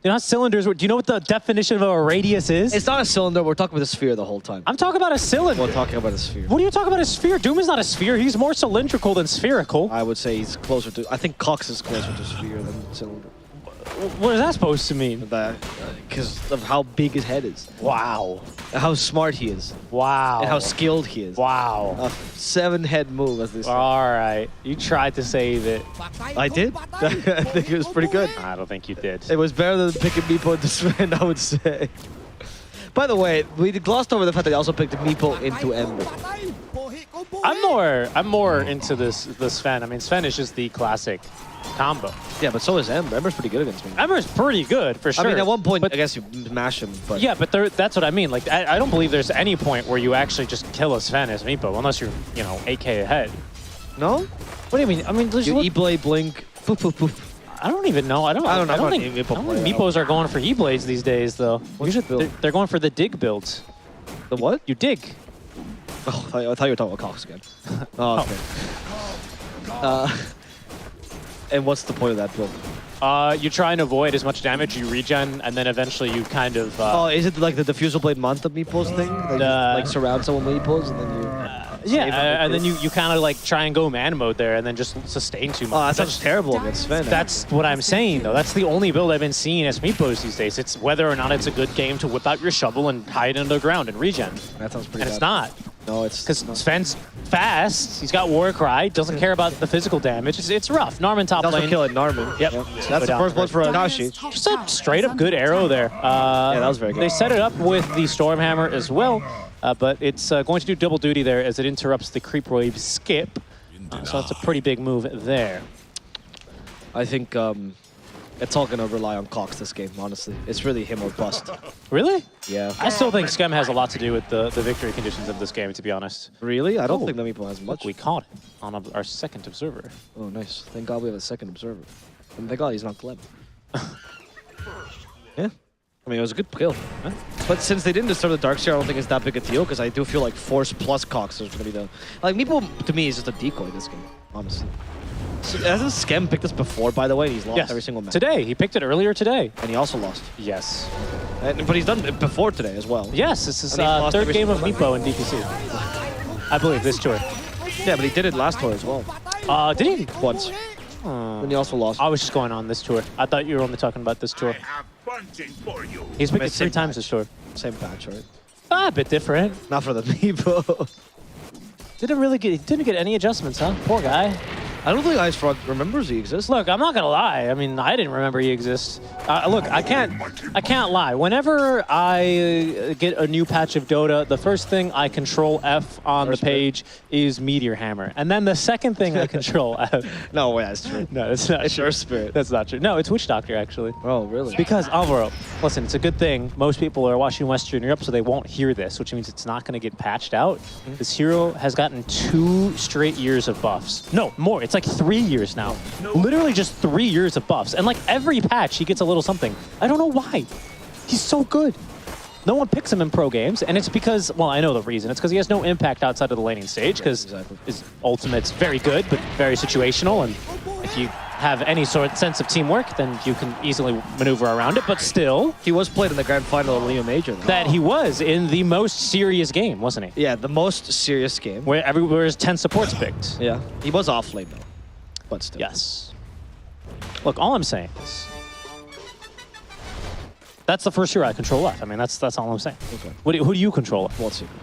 You know how cylinders work? Do you know what the definition of a radius is? It's not a cylinder. We're talking about a sphere the whole time. I'm talking about a cylinder. We're talking about a sphere. What are you talking about a sphere? Doom is not a sphere. He's more cylindrical than spherical. I would say he's closer to. I think Cox is closer to sphere than cylinder. What is that supposed to mean? Because of how big his head is. Wow. How smart he is. Wow. And how skilled he is. Wow. A 7-head move, as they say. All right. You tried to save it. I did? I think it was pretty good. I don't think you did. It was better than picking Meepo into Sven, I would say. By the way, we glossed over the fact that he also picked Meepo into Ember. I'm more into this Sven. I mean, Sven is just the classic combo. Yeah, but so is Ember. Ember's pretty good against me. Ember's pretty good, for sure. I mean, at one point, I guess you mash him, but... Yeah, but that's what I mean. Like, I don't believe there's any point where you actually just kill a Sven as Meepo, unless you're, 8K ahead. No? What do you mean? I mean, you E-Blade, Blink, poof, poof, poof. I don't even know. I don't think Meepos are going for E-Blades these days, though. Usually they're going for the dig builds. The what? You dig. Oh, I thought you were talking about Cox again. Oh, okay. And what's the point of that build? You try and avoid as much damage, you regen, and then eventually you kind of... oh, is it like the Diffusal Blade Manta Meepos thing? Like surround someone with Meepos and then you... yeah, and then you kind of like try and go man mode there and then just sustain too much. Oh, that sounds terrible against Sven. That's what I'm saying, though. That's the only build I've been seeing as Meepos these days. It's whether or not it's a good game to whip out your shovel and hide it underground and regen. That sounds pretty And it's not. No, it's... Because Sven's fast, he's got Warcry, doesn't care about the physical damage. It's rough. Narman top lane. Also kill it, Narman. Yep. That's the first one for Akashi. Just a straight up good arrow there. Yeah, that was very good. They set it up with the Stormhammer as well, but it's going to do double duty there as it interrupts the creep wave skip. So it's a pretty big move there. I think it's all going to rely on Cox this game, honestly. It's really him or bust. Really? Yeah. I still think Scum has a lot to do with the victory conditions of this game, to be honest. Really? I don't think Meepo has much. We caught it on our second observer. Oh, nice. Thank God we have a second observer. And thank God he's not Gleb. Yeah. I mean, it was a good kill. Huh? But since they didn't disturb the Dark Seer, I don't think it's that big a deal, because I do feel like Force plus Cox is going to be the... Like, Meepo, to me, is just a decoy this game, honestly. So, hasn't Skem picked this before, by the way? He's lost every single match. Today. He picked it earlier today. And he also lost. Yes. But he's done it before today as well. Yes, this is third game of Meepo in DPC. I believe, this tour. Yeah, but he did it last tour as well. Did he? Once. And he also lost. I was just going on this tour. I thought you were only talking about this tour. He's picked it 3 times this tour. Same patch, right? A bit different. Not for the Meepo. Didn't get any adjustments, huh? Poor guy. I don't think Ice Frog remembers he exists. Look, I'm not gonna lie. I mean, I didn't remember he exists. Look, I can't lie. Whenever I get a new patch of Dota, the first thing I control F on the page is Meteor Hammer, and then the second thing I control F. No way, that's true. No, it's not. It's true. your spirit. That's not true. No, it's Witch Doctor actually. Oh, really? Because Alvaro, listen, it's a good thing. Most people are watching Western Europe, so they won't hear this, which means it's not going to get patched out. This hero has gotten 2 straight years of buffs. No, more. It's like 3 years now. Literally just 3 years of buffs. And like every patch, he gets a little something. I don't know why. He's so good. No one picks him in pro games, and it's because, well, I know the reason. It's because he has no impact outside of the laning stage, because his ultimate's very good, but very situational, and if you have any sort of sense of teamwork, then you can easily maneuver around it, but still... He was played in the grand final of Leo Major, though. That he was in the most serious game, wasn't he? Yeah, the most serious game. Where his 10 supports picked. Yeah, he was off lane, though. But still. Yes. Look, all I'm saying is... That's the first hero I control left. I mean, that's all I'm saying. Okay. Who do you control left? What's Secret.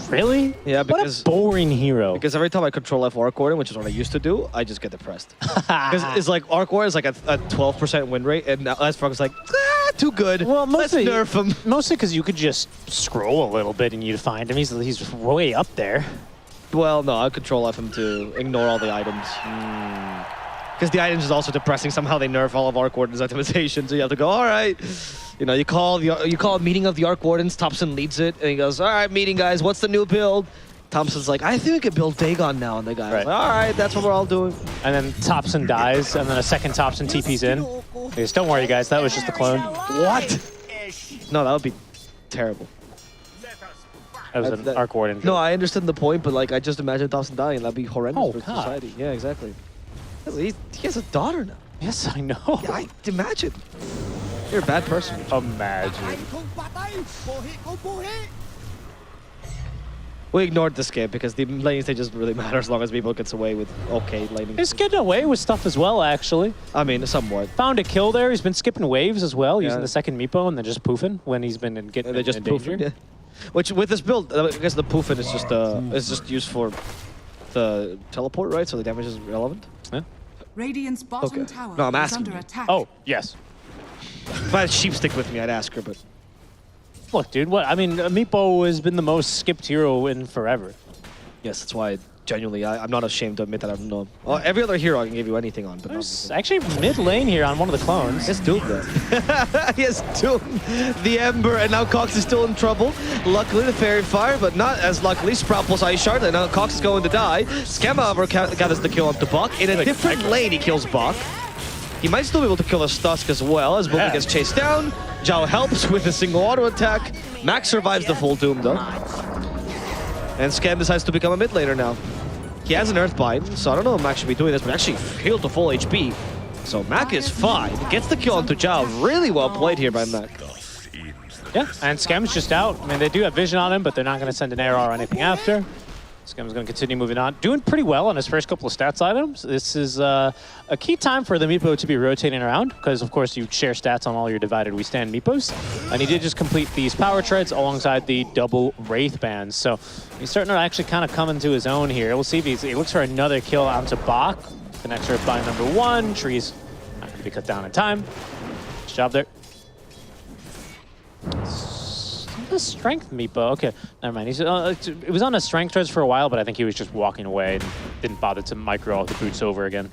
Really? Yeah, because... What a boring hero. Because every time I control F Arc Warden, which is what I used to do, I just get depressed. Because it's like Arc Warden is like a 12% win rate, and Ice Frog is like, too good. Well, mostly, let's nerf him. Mostly because you could just scroll a little bit and you'd find him. He's way up there. Well, no, I control F him to ignore all the items. Because the items is also depressing. Somehow they nerf all of Arc Warden's itemization, so you have to go, all right. You know, you call a meeting of the Arc Wardens, Thompson leads it, and he goes, all right, meeting guys, what's the new build? Thompson's like, I think we could build Dagon now, and the guy's like, all right, that's what we're all doing. And then Thompson dies, and then a second Thompson TP's in. He goes, don't worry, guys, that was just a clone. What? No, that would be terrible. That was an Arc Warden. No, I understand the point, but like, I just imagine Thompson dying. That'd be horrendous for society. Yeah, exactly. He has a daughter now. Yes, I know. Yeah, imagine. You're a bad person. Imagine. We ignored this game because the laning stage doesn't really matter as long as people gets away with okay laning. He's getting away with stuff as well, actually. I mean, somewhat. Found a kill there. He's been skipping waves as well, using the second Meepo and then just poofing when he's been getting in danger. Yeah. Which with this build, I guess the poofing is just used for the teleport, right? So the damage is relevant. Yeah. Radiant's bottom tower no, I'm is asking under you. attack. Oh, yes. If I had Sheepstick with me, I'd ask her, but... Look, dude, what? I mean, Meepo has been the most skipped hero in forever. Yes, that's why, genuinely, I'm not ashamed to admit that I don't know. Well, every other hero I can give you anything on, but there's actually mid lane here on one of the clones. He has Doom, though. He has Doom, the Ember, and now Cox is still in trouble. Luckily, the Fairy Fire, but not as luckily. Sprout pulls Ice Shard, and now Cox is going to die. Scam, however, gathers the kill onto Bach. In a different lane, he kills Bach. He might still be able to kill a Stusk as well, as Boogie gets chased down. Zhao helps with a single auto attack. Max survives the full Doom, though. And Scam decides to become a mid laner now. He has an Earthbind, so I don't know if Max should be doing this, but actually healed to full HP. So Mac is fine. Gets the kill onto Zhao. Really well played here by Mac. Yeah, and Scam's just out. I mean, they do have vision on him, but they're not going to send an arrow or anything after. Scam's going to continue moving on. Doing pretty well on his first couple of stats items. This is a key time for the Meepo to be rotating around, because of course you share stats on all your divided we stand Meepos. And he did just complete these power treads alongside the double Wraith bands. So he's starting to actually kind of come into his own here. We'll see if he looks for another kill onto Bach. Connects her by number 1. Tree's not going to be cut down in time. Nice job there. The strength Meepo. Okay, never mind. He's, it was on a strength treads for a while, but I think he was just walking away and didn't bother to micro all the boots over again.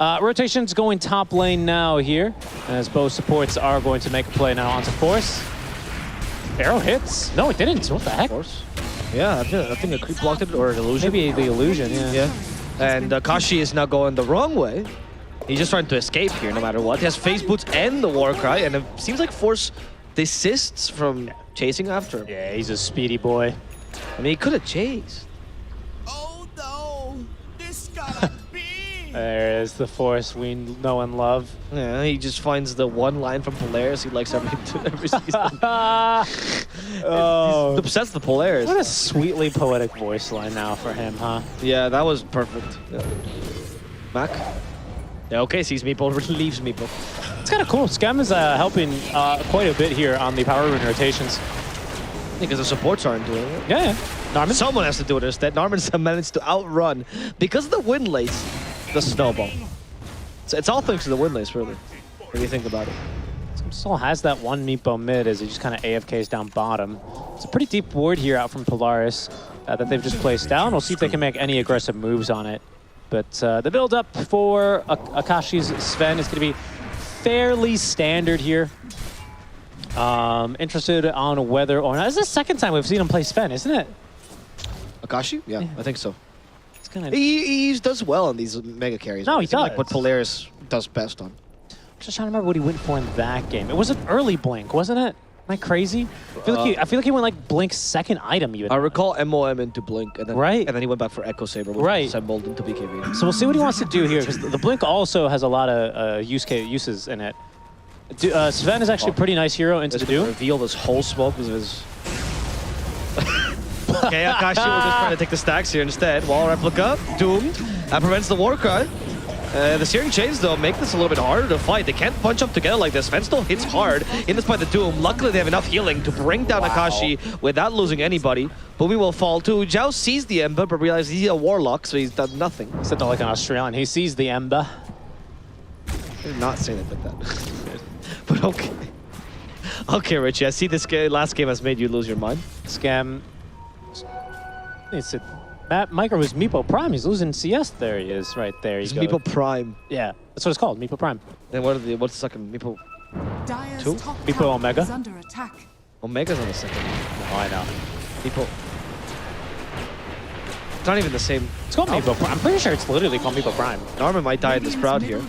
Rotation's going top lane now here, as both supports are going to make a play now onto Force. Arrow hits? No, it didn't. What the heck? Force? Yeah, I think a creep blocked it, or an illusion. Maybe the illusion, yeah. And Kashi is now going the wrong way. He's just trying to escape here no matter what. He has Phase Boots and the War Cry, and it seems like Force desists from chasing after him. Yeah, he's a speedy boy. I mean, he could have chased. Oh no! This gotta be. There's the force we know and love. Yeah, he just finds the one line from Polaris he likes every season. Oh, He's obsessed with Polaris. What a sweetly poetic voice line now for him, huh? Yeah, that was perfect. Yeah. Mac? Yeah, okay, sees Meeple, leaves Meeple. It's kind of cool. Scam is helping quite a bit here on the power rune rotations. Because the supports aren't doing it. Yeah. Narman? Someone has to do it instead. Narman's managed to outrun, because of the wind lace, the snowball. So it's all thanks to the wind lace, really, when you think about it. Still has that one Meepo mid as he just kind of AFKs down bottom. It's a pretty deep ward here out from Polaris that they've just placed down. We'll see if they can make any aggressive moves on it. But the build up for Akashi's Sven is going to be fairly standard here. Interested on whether or not. This is the second time we've seen him play Sven, isn't it? Akashi? Yeah, I think so. It's kinda... He does well on these mega carries. No, he does. Like what Polaris does best on. Just trying to remember what he went for in that game. It was an early blink, wasn't it? Am I crazy? I feel like he went like Blink's second item even. I recall MOM into Blink, and then right, and then he went back for Echo Saber, which right, assembled into BKB. So we'll see what he wants to do here, because the Blink also has a lot of uses in it. Sven is actually a pretty nice hero into the Doom. Reveal this whole smoke because of his. Okay, Akashi will just try to take the stacks here instead. Wall replica, doomed. That prevents the war cry. The Searing Chains, though, make this a little bit harder to fight. They can't punch up together like this. Sven still hits hard in this by the Doom. Luckily, they have enough healing to bring down Akashi without losing anybody. Boomy will fall too. Zhao sees the Ember, but realizes he's a Warlock, so he's done nothing. Said like an Australian. He sees the Ember. You're not saying it like that. But okay. Okay, Richie, I see this last game has made you lose your mind. Scam. It's Micro is Meepo Prime. He's losing CS. There he is, right there. It's Meepo Prime. Yeah, that's what it's called, Meepo Prime. And what's the second? Meepo 2? Meepo Omega. Under attack. Omega's on the second. Oh, I know. Meepo. It's not even the same. It's called Meepo Prime. I'm pretty sure it's literally called Meepo Prime. Narman might die in this crowd here.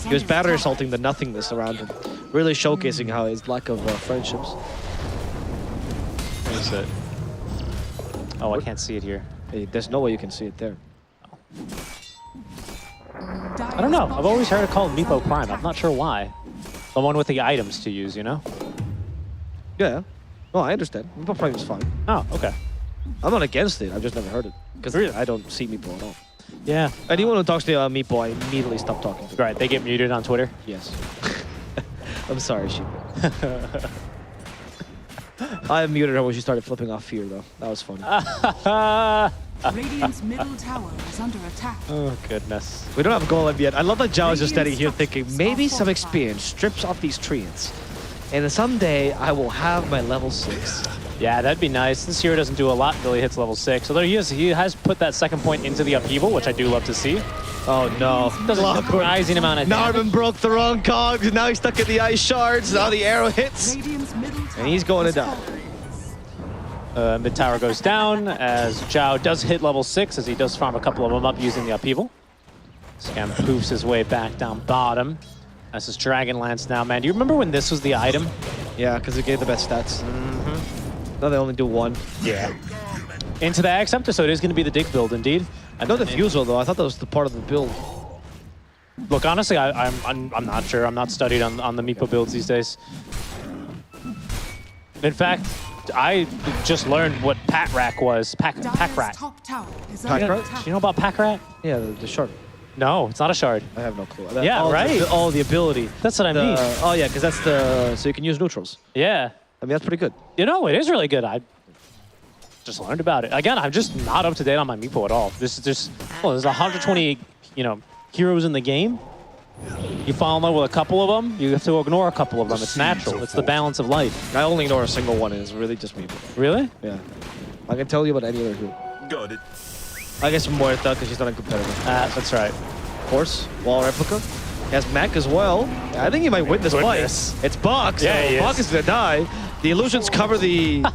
He was battery assaulting the nothingness around him, really showcasing how his lack of friendships. What is it? Oh, I can't see it here. Hey, there's no way you can see it there. I don't know. I've always heard it called Meepo Prime. I'm not sure why. The one with the items to use, you know? Yeah. No, I understand. Meepo Prime is fine. Oh, okay. I'm not against it. I've just never heard it. Because really? I don't see Meepo at all. Yeah. Anyone who talks to Meepo, I immediately stop talking to them. Right, they get muted on Twitter? Yes. I'm sorry, Sheep. I muted her when she started flipping off Fear, though. That was funny. Radiant's middle tower is under attack. Oh, goodness. We don't have a golem yet. I love that Zhao is just standing here thinking, maybe some experience strips off these treants. And someday I will have my level 6. Yeah, that'd be nice. This hero doesn't do a lot until he hits level 6. Although he has put that second point into the upheaval, which I do love to see. Oh no. Does a surprising amount of damage. Narman broke the wrong cogs. Now he's stuck in the ice shards. Now the arrow hits. And he's going to die. Mid tower goes down as Zhao does hit level 6 as he does farm a couple of them up using the upheaval. Scam poofs his way back down bottom. This is Dragonlance now, man. Do you remember when this was the item? Yeah, because it gave the best stats. No, they only do one. Yeah. Into the Acceptor, so it is going to be the dig build indeed. I know the Fusel though. I thought that was the part of the build. Look, honestly, I'm not sure. I'm not studied on the Meepo builds these days. In fact, I just learned what Pack Rat was. Pack Rat. Do you know about Pack Rat? Yeah, the shard. No, it's not a shard. I have no clue. Yeah, right. The ability. That's what I mean. Oh yeah, because that's the so you can use neutrals. Yeah. I mean that's pretty good. You know, it is really good. I just learned about it. Again, I'm just not up to date on my Meepo at all. This is just there's 120 heroes in the game. You fall in love with a couple of them, you have to ignore a couple of them. It's natural. It's the balance of life. I only ignore a single one, and it's really just Meepo. Really? Yeah. I can tell you about any other hero. Got it. I guess Muerta, because she's not a competitor. That's right. Of course, Wall Replica. He has Mac as well. I think he might win this fight. It's Buck, so Buck is going to die. The illusions cover the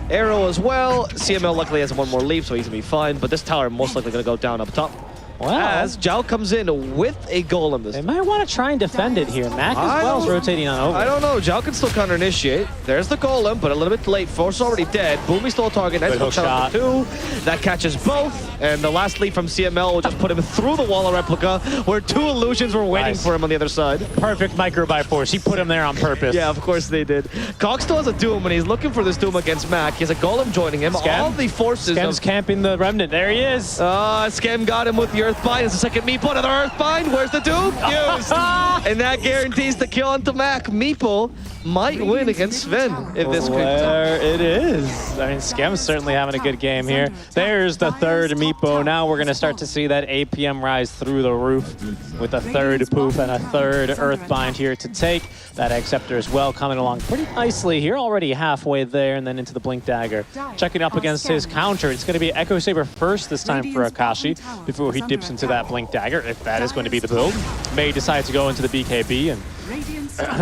arrow as well. CML luckily has one more leap, so he's going to be fine. But this tower most likely going to go down up top. Wow. As Zhao comes in with a golem this They time. might want to try and defend it here. Mac as well is rotating on over. I don't know. Zhao can still counter-initiate. There's the golem, but a little bit late. Force already dead. Boomy's still a target. Nice Good hook hook shot on 2. That catches both. And the last lead from CML will just put him through the wall of replica, where 2 illusions were waiting for him on the other side. Perfect micro by force. He put him there on purpose. Yeah, of course they did. Cox still has a Doom, and he's looking for this Doom against Mac. He has a golem joining him. Scam. All the forces Scam's camping the remnant. There he is. Scam got him with the Earthbind. It's the second Meeple. Another Earthbind. Where's the Doom? Used. And that guarantees the kill onto Mac. Meeple might win against Sven if this There it is. I mean, Scam's certainly having a good game here. There's the third Meepo. Now we're going to start to see that APM rise through the roof with a third Poof and a third Earthbind here to take. That Acceptor as well coming along pretty nicely here, already halfway there, and then into the Blink Dagger. Checking up against his counter. It's going to be Echo Saber first this time for Akashi before he dips into that Blink Dagger, if that is going to be the build. May decide to go into the BKB and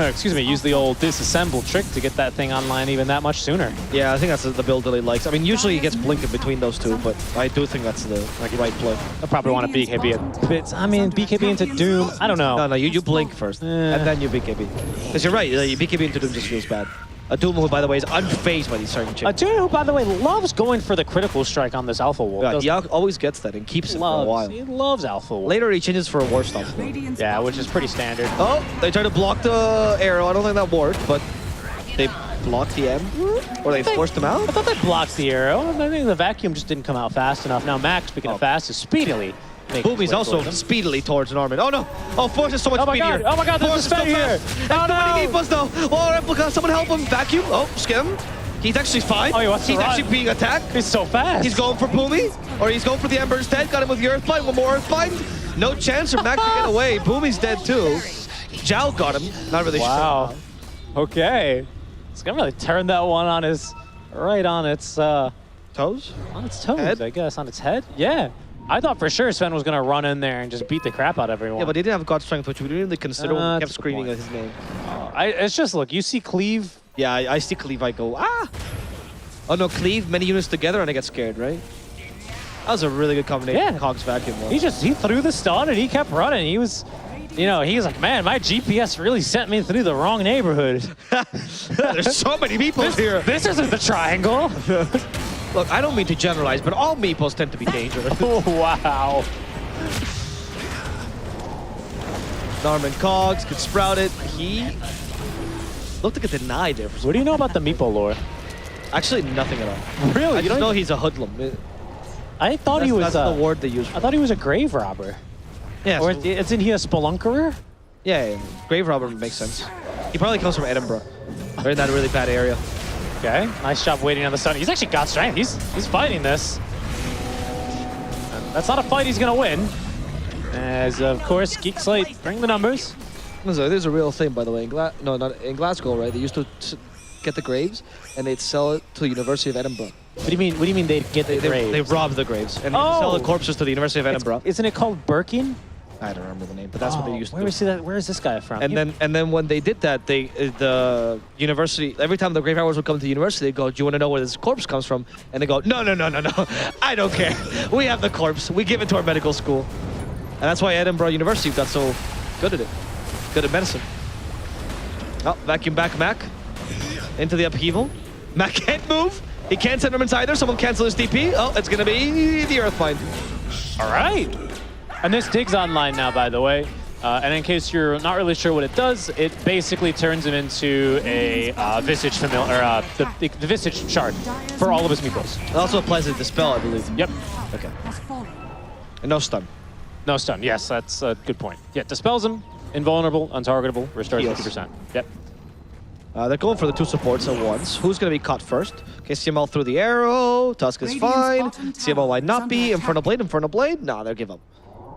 excuse me, use the old disassemble trick to get that thing online even that much sooner. Yeah, I think that's the build that he likes. I mean, usually he gets Blink in between those two, but I do think that's the right play. I probably want to BKB a bit. I mean, BKB into Doom, I don't know. No, you Blink first, and then you BKB. Because you're right, BKB into Doom just feels bad. A Doom who, by the way, is unfazed by these certain chips. A Doom who, by the way, loves going for the critical strike on this Alpha Wolf. Yeah, he always gets that and keeps it for a while. He loves Alpha Wolf. Later he changes for a war stuff. Yeah, which is pretty standard. Oh, they tried to block the arrow. I don't think that worked, but they blocked the M. Or they forced him out? I thought they blocked the arrow. I think the vacuum just didn't come out fast enough. Now Max, speaking of fast, is speedily. Boomy's also speedily towards Norman. Oh no! Oh, Force is so much speedier. Oh my god, there's a Sven here! Oh no! Too many Meeples though! Oh, Replica, someone help him! Vacuum! Oh, Skim! He's actually fine. Oh, he wants to He's run. actually being attacked. He's so fast. He's going for Boomy, or he's going for the Ember's dead. Got him with the Earthbind. One more Earthbind. No chance for Mac to get away. Boomy's dead too. Zhao got him. Not really wow. sure. Okay. It's gonna really turn that one on his, right on its toes? On its toes, Head? I guess. On its head? Yeah. I thought for sure Sven was gonna run in there and just beat the crap out of everyone. Yeah, but he didn't have God Strength, which we didn't really consider when we kept screaming at his name. It's just, look, you see Cleave. Yeah, I see Cleave, I go, ah! Oh no, Cleave, many units together, and I get scared, right? That was a really good combination. Yeah. Cogs Vacuum. He threw the stun and he kept running. He was, he was like, man, my GPS really sent me through the wrong neighborhood. There's so many people here. This isn't the triangle. Look, I don't mean to generalize, but all meeples tend to be dangerous. Oh, wow. Norman Cogs could sprout it. He looked like a deny there. What do you know about the meeple lore? Actually, nothing at all. Really? I just know he's a hoodlum. I thought he was. That's the word they use. I thought he was a grave robber. Yeah. Or isn't he a spelunkerer? Yeah, grave robber makes sense. He probably comes from Edinburgh. They're in that really bad area. Okay, nice job waiting on the stun. He's actually got strength. He's fighting this. And that's not a fight he's gonna win. As of course, Geek Slate bring the numbers. There's a real thing, by the way. In Glasgow, right? They used to get the graves and they'd sell it to the University of Edinburgh. What do you mean? What do you mean they'd get the graves? They rob the graves and sell the corpses to the University of Edinburgh. Isn't it called Birkin? I don't remember the name, but that's what they used to do. Where is this guy from? And then when they did that, the university, every time the grave robbers would come to the university, they'd go, do you want to know where this corpse comes from? And they go, no, I don't care. We have the corpse. We give it to our medical school. And that's why Edinburgh University got so good at it. Good at medicine. Oh, vacuum back Mac. Into the upheaval. Mac can't move. He can't send Norman's either. Someone cancel his DP. Oh, it's going to be the Earthbind. All right. And this dig's online now, by the way. And in case you're not really sure what it does, it basically turns him into a Visage familiar, or the Visage shard for all of his meeples. It also applies to Dispel, I believe. Yep. Okay. And no stun. No stun. Yes, that's a good point. Yeah, dispels him, invulnerable, untargetable, restores 50%. Yep. They're going for the two supports at once. Who's going to be caught first? Okay, CML through the arrow. Tusk is fine. CML might not be. Infernal Blade. Nah, they'll give up.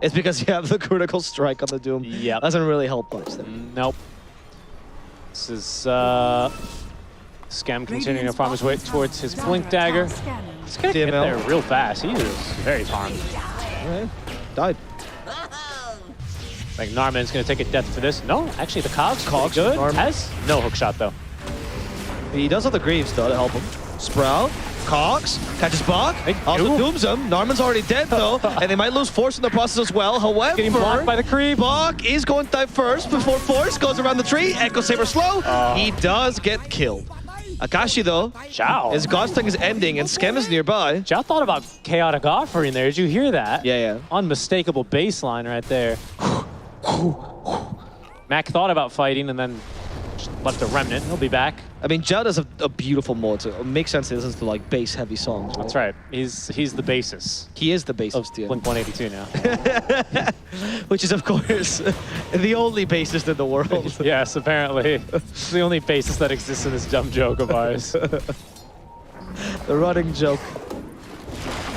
It's because you have the critical strike on the Doom. Yeah. Doesn't really help much there. Nope. This is Scam continuing to farm his way towards his Blink Dagger. He's gonna get there real fast. He is very farmed. Okay. Died. Like Narman's gonna take a death for this. No, actually the Cogs good. Narman. Has no hook shot though. He does have the Greaves though to help him. Sprout. Cox catches Bach, also dooms him. Narman's already dead though, and they might lose Force in the process as well. However, getting blocked by the creep. Bach is going to die first before Force goes around the tree. Echo Saber slow. He does get killed. Akashi though, his Godstung is ending and Skem is nearby. Zhao thought about chaotic offering there. Did you hear that? Yeah. Unmistakable baseline right there. Mac thought about fighting and then just left a remnant. He'll be back. I mean, Zhao does a beautiful mode, so it makes sense he listens to like bass heavy songs. Right? That's right. He's the basis. He is the basis of Blink-182 now. Which is, of course, the only bassist in the world. Yes, apparently. It's the only bassist that exists in this dumb joke of ours. The running joke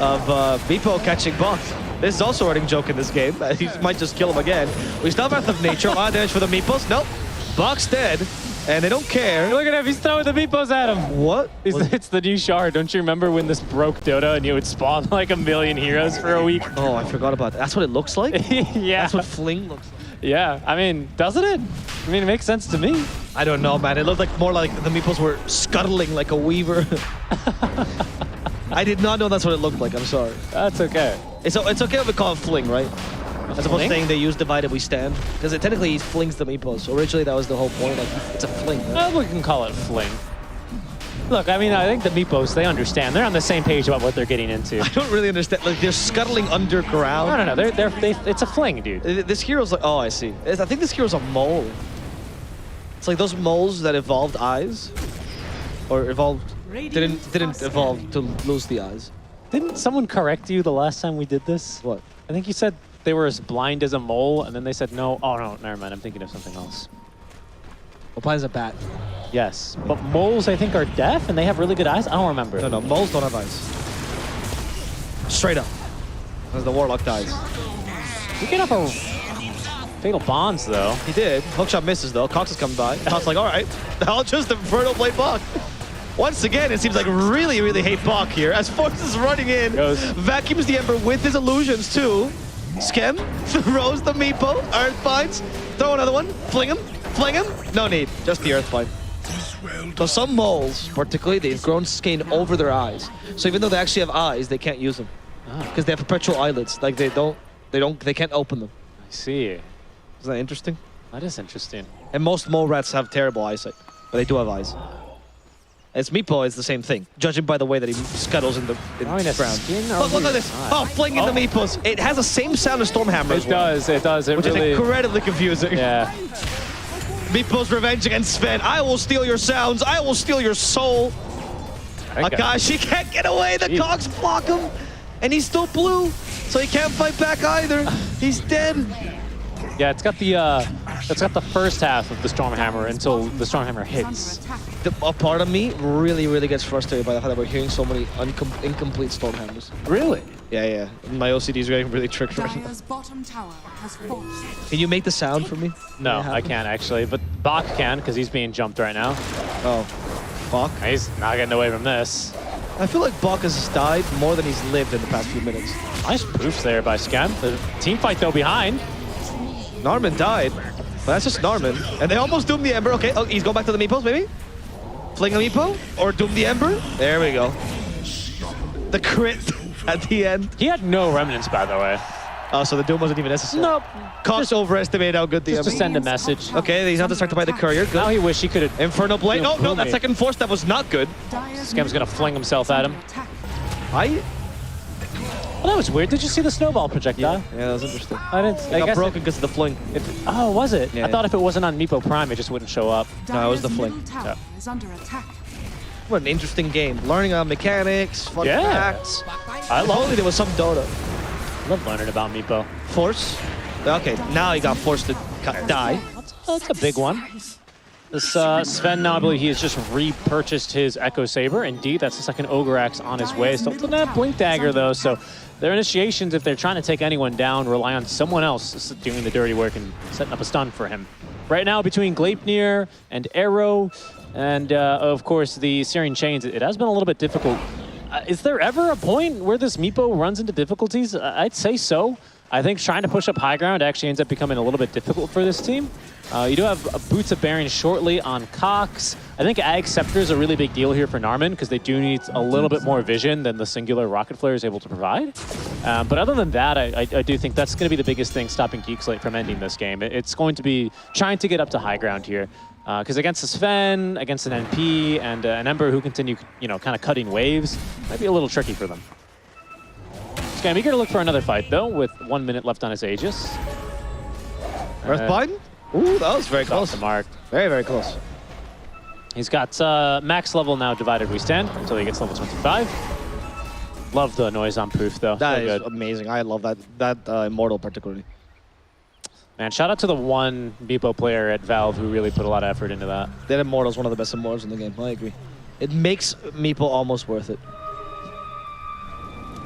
of Beepo catching Bach. This is also a running joke in this game. He might just kill him again. We still have Wrath of Nature. A lot of damage for the Meepos. Nope. Bach's dead. And they don't care. Look at him, he's throwing the Meepos at him. What? It's the new shard. Don't you remember when this broke Dota and you would spawn like a million heroes for a week? Oh, I forgot about that. That's what it looks like? Yeah. That's what Fling looks like. Yeah, I mean, doesn't it? I mean, it makes sense to me. I don't know, man. It looked like more like the Meepos were scuttling like a weaver. I did not know that's what it looked like. I'm sorry. That's okay. It's okay if we call it Fling, right? As opposed to saying they use Divide and we stand. Because technically he flings the Meepos. Originally that was the whole point. Like, it's a fling. Right? We can call it fling. Look, I mean, I think the Meepos, they understand. They're on the same page about what they're getting into. I don't really understand. Like, they're scuttling underground. No. It's a fling, dude. This hero's like, oh, I see. I think this hero's a mole. It's like those moles that evolved eyes. Or evolved, didn't evolve to lose the eyes. Didn't someone correct you the last time we did this? What? I think you said they were as blind as a mole, and then they said no. Oh, no, never mind. I'm thinking of something else. Well, blind as a bat. Yes, but moles, I think, are deaf, and they have really good eyes? I don't remember. No, moles don't have eyes. Straight up. As the Warlock dies. You get up a fatal bonds, though. He did. Hookshot misses, though. Cox is coming by. Cox like, all right, I'll just Inferno Blade Bach. Once again, it seems like really hate Bach here. As Force is running in, vacuums the Ember with his illusions, too. Skem throws the Meepo, Earthbinds, throw another one, fling him, no need, just the Earthbind. So some moles, particularly, they've grown skin over their eyes. So even though they actually have eyes, they can't use them. Because they have perpetual eyelids, like they can't open them. I see. Isn't that interesting? That is interesting. And most mole rats have terrible eyesight, but they do have eyes. As Meepo is the same thing, judging by the way that he scuttles in the ground. Look at this! Oh, flinging the Meepos. It has the same sound as Stormhammer as well. It does. It which really is incredibly confusing. Yeah. Meepo's revenge against Sven. I will steal your sounds. I will steal your soul. Akashi can't get away. The Cogs block him. And he's still blue, so he can't fight back either. He's dead. Yeah, it's got the first half of the Stormhammer until the Stormhammer hits. A part of me really gets frustrated by the fact that we're hearing so many incomplete Stormhammers. Really? Yeah. My OCD is getting really tricked right now. Bottom tower has fallen. Can you make the sound for me? No, I can't actually, but Bach can because he's being jumped right now. Oh, Bach? He's not getting away from this. I feel like Bach has died more than he's lived in the past few minutes. Nice poofs there by Skem. The team fight though behind. Narman died, but that's just Narman. And they almost doomed the Ember. Okay, he's going back to the Meepos, maybe? Fling a Meepo or doom the Ember? There we go. The crit at the end. He had no remnants, by the way. Oh, so the doom wasn't even necessary? Nope. Cox overestimated how good the Ember. Just to send a message. Okay, he's not distracted by the courier. Good. Now he wish he could have. Inferno Blade. No, that second force that was not good. Skem's gonna fling himself at him. Well, that was weird. Did you see the snowball projectile? Yeah, that was interesting. I didn't. It got broken because of the fling. Oh, was it? Yeah, I thought if it wasn't on Meepo Prime, it just wouldn't show up. No, it was the fling. Tower is under attack. What an interesting game. Learning on mechanics, fun facts. I love it. There was some Dota. I love learning about Meepo. Force. Okay, now he got forced to die. That's a big one. This Sven now, I believe he has just repurchased his Echo Saber. Indeed, that's the second Ogre Axe on his way. Still doesn't have Blink Dagger, though, so their initiations, if they're trying to take anyone down, rely on someone else doing the dirty work and setting up a stun for him. Right now, between Gleipnir and Arrow, and of course, the Searing Chains, it has been a little bit difficult. Is there ever a point where this Meepo runs into difficulties? I'd say so. I think trying to push up high ground actually ends up becoming a little bit difficult for this team. You do have Boots of Bearing shortly on Cox. I think Ag Scepter is a really big deal here for Narman because they do need a little bit more vision than the singular Rocket Flare is able to provide. But other than that, I do think that's going to be the biggest thing stopping Geek Slate from ending this game. It's going to be trying to get up to high ground here. Because against a Sven, against an NP, and an Ember who continue, kind of cutting waves, might be a little tricky for them. Scam eager to look for another fight, though, with 1 minute left on his Aegis. Earthbind? Ooh, that was very close. The mark. Very, very close. He's got max level now, Divided We Stand, until he gets level 25. Love the noise on Proof, though. That so is good. amazing. I love that Immortal particularly. Man, shout out to the one Beepo player at Valve who really put a lot of effort into that. That Immortal is one of the best Immortals in the game. I agree. It makes Meepo almost worth it.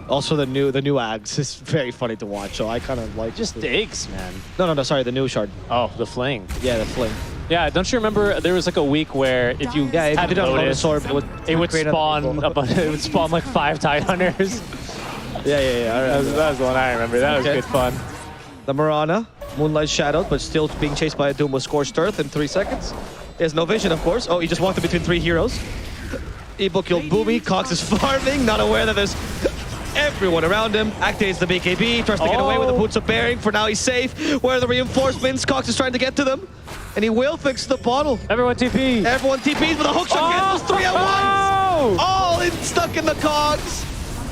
Also, the new Ags is very funny to watch, so I kind of like just digs, man. No, sorry, the new shard. Oh, the Fling. Yeah, the Fling. Yeah, don't you remember there was like a week where if you had Lotus, it would spawn like 5 Tide Hunters. Yeah. That was the one I remember. That was good fun. The Mirana, Moonlight Shadowed, but still being chased by a Doom with Scorched Earth in 3 seconds. He has no vision, of course. Oh, he just walked in between 3 heroes. Ebo killed Boomy. Cox is farming, not aware that there's everyone around him. Activates the BKB, tries to get away with the Boots of Bearing. For now, he's safe. Where are the reinforcements? Cox is trying to get to them. And he will fix the bottle. Everyone TP. Everyone TPs, but the hookshot gets those 3 at once. All stuck in the cogs.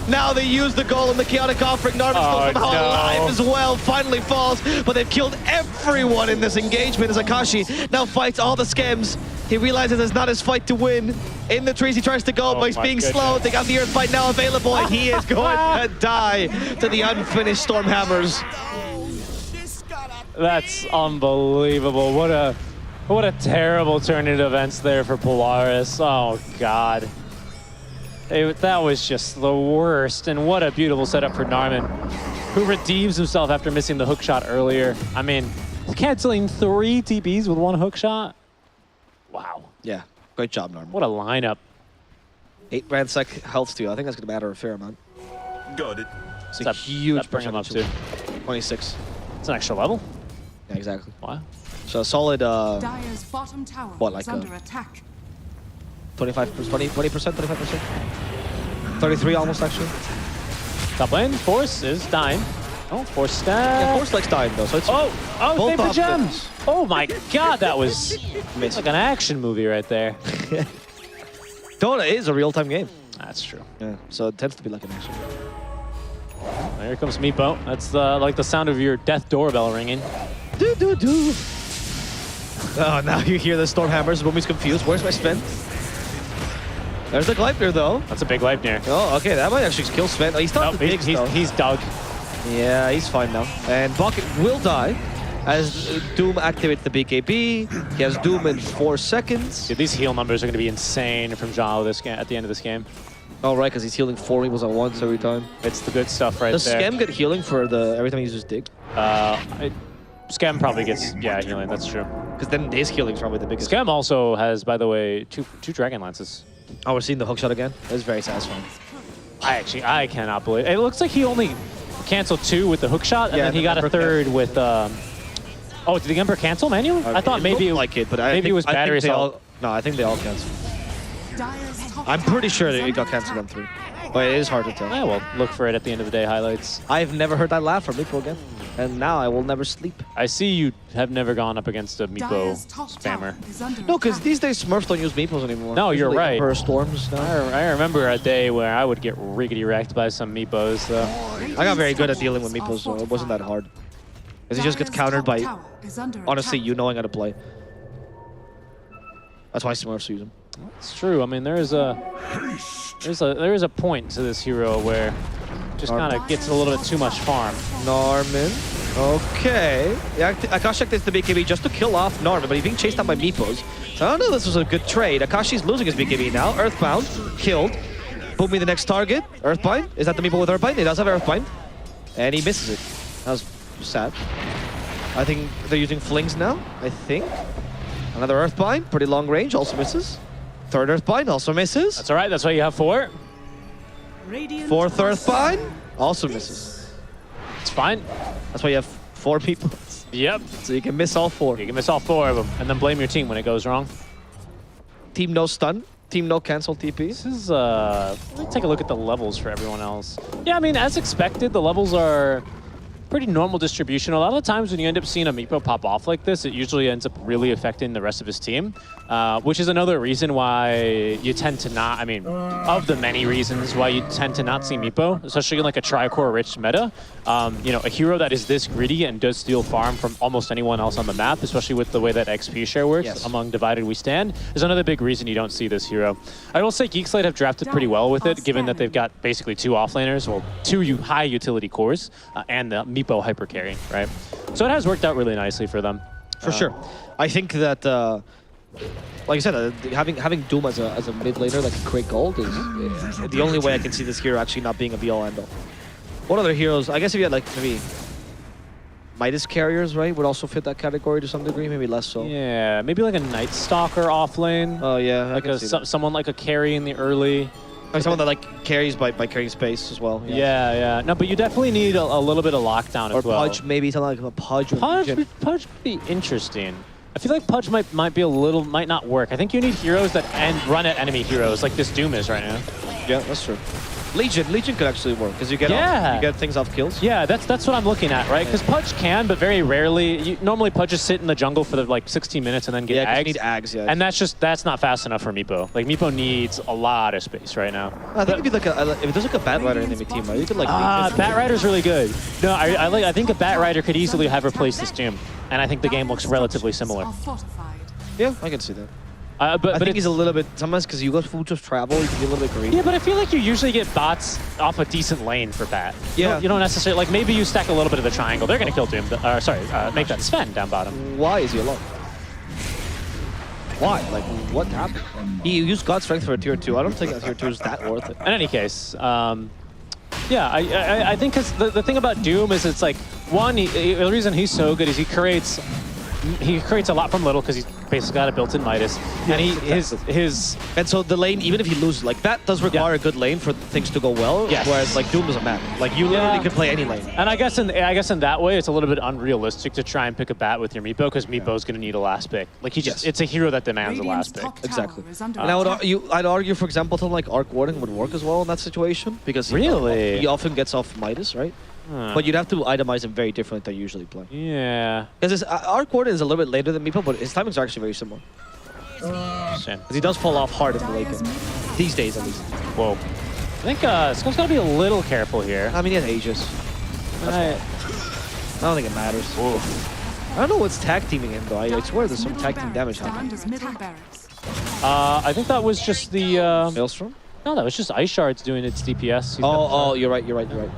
Now they use the Golem, the Chaotic Offering. Narvis still somehow alive as well. Finally falls, but they've killed everyone in this engagement as Akashi now fights all the Skems. He realizes it's not his fight to win. In the trees, he tries to go, but he's being slow. They got the Earth Fight now available, and he is going to die to the unfinished Stormhammers. That's unbelievable. What a terrible turn in events there for Polaris. Oh, God. That was just the worst, and what a beautiful setup for Narman, who redeems himself after missing the hook shot earlier. I mean, canceling 3 TPs with 1 hook shot. Wow. Yeah, great job, Narman. What a lineup. 8 ransack health steal. I think that's going to matter a fair amount. Got it. It's a huge bring him up to 26. It's an extra level. Yeah, exactly. Wow. So a solid. Dyer's bottom tower what, like is under attack. 20%, 25%? 33 almost, actually. Top lane, Force is dying. Oh, Force stab. Yeah, Force likes dying, though, so it's... Oh, Vapor Gems! Oh my god, that was like an action movie right there. Dota is a real-time game. That's true. Yeah, so it tends to be like an action movie. There comes Meepo. That's like the sound of your death doorbell ringing. Do. Oh, now you hear the Stormhammers. Boomy's confused. Where's my Sven? There's the Gleipnir, though. That's a big Gleipnir. Oh, okay. That might actually kill Sven. Oh, he's not he's dug. Yeah, he's fine now. And Bucket will die as Doom activates the BKB. He has Doom in 4 seconds. Dude, these heal numbers are going to be insane from Zhao at the end of this game. Oh, right, because he's healing 4 Eagles at once every time. It's the good stuff right Does there. Does Scam get healing for every time he uses Dig? Scam probably gets, healing, that's true. Because then his healing's probably the biggest. Scam also has, by the way, two Dragon Lances. Oh, we're seeing the hookshot again? That's very satisfying. I cannot believe it. It looks like he only canceled 2 with the hookshot, and then he got a 3rd with... Oh, did the Emperor cancel manually? I thought maybe it was battery assault. No, I think they all canceled. I'm pretty sure that it got canceled on 3. But it is hard to tell. Yeah, well, look for it at the end of the day highlights. I've never heard that laugh from Meepo again. And now I will never sleep. I see you have never gone up against a Meepo spammer. No, because these days Smurfs don't use Meepos anymore. No, you're right. Emperor Storms now. I remember a day where I would get riggedy wrecked by some Meepos, though. I got very good at dealing with Meepos, so it wasn't that hard. Because he just gets countered by, honestly, you knowing how to play. That's why Smurfs use him. It's true. I mean, there is a point to this hero where just kind of gets a little bit too much farm. Narman. Okay. Yeah, Akashi activates the BKB just to kill off Narman, but he's being chased down by Meepos. So I don't know if this was a good trade. Akashi's losing his BKB now. Earthbound. Killed. Boom me the next target. Earthbind. Is that the Meepo with Earthbind? He does have Earthbind. And he misses it. That was sad. I think they're using Flings now. I think. Another Earthbind. Pretty long range. Also misses. 3rd Earthbind. Also misses. That's all right. That's why you have 4. 4th Earthbind. Also misses. It's fine. That's why you have 4 people. Yep. So you can miss all 4. You can miss all 4 of them, and then blame your team when it goes wrong. Team no stun. Team no cancel TP. This is, let me take a look at the levels for everyone else. Yeah, I mean, as expected, the levels are pretty normal distribution. A lot of the times when you end up seeing a Meepo pop off like this, it usually ends up really affecting the rest of his team, which is another reason why you tend to not, I mean, of the many reasons why you tend to not see Meepo, especially in like a tri-core-rich meta. You know, a hero that is this greedy and does steal farm from almost anyone else on the map, especially with the way that XP share works among Divided We Stand, is another big reason you don't see this hero. I will say Geek Slate have drafted pretty well with it, given that they've got basically 2 offlaners, well, 2 high utility cores, and the Meepo hyper carry, right? So it has worked out really nicely for them. For sure. I think that, like I said, having Doom as a mid laner that can create gold is the only way I can see this hero actually not being a be-all end-all. What other heroes? I guess if you had like maybe Midas carriers, right, would also fit that category to some degree, maybe less so. Yeah, maybe like a Night Stalker off lane. Oh yeah, like someone like a carry in the early. Like someone that like carries by carrying space as well. Yeah. No, but you definitely need a little bit of lockdown as well. Or Pudge, maybe something like a Pudge. Pudge would be interesting. I feel like Pudge might be a little, might not work. I think you need heroes that run at enemy heroes like this Doom is right now. Yeah, that's true. Legion could actually work because you get things off kills. Yeah, that's what I'm looking at, right? Because Pudge can, but very rarely. Normally Pudge just sit in the jungle for like 16 minutes and then get ags. You need ags, yeah. And that's not fast enough for Meepo. Like Meepo needs a lot of space right now. I think if there's like a Bat Rider in the team, right? You could like. Bat Rider's really good. No, I think a Bat Rider could easily have replaced this Doom, and I think the game looks relatively similar. Yeah, I can see that. But I think he's a little bit, sometimes because you got food of travel, you can be a little bit greedy. Yeah, but I feel like you usually get bots off a decent lane for Bat. Yeah. You don't necessarily, like maybe you stack a little bit of the triangle. They're going to kill Doom, make that Sven down bottom. Why is he alone? Why? Like, what happened? He used God Strength for a tier 2. I don't think that tier 2 is that worth it. In any case, yeah, I think because the thing about Doom is it's like, one, the reason he's so good is he creates a lot from little because he's basically got a built-in Midas, and and so the lane, even if he loses, like that does require a good lane for things to go well. Yes. Whereas like Doom doesn't matter. Like you literally can play any lane. And I guess in that way, it's a little bit unrealistic to try and pick a bat with your Meepo because Meepo's going to need a last pick. Like it's a hero that demands a last pick. Exactly. And I'd argue, for example, something like Arc Warden would work as well in that situation because he often gets off Midas, right? But you'd have to itemize him very differently than you usually play. Yeah. Because Arc Warden is a little bit later than Meepo, but his timings are actually very similar. Because he does fall off hard in the late game. These days, at least. Whoa. I think Skunk's got to be a little careful here. I mean, he has Aegis. I don't think it matters. Whoa. I don't know what's tag teaming him, though. I swear there's some tag team damage happening. I think that was just the... Maelstrom? No, that was just Ice Shards doing its DPS. You're right.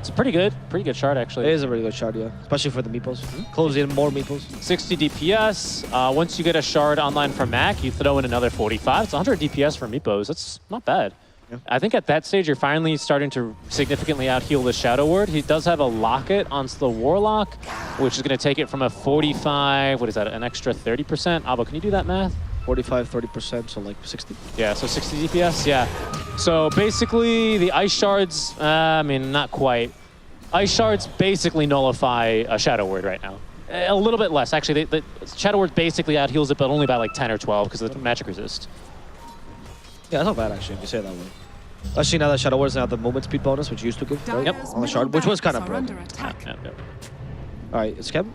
It's a pretty good shard, actually. It is a really good shard, yeah. Especially for the Meepos. Close in more Meepos. 60 DPS. Once you get a shard online from Mac, you throw in another 45. It's 100 DPS for Meepos. That's not bad. Yeah. I think at that stage, you're finally starting to significantly out-heal the Shadow Ward. He does have a Locket on the Warlock, which is going to take it from a 45, what is that, an extra 30%? Abo, can you do that math? 45, 30%, so like 60. Yeah, so 60 DPS, yeah. So basically, the Ice Shards, I mean, not quite. Ice Shards basically nullify a Shadow Word right now. A little bit less, actually. The Shadow Word basically out-heals it, but only by like 10 or 12 because of the magic resist. Yeah, that's not bad, actually, if you say it that way. Especially now that Shadow Word is now the movement speed bonus, which used to give, right? Yep. On the shard, which was kind of broken. Alright, it's Kevin.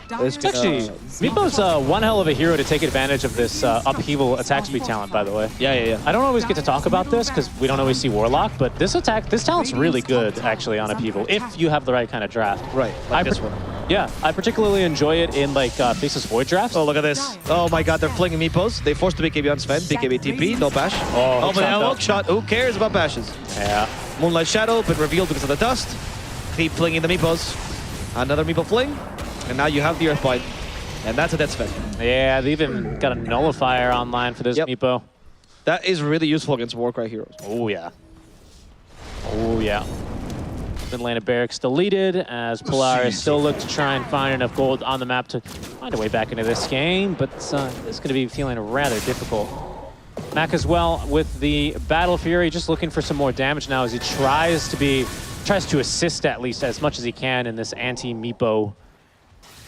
It's actually, Meepo's one hell of a hero to take advantage of this upheaval attack speed talent, by the way. Yeah. I don't always get to talk about this because we don't always see Warlock, but this talent's really good, actually, on upheaval, if you have the right kind of draft. Right, like this one. Yeah, I particularly enjoy it in like Faceless Void drafts. Oh, look at this. Oh my god, they're flinging Meepos. They forced the BKB on Sven. BKB TP, no bash. Oh, but now hook shot. Who cares about bashes? Yeah. Moonlight Shadow, been revealed because of the dust. Keep flinging the Meepos. Another Meepo fling. And now you have the Earthbite. And that's a dead Sven. Yeah, they even got a nullifier online for this Meepo. That is really useful against Warcry heroes. Oh, yeah. Oh, yeah. Mid-lane of Barracks deleted as Polaris still look to try and find enough gold on the map to find a way back into this game, but it's going to be feeling rather difficult. Mac as well with the Battle Fury, just looking for some more damage now as he tries to be tries to assist at least as much as he can in this anti-Meepo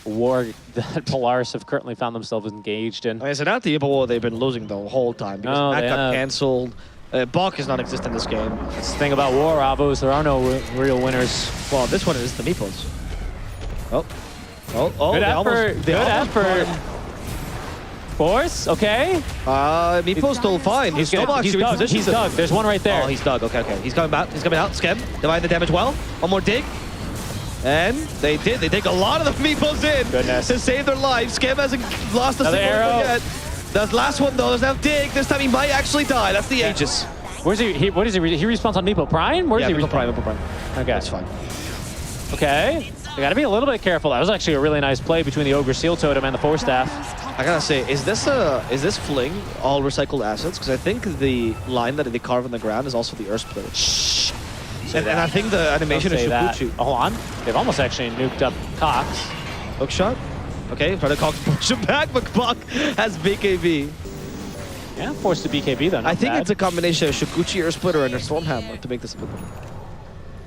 war that Polaris have currently found themselves engaged in. It's an anti-Meepo war they've been losing the whole time because Mac got cancelled. Bach is non-existent in this game. That's the thing about war, Avos. There are no real winners. Well, this one is the Meepos. Oh. Good effort. Good effort. Force, okay. Meepo's still fine. He's dug. He's dug. There's one right there. Oh, he's dug. Okay. He's coming back. He's coming out. Skem, divide the damage well. One more dig. And they did. They dig a lot of the Meepos in to save their lives. Skem hasn't lost a single one yet. The last one though, there's now dig. This time he might actually die. That's the Aegis. Where's he? What is he? He respawns on Meepo Prime? Where's he? Meepo Prime. Okay. That's fine. Okay. You gotta be a little bit careful. That was actually a really nice play between the Ogre Seal Totem and the Force Staff. I gotta say, is this Fling all recycled assets? Because I think the line that they carve on the ground is also the Earth Splitter. Shh. And I think the animation is Shukuchi. Hold on. They've almost actually nuked up Cox. Hook shot. Okay, try to Cox push him back, but Buck has BKB. Yeah, forced to BKB though. I think it's a combination of Shukuchi, Earth Splitter, and a Stormhammer to make this a bit better.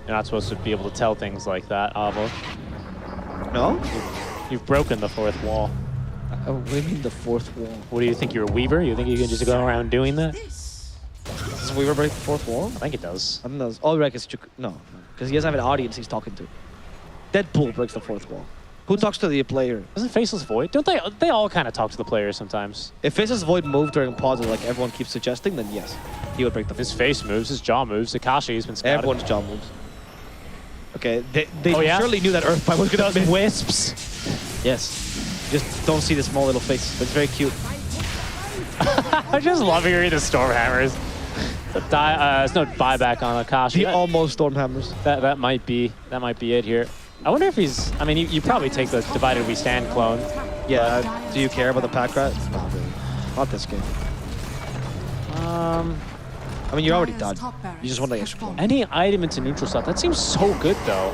You're not supposed to be able to tell things like that, Avo. No? You've broken the fourth wall. What do you mean the fourth wall? What do you think, you're a Weaver? You think you can just go around doing that? Does Weaver break the fourth wall? I think it does. I think it does. Oh, right, no. Because he doesn't have an audience he's talking to. Deadpool breaks the fourth wall. Who talks to the player? Doesn't Faceless Void? Don't they all kind of talk to the players sometimes? If Faceless Void moved during pauses like everyone keeps suggesting, then yes. He would break the His face moves, his jaw moves, Akashi's been scouted. Everyone's jaw moves. Okay, they surely knew that Earthbind was going to miss. Wisps. Yes. Just don't see the small little face. It's very cute. I just love hearing the Stormhammers. There's no buyback on Akashi. The almost Stormhammers. That might be it here. I wonder if he's. I mean, you probably take the Divided We Stand clone. Yeah. Do you care about the pack rat? Not really. Not this game. I mean, you're already done. You just want the extra clone. Any item into neutral slot. That seems so good though.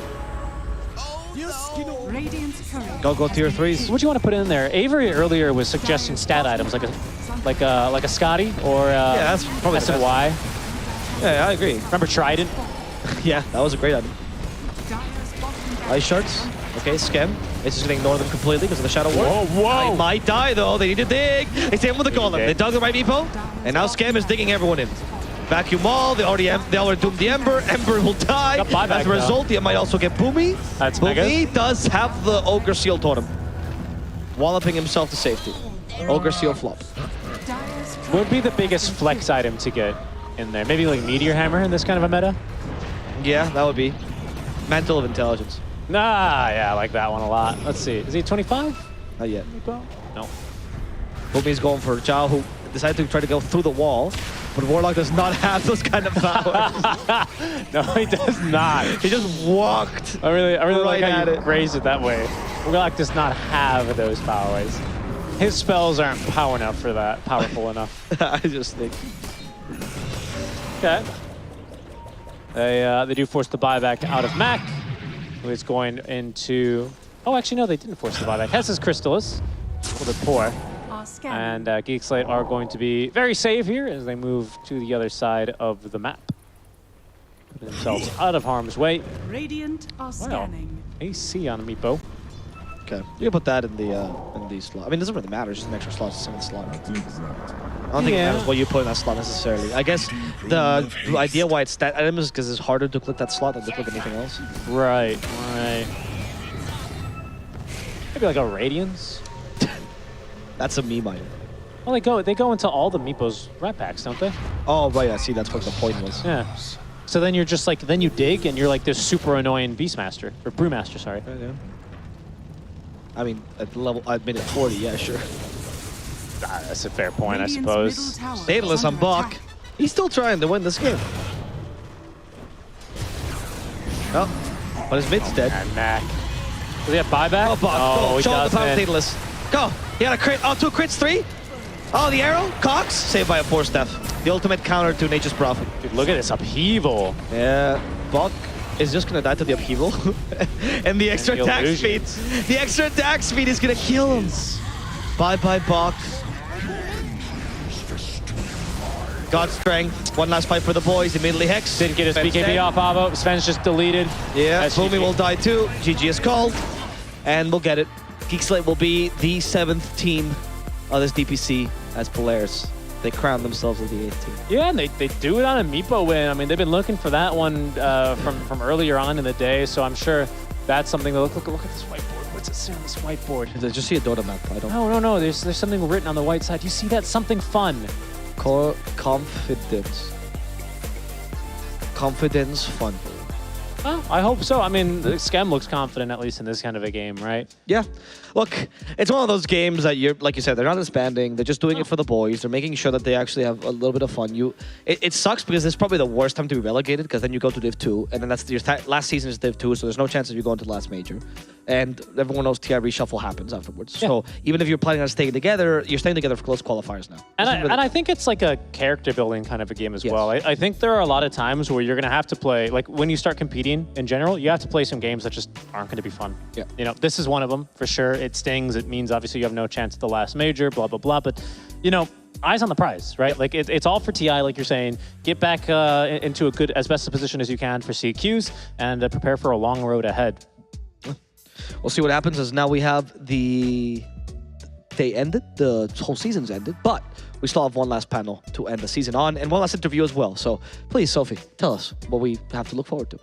Go tier 3s. What do you want to put in there? Avery earlier was suggesting stat items like a Scotty or yeah, that's probably SNY. Yeah, I agree. Remember Trident? Yeah, that was a great item. Ice shards. Okay, Skem. It's just gonna ignore them completely because of the Shadow Ward. Whoa! They might die though. They need to dig. They stay in with the Golem. They dug the right Meepo, and now Skem is digging everyone in. Vacuum wall. They already doomed the Ember. Ember will die. As a result, he might also get Boomy. That's Boomy does have the Ogre Seal Totem, walloping himself to safety. Ogre Seal flop. What would be the biggest flex item to get in there? Maybe like Meteor Hammer in this kind of a meta? Yeah, that would be. Mantle of Intelligence. Nah, yeah, I like that one a lot. Let's see. Is he 25? Not yet. No. Boomy's going for Zhao, who decided to try to go through the wall, but Warlock does not have those kind of powers. No, he does not. He just walked. I really right like how you it. phrased it that way. Warlock does not have those powers. His spells aren't powerful enough. I just think. Okay. They do force the buyback out of Mac, who is going into... Oh, actually, no, they didn't force the buyback. Has his Crystallis. A little bit poor. And Geek Slate are going to be very safe here as they move to the other side of the map. Put themselves out of harm's way. Radiant are scanning. AC on Meepo. Okay, you can put that in the slot. I mean, it doesn't really matter. It's just an extra slot to in the slot. I don't think it matters what you put in that slot necessarily. I guess the idea why it's stat item is because it's harder to click that slot than to click anything else. Right. Maybe like a Radiance. That's a meme item. Well, they go into all the Meepo's rat packs, don't they? Oh, right. I see. That's what the point was. Yeah. So then you're just like, then you dig and you're like this super annoying Beastmaster or Brewmaster. Sorry. Yeah. I mean, at minute 40, yeah, sure. That's a fair point, I suppose. Daedalus on Bach. He's still trying to win this game. Oh, but his mid's dead. And Mac. Does he have buyback? Oh, Bach. Oh, Go. he Show the power of doesn't. Daedalus. Go. He had a crit. Oh, 2 crits, 3. Oh, the arrow. Cox. Saved by a Force Staff. The ultimate counter to Nature's Prophet. Dude, look at this upheaval. Yeah. Bach is just gonna die to the upheaval. And the extra attack speed. The extra attack speed is gonna kill him. Bye-bye, Bach. God's strength. One last fight for the boys. Immediately Hex. Didn't get his BKB off Avo. Sven's just deleted. Yeah, SGG. Boomy will die too. GG is called. And we'll get it. Geek Slate will be the 7th team of this DPC as Polaris. They crown themselves as the 8th team. Yeah, and they do it on a Meepo win. I mean, they've been looking for that one from earlier on in the day, so I'm sure that's something to look at this whiteboard. What's it say on this whiteboard? Did I just see a Dota map? I don't know. No. There's something written on the white side. You see that? Something fun. Confidence. Confidence fun. Well, I hope so. I mean, Skem looks confident, at least in this kind of a game, right? Yeah. Look, it's one of those games that you're, like you said, they're not disbanding. They're just doing it for the boys. They're making sure that they actually have a little bit of fun. It sucks because it's probably the worst time to be relegated because then you go to Div 2, and then that's your last season is Div 2, so there's no chance of you going to the last major. And everyone knows TI reshuffle happens afterwards. Yeah. So even if you're planning on staying together, you're staying together for close qualifiers now. And I think it's like a character building kind of a game as well. I think there are a lot of times where you're going to have to play, like when you start competing in general, you have to play some games that just aren't going to be fun. Yeah. You know, this is one of them for sure. It stings. It means obviously you have no chance at the last major, blah, blah, blah. But, you know, eyes on the prize, right? Yep. Like it's all for TI, like you're saying. Get back into as best a position as you can for CQs and prepare for a long road ahead. We'll see what happens as now we have they ended, the whole season's ended, but we still have one last panel to end the season on and one last interview as well. So please, Sophie, tell us what we have to look forward to.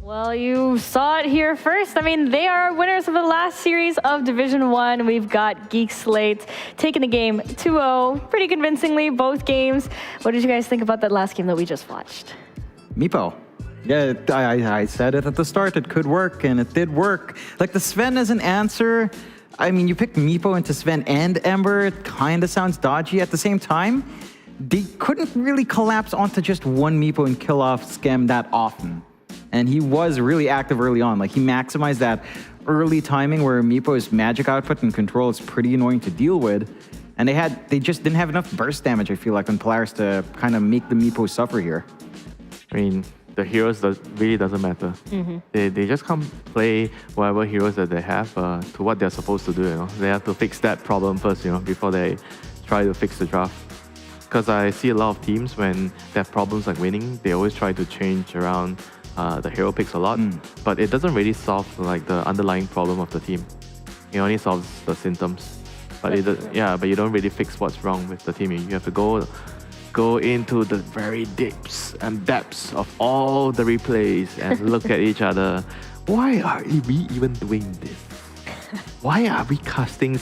Well, you saw it here first. I mean, they are winners of the last series of Division 1. We've got Geek Slate taking the game 2-0 pretty convincingly, both games. What did you guys think about that last game that we just watched? Meepo. Yeah, I said it at the start. It could work, and it did work. Like, the Sven as an answer, I mean, you picked Meepo into Sven and Ember. It kind of sounds dodgy. At the same time, they couldn't really collapse onto just one Meepo and kill off Skem that often. And he was really active early on. Like, he maximized that early timing where Meepo's magic output and control is pretty annoying to deal with. And they just didn't have enough burst damage, I feel like, on Polaris to kind of make the Meepo suffer here. I mean, the heroes really doesn't matter. Mm-hmm. They just can't play whatever heroes that they have to what they're supposed to do. You know, they have to fix that problem first. You know, before they try to fix the draft. Because I see a lot of teams when they have problems like winning, they always try to change around the hero picks a lot. But it doesn't really solve like the underlying problem of the team. It only solves the symptoms. But but you don't really fix what's wrong with the team. You have to go into the very deeps and depths of all the replays and look at each other. Why are we even doing this? Why are we casting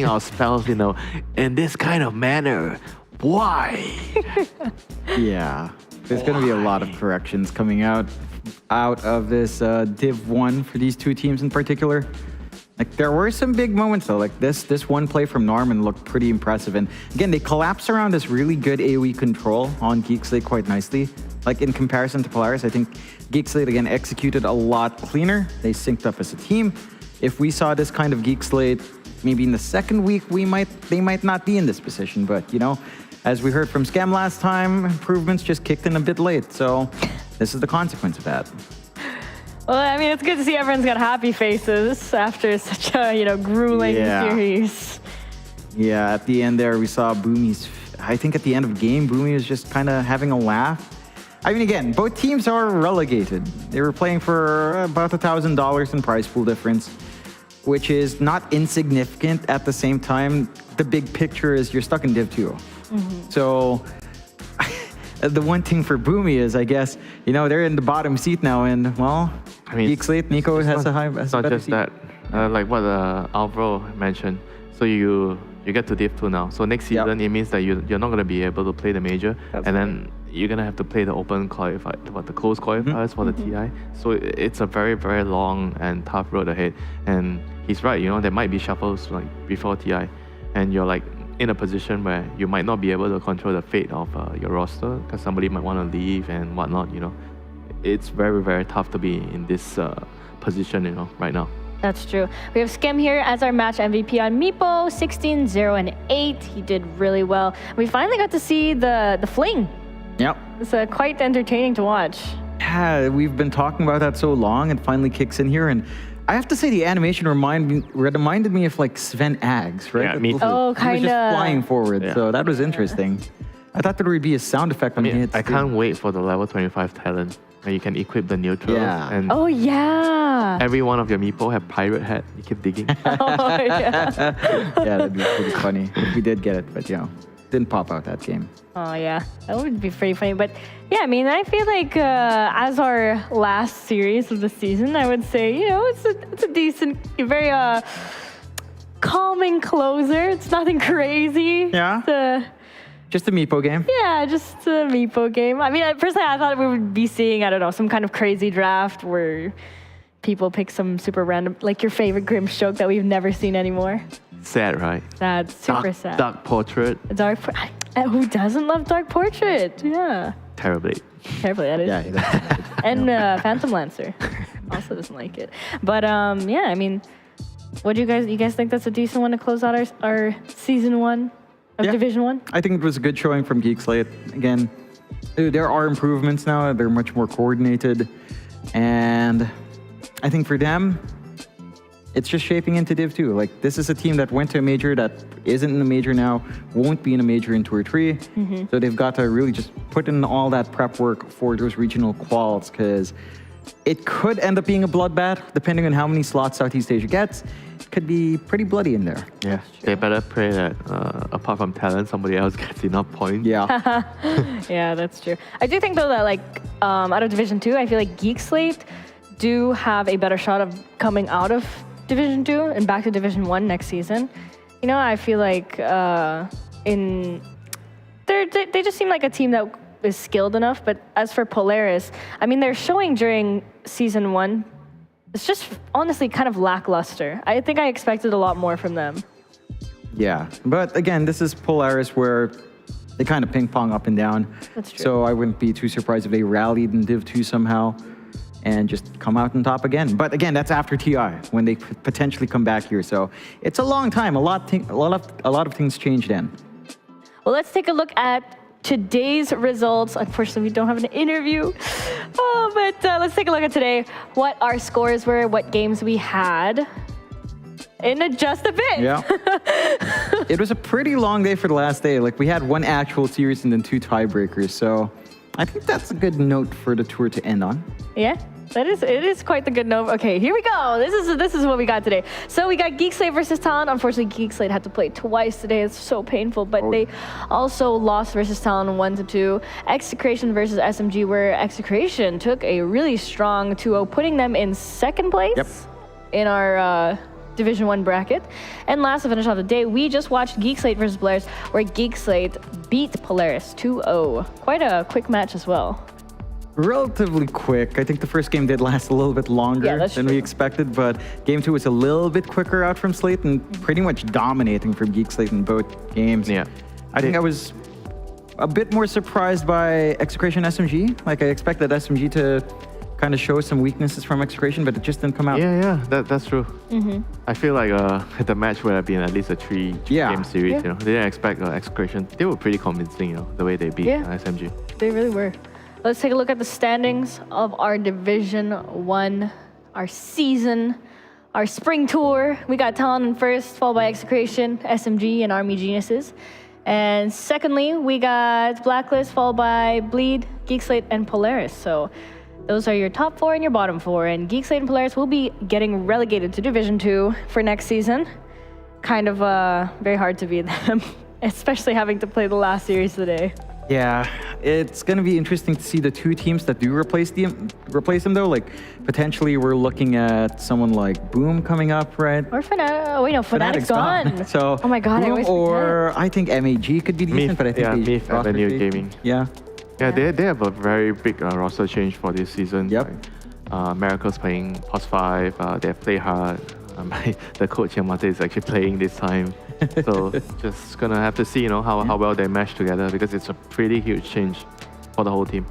our spells, you know, in this kind of manner? Why? Yeah, there's going to be a lot of corrections coming out of this Div 1 for these two teams in particular. Like, there were some big moments, though. Like, this one play from Norman looked pretty impressive. And again, they collapsed around this really good AoE control on Geek Slate quite nicely. Like, in comparison to Polaris, I think Geek Slate, again, executed a lot cleaner. They synced up as a team. If we saw this kind of Geek Slate maybe in the second week, they might not be in this position. But, you know, as we heard from Scam last time, improvements just kicked in a bit late. So this is the consequence of that. Well, I mean, it's good to see everyone's got happy faces after such a, you know, grueling series. Yeah, at the end there, we saw Boomy's, I think at the end of the game, Boomy was just kind of having a laugh. I mean, again, both teams are relegated. They were playing for about $1,000 in prize pool difference, which is not insignificant. At the same time, the big picture is you're stuck in Div 2. Mm-hmm. So the one thing for Boomy is, I guess, you know, they're in the bottom seat now, and, well, I mean, Geek Slate, Nico has a high. It's not just that. Like what Alvaro mentioned. So you get to Div 2 now. So next season, it means that you're not going to be able to play the major. And then you're going to have to play the open qualifier, the close qualifiers for the TI. So it's a very, very long and tough road ahead. And he's right, you know, there might be shuffles like before TI. And you're like in a position where you might not be able to control the fate of your roster because somebody might want to leave and whatnot, you know. It's very, very tough to be in this position, you know, right now. That's true. We have Skem here as our match MVP on Meepo, 16, 0, and 8. He did really well. We finally got to see the fling. Yep. It's quite entertaining to watch. Yeah, we've been talking about that so long. It finally kicks in here, and I have to say the animation reminded me of like Sven Ags, right? Yeah, me too. Oh, kind of. He was just flying forward, Yeah. so that was interesting. I thought there would be a sound effect when he hits. I can't wait for the level 25 Talon. Where you can equip the neutral. Yeah. And Oh yeah. every one of your meeple have pirate hat. You keep digging. Oh yeah. Yeah, that'd be pretty funny if we did get it, but didn't pop out that game. Oh yeah, that would be pretty funny. But yeah, I mean, I feel like as our last series of the season, I would say it's a decent, very calming closer. It's nothing crazy. Yeah. Just a Meepo game. Yeah, just a Meepo game. I mean, personally, I thought we would be seeing, I don't know, some kind of crazy draft where people pick some super random, like your favorite Grimstroke that we've never seen anymore. Sad, right? Sad, super sad. Dark Portrait. Who doesn't love Dark Portrait? Yeah. Terribly. That is. Yeah. And Phantom Lancer also doesn't like it. But yeah, I mean, what do you guys think that's a decent one to close out our season 1 of Division 1? I think it was a good showing from Geek Slate. Again, there are improvements now. They're much more coordinated. And I think for them, it's just shaping into Div 2. Like, this is a team that went to a major that isn't in a major now, won't be in a major in 2 or 3. So they've got to really just put in all that prep work for those regional quals, because it could end up being a bloodbath, depending on how many slots Southeast Asia gets. It could be pretty bloody in there. Yeah, they better pray that apart from Talon, somebody else gets enough points. Yeah. Yeah, that's true. I do think, though, that, like, out of Division 2, I feel like Geek Slate do have a better shot of coming out of Division 2 and back to Division 1 next season. I feel like they just seem like a team that is skilled enough. But as for Polaris, I mean, they're showing during Season 1, it's just honestly kind of lackluster. I think I expected a lot more from them. Yeah, but again, this is Polaris where they kind of ping pong up and down. That's true. So I wouldn't be too surprised if they rallied in Div 2 somehow and just come out on top again. But again, that's after TI, when they potentially come back here. So it's a long time. A lot of things change then. Well, let's take a look at today's results. Unfortunately, we don't have an interview. But let's take a look at today, what our scores were, what games we had. In just a bit. Yeah. It was a pretty long day for the last day. Like, we had 1 actual series and then 2 tiebreakers. So I think that's a good note for the tour to end on. Yeah. It is quite the good note. Okay, here we go. This is what we got today. So we got Geek Slate versus Talon. Unfortunately, Geek Slate had to play twice today. It's so painful. But they also lost versus Talon 1-2. Execration versus SMG, where Execration took a really strong 2-0, putting them in 2nd place in our Division 1 bracket. And last to finish off the day, we just watched Geek Slate versus Polaris, where Geek Slate beat Polaris 2-0. Quite a quick match as well. Relatively quick. I think the first game did last a little bit longer than we expected, but game 2 was a little bit quicker out from Slate and pretty much dominating from Geek Slate in both games. Yeah. I think I was a bit more surprised by Execration SMG. Like, I expected SMG to kind of show some weaknesses from Execration, but it just didn't come out. Yeah, that's true. I feel like the match would have been at least a 3-game series. They didn't expect Execration. They were pretty convincing, the way they beat SMG. They really were. Let's take a look at the standings of our Division 1, our season, our spring tour. We got Talon in first, followed by Execration, SMG, and Army Geniuses. And secondly, we got Blacklist, followed by Bleed, Geek Slate, and Polaris. So those are your top 4 and your bottom 4. And Geek Slate and Polaris will be getting relegated to Division 2 for next season. Kind of very hard to beat them, especially having to play the last series today. Yeah, it's going to be interesting to see the 2 teams that do replace them, though. Like, potentially we're looking at someone like Boom coming up, right? Or Fnatic. Oh, wait, no, Fnatic's gone. So, oh my God, Boom, I always forget. I think MAG could be decent, but I think Myth Avenue Gaming. Yeah. Yeah, they have a very big roster change for this season. Yep. Miracle's playing Pos 5. They play hard. The coach Yamate is actually playing this time. So just gonna have to see, how well they mesh together, because it's a pretty huge change for the whole team.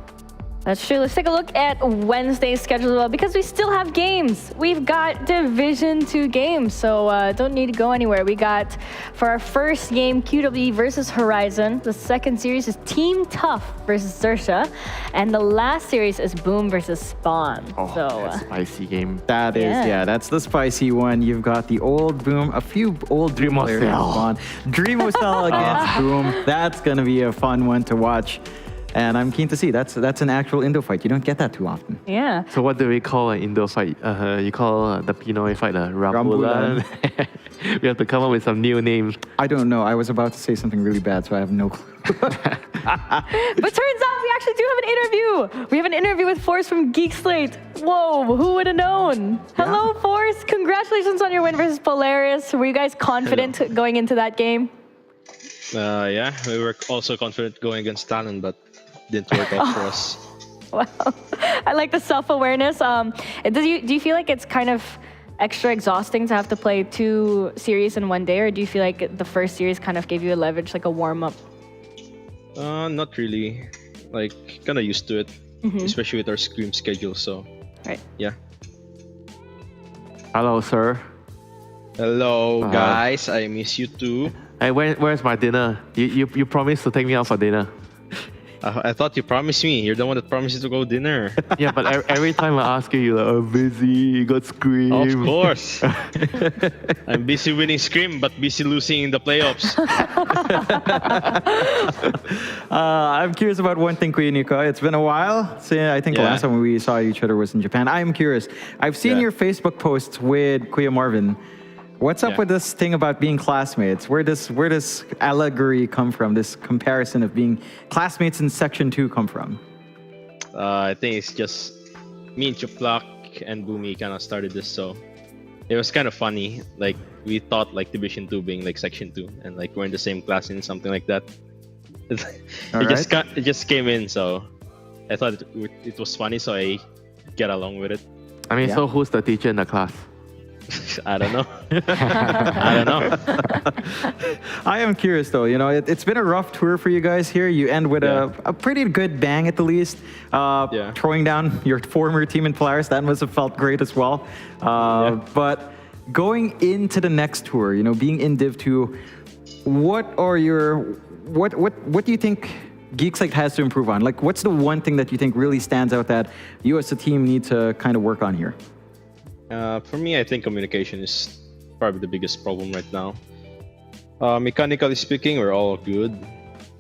That's true. Let's take a look at Wednesday's schedule as well, because we still have games. We've got Division 2 games, so don't need to go anywhere. We got, for our first game, QWE versus Horizon. The second series is Team Tough versus Zersha. And the last series is Boom versus Spawn. Oh, so, that's a spicy game. That is, yeah, that's the spicy one. You've got the old Boom, a few old Dream players on. Dreamosel against Boom. That's going to be a fun one to watch. And I'm keen to see. That's an actual Indo fight. You don't get that too often. Yeah. So what do we call an Indo fight? You call the Pinoy fight a Rambulan? We have to come up with some new names. I don't know. I was about to say something really bad, so I have no clue. But turns out we actually do have an interview. We have an interview with Force from Geek Slate. Whoa, who would have known? Yeah. Hello, Force. Congratulations on your win versus Polaris. Were you guys confident going into that game? Yeah, we were also confident going against Talon, but didn't work out for us. Wow. I like the self-awareness. Do you feel like it's kind of extra exhausting to have to play 2 series in one day, or do you feel like the first series kind of gave you a leverage, like a warm-up? Not really. Like, kind of used to it, especially with our Scream schedule, so... Right. Yeah. Hello, sir. Hello, guys. I miss you too. Hey, where's my dinner? You promised to take me out for dinner. I thought you promised me. You're the one that promised to go dinner. Yeah, but every time I ask you, you're like, I'm busy, you got Scream. Of course. I'm busy winning Scream, but busy losing in the playoffs. I'm curious about one thing, Kuya Nico. It's been a while. I think the last time we saw each other was in Japan. I'm curious. I've seen your Facebook posts with Kuya Marvin. What's up with this thing about being classmates? Where does allegory come from? This comparison of being classmates in Section 2 come from? I think it's just me and Chuplak and Boomy kind of started this, so it was kind of funny. Like, we thought like Division 2 being like Section 2, and like we're in the same class and something like that. It just came in, so I thought it was funny, so I get along with it. I mean, so who's the teacher in the class? I don't know. I don't know. I am curious though. You know, it's been a rough tour for you guys here. You end with a pretty good bang at the least. Throwing down your former team in Polaris, that must have felt great as well. But going into the next tour, you know, being in Div 2, what do you think Geek Slate has to improve on? Like, what's the one thing that you think really stands out that you as a team need to kind of work on here? For me, I think communication is probably the biggest problem right now. Mechanically speaking, we're all good.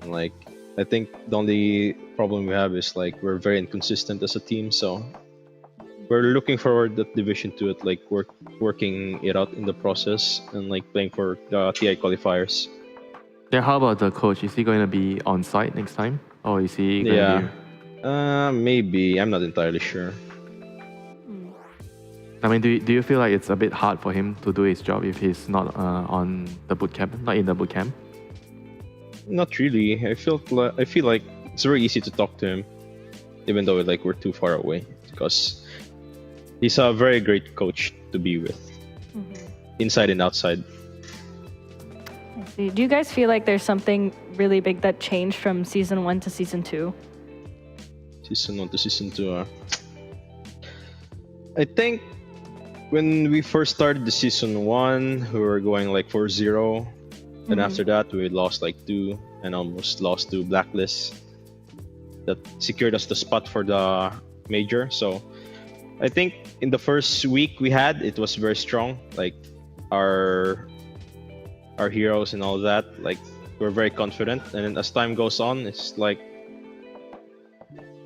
And like, I think the only problem we have is like we're very inconsistent as a team. So we're looking forward to Division 2 at like working it out in the process and like playing for the TI qualifiers. Yeah, how about the coach? Is he going to be on site next time, or is he going to be... maybe. I'm not entirely sure. I mean, do you feel like it's a bit hard for him to do his job if he's not on the boot camp, not in the boot camp? Not really. I feel like it's very easy to talk to him, even though like we're too far away, because he's a very great coach to be with, inside and outside. I see. Do you guys feel like there's something really big that changed from Season 1 to Season 2? Season 1 to Season 2, I think when we first started the Season 1, we were going like 4-0. And after that, we lost like 2 and almost lost to Blacklist. That secured us the spot for the major. So I think in the first week we had, it was very strong. Like our heroes and all that, like we're very confident. And then as time goes on, it's like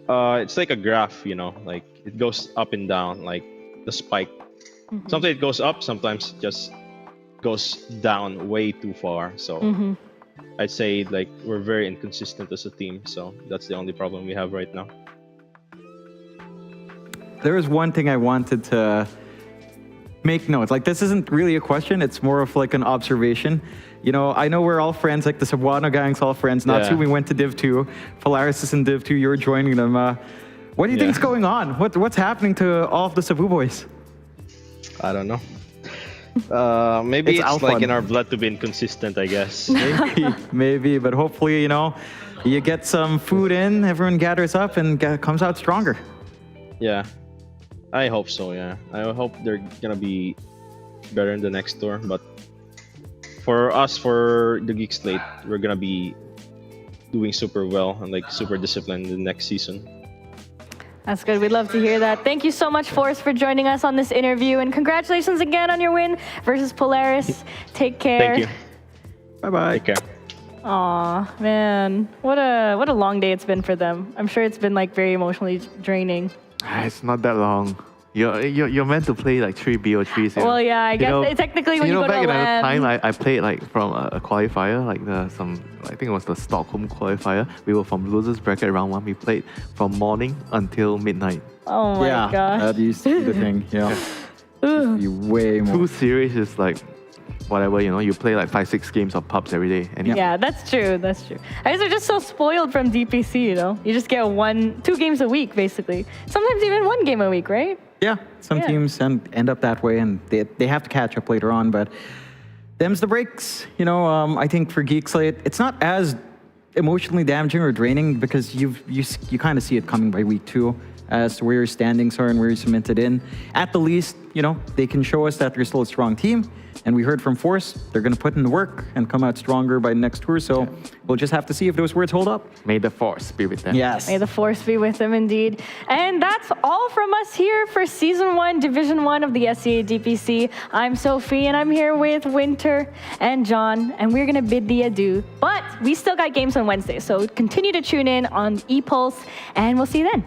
a graph, you know, like it goes up and down, like the spike. Sometimes it goes up, sometimes it just goes down way too far. So I'd say like we're very inconsistent as a team. So that's the only problem we have right now. There is one thing I wanted to make note. Like, this isn't really a question, it's more of like an observation. You know, I know we're all friends, like the Cebuano gang's all friends. Natsu, we went to Div 2. Polaris is in Div 2, you're joining them. What do you think is going on? What's happening to all of the Cebu boys? I don't know. Maybe it's like fun. in our blood to be inconsistent, I guess. Maybe, but hopefully, you get some food in, everyone gathers up and comes out stronger. Yeah, I hope so. Yeah, I hope they're gonna be better in the next tour. But for us, for the Geek Slate, we're gonna be doing super well and like super disciplined in the next season. That's good. We'd love to hear that. Thank you so much, Forrest, for joining us on this interview, and congratulations again on your win versus Polaris. Take care. Thank you. Bye-bye. Take care. Aw, man. What a long day it's been for them. I'm sure it's been like very emotionally draining. It's not that long. You're meant to play like 3 BO3s. Well, yeah, I guess technically when you go to back in LAN. time, I played like from a qualifier, like I think it was the Stockholm qualifier. We were from losers bracket round 1. We played from morning until midnight. Oh my gosh. That used to be the thing. Yeah. Used to be way more. 2 series is like whatever, you play like 5-6 games of pubs every day. And Yeah, that's true. That's true. I guess they're just so spoiled from DPC, You just get 2 games a week, basically. Sometimes even 1 game a week, right? Yeah, some teams end up that way, and they have to catch up later on. But them's the breaks. I think for Geek Slate, it's not as emotionally damaging or draining because you kind of see it coming by week 2 as to where your standings are and where you're cemented in. At the least, they can show us that they're still a strong team. And we heard from Force, they're going to put in the work and come out stronger by next tour. So we'll just have to see if those words hold up. May the Force be with them. Yes. May the Force be with them indeed. And that's all from us here for Season 1, Division 1 of the SCA DPC. I'm Sophie, and I'm here with Winter and John, and we're going to bid thee adieu. But we still got games on Wednesday, so continue to tune in on ePulse, and we'll see you then.